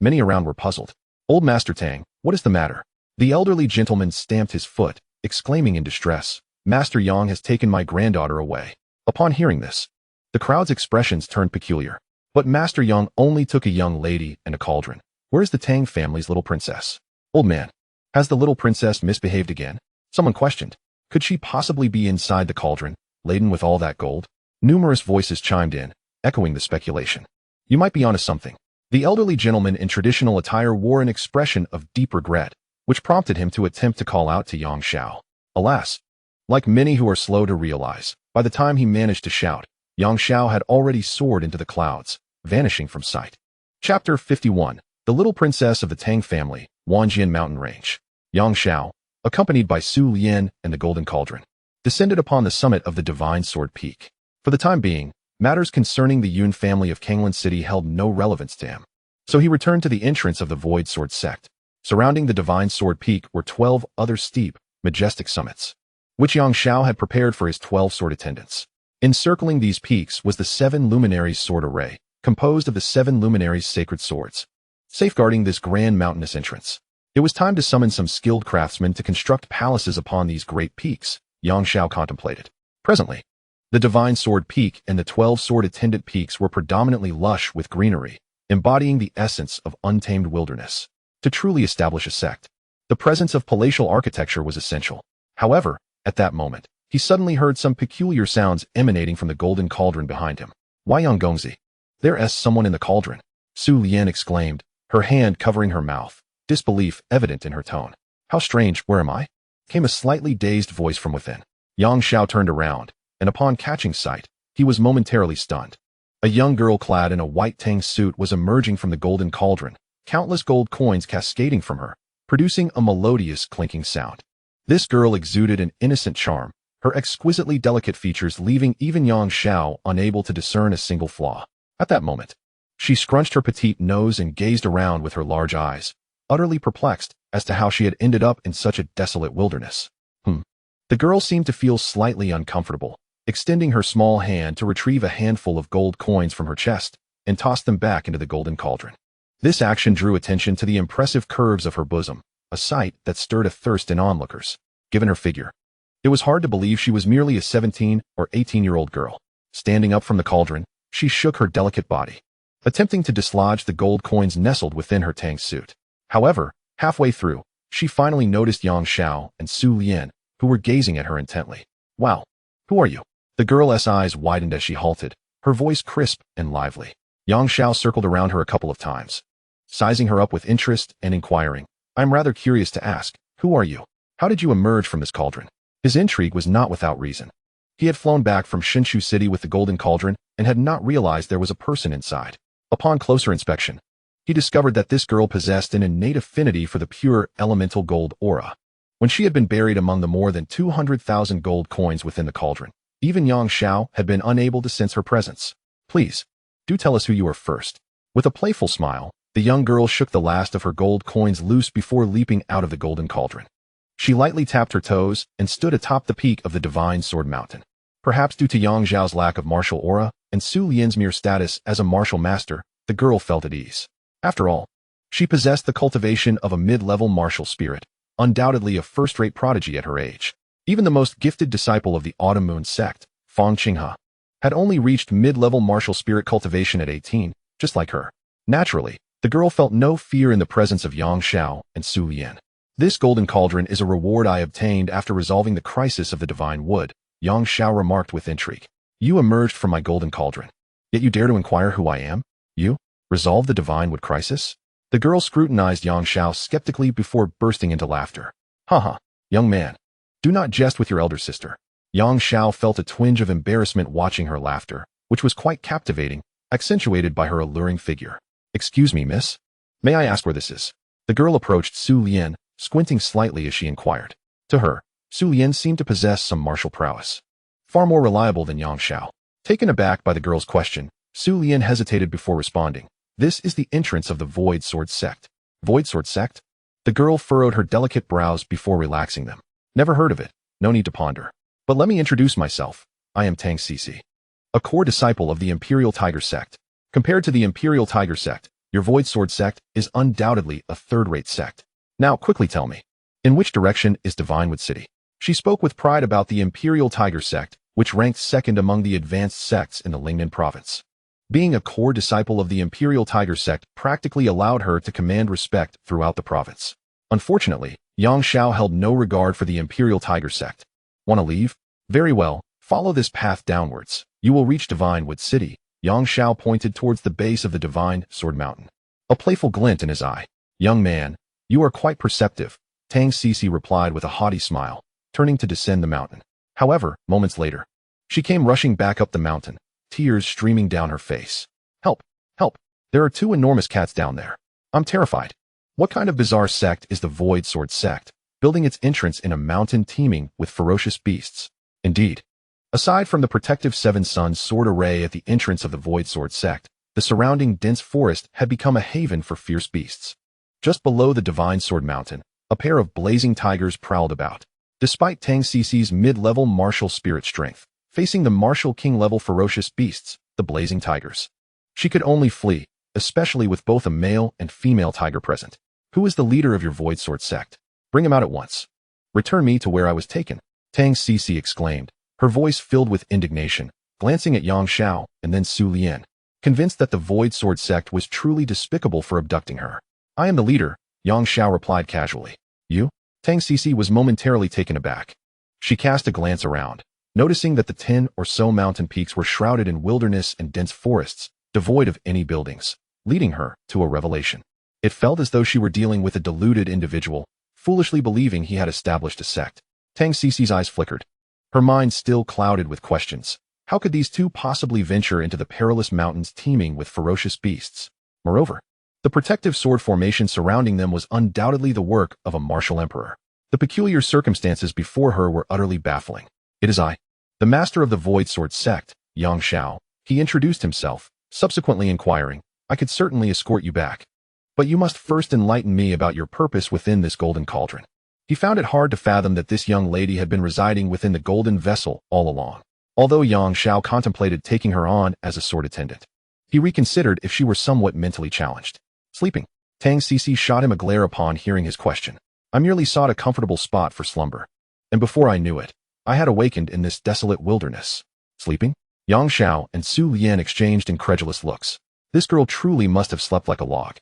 Many around were puzzled. Old Master Tang, what is the matter? The elderly gentleman stamped his foot, exclaiming in distress, Master Yang has taken my granddaughter away. Upon hearing this, the crowd's expressions turned peculiar. But Master Yang only took a young lady and a cauldron. Where's the Tang family's little princess? Old man, has the little princess misbehaved again? Someone questioned. Could she possibly be inside the cauldron, laden with all that gold? Numerous voices chimed in, echoing the speculation. You might be onto something. The elderly gentleman in traditional attire wore an expression of deep regret, which prompted him to attempt to call out to Yang Xiao. Alas, like many who are slow to realize, by the time he managed to shout, Yang Xiao had already soared into the clouds, vanishing from sight. Chapter 51. The Little Princess of the Tang Family, Wanjian Mountain Range. Yang Xiao, accompanied by Su Lian and the Golden Cauldron, descended upon the summit of the Divine Sword Peak. For the time being, matters concerning the Yun family of Kanglan City held no relevance to him. So he returned to the entrance of the Void Sword sect. Surrounding the Divine Sword Peak were 12 other steep, majestic summits, which Yang Xiao had prepared for his 12 sword attendants. Encircling these peaks was the 7 luminaries sword array, composed of the 7 luminaries' sacred swords, safeguarding this grand mountainous entrance. It was time to summon some skilled craftsmen to construct palaces upon these great peaks, Yang Xiao contemplated. Presently, the Divine Sword Peak and the 12 sword attendant peaks were predominantly lush with greenery, embodying the essence of untamed wilderness. To truly establish a sect, the presence of palatial architecture was essential. However, at that moment, he suddenly heard some peculiar sounds emanating from the golden cauldron behind him. Yang Gongzi, there's someone in the cauldron, Su Lian exclaimed, her hand covering her mouth, disbelief evident in her tone. How strange, where am I? Came a slightly dazed voice from within. Yang Xiao turned around, and upon catching sight, he was momentarily stunned. A young girl clad in a white tang suit was emerging from the golden cauldron, countless gold coins cascading from her, producing a melodious clinking sound. This girl exuded an innocent charm, her exquisitely delicate features leaving even Yang Xiao unable to discern a single flaw. At that moment, she scrunched her petite nose and gazed around with her large eyes, utterly perplexed as to how she had ended up in such a desolate wilderness. The girl seemed to feel slightly uncomfortable, extending her small hand to retrieve a handful of gold coins from her chest and toss them back into the golden cauldron. This action drew attention to the impressive curves of her bosom, a sight that stirred a thirst in onlookers. Given her figure, it was hard to believe she was merely a 17 or 18-year-old girl. Standing up from the cauldron, she shook her delicate body, attempting to dislodge the gold coins nestled within her tang suit. However, halfway through, she finally noticed Yang Xiao and Su Lian, who were gazing at her intently. Wow, who are you? The girl's eyes widened as she halted, her voice crisp and lively. Yang Xiao circled around her a couple of times, sizing her up with interest and inquiring, I'm rather curious to ask, who are you? How did you emerge from this cauldron? His intrigue was not without reason. He had flown back from Shinshu City with the golden cauldron and had not realized there was a person inside. Upon closer inspection, he discovered that this girl possessed an innate affinity for the pure elemental gold aura. When she had been buried among the more than 200,000 gold coins within the cauldron, even Yang Xiao had been unable to sense her presence. Please, do tell us who you are first. With a playful smile, the young girl shook the last of her gold coins loose before leaping out of the golden cauldron. She lightly tapped her toes and stood atop the peak of the Divine Sword Mountain. Perhaps due to Yang Xiao's lack of martial aura and Su Lian's mere status as a martial master, the girl felt at ease. After all, she possessed the cultivation of a mid-level martial spirit, undoubtedly a first-rate prodigy at her age. Even the most gifted disciple of the Autumn Moon sect, Fang Qinghe, had only reached mid-level martial spirit cultivation at 18, just like her. Naturally, the girl felt no fear in the presence of Yang Xiao and Su Lian. This golden cauldron is a reward I obtained after resolving the crisis of the divine wood, Yang Xiao remarked with intrigue. You emerged from my golden cauldron, yet you dare to inquire who I am? You? Resolve the divine wood crisis? The girl scrutinized Yang Xiao skeptically before bursting into laughter. Haha, young man, do not jest with your elder sister. Yang Xiao felt a twinge of embarrassment watching her laughter, which was quite captivating, accentuated by her alluring figure. Excuse me, miss? May I ask where this is? The girl approached Su Lian, squinting slightly as she inquired. To her, Su Lian seemed to possess some martial prowess, far more reliable than Yang Xiao. Taken aback by the girl's question, Su Lian hesitated before responding. This is the entrance of the Void Sword sect. Void Sword sect? The girl furrowed her delicate brows before relaxing them. Never heard of it, no need to ponder. But let me introduce myself. I am Tang Cici, a core disciple of the Imperial Tiger sect. Compared to the Imperial Tiger sect, your Void Sword sect is undoubtedly a third-rate sect. Now quickly tell me, in which direction is Divinewood City? She spoke with pride about the Imperial Tiger sect, which ranked second among the advanced sects in the Lingnan province. Being a core disciple of the Imperial Tiger sect practically allowed her to command respect throughout the province. Unfortunately, Yang Xiao held no regard for the Imperial Tiger sect. Want to leave? Very well, follow this path downwards. You will reach Divinewood City. Yang Xiao pointed towards the base of the Divine Sword Mountain, a playful glint in his eye. Young man, you are quite perceptive, Tang Cici replied with a haughty smile, turning to descend the mountain. However, moments later, she came rushing back up the mountain, tears streaming down her face. Help! Help! There are 2 enormous cats down there. I'm terrified. What kind of bizarre sect is the Void Sword sect, building its entrance in a mountain teeming with ferocious beasts? Indeed, Aside from the protective Seven Suns sword array at the entrance of the Void Sword sect, the surrounding dense forest had become a haven for fierce beasts. Just below the Divine Sword Mountain, a pair of blazing tigers prowled about. Despite Tang Cici's mid-level martial spirit strength, facing the martial king-level ferocious beasts, the blazing tigers, she could only flee, especially with both a male and female tiger present. Who is the leader of your Void Sword sect? Bring him out at once. Return me to where I was taken, Tang Cici exclaimed, her voice filled with indignation, glancing at Yang Xiao and then Su Lian, convinced that the Void Sword sect was truly despicable for abducting her. I am the leader, Yang Xiao replied casually. You? Tang Cici was momentarily taken aback. She cast a glance around, noticing that the 10 or so mountain peaks were shrouded in wilderness and dense forests, devoid of any buildings, leading her to a revelation. It felt as though she were dealing with a deluded individual, foolishly believing he had established a sect. Tang Cici's eyes flickered, her mind still clouded with questions. How could these two possibly venture into the perilous mountains teeming with ferocious beasts? Moreover, the protective sword formation surrounding them was undoubtedly the work of a martial emperor. The peculiar circumstances before her were utterly baffling. It is I, the master of the Void Sword sect, Yang Xiao. He introduced himself, subsequently inquiring, I could certainly escort you back. But you must first enlighten me about your purpose within this golden cauldron. He found it hard to fathom that this young lady had been residing within the golden vessel all along. Although Yang Xiao contemplated taking her on as a sword attendant, he reconsidered if she were somewhat mentally challenged. Sleeping. Tang Cici shot him a glare upon hearing his question. I merely sought a comfortable spot for slumber. And before I knew it, I had awakened in this desolate wilderness. Sleeping? Yang Xiao and Su Lian exchanged incredulous looks. This girl truly must have slept like a log.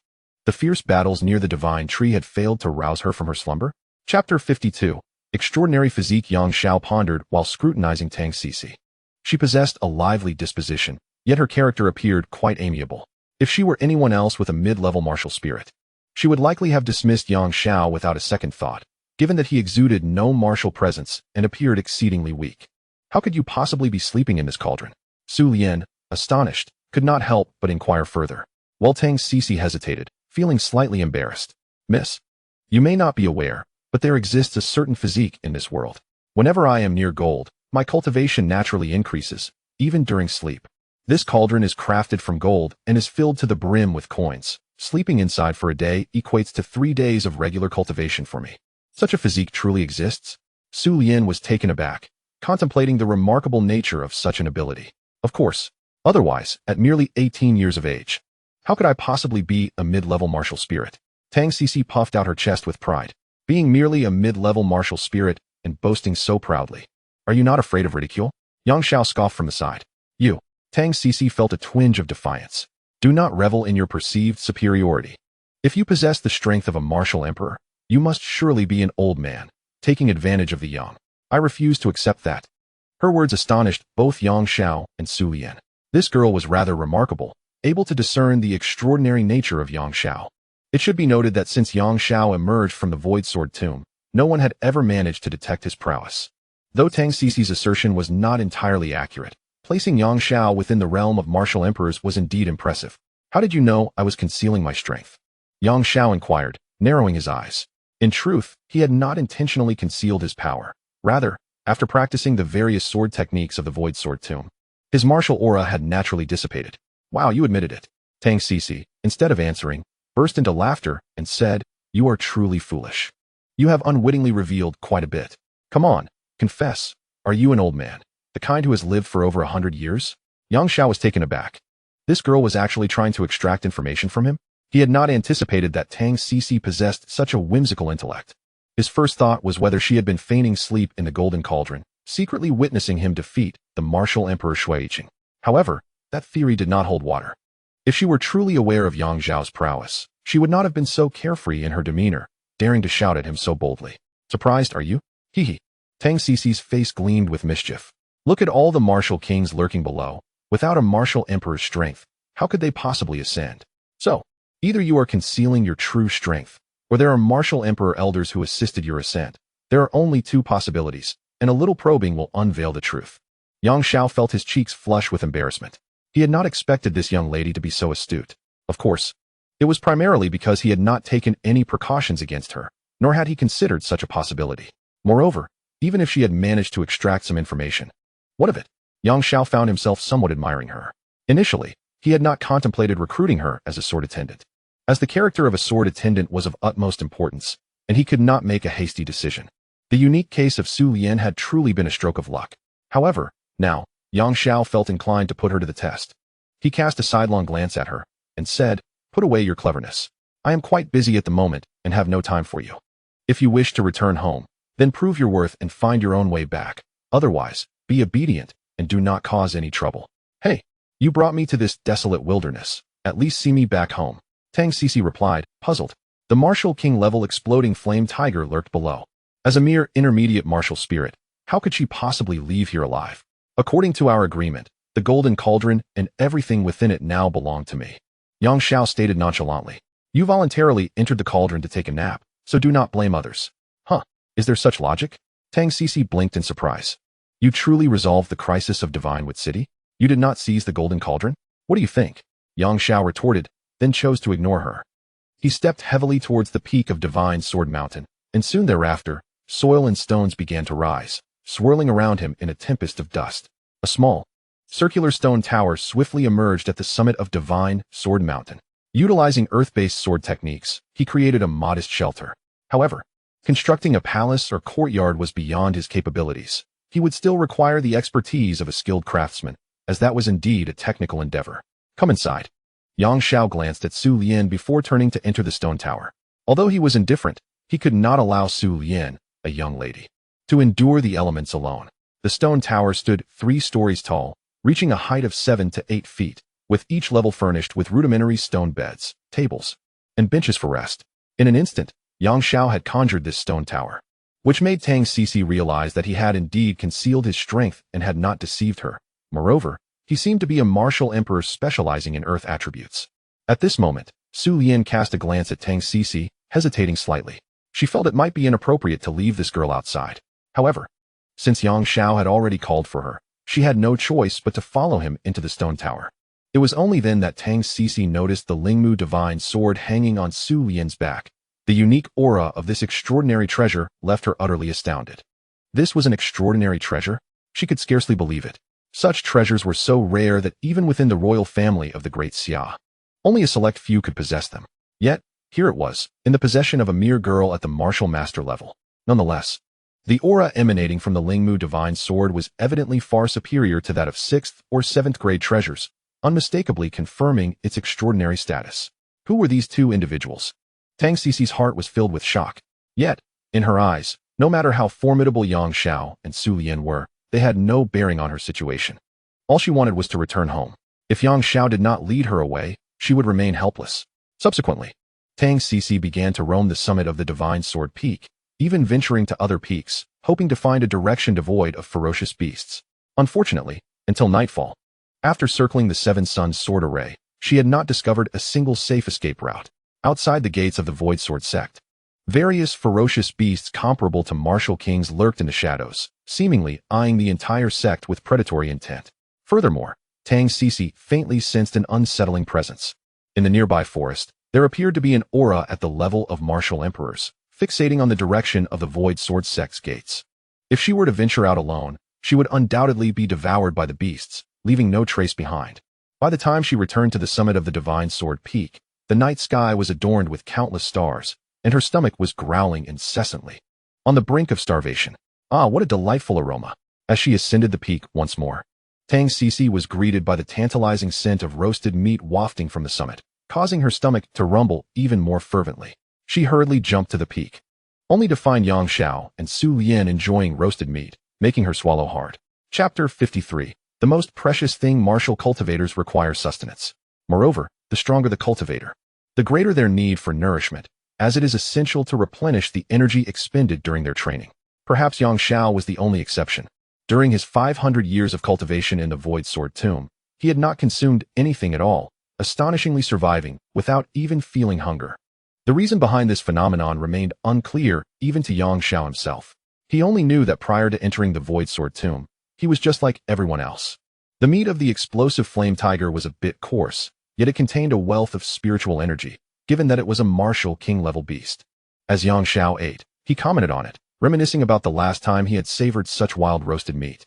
The fierce battles near the divine tree had failed to rouse her from her slumber? Chapter 52. Extraordinary physique. Yang Xiao pondered while scrutinizing Tang Cici. She possessed a lively disposition, yet her character appeared quite amiable. If she were anyone else with a mid-level martial spirit, she would likely have dismissed Yang Xiao without a second thought, given that he exuded no martial presence and appeared exceedingly weak. How could you possibly be sleeping in this cauldron? Su Lian, astonished, could not help but inquire further, while Tang Cici hesitated, feeling slightly embarrassed. Miss, you may not be aware, but there exists a certain physique in this world. Whenever I am near gold, my cultivation naturally increases, even during sleep. This cauldron is crafted from gold and is filled to the brim with coins. Sleeping inside for a day equates to 3 days of regular cultivation for me. Such a physique truly exists? Su Lian was taken aback, contemplating the remarkable nature of such an ability. Of course. Otherwise, at merely 18 years of age, how could I possibly be a mid-level martial spirit? Tang Cici puffed out her chest with pride, being merely a mid-level martial spirit and boasting so proudly. Are you not afraid of ridicule? Yang Xiao scoffed from the side. You. Tang Cici felt a twinge of defiance. Do not revel in your perceived superiority. If you possess the strength of a martial emperor, you must surely be an old man, taking advantage of the young. I refuse to accept that. Her words astonished both Yang Xiao and Su Lian. This girl was rather remarkable, able to discern the extraordinary nature of Yang Xiao. It should be noted that since Yang Xiao emerged from the Void Sword tomb, no one had ever managed to detect his prowess. Though Tang Cici's assertion was not entirely accurate, placing Yang Xiao within the realm of martial emperors was indeed impressive. How did you know I was concealing my strength? Yang Xiao inquired, narrowing his eyes. In truth, he had not intentionally concealed his power. Rather, after practicing the various sword techniques of the Void Sword tomb, his martial aura had naturally dissipated. Wow, you admitted it. Tang Cici, instead of answering, burst into laughter and said, you are truly foolish. You have unwittingly revealed quite a bit. Come on, confess. Are you an old man, the kind who has lived for over 100 years? Yang Xiao was taken aback. This girl was actually trying to extract information from him? He had not anticipated that Tang Cici possessed such a whimsical intellect. His first thought was whether she had been feigning sleep in the golden cauldron, secretly witnessing him defeat the martial emperor Shuiqing. However, that theory did not hold water. If she were truly aware of Yang Xiao's prowess, she would not have been so carefree in her demeanor, daring to shout at him so boldly. Surprised, are you? Hee hee. Tang Cici's face gleamed with mischief. Look at all the martial kings lurking below. Without a martial emperor's strength, how could they possibly ascend? So, either you are concealing your true strength, or there are martial emperor elders who assisted your ascent. There are only two possibilities, and a little probing will unveil the truth. Yang Xiao felt his cheeks flush with embarrassment. He had not expected this young lady to be so astute. Of course, it was primarily because he had not taken any precautions against her, nor had he considered such a possibility. Moreover, even if she had managed to extract some information, What of it? Yang Xiao found himself somewhat admiring her. Initially, he had not contemplated recruiting her as a sword attendant, as the character of a sword attendant was of utmost importance, and he could not make a hasty decision. The unique case of Su Lian had truly been a stroke of luck. However, now, Yang Xiao felt inclined to put her to the test. He cast a sidelong glance at her, and said, "Put away your cleverness. I am quite busy at the moment, and have no time for you. If you wish to return home, then prove your worth and find your own way back. Otherwise, be obedient, and do not cause any trouble." "Hey, you brought me to this desolate wilderness. At least see me back home," Tang Sisi replied, puzzled. The martial king level exploding flame tiger lurked below. As a mere intermediate martial spirit, how could she possibly leave here alive? "According to our agreement, the golden cauldron and everything within it now belong to me," Yang Xiao stated nonchalantly. "You voluntarily entered the cauldron to take a nap, so do not blame others." "Huh, is there such logic?" Tang Sisi blinked in surprise. "You truly resolved the crisis of Divine City? You did not seize the golden cauldron? What do you think?" Yang Xiao retorted, then chose to ignore her. He stepped heavily towards the peak of Divine Sword Mountain, and soon thereafter, soil and stones began to rise, swirling around him in a tempest of dust. A small, circular stone tower swiftly emerged at the summit of Divine Sword Mountain. Utilizing earth-based sword techniques, he created a modest shelter. However, constructing a palace or courtyard was beyond his capabilities. He would still require the expertise of a skilled craftsman, as that was indeed a technical endeavor. "Come inside." Yang Xiao glanced at Su Lian before turning to enter the stone tower. Although he was indifferent, he could not allow Su Lian, a young lady, to endure the elements alone. The stone tower stood 3 stories tall, reaching a height of 7 to 8 feet, with each level furnished with rudimentary stone beds, tables, and benches for rest. In an instant, Yang Xiao had conjured this stone tower, which made Tang Sisi realize that he had indeed concealed his strength and had not deceived her. Moreover, he seemed to be a martial emperor specializing in earth attributes. At this moment, Su Lian cast a glance at Tang Sisi, hesitating slightly. She felt it might be inappropriate to leave this girl outside. However, since Yang Xiao had already called for her, she had no choice but to follow him into the stone tower. It was only then that Tang Sisi noticed the Lingmu divine sword hanging on Su Lian's back. The unique aura of this extraordinary treasure left her utterly astounded. This was an extraordinary treasure? She could scarcely believe it. Such treasures were so rare that even within the royal family of the Great Xia, only a select few could possess them. Yet, here it was, in the possession of a mere girl at the martial master level. Nonetheless, the aura emanating from the Lingmu divine sword was evidently far superior to that of 6th or 7th grade treasures, unmistakably confirming its extraordinary status. Who were these 2 individuals? Tang Sisi's heart was filled with shock. Yet, in her eyes, no matter how formidable Yang Xiao and Su Lian were, they had no bearing on her situation. All she wanted was to return home. If Yang Xiao did not lead her away, she would remain helpless. Subsequently, Tang Sisi began to roam the summit of the Divine Sword Peak, even venturing to other peaks, hoping to find a direction devoid of ferocious beasts. Unfortunately, until nightfall, after circling the 7 Suns sword array, she had not discovered a single safe escape route. Outside the gates of the Void Sword sect, various ferocious beasts comparable to martial kings lurked in the shadows, seemingly eyeing the entire sect with predatory intent. Furthermore, Tang Sisi faintly sensed an unsettling presence. In the nearby forest, there appeared to be an aura at the level of martial emperors, fixating on the direction of the Void Sword sect's gates. If she were to venture out alone, she would undoubtedly be devoured by the beasts, leaving no trace behind. By the time she returned to the summit of the Divine Sword Peak, the night sky was adorned with countless stars, and her stomach was growling incessantly. On the brink of starvation. Ah, what a delightful aroma! As she ascended the peak once more, Tang Sisi was greeted by the tantalizing scent of roasted meat wafting from the summit, causing her stomach to rumble even more fervently. She hurriedly jumped to the peak, only to find Yang Xiao and Su Lian enjoying roasted meat, making her swallow hard. Chapter 53. The most precious thing martial cultivators require sustenance. Moreover, the stronger the cultivator, the greater their need for nourishment, as it is essential to replenish the energy expended during their training. Perhaps Yang Xiao was the only exception. During his 500 years of cultivation in the Void Sword Tomb, he had not consumed anything at all, astonishingly surviving without even feeling hunger. The reason behind this phenomenon remained unclear even to Yang Xiao himself. He only knew that prior to entering the Void Sword Tomb, he was just like everyone else. The meat of the explosive flame tiger was a bit coarse, yet it contained a wealth of spiritual energy, given that it was a martial king-level beast. As Yang Xiao ate, he commented on it, reminiscing about the last time he had savored such wild roasted meat.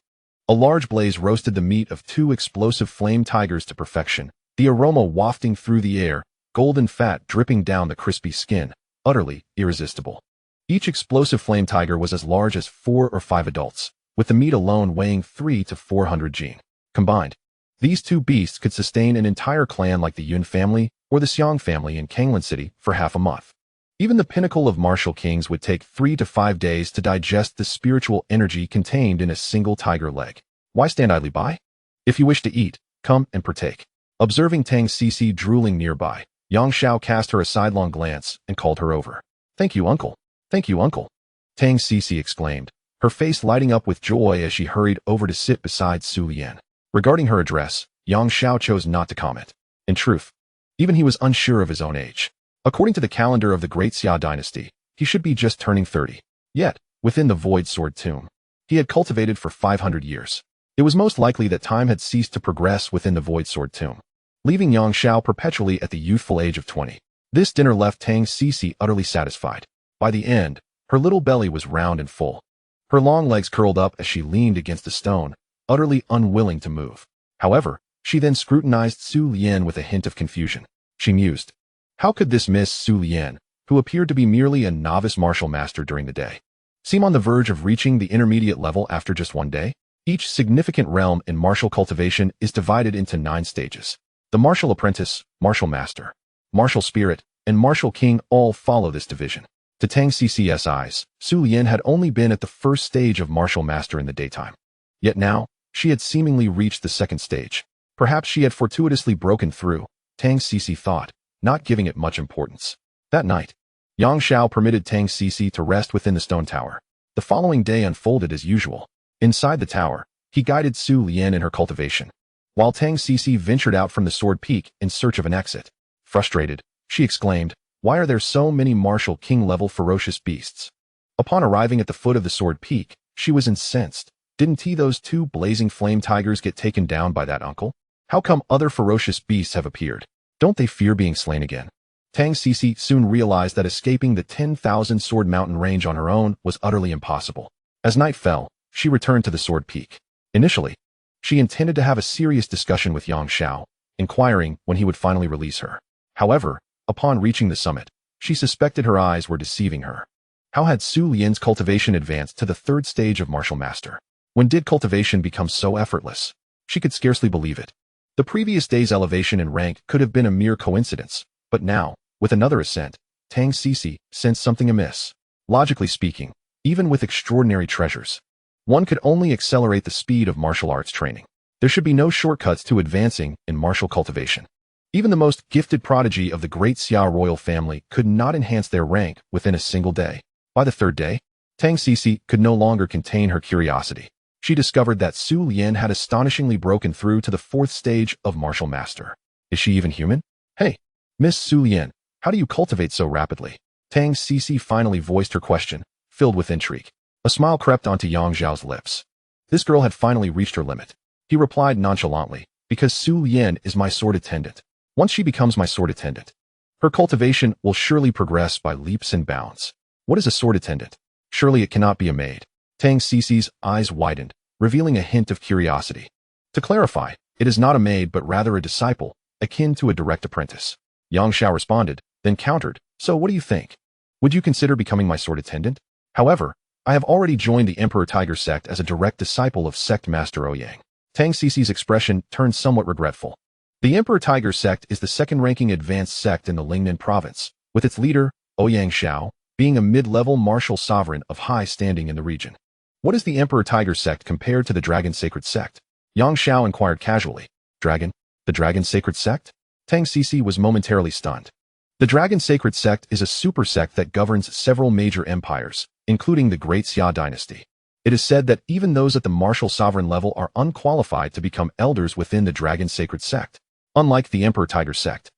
A large blaze roasted the meat of two explosive flame tigers to perfection, the aroma wafting through the air, golden fat dripping down the crispy skin, utterly irresistible. Each explosive flame tiger was as large as 4 or 5 adults, with the meat alone weighing 300 to 400 jin. Combined, these two beasts could sustain an entire clan like the Yun family or the Xiang family in Kanglan City for half a month. Even the pinnacle of martial kings would take 3 to 5 days to digest the spiritual energy contained in a single tiger leg. Why stand idly by? If you wish to eat, come and partake. Observing Tang Cici drooling nearby, Yang Xiao cast her a sidelong glance and called her over. Thank you, uncle. Thank you, uncle. Tang Cici exclaimed, her face lighting up with joy as she hurried over to sit beside Su Lian. Regarding her address, Yang Xiao chose not to comment. In truth, even he was unsure of his own age. According to the calendar of the Great Xia Dynasty, he should be just turning 30. Yet, within the Void Sword tomb, he had cultivated for 500 years. It was most likely that time had ceased to progress within the Void Sword tomb, leaving Yang Xiao perpetually at the youthful age of 20. This dinner left Tang Cici utterly satisfied. By the end, her little belly was round and full. Her long legs curled up as she leaned against a stone, utterly unwilling to move. However, she then scrutinized Su Lian with a hint of confusion. She mused, how could this Miss Su Lian, who appeared to be merely a novice martial master during the day, seem on the verge of reaching the intermediate level after just one day? Each significant realm in martial cultivation is divided into 9 stages. The martial apprentice, martial master, martial spirit, and martial king all follow this division. To Tang Cici's eyes, Su Lian had only been at the first stage of martial master in the daytime. Yet now, she had seemingly reached the second stage. Perhaps she had fortuitously broken through, Tang Cici thought, not giving it much importance. That night, Yang Xiao permitted Tang Cici to rest within the stone tower. The following day unfolded as usual. Inside the tower, he guided Su Lian in her cultivation, while Tang Cici ventured out from the sword peak in search of an exit. Frustrated, she exclaimed, why are there so many martial king-level ferocious beasts? Upon arriving at the foot of the sword peak, she was incensed. Didn't those 2 blazing flame tigers get taken down by that uncle? How come other ferocious beasts have appeared? Don't they fear being slain again? Tang Cici soon realized that escaping the 10,000 sword mountain range on her own was utterly impossible. As night fell, she returned to the sword peak. Initially, she intended to have a serious discussion with Yang Xiao, inquiring when he would finally release her. However, upon reaching the summit, she suspected her eyes were deceiving her. How had Su Lian's cultivation advanced to the 3rd stage of martial master? When did cultivation become so effortless? She could scarcely believe it. The previous day's elevation in rank could have been a mere coincidence, but now, with another ascent, Tang Cici sensed something amiss. Logically speaking, even with extraordinary treasures, one could only accelerate the speed of martial arts training. There should be no shortcuts to advancing in martial cultivation. Even the most gifted prodigy of the Great Xia royal family could not enhance their rank within a single day. By the 3rd day, Tang Cici could no longer contain her curiosity. She discovered that Su Lian had astonishingly broken through to the 4th stage of martial master. Is she even human? Hey, Miss Su Lian, how do you cultivate so rapidly? Tang Cici finally voiced her question, filled with intrigue. A smile crept onto Yang Xiao's lips. This girl had finally reached her limit. He replied nonchalantly, because Su Lian is my sword attendant. Once she becomes my sword attendant, her cultivation will surely progress by leaps and bounds. What is a sword attendant? Surely it cannot be a maid. Tang Cici's eyes widened, revealing a hint of curiosity. To clarify, it is not a maid but rather a disciple, akin to a direct apprentice. Yang Xiao responded, then countered, so what do you think? Would you consider becoming my sword attendant? However, I have already joined the Emperor Tiger sect as a direct disciple of sect master Ouyang. Tang Cici's expression turned somewhat regretful. The Emperor Tiger sect is the 2nd-ranking advanced sect in the Lingnan province, with its leader, Ouyang Xiao, being a mid-level martial sovereign of high standing in the region. What is the Emperor Tiger sect compared to the Dragon Sacred sect? Yang Xiao inquired casually. Dragon? The Dragon Sacred sect? Tang Cici was momentarily stunned. The Dragon Sacred sect is a super sect that governs several major empires, including the Great Xia Dynasty. It is said that even those at the martial sovereign level are unqualified to become elders within the Dragon Sacred sect, unlike the Emperor Tiger sect,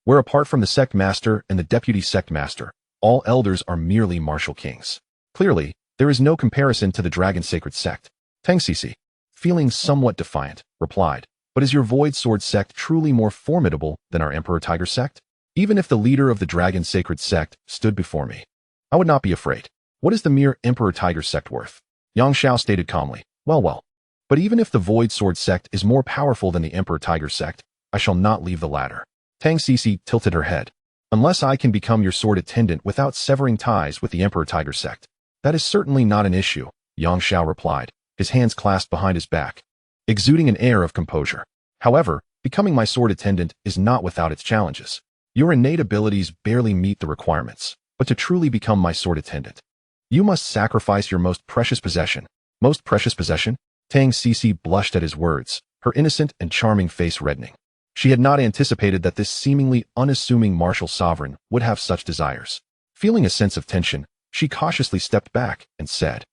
where apart from the sect master and the deputy sect master, all elders are merely martial kings. Clearly, there is no comparison to the Dragon Sacred sect. Tang Cici, feeling somewhat defiant, replied, but is your Void Sword sect truly more formidable than our Emperor Tiger sect? Even if the leader of the Dragon Sacred sect stood before me, I would not be afraid. What is the mere Emperor Tiger sect worth? Yang Xiao stated calmly. Well, But even if the Void Sword sect is more powerful than the Emperor Tiger sect, I shall not leave the latter. Tang Cici tilted her head. Unless I can become your sword attendant without severing ties with the Emperor Tiger sect. That is certainly not an issue, Yang Xiao replied, his hands clasped behind his back, exuding an air of composure. However, becoming my sword attendant is not without its challenges. Your innate abilities barely meet the requirements, but to truly become my sword attendant, you must sacrifice your most precious possession. Most precious possession? Tang Cici blushed at his words, her innocent and charming face reddening. She had not anticipated that this seemingly unassuming martial sovereign would have such desires. Feeling a sense of tension, she cautiously stepped back and said,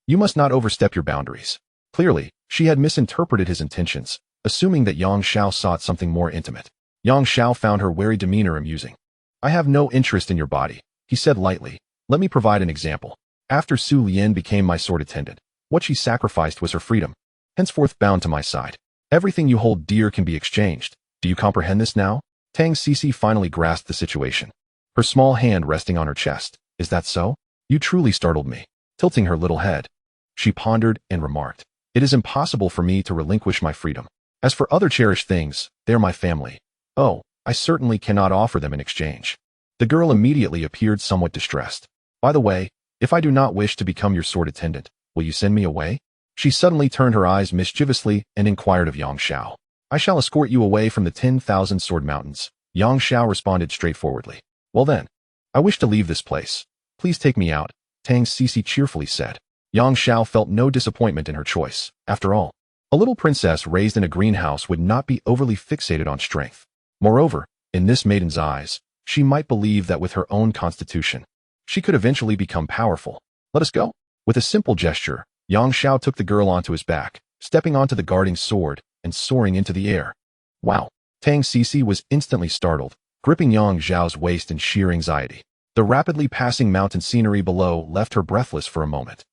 "You must not overstep your boundaries." Clearly, she had misinterpreted his intentions, assuming that Yang Xiao sought something more intimate. Yang Xiao found her wary demeanor amusing. "I have no interest in your body," he said lightly. "Let me provide an example. After Su Lian became my sword attendant, what she sacrificed was her freedom, henceforth bound to my side. Everything you hold dear can be exchanged. Do you comprehend this now?" Tang Cici finally grasped the situation, her small hand resting on her chest. "Is that so? You truly startled me." Tilting her little head, she pondered and remarked, "It is impossible for me to relinquish my freedom. As for other cherished things, they are my family. Oh, I certainly cannot offer them in exchange." The girl immediately appeared somewhat distressed. "By the way, if I do not wish to become your sword attendant, will you send me away?" She suddenly turned her eyes mischievously and inquired of Yang Xiao. "I shall escort you away from the 10,000 Sword Mountains," Yang Xiao responded straightforwardly. "Well then, I wish to leave this place. Please take me out," Tang Cici cheerfully said. Yang Xiao felt no disappointment in her choice. After all, a little princess raised in a greenhouse would not be overly fixated on strength. Moreover, in this maiden's eyes, she might believe that with her own constitution, she could eventually become powerful. "Let us go." With a simple gesture, Yang Xiao took the girl onto his back, stepping onto the guarding sword and soaring into the air. "Wow!" Tang Cici was instantly startled, gripping Yang Xiao's waist in sheer anxiety. The rapidly passing mountain scenery below left her breathless for a moment.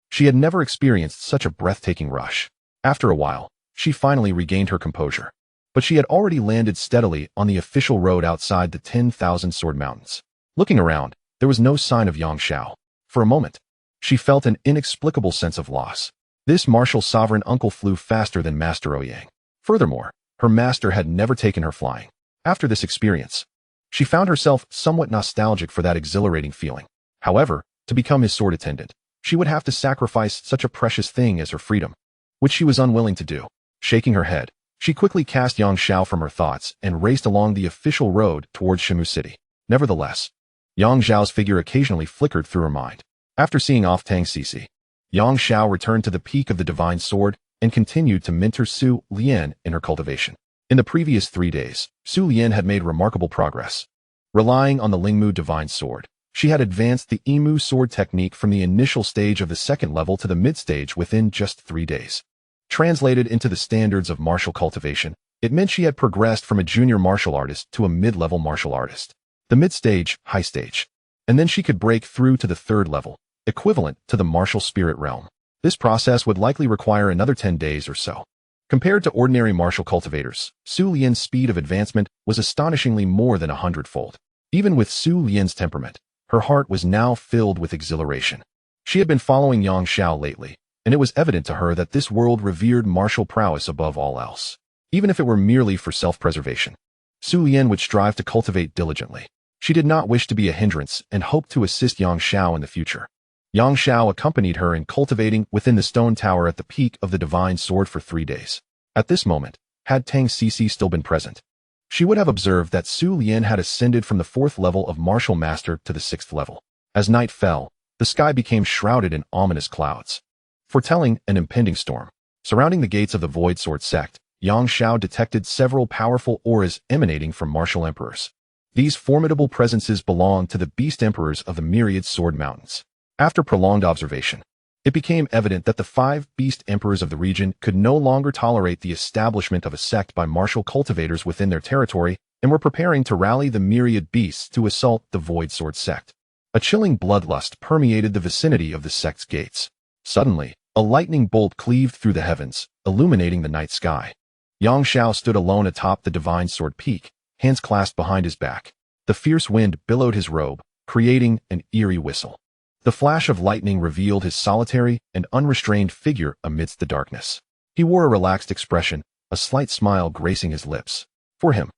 She had never experienced such a breathtaking rush. After a while, she finally regained her composure. But she had already landed steadily on the official road outside the 10,000 Sword Mountains. Looking around, there was no sign of Yang Xiao. For a moment, she felt an inexplicable sense of loss. This martial sovereign uncle flew faster than Master Ouyang. Furthermore, her master had never taken her flying. After this experience, she found herself somewhat nostalgic for that exhilarating feeling. However, to become his sword attendant, she would have to sacrifice such a precious thing as her freedom, which she was unwilling to do. Shaking her head, she quickly cast Yang Xiao from her thoughts and raced along the official road towards Shimu City. Nevertheless, Yang Xiao's figure occasionally flickered through her mind. After seeing off Tang Cici, Yang Xiao returned to the peak of the divine sword and continued to mentor Su Lian in her cultivation. In the previous 3 days, Su Lian had made remarkable progress. Relying on the Lingmu divine sword, she had advanced the Imu sword technique from the initial stage of the second level to the mid-stage within just 3 days. Translated into the standards of martial cultivation, it meant she had progressed from a junior martial artist to a mid-level martial artist. The mid-stage, high stage. And then she could break through to the third level, equivalent to the martial spirit realm. This process would likely require another 10 days or so. Compared to ordinary martial cultivators, Su Lian's speed of advancement was astonishingly more than 100-fold. Even with Su Lian's temperament, her heart was now filled with exhilaration. She had been following Yang Xiao lately, and it was evident to her that this world revered martial prowess above all else. Even if it were merely for self-preservation, Su Lian would strive to cultivate diligently. She did not wish to be a hindrance and hoped to assist Yang Xiao in the future. Yang Xiao accompanied her in cultivating within the stone tower at the peak of the divine sword for 3 days. At this moment, had Tang Cici still been present, she would have observed that Su Lian had ascended from the 4th level of martial master to the 6th level. As night fell, the sky became shrouded in ominous clouds, foretelling an impending storm. Surrounding the gates of the Void Sword sect, Yang Xiao detected several powerful auras emanating from martial emperors. These formidable presences belonged to the beast emperors of the myriad sword mountains. After prolonged observation, it became evident that the 5 beast emperors of the region could no longer tolerate the establishment of a sect by martial cultivators within their territory and were preparing to rally the myriad beasts to assault the Void Sword sect. A chilling bloodlust permeated the vicinity of the sect's gates. Suddenly, a lightning bolt cleaved through the heavens, illuminating the night sky. Yang Xiao stood alone atop the divine sword peak, hands clasped behind his back. The fierce wind billowed his robe, creating an eerie whistle. The flash of lightning revealed his solitary and unrestrained figure amidst the darkness. He wore a relaxed expression, a slight smile gracing his lips. For him,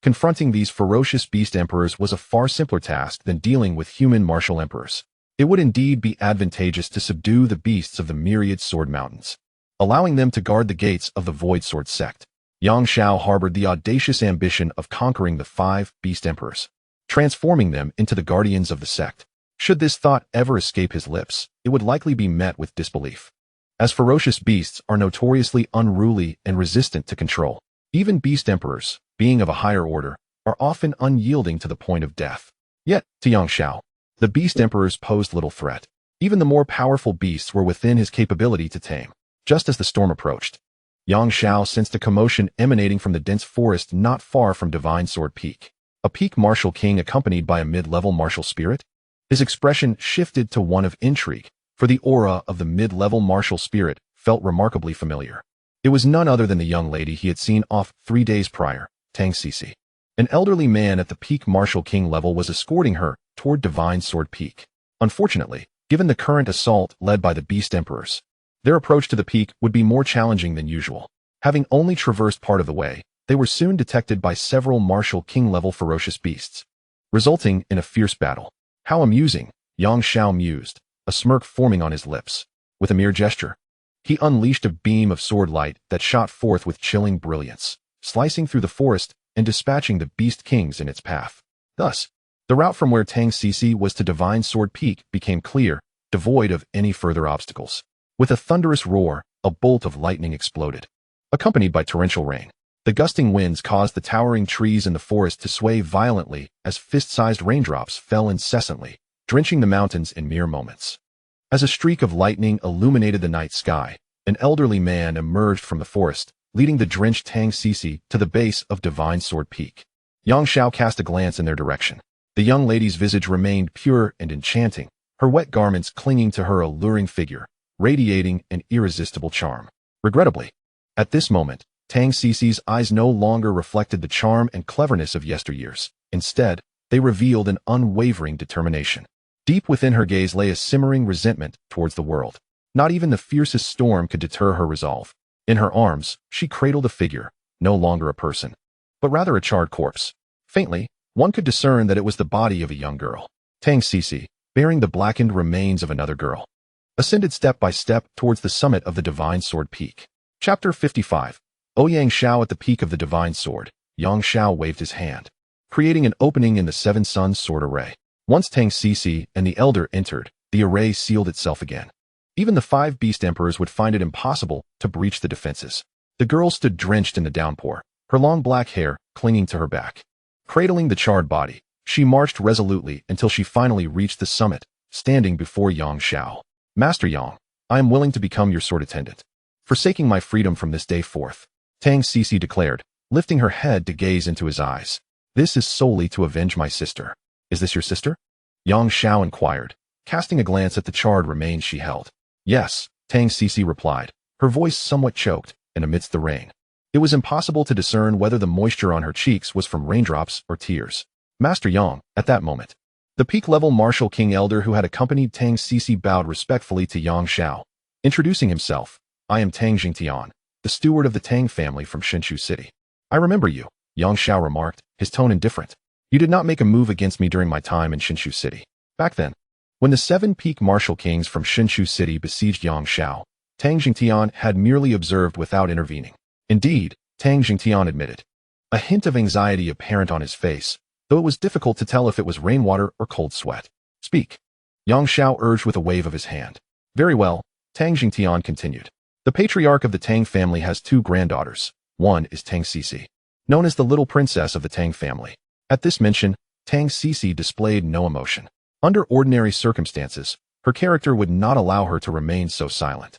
confronting these ferocious beast emperors was a far simpler task than dealing with human martial emperors. It would indeed be advantageous to subdue the beasts of the myriad sword mountains, allowing them to guard the gates of the Void Sword sect. Yang Shao harbored the audacious ambition of conquering the 5 beast emperors, transforming them into the guardians of the sect. Should this thought ever escape his lips, it would likely be met with disbelief, as ferocious beasts are notoriously unruly and resistant to control. Even beast emperors, being of a higher order, are often unyielding to the point of death. Yet, to Yang Shao, the beast emperors posed little threat. Even the more powerful beasts were within his capability to tame. Just as the storm approached, Yang Shao sensed a commotion emanating from the dense forest not far from Divine Sword Peak. A peak martial king accompanied by a mid-level martial spirit? His expression shifted to one of intrigue, for the aura of the mid-level martial spirit felt remarkably familiar. It was none other than the young lady he had seen off 3 days prior, Tang Cici. An elderly man at the peak martial king level was escorting her toward Divine Sword Peak. Unfortunately, given the current assault led by the beast emperors, their approach to the peak would be more challenging than usual. Having only traversed part of the way, they were soon detected by several martial king-level ferocious beasts, resulting in a fierce battle. How amusing, Yang Shao mused, a smirk forming on his lips. With a mere gesture, he unleashed a beam of sword light that shot forth with chilling brilliance, slicing through the forest and dispatching the beast kings in its path. Thus, the route from where Tang Cici was to Divine Sword Peak became clear, devoid of any further obstacles. With a thunderous roar, a bolt of lightning exploded, accompanied by torrential rain. The gusting winds caused the towering trees in the forest to sway violently as fist-sized raindrops fell incessantly, drenching the mountains in mere moments. As a streak of lightning illuminated the night sky, an elderly man emerged from the forest, leading the drenched Tang Cici to the base of Divine Sword Peak. Yang Shao cast a glance in their direction. The young lady's visage remained pure and enchanting, her wet garments clinging to her alluring figure, radiating an irresistible charm. Regrettably, at this moment, Tang Cici's eyes no longer reflected the charm and cleverness of yesteryears. Instead, they revealed an unwavering determination. Deep within her gaze lay a simmering resentment towards the world. Not even the fiercest storm could deter her resolve. In her arms, she cradled a figure, no longer a person, but rather a charred corpse. Faintly, one could discern that it was the body of a young girl. Tang Cici, bearing the blackened remains of another girl, ascended step by step towards the summit of the Divine Sword Peak. Chapter 55. Yang Shao at the peak of the Divine Sword. Yang Shao waved his hand, creating an opening in the 7 Suns sword array. Once Tang Cici and the Elder entered, the array sealed itself again. Even the 5 beast emperors would find it impossible to breach the defenses. The girl stood drenched in the downpour, her long black hair clinging to her back. Cradling the charred body, she marched resolutely until she finally reached the summit, standing before Yang Shao. Master Yang, I am willing to become your sword attendant, forsaking my freedom from this day forth, Tang Cici declared, lifting her head to gaze into his eyes. This is solely to avenge my sister. Is this your sister? Yang Shao inquired, casting a glance at the charred remains she held. Yes, Tang Cici replied, her voice somewhat choked, and amidst the rain, it was impossible to discern whether the moisture on her cheeks was from raindrops or tears. Master Yang, at that moment, the peak-level martial king elder who had accompanied Tang Cici bowed respectfully to Yang Shao, introducing himself. I am Tang Jingtian, the steward of the Tang family from Shinshu City. I remember you, Yang Shao remarked, his tone indifferent. You did not make a move against me during my time in Shinshu City. Back then, when the 7 peak martial kings from Shinshu City besieged Yang Shao, Tang Jingtian had merely observed without intervening. Indeed, Tang Jingtian admitted, a hint of anxiety apparent on his face, though it was difficult to tell if it was rainwater or cold sweat. Speak, Yang Shao urged with a wave of his hand. Very well, Tang Jingtian continued. The patriarch of the Tang family has 2 granddaughters. One is Tang Cici, known as the little princess of the Tang family. At this mention, Tang Cici displayed no emotion. Under ordinary circumstances, her character would not allow her to remain so silent.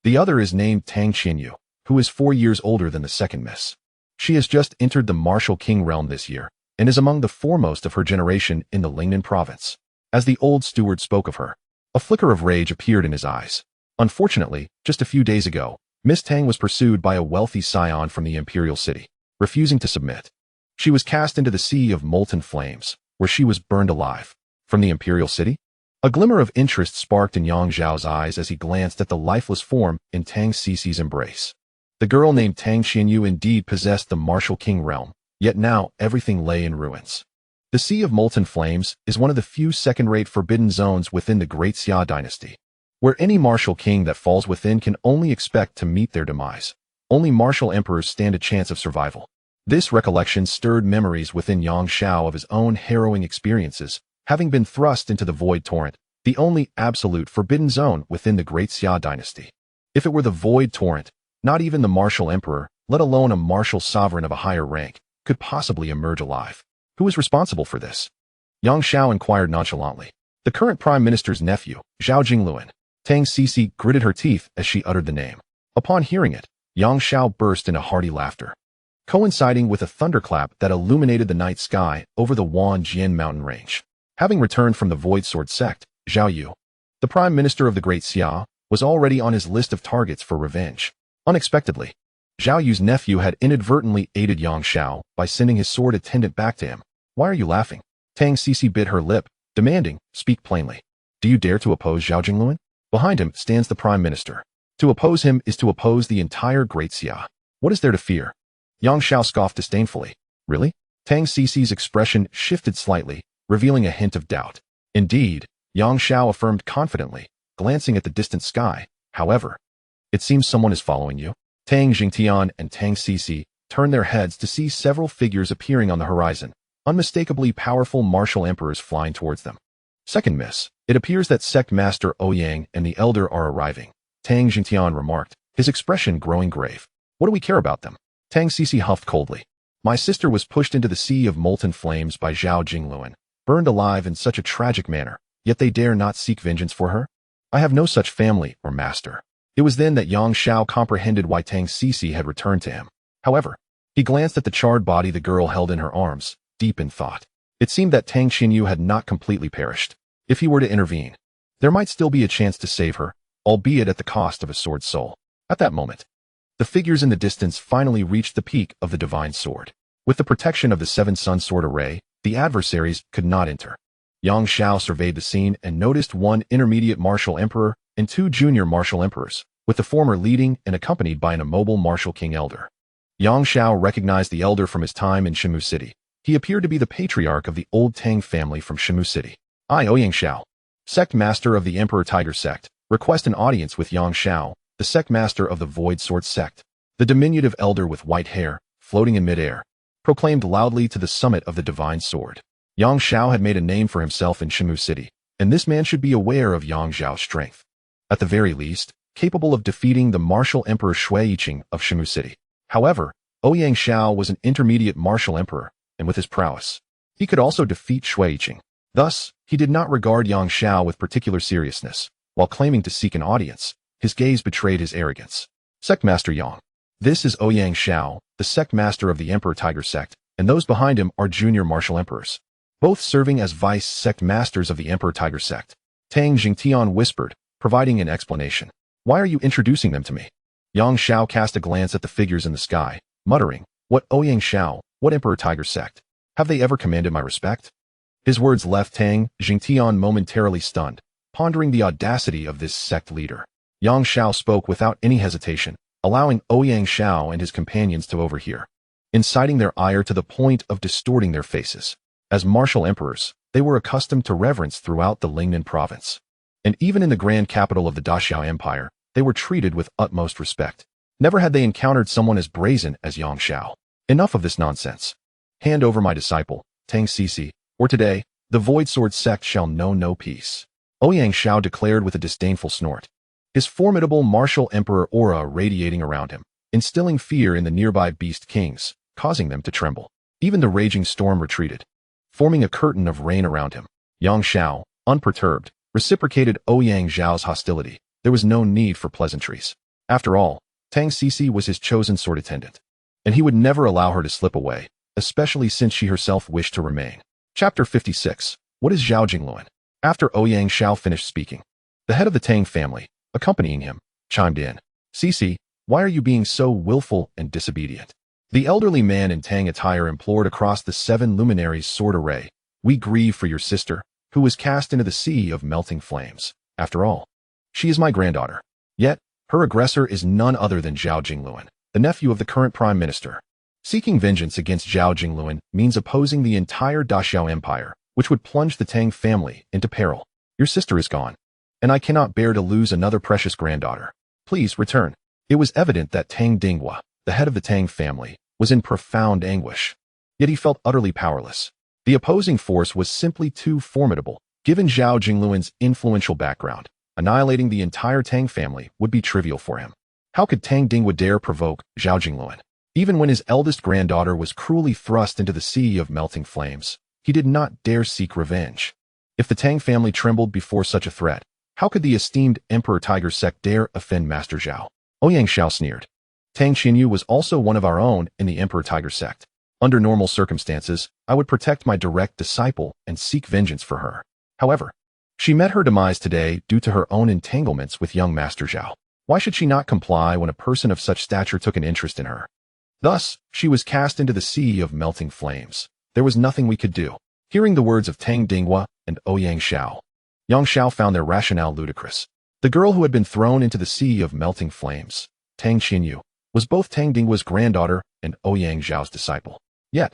The other is named Tang Qianyu, who is 4 years older than the second miss. She has just entered the martial king realm this year, and is among the foremost of her generation in the Lingnan province. As the old steward spoke of her, a flicker of rage appeared in his eyes. Unfortunately, just a few days ago, Miss Tang was pursued by a wealthy scion from the imperial city. Refusing to submit, she was cast into the sea of molten flames, where she was burned alive. From the imperial city? A glimmer of interest sparked in Yang Zhao's eyes as he glanced at the lifeless form in Tang Cici's embrace. The girl named Tang Xianyu indeed possessed the martial king realm, yet now everything lay in ruins. The Sea of Molten Flames is one of the few second-rate forbidden zones within the Great Xia Dynasty, where any martial king that falls within can only expect to meet their demise. Only martial emperors stand a chance of survival. This recollection stirred memories within Yang Xiao of his own harrowing experiences, having been thrust into the Void Torrent, the only absolute forbidden zone within the Great Xia Dynasty. If it were the Void Torrent, not even the martial emperor, let alone a martial sovereign of a higher rank, could possibly emerge alive. Who is responsible for this? Yang Xiao inquired nonchalantly. The current prime minister's nephew, Zhao Jingluan. Tang Cici gritted her teeth as she uttered the name. Upon hearing it, Yang Xiao burst into hearty laughter, coinciding with a thunderclap that illuminated the night sky over the Wanjian mountain range. Having returned from the Void Sword sect, Zhao Yu, the prime minister of the Great Xia, was already on his list of targets for revenge. Unexpectedly, Zhao Yu's nephew had inadvertently aided Yang Xiao by sending his sword attendant back to him. Why are you laughing? Tang Cici bit her lip, demanding, speak plainly. Do you dare to oppose Zhao Jingluan? Behind him stands the prime minister. To oppose him is to oppose the entire Great Xia. What is there to fear? Yang Xiao scoffed disdainfully. Really? Tang Cici's expression shifted slightly, revealing a hint of doubt. Indeed, Yang Xiao affirmed confidently, glancing at the distant sky. However, it seems someone is following you. Tang Jingtian and Tang Cici turned their heads to see several figures appearing on the horizon, unmistakably powerful martial emperors flying towards them. Second miss. It appears that Sect Master Ouyang and the Elder are arriving, Tang Jingtian remarked, his expression growing grave. What do we care about them? Tang Cici huffed coldly. My sister was pushed into the Sea of Molten Flames by Zhao Jingluan, burned alive in such a tragic manner, yet they dare not seek vengeance for her? I have no such family or master. It was then that Yang Xiao comprehended why Tang Cici had returned to him. However, he glanced at the charred body the girl held in her arms, deep in thought. It seemed that Tang Xinyu had not completely perished. If he were to intervene, there might still be a chance to save her, albeit at the cost of a sword soul. At that moment, the figures in the distance finally reached the peak of the divine sword. With the protection of the Seven Sun Sword Array, the adversaries could not enter. Yang Xiao surveyed the scene and noticed one intermediate martial emperor and two junior martial emperors, with the former leading and accompanied by an immobile martial king elder. Yang Xiao recognized the elder from his time in Shimu City. He appeared to be the patriarch of the old Tang family from Shimu City. I, Ouyang Xiao, sect master of the Emperor Tiger sect, request an audience with Yang Xiao, the sect master of the Void Sword sect. The diminutive elder with white hair, floating in midair, proclaimed loudly to the summit of the divine sword. Yang Xiao had made a name for himself in Shimu City, and this man should be aware of Yang Xiao's strength. At the very least, capable of defeating the martial emperor Shui Yiqing of Shimu City. However, Ouyang Xiao was an intermediate martial emperor, and with his prowess, he could also defeat Shui Yiqing. Thus, he did not regard Yang Xiao with particular seriousness. While claiming to seek an audience, his gaze betrayed his arrogance. Sectmaster Yang. This is Ouyang Xiao, the sect master of the Emperor Tiger sect, and those behind him are junior martial emperors, both serving as vice sect masters of the Emperor Tiger sect. Tang Jingtian whispered, providing an explanation. Why are you introducing them to me? Yang Xiao cast a glance at the figures in the sky, muttering, What Ouyang Xiao, what Emperor Tiger sect? Have they ever commanded my respect? His words left Tang Jingtian momentarily stunned, pondering the audacity of this sect leader. Yang Xiao spoke without any hesitation, allowing Ouyang Xiao and his companions to overhear, inciting their ire to the point of distorting their faces. As martial emperors, they were accustomed to reverence throughout the Lingnan province. And even in the grand capital of the Daxiao Empire, they were treated with utmost respect. Never had they encountered someone as brazen as Yang Xiao. Enough of this nonsense. Hand over my disciple, Tang Cici, or today, the Void Sword sect shall know no peace. Ouyang Xiao declared with a disdainful snort, his formidable martial emperor aura radiating around him, instilling fear in the nearby beast kings, causing them to tremble. Even the raging storm retreated, forming a curtain of rain around him. Yang Xiao, unperturbed, reciprocated Ouyang Xiao's hostility. There was no need for pleasantries. After all, Tang Cici was his chosen sword attendant, and he would never allow her to slip away, especially since she herself wished to remain. Chapter 56. What is Zhao Jingluan? After Ouyang Xiao finished speaking, the head of the Tang family, accompanying him, chimed in. Cici, why are you being so willful and disobedient? The elderly man in Tang attire implored across the seven luminaries' sword array. We grieve for your sister, who was cast into the sea of melting flames. After all, she is my granddaughter. Yet, her aggressor is none other than Zhao Jingluan, the nephew of the current prime minister. Seeking vengeance against Zhao Jingluan means opposing the entire Daxiao Empire, which would plunge the Tang family into peril. Your sister is gone, and I cannot bear to lose another precious granddaughter. Please return. It was evident that Tang Dinghua, the head of the Tang family, was in profound anguish. Yet he felt utterly powerless. The opposing force was simply too formidable. Given Zhao Jingluan's influential background, annihilating the entire Tang family would be trivial for him. How could Tang Dinghua dare provoke Zhao Jingluan? Even when his eldest granddaughter was cruelly thrust into the sea of melting flames, he did not dare seek revenge. If the Tang family trembled before such a threat, how could the esteemed Emperor Tiger sect dare offend Master Zhao? Ouyang Xiao sneered. Tang Xinyu was also one of our own in the Emperor Tiger sect. Under normal circumstances, I would protect my direct disciple and seek vengeance for her. However, she met her demise today due to her own entanglements with young Master Zhao. Why should she not comply when a person of such stature took an interest in her? Thus, she was cast into the sea of melting flames. There was nothing we could do. Hearing the words of Tang Dinghua and Ouyang Xiao, Yang Xiao found their rationale ludicrous. The girl who had been thrown into the sea of melting flames, Tang Xinyu, was both Tang Dinghua's granddaughter and Ouyang Xiao's disciple. Yet,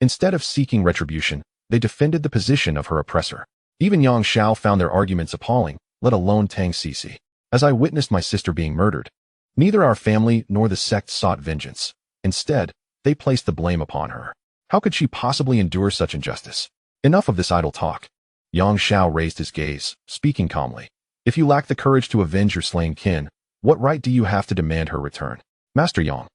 instead of seeking retribution, they defended the position of her oppressor. Even Yang Xiao found their arguments appalling, let alone Tang Cici. As I witnessed my sister being murdered, neither our family nor the sect sought vengeance. Instead, they placed the blame upon her. How could she possibly endure such injustice? Enough of this idle talk. Yang Xiao raised his gaze, speaking calmly. If you lack the courage to avenge your slain kin, what right do you have to demand her return? Master Yang,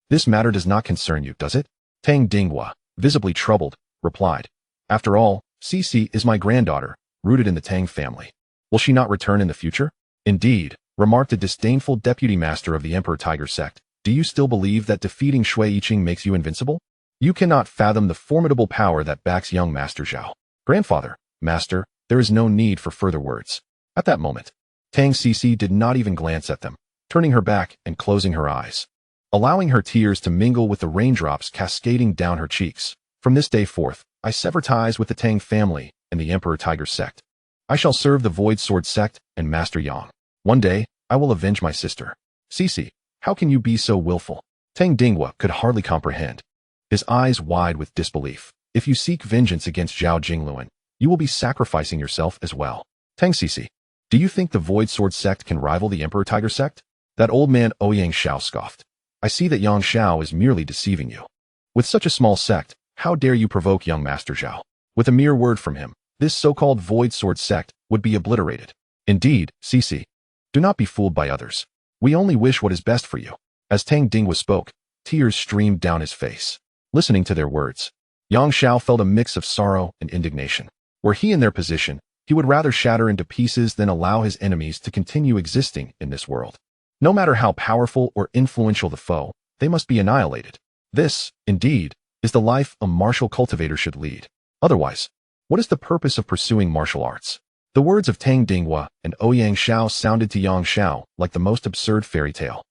this matter does not concern you, does it? Tang Dinghua, visibly troubled, replied. After all, Cici is my granddaughter, rooted in the Tang family. Will she not return in the future? Indeed, remarked a disdainful deputy master of the Emperor Tiger sect. Do you still believe that defeating Shui Yiqing makes you invincible? You cannot fathom the formidable power that backs young Master Zhao. Grandfather, Master, there is no need for further words. At that moment, Tang Cici did not even glance at them, turning her back and closing her eyes, allowing her tears to mingle with the raindrops cascading down her cheeks. From this day forth, I sever ties with the Tang family and the Emperor Tiger sect. I shall serve the Void Sword sect and Master Yang. One day, I will avenge my sister. Cici, how can you be so willful? Tang Dinghua could hardly comprehend, his eyes wide with disbelief. If you seek vengeance against Zhao Jingluan, you will be sacrificing yourself as well. Tang Cici, do you think the Void Sword sect can rival the Emperor Tiger sect? That old man Ouyang Xiao scoffed. I see that Yang Xiao is merely deceiving you. With such a small sect, how dare you provoke young Master Zhao? With a mere word from him, this so-called Void Sword sect would be obliterated. Indeed, Cici, do not be fooled by others. We only wish what is best for you. As Tang Dinghua spoke, tears streamed down his face. Listening to their words, Yang Xiao felt a mix of sorrow and indignation. Were he in their position, he would rather shatter into pieces than allow his enemies to continue existing in this world. No matter how powerful or influential the foe, they must be annihilated. This, indeed, is the life a martial cultivator should lead. Otherwise, what is the purpose of pursuing martial arts? The words of Tang Dinghua and Ouyang Xiao sounded to Yang Xiao like the most absurd fairy tale.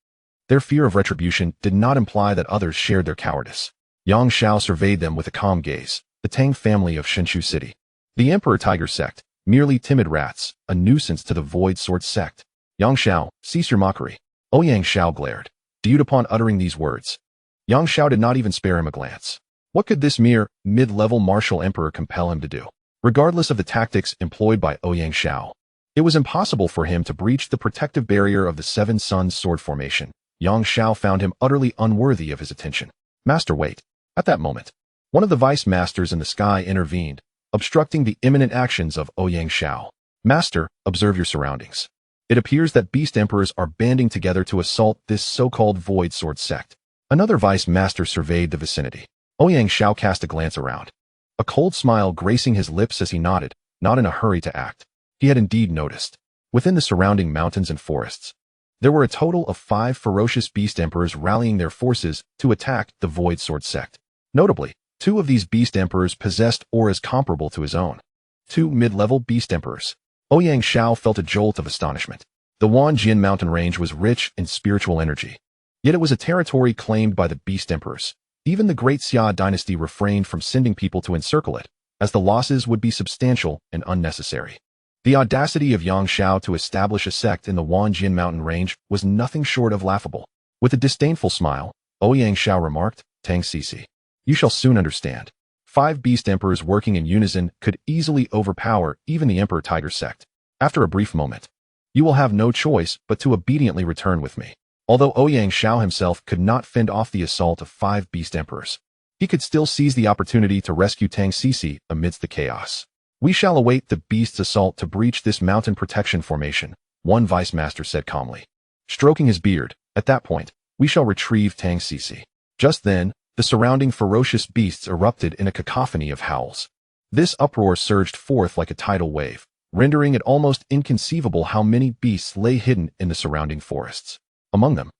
Their fear of retribution did not imply that others shared their cowardice. Yang Xiao surveyed them with a calm gaze, the Tang family of Shinshu City. The Emperor Tiger sect, merely timid rats, a nuisance to the Void Sword sect. Yang Xiao, cease your mockery. Ouyang Xiao glared, dude upon uttering these words. Yang Xiao did not even spare him a glance. What could this mere, mid-level martial emperor compel him to do? Regardless of the tactics employed by Ouyang Xiao, it was impossible for him to breach the protective barrier of the Seven Suns sword formation. Yang Xiao found him utterly unworthy of his attention. Master, wait. At that moment, one of the vice masters in the sky intervened, obstructing the imminent actions of Ouyang Xiao. Master, observe your surroundings. It appears that beast emperors are banding together to assault this so-called Void Sword sect. Another vice master surveyed the vicinity. Ouyang Xiao cast a glance around, a cold smile gracing his lips as he nodded, not in a hurry to act. He had indeed noticed. Within the surrounding mountains and forests, there were a total of 5 ferocious beast emperors rallying their forces to attack the Void Sword sect. Notably, 2 of these beast emperors possessed auras comparable to his own. 2 mid-level beast emperors. Ouyang Xiao felt a jolt of astonishment. The Wanjian mountain range was rich in spiritual energy. Yet it was a territory claimed by the beast emperors. Even the Great Xia Dynasty refrained from sending people to encircle it, as the losses would be substantial and unnecessary. The audacity of Yang Xiao to establish a sect in the Wanjian mountain range was nothing short of laughable. With a disdainful smile, Ouyang Shao remarked. Tang Sisi. You shall soon understand. 5 beast emperors working in unison could easily overpower even the Emperor Tiger sect. After a brief moment, you will have no choice but to obediently return with me. Although Ouyang Shao himself could not fend off the assault of 5 beast emperors, he could still seize the opportunity to rescue Tang Sisi amidst the chaos. We shall await the beast's assault to breach this mountain protection formation, one vice master said calmly. Stroking his beard, at that point, we shall retrieve Tang Sisi. Just then, the surrounding ferocious beasts erupted in a cacophony of howls. This uproar surged forth like a tidal wave, rendering it almost inconceivable how many beasts lay hidden in the surrounding forests. Among them,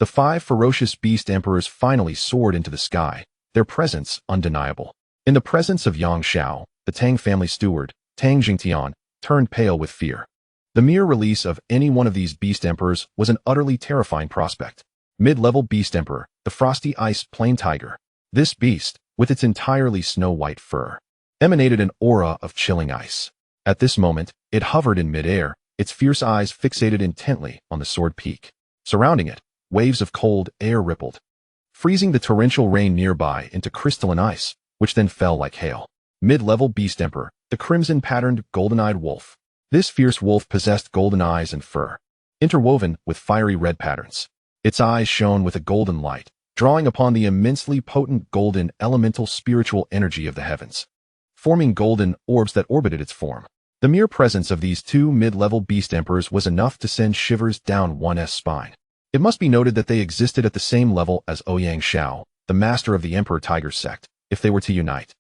the 5 ferocious beast emperors finally soared into the sky, their presence undeniable. In the presence of Yang Shao, the Tang family steward, Tang Jingtian, turned pale with fear. The mere release of any one of these beast emperors was an utterly terrifying prospect. Mid-level beast emperor, the frosty ice plain tiger. This beast, with its entirely snow-white fur, emanated an aura of chilling ice. At this moment, it hovered in mid-air, its fierce eyes fixated intently on the sword peak. Surrounding it, waves of cold air rippled, freezing the torrential rain nearby into crystalline ice, which then fell like hail. Mid-level beast emperor, the crimson-patterned golden-eyed wolf. This fierce wolf possessed golden eyes and fur, interwoven with fiery red patterns. Its eyes shone with a golden light, drawing upon the immensely potent golden elemental spiritual energy of the heavens, forming golden orbs that orbited its form. The mere presence of these 2 mid-level beast emperors was enough to send shivers down one's spine. It must be noted that they existed at the same level as Ouyang Shao, the master of the Emperor Tiger sect. If they were to unite,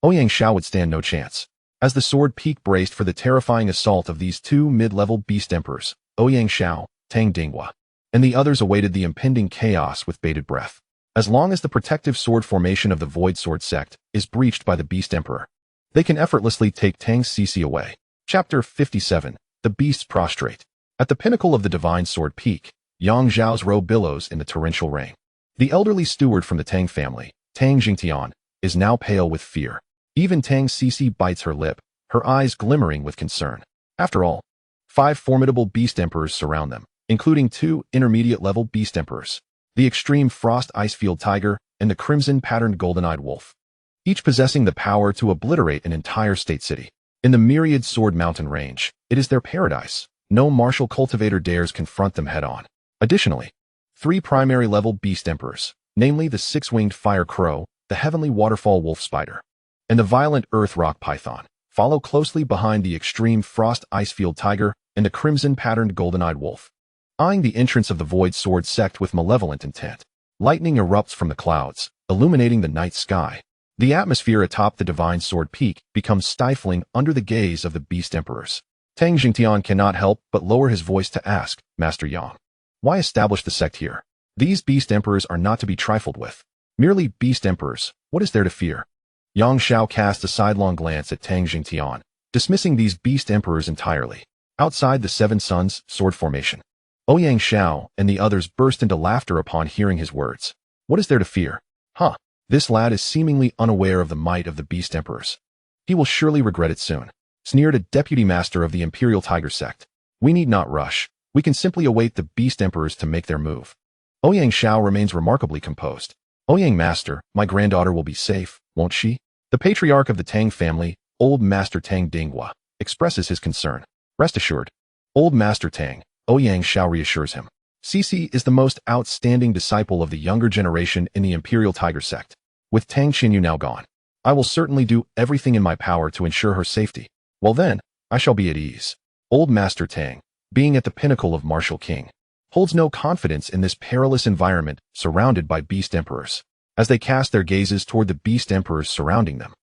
Ouyang Shao would stand no chance. As the sword peak braced for the terrifying assault of these 2 mid-level beast emperors, Ouyang Shao, Tang Dinghua, and the others awaited the impending chaos with bated breath. As long as the protective sword formation of the Void Sword sect is breached by the Beast Emperor, they can effortlessly take Tang Sisi away. Chapter 57. The Beasts Prostrate. At the pinnacle of the Divine Sword Peak, Yang Zhao's robe billows in the torrential rain. The elderly steward from the Tang family, Tang Jingtian, is now pale with fear. Even Tang Sisi bites her lip, her eyes glimmering with concern. After all, 5 formidable beast emperors surround them, including 2 intermediate-level beast emperors, the extreme frost icefield tiger and the crimson-patterned golden-eyed wolf, each possessing the power to obliterate an entire state city. In the myriad sword mountain range, it is their paradise. No martial cultivator dares confront them head-on. Additionally, 3 primary-level beast emperors, namely the 6-winged fire crow, the heavenly waterfall wolf spider, and the violent earth rock python, follow closely behind the extreme frost icefield tiger and the crimson-patterned golden-eyed wolf, eyeing the entrance of the Void Sword sect with malevolent intent. Lightning erupts from the clouds, illuminating the night sky. The atmosphere atop the Divine Sword Peak becomes stifling under the gaze of the beast emperors. Tang Jingtian cannot help but lower his voice to ask, Master Yang, why establish the sect here? These beast emperors are not to be trifled with. Merely beast emperors, what is there to fear? Yang Shao cast a sidelong glance at Tang Jingtian, dismissing these beast emperors entirely. Outside the 7 Suns sword formation, Ouyang Shao and the others burst into laughter upon hearing his words. What is there to fear? Huh, this lad is seemingly unaware of the might of the beast emperors. He will surely regret it soon, sneered a deputy master of the Imperial Tiger sect. We need not rush. We can simply await the beast emperors to make their move. Ouyang Shao remains remarkably composed. Ouyang Master, my granddaughter will be safe, won't she? The patriarch of the Tang family, Old Master Tang Dinghua, expresses his concern. Rest assured, Old Master Tang, Ouyang Shao reassures him. Sisi is the most outstanding disciple of the younger generation in the Imperial Tiger sect. With Tang Qinyu now gone, I will certainly do everything in my power to ensure her safety. Well then, I shall be at ease. Old Master Tang, being at the pinnacle of martial king, holds no confidence in this perilous environment surrounded by beast emperors. As they cast their gazes toward the beast emperors surrounding them,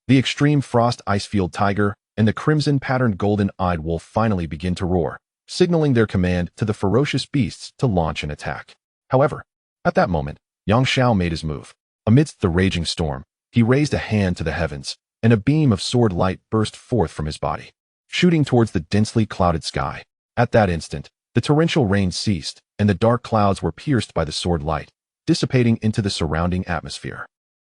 the extreme frost icefield tiger and the crimson-patterned golden-eyed wolf finally begin to roar, signaling their command to the ferocious beasts to launch an attack. However, at that moment, Yang Shao made his move. Amidst the raging storm, he raised a hand to the heavens, and a beam of sword light burst forth from his body, shooting towards the densely clouded sky. At that instant, the torrential rain ceased, and the dark clouds were pierced by the sword light, dissipating into the surrounding atmosphere.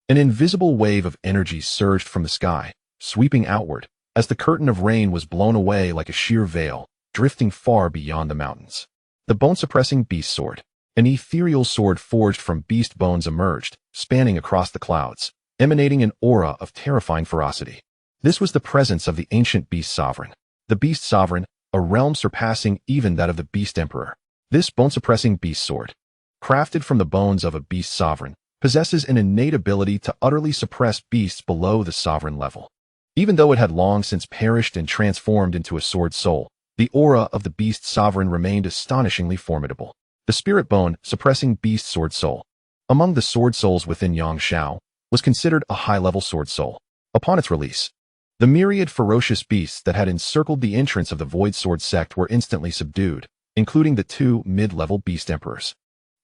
An invisible wave of energy surged from the sky, sweeping outward, as the curtain of rain was blown away like a sheer veil, drifting far beyond the mountains. The bone-suppressing beast sword. An ethereal sword forged from beast bones emerged, spanning across the clouds, emanating an aura of terrifying ferocity. This was the presence of the ancient beast sovereign. The beast sovereign, a realm surpassing even that of the beast emperor. This bone-suppressing beast sword, crafted from the bones of a beast sovereign, possesses an innate ability to utterly suppress beasts below the sovereign level. Even though it had long since perished and transformed into a sword soul, the aura of the beast sovereign remained astonishingly formidable. The spirit bone, suppressing beast sword soul. Among the sword souls within Yang Shao, was considered a high-level sword soul. Upon its release, the myriad ferocious beasts that had encircled the entrance of the Void Sword sect were instantly subdued, including the two mid-level beast emperors.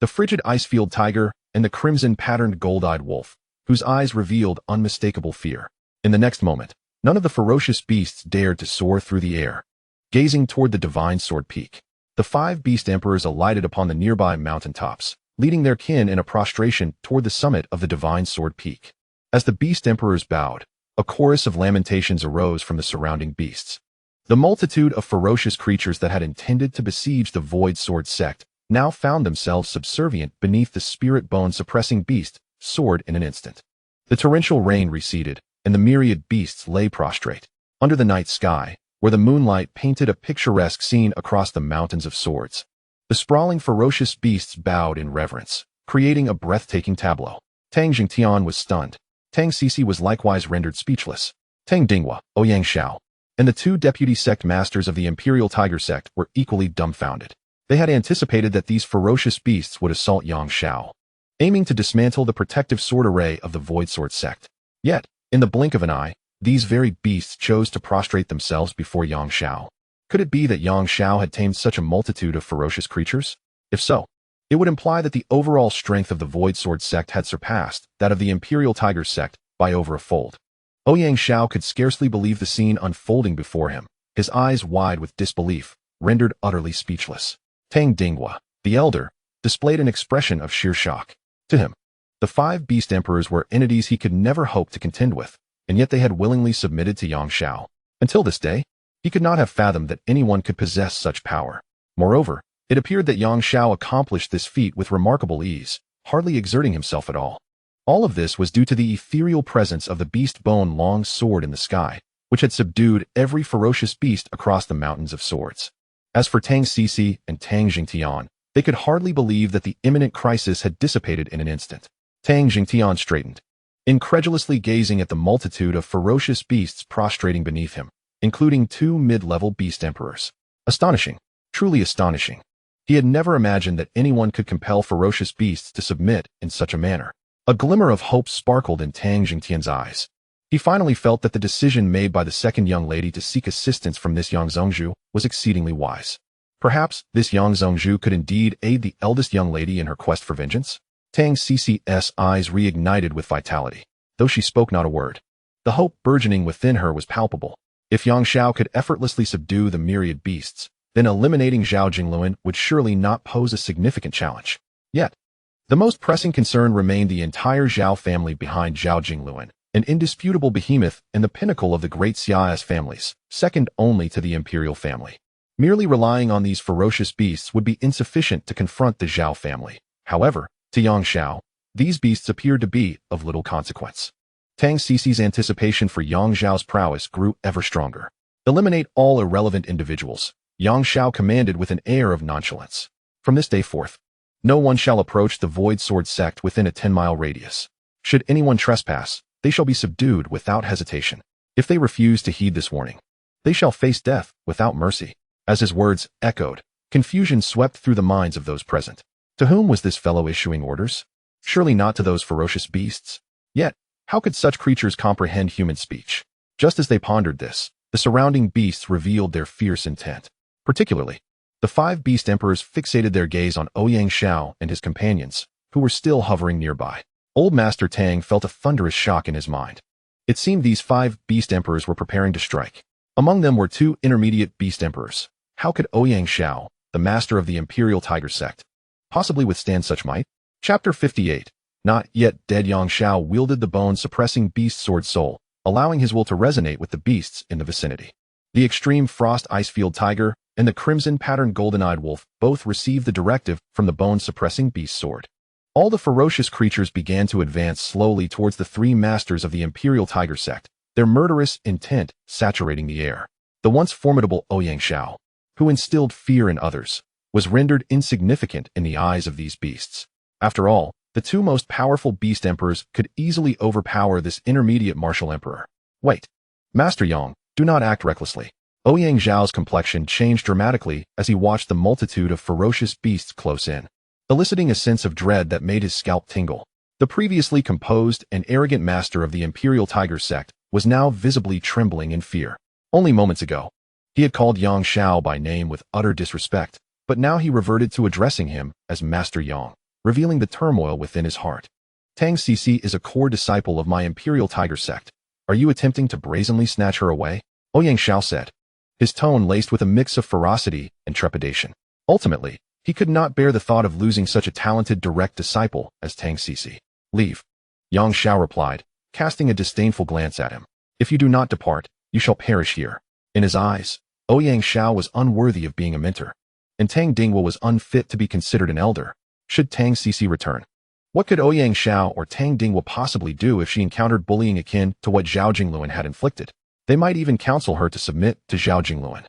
The frigid ice-field tiger and the crimson-patterned gold-eyed wolf, whose eyes revealed unmistakable fear. In the next moment, none of the ferocious beasts dared to soar through the air, gazing toward the divine sword peak. The five beast emperors alighted upon the nearby mountaintops, leading their kin in a prostration toward the summit of the divine sword peak. As the beast emperors bowed, a chorus of lamentations arose from the surrounding beasts. The multitude of ferocious creatures that had intended to besiege the Void Sword sect now found themselves subservient beneath the spirit bone-suppressing beast sword in an instant. The torrential rain receded, and the myriad beasts lay prostrate. Under the night sky, where the moonlight painted a picturesque scene across the mountains of swords, the sprawling ferocious beasts bowed in reverence, creating a breathtaking tableau. Tang Jingtian was stunned. Tang Sisi was likewise rendered speechless. Tang Dinghua, Ouyang Shao, and the two deputy sect masters of the Imperial Tiger sect were equally dumbfounded. They had anticipated that these ferocious beasts would assault Yang Shao, aiming to dismantle the protective sword array of the Void Sword sect. Yet, in the blink of an eye, these very beasts chose to prostrate themselves before Yang Shao. Could it be that Yang Shao had tamed such a multitude of ferocious creatures? If so, it would imply that the overall strength of the Void Sword sect had surpassed that of the Imperial Tiger sect by over a fold. Ouyang Shao could scarcely believe the scene unfolding before him, his eyes wide with disbelief, rendered utterly speechless. Tang Dinghua, the elder, displayed an expression of sheer shock. To him, the five beast emperors were entities he could never hope to contend with, and yet they had willingly submitted to Yang Shao. Until this day, he could not have fathomed that anyone could possess such power. Moreover, it appeared that Yang Shao accomplished this feat with remarkable ease, hardly exerting himself at all. All of this was due to the ethereal presence of the beast bone long sword in the sky, which had subdued every ferocious beast across the mountains of swords. As for Tang Sisi and Tang Jingtian, they could hardly believe that the imminent crisis had dissipated in an instant. Tang Jingtian straightened, incredulously gazing at the multitude of ferocious beasts prostrating beneath him, including two mid-level beast emperors. Astonishing, truly astonishing. He had never imagined that anyone could compel ferocious beasts to submit in such a manner. A glimmer of hope sparkled in Tang Jingtian's eyes. He finally felt that the decision made by the second young lady to seek assistance from this Yang Zhongzhu was exceedingly wise. Perhaps this Yang Zhongzhu could indeed aid the eldest young lady in her quest for vengeance. Tang Sisi's eyes reignited with vitality, though she spoke not a word. The hope burgeoning within her was palpable. If Yang Shao could effortlessly subdue the myriad beasts, then eliminating Zhao Jingluan would surely not pose a significant challenge. Yet, the most pressing concern remained the entire Zhao family behind Zhao Jingluan, an indisputable behemoth and the pinnacle of the Great Xia's families, second only to the imperial family. Merely relying on these ferocious beasts would be insufficient to confront the Zhao family. However, to Yang Shao, these beasts appeared to be of little consequence. Tang Sisi's anticipation for Yang Zhao's prowess grew ever stronger. Eliminate all irrelevant individuals, Yang Shao commanded with an air of nonchalance. From this day forth, no one shall approach the Void Sword sect within a 10-mile radius. Should anyone trespass, they shall be subdued without hesitation. If they refuse to heed this warning, they shall face death without mercy. As his words echoed, confusion swept through the minds of those present. To whom was this fellow issuing orders? Surely not to those ferocious beasts. Yet, how could such creatures comprehend human speech? Just as they pondered this, the surrounding beasts revealed their fierce intent. Particularly, the five beast emperors fixated their gaze on Ouyang Shao and his companions, who were still hovering nearby. Old Master Tang felt a thunderous shock in his mind. It seemed these five beast emperors were preparing to strike. Among them were two intermediate beast emperors. How could Ouyang Shao, the master of the Imperial Tiger sect, possibly withstand such might? Chapter 58. Not yet dead Yang Shao wielded the bone-suppressing beast sword soul, allowing his will to resonate with the beasts in the vicinity. The extreme frost icefield tiger, and the crimson-patterned golden-eyed wolf both received the directive from the bone-suppressing beast sword. All the ferocious creatures began to advance slowly towards the three masters of the Imperial Tiger sect, their murderous intent saturating the air. The once formidable Ouyang Xiao, who instilled fear in others, was rendered insignificant in the eyes of these beasts. After all, the two most powerful beast emperors could easily overpower this intermediate martial emperor. Wait. Master Yang, do not act recklessly. Ouyang Xiao's complexion changed dramatically as he watched the multitude of ferocious beasts close in, eliciting a sense of dread that made his scalp tingle. The previously composed and arrogant master of the Imperial Tiger sect was now visibly trembling in fear. Only moments ago, he had called Yang Xiao by name with utter disrespect, but now he reverted to addressing him as Master Yang, revealing the turmoil within his heart. Tang Cici is a core disciple of my Imperial Tiger sect. Are you attempting to brazenly snatch her away? Ouyang Xiao said, his tone laced with a mix of ferocity and trepidation. Ultimately, he could not bear the thought of losing such a talented direct disciple as Tang Cici. Leave. Yang Xiao replied, casting a disdainful glance at him. If you do not depart, you shall perish here. In his eyes, Ouyang Xiao was unworthy of being a mentor, and Tang Dinghua was unfit to be considered an elder. Should Tang Cici return? What could Ouyang Xiao or Tang Dinghua possibly do if she encountered bullying akin to what Zhao Jingluan had inflicted? They might even counsel her to submit to Zhao Jingluan.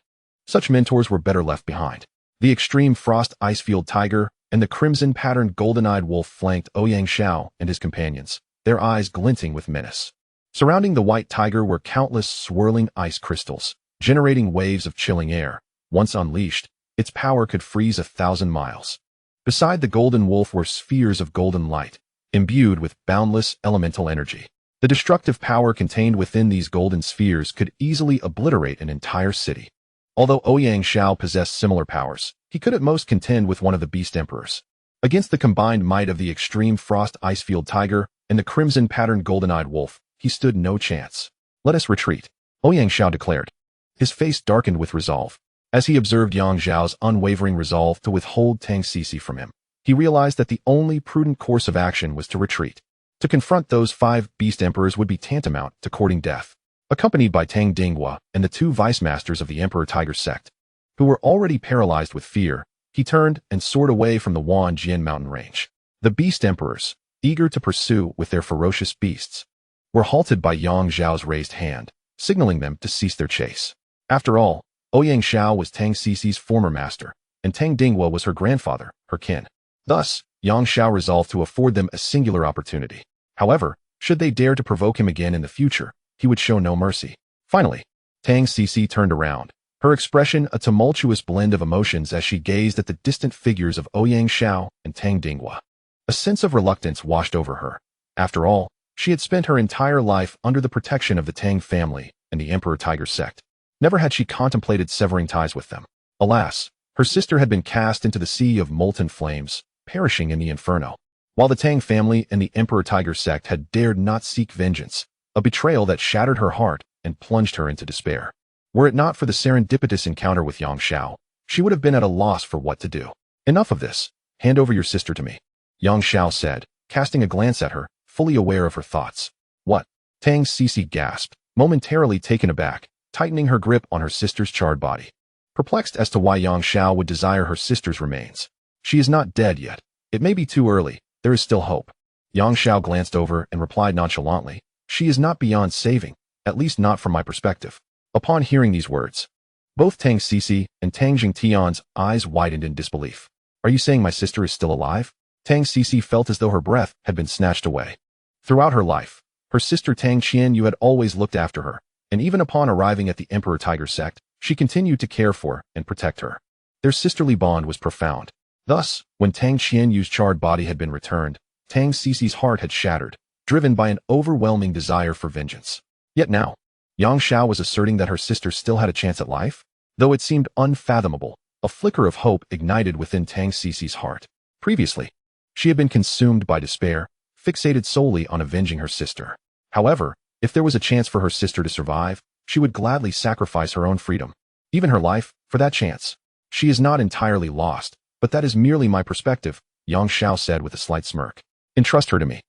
Such mentors were better left behind. The extreme frost icefield tiger and the crimson-patterned golden-eyed wolf flanked Ouyang Xiao and his companions, their eyes glinting with menace. Surrounding the white tiger were countless swirling ice crystals, generating waves of chilling air. Once unleashed, its power could freeze 1,000 miles. Beside the golden wolf were spheres of golden light, imbued with boundless elemental energy. The destructive power contained within these golden spheres could easily obliterate an entire city. Although Ouyang Xiao possessed similar powers, he could at most contend with one of the beast emperors. Against the combined might of the extreme frost icefield tiger and the crimson-patterned golden-eyed wolf, he stood no chance. Let us retreat, Ouyang Xiao declared. His face darkened with resolve. As he observed Yang Xiao's unwavering resolve to withhold Tang Cici from him, he realized that the only prudent course of action was to retreat. To confront those 5 beast emperors would be tantamount to courting death. Accompanied by Tang Dinghua and the 2 vice-masters of the Emperor Tiger sect, who were already paralyzed with fear, he turned and soared away from the Wanjian mountain range. The beast emperors, eager to pursue with their ferocious beasts, were halted by Yang Xiao's raised hand, signaling them to cease their chase. After all, Ouyang Xiao was Tang Cici's former master, and Tang Dinghua was her grandfather, her kin. Thus, Yang Xiao resolved to afford them a singular opportunity. However, should they dare to provoke him again in the future, he would show no mercy. Finally, Tang Cici turned around, her expression a tumultuous blend of emotions as she gazed at the distant figures of Ouyang Xiao and Tang Dinghua. A sense of reluctance washed over her. After all, she had spent her entire life under the protection of the Tang family and the Emperor Tiger sect. Never had she contemplated severing ties with them. Alas, her sister had been cast into the sea of molten flames, perishing in the inferno. While the Tang family and the Emperor Tiger sect had dared not seek vengeance, a betrayal that shattered her heart and plunged her into despair. Were it not for the serendipitous encounter with Yang Xiao, she would have been at a loss for what to do. Enough of this. Hand over your sister to me, Yang Xiao said, casting a glance at her, fully aware of her thoughts. What? Tang Cici gasped, momentarily taken aback, tightening her grip on her sister's charred body. Perplexed as to why Yang Xiao would desire her sister's remains. She is not dead yet. It may be too early. There is still hope. Yang Xiao glanced over and replied nonchalantly, she is not beyond saving, at least not from my perspective. Upon hearing these words, both Tang Cici and Tang Jingtian's eyes widened in disbelief. Are you saying my sister is still alive? Tang Cici felt as though her breath had been snatched away. Throughout her life, her sister Tang Qianyu had always looked after her, and even upon arriving at the Emperor Tiger sect, she continued to care for and protect her. Their sisterly bond was profound. Thus, when Tang Qianyu's charred body had been returned, Tang Cici's heart had shattered, driven by an overwhelming desire for vengeance. Yet now, Yang Xiao was asserting that her sister still had a chance at life? Though it seemed unfathomable, a flicker of hope ignited within Tang Cici's heart. Previously, she had been consumed by despair, fixated solely on avenging her sister. However, if there was a chance for her sister to survive, she would gladly sacrifice her own freedom, even her life, for that chance. She is not entirely lost, but that is merely my perspective, Yang Xiao said with a slight smirk. Entrust her to me.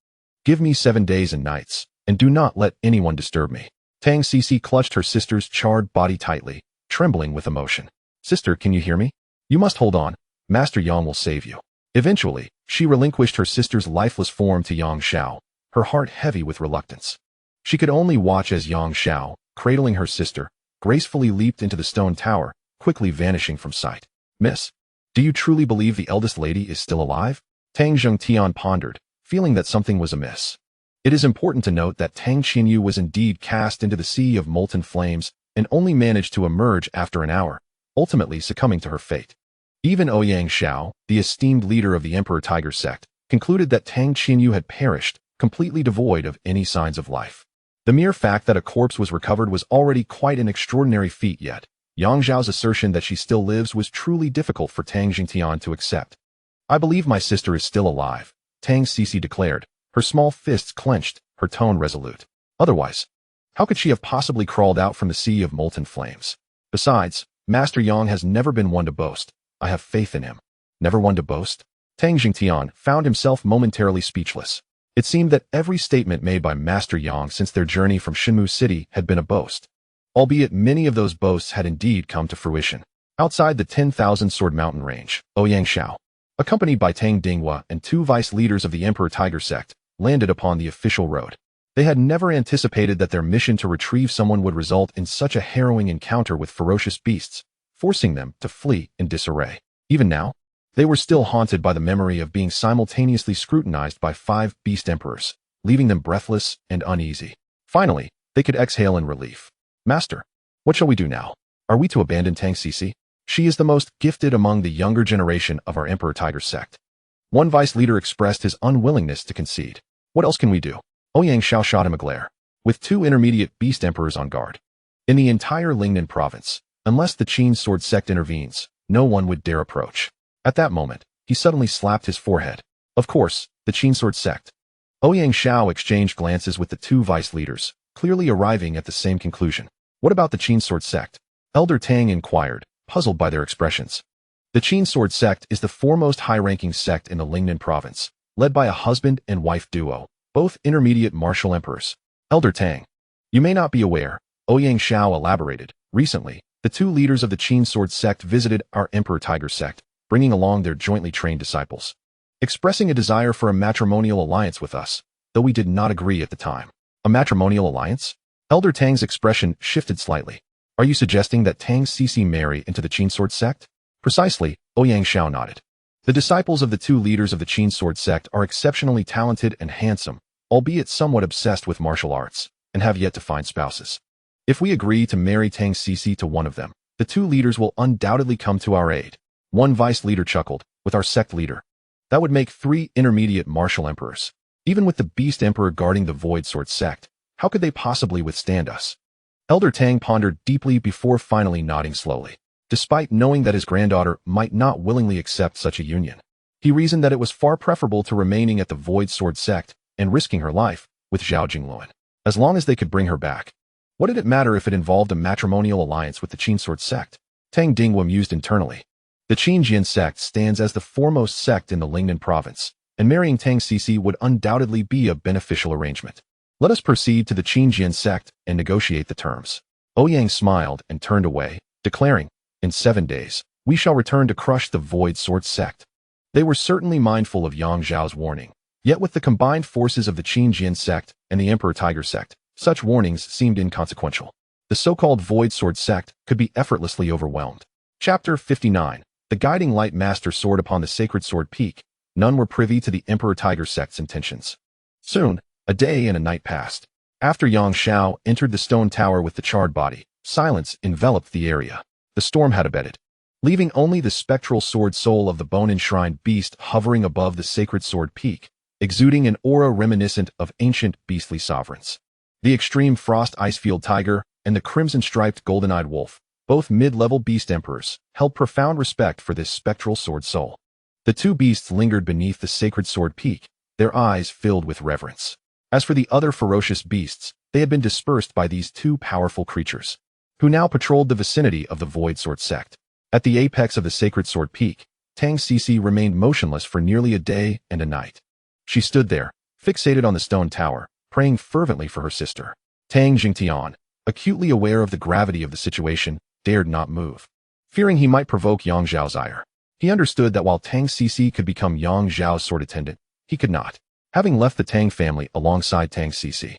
Give me 7 days and nights, and do not let anyone disturb me. Tang Cici clutched her sister's charred body tightly, trembling with emotion. Sister, can you hear me? You must hold on. Master Yang will save you. Eventually, she relinquished her sister's lifeless form to Yang Xiao, her heart heavy with reluctance. She could only watch as Yang Xiao, cradling her sister, gracefully leaped into the stone tower, quickly vanishing from sight. Miss, do you truly believe the eldest lady is still alive? Tang Zhengtian pondered, feeling that something was amiss. It is important to note that Tang Qinyu was indeed cast into the sea of molten flames and only managed to emerge after an hour, ultimately succumbing to her fate. Even Ouyang Xiao, the esteemed leader of the Emperor Tiger sect, concluded that Tang Qinyu had perished, completely devoid of any signs of life. The mere fact that a corpse was recovered was already quite an extraordinary feat, yet Yang Zhao's assertion that she still lives was truly difficult for Tang Jingtian to accept. I believe my sister is still alive, Tang Cici declared, her small fists clenched, her tone resolute. Otherwise, how could she have possibly crawled out from the sea of molten flames? Besides, Master Yang has never been one to boast. I have faith in him. Never one to boast? Tang Jingtian found himself momentarily speechless. It seemed that every statement made by Master Yang since their journey from Shinmu City had been a boast. Albeit many of those boasts had indeed come to fruition. Outside the 10,000 Sword Mountain range, Ouyang Xiao, accompanied by Tang Dinghua and two vice leaders of the Emperor Tiger sect, landed upon the official road. They had never anticipated that their mission to retrieve someone would result in such a harrowing encounter with ferocious beasts, forcing them to flee in disarray. Even now, they were still haunted by the memory of being simultaneously scrutinized by 5 beast emperors, leaving them breathless and uneasy. Finally, they could exhale in relief. Master, what shall we do now? Are we to abandon Tang Cici? She is the most gifted among the younger generation of our Emperor Tiger sect. One vice leader expressed his unwillingness to concede. What else can we do? Ouyang Xiao shot him a glare, with 2 intermediate beast emperors on guard. In the entire Lingnan province, unless the Qin sword sect intervenes, no one would dare approach. At that moment, he suddenly slapped his forehead. Of course, the Qin sword sect. Ouyang Xiao exchanged glances with the 2 vice leaders, clearly arriving at the same conclusion. What about the Qin sword sect? Elder Tang inquired, puzzled by their expressions. The Qin sword sect is the foremost high-ranking sect in the Lingnan province, led by a husband and wife duo, both intermediate martial emperors. Elder Tang. You may not be aware, Ouyang Xiao elaborated. Recently, the 2 leaders of the Qin sword sect visited our Emperor Tiger sect, bringing along their jointly trained disciples, expressing a desire for a matrimonial alliance with us, though we did not agree at the time. A matrimonial alliance? Elder Tang's expression shifted slightly. Are you suggesting that Tang Cici marry into the Qin sword sect? Precisely, Ouyang Xiao nodded. The disciples of the 2 leaders of the Qin sword sect are exceptionally talented and handsome, albeit somewhat obsessed with martial arts, and have yet to find spouses. If we agree to marry Tang Cici to one of them, the 2 leaders will undoubtedly come to our aid. One vice leader chuckled, with our sect leader. That would make 3 intermediate martial emperors. Even with the beast emperor guarding the void sword sect, how could they possibly withstand us? Elder Tang pondered deeply before finally nodding slowly. Despite knowing that his granddaughter might not willingly accept such a union, he reasoned that it was far preferable to remaining at the void sword sect and risking her life with Zhao Jingluan, as long as they could bring her back. What did it matter if it involved a matrimonial alliance with the Qin sword sect? Tang Dinghua mused internally. The Qinjian sect stands as the foremost sect in the Lingnan province, and marrying Tang Cici would undoubtedly be a beneficial arrangement. Let us proceed to the Qinjian sect and negotiate the terms. Ouyang smiled and turned away, declaring, in 7 days, we shall return to crush the void sword sect. They were certainly mindful of Yang Zhao's warning, yet with the combined forces of the Qinjian sect and the Emperor Tiger sect, such warnings seemed inconsequential. The so-called void sword sect could be effortlessly overwhelmed. Chapter 59. The guiding light master soared upon the sacred sword peak. None were privy to the Emperor Tiger sect's intentions. Soon, a day and a night passed. After Yang Xiao entered the stone tower with the charred body, silence enveloped the area. The storm had abated, leaving only the spectral sword soul of the bone-enshrined beast hovering above the sacred sword peak, exuding an aura reminiscent of ancient beastly sovereigns. The extreme frost icefield tiger and the crimson-striped golden-eyed wolf, both mid-level beast emperors, held profound respect for this spectral sword soul. The 2 beasts lingered beneath the sacred sword peak, their eyes filled with reverence. As for the other ferocious beasts, they had been dispersed by these 2 powerful creatures, who now patrolled the vicinity of the void sword sect. At the apex of the sacred sword peak, Tang Cici remained motionless for nearly a day and a night. She stood there, fixated on the stone tower, praying fervently for her sister. Tang Jingtian, acutely aware of the gravity of the situation, dared not move. fearing he might provoke Yang Zhao's ire. He understood that while Tang Cici could become Yang Zhao's sword attendant, he could not. Having left the Tang family alongside Tang Cici,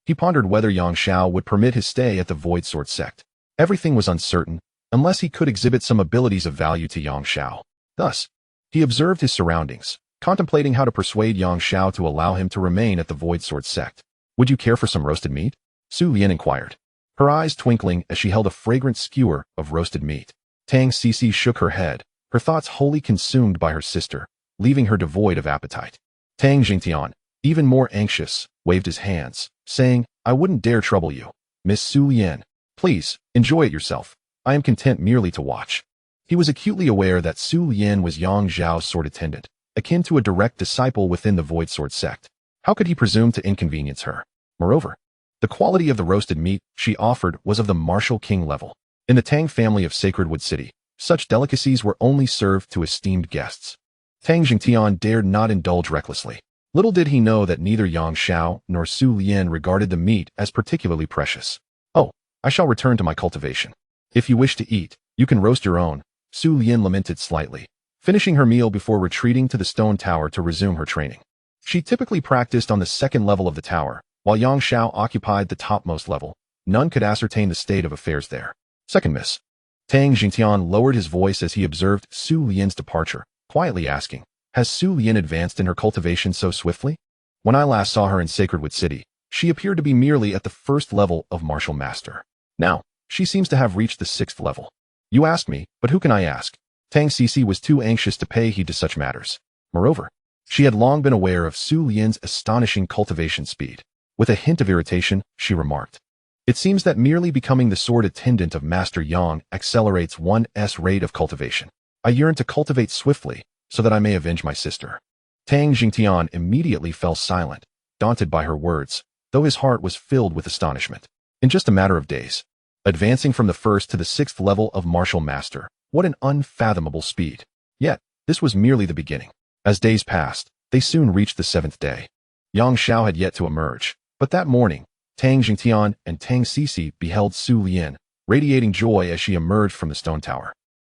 he pondered whether Yang Zhao would permit his stay at the Void Sword sect. Everything was uncertain, unless he could exhibit some abilities of value to Yang Zhao. Thus, he observed his surroundings, contemplating how to persuade Yang Zhao to allow him to remain at the Void Sword sect. Would you care for some roasted meat? Su Lian inquired, her eyes twinkling as she held a fragrant skewer of roasted meat. Tang Cici shook her head, her thoughts wholly consumed by her sister, leaving her devoid of appetite. Tang Jingtian, even more anxious, waved his hands, saying, I wouldn't dare trouble you. Miss Su Lian, please, enjoy it yourself. I am content merely to watch. He was acutely aware that Su Lian was Yang Zhao's sword attendant, akin to a direct disciple within the Void Sword sect. How could he presume to inconvenience her? Moreover, the quality of the roasted meat she offered was of the martial king level. In the Tang family of Sacred Wood City, such delicacies were only served to esteemed guests. Tang Jingtian dared not indulge recklessly. Little did he know that neither Yang Zhao nor Su Lian regarded the meat as particularly precious. Oh, I shall return to my cultivation. If you wish to eat, you can roast your own, Su Lian lamented slightly, finishing her meal before retreating to the stone tower to resume her training. She typically practiced on the second level of the tower, while Yang Zhao occupied the topmost level. None could ascertain the state of affairs there. Second miss. Tang Jingtian lowered his voice as he observed Su Lian's departure, quietly asking, has Su Lian advanced in her cultivation so swiftly? When I last saw her in Sacred Wood City, she appeared to be merely at the first level of martial master. Now, she seems to have reached the 6th level. You ask me, but who can I ask? Tang Cici was too anxious to pay heed to such matters. Moreover, she had long been aware of Su Lian's astonishing cultivation speed. With a hint of irritation, she remarked, it seems that merely becoming the sword attendant of Master Yang accelerates one's rate of cultivation. I yearn to cultivate swiftly, so that I may avenge my sister. Tang Jingtian immediately fell silent, daunted by her words, though his heart was filled with astonishment. In just a matter of days, advancing from the 1st to the 6th level of martial master, what an unfathomable speed. Yet, this was merely the beginning. As days passed, they soon reached the 7th day. Yang Zhao had yet to emerge, but that morning, Tang Jingtian and Tang Cici beheld Su Lian, radiating joy as she emerged from the stone tower.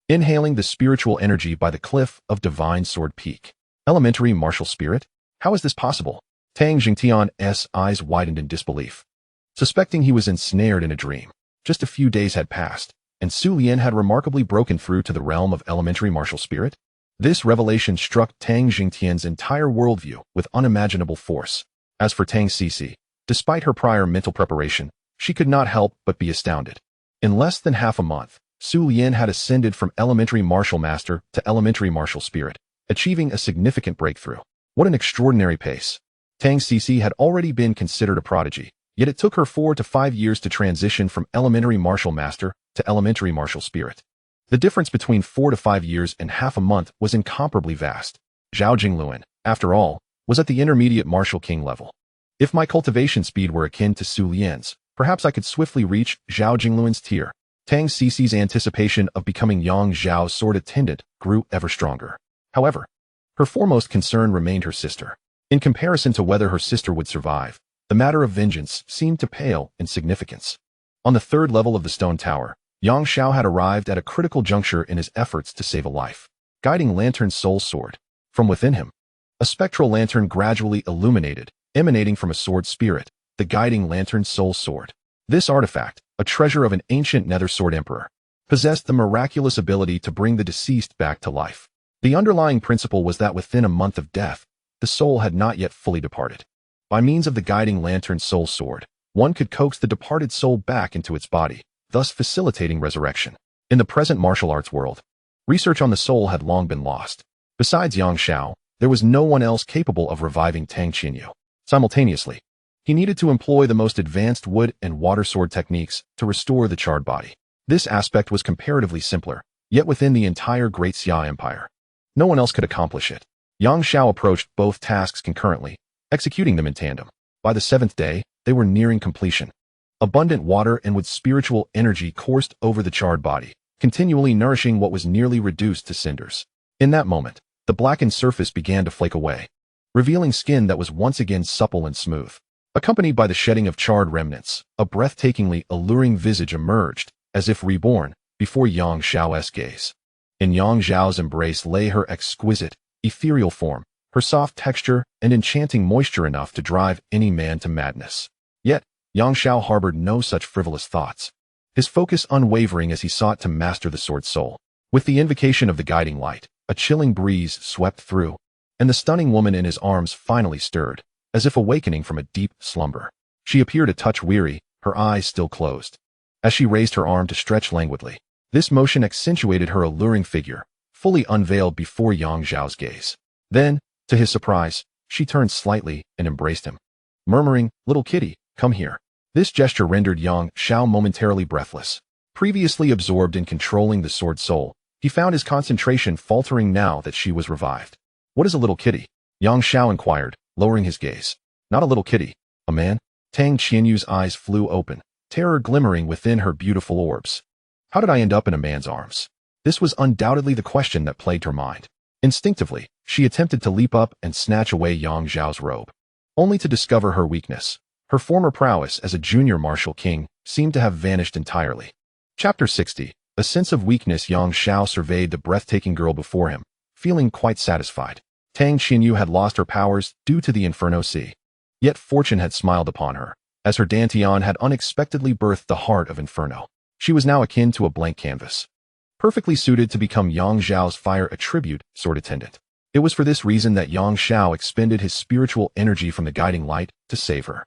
Inhaling the spiritual energy by the cliff of Divine Sword Peak. Elementary martial spirit? How is this possible? Tang Jingtian's eyes widened in disbelief. Suspecting he was ensnared in a dream, just a few days had passed, and Su Lian had remarkably broken through to the realm of elementary martial spirit. This revelation struck Tang Jingtian's entire worldview with unimaginable force. As for Tang Cici, despite her prior mental preparation, she could not help but be astounded. In less than half a month, Su Lian had ascended from elementary martial master to elementary martial spirit, achieving a significant breakthrough. What an extraordinary pace. Tang Cici had already been considered a prodigy, yet it took her 4 to 5 years to transition from elementary martial master to elementary martial spirit. The difference between 4 to 5 years and half a month was incomparably vast. Zhao Jingluan, after all, was at the intermediate martial king level. If my cultivation speed were akin to Su Lian's, perhaps I could swiftly reach Zhao Jingluan's tier. Tang Cici's anticipation of becoming Yang Zhao's sword attendant grew ever stronger. However, her foremost concern remained her sister. In comparison to whether her sister would survive, the matter of vengeance seemed to pale in significance. On the 3rd level of the stone tower, Yang Zhao had arrived at a critical juncture in his efforts to save a life. Guiding Lantern Soul Sword. From within him, a spectral lantern gradually illuminated, emanating from a sword spirit, the Guiding Lantern Soul Sword. This artifact, a treasure of an ancient Nether Sword Emperor, possessed the miraculous ability to bring the deceased back to life. The underlying principle was that within a month of death, the soul had not yet fully departed. By means of the Guiding Lantern Soul Sword, one could coax the departed soul back into its body, thus facilitating resurrection. In the present martial arts world, research on the soul had long been lost. Besides Yang Zhao, there was no one else capable of reviving Tang Qinyu. Simultaneously, he needed to employ the most advanced wood and water sword techniques to restore the charred body. This aspect was comparatively simpler, yet within the entire Great Xia Empire, no one else could accomplish it. Yang Zhao approached both tasks concurrently, executing them in tandem. By the 7th day, they were nearing completion. Abundant water and with spiritual energy coursed over the charred body, continually nourishing what was nearly reduced to cinders. In that moment, the blackened surface began to flake away, revealing skin that was once again supple and smooth. Accompanied by the shedding of charred remnants, a breathtakingly alluring visage emerged, as if reborn, before Yang Xiao's gaze. In Yang Xiao's embrace lay her exquisite, ethereal form, her soft texture and enchanting moisture enough to drive any man to madness. Yet, Yang Xiao harbored no such frivolous thoughts. His focus unwavering as he sought to master the sword soul. With the invocation of the guiding light, a chilling breeze swept through, and the stunning woman in his arms finally stirred, as if awakening from a deep slumber. She appeared a touch weary, her eyes still closed. As she raised her arm to stretch languidly, this motion accentuated her alluring figure, fully unveiled before Yang Xiao's gaze. Then, to his surprise, she turned slightly and embraced him, murmuring, "Little kitty, come here." This gesture rendered Yang Xiao momentarily breathless. Previously absorbed in controlling the sword soul, he found his concentration faltering now that she was revived. "What is a little kitty?" Yang Xiao inquired, lowering his gaze. "Not a little kitty. A man?" Tang Qianyu's eyes flew open, terror glimmering within her beautiful orbs. How did I end up in a man's arms? This was undoubtedly the question that plagued her mind. Instinctively, she attempted to leap up and snatch away Yang Xiao's robe, only to discover her weakness. Her former prowess as a junior martial king seemed to have vanished entirely. Chapter 60. A sense of weakness. Yang Xiao surveyed the breathtaking girl before him, feeling quite satisfied. Tang Qianyu had lost her powers due to the Inferno Sea. Yet fortune had smiled upon her, as her Dantian had unexpectedly birthed the heart of Inferno. She was now akin to a blank canvas, perfectly suited to become Yang Xiao's fire attribute, sword attendant. It was for this reason that Yang Xiao expended his spiritual energy from the guiding light to save her.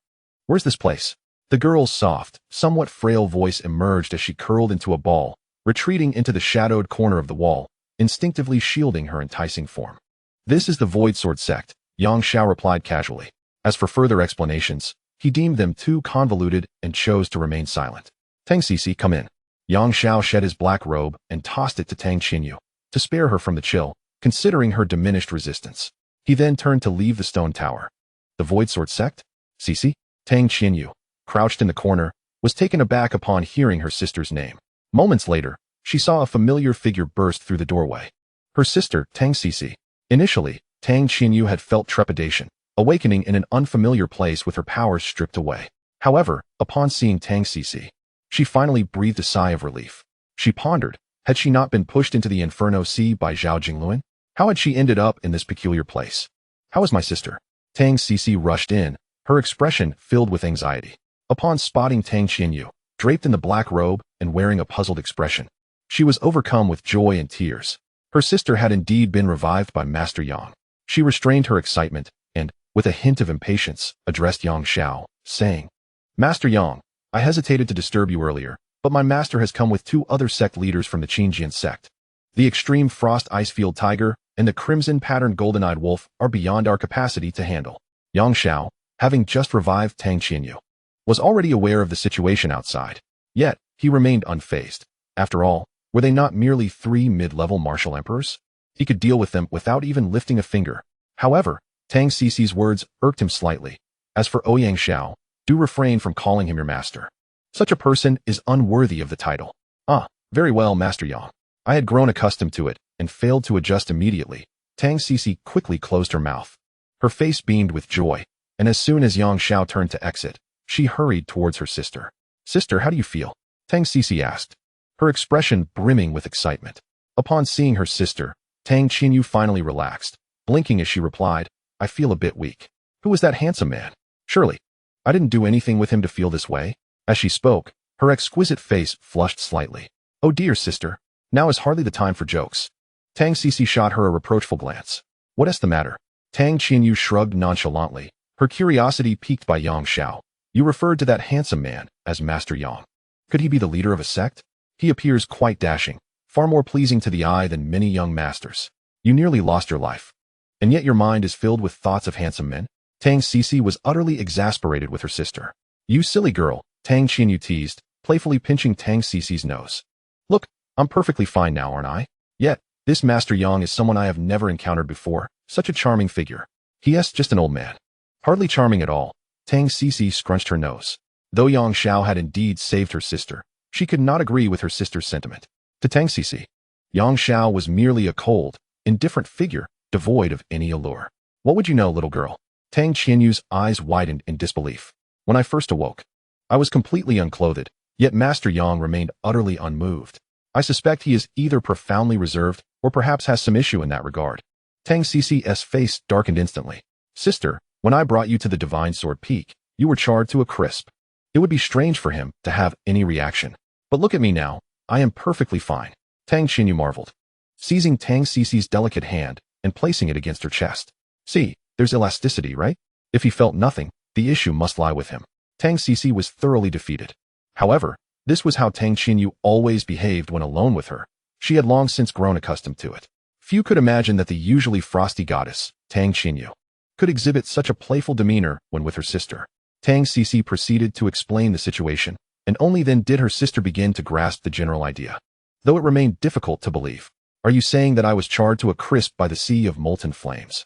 "Where's this place?" The girl's soft, somewhat frail voice emerged as she curled into a ball, retreating into the shadowed corner of the wall, instinctively shielding her enticing form. "This is the Void Sword Sect," Yang Xiao replied casually. As for further explanations, he deemed them too convoluted and chose to remain silent. "Tang Cici, come in." Yang Xiao shed his black robe and tossed it to Tang Qianyu, to spare her from the chill, considering her diminished resistance. He then turned to leave the stone tower. "The Void Sword Sect? Cici?" Tang Qianyu, crouched in the corner, was taken aback upon hearing her sister's name. Moments later, she saw a familiar figure burst through the doorway. Her sister, Tang Cici. Initially, Tang Qianyu had felt trepidation, awakening in an unfamiliar place with her powers stripped away. However, upon seeing Tang Cici, she finally breathed a sigh of relief. She pondered, had she not been pushed into the Inferno Sea by Zhao Jingluan? How had she ended up in this peculiar place? "How is my sister?" Tang Cici rushed in, her expression filled with anxiety. Upon spotting Tang Qianyu, draped in the black robe and wearing a puzzled expression, she was overcome with joy and tears. Her sister had indeed been revived by Master Yang. She restrained her excitement and, with a hint of impatience, addressed Yang Xiao, saying, "Master Yang, I hesitated to disturb you earlier, but my master has come with 2 other sect leaders from the Qingjian sect. The extreme frost icefield tiger and the crimson-patterned golden-eyed wolf are beyond our capacity to handle." Yang Xiao, having just revived Tang Qianyu, was already aware of the situation outside. Yet, he remained unfazed. After all, were they not merely 3 mid-level martial emperors? He could deal with them without even lifting a finger. However, Tang Cici's words irked him slightly. "As for Ouyang Xiao, do refrain from calling him your master. Such a person is unworthy of the title." "Ah, very well, Master Yang." I had grown accustomed to it and failed to adjust immediately. Tang Cici quickly closed her mouth. Her face beamed with joy, and as soon as Yang Xiao turned to exit, she hurried towards her sister. "Sister, how do you feel?" Tang Cici asked, her expression brimming with excitement. Upon seeing her sister, Tang Qianyu finally relaxed, blinking as she replied, "I feel a bit weak." "Who was that handsome man? Surely, I didn't do anything with him to feel this way?" As she spoke, her exquisite face flushed slightly. "Oh dear, sister, now is hardly the time for jokes." Tang Cici shot her a reproachful glance. "What is the matter?" Tang Qianyu shrugged nonchalantly, her curiosity piqued by Yang Xiao. "You referred to that handsome man as Master Yang. Could he be the leader of a sect? He appears quite dashing, far more pleasing to the eye than many young masters. You nearly lost your life, and yet your mind is filled with thoughts of handsome men." Tang Cici was utterly exasperated with her sister. "You silly girl," Tang Qianyu teased, playfully pinching Tang Cici's nose. "Look, I'm perfectly fine now, aren't I? Yet, this Master Yang is someone I have never encountered before, such a charming figure. He is just an old man." "Hardly charming at all." Tang Cici scrunched her nose. Though Yang Xiao had indeed saved her sister, she could not agree with her sister's sentiment. To Tang Cici, Yang Xiao was merely a cold, indifferent figure, devoid of any allure. "What would you know, little girl?" Tang Qianyu's eyes widened in disbelief. "When I first awoke, I was completely unclothed, yet Master Yang remained utterly unmoved. I suspect he is either profoundly reserved or perhaps has some issue in that regard. Tang Cc's face darkened instantly. Sister, when I brought you to the Divine Sword Peak, you were charred to a crisp. It would be strange for him to have any reaction. But look at me now. I am perfectly fine. Tang Xinyu marveled, seizing Tang Cc's delicate hand and placing it against her chest. See, there's elasticity, right? If he felt nothing, the issue must lie with him. Tang Cc was thoroughly defeated. However, this was how Tang Xinyu always behaved when alone with her. She had long since grown accustomed to it. Few could imagine that the usually frosty goddess, Tang Xinyu, could exhibit such a playful demeanor when with her sister. Tang Cc proceeded to explain the situation, and only then did her sister begin to grasp the general idea. Though it remained difficult to believe. Are you saying that I was charred to a crisp by the sea of molten flames?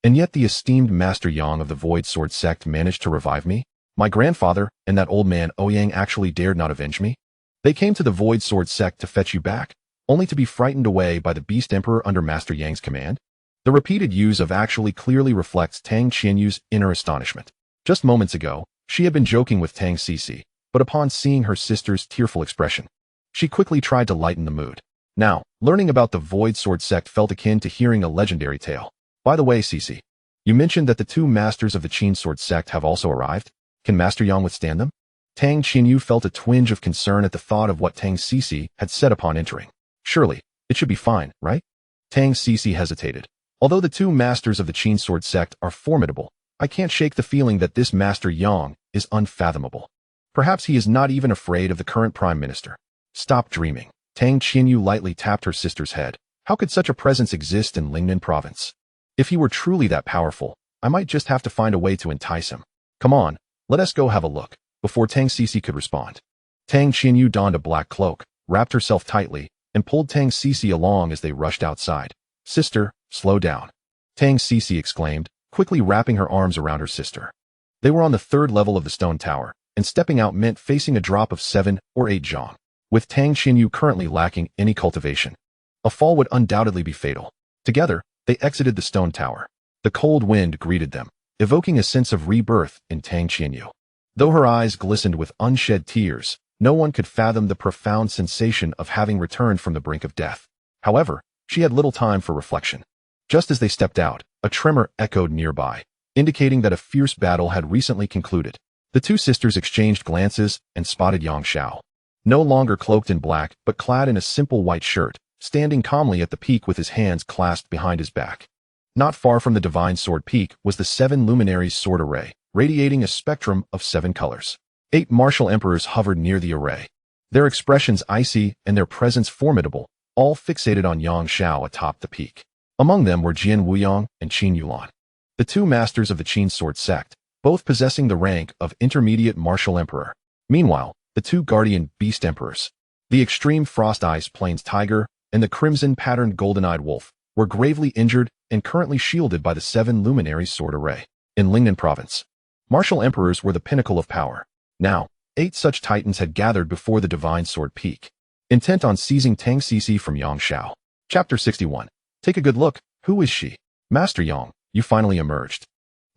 And yet the esteemed Master Yang of the Void Sword sect managed to revive me? My grandfather and that old man Ouyang actually dared not avenge me? They came to the Void Sword sect to fetch you back, only to be frightened away by the Beast Emperor under Master Yang's command? The repeated use of actually clearly reflects Tang Qianyu's inner astonishment. Just moments ago, she had been joking with Tang Cc, but upon seeing her sister's tearful expression, she quickly tried to lighten the mood. Now, learning about the Void Sword sect felt akin to hearing a legendary tale. By the way, Cc, you mentioned that the two masters of the Qin Sword sect have also arrived. Can Master Yang withstand them? Tang Xinyu felt a twinge of concern at the thought of what Tang Cc had said upon entering. Surely, it should be fine, right? Tang Cc hesitated. Although the two masters of the Qin Sword sect are formidable, I can't shake the feeling that this Master Yang is unfathomable. Perhaps he is not even afraid of the current Prime Minister. Stop dreaming. Tang Xinyu lightly tapped her sister's head. How could such a presence exist in Lingnan province? If he were truly that powerful, I might just have to find a way to entice him. Come on, let us go have a look. Before Tang Cc could respond, Tang Xinyu donned a black cloak, wrapped herself tightly, and pulled Tang Cc along as they rushed outside. Sister, slow down. Tang Cc exclaimed, quickly wrapping her arms around her sister. They were on the third level of the stone tower, and stepping out meant facing a drop of 7 or 8 zhang. With Tang Xinyu currently lacking any cultivation, a fall would undoubtedly be fatal. Together, they exited the stone tower. The cold wind greeted them, evoking a sense of rebirth in Tang Xinyu. Though her eyes glistened with unshed tears, no one could fathom the profound sensation of having returned from the brink of death. However, she had little time for reflection. Just as they stepped out, a tremor echoed nearby, indicating that a fierce battle had recently concluded. The two sisters exchanged glances and spotted Yang Xiao. No longer cloaked in black, but clad in a simple white shirt, standing calmly at the peak with his hands clasped behind his back. Not far from the Divine Sword Peak was the 7 luminaries sword array, radiating a spectrum of 7 colors. 8 martial emperors hovered near the array, their expressions icy and their presence formidable, all fixated on Yang Xiao atop the peak. Among them were Jian Wuyang and Qin Yulan, the two masters of the Qin Sword sect, both possessing the rank of intermediate martial emperor. Meanwhile, the 2 guardian beast emperors, the extreme frost ice plains tiger and the crimson-patterned golden-eyed wolf, were gravely injured and currently shielded by the 7 luminaries sword array. In Lingnan province, martial emperors were the pinnacle of power. Now, 8 such titans had gathered before the Divine Sword Peak, intent on seizing Tang Cc from Yang Xiao. Chapter 61. Take a good look. Who is she? Master Yang, you finally emerged.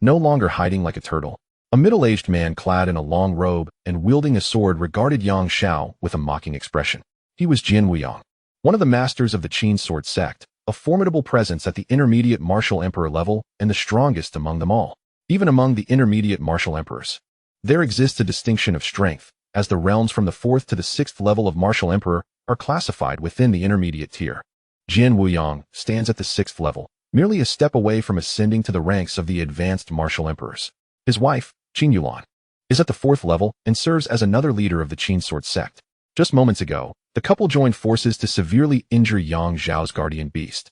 No longer hiding like a turtle. A middle-aged man clad in a long robe and wielding a sword regarded Yang Xiao with a mocking expression. He was Jian Wuyang, one of the masters of the Qin Sword sect, a formidable presence at the intermediate martial emperor level and the strongest among them all. Even among the intermediate martial emperors, there exists a distinction of strength, as the realms from the 4th to the 6th level of martial emperor are classified within the intermediate tier. Jian Wuyang stands at the 6th level, merely a step away from ascending to the ranks of the advanced martial emperors. His wife, Qin Yulan, is at the 4th level and serves as another leader of the Qin Sword sect. Just moments ago, the couple joined forces to severely injure Yang Xiao's guardian beast,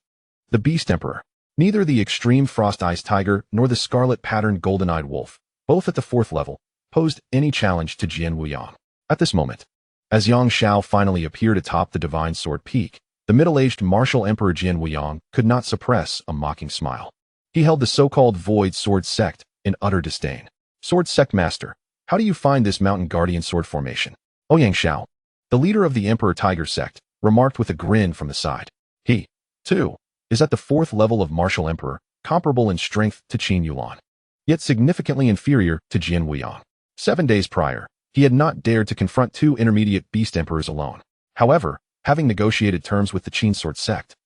the Beast Emperor. Neither the extreme frost ice tiger nor the scarlet-patterned golden-eyed wolf, both at the 4th level, posed any challenge to Jian Wuyang. At this moment, as Yang Xiao finally appeared atop the Divine Sword Peak, the middle-aged martial emperor Jian Wuyang could not suppress a mocking smile. He held the so-called Void Sword sect in utter disdain. Sword sect master, how do you find this mountain guardian sword formation? Ouyang Xiao, the leader of the Emperor Tiger sect, remarked with a grin from the side. He, too, is at the 4th level of martial emperor, comparable in strength to Qin Yulan, yet significantly inferior to Jian Wuyang. 7 days prior, he had not dared to confront 2 intermediate beast emperors alone. However, Having negotiated terms with the Qin Sword sect,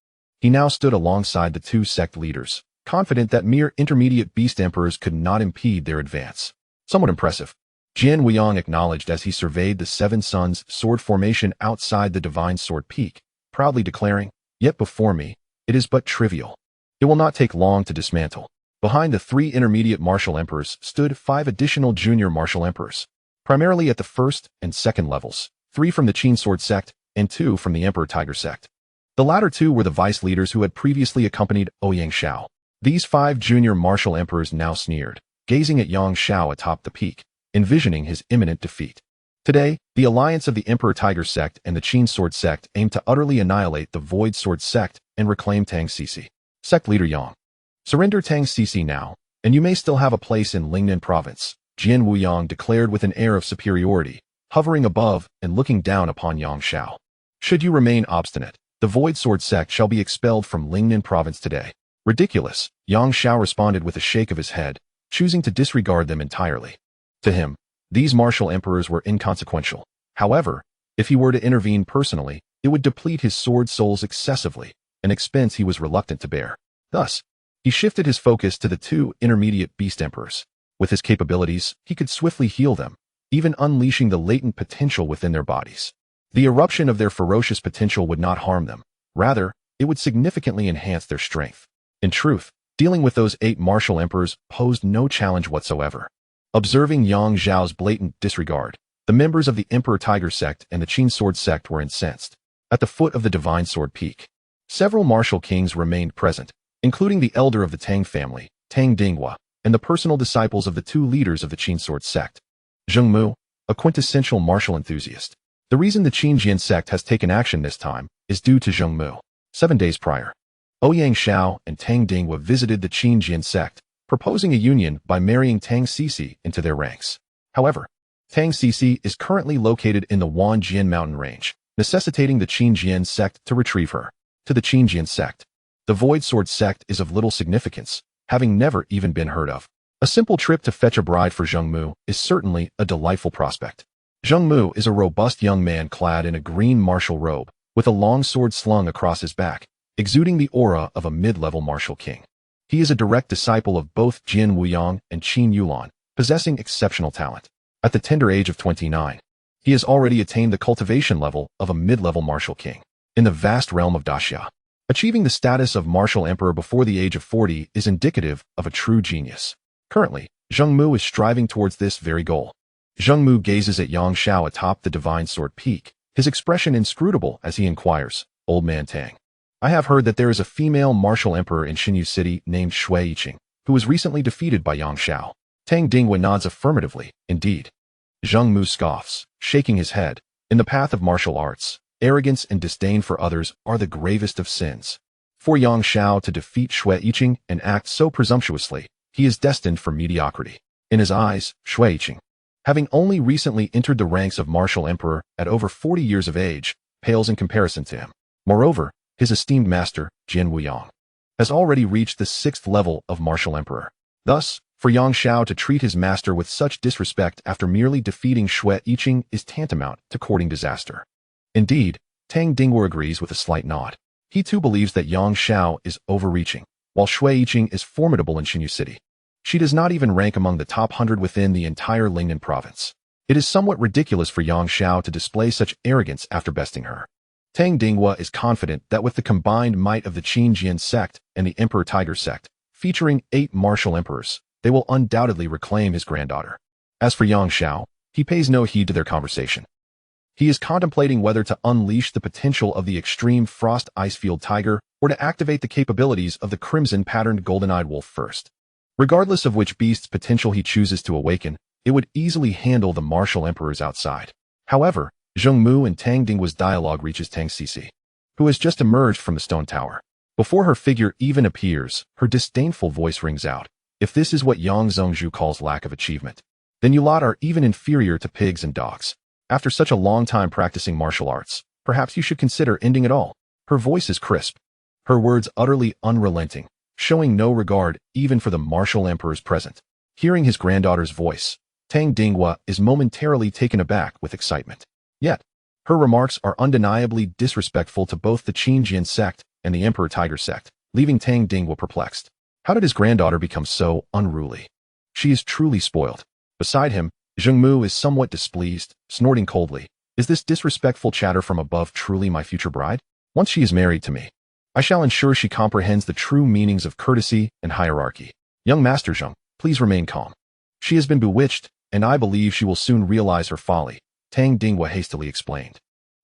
he now stood alongside the two sect leaders, confident that mere intermediate beast emperors could not impede their advance. Somewhat impressive, Jian Wuyang acknowledged as he surveyed the Seven Suns sword formation outside the Divine Sword Peak, proudly declaring, "Yet before me, it is but trivial. It will not take long to dismantle." Behind the three intermediate martial emperors stood 5 additional junior martial emperors, primarily at the first and second levels, 3 from the Qin Sword sect and 2 from the Emperor Tiger sect. The latter 2 were the vice leaders who had previously accompanied Ouyang Shao. These 5 junior martial emperors now sneered, gazing at Yang Shao atop the peak, envisioning his imminent defeat. Today, the alliance of the Emperor Tiger sect and the Qin Sword sect aimed to utterly annihilate the Void Sword sect and reclaim Tang Sisi. Sect leader Yang. "Surrender Tang Sisi now, and you may still have a place in Lingnan province," Jian Wuyang declared with an air of superiority, hovering above and looking down upon Yang Shao. "Should you remain obstinate, the Void Sword sect shall be expelled from Lingnan province today." "Ridiculous," Yang Shao responded with a shake of his head, choosing to disregard them entirely. To him, these martial emperors were inconsequential. However, if he were to intervene personally, it would deplete his sword souls excessively, an expense he was reluctant to bear. Thus, he shifted his focus to the 2 intermediate beast emperors. With his capabilities, he could swiftly heal them, even unleashing the latent potential within their bodies. The eruption of their ferocious potential would not harm them. Rather, it would significantly enhance their strength. In truth, dealing with those 8 martial emperors posed no challenge whatsoever. Observing Yang Zhao's blatant disregard, the members of the Emperor Tiger sect and the Qin Sword sect were incensed. At the foot of the Divine Sword Peak, several martial kings remained present, including the elder of the Tang family, Tang Dinghua, and the personal disciples of the 2 leaders of the Qin Sword sect. Zheng Mu, a quintessential martial enthusiast. The reason the Qin Jian sect has taken action this time is due to Zheng Mu. 7 days prior, Ouyang Shao and Tang Dinghua visited the Qin Jian sect, proposing a union by marrying Tang Sisi into their ranks. However, Tang Sisi is currently located in the Wanjian mountain range, necessitating the Qin Jian sect to retrieve her. To the Qin Jian sect, the Void Sword sect is of little significance, having never even been heard of. A simple trip to fetch a bride for Zheng Mu is certainly a delightful prospect. Zheng Mu is a robust young man clad in a green martial robe, with a long sword slung across his back, exuding the aura of a mid-level martial king. He is a direct disciple of both Jian Wuyang and Qin Yulan, possessing exceptional talent. At the tender age of 29, he has already attained the cultivation level of a mid-level martial king. In the vast realm of Daxia, achieving the status of martial emperor before the age of 40 is indicative of a true genius. Currently, Zheng Mu is striving towards this very goal. Zheng Mu gazes at Yang Shao atop the Divine Sword Peak, his expression inscrutable as he inquires, "Old man Tang, I have heard that there is a female martial emperor in Xinyu City named Shui Yiqing, who was recently defeated by Yang Shao." Tang Dinghua nods affirmatively, "Indeed." Zheng Mu scoffs, shaking his head. In the path of martial arts, arrogance and disdain for others are the gravest of sins. For Yang Shao to defeat Shui Yiqing and act so presumptuously, he is destined for mediocrity. In his eyes, Shui Yiqing, having only recently entered the ranks of martial emperor at over 40 years of age, pales in comparison to him. Moreover, his esteemed master, Jian Wuyang, has already reached the 6th level of martial emperor. Thus, for Yang Shao to treat his master with such disrespect after merely defeating Shui Yiqing is tantamount to courting disaster. Indeed, Tang Dinghua agrees with a slight nod. He too believes that Yang Shao is overreaching, while Shui Yiqing is formidable in Xinyu City. She does not even rank among the top 100 within the entire Lingnan province. It is somewhat ridiculous for Yang Shao to display such arrogance after besting her. Tang Dinghua is confident that with the combined might of the Qin Jian sect and the Emperor Tiger sect, featuring 8 martial emperors, they will undoubtedly reclaim his granddaughter. As for Yang Shao, he pays no heed to their conversation. He is contemplating whether to unleash the potential of the extreme Frost Icefield Tiger or to activate the capabilities of the crimson-patterned golden-eyed wolf first. Regardless of which beast's potential he chooses to awaken, it would easily handle the martial emperors outside. However, Zheng Mu and Tang Dinghua's dialogue reaches Tang Sisi, who has just emerged from the stone tower. Before her figure even appears, her disdainful voice rings out. "If this is what Yang Zhongzhu calls lack of achievement, then you lot are even inferior to pigs and dogs. After such a long time practicing martial arts, perhaps you should consider ending it all." Her voice is crisp, her words utterly unrelenting, showing no regard even for the martial emperors present. Hearing his granddaughter's voice, Tang Dinghua is momentarily taken aback with excitement. Yet, Her remarks are undeniably disrespectful to both the Qinjian sect and the Emperor Tiger sect, leaving Tang Dingwa perplexed. How did his granddaughter become so unruly? She is truly spoiled. Beside him, Zhengmu is somewhat displeased, snorting coldly. Is this disrespectful chatter from above truly my future bride? Once she is married to me, I shall ensure she comprehends the true meanings of courtesy and hierarchy. Young Master Zheng, please remain calm. She has been bewitched, and I believe she will soon realize her folly, Tang Dingwa hastily explained.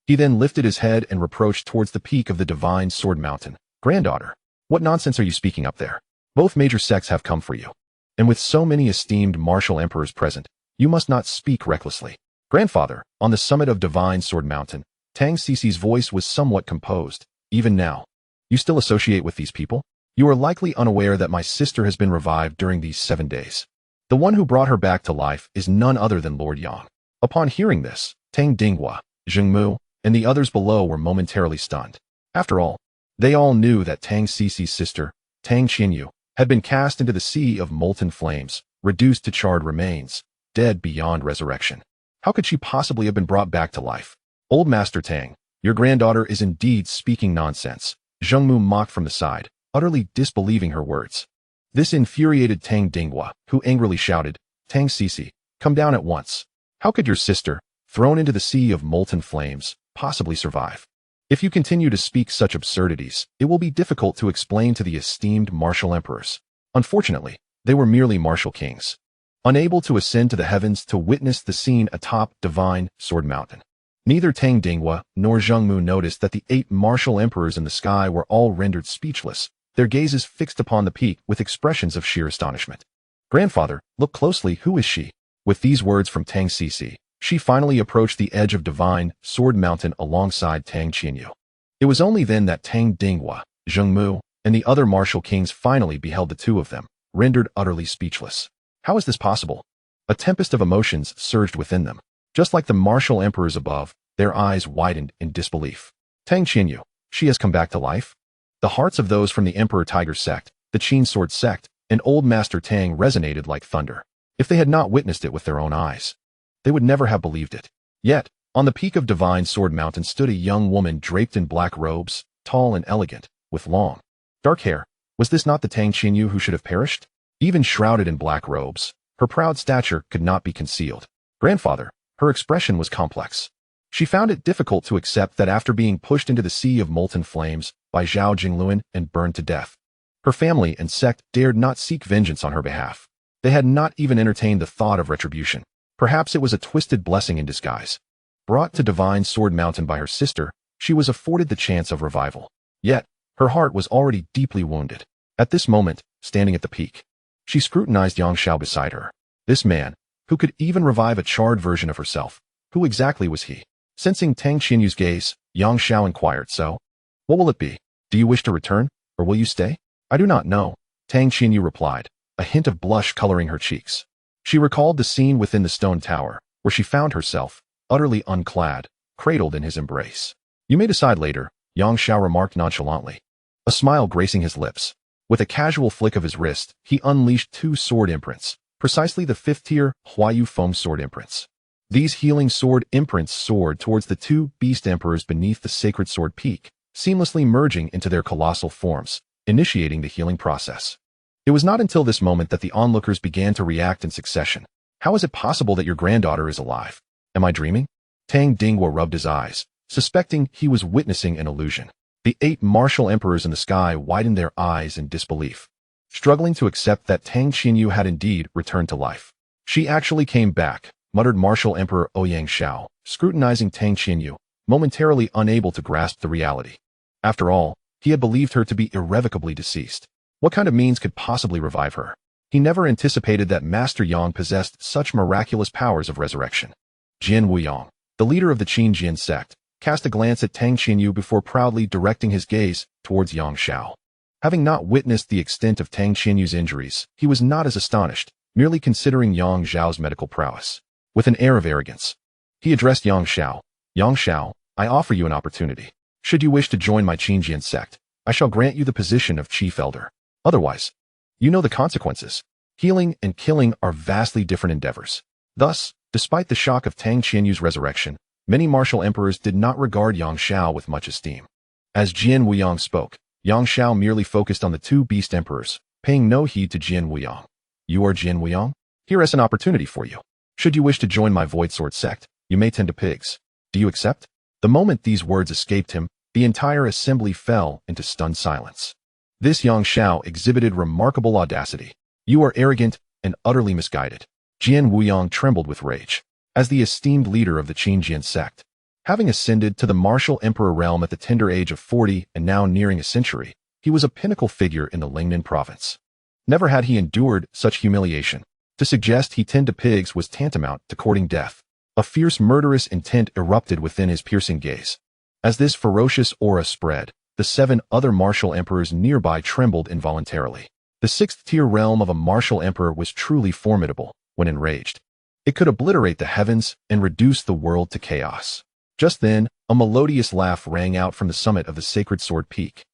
He then lifted his head and reproached towards the peak of the divine sword mountain. Granddaughter, what nonsense are you speaking up there? Both major sects have come for you. And with so many esteemed martial emperors present, you must not speak recklessly. Grandfather, on the summit of Divine Sword Mountain, Tang Cici's voice was somewhat composed. Even now, you still associate with these people? You are likely unaware that my sister has been revived during these 7 days. The one who brought her back to life is none other than Lord Yang. Upon hearing this, Tang Dingwa, Zhengmu, and the others below were momentarily stunned. After all, they all knew that Tang Cici's sister, Tang Qinyu, had been cast into the sea of molten flames, reduced to charred remains, dead beyond resurrection. How could she possibly have been brought back to life? Old Master Tang, your granddaughter is indeed speaking nonsense, Zhengmu mocked from the side, utterly disbelieving her words. This infuriated Tang Dingwa, who angrily shouted, Tang Cici, come down at once. How could your sister, thrown into the sea of molten flames, possibly survive? If you continue to speak such absurdities, it will be difficult to explain to the esteemed martial emperors. Unfortunately, they were merely martial kings, unable to ascend to the heavens to witness the scene atop Divine Sword Mountain. Neither Tang Dingwa nor Zhengmu noticed that the 8 martial emperors in the sky were all rendered speechless, their gazes fixed upon the peak with expressions of sheer astonishment. Grandfather, look closely, who is she? With these words from Tang Cici, she finally approached the edge of Divine Sword Mountain alongside Tang Qinyu. It was only then that Tang Dingwa, Zhengmu, and the other martial kings finally beheld the two of them, rendered utterly speechless. How is this possible? A tempest of emotions surged within them. Just like the martial emperors above, their eyes widened in disbelief. Tang Qinyu, she has come back to life? The hearts of those from the Emperor Tiger sect, the Qin Sword sect, and Old Master Tang resonated like thunder. If they had not witnessed it with their own eyes, they would never have believed it. Yet, on the peak of Divine Sword Mountain stood a young woman draped in black robes, tall and elegant, with long, dark hair. Was this not the Tang Qinyu who should have perished? Even shrouded in black robes, her proud stature could not be concealed. Grandfather, her expression was complex. She found it difficult to accept that after being pushed into the sea of molten flames by Zhao Jingluan and burned to death, her family and sect dared not seek vengeance on her behalf. They had not even entertained the thought of retribution. Perhaps it was a twisted blessing in disguise. Brought to Divine Sword Mountain by her sister, she was afforded the chance of revival. Yet, her heart was already deeply wounded. At this moment, standing at the peak, she scrutinized Yang Xiao beside her. This man, who could even revive a charred version of herself, who exactly was he? Sensing Tang Qinyu's gaze, Yang Xiao inquired, so, what will it be? Do you wish to return, or will you stay? I do not know, Tang Qinyu replied, a hint of blush coloring her cheeks. She recalled the scene within the stone tower, where she found herself, utterly unclad, cradled in his embrace. You may decide later, Yang Xiao remarked nonchalantly, a smile gracing his lips. With a casual flick of his wrist, he unleashed 2 sword imprints, precisely the 5th-tier Huayu foam sword imprints. These healing sword imprints soared towards the 2 beast emperors beneath the sacred sword peak, seamlessly merging into their colossal forms, initiating the healing process. It was not until this moment that the onlookers began to react in succession. How is it possible that your granddaughter is alive? Am I dreaming? Tang Dingwa rubbed his eyes, suspecting he was witnessing an illusion. The 8 martial emperors in the sky widened their eyes in disbelief, struggling to accept that Tang Qinyu had indeed returned to life. She actually came back, muttered Martial Emperor Ouyang Xiao, scrutinizing Tang Qinyu, momentarily unable to grasp the reality. After all, he had believed her to be irrevocably deceased. What kind of means could possibly revive her? He never anticipated that Master Yang possessed such miraculous powers of resurrection. Jin Wuyang, the leader of the Qinjian sect, cast a glance at Tang Qinyu before proudly directing his gaze towards Yang Xiao. Having not witnessed the extent of Tang Qinyu's injuries, he was not as astonished, merely considering Yang Xiao's medical prowess. With an air of arrogance, he addressed Yang Xiao. Yang Xiao, I offer you an opportunity. Should you wish to join my Qinjian sect, I shall grant you the position of chief elder. Otherwise, you know the consequences. Healing and killing are vastly different endeavors. Thus, despite the shock of Tang Qinyu's resurrection, Many martial emperors did not regard Yang Xiao with much esteem. As Jian Wuyang spoke, Yang Xiao merely focused on the two beast emperors, paying no heed to Jian Wuyang. You are Jian Wuyang? Here is an opportunity for you. Should you wish to join my Void Sword sect, you may tend to pigs. Do you accept? The moment these words escaped him, the entire assembly fell into stunned silence. This Yang Xiao exhibited remarkable audacity. You are arrogant and utterly misguided. Jian Wuyang trembled with rage. As the esteemed leader of the Qinjian sect, having ascended to the martial emperor realm at the tender age of 40 and now nearing a century, he was a pinnacle figure in the Lingnan province. Never had he endured such humiliation. To suggest he tended to pigs was tantamount to courting death. A fierce murderous intent erupted within his piercing gaze. As this ferocious aura spread, the 7 other martial emperors nearby trembled involuntarily. The 6th-tier realm of a martial emperor was truly formidable when enraged. It could obliterate the heavens and reduce the world to chaos. Just then, a melodious laugh rang out from the summit of the sacred sword peak,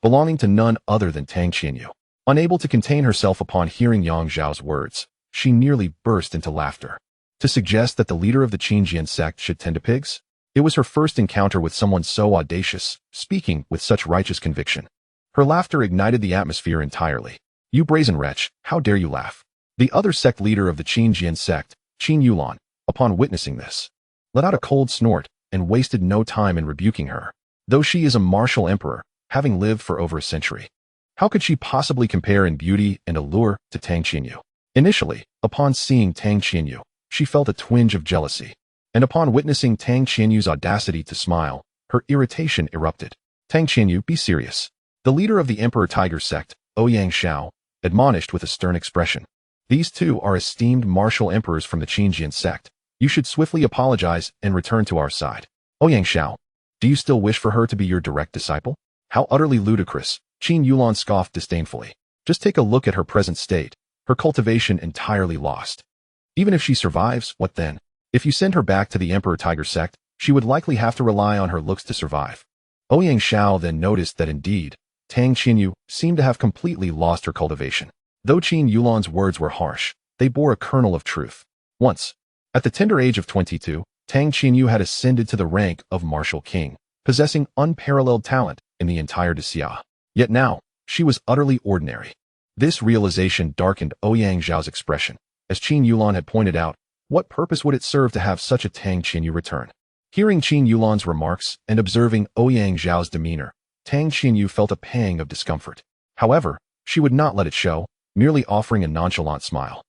belonging to none other than Tang Qianyu. Unable to contain herself upon hearing Yang Xiao's words, she nearly burst into laughter. To suggest that the leader of the Qinjian sect should tend to pigs? It was her first encounter with someone so audacious, speaking with such righteous conviction. Her laughter ignited the atmosphere entirely. You brazen wretch, how dare you laugh? The other sect leader of the Qinjian sect, Qin Yulan, upon witnessing this, let out a cold snort and wasted no time in rebuking her. Though she is a martial emperor, having lived for over a century, how could she possibly compare in beauty and allure to Tang Qianyu? Initially, upon seeing Tang Qianyu, she felt a twinge of jealousy, and upon witnessing Tang Qianyu's audacity to smile, her irritation erupted. Tang Qianyu, be serious. The leader of the Emperor Tiger sect, Ouyang Xiao, admonished with a stern expression. These two are esteemed martial emperors from the Qinjian sect. You should swiftly apologize and return to our side. Ouyang Xiao, do you still wish for her to be your direct disciple? How utterly ludicrous, Qin Yulan scoffed disdainfully. Just take a look at her present state, her cultivation entirely lost. Even if she survives, what then? If you send her back to the Emperor Tiger sect, she would likely have to rely on her looks to survive. Ouyang Xiao then noticed that indeed, Tang Qianyu seemed to have completely lost her cultivation. Though Qin Yulan's words were harsh, they bore a kernel of truth. Once, at the tender age of 22, Tang Qianyu had ascended to the rank of martial king, possessing unparalleled talent in the entire Xia. Yet now, she was utterly ordinary. This realization darkened Ouyang Xiao's expression. As Qin Yulan had pointed out, what purpose would it serve to have such a Tang Qianyu return? Hearing Qin Yulan's remarks and observing Ouyang Xiao's demeanor, Tang Qianyu felt a pang of discomfort. However, she would not let it show, merely offering a nonchalant smile.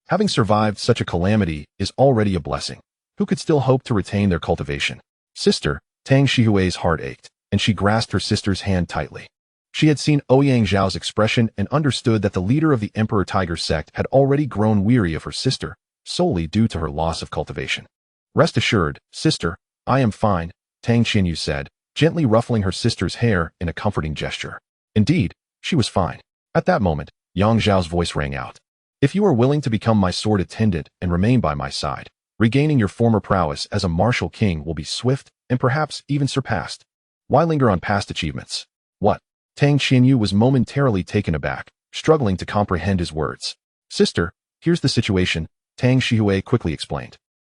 Having survived such a calamity is already a blessing. Who could still hope to retain their cultivation? Sister, Tang Shihui's heart ached, and she grasped her sister's hand tightly. She had seen Ouyang Xiao's expression and understood that the leader of the Emperor Tiger sect had already grown weary of her sister, solely due to her loss of cultivation. Rest assured, sister, I am fine, Tang Qianyu said, gently ruffling her sister's hair in a comforting gesture. Indeed, she was fine. At that moment, Yang Xiao's voice rang out. If you are willing to become my sword attendant and remain by my side, regaining your former prowess as a martial king will be swift and perhaps even surpassed. Why linger on past achievements? What? Tang Qianyu was momentarily taken aback, struggling to comprehend his words. Sister, here's the situation, Tang Shihui quickly explained,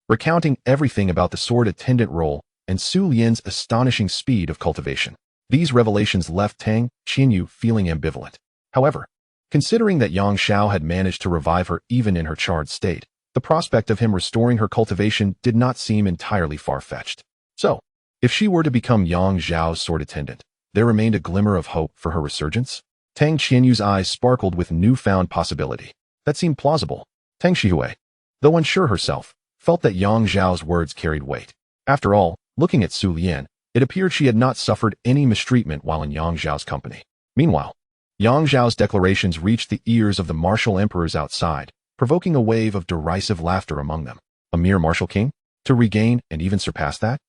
recounting everything about the sword attendant role and Su Lian's astonishing speed of cultivation. These revelations left Tang Qianyu feeling ambivalent. However, considering that Yang Xiao had managed to revive her even in her charred state, the prospect of him restoring her cultivation did not seem entirely far-fetched. So, if she were to become Yang Xiao's sword attendant, there remained a glimmer of hope for her resurgence. Tang Qianyu's eyes sparkled with newfound possibility. That seemed plausible. Tang Shihui, though unsure herself, felt that Yang Xiao's words carried weight. After all, looking at Su Lian, it appeared she had not suffered any mistreatment while in Yang Xiao's company. Meanwhile, Yang Xiao's declarations reached the ears of the martial emperors outside, provoking a wave of derisive laughter among them. A mere martial king? To regain and even surpass that?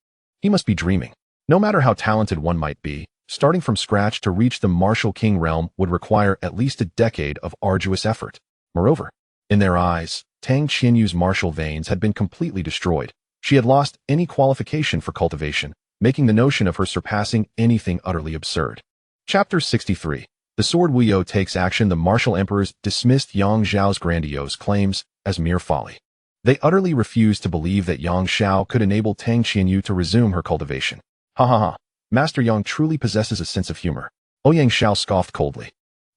He must be dreaming. No matter how talented one might be, starting from scratch to reach the martial king realm would require at least a decade of arduous effort. Moreover, in their eyes, Tang Qianyu's martial veins had been completely destroyed. She had lost any qualification for cultivation, making the notion of her surpassing anything utterly absurd. Chapter 63. The Sword Wuyo takes action. The martial emperors dismissed Yang Xiao's grandiose claims as mere folly. They utterly refused to believe that Yang Xiao could enable Tang Qianyu to resume her cultivation. Ha ha ha. Master Yang truly possesses a sense of humor. Ouyang Xiao scoffed coldly.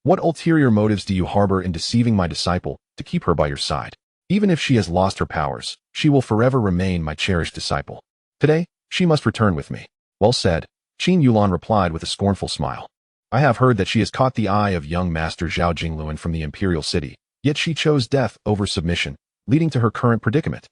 What ulterior motives do you harbor in deceiving my disciple to keep her by your side? Even if she has lost her powers, she will forever remain my cherished disciple. Today, she must return with me. Well said, Qin Yulan replied with a scornful smile. I have heard that she has caught the eye of young Master Zhao Jingluan from the imperial city, yet she chose death over submission, leading to her current predicament.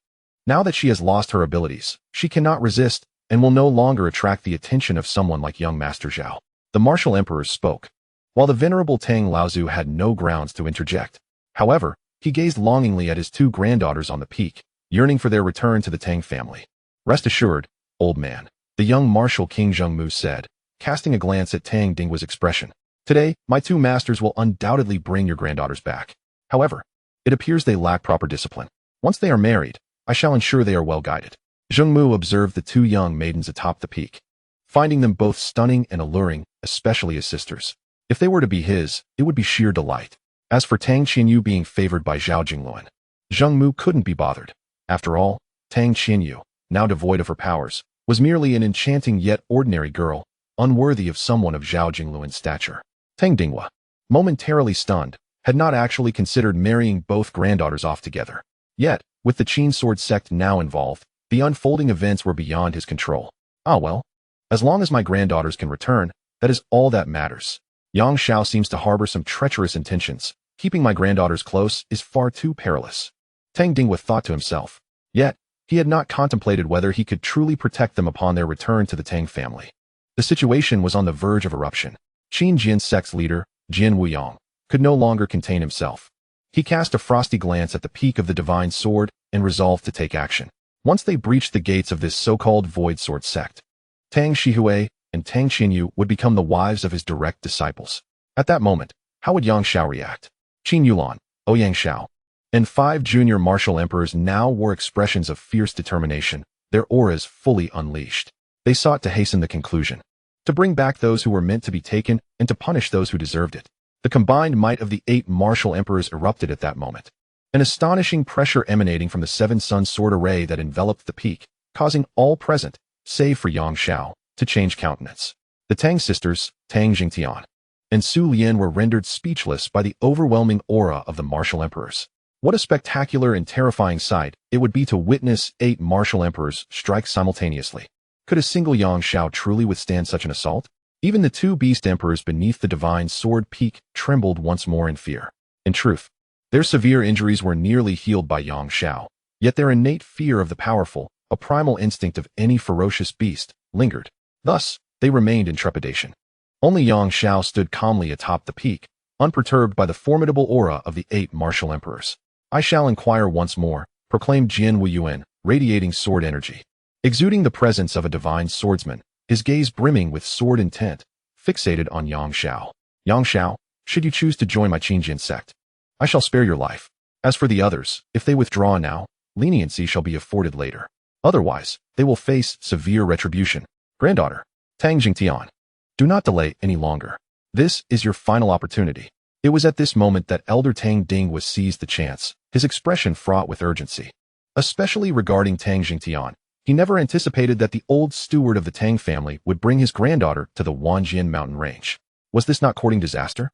Now that she has lost her abilities, she cannot resist and will no longer attract the attention of someone like young Master Zhao. The martial emperors spoke, while the venerable Tang Laozu had no grounds to interject. However, he gazed longingly at his two granddaughters on the peak, yearning for their return to the Tang family. Rest assured, old man, the young martial King Zhengmu said, casting a glance at Tang Dinghua's expression. Today, my two masters will undoubtedly bring your granddaughters back. However, it appears they lack proper discipline. Once they are married, I shall ensure they are well guided. Zhengmu observed the two young maidens atop the peak, finding them both stunning and alluring, especially as sisters. If they were to be his, it would be sheer delight. As for Tang Qianyu being favored by Zhao Jingluan, Zhengmu couldn't be bothered. After all, Tang Qianyu, now devoid of her powers, was merely an enchanting yet ordinary girl, unworthy of someone of Zhao Jingluan's stature. Tang Dinghua, momentarily stunned, had not actually considered marrying both granddaughters off together. Yet, with the Qin sword sect now involved, the unfolding events were beyond his control. Ah well, as long as my granddaughters can return, that is all that matters. Yang Xiao seems to harbor some treacherous intentions. Keeping my granddaughters close is far too perilous. Tang Dinghua thought to himself. Yet, he had not contemplated whether he could truly protect them upon their return to the Tang family. The situation was on the verge of eruption. Qin Jin's sect's leader, Jin Wuyong, could no longer contain himself. He cast a frosty glance at the peak of the divine sword and resolved to take action. Once they breached the gates of this so-called void sword sect, Tang Shihui and Tang Qianyu would become the wives of his direct disciples. At that moment, how would Yang Xiao react? Qin Yulan, Ouyang Xiao, and 5 junior martial emperors now wore expressions of fierce determination, their auras fully unleashed. They sought to hasten the conclusion, to bring back those who were meant to be taken and to punish those who deserved it. The combined might of the 8 martial emperors erupted at that moment. An astonishing pressure emanating from the 7-sun sword array that enveloped the peak, causing all present, save for Yang Xiao, to change countenance. The Tang sisters, Tang Jingtian and Su Lian were rendered speechless by the overwhelming aura of the martial emperors. What a spectacular and terrifying sight it would be to witness 8 martial emperors strike simultaneously. Could a single Yang Xiao truly withstand such an assault? Even the 2 beast emperors beneath the divine sword peak trembled once more in fear. In truth, their severe injuries were nearly healed by Yang Xiao, yet their innate fear of the powerful, a primal instinct of any ferocious beast, lingered. Thus, they remained in trepidation. Only Yang Xiao stood calmly atop the peak, unperturbed by the formidable aura of the 8 martial emperors. I shall inquire once more, proclaimed Jian Wuyuan, radiating sword energy. Exuding the presence of a divine swordsman, his gaze brimming with sword intent, fixated on Yang Xiao. Yang Xiao, should you choose to join my Qinjin sect, I shall spare your life. As for the others, if they withdraw now, leniency shall be afforded later. Otherwise, they will face severe retribution. Granddaughter, Tang Jingtian, do not delay any longer. This is your final opportunity. It was at this moment that Elder Tang Dinghua seized the chance, his expression fraught with urgency. Especially regarding Tang Jingtian, he never anticipated that the old steward of the Tang family would bring his granddaughter to the Wanjian mountain range. Was this not courting disaster?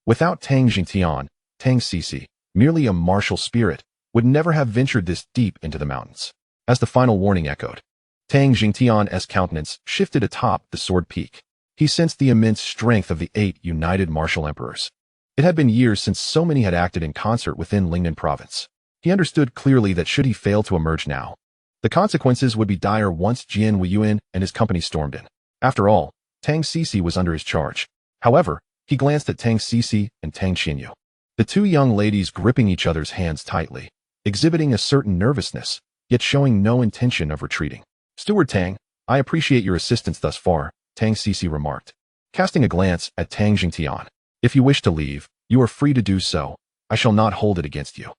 Without Tang Jingtian, Tang Sisi, merely a martial spirit, would never have ventured this deep into the mountains. As the final warning echoed, Tang Jingtian's countenance shifted atop the sword peak. He sensed the immense strength of the 8 united martial emperors. It had been years since so many had acted in concert within Lingnan province. He understood clearly that should he fail to emerge now, the consequences would be dire once Jian Wuyuan and his company stormed in. After all, Tang Sisi was under his charge. However, he glanced at Tang Sisi and Tang Qianyu, the 2 young ladies gripping each other's hands tightly, exhibiting a certain nervousness, yet showing no intention of retreating. Steward Tang, I appreciate your assistance thus far, Tang Sisi remarked, casting a glance at Tang Jingtian. If you wish to leave, you are free to do so. I shall not hold it against you.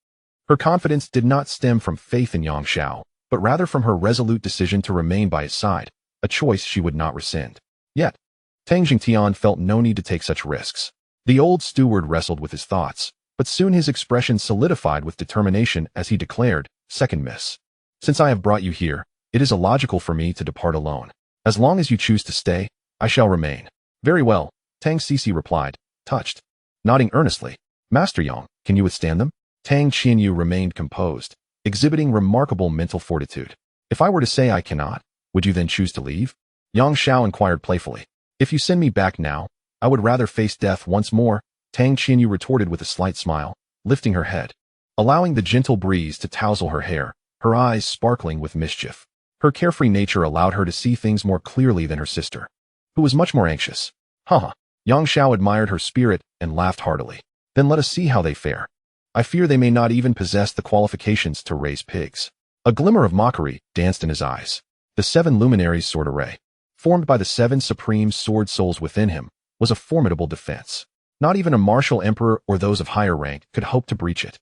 Her confidence did not stem from faith in Yang Xiao, but rather from her resolute decision to remain by his side, a choice she would not rescind. Yet, Tang Jingtian felt no need to take such risks. The old steward wrestled with his thoughts, but soon his expression solidified with determination as he declared, Second miss. Since I have brought you here, it is illogical for me to depart alone. As long as you choose to stay, I shall remain. Very well, Tang Cici replied, touched. Nodding earnestly. Master Yang, can you withstand them? Tang Qianyu remained composed, exhibiting remarkable mental fortitude. If I were to say I cannot, would you then choose to leave? Yang Xiao inquired playfully. If you send me back now, I would rather face death once more, Tang Qianyu retorted with a slight smile, lifting her head, allowing the gentle breeze to tousle her hair, her eyes sparkling with mischief. Her carefree nature allowed her to see things more clearly than her sister, who was much more anxious. Haha. Yang Xiao admired her spirit and laughed heartily. Then let us see how they fare. I fear they may not even possess the qualifications to raise pigs. A glimmer of mockery danced in his eyes. The 7 luminaries sword array, formed by the 7 supreme sword souls within him, was a formidable defense. Not even a martial emperor or those of higher rank could hope to breach it.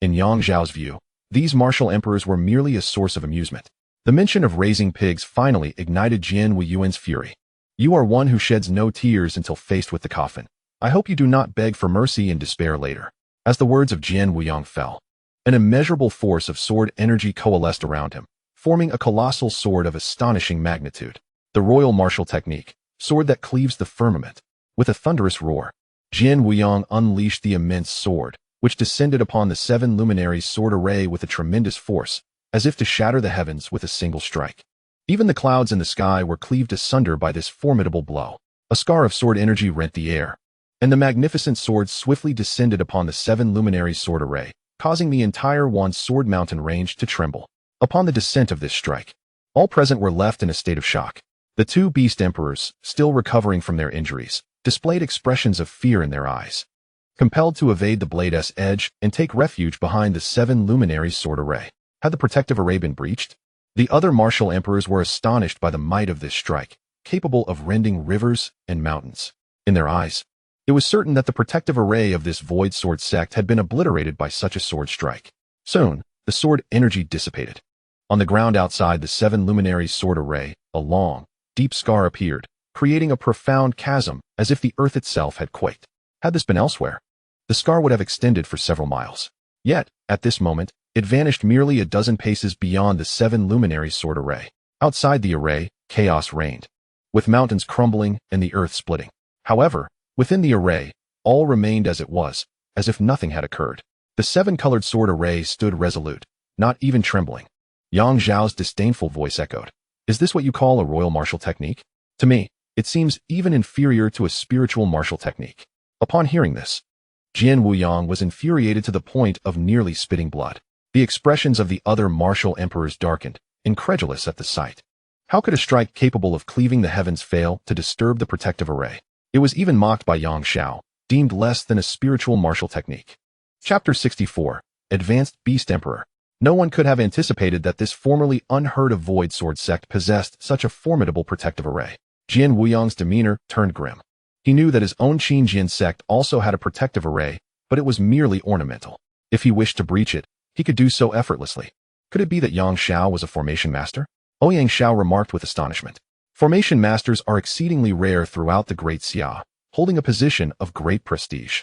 In Yang Zhao's view, these martial emperors were merely a source of amusement. The mention of raising pigs finally ignited Jian Weiyuan's fury. You are one who sheds no tears until faced with the coffin. I hope you do not beg for mercy and despair later. As the words of Jian Weiyang fell, an immeasurable force of sword energy coalesced around him, forming a colossal sword of astonishing magnitude. The royal martial technique, sword that cleaves the firmament. With a thunderous roar, Jian Weiyang unleashed the immense sword, which descended upon the 7 luminaries sword array with a tremendous force, as if to shatter the heavens with a single strike. Even the clouds in the sky were cleaved asunder by this formidable blow. A scar of sword energy rent the air, and the magnificent sword swiftly descended upon the 7 luminaries sword array, causing the entire Wan Sword Mountain range to tremble. Upon the descent of this strike, all present were left in a state of shock. The 2 beast emperors, still recovering from their injuries, displayed expressions of fear in their eyes, compelled to evade the blade's edge and take refuge behind the 7 luminaries sword array. Had the protective array been breached? The other martial emperors were astonished by the might of this strike, capable of rending rivers and mountains. In their eyes, it was certain that the protective array of this void sword sect had been obliterated by such a sword strike. Soon, the sword energy dissipated. On the ground outside the 7 luminaries sword array, a long, deep scar appeared, creating a profound chasm as if the earth itself had quaked. Had this been elsewhere, the scar would have extended for several miles. Yet, at this moment, it vanished merely a dozen paces beyond the 7 luminaries sword array. Outside the array, chaos reigned, with mountains crumbling and the earth splitting. However, within the array, all remained as it was, as if nothing had occurred. The 7-colored sword array stood resolute, not even trembling. Yang Zhao's disdainful voice echoed. Is this what you call a royal martial technique? To me, it seems even inferior to a spiritual martial technique. Upon hearing this, Jian Weiyang was infuriated to the point of nearly spitting blood. The expressions of the other martial emperors darkened, incredulous at the sight. How could a strike capable of cleaving the heavens fail to disturb the protective array? It was even mocked by Yang Xiao, deemed less than a spiritual martial technique. Chapter 64. Advanced Beast Emperor. No one could have anticipated that this formerly unheard-of void sword sect possessed such a formidable protective array. Jian Weiyang's demeanor turned grim. He knew that his own Qin Jin sect also had a protective array, but it was merely ornamental. If he wished to breach it, he could do so effortlessly. Could it be that Yang Xiao was a formation master? Ouyang Xiao remarked with astonishment. Formation masters are exceedingly rare throughout the Great Xia, holding a position of great prestige.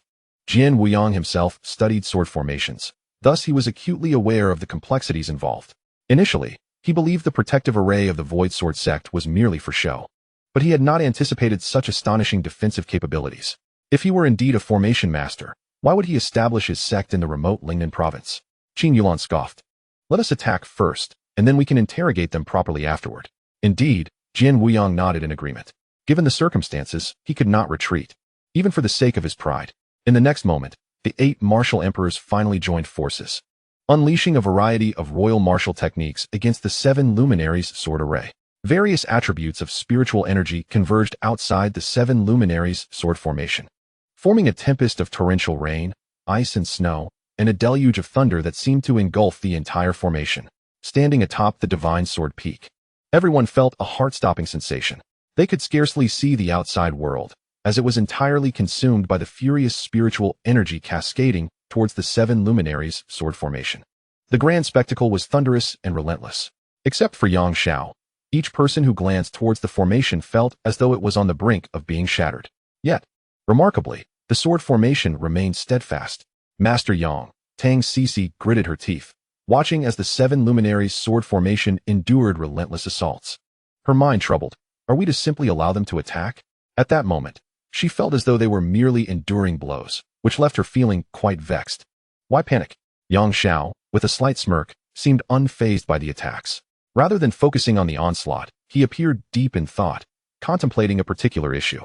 Jian Weiyang himself studied sword formations, thus he was acutely aware of the complexities involved. Initially, he believed the protective array of the Void Sword sect was merely for show, but he had not anticipated such astonishing defensive capabilities. If he were indeed a formation master, why would he establish his sect in the remote Lingnan province? Qin Yulan scoffed. Let us attack first, and then we can interrogate them properly afterward. Indeed, Jian Weiyang nodded in agreement. Given the circumstances, he could not retreat, even for the sake of his pride. In the next moment, the 8 martial emperors finally joined forces, unleashing a variety of royal martial techniques against the 7 luminaries sword array. Various attributes of spiritual energy converged outside the 7 luminaries sword formation, forming a tempest of torrential rain, ice and snow, and a deluge of thunder that seemed to engulf the entire formation. Standing atop the divine sword peak, everyone felt a heart-stopping sensation. They could scarcely see the outside world, as it was entirely consumed by the furious spiritual energy cascading towards the 7 luminaries sword formation. The grand spectacle was thunderous and relentless. Except for Yang Xiao, each person who glanced towards the formation felt as though it was on the brink of being shattered. Yet, remarkably, the sword formation remained steadfast. Master Yang, Tang Cici gritted her teeth, watching as the 7 luminaries' sword formation endured relentless assaults. Her mind troubled. Are we to simply allow them to attack? At that moment, she felt as though they were merely enduring blows, which left her feeling quite vexed. Why panic? Yang Xiao, with a slight smirk, seemed unfazed by the attacks. Rather than focusing on the onslaught, he appeared deep in thought, contemplating a particular issue.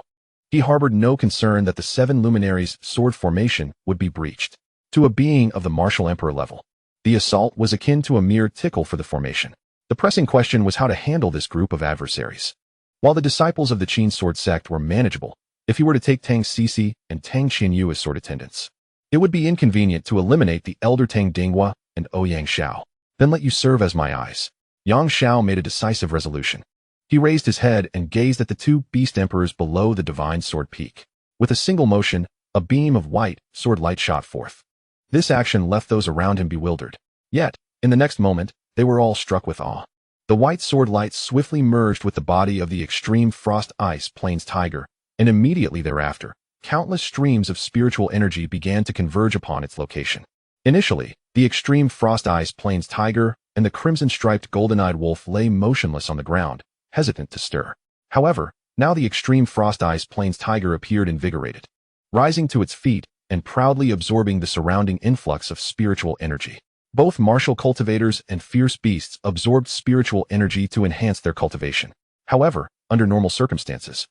He harbored no concern that the 7 luminaries' sword formation would be breached. To a being of the martial emperor level, the assault was akin to a mere tickle for the formation. The pressing question was how to handle this group of adversaries. While the disciples of the Qin sword sect were manageable, if he were to take Tang Sisi and Tang Xinyu as sword attendants, it would be inconvenient to eliminate the elder Tang Dinghua and Ouyang Xiao. Then let you serve as my eyes. Yang Xiao made a decisive resolution. He raised his head and gazed at the 2 beast emperors below the divine sword peak. With a single motion, a beam of white sword light shot forth. This action left those around him bewildered. Yet, in the next moment, they were all struck with awe. The white sword light swiftly merged with the body of the extreme frost ice plains tiger, and immediately thereafter, countless streams of spiritual energy began to converge upon its location. Initially, the extreme frost ice plains tiger and the crimson-striped golden-eyed wolf lay motionless on the ground, hesitant to stir. However, now the extreme frost ice plains tiger appeared invigorated, rising to its feet and proudly absorbing the surrounding influx of spiritual energy. Both martial cultivators and fierce beasts absorbed spiritual energy to enhance their cultivation. However, under normal circumstances,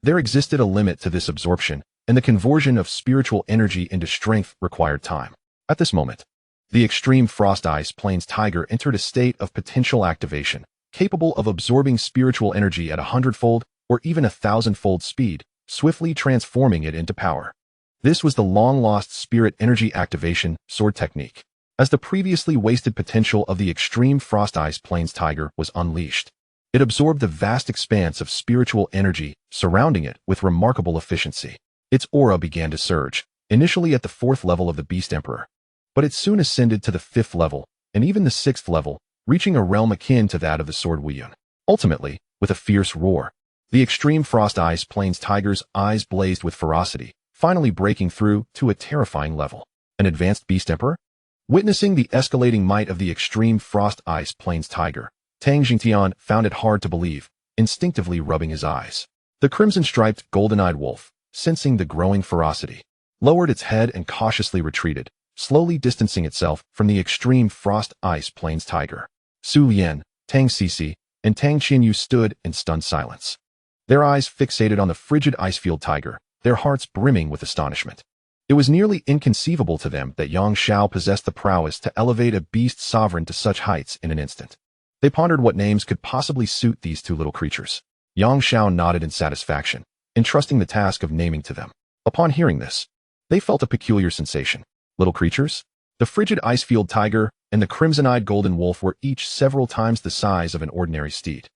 there existed a limit to this absorption, and the conversion of spiritual energy into strength required time. At this moment, the extreme frost ice plains tiger entered a state of potential activation, capable of absorbing spiritual energy at 100-fold or even 1,000-fold speed, swiftly transforming it into power. This was the long-lost spirit energy activation sword technique. As the previously wasted potential of the extreme frost ice plains tiger was unleashed, it absorbed the vast expanse of spiritual energy surrounding it with remarkable efficiency. Its aura began to surge, initially at the 4th level of the Beast Emperor, but it soon ascended to the 5th level, and even the 6th level, reaching a realm akin to that of the Sword Wuyun. Ultimately, with a fierce roar, the extreme frost ice plains tiger's eyes blazed with ferocity, finally breaking through to a terrifying level. An advanced Beast Emperor? Witnessing the escalating might of the extreme frost ice plains tiger, Tang Jingtian found it hard to believe, instinctively rubbing his eyes. The crimson-striped golden-eyed wolf, sensing the growing ferocity, lowered its head and cautiously retreated, slowly distancing itself from the extreme frost ice plains tiger. Su Lian, Tang Sisi, and Tang Xinyu stood in stunned silence, their eyes fixated on the frigid ice-field tiger, their hearts brimming with astonishment. It was nearly inconceivable to them that Yang Xiao possessed the prowess to elevate a beast sovereign to such heights in an instant. They pondered what names could possibly suit these 2 little creatures. Yang Xiao nodded in satisfaction, entrusting the task of naming to them. Upon hearing this, they felt a peculiar sensation. Little creatures? The frigid icefield tiger and the crimson-eyed golden wolf were each several times the size of an ordinary steed.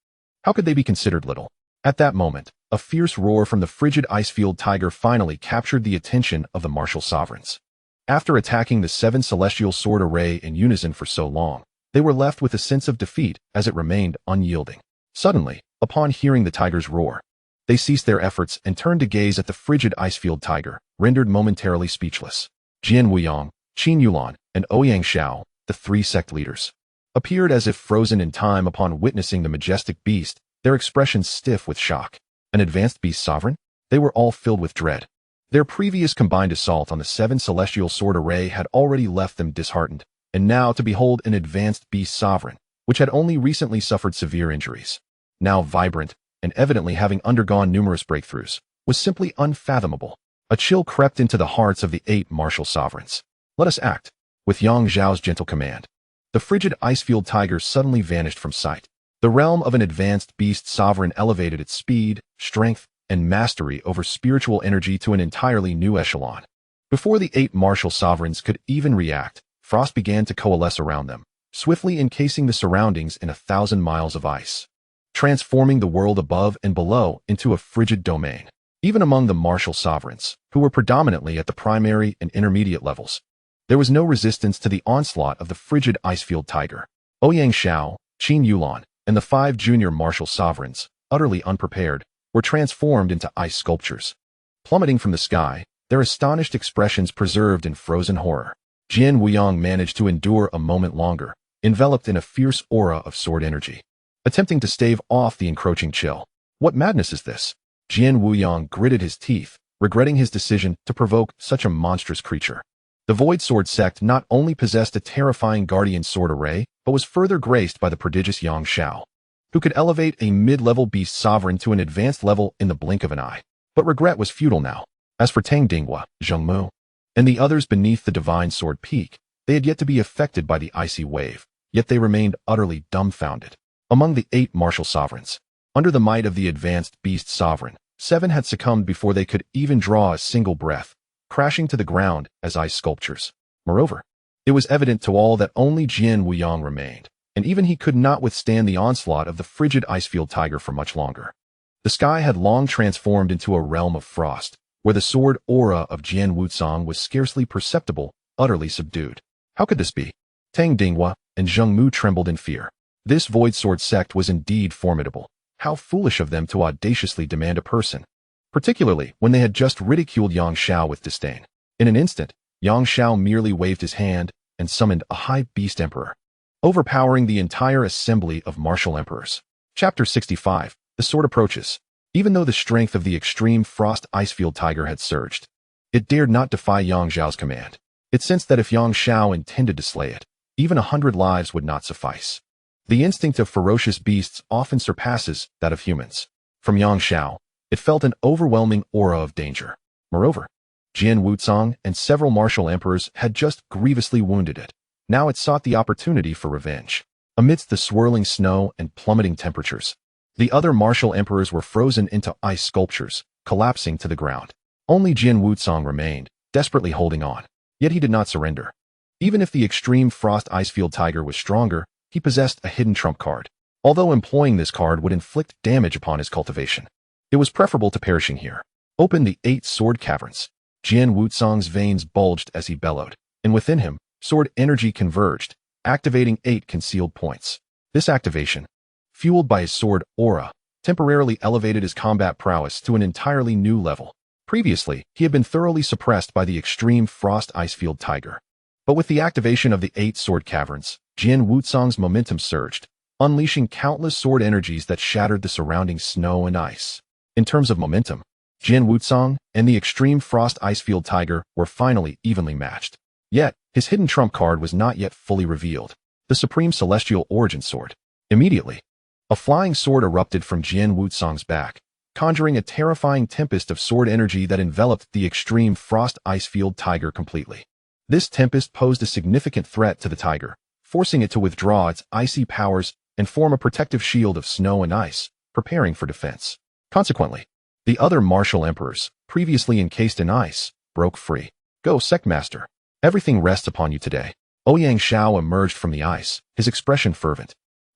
How could they be considered little? At that moment, a fierce roar from the frigid icefield tiger finally captured the attention of the martial sovereigns. After attacking the 7 celestial sword array in unison for so long, they were left with a sense of defeat as it remained unyielding. Suddenly, upon hearing the tiger's roar, they ceased their efforts and turned to gaze at the frigid icefield tiger, rendered momentarily speechless. Jian Wuyang, Qin Yulan, and Ouyang Xiao, the 3 sect leaders, appeared as if frozen in time upon witnessing the majestic beast, their expressions stiff with shock. An advanced beast sovereign? They were all filled with dread. Their previous combined assault on the 7 celestial sword array had already left them disheartened, and now to behold an advanced beast sovereign, which had only recently suffered severe injuries, now vibrant and evidently having undergone numerous breakthroughs, was simply unfathomable. A chill crept into the hearts of the 8 martial sovereigns. Let us act. With Yang Zhao's gentle command, the frigid icefield tiger suddenly vanished from sight. The realm of an advanced beast sovereign elevated its speed, strength, and mastery over spiritual energy to an entirely new echelon. Before the 8 martial sovereigns could even react, frost began to coalesce around them, swiftly encasing the surroundings in 1,000 miles of ice, transforming the world above and below into a frigid domain. Even among the martial sovereigns, who were predominantly at the primary and intermediate levels, there was no resistance to the onslaught of the frigid icefield tiger. Ouyang Xiao, Qin Yulan, and the 5 junior martial sovereigns, utterly unprepared, were transformed into ice sculptures. Plummeting from the sky, their astonished expressions preserved in frozen horror. Jian Wuyang managed to endure a moment longer, enveloped in a fierce aura of sword energy, attempting to stave off the encroaching chill. What madness is this? Jian Wuyang gritted his teeth, regretting his decision to provoke such a monstrous creature. The Void Sword sect not only possessed a terrifying guardian sword array, but was further graced by the prodigious Yang Shao, who could elevate a mid-level beast sovereign to an advanced level in the blink of an eye. But regret was futile now. As for Tang Dinghua, Zheng Mu, and the others beneath the divine sword peak, they had yet to be affected by the icy wave, yet they remained utterly dumbfounded. Among the 8 martial sovereigns, under the might of the advanced beast sovereign, 7 had succumbed before they could even draw a single breath, crashing to the ground as ice sculptures. Moreover, it was evident to all that only Jian Wuyang remained, and even he could not withstand the onslaught of the frigid icefield tiger for much longer. The sky had long transformed into a realm of frost, where the sword aura of Jian Wuzong was scarcely perceptible, utterly subdued. How could this be? Tang Dinghua and Zheng Mu trembled in fear. This Void Sword sect was indeed formidable. How foolish of them to audaciously demand a person, particularly when they had just ridiculed Yang Shao with disdain. In an instant, Yang Shao merely waved his hand and summoned a high beast emperor, overpowering the entire assembly of martial emperors. Chapter 65. The sword approaches. Even though the strength of the extreme frost icefield tiger had surged, it dared not defy Yang Zhao's command. It sensed that if Yang Shao intended to slay it, even 100 lives would not suffice. The instinct of ferocious beasts often surpasses that of humans. From Yang Shao, it felt an overwhelming aura of danger. Moreover, Jian Wuzong and several martial emperors had just grievously wounded it. Now it sought the opportunity for revenge. Amidst the swirling snow and plummeting temperatures, the other martial emperors were frozen into ice sculptures, collapsing to the ground. Only Jian Wuzong remained, desperately holding on. Yet he did not surrender. Even if the extreme frost icefield tiger was stronger, he possessed a hidden trump card. Although employing this card would inflict damage upon his cultivation, it was preferable to perishing here. Open the 8 sword caverns. Jian Wuzong's veins bulged as he bellowed, and within him, sword energy converged, activating 8 concealed points. This activation, fueled by his sword aura, temporarily elevated his combat prowess to an entirely new level. Previously, he had been thoroughly suppressed by the extreme frost icefield tiger. But with the activation of the 8 sword caverns, Jian Wuzong's momentum surged, unleashing countless sword energies that shattered the surrounding snow and ice. In terms of momentum, Jian Wuzong and the extreme frost icefield tiger were finally evenly matched. Yet, his hidden trump card was not yet fully revealed, the supreme celestial origin sword. Immediately, a flying sword erupted from Jian Wuzong's back, conjuring a terrifying tempest of sword energy that enveloped the extreme frost icefield tiger completely. This tempest posed a significant threat to the tiger, forcing it to withdraw its icy powers and form a protective shield of snow and ice, preparing for defense. Consequently, the other martial emperors, previously encased in ice, broke free. Go, Sect Master. Everything rests upon you today. Ouyang Shao emerged from the ice, his expression fervent,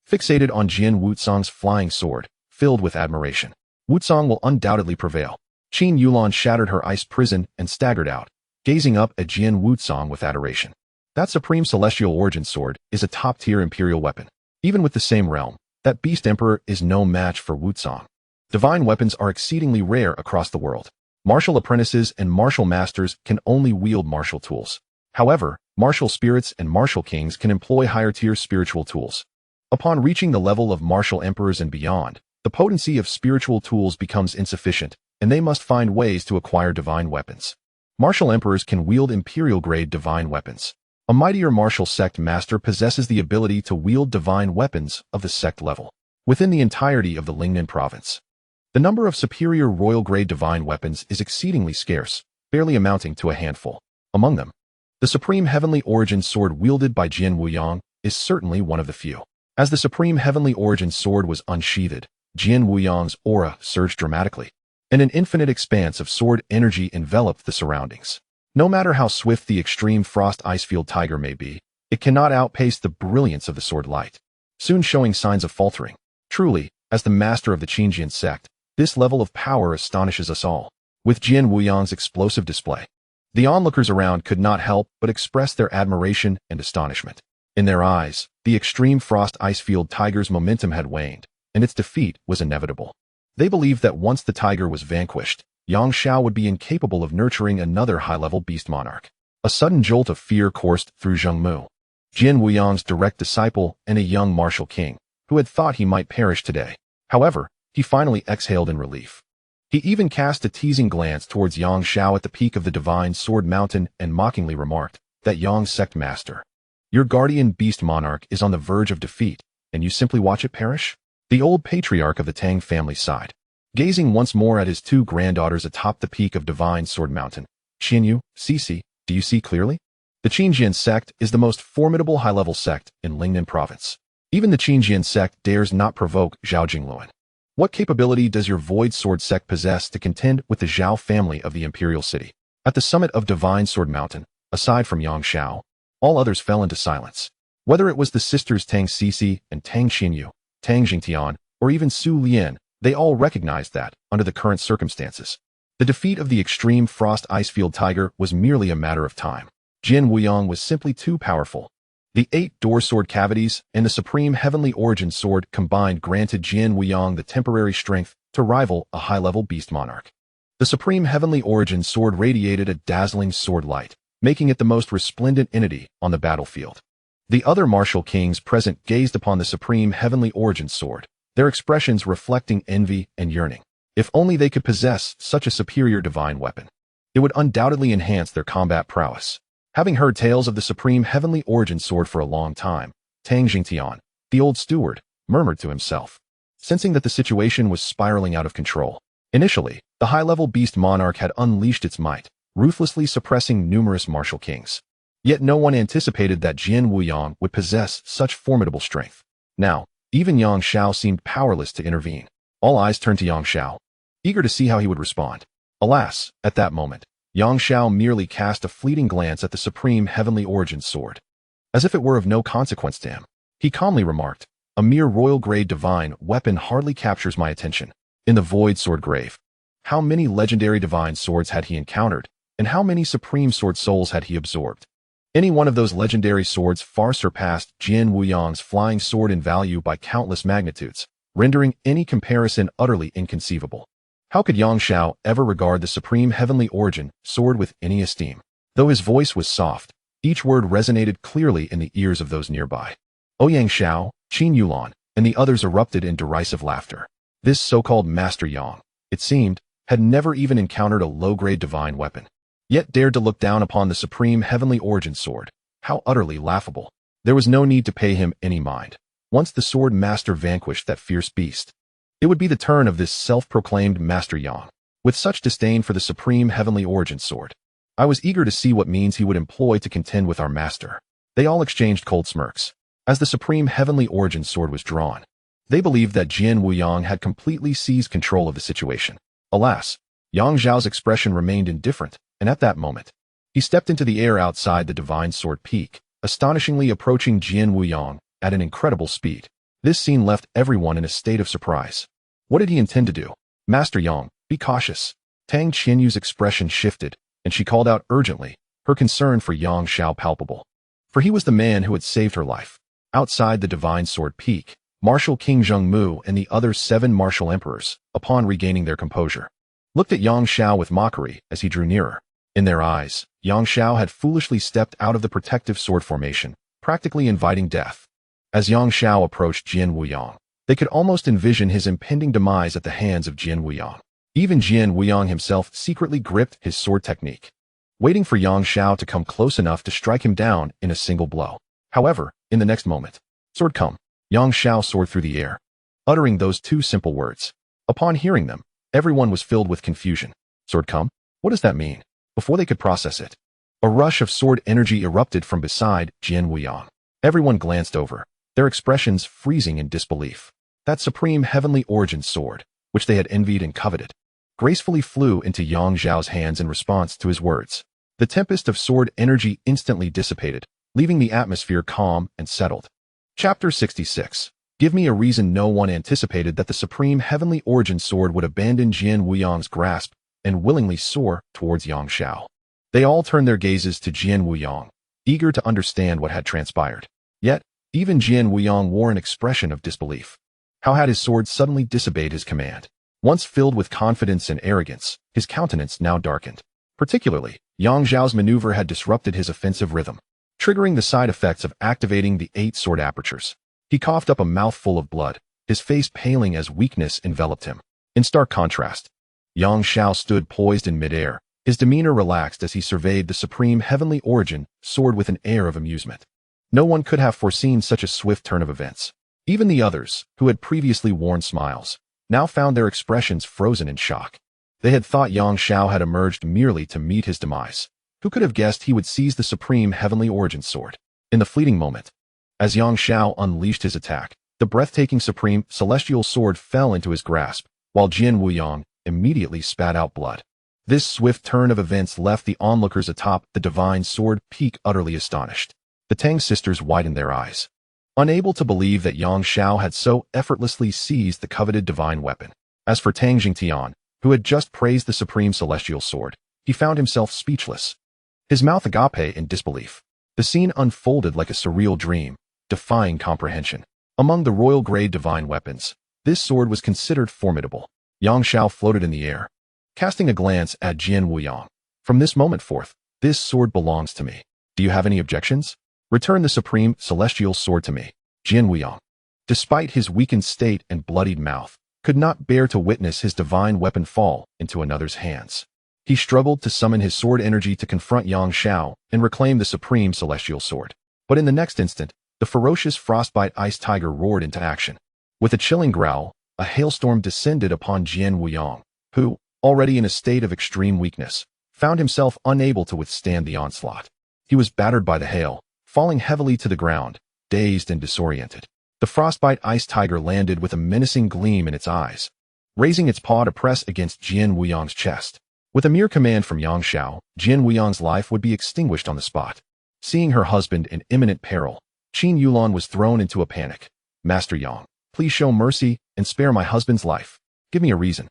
fixated on Jian Wuzong's flying sword, filled with admiration. Wuzong will undoubtedly prevail. Qin Yulan shattered her ice prison and staggered out, gazing up at Jian Wuzong with adoration. That supreme celestial origin sword is a top-tier imperial weapon. Even with the same realm, that beast emperor is no match for Wuzong. Divine weapons are exceedingly rare across the world. Martial apprentices and martial masters can only wield martial tools. However, martial spirits and martial kings can employ higher-tier spiritual tools. Upon reaching the level of martial emperors and beyond, the potency of spiritual tools becomes insufficient, and they must find ways to acquire divine weapons. Martial emperors can wield imperial-grade divine weapons. A mightier martial sect master possesses the ability to wield divine weapons of the sect level. Within the entirety of the Lingnan province, the number of superior royal-grade divine weapons is exceedingly scarce, barely amounting to a handful. Among them, the supreme heavenly origin sword wielded by Jian Wuyang is certainly one of the few. As the supreme heavenly origin sword was unsheathed, Jian Wuyang's aura surged dramatically, and an infinite expanse of sword energy enveloped the surroundings. No matter how swift the extreme frost icefield tiger may be, it cannot outpace the brilliance of the sword light, soon showing signs of faltering. Truly, as the master of the Qinjian sect, this level of power astonishes us all. With Jian Wuyang's explosive display, the onlookers around could not help but express their admiration and astonishment. In their eyes, the extreme frost icefield tiger's momentum had waned, and its defeat was inevitable. They believed that once the tiger was vanquished, Yang Shao would be incapable of nurturing another high-level beast monarch. A sudden jolt of fear coursed through Zheng Mu, Jin Wuyong's direct disciple and a young martial king, who had thought he might perish today. However, he finally exhaled in relief. He even cast a teasing glance towards Yang Xiao at the peak of the divine sword mountain and mockingly remarked, "That Yang sect master. Your guardian beast monarch is on the verge of defeat, and you simply watch it perish?" The old patriarch of the Tang family sighed, gazing once more at his two granddaughters atop the peak of divine sword mountain. "Xinyu, Cici, do you see clearly? The Qinjian sect is the most formidable high-level sect in Lingnan province. Even the Qinjian sect dares not provoke Zhao Jingluan. What capability does your void sword sect possess to contend with the Zhao family of the imperial city?" At the summit of divine sword mountain, aside from Yang Xiao, all others fell into silence. Whether it was the sisters Tang Cici and Tang Xinyu, Tang Jingtian, or even Su Lian, they all recognized that, under the current circumstances, the defeat of the extreme frost icefield tiger was merely a matter of time. Jin Wuyong was simply too powerful. The 8-door sword cavities and the supreme heavenly origin sword combined granted Jin Wuyong the temporary strength to rival a high-level beast monarch. The supreme heavenly origin sword radiated a dazzling sword light, making it the most resplendent entity on the battlefield. The other martial kings present gazed upon the supreme heavenly origin sword, their expressions reflecting envy and yearning. If only they could possess such a superior divine weapon, it would undoubtedly enhance their combat prowess. Having heard tales of the supreme heavenly origin sword for a long time, Tang Jingtian, the old steward, murmured to himself, sensing that the situation was spiraling out of control. Initially, the high-level beast monarch had unleashed its might, ruthlessly suppressing numerous martial kings. Yet no one anticipated that Jin Wuyong would possess such formidable strength. Now, even Yang Xiao seemed powerless to intervene. All eyes turned to Yang Xiao, eager to see how he would respond. Alas, at that moment, Yang Xiao merely cast a fleeting glance at the supreme heavenly origin sword. As if it were of no consequence to him, he calmly remarked, "A mere royal-grade divine weapon hardly captures my attention." In the void sword grave, how many legendary divine swords had he encountered, and how many supreme sword souls had he absorbed? Any one of those legendary swords far surpassed Jin Wuyong's flying sword in value by countless magnitudes, rendering any comparison utterly inconceivable. How could Yang Xiao ever regard the supreme heavenly origin sword with any esteem? Though his voice was soft, each word resonated clearly in the ears of those nearby. Ouyang Xiao, Qin Yulan, and the others erupted in derisive laughter. This so-called Master Yang, it seemed, had never even encountered a low-grade divine weapon, yet dared to look down upon the supreme heavenly origin sword. How utterly laughable. There was no need to pay him any mind. Once the sword master vanquished that fierce beast, it would be the turn of this self-proclaimed Master Yang. With such disdain for the supreme heavenly origin sword, I was eager to see what means he would employ to contend with our master. They all exchanged cold smirks. As the supreme heavenly origin sword was drawn, they believed that Jin Wuyong had completely seized control of the situation. Alas, Yang Zhao's expression remained indifferent, and at that moment, he stepped into the air outside the divine sword peak, astonishingly approaching Jin Wuyong at an incredible speed. This scene left everyone in a state of surprise. What did he intend to do? "Master Yang, be cautious." Tang Qianyu's expression shifted, and she called out urgently, her concern for Yang Xiao palpable. For he was the man who had saved her life. Outside the divine sword peak, Martial King Zheng Mu and the other 7 martial emperors, upon regaining their composure, looked at Yang Xiao with mockery as he drew nearer. In their eyes, Yang Xiao had foolishly stepped out of the protective sword formation, practically inviting death. As Yang Xiao approached Jin Wuyong, they could almost envision his impending demise at the hands of Jin Wuyong. Even Jin Wuyong himself secretly gripped his sword technique, waiting for Yang Xiao to come close enough to strike him down in a single blow. However, in the next moment, "Sword come!" Yang Xiao soared through the air, uttering those 2 simple words. Upon hearing them, everyone was filled with confusion. Sword come? What does that mean? Before they could process it, a rush of sword energy erupted from beside Jin Wuyong. Everyone glanced over, their expressions freezing in disbelief. That supreme heavenly origin sword, which they had envied and coveted, gracefully flew into Yang Zhao's hands in response to his words. The tempest of sword energy instantly dissipated, leaving the atmosphere calm and settled. Chapter 66. Give me a reason. No one anticipated that the supreme heavenly origin sword would abandon Jin Wuyong's grasp and willingly soar towards Yang Xiao. They all turned their gazes to Jin Wuyong, eager to understand what had transpired. Yet, even Jin Wuyong wore an expression of disbelief. How had his sword suddenly disobeyed his command? Once filled with confidence and arrogance, his countenance now darkened. Particularly, Yang Zhao's maneuver had disrupted his offensive rhythm, triggering the side effects of activating the 8 sword apertures. He coughed up a mouthful of blood, his face paling as weakness enveloped him. In stark contrast, Yang Zhao stood poised in midair, his demeanor relaxed as he surveyed the supreme heavenly origin sword with an air of amusement. No one could have foreseen such a swift turn of events. Even the others, who had previously worn smiles, now found their expressions frozen in shock. They had thought Yang Zhao had emerged merely to meet his demise. Who could have guessed he would seize the supreme heavenly origin sword? In the fleeting moment, as Yang Zhao unleashed his attack, the breathtaking supreme celestial sword fell into his grasp, while Jian Wuyang immediately spat out blood. This swift turn of events left the onlookers atop the divine sword peak utterly astonished. The Tang sisters widened their eyes, unable to believe that Yang Zhao had so effortlessly seized the coveted divine weapon. As for Tang Jingtian, who had just praised the supreme celestial sword, he found himself speechless, his mouth agape in disbelief. The scene unfolded like a surreal dream, defying comprehension. Among the royal-grade divine weapons, this sword was considered formidable. Yang Zhao floated in the air, casting a glance at Jian Wuyang. From this moment forth, this sword belongs to me. Do you have any objections? Return the supreme celestial sword to me. Jian Wuyang, despite his weakened state and bloodied mouth, could not bear to witness his divine weapon fall into another's hands. He struggled to summon his sword energy to confront Yang Zhao and reclaim the supreme celestial sword. But in the next instant, the ferocious frostbite ice tiger roared into action. With a chilling growl, a hailstorm descended upon Jian Wuyang, who, already in a state of extreme weakness, found himself unable to withstand the onslaught. He was battered by the hail, falling heavily to the ground, dazed and disoriented. The frostbite ice tiger landed with a menacing gleam in its eyes, raising its paw to press against Jian Wuyang's chest. With a mere command from Yang Zhao, Jian Wuyang's life would be extinguished on the spot. Seeing her husband in imminent peril, Qin Yulan was thrown into a panic. Master Yang, please show mercy and spare my husband's life. Give me a reason.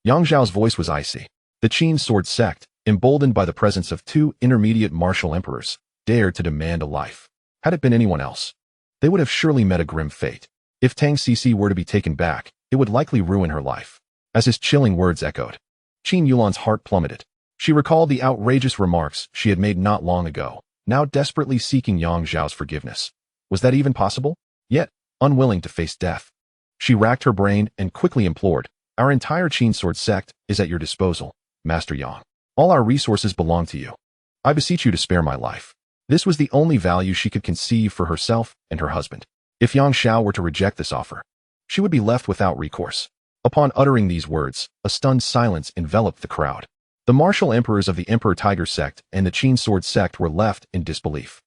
Yang Zhao's voice was icy. The Qin sword sect, emboldened by the presence of 2 intermediate martial emperors, dared to demand a life. Had it been anyone else, they would have surely met a grim fate. If Tang Cici were to be taken back, it would likely ruin her life. As his chilling words echoed, Qin Yulan's heart plummeted. She recalled the outrageous remarks she had made not long ago, now desperately seeking Yang Zhao's forgiveness. Was that even possible? Yet, unwilling to face death, she racked her brain and quickly implored, "Our entire Qin sword sect is at your disposal, Master Yang. All our resources belong to you. I beseech you to spare my life." This was the only value she could conceive for herself and her husband. If Yang Zhao were to reject this offer, she would be left without recourse. Upon uttering these words, a stunned silence enveloped the crowd. The martial emperors of the Emperor Tiger sect and the Qin sword sect were left in disbelief.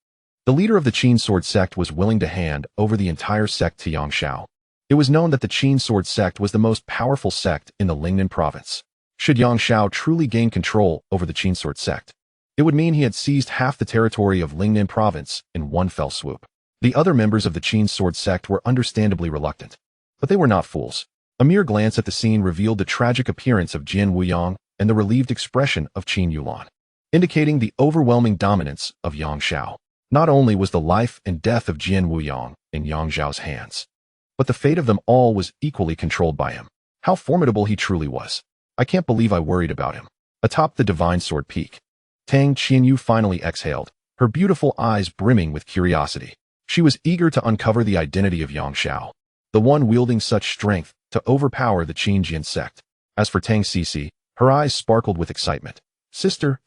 The leader of the Qin sword sect was willing to hand over the entire sect to Yang Zhao. It was known that the Qin sword sect was the most powerful sect in the Lingnan province. Should Yang Zhao truly gain control over the Qin sword sect, it would mean he had seized half the territory of Lingnan province in one fell swoop. The other members of the Qin sword sect were understandably reluctant, but they were not fools. A mere glance at the scene revealed the tragic appearance of Jian Wuyang and the relieved expression of Qin Yulan, indicating the overwhelming dominance of Yang Zhao. Not only was the life and death of Jian Wuyang in Yang Zhao's hands, but the fate of them all was equally controlled by him. How formidable he truly was. I can't believe I worried about him. Atop the divine sword peak, Tang Qianyu finally exhaled, her beautiful eyes brimming with curiosity. She was eager to uncover the identity of Yang Zhao, the one wielding such strength to overpower the Qin Jian sect. As for Tang Cici, her eyes sparkled with excitement. Sister,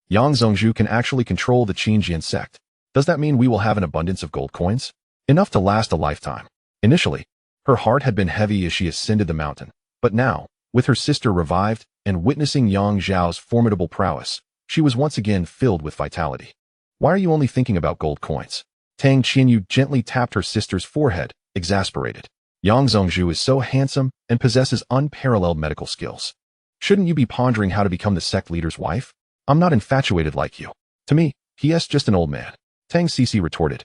Yang Zhongzhu can actually control the Qin Jian sect. Does that mean we will have an abundance of gold coins? Enough to last a lifetime. Initially, her heart had been heavy as she ascended the mountain, but now, with her sister revived and witnessing Yang Zhao's formidable prowess, she was once again filled with vitality. Why are you only thinking about gold coins? Tang Qianyu gently tapped her sister's forehead, exasperated. Yang Zhongzhu is so handsome and possesses unparalleled medical skills. Shouldn't you be pondering how to become the sect leader's wife? I'm not infatuated like you. To me, he is just an old man. Tang Cici retorted,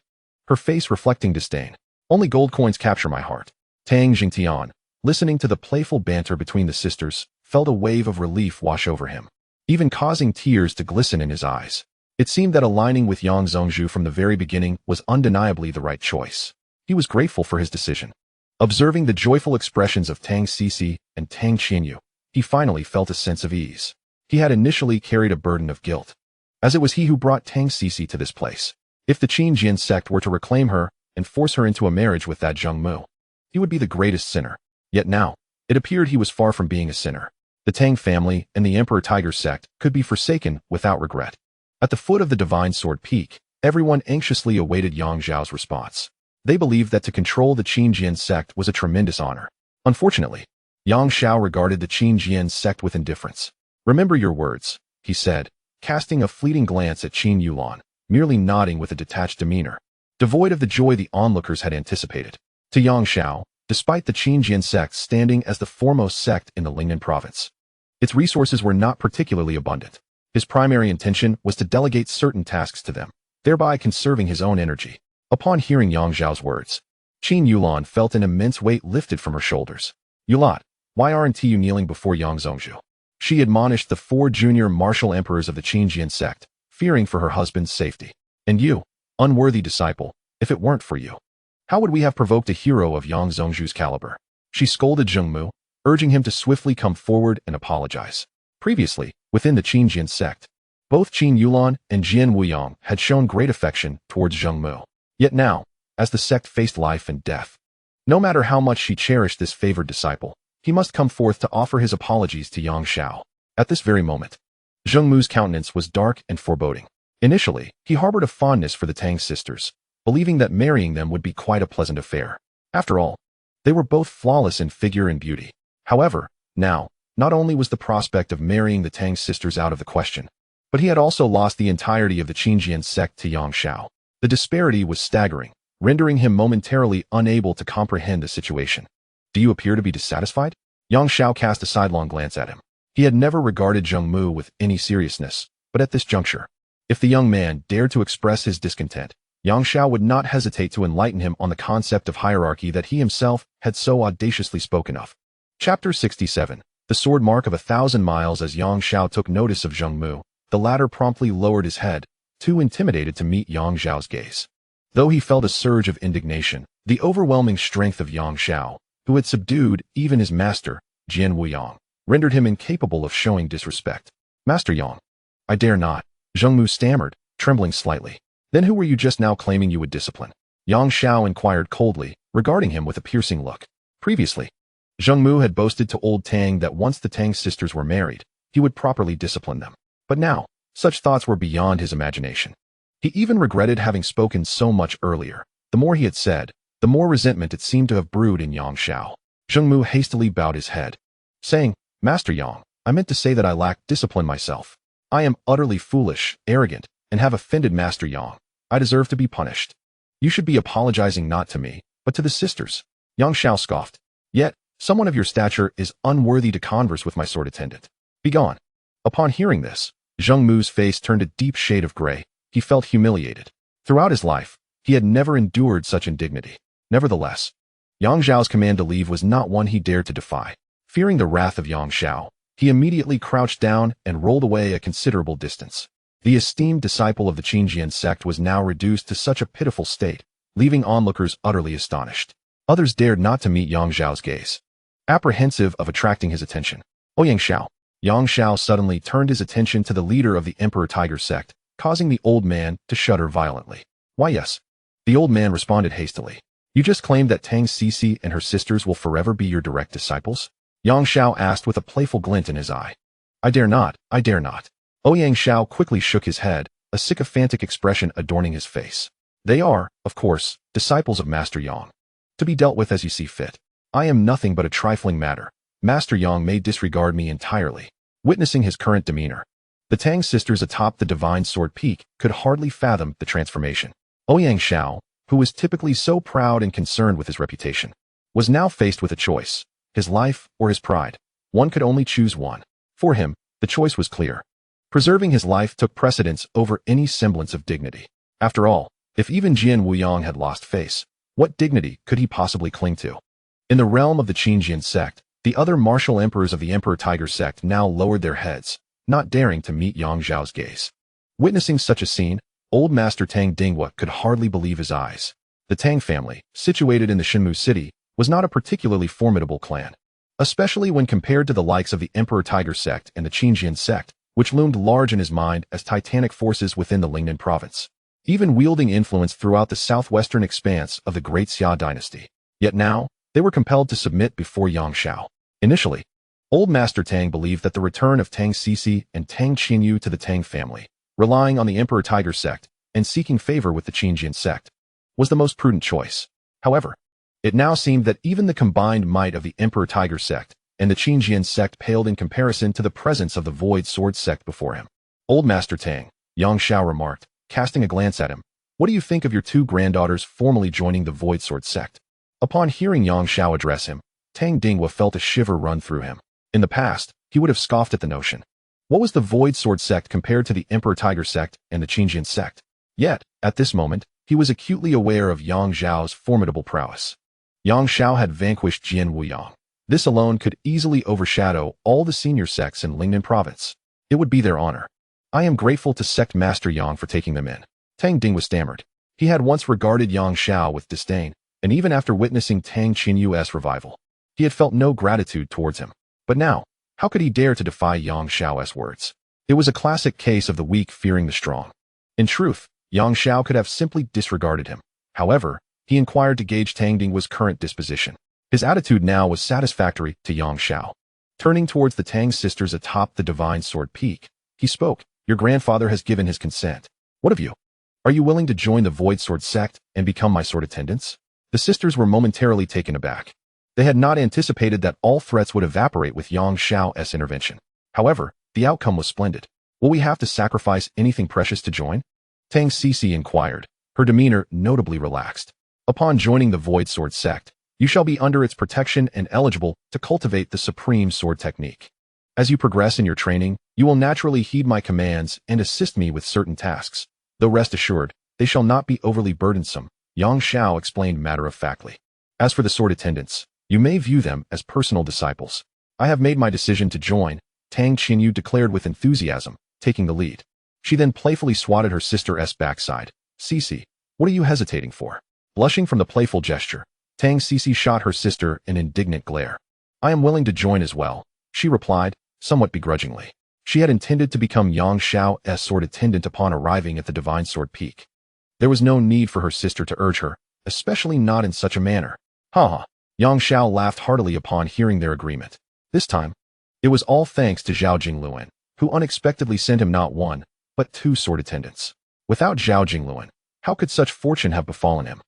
her face reflecting disdain. Only gold coins capture my heart. Tang Jingtian, listening to the playful banter between the sisters, felt a wave of relief wash over him, even causing tears to glisten in his eyes. It seemed that aligning with Yang Zhongzhu from the very beginning was undeniably the right choice. He was grateful for his decision. Observing the joyful expressions of Tang Cici and Tang Qianyu, he finally felt a sense of ease. He had initially carried a burden of guilt, as it was he who brought Tang Sisi to this place. If the Qin Jian sect were to reclaim her and force her into a marriage with that Zheng Mu, he would be the greatest sinner. Yet now, it appeared he was far from being a sinner. The Tang family and the Emperor Tiger sect could be forsaken without regret. At the foot of the Divine Sword Peak, everyone anxiously awaited Yang Zhao's response. They believed that to control the Qin Jian sect was a tremendous honor. Unfortunately, Yang Zhao regarded the Qin Jian sect with indifference. "Remember your words," he said, casting a fleeting glance at Qin Yulan, merely nodding with a detached demeanor, devoid of the joy the onlookers had anticipated. To Yang Zhao, despite the Qin Jian sect standing as the foremost sect in the Lingnan province, its resources were not particularly abundant. His primary intention was to delegate certain tasks to them, thereby conserving his own energy. Upon hearing Yang Zhao's words, Qin Yulan felt an immense weight lifted from her shoulders. "Yulat, why aren't you kneeling before Yang Zhongzhu?" She admonished the 4 junior martial emperors of the Qin Jian sect, fearing for her husband's safety. "And you, unworthy disciple, if it weren't for you, how would we have provoked a hero of Yang Zhongzhu's caliber?" She scolded Zheng Mu, urging him to swiftly come forward and apologize. Previously, within the Qin Jian sect, both Qin Yulan and Jian Wuyang had shown great affection towards Zheng Mu. Yet now, as the sect faced life and death, no matter how much she cherished this favored disciple, he must come forth to offer his apologies to Yang Zhao. At this very moment, Zheng Mu's countenance was dark and foreboding. Initially, he harbored a fondness for the Tang sisters, believing that marrying them would be quite a pleasant affair. After all, they were both flawless in figure and beauty. However, now, not only was the prospect of marrying the Tang sisters out of the question, but he had also lost the entirety of the Qin Jian sect to Yang Zhao. The disparity was staggering, rendering him momentarily unable to comprehend the situation. "Do you appear to be dissatisfied?" Yang Zhao cast a sidelong glance at him. He had never regarded Zheng Mu with any seriousness, but at this juncture, if the young man dared to express his discontent, Yang Zhao would not hesitate to enlighten him on the concept of hierarchy that he himself had so audaciously spoken of. Chapter 67. The Sword Mark of 1,000 Miles. As Yang Zhao took notice of Zheng Mu, the latter promptly lowered his head, too intimidated to meet Yang Zhao's gaze. Though he felt a surge of indignation, the overwhelming strength of Yang Zhao, who had subdued even his master, Jian Wuyang, rendered him incapable of showing disrespect. "Master Yang, I dare not," Zheng Mu stammered, trembling slightly. "Then who were you just now claiming you would discipline?" Yang Zhao inquired coldly, regarding him with a piercing look. Previously, Zheng Mu had boasted to old Tang that once the Tang sisters were married, he would properly discipline them. But now, such thoughts were beyond his imagination. He even regretted having spoken so much earlier. The more he had said, the more resentment it seemed to have brewed in Yang Zhao. Zheng Mu hastily bowed his head, saying, "Master Yang, I meant to say that I lack discipline myself. I am utterly foolish, arrogant, and have offended Master Yang. I deserve to be punished. You should be apologizing not to me, but to the sisters." Yang Zhao scoffed. "Yet, someone of your stature is unworthy to converse with my sword attendant. Begone." Upon hearing this, Zheng Mu's face turned a deep shade of gray. He felt humiliated. Throughout his life, he had never endured such indignity. Nevertheless, Yang Zhao's command to leave was not one he dared to defy. Fearing the wrath of Yang Zhao, he immediately crouched down and rolled away a considerable distance. The esteemed disciple of the Qin Jian sect was now reduced to such a pitiful state, leaving onlookers utterly astonished. Others dared not to meet Yang Zhao's gaze, apprehensive of attracting his attention. "Oh, Yang Zhao." Yang Zhao suddenly turned his attention to the leader of the Emperor Tiger sect, causing the old man to shudder violently. "Why, yes." The old man responded hastily. "You just claimed that Tang Sisi and her sisters will forever be your direct disciples?" Yang Zhao asked with a playful glint in his eye. I dare not. I dare not." Yang Zhao quickly shook his head, a sycophantic expression adorning his face. "They are, of course, disciples of Master Yang, to be dealt with as you see fit. I am nothing but a trifling matter. Master Yang may disregard me entirely." Witnessing his current demeanor, the Tang sisters atop the Divine Sword Peak could hardly fathom the transformation. Yang Zhao, who was typically so proud and concerned with his reputation, was now faced with a choice: his life or his pride. One could only choose one. For him, the choice was clear. Preserving his life took precedence over any semblance of dignity. After all, if even Jian Wuyang had lost face, what dignity could he possibly cling to? In the realm of the Qin Jian sect, the other martial emperors of the Emperor Tiger sect now lowered their heads, not daring to meet Yang Zhao's gaze. Witnessing such a scene, old Master Tang Dinghua could hardly believe his eyes. The Tang family, situated in the Shenmu city, was not a particularly formidable clan. Especially when compared to the likes of the Emperor Tiger sect and the Qin Jian sect, which loomed large in his mind as titanic forces within the Lingnan province, even wielding influence throughout the southwestern expanse of the Great Xia Dynasty. Yet now, they were compelled to submit before Yang Shao. Initially, Old Master Tang believed that the return of Tang Sisi and Tang Qinyu to the Tang family, relying on the Emperor Tiger sect and seeking favor with the Qinjian sect, was the most prudent choice. However, it now seemed that even the combined might of the Emperor Tiger sect and the Qinjian sect paled in comparison to the presence of the Void Sword sect before him. Old Master Tang, Yang Shao remarked, casting a glance at him, "What do you think of your two granddaughters formally joining the Void Sword sect?" Upon hearing Yang Shao address him, Tang Dinghua felt a shiver run through him. In the past, he would have scoffed at the notion. What was the Void Sword sect compared to the Emperor Tiger sect and the Qinjian sect? Yet, at this moment, he was acutely aware of Yang Zhao's formidable prowess. Yang Shao had vanquished Jian Wuyang. This alone could easily overshadow all the senior sects in Lingnan province. It would be their honor. I am grateful to Sect Master Yang for taking them in. Tang Dinghua stammered. He had once regarded Yang Shao with disdain, and even after witnessing Tang Qinyu's revival, he had felt no gratitude towards him. But now, how could he dare to defy Yang Shao's words? It was a classic case of the weak fearing the strong. In truth, Yang Shao could have simply disregarded him. However, he inquired to gauge Tang Dinghua's current disposition. His attitude now was satisfactory to Yang Shao. Turning towards the Tang sisters atop the Divine Sword Peak, he spoke, "Your grandfather has given his consent. What of you? Are you willing to join the Void Sword sect and become my sword attendants?" The sisters were momentarily taken aback. They had not anticipated that all threats would evaporate with Yang Shao's intervention. However, the outcome was splendid. "Will we have to sacrifice anything precious to join?" Tang Sisi inquired, her demeanor notably relaxed. "Upon joining the Void Sword sect, you shall be under its protection and eligible to cultivate the supreme sword technique. As you progress in your training, you will naturally heed my commands and assist me with certain tasks, though rest assured, they shall not be overly burdensome," Yang Shao explained matter-of-factly. "As for the sword attendants, you may view them as personal disciples. I have made my decision to join," Tang Qinyu declared with enthusiasm, taking the lead. She then playfully swatted her sister's backside. "Sisi, what are you hesitating for?" Blushing from the playful gesture, Tang Sisi shot her sister an indignant glare. "I am willing to join as well," she replied, somewhat begrudgingly. She had intended to become Yang Shao's sword attendant upon arriving at the Divine Sword Peak. There was no need for her sister to urge her, especially not in such a manner. "Ha ha!" Yang Shao laughed heartily upon hearing their agreement. This time, it was all thanks to Zhao Jingluan, who unexpectedly sent him not one, but two sword attendants. Without Zhao Jingluan, how could such fortune have befallen him?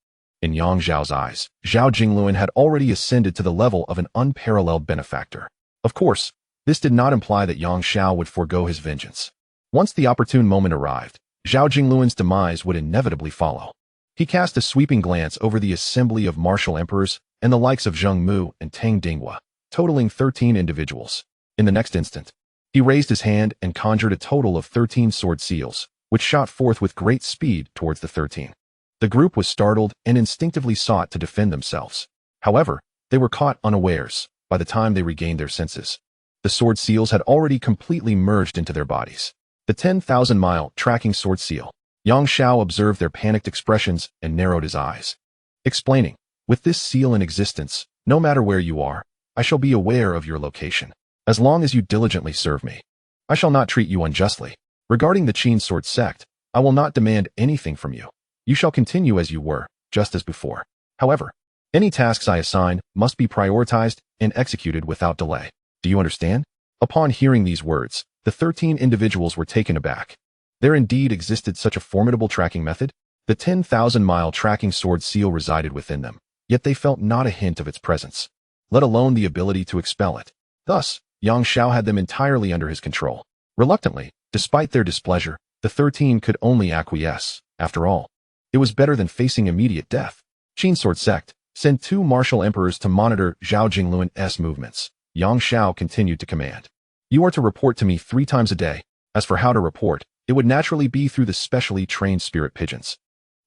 In Yang Zhao's eyes, Zhao Jingluan had already ascended to the level of an unparalleled benefactor. Of course, this did not imply that Yang Shao would forego his vengeance. Once the opportune moment arrived, Zhao Jingluan's demise would inevitably follow. He cast a sweeping glance over the assembly of martial emperors and the likes of Zheng Mu and Tang Dinghua, totaling 13 individuals. In the next instant, he raised his hand and conjured a total of 13 sword seals, which shot forth with great speed towards the 13. The group was startled and instinctively sought to defend themselves. However, they were caught unawares by the time they regained their senses. The sword seals had already completely merged into their bodies. The 10,000-mile tracking sword seal. Yang Shao observed their panicked expressions and narrowed his eyes, explaining, "With this seal in existence, no matter where you are, I shall be aware of your location. As long as you diligently serve me, I shall not treat you unjustly. Regarding the Qin sword sect, I will not demand anything from you. You shall continue as you were, just as before. However, any tasks I assign must be prioritized and executed without delay. Do you understand?" Upon hearing these words, the 13 individuals were taken aback. There indeed existed such a formidable tracking method. The 10,000-mile tracking sword seal resided within them, yet they felt not a hint of its presence, let alone the ability to expel it. Thus, Yang Shao had them entirely under his control. Reluctantly, despite their displeasure, the 13 could only acquiesce. After all, it was better than facing immediate death. Qin Sword Sect, send 2 martial emperors to monitor Zhao Jingluan's movements. Yang Shao continued to command. "You are to report to me 3 times a day. As for how to report, it would naturally be through the specially trained spirit pigeons.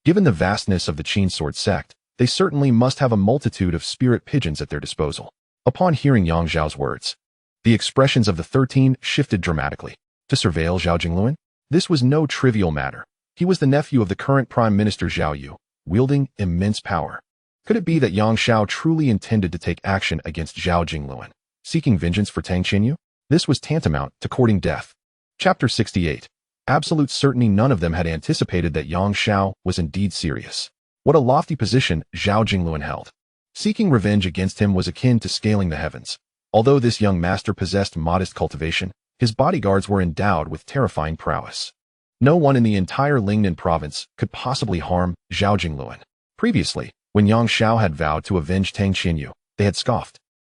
Given the vastness of the Qin Sword Sect, they certainly must have a multitude of spirit pigeons at their disposal." Upon hearing Yang Zhao's words, the expressions of the 13 shifted dramatically. To surveil Zhao Jingluan? This was no trivial matter. He was the nephew of the current Prime Minister Zhao Yu, wielding immense power. Could it be that Yang Shao truly intended to take action against Zhao Jingluan, seeking vengeance for Tang Qinyu? This was tantamount to courting death. Chapter 68. Absolute certainty none of them had anticipated that Yang Xiao was indeed serious. What a lofty position Zhao Jingluan held. Seeking revenge against him was akin to scaling the heavens. Although this young master possessed modest cultivation, his bodyguards were endowed with terrifying prowess. No one in the entire Lingnan province could possibly harm Zhao Jingluan. Previously, when Yang Xiao had vowed to avenge Tang Xinyu, they had scoffed,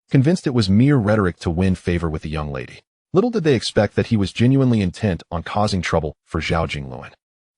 convinced it was mere rhetoric to win favor with the young lady. Little did they expect that he was genuinely intent on causing trouble for Zhao Jingluan.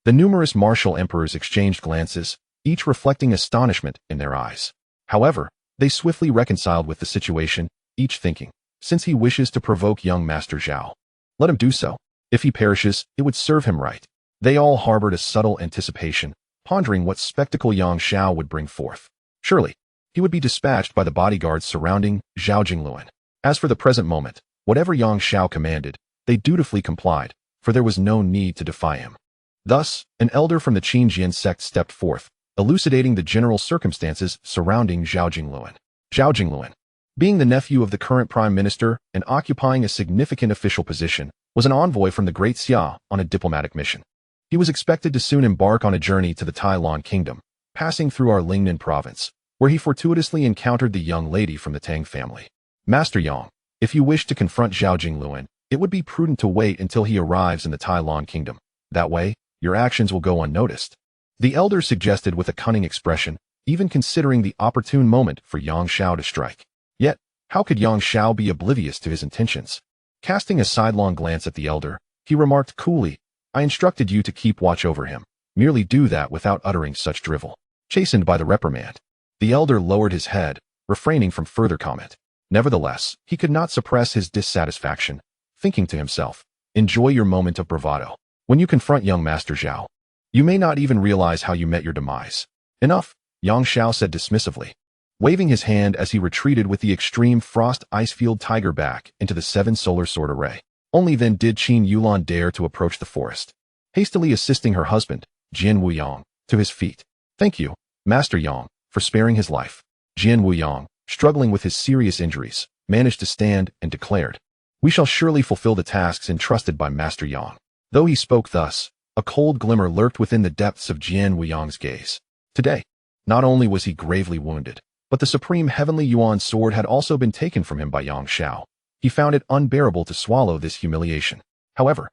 The numerous martial emperors exchanged glances, each reflecting astonishment in their eyes. However, they swiftly reconciled with the situation, each thinking, since he wishes to provoke young Master Zhao, let him do so. If he perishes, it would serve him right. They all harbored a subtle anticipation, pondering what spectacle Yang Xiao would bring forth. Surely, he would be dispatched by the bodyguards surrounding Zhao Jingluan. As for the present moment, whatever Yang Xiao commanded, they dutifully complied, for there was no need to defy him. Thus, an elder from the Qinjian sect stepped forth, elucidating the general circumstances surrounding Zhao Jingluan. Zhao Jingluan, being the nephew of the current prime minister and occupying a significant official position, was an envoy from the Great Xia on a diplomatic mission. He was expected to soon embark on a journey to the Tailan kingdom, passing through our Lingnan province, where he fortuitously encountered the young lady from the Tang family. Master Yang, if you wish to confront Zhao Jingluan, it would be prudent to wait until he arrives in the Tailan kingdom. That way, your actions will go unnoticed. The elder suggested with a cunning expression, even considering the opportune moment for Yang Xiao to strike. Yet, how could Yang Xiao be oblivious to his intentions? Casting a sidelong glance at the elder, he remarked coolly, I instructed you to keep watch over him. Merely do that without uttering such drivel. Chastened by the reprimand, the elder lowered his head, refraining from further comment. Nevertheless, he could not suppress his dissatisfaction, thinking to himself, enjoy your moment of bravado. When you confront young Master Zhao, you may not even realize how you met your demise. Enough, Yang Xiao said dismissively, waving his hand as he retreated with the extreme frost icefield tiger back into the 7 solar sword array. Only then did Qin Yulan dare to approach the forest, hastily assisting her husband, Jian Wuyang, to his feet. Thank you, Master Yang, for sparing his life. Jian Wuyang, struggling with his serious injuries, managed to stand and declared, we shall surely fulfill the tasks entrusted by Master Yang. Though he spoke thus, a cold glimmer lurked within the depths of Jian Wuyang's gaze. Today, not only was he gravely wounded, but the supreme heavenly Yuan sword had also been taken from him by Yang Xiao. He found it unbearable to swallow this humiliation. However,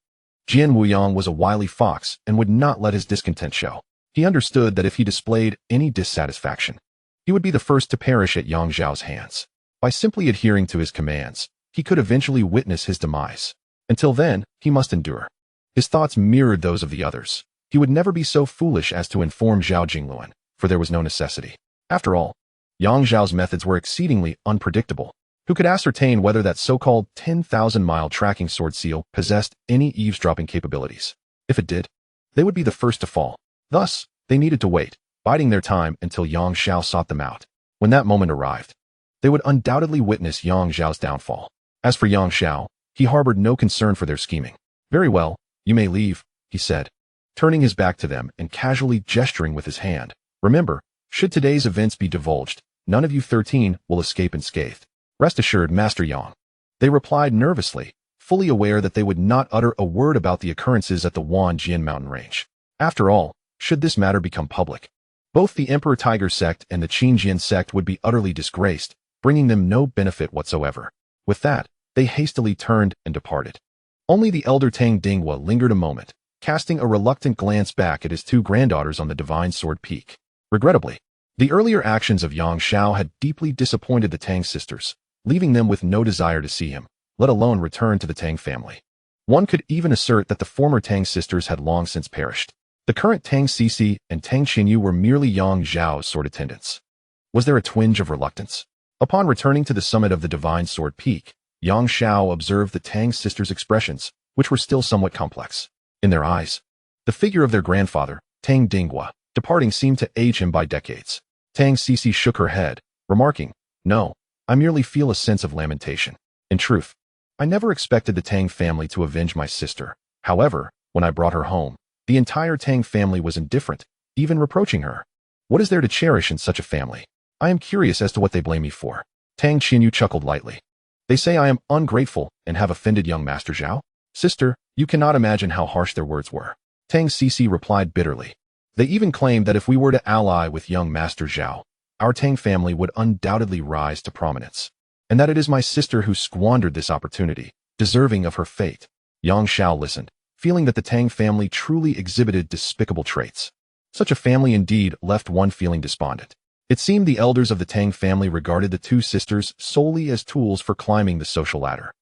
Jian Wuyang was a wily fox and would not let his discontent show. He understood that if he displayed any dissatisfaction, he would be the first to perish at Yang Xiao's hands. By simply adhering to his commands, he could eventually witness his demise. Until then, he must endure. His thoughts mirrored those of the others. He would never be so foolish as to inform Zhao Jingluan, for there was no necessity. After all, Yang Xiao's methods were exceedingly unpredictable. Who could ascertain whether that so-called 10,000-mile tracking sword seal possessed any eavesdropping capabilities? If it did, they would be the first to fall. Thus, they needed to wait, biding their time until Yang Xiao sought them out. When that moment arrived, they would undoubtedly witness Yang Xiao's downfall. As for Yang Xiao, he harbored no concern for their scheming. Very well, you may leave, he said, turning his back to them and casually gesturing with his hand. Remember, should today's events be divulged, none of you 13 will escape unscathed. Rest assured, Master Yang. They replied nervously, fully aware that they would not utter a word about the occurrences at the Wanjian mountain range. After all, should this matter become public, both the Emperor Tiger sect and the Qinjian sect would be utterly disgraced, bringing them no benefit whatsoever. With that, they hastily turned and departed. Only the elder Tang Dinghua lingered a moment, casting a reluctant glance back at his 2 granddaughters on the Divine Sword Peak. Regrettably, the earlier actions of Yang Xiao had deeply disappointed the Tang sisters, leaving them with no desire to see him, let alone return to the Tang family. One could even assert that the former Tang sisters had long since perished. The current Tang Sisi and Tang Xinyu were merely Yang Zhao's sword attendants. Was there a twinge of reluctance? Upon returning to the summit of the Divine Sword Peak, Yang Xiao observed the Tang sisters' expressions, which were still somewhat complex. In their eyes, the figure of their grandfather, Tang Dinghua, departing seemed to age him by decades. Tang Sisi shook her head, remarking, no, I merely feel a sense of lamentation. In truth, I never expected the Tang family to avenge my sister. However, when I brought her home, the entire Tang family was indifferent, even reproaching her. What is there to cherish in such a family? I am curious as to what they blame me for. Tang Xinyu chuckled lightly. They say I am ungrateful and have offended young Master Zhao? Sister, you cannot imagine how harsh their words were. Tang Cici replied bitterly. They even claimed that if we were to ally with young Master Zhao, our Tang family would undoubtedly rise to prominence, and that it is my sister who squandered this opportunity, deserving of her fate. Yang Xiao listened, feeling that the Tang family truly exhibited despicable traits. Such a family indeed left one feeling despondent. It seemed the elders of the Tang family regarded the two sisters solely as tools for climbing the social ladder.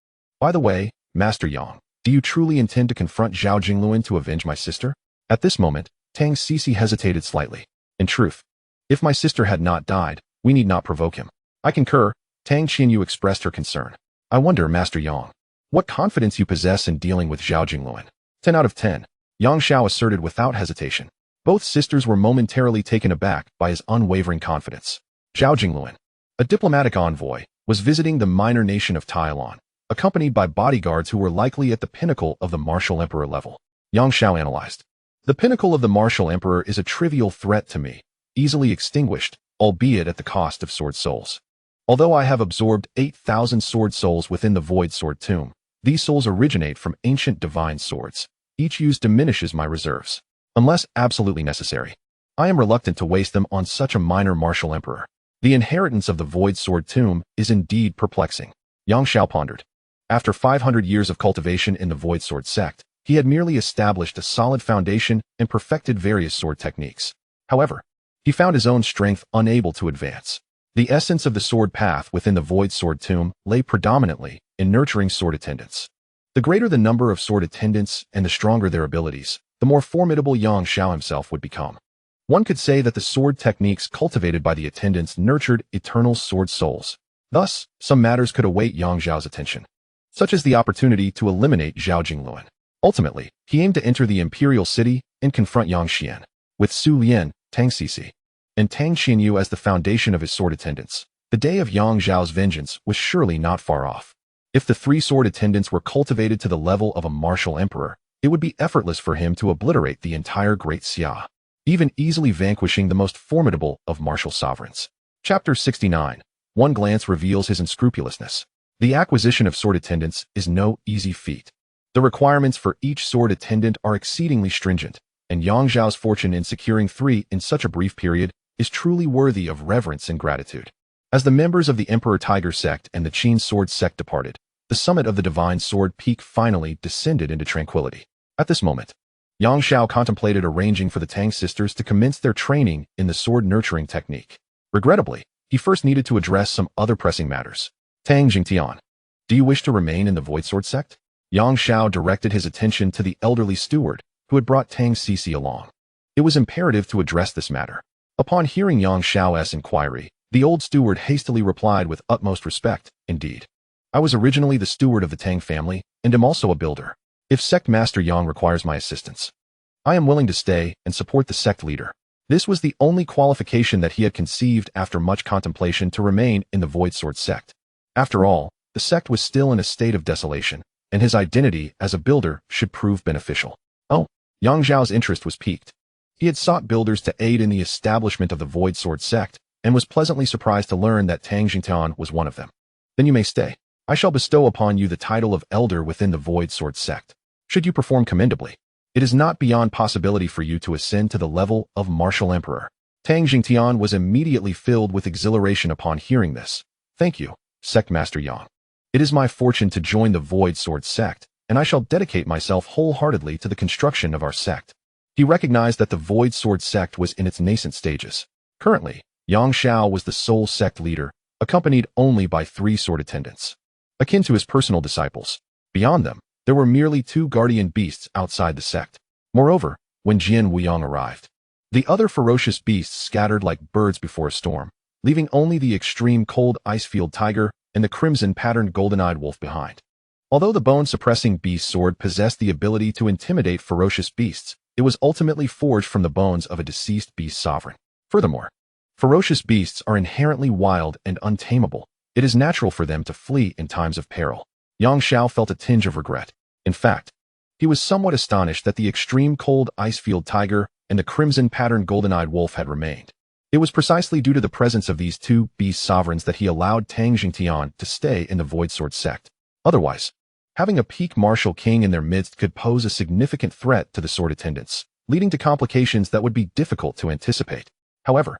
By the way, Master Yang, do you truly intend to confront Zhao Jingluan to avenge my sister? At this moment, Tang Cici hesitated slightly. In truth, if my sister had not died, we need not provoke him. I concur. Tang Qianyu expressed her concern. I wonder, Master Yang, what confidence you possess in dealing with Zhao Jingluan. 10 out of 10, Yang Xiao asserted without hesitation. Both sisters were momentarily taken aback by his unwavering confidence. Zhao Jingluan, a diplomatic envoy, was visiting the minor nation of Tailan, accompanied by bodyguards who were likely at the pinnacle of the martial emperor level. Yang Xiao analyzed. The pinnacle of the martial emperor is a trivial threat to me, easily extinguished, albeit at the cost of sword souls. Although I have absorbed 8,000 sword souls within the void sword tomb, these souls originate from ancient divine swords. Each use diminishes my reserves. Unless absolutely necessary, I am reluctant to waste them on such a minor martial emperor. The inheritance of the void sword tomb is indeed perplexing. Yang Xiao pondered. After 500 years of cultivation in the void sword sect, he had merely established a solid foundation and perfected various sword techniques. However, he found his own strength unable to advance. The essence of the sword path within the void sword tomb lay predominantly in nurturing sword attendants. The greater the number of sword attendants and the stronger their abilities, the more formidable Yang Xiao himself would become. One could say that the sword techniques cultivated by the attendants nurtured eternal sword souls. Thus, some matters could await Yang Xiao's attention, such as the opportunity to eliminate Zhao Jingluan. Ultimately, he aimed to enter the imperial city and confront Yang Xian, with Su Lian, Tang Cici, and Tang Qianyu as the foundation of his sword attendants. The day of Yang Xiao's vengeance was surely not far off. If the three sword attendants were cultivated to the level of a martial emperor, it would be effortless for him to obliterate the entire Great Xia, even easily vanquishing the most formidable of martial sovereigns. Chapter 69. One glance reveals his unscrupulousness. The acquisition of sword attendants is no easy feat. The requirements for each sword attendant are exceedingly stringent, and Yang Xiao's fortune in securing 3 in such a brief period is truly worthy of reverence and gratitude. As the members of the Emperor Tiger sect and the Qin sword sect departed, the summit of the divine sword peak finally descended into tranquility. At this moment, Yang Xiao contemplated arranging for the Tang sisters to commence their training in the sword nurturing technique. Regrettably, he first needed to address some other pressing matters. Tang Jingtian, do you wish to remain in the void sword sect? Yang Xiao directed his attention to the elderly steward who had brought Tang Cici along. It was imperative to address this matter. Upon hearing Yang Xiao's inquiry, the old steward hastily replied with utmost respect, indeed. I was originally the steward of the Tang family, and am also a builder. If Sect Master Yang requires my assistance, I am willing to stay and support the sect leader. This was the only qualification that he had conceived after much contemplation to remain in the Void Sword sect. After all, the sect was still in a state of desolation, and his identity as a builder should prove beneficial. Oh, Yang Zhao's interest was piqued. He had sought builders to aid in the establishment of the Void Sword sect, and was pleasantly surprised to learn that Tang Jingtian was one of them. Then you may stay. I shall bestow upon you the title of elder within the Void Sword sect. Should you perform commendably, it is not beyond possibility for you to ascend to the level of martial emperor. Tang Jingtian was immediately filled with exhilaration upon hearing this. Thank you, Sect Master Yang. It is my fortune to join the Void Sword sect, and I shall dedicate myself wholeheartedly to the construction of our sect. He recognized that the Void Sword sect was in its nascent stages. Currently, Yang Xiao was the sole sect leader, accompanied only by 3 sword attendants, akin to his personal disciples. Beyond them, there were merely 2 guardian beasts outside the sect. Moreover, when Jian Wuyang arrived, the other ferocious beasts scattered like birds before a storm, leaving only the extreme cold ice-field tiger and the crimson-patterned golden-eyed wolf behind. Although the bone-suppressing beast sword possessed the ability to intimidate ferocious beasts, it was ultimately forged from the bones of a deceased beast sovereign. Furthermore, ferocious beasts are inherently wild and untamable. It is natural for them to flee in times of peril. Yang Xiao felt a tinge of regret. In fact, he was somewhat astonished that the extreme cold ice-field tiger and the crimson-patterned golden-eyed wolf had remained. It was precisely due to the presence of these 2 beast sovereigns that he allowed Tang Jingtian to stay in the Void Sword sect. Otherwise, Having a peak martial king in their midst could pose a significant threat to the sword attendants, leading to complications that would be difficult to anticipate. However,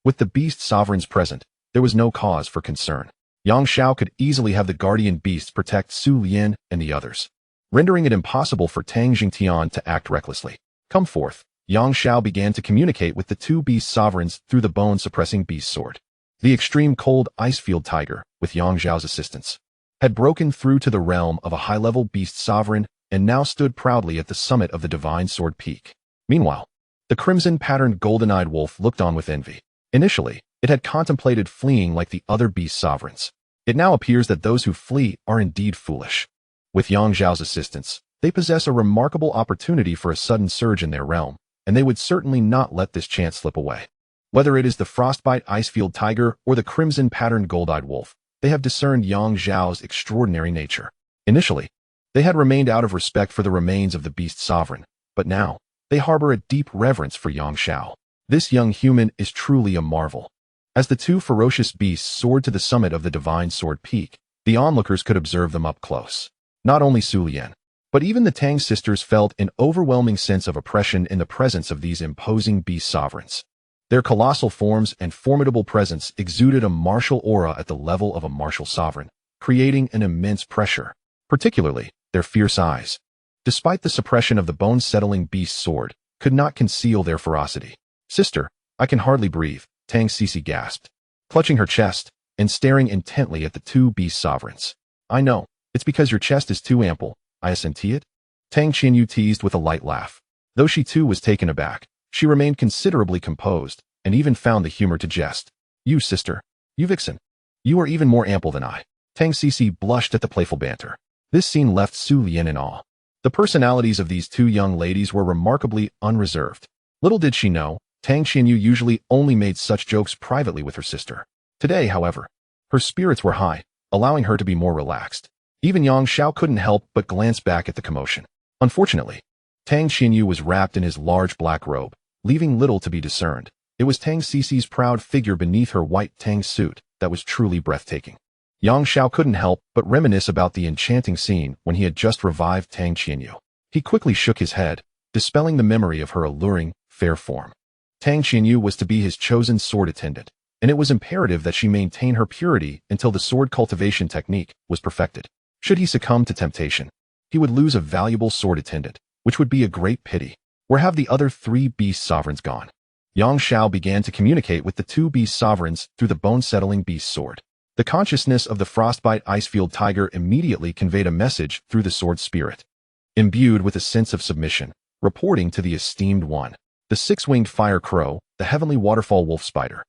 with the beast sovereigns present, there was no cause for concern. Yang Xiao could easily have the guardian beasts protect Su Lian and the others, rendering it impossible for Tang Jingtian to act recklessly. Come forth. Yang Xiao began to communicate with the two beast sovereigns through the bone-suppressing beast sword. The extreme cold ice-field tiger, with Yang Xiao's assistance, had broken through to the realm of a high-level beast sovereign and now stood proudly at the summit of the divine sword peak. Meanwhile, the crimson-patterned golden-eyed wolf looked on with envy. Initially, it had contemplated fleeing like the other beast sovereigns. It now appears that those who flee are indeed foolish. With Yang Xiao's assistance, they possess a remarkable opportunity for a sudden surge in their realm, and they would certainly not let this chance slip away. Whether it is the frostbite icefield tiger or the crimson-patterned gold-eyed wolf, they have discerned Yang Xiao's extraordinary nature. Initially, they had remained out of respect for the remains of the beast sovereign, but now, they harbor a deep reverence for Yang Xiao. This young human is truly a marvel. As the two ferocious beasts soared to the summit of the divine sword peak, the onlookers could observe them up close. Not only Su Lian, but even the Tang sisters felt an overwhelming sense of oppression in the presence of these imposing beast sovereigns. Their colossal forms and formidable presence exuded a martial aura at the level of a martial sovereign, creating an immense pressure, particularly their fierce eyes, despite the suppression of the bone-settling beast sword, could not conceal their ferocity. "Sister, I can hardly breathe," Tang Cici gasped, clutching her chest and staring intently at the two beast sovereigns. "I know, it's because your chest is too ample, I assenti it?" Tang Qinyu teased with a light laugh. Though she too was taken aback, she remained considerably composed and even found the humor to jest. "You, sister, you vixen, you are even more ample than I." Tang Cici blushed at the playful banter. This scene left Su Lian in awe. The personalities of these two young ladies were remarkably unreserved. Little did she know, Tang Qinyu usually only made such jokes privately with her sister. Today, however, her spirits were high, allowing her to be more relaxed. Even Yang Xiao couldn't help but glance back at the commotion. Unfortunately, Tang Qinyu was wrapped in his large black robe, leaving little to be discerned. It was Tang Cici's proud figure beneath her white Tang suit that was truly breathtaking. Yang Xiao couldn't help but reminisce about the enchanting scene when he had just revived Tang Qinyu. He quickly shook his head, dispelling the memory of her alluring, fair form. Tang Qinyu was to be his chosen sword attendant, and it was imperative that she maintain her purity until the sword cultivation technique was perfected. Should he succumb to temptation, he would lose a valuable sword attendant, which would be a great pity. Where have the other three beast sovereigns gone? Yang Xiao began to communicate with the two beast sovereigns through the bone-settling beast sword. The consciousness of the frostbite icefield tiger immediately conveyed a message through the sword spirit. Imbued with a sense of submission, reporting to the esteemed one, the six-winged fire crow, the heavenly waterfall wolf spider,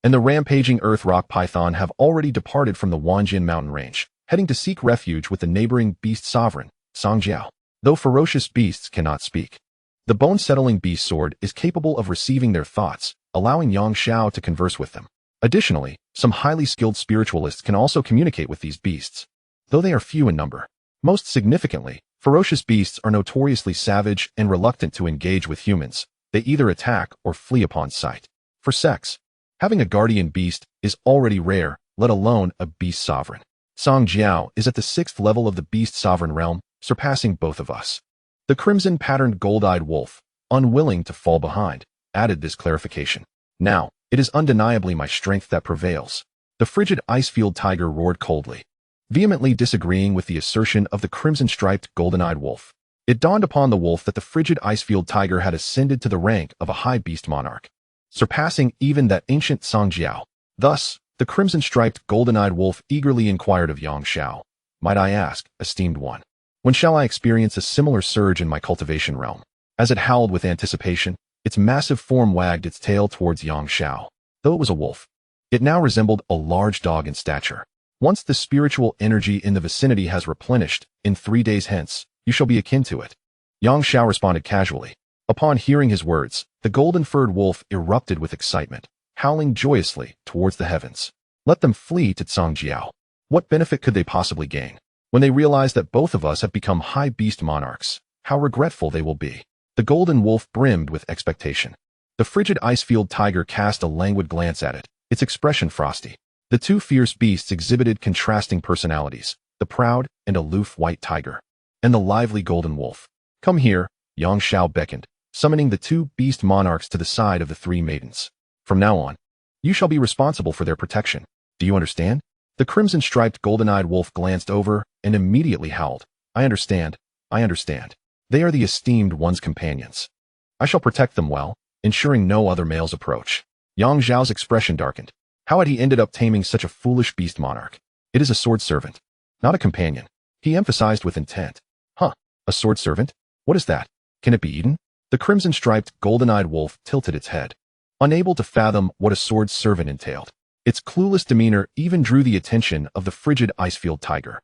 and the rampaging earth rock python have already departed from the Wanjin mountain range, heading to seek refuge with the neighboring beast sovereign, Songjiao. Though ferocious beasts cannot speak, the bone-settling beast sword is capable of receiving their thoughts, allowing Yang Xiao to converse with them. Additionally, some highly skilled spiritualists can also communicate with these beasts, though they are few in number. Most significantly, ferocious beasts are notoriously savage and reluctant to engage with humans. They either attack or flee upon sight. For sex, having a guardian beast is already rare, let alone a beast sovereign. Song Jiao is at the 6th level of the beast sovereign realm, surpassing both of us. The crimson-patterned gold-eyed wolf, unwilling to fall behind, added this clarification. "Now, it is undeniably my strength that prevails." The frigid icefield tiger roared coldly, vehemently disagreeing with the assertion of the crimson-striped golden-eyed wolf. It dawned upon the wolf that the frigid icefield tiger had ascended to the rank of a high beast monarch, surpassing even that ancient Song Jiao. Thus, the crimson-striped golden-eyed wolf eagerly inquired of Yang Xiao, "Might I ask, esteemed one, when shall I experience a similar surge in my cultivation realm?" As it howled with anticipation, its massive form wagged its tail towards Yang Xiao. Though it was a wolf, it now resembled a large dog in stature. "Once the spiritual energy in the vicinity has replenished, in 3 days hence, you shall be akin to it." Yang Xiao responded casually. Upon hearing his words, the golden-furred wolf erupted with excitement, howling joyously towards the heavens. Let them flee to Songjiao. What benefit could they possibly gain? When they realize that both of us have become high beast monarchs, how regretful they will be. The golden wolf brimmed with expectation. The frigid icefield tiger cast a languid glance at it, its expression frosty. The two fierce beasts exhibited contrasting personalities. the proud and aloof white tiger, and the lively golden wolf. Come here, Yang Shao beckoned, summoning the two beast monarchs to the side of the three maidens. From now on, you shall be responsible for their protection. Do you understand? The crimson-striped golden-eyed wolf glanced over and immediately howled. I understand. I understand. They are the esteemed one's companions. I shall protect them well, ensuring no other males approach. Yang Zhao's expression darkened. How had he ended up taming such a foolish beast monarch? It is a sword servant, not a companion, he emphasized with intent. Huh, a sword servant? What is that? Can it be eaten? The crimson-striped, golden-eyed wolf tilted its head, unable to fathom what a sword servant entailed. Its clueless demeanor even drew the attention of the frigid icefield tiger.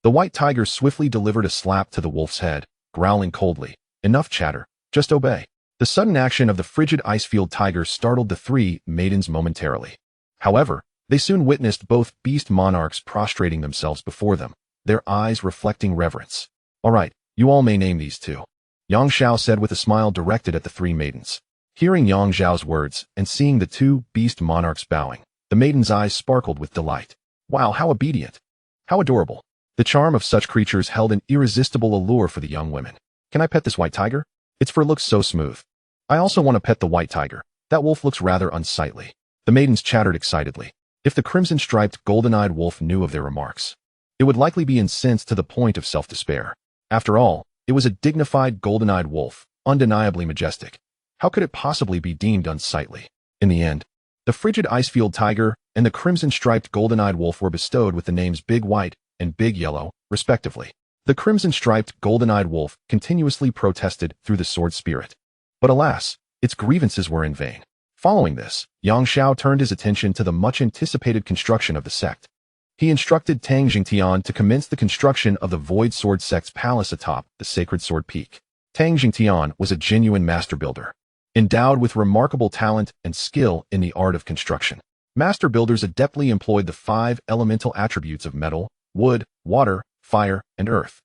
The white tiger swiftly delivered a slap to the wolf's head, growling coldly, Enough chatter, just obey. The sudden action of the frigid icefield tiger startled the three maidens momentarily. However, they soon witnessed both beast monarchs prostrating themselves before them, their eyes reflecting reverence. All right, you all may name these two, Yang Xiao said with a smile directed at the three maidens. Hearing Yang Zhao's words and seeing the two beast monarchs bowing, the maidens' eyes sparkled with delight. Wow, how obedient! How adorable! The charm of such creatures held an irresistible allure for the young women. Can I pet this white tiger? Its fur looks so smooth. I also want to pet the white tiger. That wolf looks rather unsightly. The maidens chattered excitedly. If the crimson-striped, golden-eyed wolf knew of their remarks, it would likely be incensed to the point of self-despair. After all, it was a dignified golden-eyed wolf, undeniably majestic. How could it possibly be deemed unsightly? In the end, the frigid icefield tiger and the crimson-striped golden-eyed wolf were bestowed with the names Big White and Big Yellow, respectively. The crimson-striped golden-eyed wolf continuously protested through the sword spirit. But alas, its grievances were in vain. Following this, Yang Xiao turned his attention to the much-anticipated construction of the sect. He instructed Tang Jingtian to commence the construction of the Void Sword Sect's palace atop the Sacred Sword Peak. Tang Jingtian was a genuine master builder, endowed with remarkable talent and skill in the art of construction. Master builders adeptly employed the 5 elemental attributes of metal, wood, water, fire, and earth,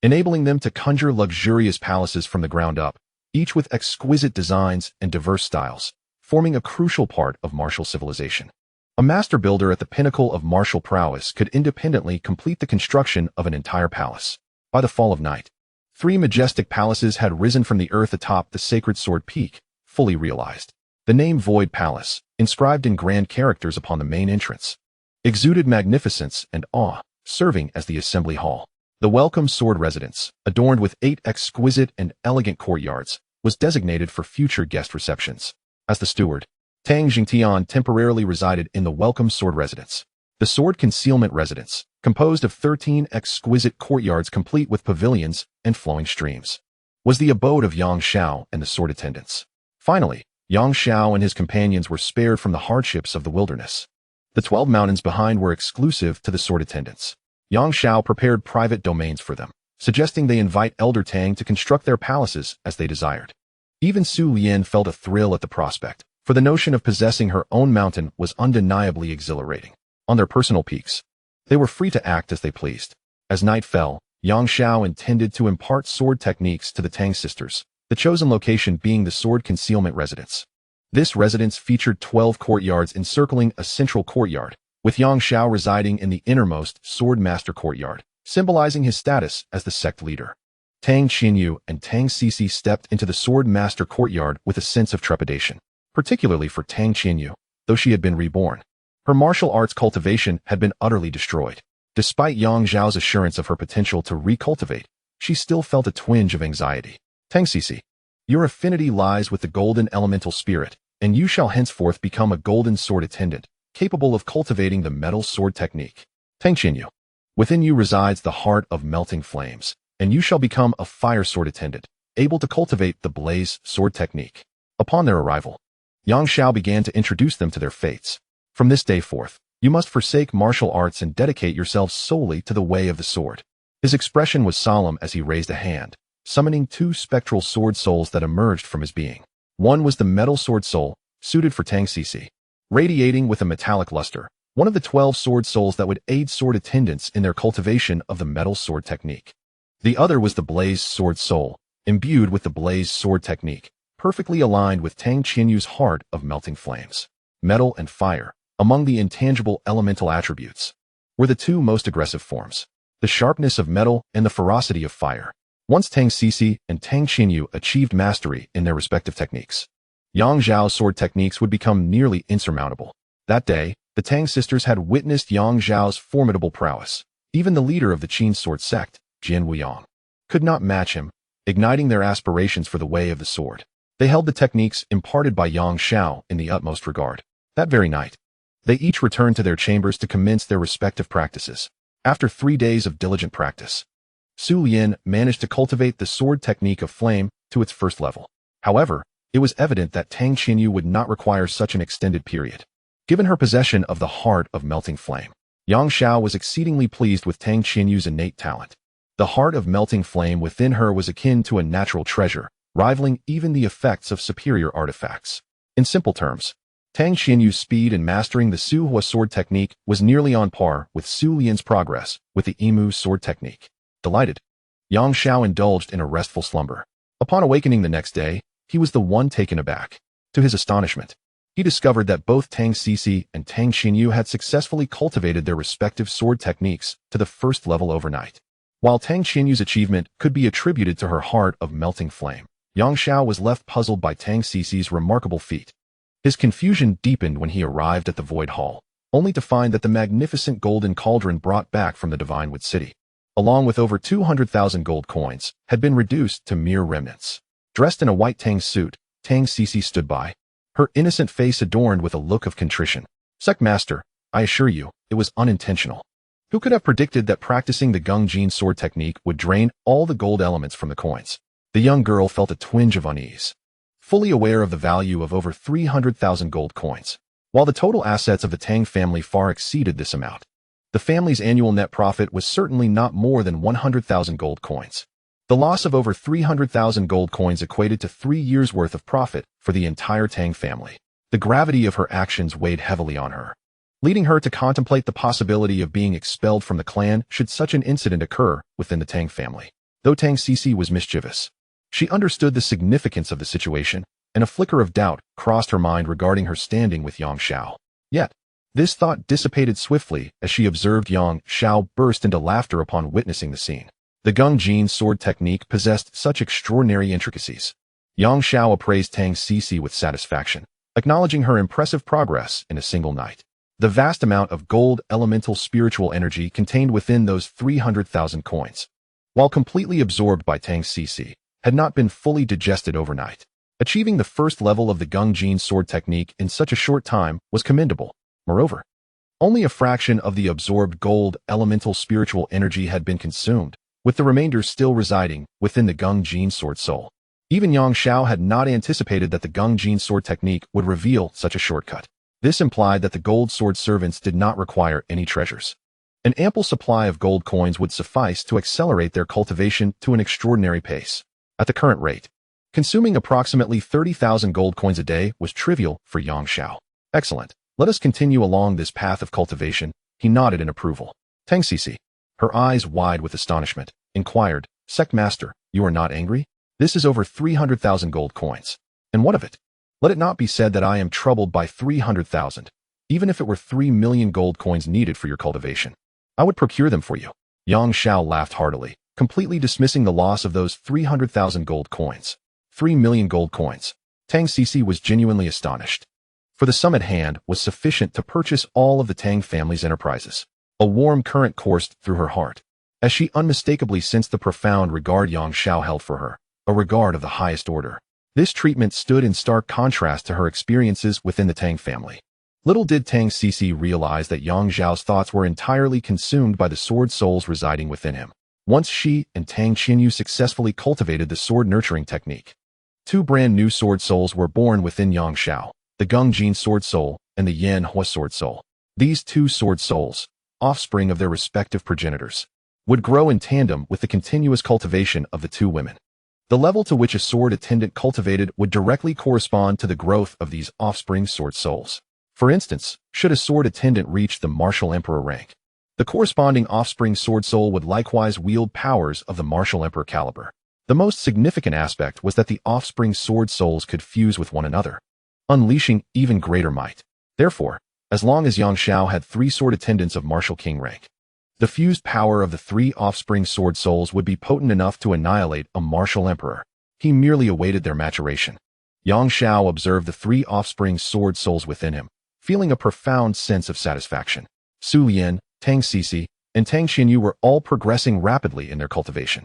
enabling them to conjure luxurious palaces from the ground up, each with exquisite designs and diverse styles, forming a crucial part of martial civilization. A master builder at the pinnacle of martial prowess could independently complete the construction of an entire palace. By the fall of night, 3 majestic palaces had risen from the earth atop the Sacred Sword Peak, fully realized. The name Void Palace, inscribed in grand characters upon the main entrance, exuded magnificence and awe, serving as the assembly hall. The Welcome Sword Residence, adorned with 8 exquisite and elegant courtyards, was designated for future guest receptions. As the steward, Tang Jingtian temporarily resided in the Welcome Sword Residence. The Sword Concealment Residence, composed of 13 exquisite courtyards complete with pavilions and flowing streams, was the abode of Yang Xiao and the sword attendants. Finally, Yang Xiao and his companions were spared from the hardships of the wilderness. The 12 mountains behind were exclusive to the sword attendants. Yang Xiao prepared private domains for them, suggesting they invite Elder Tang to construct their palaces as they desired. Even Su Lian felt a thrill at the prospect, for the notion of possessing her own mountain was undeniably exhilarating. On their personal peaks, they were free to act as they pleased. As night fell, Yang Xiao intended to impart sword techniques to the Tang sisters, the chosen location being the Sword Concealment Residence. This residence featured 12 courtyards encircling a central courtyard, with Yang Xiao residing in the innermost Sword Master Courtyard, symbolizing his status as the sect leader. Tang Qinyu and Tang Sisi stepped into the Sword Master Courtyard with a sense of trepidation, particularly for Tang Qinyu, though she had been reborn. Her martial arts cultivation had been utterly destroyed. Despite Yang Zhao's assurance of her potential to recultivate, she still felt a twinge of anxiety. Tang Sisi, your affinity lies with the golden elemental spirit, and you shall henceforth become a golden sword attendant, capable of cultivating the metal sword technique. Tang Qinyu, within you resides the heart of melting flames, and you shall become a fire sword attendant, able to cultivate the blaze sword technique. Upon their arrival, Yang Xiao began to introduce them to their fates. From this day forth, you must forsake martial arts and dedicate yourselves solely to the way of the sword. His expression was solemn as he raised a hand, summoning 2 spectral sword souls that emerged from his being. One was the metal sword soul, suited for Tang Sisi, radiating with a metallic luster, one of the 12 sword souls that would aid sword attendants in their cultivation of the metal sword technique. The other was the blaze sword soul, imbued with the blaze sword technique, perfectly aligned with Tang Qinyu's heart of melting flames. Metal and fire, among the intangible elemental attributes, were the 2 most aggressive forms. the sharpness of metal, and the ferocity of fire. Once Tang Sisi and Tang Xinyu achieved mastery in their respective techniques, Yang Zhao's sword techniques would become nearly insurmountable. That day, the Tang sisters had witnessed Yang Zhao's formidable prowess. Even the leader of the Qin sword sect, Jin Wuyang, could not match him, igniting their aspirations for the way of the sword. They held the techniques imparted by Yang Zhao in the utmost regard. That very night, they each returned to their chambers to commence their respective practices. After 3 days of diligent practice, Su Yin managed to cultivate the sword technique of flame to its first level. However, it was evident that Tang Xinyu would not require such an extended period. Given her possession of the heart of melting flame, Yang Zhao was exceedingly pleased with Tang Xinyu's innate talent. The heart of melting flame within her was akin to a natural treasure, rivaling even the effects of superior artifacts. In simple terms, Tang Xinyu's speed in mastering the Su Hua sword technique was nearly on par with Su Lian's progress with the Imu sword technique. Delighted, Yang Zhao indulged in a restful slumber. Upon awakening the next day, he was the one taken aback. To his astonishment, he discovered that both Tang Sisi and Tang Xinyu had successfully cultivated their respective sword techniques to the first level overnight. While Tang Xinyu's achievement could be attributed to her heart of melting flame, Yang Zhao was left puzzled by Tang Sisi's remarkable feat. His confusion deepened when he arrived at the Void Hall, only to find that the magnificent golden cauldron brought back from the Divine Wood City, along with over 200,000 gold coins, had been reduced to mere remnants. Dressed in a white Tang suit, Tang Sisi stood by, her innocent face adorned with a look of contrition. Sect Master, I assure you, it was unintentional. Who could have predicted that practicing the Gungjin sword technique would drain all the gold elements from the coins? The young girl felt a twinge of unease, fully aware of the value of over 300,000 gold coins. While the total assets of the Tang family far exceeded this amount, the family's annual net profit was certainly not more than 100,000 gold coins. The loss of over 300,000 gold coins equated to 3 years' worth of profit for the entire Tang family. The gravity of her actions weighed heavily on her, leading her to contemplate the possibility of being expelled from the clan should such an incident occur within the Tang family. Though Tang Sisi was mischievous, she understood the significance of the situation, and a flicker of doubt crossed her mind regarding her standing with Yang Zhao. Yet, this thought dissipated swiftly as she observed Yang Zhao burst into laughter upon witnessing the scene. The Gungjin sword technique possessed such extraordinary intricacies. Yang Zhao appraised Tang Sisi with satisfaction, acknowledging her impressive progress in a single night. The vast amount of gold elemental spiritual energy contained within those 300,000 coins, while completely absorbed by Tang Sisi, had not been fully digested overnight. Achieving the first level of the Gungjin sword technique in such a short time was commendable. Moreover, only a fraction of the absorbed gold elemental spiritual energy had been consumed, with the remainder still residing within the Gungjin sword soul. Even Yang Zhao had not anticipated that the Gungjin sword technique would reveal such a shortcut. This implied that the gold sword servants did not require any treasures. An ample supply of gold coins would suffice to accelerate their cultivation to an extraordinary pace. At the current rate, consuming approximately 30,000 gold coins a day was trivial for Yang Zhao. Excellent. Let us continue along this path of cultivation, he nodded in approval. Tang Sisi, her eyes wide with astonishment, inquired, Sect Master, you are not angry? This is over 300,000 gold coins. And what of it? Let it not be said that I am troubled by 300,000. Even if it were 3 million gold coins needed for your cultivation, I would procure them for you. Yang Zhao laughed heartily, completely dismissing the loss of those 300,000 gold coins. 3 million gold coins. Tang Sisi was genuinely astonished, for the sum at hand was sufficient to purchase all of the Tang family's enterprises. A warm current coursed through her heart, as she unmistakably sensed the profound regard Yang Zhao held for her, a regard of the highest order. This treatment stood in stark contrast to her experiences within the Tang family. Little did Tang Sisi realize that Yang Zhao's thoughts were entirely consumed by the sword souls residing within him. Once she and Tang Xinyu successfully cultivated the sword nurturing technique, 2 brand new sword souls were born within Yang Zhao, the Gungjin sword soul and the Yan Hua sword soul. These 2 sword souls, offspring of their respective progenitors, would grow in tandem with the continuous cultivation of the 2 women. The level to which a sword attendant cultivated would directly correspond to the growth of these offspring sword souls. For instance, should a sword attendant reach the martial emperor rank, the corresponding offspring sword soul would likewise wield powers of the martial emperor caliber. The most significant aspect was that the offspring sword souls could fuse with one another, unleashing even greater might. Therefore, as long as Yang Zhao had 3 sword attendants of martial king rank, The fused power of the three offspring sword souls would be potent enough to annihilate a martial emperor. He merely awaited their maturation. Yang Xiao observed the three offspring sword souls within him, feeling a profound sense of satisfaction. Su Lian, Tang Sisi, and Tang Xinyu were all progressing rapidly in their cultivation.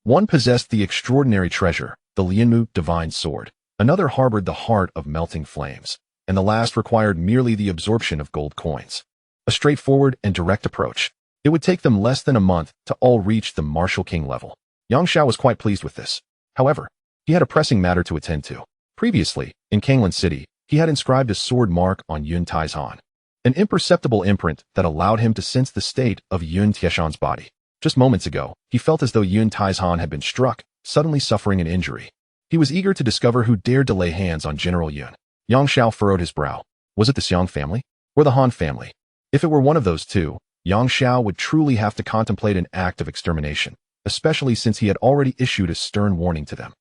One possessed the extraordinary treasure, the Lianmu divine sword. Another harbored the heart of melting flames, and the last required merely the absorption of gold coins. A straightforward and direct approach. It would take them less than a month to all reach the martial king level. Yang Xiao was quite pleased with this. However, he had a pressing matter to attend to. Previously, in Kanglan City, he had inscribed a sword mark on Yun Taizhan, an imperceptible imprint that allowed him to sense the state of Yun Tieshan's body. Just moments ago, he felt as though Yun Taizhan had been struck, suddenly suffering an injury. He was eager to discover who dared to lay hands on General Yun. Yang Xiao furrowed his brow. Was it the Xiang family? Or the Han family? If it were one of those two, Yang Xiao would truly have to contemplate an act of extermination, especially since he had already issued a stern warning to them.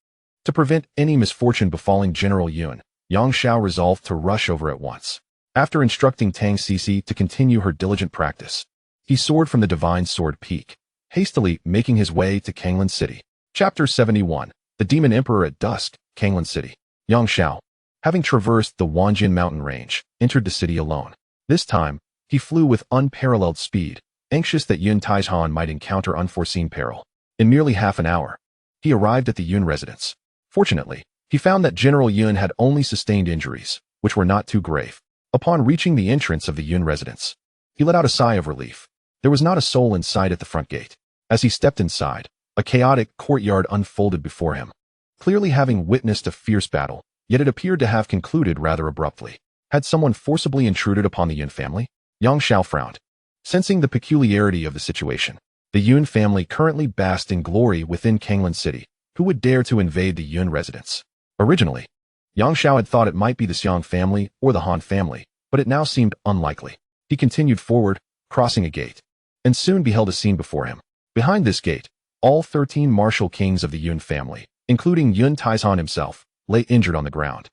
To prevent any misfortune befalling General Yun, Yang Xiao resolved to rush over at once. After instructing Tang Sisi to continue her diligent practice, he soared from the Divine Sword Peak, hastily making his way to Kanglan City. Chapter 71. The Demon Emperor at Dusk, Kanglan City. Yang Xiao, having traversed the Wanjin mountain range, entered the city alone. This time, he flew with unparalleled speed, anxious that Yun Taizhan might encounter unforeseen peril. In nearly half an hour, he arrived at the Yun residence. Fortunately, he found that General Yun had only sustained injuries, which were not too grave. Upon reaching the entrance of the Yun residence, he let out a sigh of relief. There was not a soul in sight at the front gate. As he stepped inside, a chaotic courtyard unfolded before him, clearly having witnessed a fierce battle, yet it appeared to have concluded rather abruptly. Had someone forcibly intruded upon the Yun family? Yang Xiao frowned, sensing the peculiarity of the situation. The Yun family currently basked in glory within Kanglan City. Who would dare to invade the Yun residence? Originally, Yang Xiao had thought it might be the Xiang family or the Han family, but it now seemed unlikely. He continued forward, crossing a gate, and soon beheld a scene before him. Behind this gate, all 13 martial kings of the Yun family, including Yun Taizhan himself, lay injured on the ground,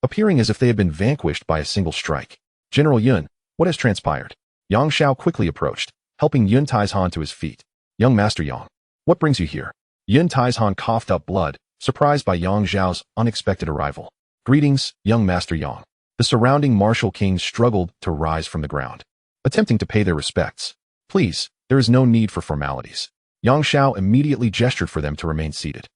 appearing as if they had been vanquished by a single strike. General Yun, what has transpired? Yang Xiao quickly approached, helping Yun Taizhan to his feet. Young Master Yang, what brings you here? Yun Taizhan coughed up blood, surprised by Yang Xiao's unexpected arrival. Greetings, young Master Yang. The surrounding martial kings struggled to rise from the ground, attempting to pay their respects. Please, there is no need for formalities. Yang Xiao immediately gestured for them to remain seated.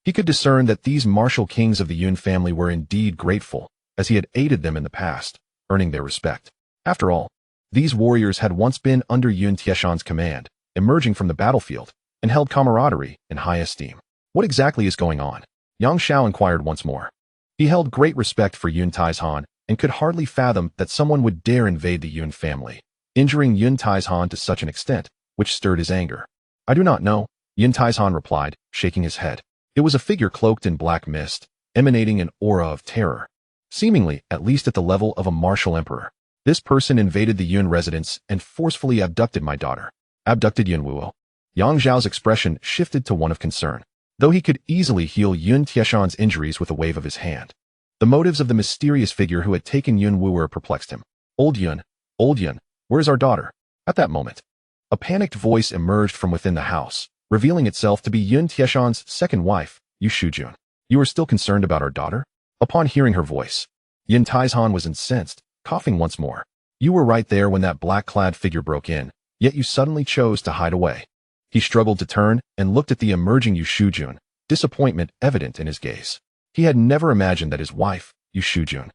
He could discern that these martial kings of the Yun family were indeed grateful, as he had aided them in the past, earning their respect. After all, these warriors had once been under Yun Tieshan's command, emerging from the battlefield, and held camaraderie in high esteem. What exactly is going on? Yang Xiao inquired once more. He held great respect for Yun Taizhan and could hardly fathom that someone would dare invade the Yun family, injuring Yun Taizhan to such an extent, which stirred his anger. I do not know, Yun Taizhan replied, shaking his head. It was a figure cloaked in black mist, emanating an aura of terror, seemingly at least at the level of a martial emperor. This person invaded the Yun residence and forcefully abducted my daughter. Abducted Yun Wuo? Yang Zhao's expression shifted to one of concern, though he could easily heal Yun Tieshan's injuries with a wave of his hand. The motives of the mysterious figure who had taken Yun Wuo perplexed him. Old Yun, where's our daughter? At that moment, a panicked voice emerged from within the house, revealing itself to be Yun Tieshan's second wife, Yu Shujun. You are still concerned about our daughter? Upon hearing her voice, Yun Taizhan was incensed, coughing once more. You were right there when that black-clad figure broke in, yet you suddenly chose to hide away. He struggled to turn and looked at the emerging Yu Shujun, disappointment evident in his gaze. He had never imagined that his wife, Yu Shujun,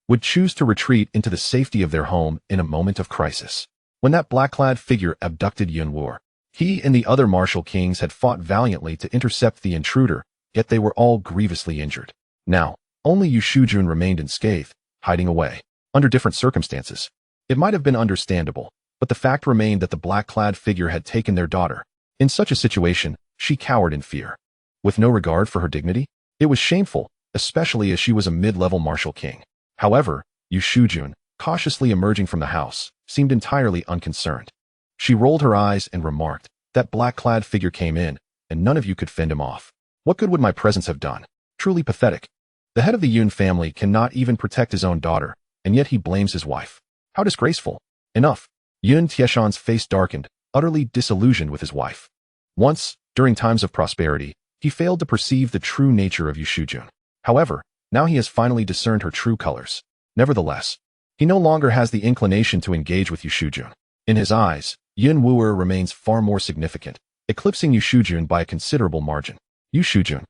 would choose to retreat into the safety of their home in a moment of crisis. When that black-clad figure abducted Yun Wuo, he and the other martial kings had fought valiantly to intercept the intruder, yet they were all grievously injured. Now, only Yu Shujun remained unscathed, hiding away. Under different circumstances, it might have been understandable, but the fact remained that the black-clad figure had taken their daughter. In such a situation, she cowered in fear. With no regard for her dignity, it was shameful, especially as she was a mid-level martial king. However, Yu Shujun, cautiously emerging from the house, seemed entirely unconcerned. She rolled her eyes and remarked, that black-clad figure came in, and none of you could fend him off. What good would my presence have done? Truly pathetic. The head of the Yun family cannot even protect his own daughter, and yet he blames his wife. How disgraceful. Enough. Yun Tieshan's face darkened, utterly disillusioned with his wife. Once, during times of prosperity, he failed to perceive the true nature of Yu Shujun. However, now he has finally discerned her true colors. Nevertheless, he no longer has the inclination to engage with Yu Shujun. In his eyes, Yun Wu'er remains far more significant, eclipsing Yu Shujun by a considerable margin. Yu Shujun,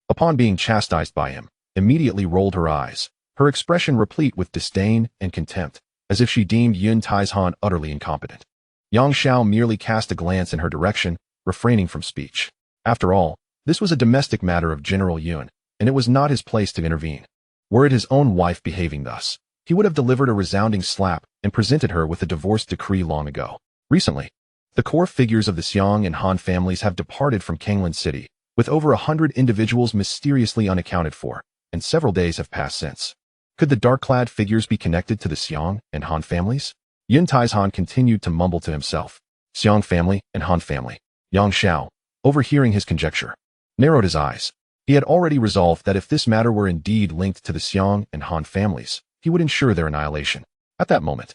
upon being chastised by him, immediately rolled her eyes, her expression replete with disdain and contempt, as if she deemed Yun Taizhan utterly incompetent. Yang Xiao merely cast a glance in her direction, refraining from speech. After all, this was a domestic matter of General Yun, and it was not his place to intervene. Were it his own wife behaving thus, he would have delivered a resounding slap and presented her with a divorce decree long ago. Recently, the core figures of the Xiong and Han families have departed from Kanglan City, with over 100 individuals mysteriously unaccounted for, and several days have passed since. Could the dark-clad figures be connected to the Xiong and Han families? Yun Taizhan continued to mumble to himself. Xiong family and Han family. Yang Xiao, overhearing his conjecture, narrowed his eyes. He had already resolved that if this matter were indeed linked to the Xiong and Han families, he would ensure their annihilation. At that moment,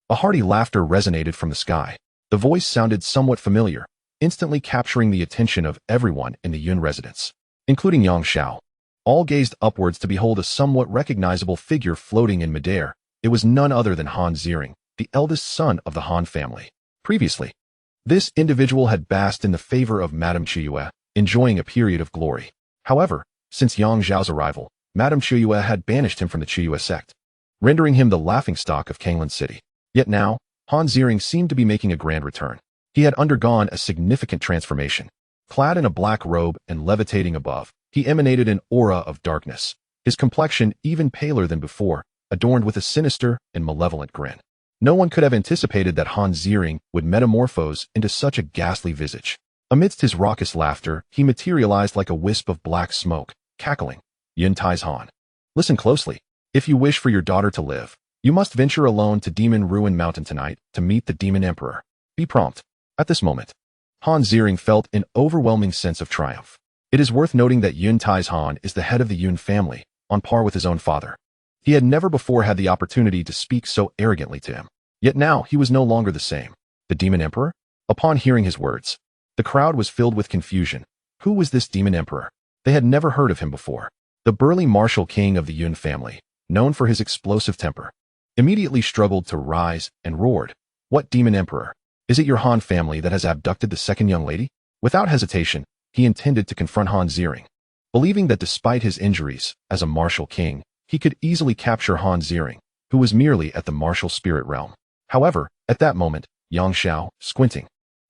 a hearty laughter resonated from the sky. The voice sounded somewhat familiar, instantly capturing the attention of everyone in the Yun residence, including Yang Xiao. All gazed upwards to behold a somewhat recognizable figure floating in midair. It was none other than Han Ziering, the eldest son of the Han family. Previously, this individual had basked in the favor of Madame Chiyue, enjoying a period of glory. However, since Yang Zhao's arrival, Madame Chiyue had banished him from the Chiyue sect, rendering him the laughingstock of Kanglan City. Yet now, Han Ziering seemed to be making a grand return. He had undergone a significant transformation. Clad in a black robe and levitating above, he emanated an aura of darkness, his complexion even paler than before, adorned with a sinister and malevolent grin. No one could have anticipated that Han Ziering would metamorphose into such a ghastly visage. Amidst his raucous laughter, he materialized like a wisp of black smoke, cackling. Yun Taizhan, listen closely. If you wish for your daughter to live, you must venture alone to Demon Ruin Mountain tonight to meet the Demon Emperor. Be prompt. At this moment, Han Ziering felt an overwhelming sense of triumph. It is worth noting that Yun Taizhan is the head of the Yun family, on par with his own father. He had never before had the opportunity to speak so arrogantly to him. Yet now he was no longer the same. The Demon Emperor? Upon hearing his words, the crowd was filled with confusion. Who was this Demon Emperor? They had never heard of him before. The burly martial king of the Yun family, known for his explosive temper, immediately struggled to rise and roared. What Demon Emperor? Is it your Han family that has abducted the second young lady? Without hesitation, he intended to confront Han Ziering. Believing that despite his injuries, as a martial king, he could easily capture Han Ziering, who was merely at the martial spirit realm. However, at that moment, Yang Xiao, squinting,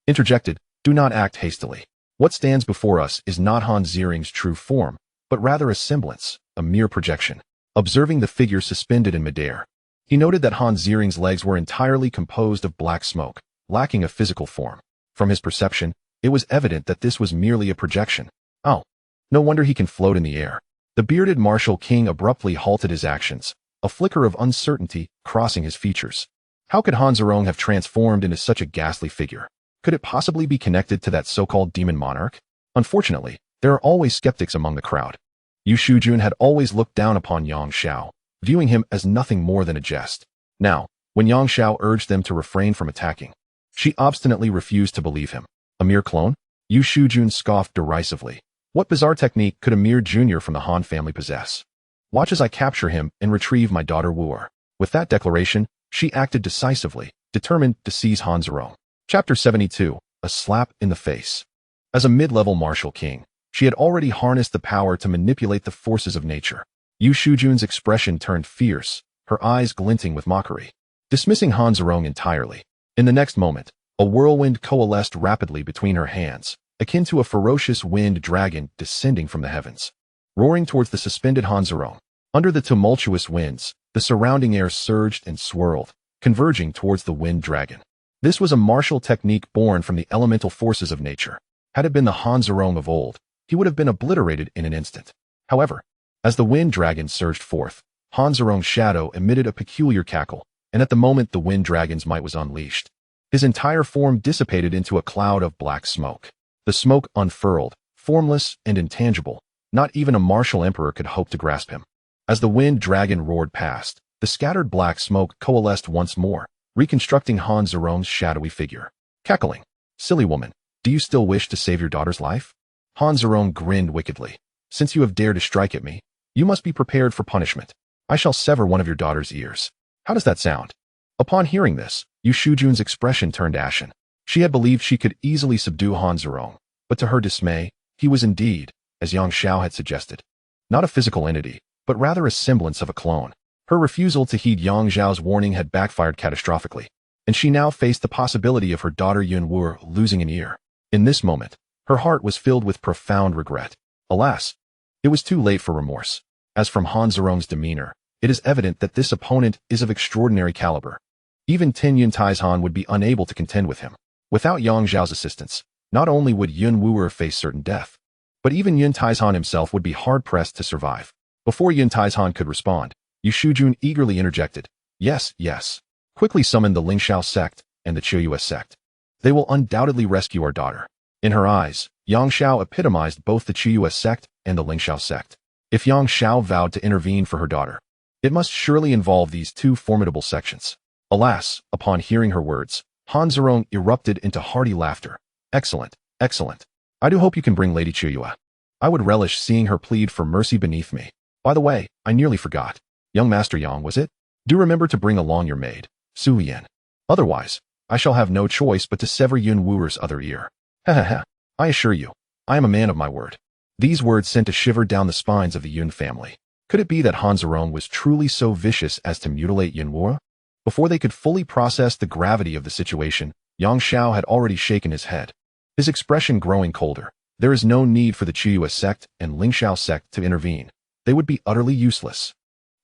interjected, do not act hastily. What stands before us is not Han Ziering's true form, but rather a semblance, a mere projection. Observing the figure suspended in midair, he noted that Han Ziering's legs were entirely composed of black smoke, lacking a physical form. From his perception, it was evident that this was merely a projection. Oh, no wonder he can float in the air. The bearded martial king abruptly halted his actions, a flicker of uncertainty crossing his features. How could Han Zirong have transformed into such a ghastly figure? Could it possibly be connected to that so-called demon monarch? Unfortunately, there are always skeptics among the crowd. Yu Shujun had always looked down upon Yang Xiao, viewing him as nothing more than a jest. Now, when Yang Xiao urged them to refrain from attacking, she obstinately refused to believe him. A mere clone? Yu Shujun scoffed derisively. What bizarre technique could a mere junior from the Han family possess? Watch as I capture him and retrieve my daughter Wu'er. With that declaration, she acted decisively, determined to seize Han Zirong. Chapter 72, A Slap in the Face. As a mid-level martial king, she had already harnessed the power to manipulate the forces of nature. Yu Shujun's expression turned fierce, her eyes glinting with mockery. Dismissing Han Zirong entirely, in the next moment, a whirlwind coalesced rapidly between her hands, akin to a ferocious wind dragon descending from the heavens, roaring towards the suspended Han Zirong. Under the tumultuous winds, the surrounding air surged and swirled, converging towards the wind dragon. This was a martial technique born from the elemental forces of nature. Had it been the Han Zirong of old, he would have been obliterated in an instant. However, as the wind dragon surged forth, Han Zirong's shadow emitted a peculiar cackle, and at the moment the wind dragon's might was unleashed, his entire form dissipated into a cloud of black smoke. The smoke unfurled, formless and intangible. Not even a martial emperor could hope to grasp him. As the wind dragon roared past, the scattered black smoke coalesced once more, reconstructing Han Zirong's shadowy figure. Cackling, Silly woman, do you still wish to save your daughter's life? Han Zerong grinned wickedly. Since you have dared to strike at me, you must be prepared for punishment. I shall sever one of your daughter's ears. How does that sound? Upon hearing this, Yu Shujun's expression turned ashen. She had believed she could easily subdue Han Zerong, but to her dismay, he was indeed, as Yang Xiao had suggested, not a physical entity, but rather a semblance of a clone. Her refusal to heed Yang Xiao's warning had backfired catastrophically, and she now faced the possibility of her daughter Yun Wu losing an ear. In this moment, her heart was filled with profound regret. Alas, it was too late for remorse. As from Han Zerong's demeanor, it is evident that this opponent is of extraordinary caliber. Even Tin Yun Taizhan would be unable to contend with him. Without Yang Xiao's assistance, not only would Yun Wu face certain death, but even Yun Taizhan himself would be hard-pressed to survive. Before Yun Taizhan could respond, Yu Shujun eagerly interjected, Yes, yes. Quickly summon the Lingxiao sect and the Qiyue sect. They will undoubtedly rescue our daughter. In her eyes, Yang Xiao epitomized both the Qiyue sect and the Lingxiao sect. If Yang Xiao vowed to intervene for her daughter, it must surely involve these two formidable sections. Alas, upon hearing her words, Han Zerong erupted into hearty laughter. Excellent, excellent. I do hope you can bring Lady Qiyue. I would relish seeing her plead for mercy beneath me. By the way, I nearly forgot. Young Master Yang, was it? Do remember to bring along your maid, Su Yan. Otherwise, I shall have no choice but to sever Yun Wu's other ear. Ha. I assure you, I am a man of my word. These words sent a shiver down the spines of the Yun family. Could it be that Han Zerong was truly so vicious as to mutilate Yun Wu? Before they could fully process the gravity of the situation, Yang Xiao had already shaken his head, his expression growing colder. There is no need for the Qiyue sect and Lingxiao sect to intervene. They would be utterly useless.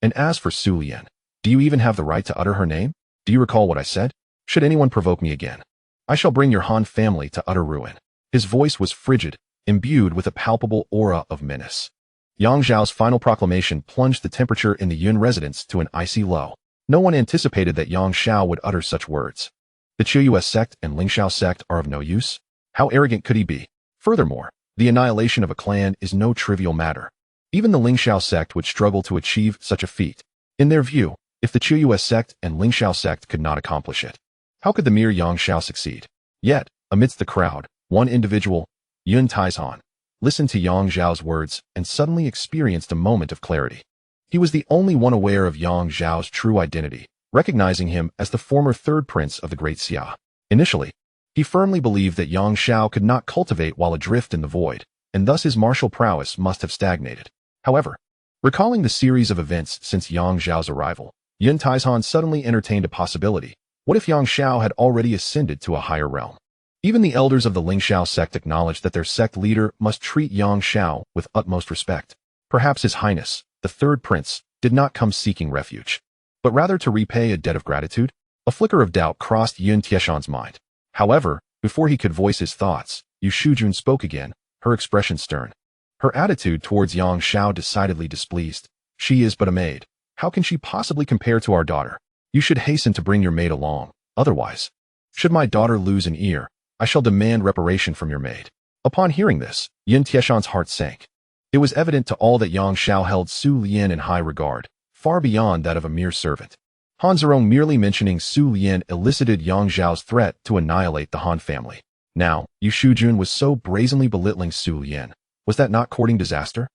And as for Su Yan, do you even have the right to utter her name? Do you recall what I said? Should anyone provoke me again, I shall bring your Han family to utter ruin. His voice was frigid, imbued with a palpable aura of menace. Yang Xiao's final proclamation plunged the temperature in the Yun residence to an icy low. No one anticipated that Yang Xiao would utter such words. The Qiyue sect and Lingxiao sect are of no use? How arrogant could he be? Furthermore, the annihilation of a clan is no trivial matter. Even the Lingxiao sect would struggle to achieve such a feat. In their view, if the Qiyue sect and Lingxiao sect could not accomplish it, how could the mere Yang Xiao succeed? Yet, amidst the crowd, one individual, Yun Taizhan, listened to Yang Xiao's words and suddenly experienced a moment of clarity. He was the only one aware of Yang Xiao's true identity, recognizing him as the former third prince of the Great Xia. Initially, he firmly believed that Yang Xiao could not cultivate while adrift in the void, and thus his martial prowess must have stagnated. However, recalling the series of events since Yang Xiao's arrival, Yun Taizhan suddenly entertained a possibility. What if Yang Xiao had already ascended to a higher realm? Even the elders of the Lingxiao sect acknowledged that their sect leader must treat Yang Xiao with utmost respect. Perhaps His Highness, the third prince, did not come seeking refuge, but rather to repay a debt of gratitude? A flicker of doubt crossed Yun Tieshan's mind. However, before he could voice his thoughts, Yu Shujun spoke again, her expression stern. Her attitude towards Yang Xiao decidedly displeased. She is but a maid. How can she possibly compare to our daughter? You should hasten to bring your maid along. Otherwise, should my daughter lose an ear, I shall demand reparation from your maid. Upon hearing this, Yun Tieshan's heart sank. It was evident to all that Yang Xiao held Su Lian in high regard, far beyond that of a mere servant. Han Zerong merely mentioning Su Lian elicited Yang Xiao's threat to annihilate the Han family. Now, Yu Shujun was so brazenly belittling Su Lian. Was that not courting disaster?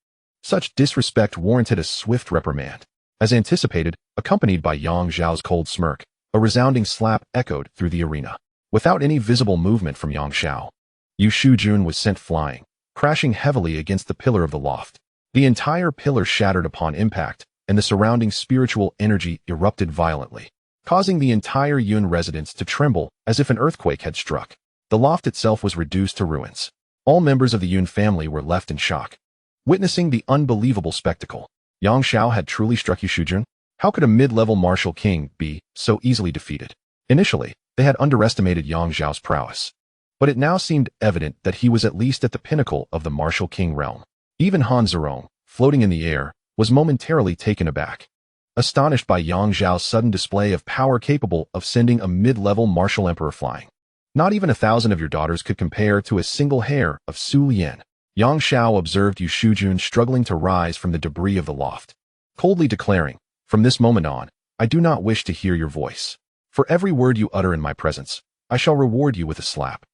Such disrespect warranted a swift reprimand. As anticipated, accompanied by Yang Xiao's cold smirk, a resounding slap echoed through the arena. Without any visible movement from Yang Xiao, Yu Shujun was sent flying, crashing heavily against the pillar of the loft. The entire pillar shattered upon impact, and the surrounding spiritual energy erupted violently, causing the entire Yun residence to tremble as if an earthquake had struck. The loft itself was reduced to ruins. All members of the Yun family were left in shock, witnessing the unbelievable spectacle. Yang Xiao had truly struck Yu Shujun? How could a mid-level martial king be so easily defeated? Initially, they had underestimated Yang Xiao's prowess, but it now seemed evident that he was at least at the pinnacle of the martial king realm. Even Han Zerong, floating in the air, was momentarily taken aback, astonished by Yang Xiao's sudden display of power capable of sending a mid-level martial emperor flying. Not even 1,000 of your daughters could compare to a single hair of Su Lian. Yang Xiao observed Yu Shujun struggling to rise from the debris of the loft, coldly declaring, "From this moment on, I do not wish to hear your voice. For every word you utter in my presence, I shall reward you with a slap."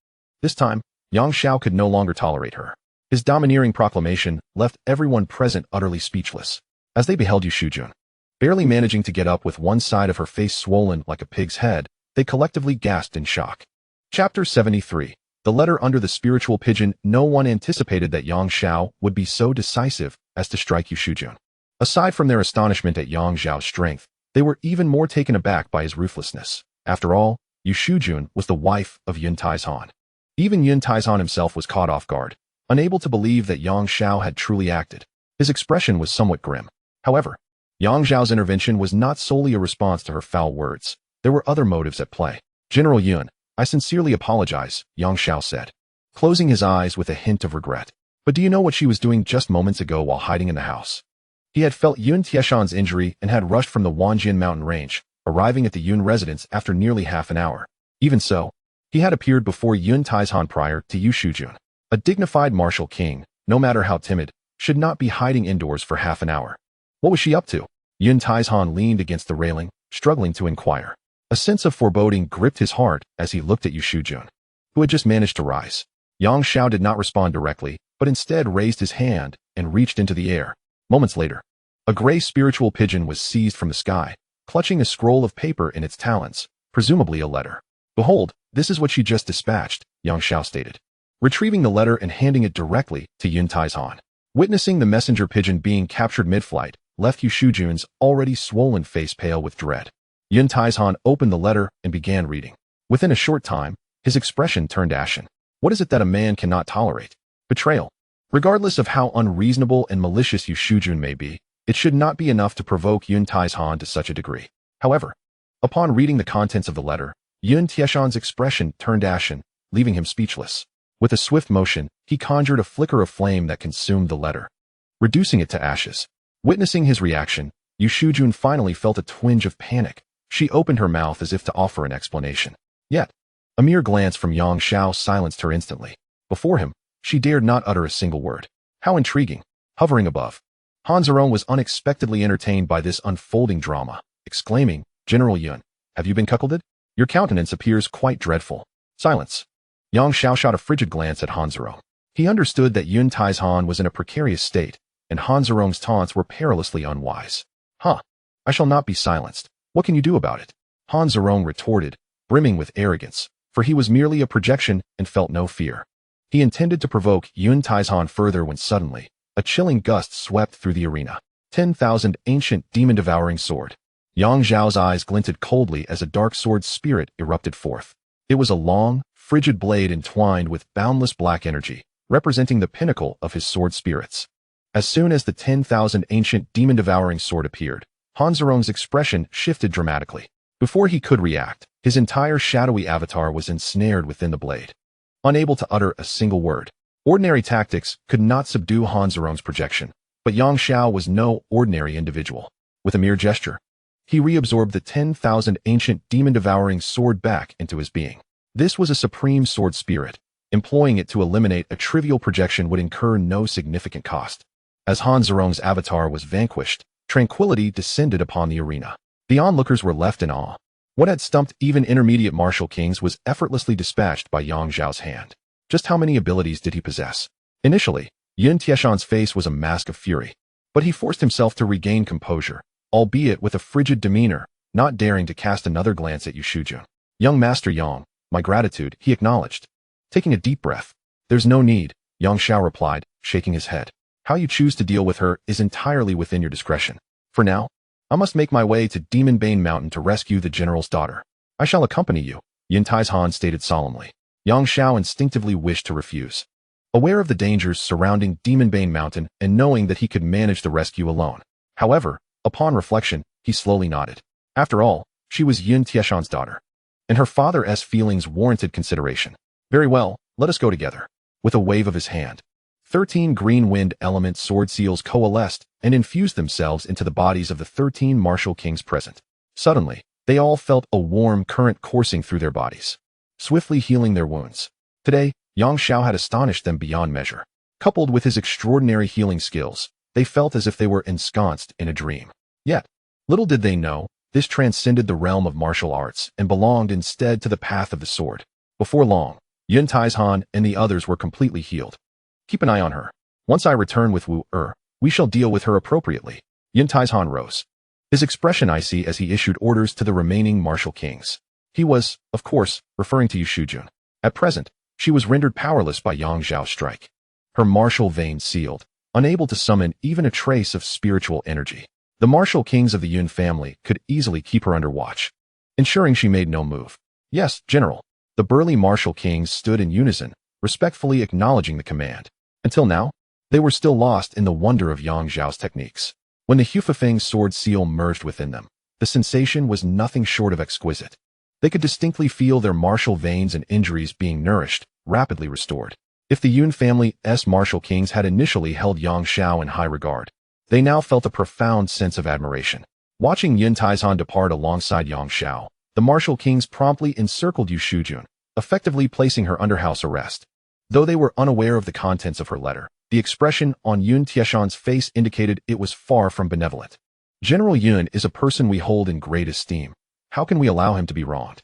This time, Yang Xiao could no longer tolerate her. His domineering proclamation left everyone present utterly speechless. As they beheld Yu Shujun, barely managing to get up with one side of her face swollen like a pig's head, they collectively gasped in shock. Chapter 73. The letter under the spiritual pigeon. No one anticipated that Yang Xiao would be so decisive as to strike Yu Shujun. Aside from their astonishment at Yang Xiao's strength, they were even more taken aback by his ruthlessness. After all, Yu Shujun was the wife of Yun Taizhan. Even Yun Taizhan himself was caught off guard, unable to believe that Yang Xiao had truly acted. His expression was somewhat grim. However, Yang Xiao's intervention was not solely a response to her foul words. There were other motives at play. General Yun, I sincerely apologize, Yang Xiao said, closing his eyes with a hint of regret. But do you know what she was doing just moments ago while hiding in the house? He had felt Yun Tieshan's injury and had rushed from the Wanjian mountain range, arriving at the Yun residence after nearly half an hour. Even so, he had appeared before Yun Taizhan prior to Yu Shujun. A dignified martial king, no matter how timid, should not be hiding indoors for half an hour. What was she up to? Yun Taizhan leaned against the railing, struggling to inquire. A sense of foreboding gripped his heart as he looked at Yu Shujun, who had just managed to rise. Yang Xiao did not respond directly, but instead raised his hand and reached into the air. Moments later, a gray spiritual pigeon was seized from the sky, clutching a scroll of paper in its talons, presumably a letter. Behold, this is what she just dispatched, Yang Xiao stated, retrieving the letter and handing it directly to Yun Taizhan. Witnessing the messenger pigeon being captured mid-flight left Yu Shujun's already swollen face pale with dread. Yun Taizhan opened the letter and began reading. Within a short time, his expression turned ashen. What is it that a man cannot tolerate? Betrayal. Regardless of how unreasonable and malicious Yu Shujun may be, it should not be enough to provoke Yun Taizhan to such a degree. However, upon reading the contents of the letter, Yun Tieshan's expression turned ashen, leaving him speechless. With a swift motion, he conjured a flicker of flame that consumed the letter, reducing it to ashes. Witnessing his reaction, Yu Shujun finally felt a twinge of panic. She opened her mouth as if to offer an explanation. Yet, a mere glance from Yang Xiao silenced her instantly. Before him, she dared not utter a single word. How intriguing. Hovering above, Han Zerong was unexpectedly entertained by this unfolding drama, exclaiming, General Yun, have you been cuckolded? Your countenance appears quite dreadful. Silence. Yang Xiao shot a frigid glance at Han Zerong. He understood that Yun Taizhan was in a precarious state, and Han Zerong's taunts were perilously unwise. Huh. I shall not be silenced. What can you do about it? Han Zerong retorted, brimming with arrogance, for he was merely a projection and felt no fear. He intended to provoke Yun Taizhan further when suddenly, a chilling gust swept through the arena. 10,000 ancient demon-devouring sword. Yang Zhao's eyes glinted coldly as a dark sword spirit erupted forth. It was a long, frigid blade entwined with boundless black energy, representing the pinnacle of his sword spirits. As soon as the 10,000 ancient demon-devouring sword appeared, Han Zerong's expression shifted dramatically. Before he could react, his entire shadowy avatar was ensnared within the blade. Unable to utter a single word, ordinary tactics could not subdue Han Zerong's projection, but Yang Xiao was no ordinary individual. With a mere gesture, he reabsorbed the 10,000 ancient demon-devouring sword back into his being. This was a supreme sword spirit. Employing it to eliminate a trivial projection would incur no significant cost. As Han Zerong's avatar was vanquished, tranquility descended upon the arena. The onlookers were left in awe. What had stumped even intermediate martial kings was effortlessly dispatched by Yang Zhao's hand. Just how many abilities did he possess? Initially, Yun Tieshan's face was a mask of fury, but he forced himself to regain composure, albeit with a frigid demeanor, not daring to cast another glance at Yu Shujun. Young Master Yang, my gratitude, he acknowledged. Taking a deep breath. There's no need, Yang Xiao replied, shaking his head. How you choose to deal with her is entirely within your discretion. For now, I must make my way to Demon Bane Mountain to rescue the general's daughter. I shall accompany you, Yun Taizhan stated solemnly. Yang Xiao instinctively wished to refuse. Aware of the dangers surrounding Demon Bane Mountain and knowing that he could manage the rescue alone. However, upon reflection, he slowly nodded. After all, she was Yun Tieshan's daughter, and her father's feelings warranted consideration. Very well, let us go together. With a wave of his hand, 13 green wind element sword seals coalesced and infused themselves into the bodies of the 13 martial kings present. Suddenly, they all felt a warm current coursing through their bodies, swiftly healing their wounds. Today, Yang Xiao had astonished them beyond measure. Coupled with his extraordinary healing skills, they felt as if they were ensconced in a dream. Yet, little did they know, this transcended the realm of martial arts and belonged instead to the path of the sword. Before long, Yun Taizhan and the others were completely healed. Keep an eye on her. Once I return with Wu we shall deal with her appropriately. Yun Taizhan rose. His expression icy as he issued orders to the remaining martial kings. He was, of course, referring to Yu Shujun. At present, she was rendered powerless by Yang Zhao's strike. Her martial veins sealed, unable to summon even a trace of spiritual energy. The martial kings of the Yun family could easily keep her under watch, ensuring she made no move. Yes, General. The burly martial kings stood in unison, respectfully acknowledging the command. Until now, they were still lost in the wonder of Yang Zhao's techniques. When the Hufafeng's sword seal merged within them, the sensation was nothing short of exquisite. They could distinctly feel their martial veins and injuries being nourished, rapidly restored. If the Yun family's martial kings had initially held Yang Zhao in high regard, they now felt a profound sense of admiration. Watching Yun Taizhan depart alongside Yang Zhao, the martial kings promptly encircled Yu Shujun, effectively placing her under house arrest. Though they were unaware of the contents of her letter, the expression on Yun Tieshan's face indicated it was far from benevolent. General Yun is a person we hold in great esteem. How can we allow him to be wronged?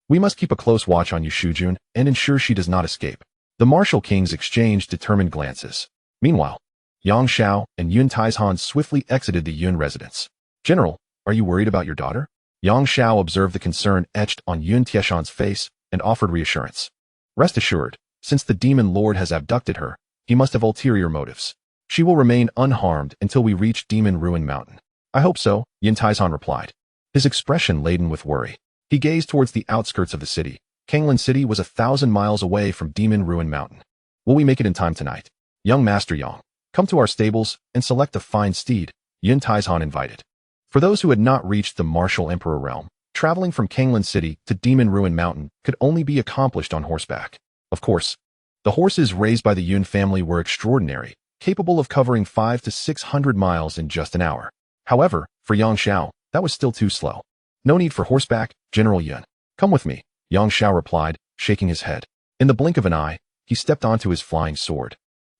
We must keep a close watch on Yu Shujun and ensure she does not escape. The martial kings exchanged determined glances. Meanwhile, Yang Zhao and Yun Taizhan swiftly exited the Yun residence. General, are you worried about your daughter? Yang Zhao observed the concern etched on Yun Tieshan's face and offered reassurance. Rest assured, since the demon lord has abducted her, he must have ulterior motives. She will remain unharmed until we reach Demon Ruin Mountain. I hope so, Yun Taizhan replied, his expression laden with worry. He gazed towards the outskirts of the city. Kanglin City was 1,000 miles away from Demon Ruin Mountain. Will we make it in time tonight? Young Master Yang, come to our stables and select a fine steed, Yun Taizhan invited. For those who had not reached the martial emperor realm, traveling from Kanglin City to Demon Ruin Mountain could only be accomplished on horseback. Of course, the horses raised by the Yun family were extraordinary, capable of covering 500 to 600 miles in just an hour. However, for Yang Zhao, that was still too slow. No need for horseback, General Yun. Come with me, Yang Zhao replied, shaking his head. In the blink of an eye, he stepped onto his flying sword,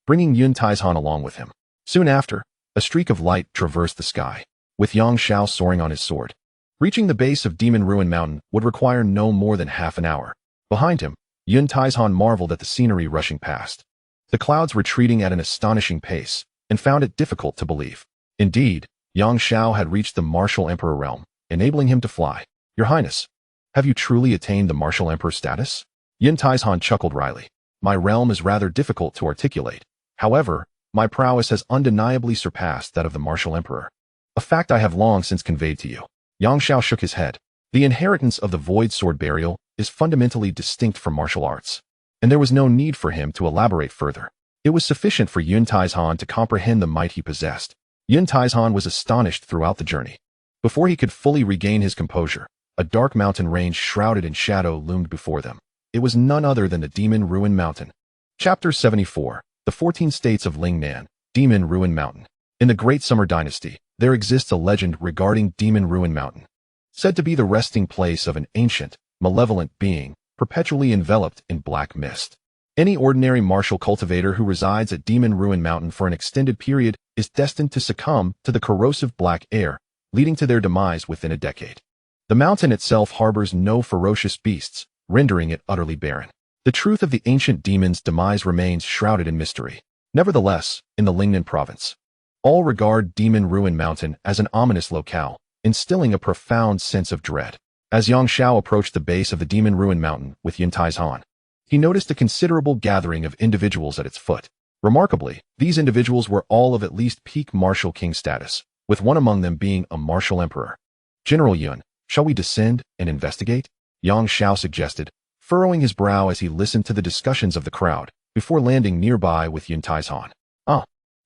bringing Yun Taizhan along with him. Soon after, a streak of light traversed the sky, with Yang Zhao soaring on his sword. Reaching the base of Demon Ruin Mountain would require no more than half an hour. Behind him, Yun Taizhan marveled at the scenery rushing past, the clouds retreating at an astonishing pace, and found it difficult to believe. Indeed, Yang Zhao had reached the martial emperor realm, enabling him to fly. Your Highness, have you truly attained the martial emperor status? Yun Taizhan chuckled wryly. My realm is rather difficult to articulate. However, my prowess has undeniably surpassed that of the martial emperor. A fact I have long since conveyed to you. Yang Zhao shook his head. The inheritance of the void sword burial is fundamentally distinct from martial arts, and there was no need for him to elaborate further. It was sufficient for Yun Taizhan to comprehend the might he possessed. Yun Taizhan was astonished throughout the journey. Before he could fully regain his composure, a dark mountain range shrouded in shadow loomed before them. It was none other than the Demon Ruin Mountain. Chapter 74. The 14 States of Lingnan, Demon Ruin Mountain. In the Great Xia Dynasty, there exists a legend regarding Demon Ruin Mountain, said to be the resting place of an ancient, malevolent being, perpetually enveloped in black mist. Any ordinary martial cultivator who resides at Demon Ruin Mountain for an extended period is destined to succumb to the corrosive black air, leading to their demise within a decade. The mountain itself harbors no ferocious beasts, rendering it utterly barren. The truth of the ancient demon's demise remains shrouded in mystery. Nevertheless, in the Lingnan province, all regard Demon Ruin Mountain as an ominous locale, instilling a profound sense of dread. As Yang Zhao approached the base of the Demon Ruin Mountain with Yun Taizhan, he noticed a considerable gathering of individuals at its foot. Remarkably, these individuals were all of at least peak martial king status, with one among them being a martial emperor. General Yun, shall we descend and investigate? Yang Zhao suggested, furrowing his brow as he listened to the discussions of the crowd, before landing nearby with Yun Taizhan.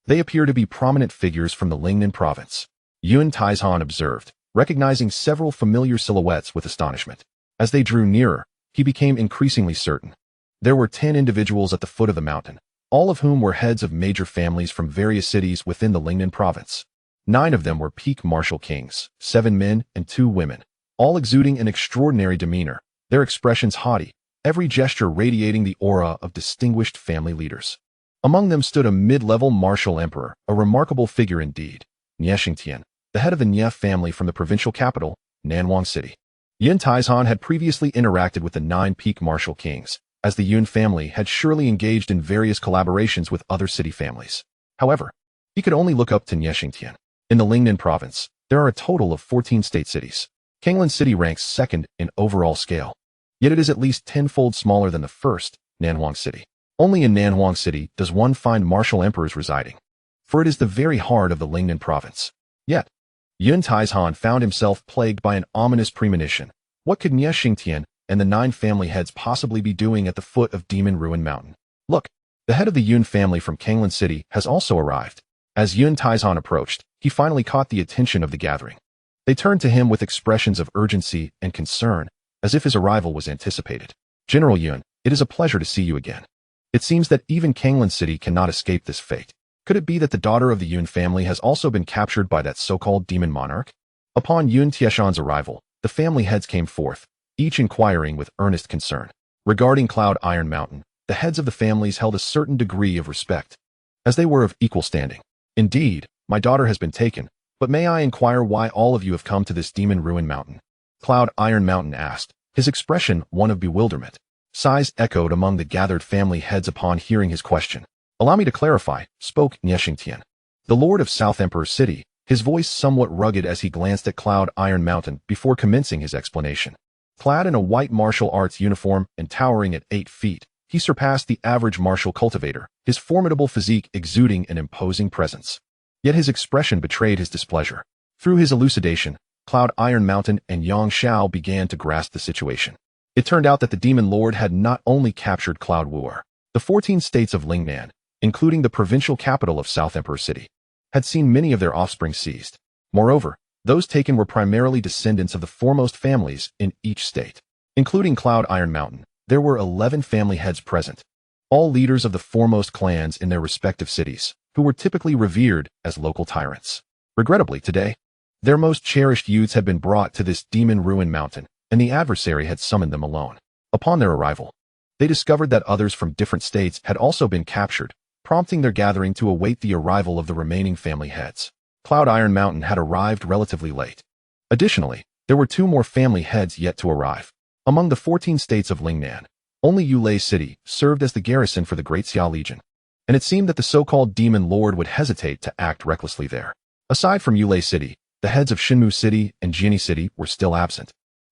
They appear to be prominent figures from the Lingnan province, Yun Taizhan observed, recognizing several familiar silhouettes with astonishment. As they drew nearer, he became increasingly certain. There were 10 individuals at the foot of the mountain, all of whom were heads of major families from various cities within the Lingnan province. 9 of them were peak martial kings, 7 men and 2 women, all exuding an extraordinary demeanor, their expressions haughty, every gesture radiating the aura of distinguished family leaders. Among them stood a mid-level martial emperor, a remarkable figure indeed, Nie Xingtian, the head of the Nie family from the provincial capital, Nanwang City. Yun Taizhan had previously interacted with the 9 peak martial kings, as the Yun family had surely engaged in various collaborations with other city families. However, he could only look up to Niexingtian. In the Lingnan province, there are a total of 14 state cities. Kanglan City ranks second in overall scale, yet it is at least tenfold smaller than the first, Nanhuang City. Only in Nanhuang City does one find martial emperors residing, for it is the very heart of the Lingnan province. Yet, Yun Taizhan found himself plagued by an ominous premonition. What could Niexingtian and the 9 family heads possibly be doing at the foot of Demon Ruin Mountain? Look, the head of the Yun family from Kanglan City has also arrived. As Yun Taizhan approached, he finally caught the attention of the gathering. They turned to him with expressions of urgency and concern, as if his arrival was anticipated. General Yun, it is a pleasure to see you again. It seems that even Kanglan City cannot escape this fate. Could it be that the daughter of the Yun family has also been captured by that so-called demon monarch? Upon Yun Tieshan's arrival, the family heads came forth, each inquiring with earnest concern. Regarding Cloud Iron Mountain, the heads of the families held a certain degree of respect, as they were of equal standing. Indeed, my daughter has been taken, but may I inquire why all of you have come to this Demon Ruin Mountain? Cloud Iron Mountain asked, his expression one of bewilderment. Sighs echoed among the gathered family heads upon hearing his question. Allow me to clarify, spoke Niexingtian. The Lord of South Emperor City, his voice somewhat rugged as he glanced at Cloud Iron Mountain before commencing his explanation. Clad in a white martial arts uniform and towering at 8 feet, he surpassed the average martial cultivator, his formidable physique exuding an imposing presence. Yet his expression betrayed his displeasure. Through his elucidation, Cloud Iron Mountain and Yang Shao began to grasp the situation. It turned out that the Demon Lord had not only captured Cloud Wu'er. The 14 states of Lingnan, including the provincial capital of South Emperor City, had seen many of their offspring seized. Moreover, those taken were primarily descendants of the foremost families in each state. Including Cloud Iron Mountain, there were 11 family heads present, all leaders of the foremost clans in their respective cities, who were typically revered as local tyrants. Regrettably, today, their most cherished youths had been brought to this Demon Ruin Mountain, and the adversary had summoned them alone. Upon their arrival, they discovered that others from different states had also been captured, prompting their gathering to await the arrival of the remaining family heads. Cloud Iron Mountain had arrived relatively late. Additionally, there were 2 more family heads yet to arrive. Among the 14 states of Lingnan, only Yulei City served as the garrison for the Great Xia Legion, and it seemed that the so-called Demon Lord would hesitate to act recklessly there. Aside from Yulei City, the heads of Shinmu City and Jiani City were still absent.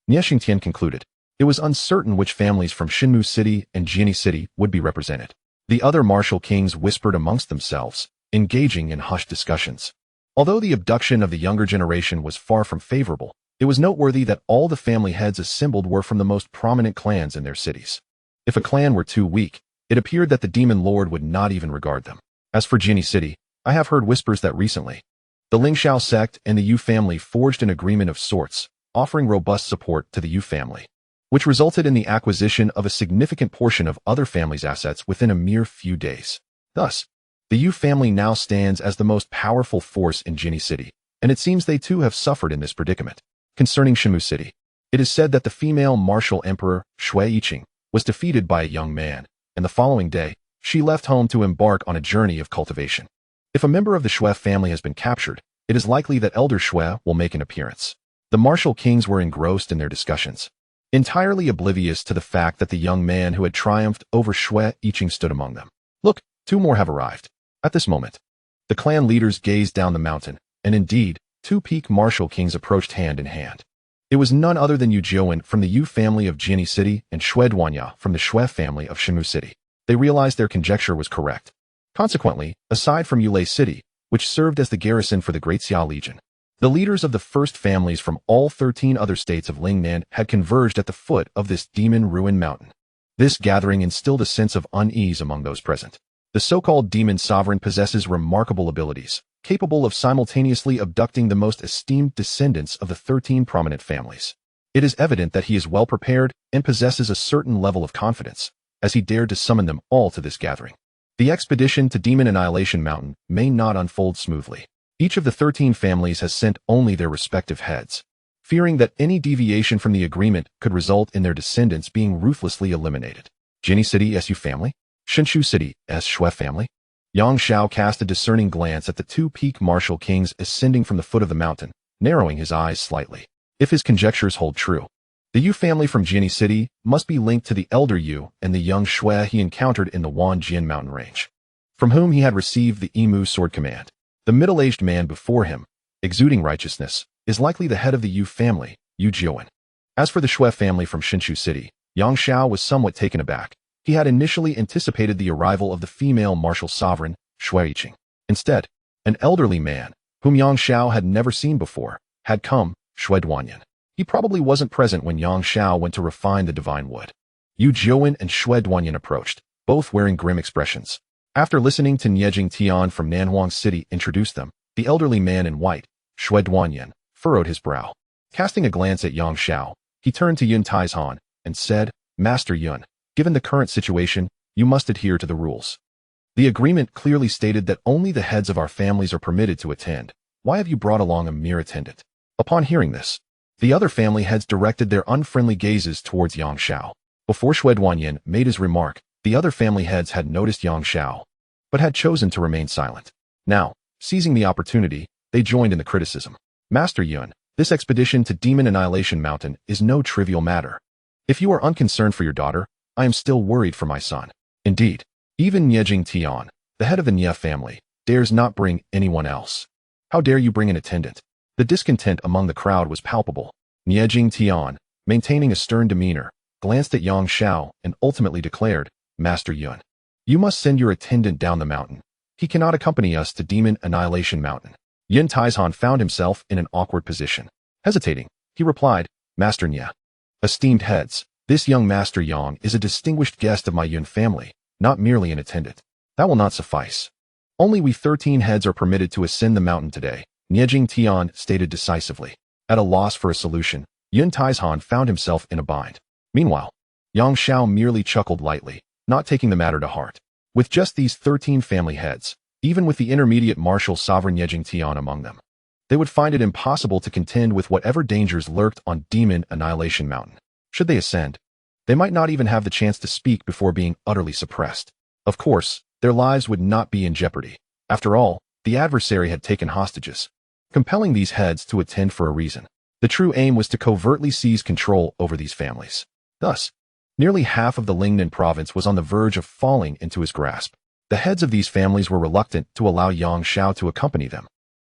Niexingtian concluded. It was uncertain which families from Shinmu City and Jiani City would be represented. The other martial kings whispered amongst themselves, engaging in hushed discussions. Although the abduction of the younger generation was far from favorable, it was noteworthy that all the family heads assembled were from the most prominent clans in their cities. If a clan were too weak, it appeared that the Demon Lord would not even regard them. As for Jiani City, I have heard whispers that recently, the Lingxiao sect and the Yu family forged an agreement of sorts, offering robust support to the Yu family, which resulted in the acquisition of a significant portion of other families' assets within a mere few days. Thus, the Yu family now stands as the most powerful force in Jiani City, and it seems they too have suffered in this predicament. Concerning Shinmu City, it is said that the female martial emperor, Shui Yiqing, was defeated by a young man, and the following day, she left home to embark on a journey of cultivation. If a member of the Shui family has been captured, it is likely that Elder Shui will make an appearance. The martial kings were engrossed in their discussions, entirely oblivious to the fact that the young man who had triumphed over Shui Yiqing stood among them. Look, 2 more have arrived. At this moment, the clan leaders gazed down the mountain, and indeed, 2 peak martial kings approached hand in hand. It was none other than Yu Jiuwen from the Yu family of Jiani City and Shui Duanya from the Shui family of Shinmu City. They realized their conjecture was correct. Consequently, aside from Yulei City, which served as the garrison for the Great Xia Legion, the leaders of the first families from all 13 other states of Lingnan had converged at the foot of this Demon Ruin Mountain. This gathering instilled a sense of unease among those present. The so-called demon sovereign possesses remarkable abilities, capable of simultaneously abducting the most esteemed descendants of the 13 prominent families. It is evident that he is well prepared and possesses a certain level of confidence, as he dared to summon them all to this gathering. The expedition to Demon Annihilation Mountain may not unfold smoothly. Each of the 13 families has sent only their respective heads, fearing that any deviation from the agreement could result in their descendants being ruthlessly eliminated. Jiani City SU family? Shinshu City S Shui family? Yang Shao cast a discerning glance at the 2 peak martial kings ascending from the foot of the mountain, narrowing his eyes slightly. If his conjectures hold true, The Yu family from Jiani City must be linked to the elder Yu and the young Shui he encountered in the Wanjian mountain range, from whom he had received the Emu sword command. The middle-aged man before him, exuding righteousness, is likely the head of the Yu family, Yu Jiuan. As for the Shui family from Shinshu City, Yang Xiao was somewhat taken aback. He had initially anticipated the arrival of the female martial sovereign, Shui Yiqing. Instead, an elderly man, whom Yang Xiao had never seen before, had come, Shui Duanyan. He probably wasn't present when Yang Xiao went to refine the divine wood. Yu Jiuan and Shui Duanyan approached, both wearing grim expressions. After listening to Niejing Tian from Nanhuang City introduce them, the elderly man in white, Shui Duanyan, furrowed his brow. Casting a glance at Yang Xiao, he turned to Yun Taizhan and said, Master Yun, given the current situation, you must adhere to the rules. The agreement clearly stated that only the heads of our families are permitted to attend. Why have you brought along a mere attendant? Upon hearing this, the other family heads directed their unfriendly gazes towards Yang Xiao. Before Shui Duanyan made his remark, the other family heads had noticed Yang Xiao, but had chosen to remain silent. Now, seizing the opportunity, they joined in the criticism. Master Yun, this expedition to Demon Annihilation Mountain is no trivial matter. If you are unconcerned for your daughter, I am still worried for my son. Indeed, even Niejing Tian, the head of the Nie family, dares not bring anyone else. How dare you bring an attendant? The discontent among the crowd was palpable. Niejing Tian, maintaining a stern demeanor, glanced at Yang Xiao and ultimately declared, Master Yun, you must send your attendant down the mountain. He cannot accompany us to Demon Annihilation Mountain. Yun Taizhan found himself in an awkward position. Hesitating, he replied, Master Nye. Esteemed heads, this young Master Yang is a distinguished guest of my Yun family, not merely an attendant. That will not suffice. Only we 13 heads are permitted to ascend the mountain today, Niejing Tian stated decisively. At a loss for a solution, Yun Taizhan found himself in a bind. Meanwhile, Yang Xiao merely chuckled lightly, not taking the matter to heart. With just these 13 family heads, even with the intermediate martial sovereign Niejing Tian among them, they would find it impossible to contend with whatever dangers lurked on Demon Annihilation Mountain. Should they ascend, they might not even have the chance to speak before being utterly suppressed. Of course, their lives would not be in jeopardy. After all, the adversary had taken hostages, compelling these heads to attend for a reason. The true aim was to covertly seize control over these families. Thus, nearly half of the Lingnan province was on the verge of falling into his grasp. The heads of these families were reluctant to allow Yang Xiao to accompany them.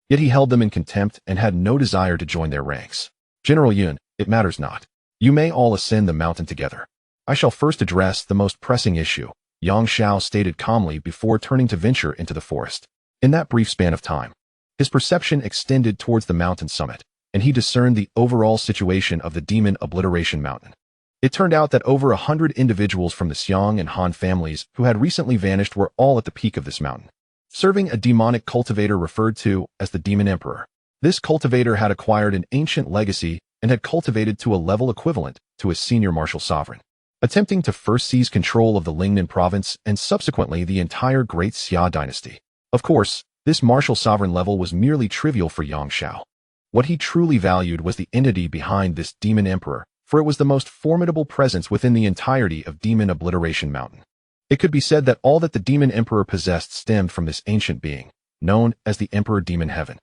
Yet he held them in contempt and had no desire to join their ranks. General Yun, it matters not. You may all ascend the mountain together. I shall first address the most pressing issue, Yang Xiao stated calmly before turning to venture into the forest. In that brief span of time, his perception extended towards the mountain summit, and he discerned the overall situation of the Demon Obliteration Mountain. It turned out that over 100 individuals from the Xiang and Han families who had recently vanished were all at the peak of this mountain, serving a demonic cultivator referred to as the Demon Emperor. This cultivator had acquired an ancient legacy and had cultivated to a level equivalent to a senior martial sovereign, attempting to first seize control of the Lingnan province and subsequently the entire Great Xia Dynasty. Of course, this martial sovereign level was merely trivial for Yang Xiao. What he truly valued was the entity behind this Demon Emperor, for it was the most formidable presence within the entirety of Demon Obliteration Mountain. It could be said that all that the Demon Emperor possessed stemmed from this ancient being, known as the Emperor Demon Heaven,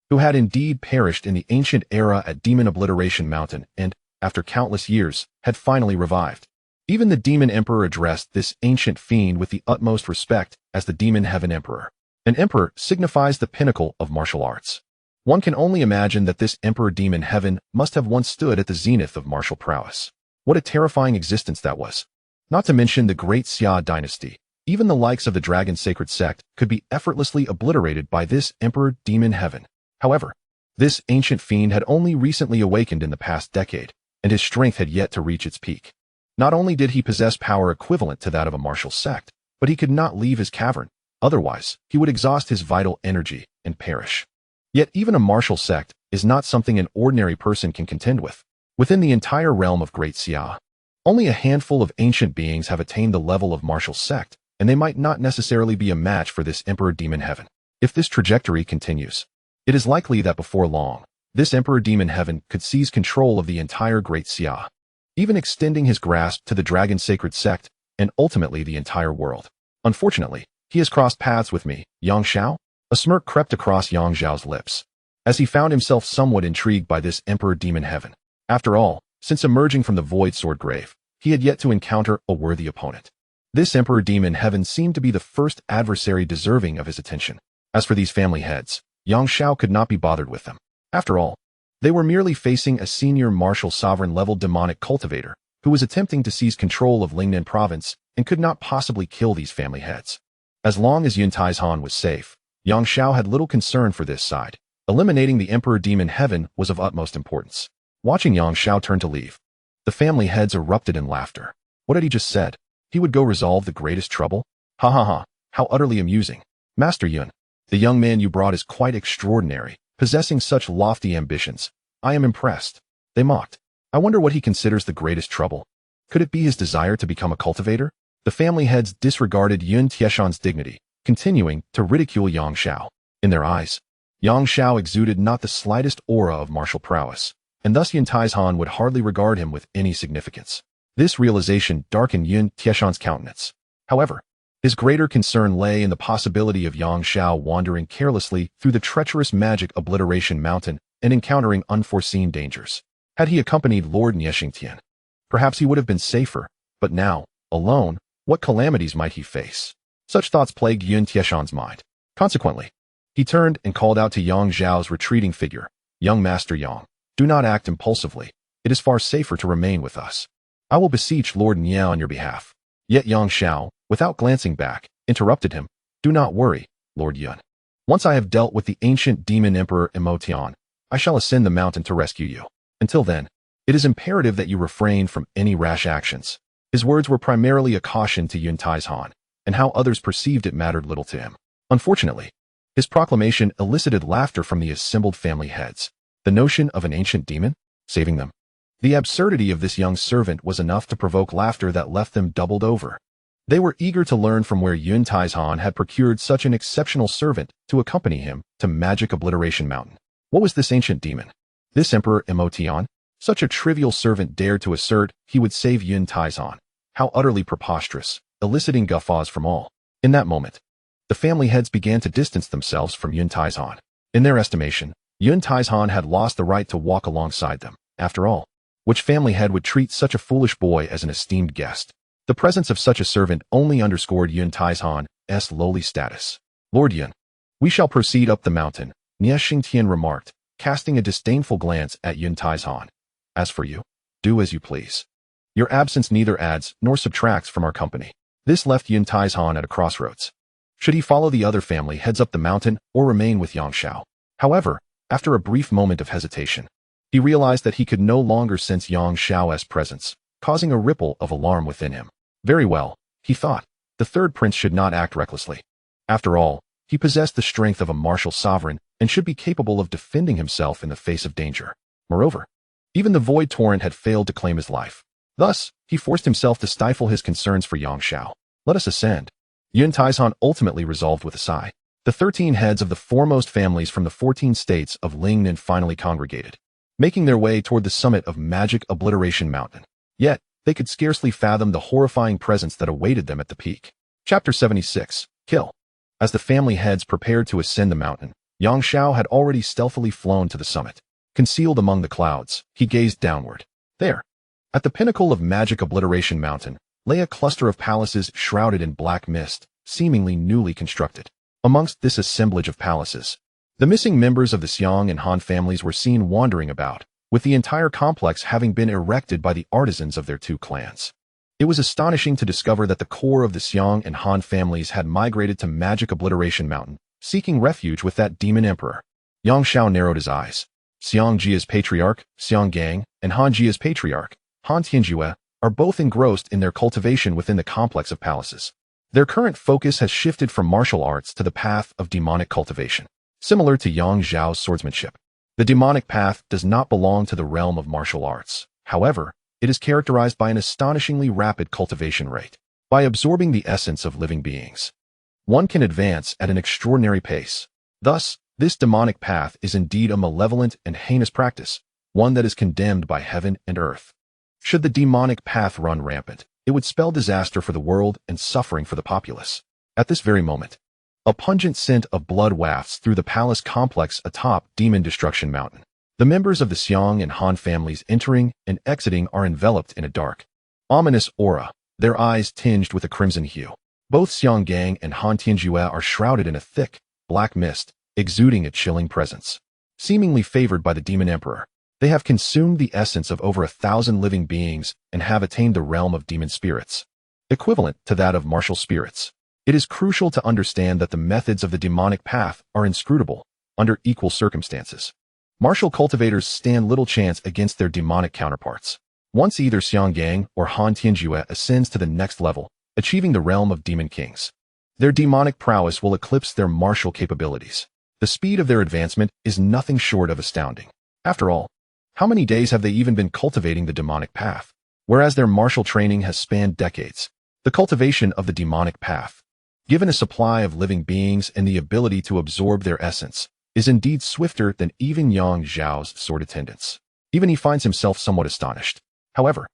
who had indeed perished in the ancient era at Demon Obliteration Mountain and, after countless years, had finally revived. Even the Demon Emperor addressed this ancient fiend with the utmost respect as the Demon Heaven Emperor. An emperor signifies the pinnacle of martial arts. One can only imagine that this Emperor Demon Heaven must have once stood at the zenith of martial prowess. What a terrifying existence that was. Not to mention the Great Xia Dynasty. Even the likes of the Dragon Sacred Sect could be effortlessly obliterated by this Emperor Demon Heaven. However, this ancient fiend had only recently awakened in the past decade, and his strength had yet to reach its peak. Not only did he possess power equivalent to that of a martial sect, but he could not leave his cavern. Otherwise, he would exhaust his vital energy and perish. Yet even a martial sect is not something an ordinary person can contend with. Within the entire realm of Great Xia, only a handful of ancient beings have attained the level of martial sect, and they might not necessarily be a match for this Emperor Demon Heaven. If this trajectory continues, it is likely that before long, this Emperor Demon Heaven could seize control of the entire Great Xia, even extending his grasp to the Dragon Sacred Sect and ultimately the entire world. Unfortunately, he has crossed paths with me, Yang Xiao. A smirk crept across Yang Xiao's lips, as he found himself somewhat intrigued by this Emperor Demon Heaven. After all, Since emerging from the void sword grave, he had yet to encounter a worthy opponent. This Emperor Demon Heaven seemed to be the first adversary deserving of his attention. As for these family heads, Yang Xiao could not be bothered with them. After all, they were merely facing a senior martial sovereign-level demonic cultivator who was attempting to seize control of Lingnan province and could not possibly kill these family heads. As long as Yun Taizhan was safe, Yang Xiao had little concern for this side. Eliminating the Emperor Demon Heaven was of utmost importance. Watching Yang Xiao turn to leave, the family heads erupted in laughter. What had he just said? He would go resolve the greatest trouble? Ha ha ha, how utterly amusing. Master Yun, the young man you brought is quite extraordinary, possessing such lofty ambitions. I am impressed. They mocked. I wonder what he considers the greatest trouble. Could it be his desire to become a cultivator? The family heads disregarded Yun Tieshan's dignity, continuing to ridicule Yang Xiao. In their eyes, Yang Xiao exuded not the slightest aura of martial prowess, and thus Yun Taizhan would hardly regard him with any significance. This realization darkened Yun Tieshan's countenance. However, his greater concern lay in the possibility of Yang Xiao wandering carelessly through the treacherous magic obliteration mountain and encountering unforeseen dangers. Had he accompanied Lord Niexingtian, perhaps he would have been safer, but now, alone, what calamities might he face? Such thoughts plagued Yun Tieshan's mind. Consequently, he turned and called out to Yang Xiao's retreating figure, "Young Master Yang, do not act impulsively. It is far safer to remain with us. I will beseech Lord Nie on your behalf." Yet Yang Xiao, without glancing back, interrupted him. "Do not worry, Lord Yun. Once I have dealt with the ancient demon emperor Emotion, I shall ascend the mountain to rescue you. Until then, it is imperative that you refrain from any rash actions." His words were primarily a caution to Yun Taizhan, and how others perceived it mattered little to him. Unfortunately, his proclamation elicited laughter from the assembled family heads. The notion of an ancient demon? Saving them? The absurdity of this young servant was enough to provoke laughter that left them doubled over. They were eager to learn from where Yun Taizhan had procured such an exceptional servant to accompany him to Magic Obliteration Mountain. What was this ancient demon? This Emperor Emotion? Such a trivial servant dared to assert he would save Yun Taizhan. How utterly preposterous, eliciting guffaws from all. In that moment, the family heads began to distance themselves from Yun Taizhan. In their estimation, Yun Taizhan had lost the right to walk alongside them. After all, which family head would treat such a foolish boy as an esteemed guest? The presence of such a servant only underscored Yun Taizhan's lowly status. "Lord Yun, we shall proceed up the mountain," Niexingtian remarked, casting a disdainful glance at Yun Taizhan. "As for you, do as you please. Your absence neither adds nor subtracts from our company." This left Yun Taizhan at a crossroads. Should he follow the other family heads up the mountain or remain with Yang Xiao? However, after a brief moment of hesitation, he realized that he could no longer sense Yang Xiao's presence, causing a ripple of alarm within him. Very well, he thought, the third prince should not act recklessly. After all, he possessed the strength of a martial sovereign and should be capable of defending himself in the face of danger. Moreover, even the void torrent had failed to claim his life. Thus, he forced himself to stifle his concerns for Yang Xiao. "Let us ascend." Yun Taizhan ultimately resolved with a sigh. The 13 heads of the foremost families from the 14 states of Lingnan finally congregated, making their way toward the summit of Magic Obliteration Mountain. Yet, they could scarcely fathom the horrifying presence that awaited them at the peak. Chapter 76. Kill. As the family heads prepared to ascend the mountain, Yang Xiao had already stealthily flown to the summit. Concealed among the clouds, he gazed downward. There, at the pinnacle of Magic Obliteration Mountain, lay a cluster of palaces shrouded in black mist, seemingly newly constructed. Amongst this assemblage of palaces, the missing members of the Xiang and Han families were seen wandering about, with the entire complex having been erected by the artisans of their two clans. It was astonishing to discover that the core of the Xiang and Han families had migrated to Magic Obliteration Mountain, seeking refuge with that demon emperor. Yang Xiao narrowed his eyes. Xiang Jia's patriarch, Xiang Gang, and Han Jia's patriarch, Han Tianjue, are both engrossed in their cultivation within the complex of palaces. Their current focus has shifted from martial arts to the path of demonic cultivation. Similar to Yang Zhao's swordsmanship, the demonic path does not belong to the realm of martial arts. However, it is characterized by an astonishingly rapid cultivation rate. By absorbing the essence of living beings, one can advance at an extraordinary pace. Thus, this demonic path is indeed a malevolent and heinous practice, one that is condemned by heaven and earth. Should the demonic path run rampant, it would spell disaster for the world and suffering for the populace. At this very moment, a pungent scent of blood wafts through the palace complex atop Demon Destruction Mountain. The members of the Xiang and Han families entering and exiting are enveloped in a dark, ominous aura, their eyes tinged with a crimson hue. Both Xiang Gang and Han Tianjue are shrouded in a thick, black mist, exuding a chilling presence. Seemingly favored by the Demon Emperor, they have consumed the essence of over 1,000 living beings and have attained the realm of demon spirits, equivalent to that of martial spirits. It is crucial to understand that the methods of the demonic path are inscrutable under equal circumstances. Martial cultivators stand little chance against their demonic counterparts. Once either Xiang Gang or Han Tianjue ascends to the next level, achieving the realm of demon kings, their demonic prowess will eclipse their martial capabilities. The speed of their advancement is nothing short of astounding. After all, how many days have they even been cultivating the demonic path? Whereas their martial training has spanned decades, the cultivation of the demonic path, given a supply of living beings and the ability to absorb their essence, is indeed swifter than even Yang Zhao's sword attendants. Even he finds himself somewhat astonished. However,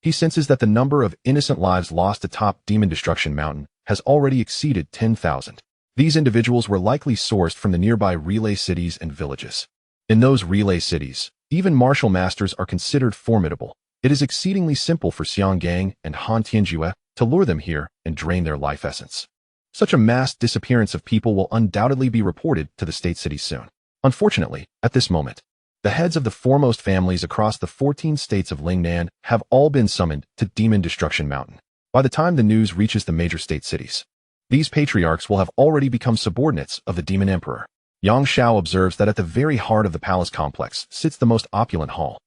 he senses that the number of innocent lives lost atop Demon Destruction Mountain has already exceeded 10,000. These individuals were likely sourced from the nearby relay cities and villages. In those relay cities, even martial masters are considered formidable. It is exceedingly simple for Xiang Gang and Han Tianjue to lure them here and drain their life essence. Such a mass disappearance of people will undoubtedly be reported to the state cities soon. Unfortunately, at this moment, the heads of the foremost families across the 14 states of Lingnan have all been summoned to Demon Destruction Mountain. By the time the news reaches the major state cities, these patriarchs will have already become subordinates of the Demon Emperor. Yang Xiao observes that at the very heart of the palace complex sits the most opulent hall,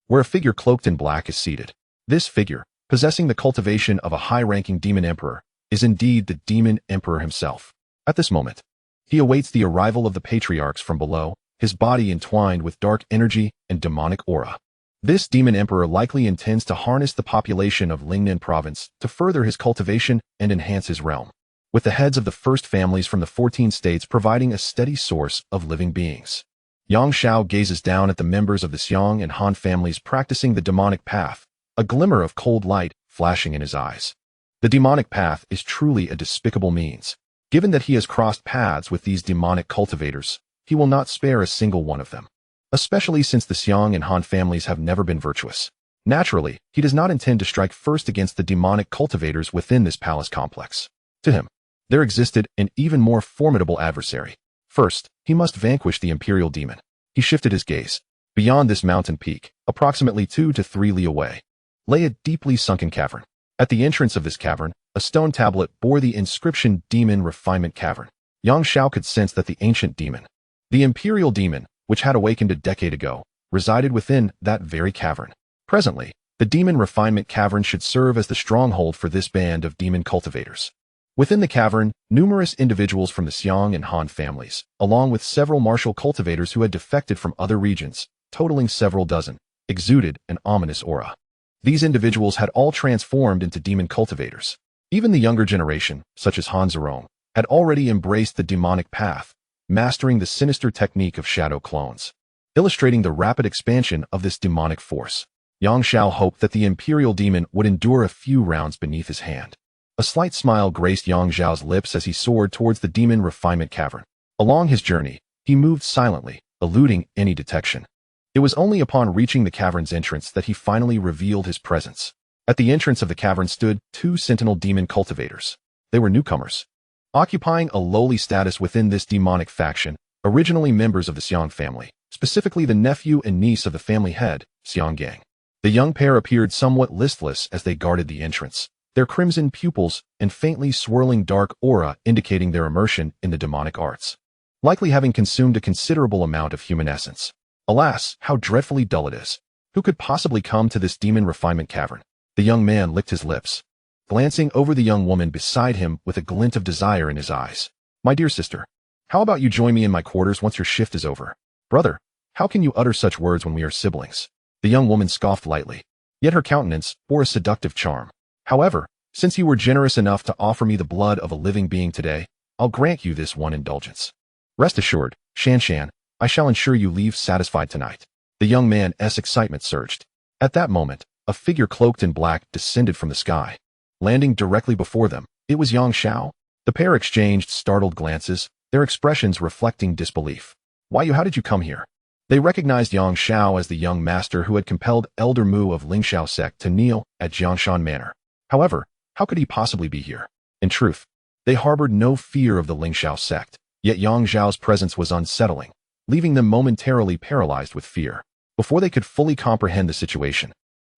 where a figure cloaked in black is seated. This figure, possessing the cultivation of a high-ranking demon emperor, is indeed the demon emperor himself. At this moment, he awaits the arrival of the patriarchs from below, his body entwined with dark energy and demonic aura. This demon emperor likely intends to harness the population of Lingnan province to further his cultivation and enhance his realm, with the heads of the first families from the 14 states providing a steady source of living beings. Yang Xiao gazes down at the members of the Xiang and Han families practicing the demonic path, a glimmer of cold light flashing in his eyes. The demonic path is truly a despicable means. Given that he has crossed paths with these demonic cultivators, he will not spare a single one of them, especially since the Xiang and Han families have never been virtuous. Naturally, he does not intend to strike first against the demonic cultivators within this palace complex. To him, there existed an even more formidable adversary. First, he must vanquish the imperial demon. He shifted his gaze. Beyond this mountain peak, approximately 2 to 3 li away, lay a deeply sunken cavern. At the entrance of this cavern, a stone tablet bore the inscription Demon Refinement Cavern. Yang Xiao could sense that the ancient demon, the imperial demon, which had awakened a decade ago, resided within that very cavern. Presently, the Demon Refinement Cavern should serve as the stronghold for this band of demon cultivators. Within the cavern, numerous individuals from the Xiang and Han families, along with several martial cultivators who had defected from other regions, totaling several dozen, exuded an ominous aura. These individuals had all transformed into demon cultivators. Even the younger generation, such as Han Zerong, had already embraced the demonic path, mastering the sinister technique of shadow clones. Illustrating the rapid expansion of this demonic force, Yang Xiao hoped that the imperial demon would endure a few rounds beneath his hand. A slight smile graced Yang Zhao's lips as he soared towards the Demon Refinement Cavern. Along his journey, he moved silently, eluding any detection. It was only upon reaching the cavern's entrance that he finally revealed his presence. At the entrance of the cavern stood 2 sentinel demon cultivators. They were newcomers, occupying a lowly status within this demonic faction, originally members of the Xiang family, specifically the nephew and niece of the family head, Xiang Gang. The young pair appeared somewhat listless as they guarded the entrance, their crimson pupils and faintly swirling dark aura indicating their immersion in the demonic arts, likely having consumed a considerable amount of human essence. Alas, how dreadfully dull it is. Who could possibly come to this Demon Refinement Cavern? The young man licked his lips, glancing over the young woman beside him with a glint of desire in his eyes. My dear sister, how about you join me in my quarters once your shift is over? Brother, how can you utter such words when we are siblings? The young woman scoffed lightly, yet her countenance bore a seductive charm. However, since you were generous enough to offer me the blood of a living being today, I'll grant you this one indulgence. Rest assured, Shan Shan, I shall ensure you leave satisfied tonight. The young man's excitement surged. At that moment, a figure cloaked in black descended from the sky. Landing directly before them, it was Yang Xiao. The pair exchanged startled glances, their expressions reflecting disbelief. How did you come here? They recognized Yang Xiao as the young master who had compelled Elder Mu of Lingxiao sect to kneel at Jiangshan Manor. However, how could he possibly be here? In truth, they harbored no fear of the Lingxiao sect, yet Yang Xiao's presence was unsettling, leaving them momentarily paralyzed with fear. Before they could fully comprehend the situation,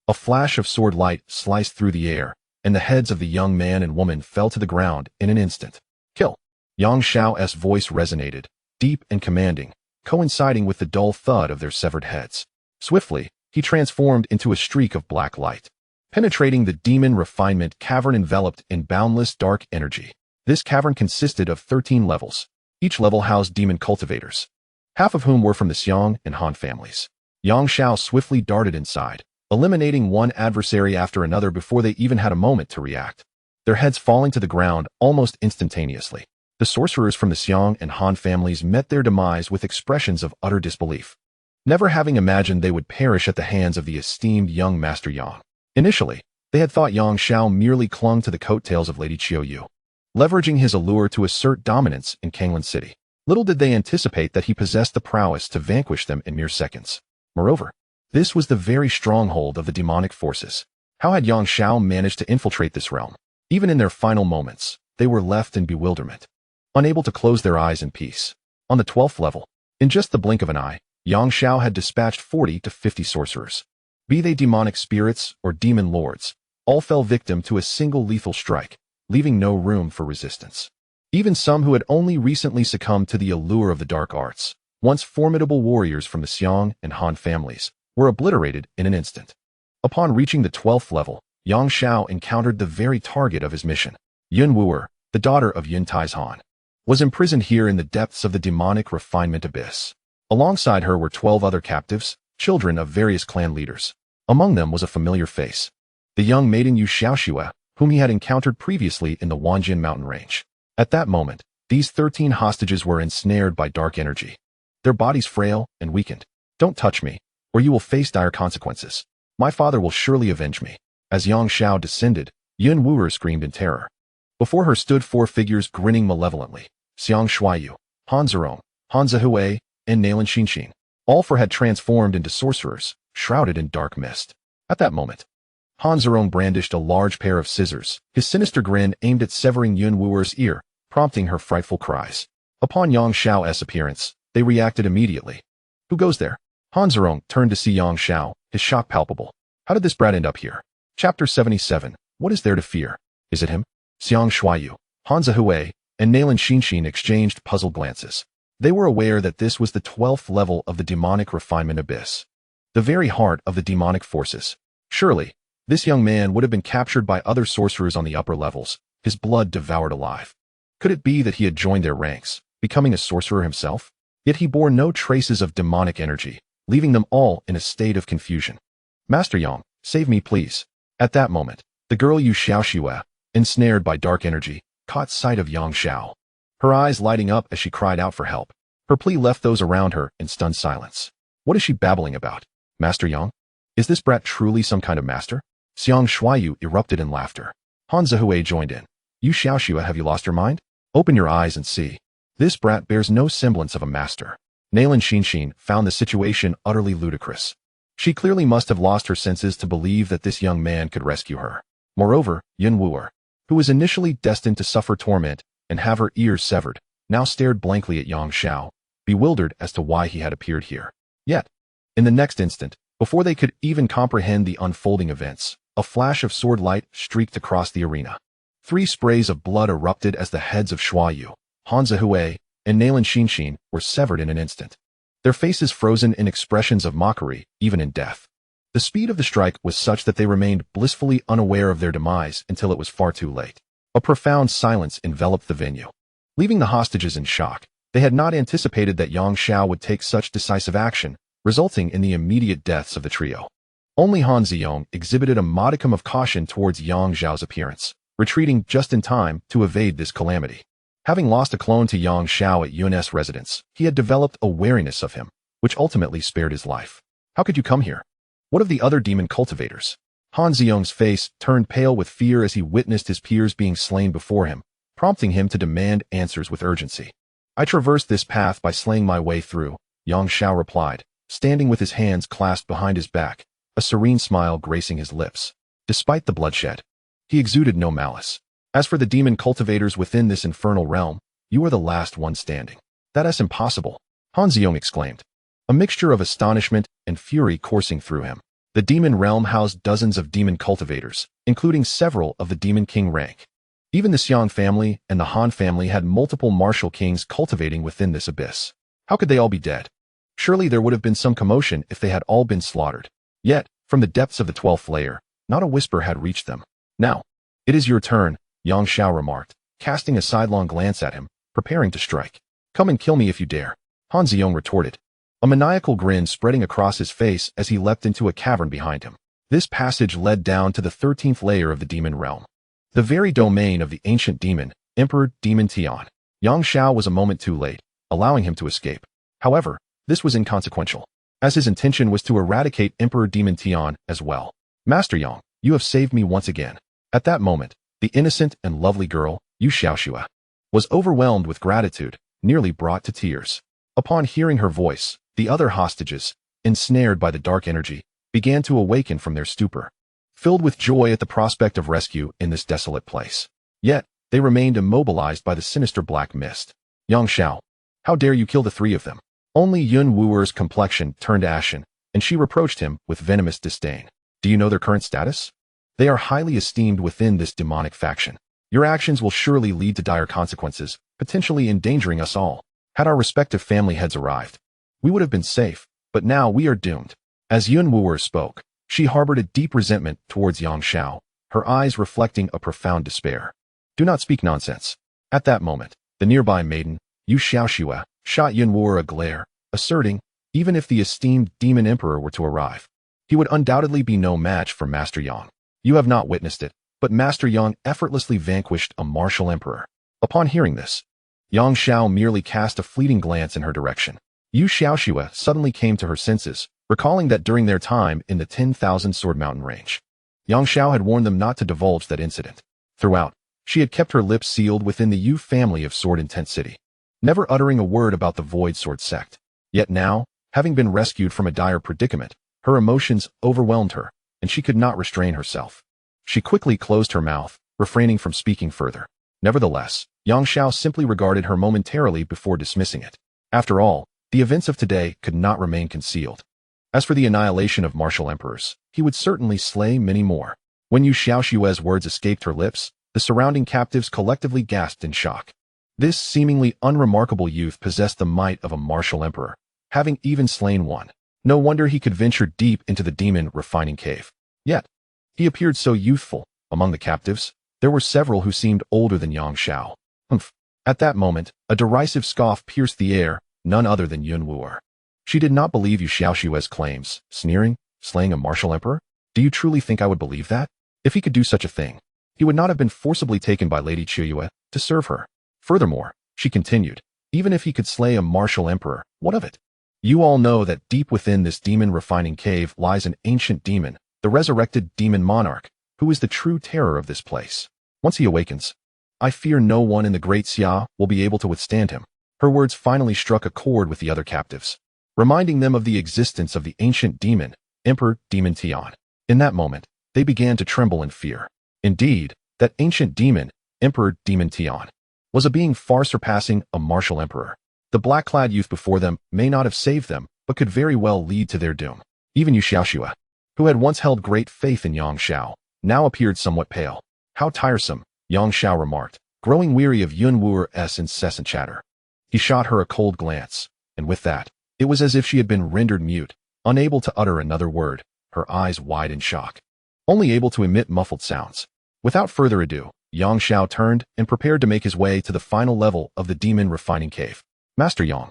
a flash of sword light sliced through the air, and the heads of the young man and woman fell to the ground in an instant. Kill! Yang Xiao's voice resonated, deep and commanding, coinciding with the dull thud of their severed heads. Swiftly, he transformed into a streak of black light, penetrating the demon refinement cavern enveloped in boundless dark energy. This cavern consisted of 13 levels. Each level housed demon cultivators, half of whom were from the Xiong and Han families. Yang Xiao swiftly darted inside, eliminating one adversary after another before they even had a moment to react, their heads falling to the ground almost instantaneously. The sorcerers from the Xiong and Han families met their demise with expressions of utter disbelief, never having imagined they would perish at the hands of the esteemed young Master Yang. Initially, they had thought Yang Xiao merely clung to the coattails of Lady Qiuyu, leveraging his allure to assert dominance in Kanglan City. Little did they anticipate that he possessed the prowess to vanquish them in mere seconds. Moreover, this was the very stronghold of the demonic forces. How had Yang Xiao managed to infiltrate this realm? Even in their final moments, they were left in bewilderment, unable to close their eyes in peace. On the 12th level, in just the blink of an eye, Yang Xiao had dispatched 40 to 50 sorcerers. Be they demonic spirits or demon lords, all fell victim to a single lethal strike, leaving no room for resistance. Even some who had only recently succumbed to the allure of the dark arts, once formidable warriors from the Xiong and Han families, were obliterated in an instant. Upon reaching the 12th level, Yang Xiao encountered the very target of his mission. Yun Wuer, the daughter of Yun Tai's Han, was imprisoned here in the depths of the demonic refinement abyss. Alongside her were 12 other captives, children of various clan leaders. Among them was a familiar face, the young maiden Yu Xiaoxue, whom he had encountered previously in the Wanjin mountain range. At that moment, these 13 hostages were ensnared by dark energy, their bodies frail and weakened. Don't touch me, or you will face dire consequences. My father will surely avenge me. As Yang Xiao descended, Yun Wuer screamed in terror. Before her stood 4 figures grinning malevolently: Xiang Shuaiyu, Han Zerong, Han Zihue, and Nalan Xinxin. All 4 had transformed into sorcerers, shrouded in dark mist. At that moment, Han Zerong brandished a large pair of scissors, his sinister grin aimed at severing Yun Wuer's ear, prompting her frightful cries. Upon Yang Xiao's appearance, they reacted immediately. Who goes there? Han Zerong turned to see Yang Xiao, his shock palpable. How did this brat end up here? Chapter 77. What is there to fear? Is it him? Xiang Shuaiyu, Han Zihue, and Nalan Xinxin exchanged puzzled glances. They were aware that this was the 12th level of the demonic refinement abyss, the very heart of the demonic forces. Surely, this young man would have been captured by other sorcerers on the upper levels, his blood devoured alive. Could it be that he had joined their ranks, becoming a sorcerer himself? Yet he bore no traces of demonic energy, leaving them all in a state of confusion. Master Yang, save me please. At that moment, the girl Yu Xiaoxue, ensnared by dark energy, caught sight of Yang Xiao, her eyes lighting up as she cried out for help. Her plea left those around her in stunned silence. What is she babbling about? Master Yang? Is this brat truly some kind of master? Xiang Shuaiyu erupted in laughter. Han Zihue joined in. Yu Xiaoxue, have you lost your mind? Open your eyes and see. This brat bears no semblance of a master. Nalan Xinxin found the situation utterly ludicrous. She clearly must have lost her senses to believe that this young man could rescue her. Moreover, Yun Wuer, who was initially destined to suffer torment and have her ears severed, now stared blankly at Yang Xiao, bewildered as to why he had appeared here. Yet, in the next instant, before they could even comprehend the unfolding events, a flash of sword light streaked across the arena. 3 sprays of blood erupted as the heads of Shuaiyu, Han Zihue, and Nalan Xinxin were severed in an instant, their faces frozen in expressions of mockery, even in death. The speed of the strike was such that they remained blissfully unaware of their demise until it was far too late. A profound silence enveloped the venue, leaving the hostages in shock. They had not anticipated that Yang Xiao would take such decisive action, resulting in the immediate deaths of the trio. Only Han Ziyong exhibited a modicum of caution towards Yang Xiao's appearance, retreating just in time to evade this calamity. Having lost a clone to Yang Xiao at Yun's residence, he had developed a wariness of him, which ultimately spared his life. How could you come here? What of the other demon cultivators? Han Ziyong's face turned pale with fear as he witnessed his peers being slain before him, prompting him to demand answers with urgency. I traversed this path by slaying my way through, Yang Xiao replied, standing with his hands clasped behind his back, a serene smile gracing his lips. Despite the bloodshed, he exuded no malice. As for the demon cultivators within this infernal realm, you are the last one standing. That is impossible, Han Xiong exclaimed, a mixture of astonishment and fury coursing through him. The demon realm housed dozens of demon cultivators, including several of the demon king rank. Even the Xiang family and the Han family had multiple martial kings cultivating within this abyss. How could they all be dead? Surely there would have been some commotion if they had all been slaughtered. Yet, from the depths of the 12th layer, not a whisper had reached them. Now, it is your turn, Yang Xiao remarked, casting a sidelong glance at him, preparing to strike. Come and kill me if you dare, Han Xiong retorted, a maniacal grin spreading across his face as he leapt into a cavern behind him. This passage led down to the 13th layer of the demon realm, the very domain of the ancient demon, Emperor Demon Tian. Yang Xiao was a moment too late, allowing him to escape. However, this was inconsequential, as his intention was to eradicate Emperor Demon Tian as well. Master Yang, you have saved me once again. At that moment, the innocent and lovely girl, Yu Xiaoxue, was overwhelmed with gratitude, nearly brought to tears. Upon hearing her voice, the other hostages, ensnared by the dark energy, began to awaken from their stupor, filled with joy at the prospect of rescue in this desolate place. Yet, they remained immobilized by the sinister black mist. Yang Xiao, how dare you kill the three of them? Only Yun Wuer's complexion turned ashen, and she reproached him with venomous disdain. Do you know their current status? They are highly esteemed within this demonic faction. Your actions will surely lead to dire consequences, potentially endangering us all. Had our respective family heads arrived, we would have been safe, but now we are doomed. As Yun Wuer spoke, she harbored a deep resentment towards Yang Xiao, her eyes reflecting a profound despair. Do not speak nonsense. At that moment, the nearby maiden, Yu Xiaoxue, shot Yun Wuer a glare, asserting, even if the esteemed demon emperor were to arrive, he would undoubtedly be no match for Master Yang. You have not witnessed it, but Master Yang effortlessly vanquished a martial emperor. Upon hearing this, Yang Xiao merely cast a fleeting glance in her direction. Yu Xiaoxue suddenly came to her senses, recalling that during their time in the 10,000 Sword Mountain range, Yang Xiao had warned them not to divulge that incident. Throughout, she had kept her lips sealed within the Yu family of Sword Intent City, never uttering a word about the Void Sword sect. Yet now, having been rescued from a dire predicament, her emotions overwhelmed her, and she could not restrain herself. She quickly closed her mouth, refraining from speaking further. Nevertheless, Yang Xiao simply regarded her momentarily before dismissing it. After all, the events of today could not remain concealed. As for the annihilation of martial emperors, he would certainly slay many more. When Yu Xiaoxue's words escaped her lips, the surrounding captives collectively gasped in shock. This seemingly unremarkable youth possessed the might of a martial emperor, having even slain one. No wonder he could venture deep into the demon refining cave. Yet, he appeared so youthful. Among the captives, there were several who seemed older than Yang Xiao. Humph. At that moment, a derisive scoff pierced the air, none other than Yun Wuer. She did not believe Yu Xiaoxue's claims, sneering, slaying a martial emperor? Do you truly think I would believe that? If he could do such a thing, he would not have been forcibly taken by Lady Qiuyue to serve her. Furthermore, she continued, even if he could slay a martial emperor, what of it? You all know that deep within this demon refining cave lies an ancient demon, the resurrected demon monarch, who is the true terror of this place. Once he awakens, I fear no one in the Great Xia will be able to withstand him. Her words finally struck a chord with the other captives, reminding them of the existence of the ancient demon, Emperor Demon Tian. In that moment, they began to tremble in fear. Indeed, that ancient demon, Emperor Demon Tian, was a being far surpassing a martial emperor. The black-clad youth before them may not have saved them, but could very well lead to their doom. Even Yu Xiaoxue, who had once held great faith in Yang Xiao, now appeared somewhat pale. How tiresome, Yang Xiao remarked, growing weary of Yun Wuer's incessant chatter. He shot her a cold glance, and with that, it was as if she had been rendered mute, unable to utter another word, her eyes wide in shock, only able to emit muffled sounds. Without further ado, Yang Xiao turned and prepared to make his way to the final level of the demon refining cave. Master Yang,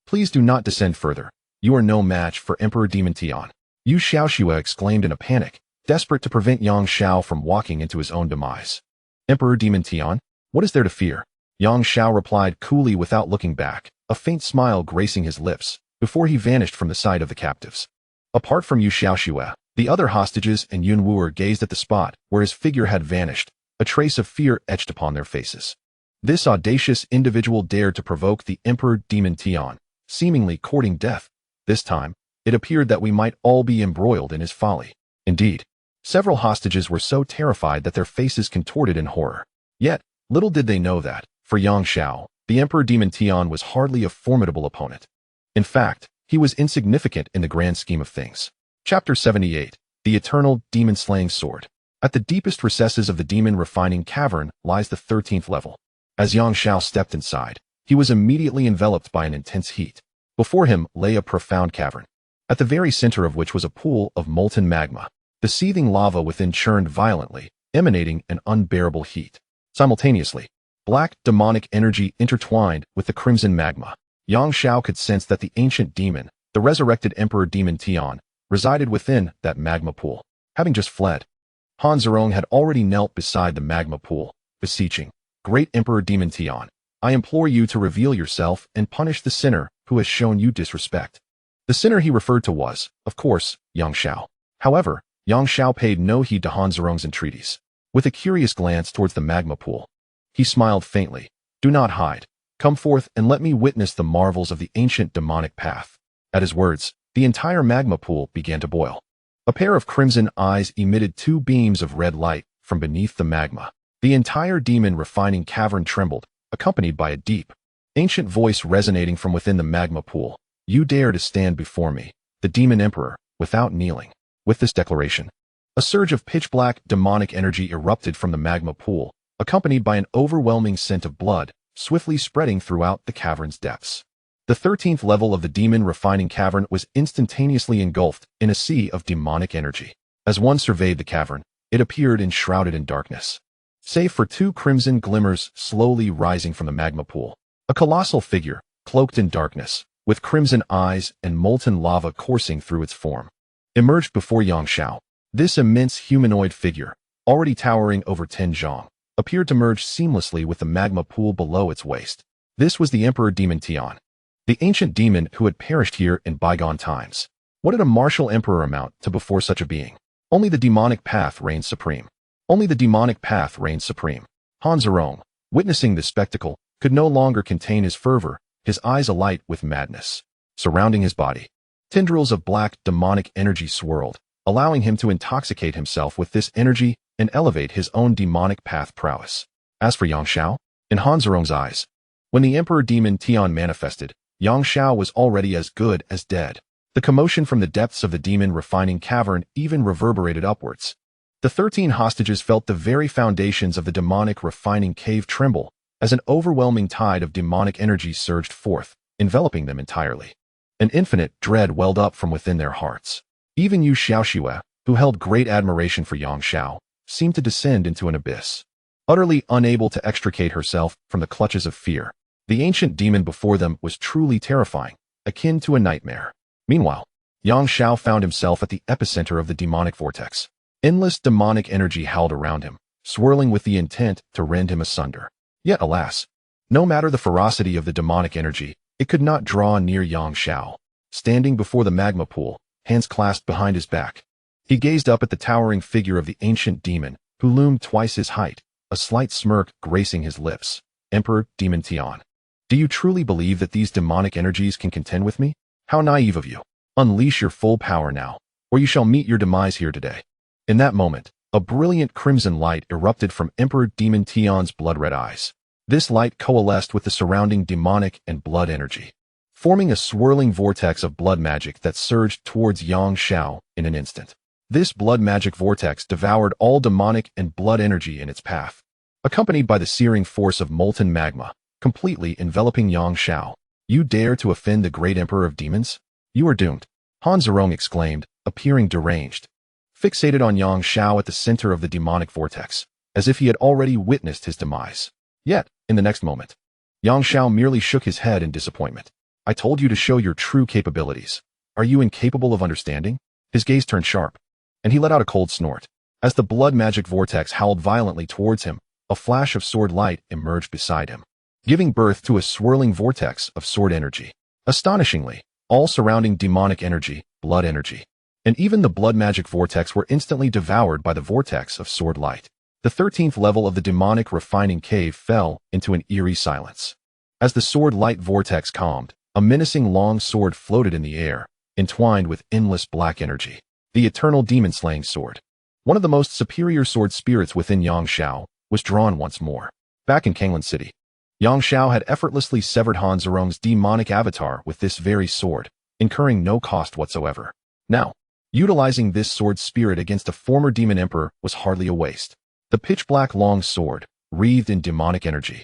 please do not descend further. You are no match for Emperor Demon Tian. Yu Xiaoxue exclaimed in a panic, desperate to prevent Yang Xiao from walking into his own demise. Emperor Demon Tian? What is there to fear? Yang Xiao replied coolly without looking back, a faint smile gracing his lips, before he vanished from the sight of the captives. Apart from Yu Xiaoxue, the other hostages and Yun Wuer gazed at the spot where his figure had vanished, a trace of fear etched upon their faces. This audacious individual dared to provoke the Emperor Demon Tian, seemingly courting death. This time, it appeared that we might all be embroiled in his folly. Indeed, several hostages were so terrified that their faces contorted in horror. Yet, little did they know that, for Yang Xiao, the Emperor Demon Tian was hardly a formidable opponent. In fact, he was insignificant in the grand scheme of things. Chapter 78. The Eternal Demon-Slaying Sword. At the deepest recesses of the demon-refining cavern lies the 13th level. As Yang Xiao stepped inside, he was immediately enveloped by an intense heat. Before him lay a profound cavern, at the very center of which was a pool of molten magma. The seething lava within churned violently, emanating an unbearable heat. Simultaneously, black, demonic energy intertwined with the crimson magma. Yang Xiao could sense that the ancient demon, the resurrected Emperor Demon Tian, resided within that magma pool. Having just fled, Han Zerong had already knelt beside the magma pool, beseeching, "Great Emperor Demon Tian, I implore you to reveal yourself and punish the sinner who has shown you disrespect." The sinner he referred to was, of course, Yang Xiao. However, Yang Xiao paid no heed to Han Zerong's entreaties. With a curious glance towards the magma pool, he smiled faintly. "Do not hide. Come forth and let me witness the marvels of the ancient demonic path." At his words, the entire magma pool began to boil. A pair of crimson eyes emitted two beams of red light from beneath the magma. The entire demon-refining cavern trembled, accompanied by a deep, ancient voice resonating from within the magma pool. "You dare to stand before me, the demon emperor, without kneeling." With this declaration, a surge of pitch-black demonic energy erupted from the magma pool, accompanied by an overwhelming scent of blood, swiftly spreading throughout the cavern's depths. The 13th level of the demon-refining cavern was instantaneously engulfed in a sea of demonic energy. As one surveyed the cavern, it appeared enshrouded in darkness. Save for two crimson glimmers slowly rising from the magma pool. A colossal figure, cloaked in darkness, with crimson eyes and molten lava coursing through its form, emerged before Yang Xiao. This immense humanoid figure, already towering over 10 zhang, appeared to merge seamlessly with the magma pool below its waist. This was the Emperor Demon Tian, the ancient demon who had perished here in bygone times. What did a martial emperor amount to before such a being? Only the demonic path reigned supreme. Only the demonic path reigned supreme. Han Zerong, witnessing this spectacle, could no longer contain his fervor, his eyes alight with madness. Surrounding his body, tendrils of black demonic energy swirled, allowing him to intoxicate himself with this energy and elevate his own demonic path prowess. As for Yang Xiao, in Han Zerong's eyes, when the Emperor Demon Tian manifested, Yang Xiao was already as good as dead. The commotion from the depths of the demon-refining cavern even reverberated upwards. The 13 hostages felt the very foundations of the demonic refining cave tremble as an overwhelming tide of demonic energy surged forth, enveloping them entirely. An infinite dread welled up from within their hearts. Even Yu Xiaoxue, who held great admiration for Yang Xiao, seemed to descend into an abyss. Utterly unable to extricate herself from the clutches of fear, the ancient demon before them was truly terrifying, akin to a nightmare. Meanwhile, Yang Xiao found himself at the epicenter of the demonic vortex. Endless demonic energy howled around him, swirling with the intent to rend him asunder. Yet alas, no matter the ferocity of the demonic energy, it could not draw near Yang Xiao. Standing before the magma pool, hands clasped behind his back, he gazed up at the towering figure of the ancient demon, who loomed twice his height, a slight smirk gracing his lips. "Emperor Demon Tian, do you truly believe that these demonic energies can contend with me? How naive of you. Unleash your full power now, or you shall meet your demise here today." In that moment, a brilliant crimson light erupted from Emperor Demon Tian's blood-red eyes. This light coalesced with the surrounding demonic and blood energy, forming a swirling vortex of blood magic that surged towards Yang Xiao in an instant. This blood magic vortex devoured all demonic and blood energy in its path, accompanied by the searing force of molten magma, completely enveloping Yang Xiao. "You dare to offend the great Emperor of Demons? You are doomed," Han Zerong exclaimed, appearing deranged, fixated on Yang Xiao at the center of the demonic vortex, as if he had already witnessed his demise. Yet, in the next moment, Yang Xiao merely shook his head in disappointment. "I told you to show your true capabilities. Are you incapable of understanding?" His gaze turned sharp, and he let out a cold snort. As the blood magic vortex howled violently towards him, a flash of sword light emerged beside him, giving birth to a swirling vortex of sword energy. Astonishingly, all surrounding demonic energy, blood energy, and even the blood magic vortex were instantly devoured by the vortex of sword light. The 13th level of the demonic refining cave fell into an eerie silence. As the sword light vortex calmed, a menacing long sword floated in the air, entwined with endless black energy. The eternal demon-slaying sword. One of the most superior sword spirits within Yang Xiao was drawn once more. Back in Kanglan City, Yang Xiao had effortlessly severed Han Zerong's demonic avatar with this very sword, incurring no cost whatsoever. Now, utilizing this sword spirit against a former demon emperor was hardly a waste. The pitch-black long sword, wreathed in demonic energy,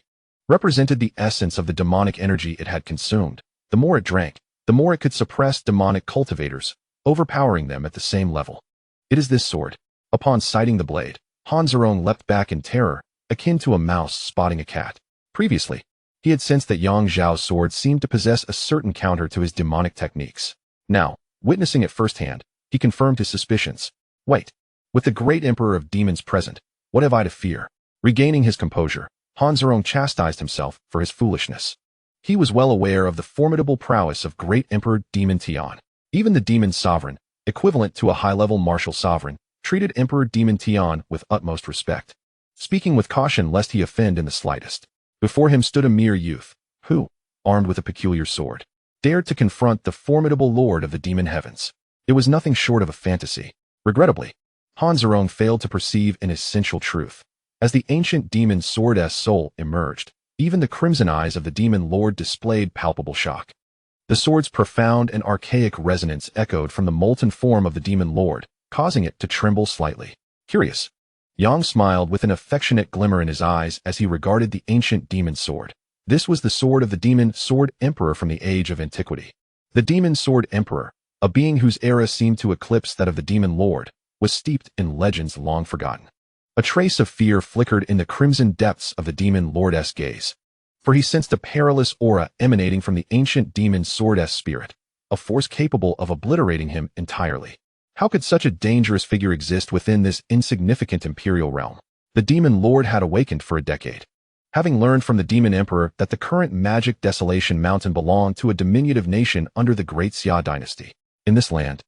represented the essence of the demonic energy it had consumed. The more it drank, the more it could suppress demonic cultivators, overpowering them at the same level. It is this sword. Upon sighting the blade, Han Zerong leapt back in terror, akin to a mouse spotting a cat. Previously, he had sensed that Yang Xiao's sword seemed to possess a certain counter to his demonic techniques. Now, witnessing it firsthand, he confirmed his suspicions. Wait, with the great emperor of demons present, what have I to fear? Regaining his composure, Han Zerong chastised himself for his foolishness. He was well aware of the formidable prowess of great emperor Demon Tian. Even the demon sovereign, equivalent to a high-level martial sovereign, treated Emperor Demon Tian with utmost respect, speaking with caution lest he offend in the slightest. Before him stood a mere youth, who, armed with a peculiar sword, dared to confront the formidable lord of the demon heavens. It was nothing short of a fantasy. Regrettably, Han Zerong failed to perceive an essential truth. As the ancient demon sword's soul emerged, even the crimson eyes of the demon lord displayed palpable shock. The sword's profound and archaic resonance echoed from the molten form of the demon lord, causing it to tremble slightly. Curious, Yang smiled with an affectionate glimmer in his eyes as he regarded the ancient demon sword. This was the sword of the demon sword emperor from the age of antiquity. The demon sword emperor, a being whose era seemed to eclipse that of the demon lord, was steeped in legends long forgotten. A trace of fear flickered in the crimson depths of the demon lord's gaze, for he sensed a peerless aura emanating from the ancient demon sword's spirit, a force capable of obliterating him entirely. How could such a dangerous figure exist within this insignificant imperial realm? The demon lord had awakened for a decade, having learned from the demon emperor that the current magic desolation mountain belonged to a diminutive nation under the Great Xia Dynasty. In this land,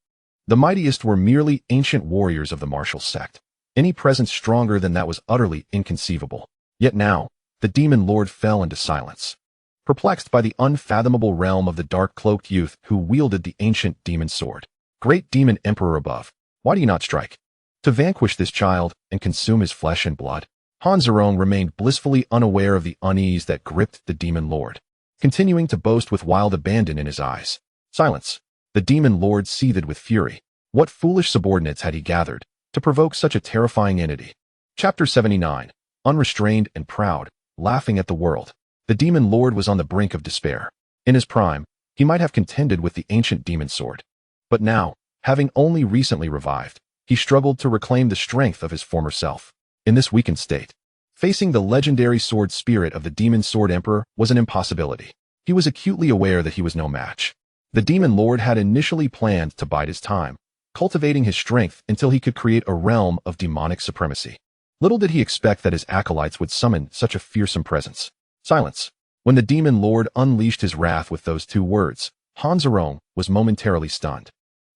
the mightiest were merely ancient warriors of the martial sect. Any presence stronger than that was utterly inconceivable. Yet now, the demon lord fell into silence, perplexed by the unfathomable realm of the dark-cloaked youth who wielded the ancient demon sword. Great demon emperor above, why do you not strike? To vanquish this child and consume his flesh and blood? Han Zerong remained blissfully unaware of the unease that gripped the demon lord, continuing to boast with wild abandon in his eyes. Silence. The demon lord seethed with fury. What foolish subordinates had he gathered to provoke such a terrifying entity? Chapter 79. Unrestrained and proud, laughing at the world. The demon lord was on the brink of despair. In his prime, he might have contended with the ancient demon sword. But now, having only recently revived, he struggled to reclaim the strength of his former self. In this weakened state, facing the legendary sword spirit of the demon sword emperor was an impossibility. He was acutely aware that he was no match. The demon lord had initially planned to bide his time, cultivating his strength until he could create a realm of demonic supremacy. Little did he expect that his acolytes would summon such a fearsome presence. Silence. When the demon lord unleashed his wrath with those two words, Han Zerong was momentarily stunned.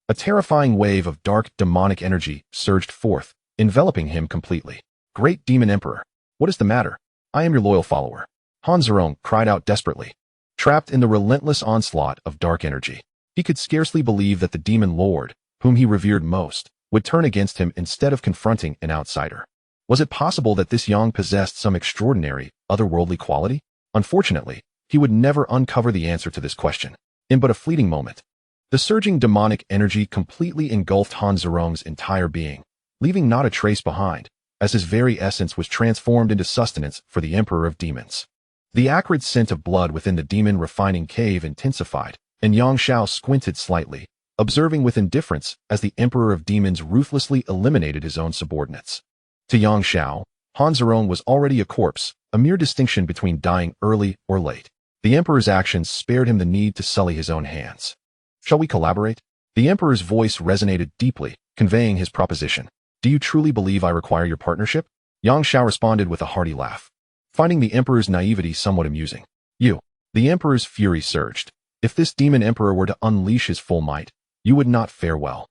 A terrifying wave of dark demonic energy surged forth, enveloping him completely. Great demon emperor, what is the matter? I am your loyal follower. Han Zerong cried out desperately, trapped in the relentless onslaught of dark energy. He could scarcely believe that the demon lord, whom he revered most, would turn against him instead of confronting an outsider. Was it possible that this Yang possessed some extraordinary, otherworldly quality? Unfortunately, he would never uncover the answer to this question. In but a fleeting moment, the surging demonic energy completely engulfed Han Zerong's entire being, leaving not a trace behind, as his very essence was transformed into sustenance for the Emperor of Demons. The acrid scent of blood within the demon refining cave intensified, and Yang Xiao squinted slightly, observing with indifference as the Emperor of Demons ruthlessly eliminated his own subordinates. To Yang Xiao, Han Zerong was already a corpse, a mere distinction between dying early or late. The Emperor's actions spared him the need to sully his own hands. Shall we collaborate? The Emperor's voice resonated deeply, conveying his proposition. Do you truly believe I require your partnership? Yang Xiao responded with a hearty laugh, finding the Emperor's naivety somewhat amusing. You. The Emperor's fury surged. If this demon emperor were to unleash his full might, you would not fare well.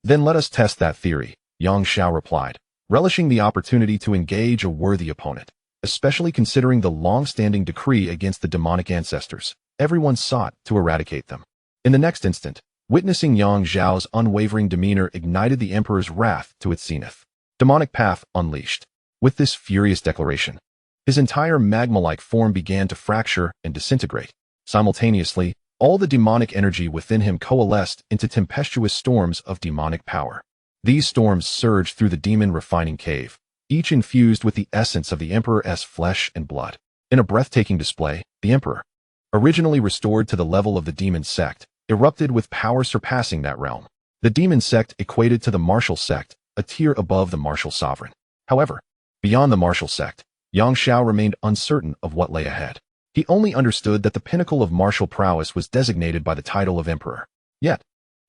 Then let us test that theory, Yang Xiao replied, relishing the opportunity to engage a worthy opponent, especially considering the long-standing decree against the demonic ancestors. Everyone sought to eradicate them. In the next instant, Witnessing Yang Zhao's unwavering demeanor ignited the emperor's wrath to its zenith. Demonic path unleashed. With this furious declaration, his entire magma-like form began to fracture and disintegrate. Simultaneously, all the demonic energy within him coalesced into tempestuous storms of demonic power. These storms surged through the demon refining cave, each infused with the essence of the emperor's flesh and blood. In a breathtaking display, the emperor, originally restored to the level of the demon sect, erupted with power surpassing that realm. The demon sect equated to the martial sect, a tier above the martial sovereign. However, beyond the martial sect, Yang Xiao remained uncertain of what lay ahead. He only understood that the pinnacle of martial prowess was designated by the title of emperor. Yet,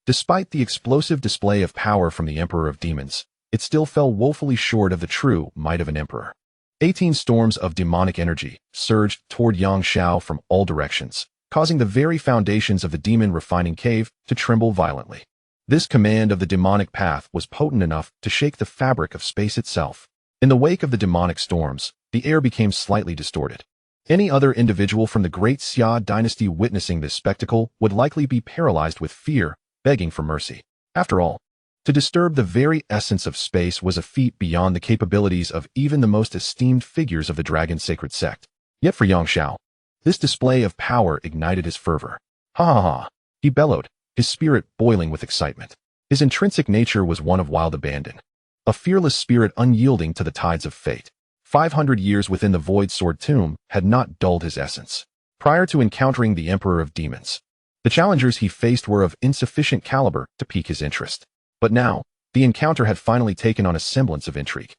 despite the explosive display of power from the emperor of demons, it still fell woefully short of the true might of an emperor. 18 storms of demonic energy surged toward Yang Xiao from all directions, causing the very foundations of the demon refining cave to tremble violently. This command of the demonic path was potent enough to shake the fabric of space itself. In the wake of the demonic storms, the air became slightly distorted. Any other individual from the Great Xia Dynasty witnessing this spectacle would likely be paralyzed with fear, begging for mercy. After all, to disturb the very essence of space was a feat beyond the capabilities of even the most esteemed figures of the dragon sacred sect. Yet for Yang Xiao, this display of power ignited his fervor. Ha ha ha! He bellowed, his spirit boiling with excitement. His intrinsic nature was one of wild abandon, a fearless spirit unyielding to the tides of fate. 500 years within the Void Sword tomb had not dulled his essence. Prior to encountering the Emperor of Demons, the challengers he faced were of insufficient caliber to pique his interest. But now, the encounter had finally taken on a semblance of intrigue.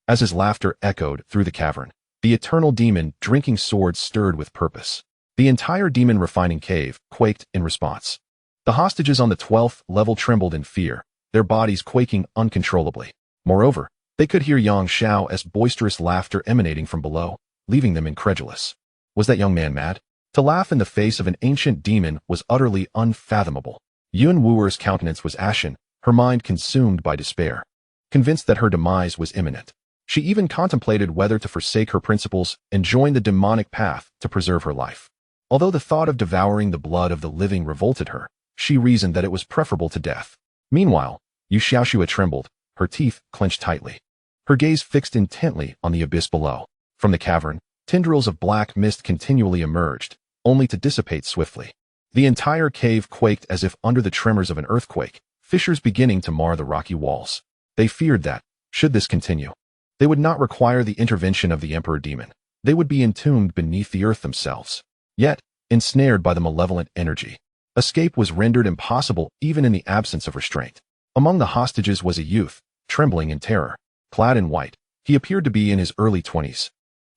As his laughter echoed through the cavern, the eternal demon drinking sword stirred with purpose. The entire demon refining cave quaked in response. The hostages on the 12th level trembled in fear, their bodies quaking uncontrollably. Moreover, they could hear Yang Xiao's boisterous laughter emanating from below, leaving them incredulous. Was that young man mad? To laugh in the face of an ancient demon was utterly unfathomable. Yun Wuer's countenance was ashen, her mind consumed by despair. Convinced that her demise was imminent, she even contemplated whether to forsake her principles and join the demonic path to preserve her life. Although the thought of devouring the blood of the living revolted her, she reasoned that it was preferable to death. Meanwhile, Yu Xiaoxue trembled, her teeth clenched tightly. Her gaze fixed intently on the abyss below. From the cavern, tendrils of black mist continually emerged, only to dissipate swiftly. The entire cave quaked as if under the tremors of an earthquake, fissures beginning to mar the rocky walls. They feared that, should this continue, they would not require the intervention of the Emperor Demon. They would be entombed beneath the earth themselves. Yet, ensnared by the malevolent energy, escape was rendered impossible even in the absence of restraint. Among the hostages was a youth, trembling in terror. Clad in white, he appeared to be in his early 20s.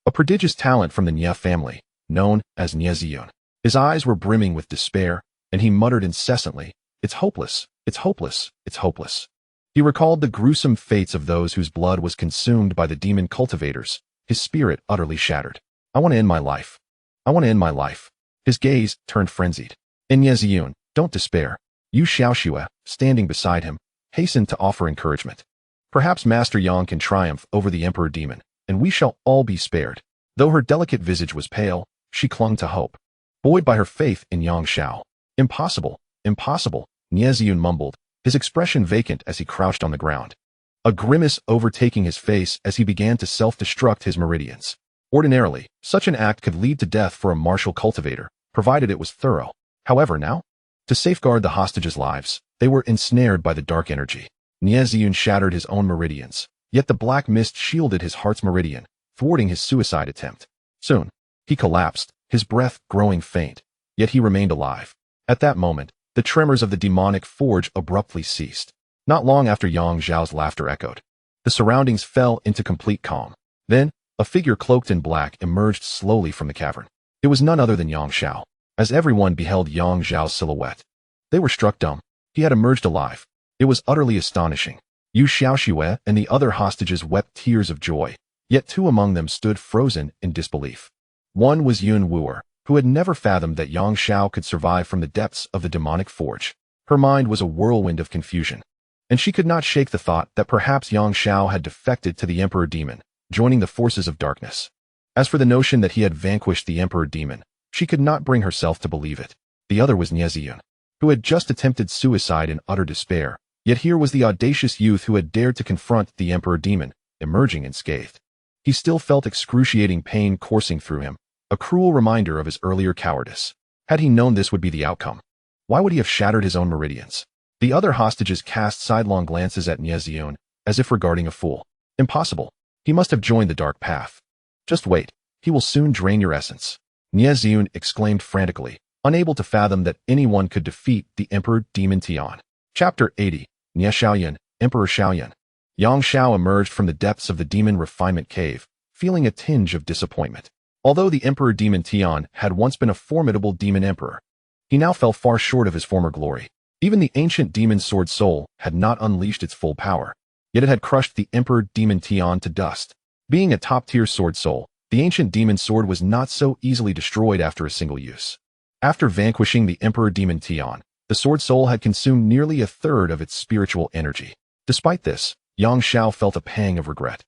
A prodigious talent from the Nye family, known as Nye Ziyun. His eyes were brimming with despair, and he muttered incessantly, "It's hopeless, it's hopeless, it's hopeless." He recalled the gruesome fates of those whose blood was consumed by the demon cultivators, his spirit utterly shattered. "I want to end my life. I want to end my life." His gaze turned frenzied. "And Nye Ziyun, don't despair." Yu Xiaoxue, standing beside him, hastened to offer encouragement. "Perhaps Master Yang can triumph over the Emperor Demon, and we shall all be spared." Though her delicate visage was pale, she clung to hope, buoyed by her faith in Yang Xiao. "Impossible, impossible," Nye Ziyun mumbled, his expression vacant as he crouched on the ground, a grimace overtaking his face as he began to self-destruct his meridians. Ordinarily, such an act could lead to death for a martial cultivator, provided it was thorough. However, now, to safeguard the hostages' lives, they were ensnared by the dark energy. Nye Ziyun shattered his own meridians, yet the black mist shielded his heart's meridian, thwarting his suicide attempt. Soon, he collapsed, his breath growing faint, yet he remained alive. At that moment, the tremors of the demonic forge abruptly ceased. Not long after Yang Zhao's laughter echoed, the surroundings fell into complete calm. Then, a figure cloaked in black emerged slowly from the cavern. It was none other than Yang Xiao. As everyone beheld Yang Zhao's silhouette, they were struck dumb. He had emerged alive. It was utterly astonishing. Yu Xiaoxue and the other hostages wept tears of joy, yet two among them stood frozen in disbelief. One was Yun Wuer, who had never fathomed that Yang Xiao could survive from the depths of the demonic forge. Her mind was a whirlwind of confusion, and she could not shake the thought that perhaps Yang Xiao had defected to the Emperor Demon, joining the forces of darkness. As for the notion that he had vanquished the Emperor Demon, she could not bring herself to believe it. The other was Nye Ziyun, who had just attempted suicide in utter despair. Yet here was the audacious youth who had dared to confront the Emperor Demon, emerging unscathed. He still felt excruciating pain coursing through him, a cruel reminder of his earlier cowardice. Had he known this would be the outcome, why would he have shattered his own meridians? The other hostages cast sidelong glances at Nie, as if regarding a fool. Impossible. He must have joined the dark path. Just wait. He will soon drain your essence. Nie exclaimed frantically, unable to fathom that anyone could defeat the Emperor Demon Tian. Chapter 80. Nie Xiaoyan, Emperor Xiaoyan. Yang Xiao emerged from the depths of the demon refinement cave, feeling a tinge of disappointment. Although the Emperor Demon Tian had once been a formidable demon emperor, he now fell far short of his former glory. Even the ancient demon sword soul had not unleashed its full power, yet it had crushed the Emperor Demon Tian to dust. Being a top-tier sword soul, the ancient demon sword was not so easily destroyed after a single use. After vanquishing the Emperor Demon Tian, the sword soul had consumed nearly a third of its spiritual energy. Despite this, Yang Xiao felt a pang of regret.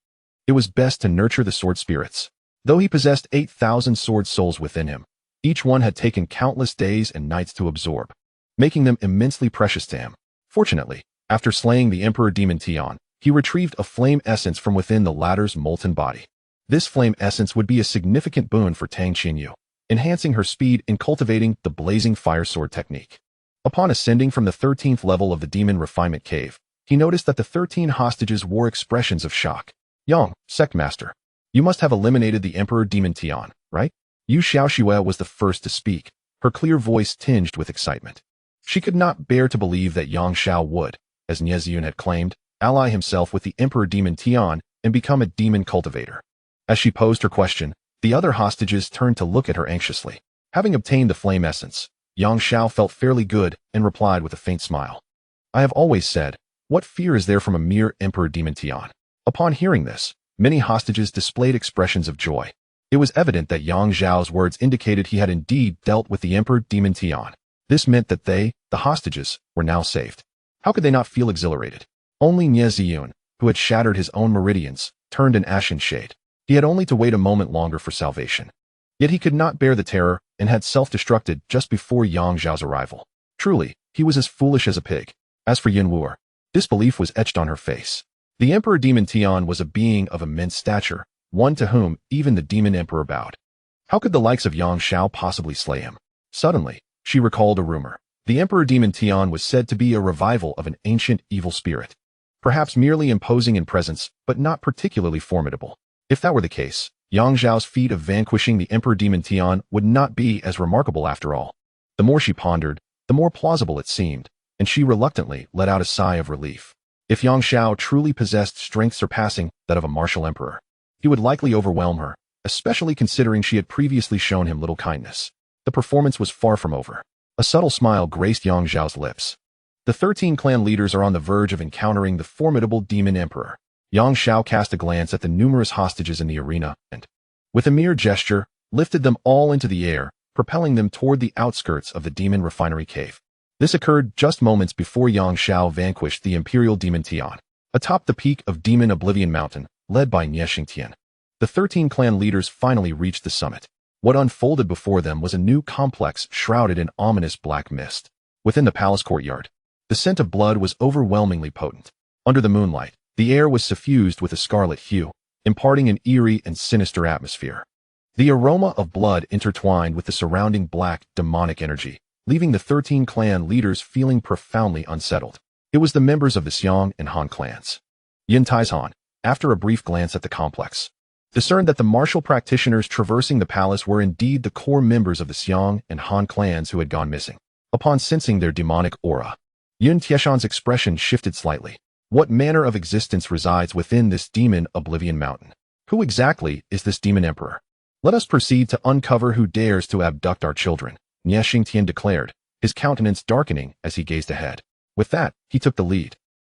It was best to nurture the sword spirits. Though he possessed 8,000 sword souls within him, each one had taken countless days and nights to absorb, making them immensely precious to him. Fortunately, after slaying the Emperor Demon Tian, he retrieved a flame essence from within the latter's molten body. This flame essence would be a significant boon for Tang Qinyu, enhancing her speed in cultivating the blazing fire sword technique. Upon ascending from the 13th level of the demon refinement cave, he noticed that the 13 hostages wore expressions of shock. Yang, Sect Master, you must have eliminated the Emperor Demon Tian, right? Yu Xiaoxue was the first to speak, her clear voice tinged with excitement. She could not bear to believe that Yang Xiao would, as Nie had claimed, ally himself with the Emperor Demon Tian and become a demon cultivator. As she posed her question, the other hostages turned to look at her anxiously. Having obtained the flame essence, Yang Xiao felt fairly good and replied with a faint smile. I have always said, what fear is there from a mere Emperor Demon Tian? Upon hearing this, many hostages displayed expressions of joy. It was evident that Yang Xiao's words indicated he had indeed dealt with the Emperor Demon Tian. This meant that they, the hostages, were now saved. How could they not feel exhilarated? Only Nie, who had shattered his own meridians, turned an ashen shade. He had only to wait a moment longer for salvation. Yet he could not bear the terror and had self-destructed just before Yang Xiao's arrival. Truly, he was as foolish as a pig. As for Yin Wuer, disbelief was etched on her face. The Emperor Demon Tian was a being of immense stature, one to whom even the Demon Emperor bowed. How could the likes of Yang Xiao possibly slay him? Suddenly, she recalled a rumor. The Emperor Demon Tian was said to be a revival of an ancient evil spirit, perhaps merely imposing in presence, but not particularly formidable. If that were the case, Yang Xiao's feat of vanquishing the Emperor Demon Tian would not be as remarkable after all. The more she pondered, the more plausible it seemed, and she reluctantly let out a sigh of relief. If Yang Xiao truly possessed strength surpassing that of a martial emperor, he would likely overwhelm her, especially considering she had previously shown him little kindness. The performance was far from over. A subtle smile graced Yang Xiao's lips. The 13 clan leaders are on the verge of encountering the formidable Demon Emperor. Yang Xiao cast a glance at the numerous hostages in the arena and, with a mere gesture, lifted them all into the air, propelling them toward the outskirts of the demon refinery cave. This occurred just moments before Yang Xiao vanquished the Imperial Demon Tian, atop the peak of Demon Oblivion Mountain, led by Nie Xingtian. The 13 clan leaders finally reached the summit. What unfolded before them was a new complex shrouded in ominous black mist. Within the palace courtyard, the scent of blood was overwhelmingly potent. Under the moonlight, the air was suffused with a scarlet hue, imparting an eerie and sinister atmosphere. The aroma of blood intertwined with the surrounding black, demonic energy, leaving the 13 clan leaders feeling profoundly unsettled. It was the members of the Xiang and Han clans. Yin Taizhan, after a brief glance at the complex, discerned that the martial practitioners traversing the palace were indeed the core members of the Xiang and Han clans who had gone missing. Upon sensing their demonic aura, Yun Tieshan's expression shifted slightly. What manner of existence resides within this demon Oblivion Mountain? Who exactly is this demon emperor? Let us proceed to uncover who dares to abduct our children, Nie Xingtian declared, his countenance darkening as he gazed ahead. With that, he took the lead,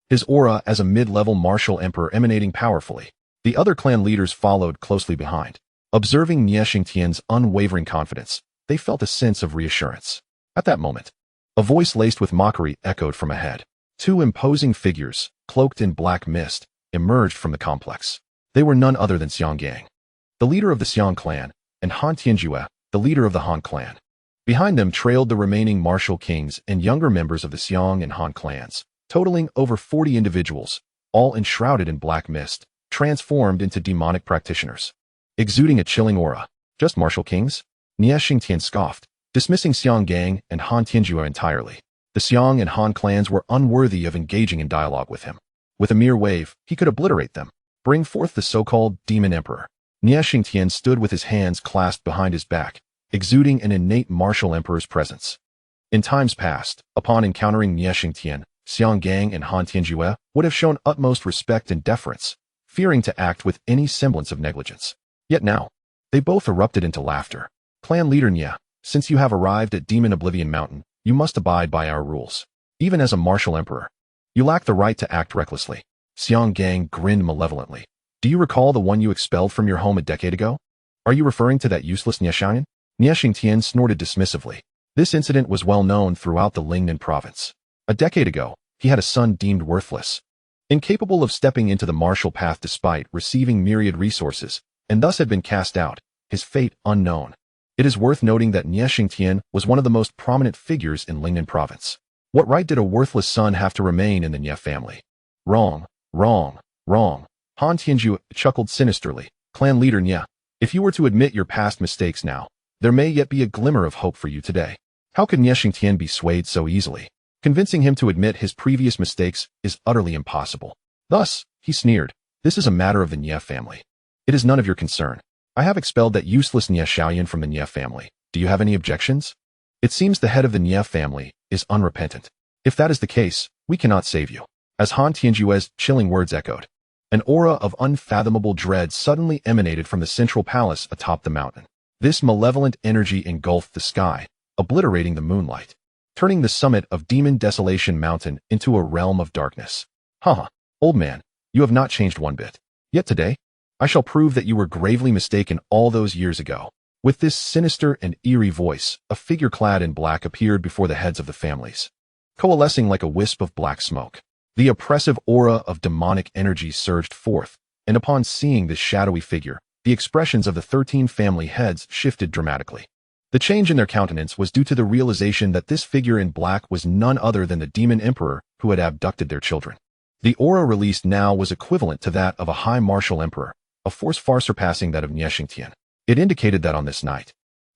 his aura as a mid-level martial emperor emanating powerfully. The other clan leaders followed closely behind. Observing Nie Xingtian's unwavering confidence, they felt a sense of reassurance. At that moment, a voice laced with mockery echoed from ahead. Two imposing figures, cloaked in black mist, emerged from the complex. They were none other than Xiang Yang, the leader of the Xiang clan, and Han Tianjue, the leader of the Han clan. Behind them trailed the remaining martial kings and younger members of the Xiong and Han clans, totaling over 40 individuals, all enshrouded in black mist, transformed into demonic practitioners. Exuding a chilling aura. Just martial kings? Nie Xingtian scoffed, dismissing Xiong Gang and Han Tianjue entirely. The Xiong and Han clans were unworthy of engaging in dialogue with him. With a mere wave, he could obliterate them. Bring forth the so-called Demon Emperor. Nie Xingtian stood with his hands clasped behind his back, exuding an innate martial emperor's presence. In times past, upon encountering Nie Xingtian, Xiong Gang and Han Tianjue would have shown utmost respect and deference, fearing to act with any semblance of negligence. Yet now, they both erupted into laughter. Clan leader Nie, since you have arrived at Demon Oblivion Mountain, you must abide by our rules. Even as a martial emperor, you lack the right to act recklessly. Xiong Gang grinned malevolently. Do you recall the one you expelled from your home a decade ago? Are you referring to that useless Nie Xiaoyan? Nie Xingtian snorted dismissively. This incident was well known throughout the Lingnan province. A decade ago, he had a son deemed worthless, incapable of stepping into the martial path despite receiving myriad resources, and thus had been cast out, his fate unknown. It is worth noting that Nie Xingtian was one of the most prominent figures in Lingnan province. What right did a worthless son have to remain in the Nie family? Wrong, wrong, wrong. Han Tianjue chuckled sinisterly. Clan leader Nie, if you were to admit your past mistakes now, there may yet be a glimmer of hope for you today. How could Nie Xingtian be swayed so easily? Convincing him to admit his previous mistakes is utterly impossible. Thus, he sneered, this is a matter of the Nie family. It is none of your concern. I have expelled that useless Nie Xiaoyan from the Nie family. Do you have any objections? It seems the head of the Nie family is unrepentant. If that is the case, we cannot save you. As Han Tianjue's chilling words echoed, an aura of unfathomable dread suddenly emanated from the central palace atop the mountain. This malevolent energy engulfed the sky, obliterating the moonlight, turning the summit of Demon Desolation Mountain into a realm of darkness. Haha, old man, you have not changed one bit. Yet today, I shall prove that you were gravely mistaken all those years ago. With this sinister and eerie voice, a figure clad in black appeared before the heads of the families, coalescing like a wisp of black smoke. The oppressive aura of demonic energy surged forth, and upon seeing this shadowy figure, the expressions of the 13 family heads shifted dramatically. The change in their countenance was due to the realization that this figure in black was none other than the Demon Emperor who had abducted their children. The aura released now was equivalent to that of a high martial emperor, a force far surpassing that of Nie Xingtian. It indicated that on this night,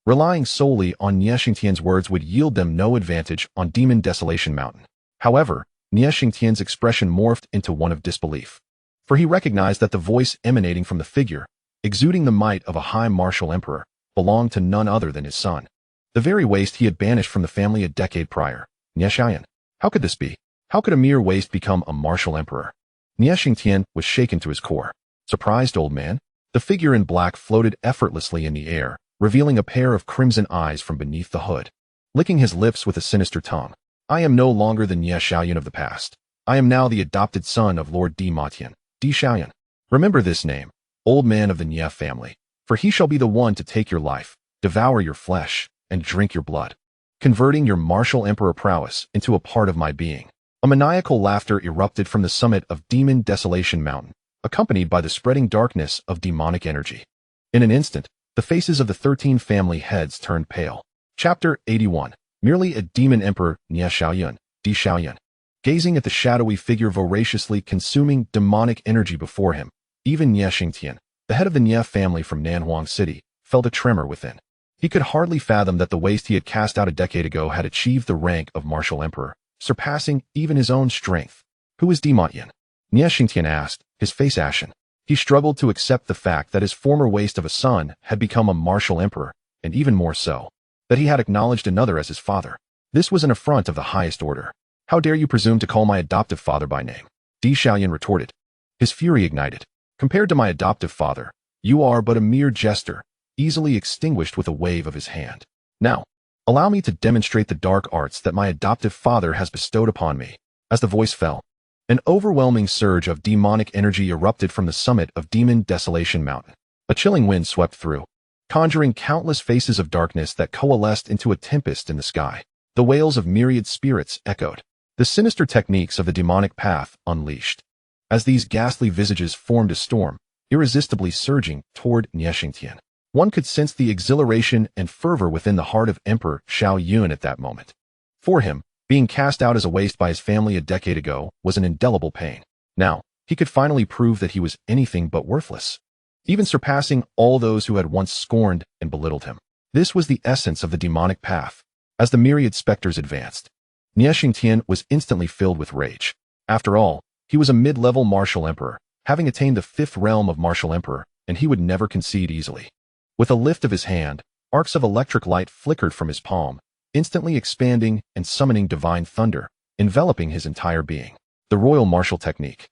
relying solely on Nie Xingtian's words would yield them no advantage on Demon Desolation Mountain. However, Nie Xingtian's expression morphed into one of disbelief, for he recognized that the voice emanating from the figure, exuding the might of a high martial emperor, belonged to none other than his son, the very waste he had banished from the family a decade prior. Nie Xiaoyan. How could this be? How could a mere waste become a martial emperor? Nie Xingtian was shaken to his core. Surprised old man, the figure in black floated effortlessly in the air, revealing a pair of crimson eyes from beneath the hood. Licking his lips with a sinister tongue, I am no longer the Nie Xiaoyan of the past. I am now the adopted son of Lord Di Matian, Di Xiaoyan. Remember this name, old man of the Nie family, for he shall be the one to take your life, devour your flesh, and drink your blood, converting your martial emperor prowess into a part of my being. A maniacal laughter erupted from the summit of Demon Desolation Mountain, accompanied by the spreading darkness of demonic energy. In an instant, the faces of the 13 family heads turned pale. Chapter 81. Merely a demon emperor, Nie Xiaoyan, Di Xiaoyan. Gazing at the shadowy figure voraciously consuming demonic energy before him, even Nie Xingtian, the head of the Nie family from Nanhuang City, felt a tremor within. He could hardly fathom that the waste he had cast out a decade ago had achieved the rank of martial emperor, surpassing even his own strength. Who is Di Matian? Nie Xingtian asked, his face ashen. He struggled to accept the fact that his former waste of a son had become a martial emperor, and even more so, that he had acknowledged another as his father. This was an affront of the highest order. How dare you presume to call my adoptive father by name? Di Xiaoyan retorted. His fury ignited. Compared to my adoptive father, you are but a mere jester, easily extinguished with a wave of his hand. Now, allow me to demonstrate the dark arts that my adoptive father has bestowed upon me. As the voice fell, an overwhelming surge of demonic energy erupted from the summit of Demon Desolation Mountain. A chilling wind swept through, conjuring countless faces of darkness that coalesced into a tempest in the sky. The wails of myriad spirits echoed, the sinister techniques of the demonic path unleashed. As these ghastly visages formed a storm, irresistibly surging toward Nie Xingtian. One could sense the exhilaration and fervor within the heart of Emperor Xiao Yun at that moment. For him, being cast out as a waste by his family a decade ago was an indelible pain. Now, he could finally prove that he was anything but worthless, even surpassing all those who had once scorned and belittled him. This was the essence of the demonic path. As the myriad specters advanced, Nie Xingtian was instantly filled with rage. After all, he was a mid-level martial emperor, having attained the 5th realm of martial emperor, and he would never concede easily. With a lift of his hand, arcs of electric light flickered from his palm, instantly expanding and summoning divine thunder, enveloping his entire being. The royal martial technique.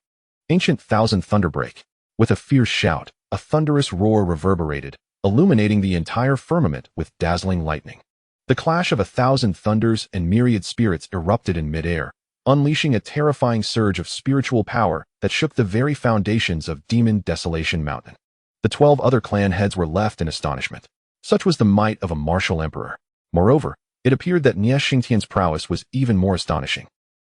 Ancient Thousand Thunderbreak. With a fierce shout, a thunderous roar reverberated, illuminating the entire firmament with dazzling lightning. The clash of 1,000 thunders and myriad spirits erupted in midair, unleashing a terrifying surge of spiritual power that shook the very foundations of Demon Desolation Mountain. The 12 other clan heads were left in astonishment. Such was the might of a martial emperor. Moreover, it appeared that Nie Xingtian's prowess was even more astonishing.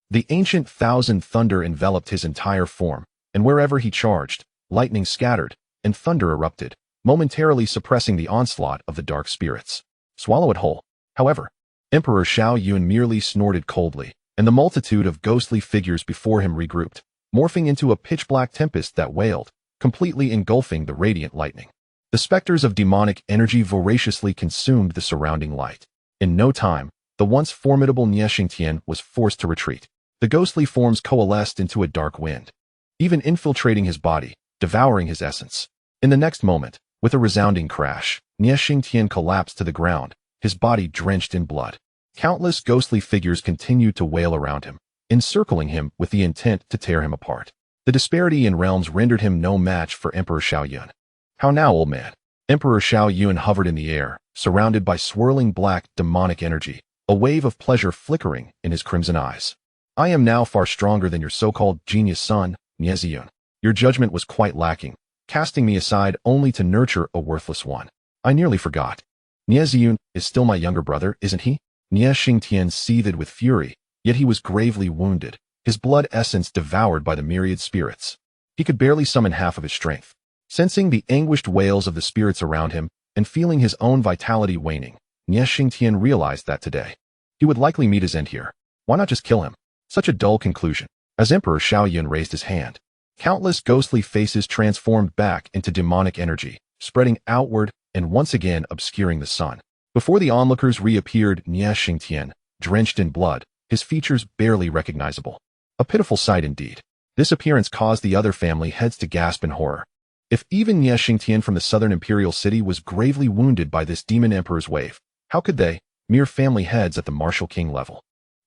The ancient Thousand Thunder enveloped his entire form, and wherever he charged, lightning scattered, and thunder erupted, momentarily suppressing the onslaught of the dark spirits. Swallow it whole. However, Emperor Xiao Yun merely snorted coldly, and the multitude of ghostly figures before him regrouped, morphing into a pitch-black tempest that wailed, completely engulfing the radiant lightning. The specters of demonic energy voraciously consumed the surrounding light. In no time, the once formidable Nie Xingtian was forced to retreat. The ghostly forms coalesced into a dark wind, even infiltrating his body, devouring his essence. In the next moment, with a resounding crash, Nie Xingtian collapsed to the ground, his body drenched in blood. Countless ghostly figures continued to wail around him, encircling him with the intent to tear him apart. The disparity in realms rendered him no match for Emperor Xiao Yun. How now, old man? Emperor Xiao Yun hovered in the air, surrounded by swirling black, demonic energy, a wave of pleasure flickering in his crimson eyes. I am now far stronger than your so-called genius son, Nie Xiyun. Your judgment was quite lacking, casting me aside only to nurture a worthless one. I nearly forgot. Nie Xiyun is still my younger brother, isn't he? Nie Xingtian seethed with fury, yet he was gravely wounded, his blood essence devoured by the myriad spirits. He could barely summon half of his strength. Sensing the anguished wails of the spirits around him, and feeling his own vitality waning, Nie Xingtian realized that today he would likely meet his end here. Why not just kill him? Such a dull conclusion. As Emperor Xiao Yun raised his hand, countless ghostly faces transformed back into demonic energy, spreading outward and once again obscuring the sun. Before the onlookers reappeared Nie Xingtian, drenched in blood, his features barely recognizable. A pitiful sight indeed. This appearance caused the other family heads to gasp in horror. If even Nie Xingtian from the southern imperial city was gravely wounded by this demon emperor's wave, how could they, mere family heads at the martial king level,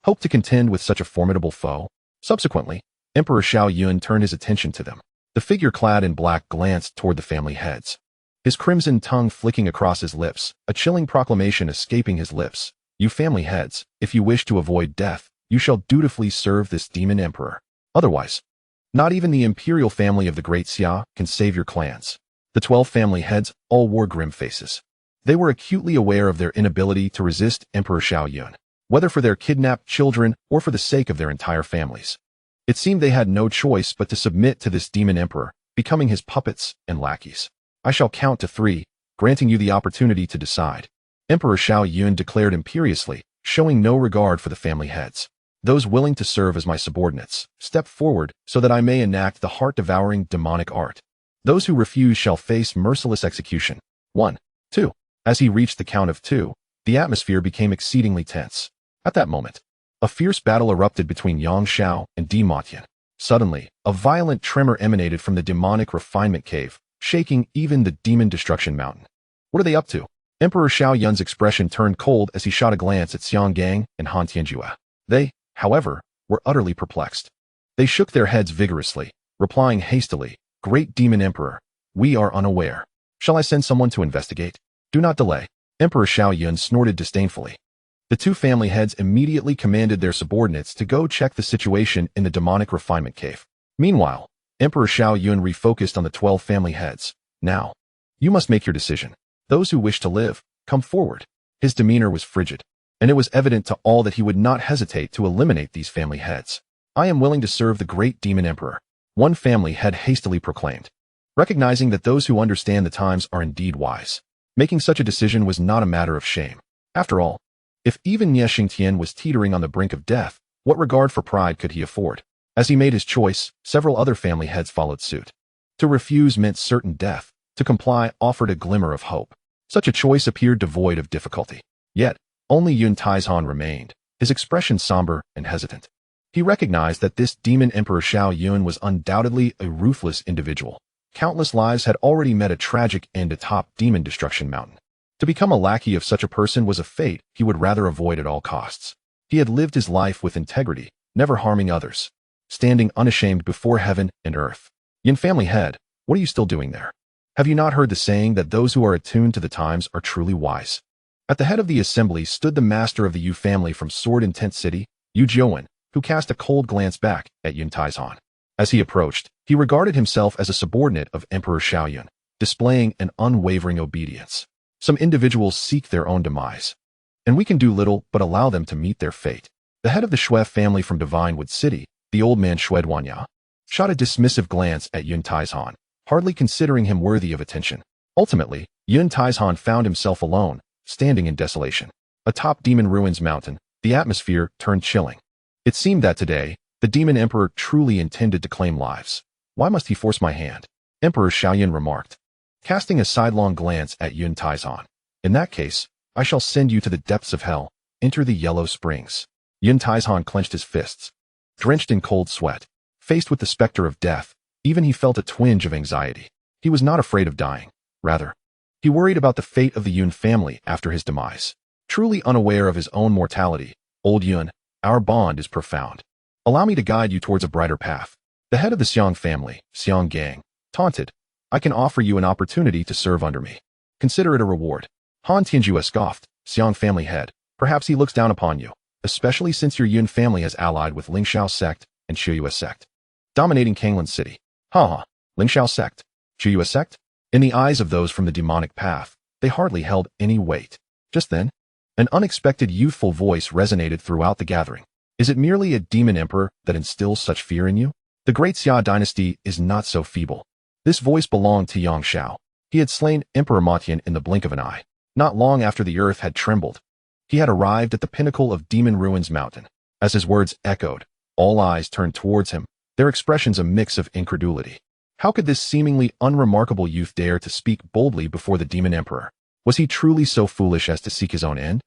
hope to contend with such a formidable foe? Subsequently, Emperor Xiao Yun turned his attention to them. The figure clad in black glanced toward the family heads, his crimson tongue flicking across his lips, a chilling proclamation escaping his lips. You family heads, if you wish to avoid death, you shall dutifully serve this demon emperor. Otherwise, not even the imperial family of the Great Xia can save your clans. The 12 family heads all wore grim faces. They were acutely aware of their inability to resist Emperor Xiao Yun, whether for their kidnapped children or for the sake of their entire families. It seemed they had no choice but to submit to this demon emperor, becoming his puppets and lackeys. I shall count to 3, granting you the opportunity to decide. Emperor Xiao Yun declared imperiously, showing no regard for the family heads. Those willing to serve as my subordinates, step forward so that I may enact the heart-devouring demonic art. Those who refuse shall face merciless execution. 1, 2. As he reached the count of 2, the atmosphere became exceedingly tense. At that moment, a fierce battle erupted between Yang Xiao and Di Matian. Suddenly, a violent tremor emanated from the demonic refinement cave, shaking even the demon destruction mountain. What are they up to? Emperor Xiao Yun's expression turned cold as he shot a glance at Xiang Gang and Han Tianjue. They, however, were utterly perplexed. They shook their heads vigorously, replying hastily, Great Demon Emperor, we are unaware. Shall I send someone to investigate? Do not delay. Emperor Xiao Yun snorted disdainfully. The 2 family heads immediately commanded their subordinates to go check the situation in the demonic refinement cave. Meanwhile, Emperor Xiao Yun refocused on the 12 family heads. Now, you must make your decision. Those who wish to live, come forward. His demeanor was frigid, and it was evident to all that he would not hesitate to eliminate these family heads. I am willing to serve the great demon emperor, one family head hastily proclaimed, recognizing that those who understand the times are indeed wise. Making such a decision was not a matter of shame. After all, if even Nie Xingtian was teetering on the brink of death, what regard for pride could he afford? As he made his choice, several other family heads followed suit. To refuse meant certain death. To comply offered a glimmer of hope. Such a choice appeared devoid of difficulty. Yet, only Yun Taizhan remained, his expression somber and hesitant. He recognized that this demon emperor Xiao Yun was undoubtedly a ruthless individual. Countless lives had already met a tragic end atop demon destruction mountain. To become a lackey of such a person was a fate he would rather avoid at all costs. He had lived his life with integrity, never harming others, standing unashamed before heaven and earth. Yin family head, what are you still doing there? Have you not heard the saying that those who are attuned to the times are truly wise? At the head of the assembly stood the master of the Yu family from Sword in Tent City, Yu Jiuwen, who cast a cold glance back at Yun Taizhan. As he approached, he regarded himself as a subordinate of Emperor Xiaoyun, displaying an unwavering obedience. Some individuals seek their own demise, and we can do little but allow them to meet their fate. The head of the Xue family from Divinewood City, the old man Xue Duanya, shot a dismissive glance at Yun Taizhan, hardly considering him worthy of attention. Ultimately, Yun Taizhan found himself alone, standing in desolation. Atop Demon Ruins Mountain, the atmosphere turned chilling. It seemed that today, the demon emperor truly intended to claim lives. Why must he force my hand? Emperor Xiaoyun remarked, casting a sidelong glance at Yun Taizhan. In that case, I shall send you to the depths of hell. Enter the Yellow Springs. Yun Taizhan clenched his fists. Drenched in cold sweat, faced with the specter of death, even he felt a twinge of anxiety. He was not afraid of dying. Rather, he worried about the fate of the Yun family after his demise. Truly unaware of his own mortality, old Yun, our bond is profound. Allow me to guide you towards a brighter path. The head of the Xiang family, Xiang Gang, taunted, I can offer you an opportunity to serve under me. Consider it a reward. Han Tianjue scoffed, Xiang family head, perhaps he looks down upon you, especially since your Yun family has allied with Lingxiao sect and Shuyue sect, dominating Kanglan City. Ha! Lingxiao sect, Shuyue sect? In the eyes of those from the demonic path, they hardly held any weight. Just then, an unexpected youthful voice resonated throughout the gathering. Is it merely a demon emperor that instills such fear in you? The Great Xia Dynasty is not so feeble. This voice belonged to Yang Shao. He had slain Emperor Matian in the blink of an eye. Not long after the earth had trembled, he had arrived at the pinnacle of Demon Ruins Mountain. As his words echoed, all eyes turned towards him, their expressions a mix of incredulity. How could this seemingly unremarkable youth dare to speak boldly before the demon emperor? Was he truly so foolish as to seek his own end?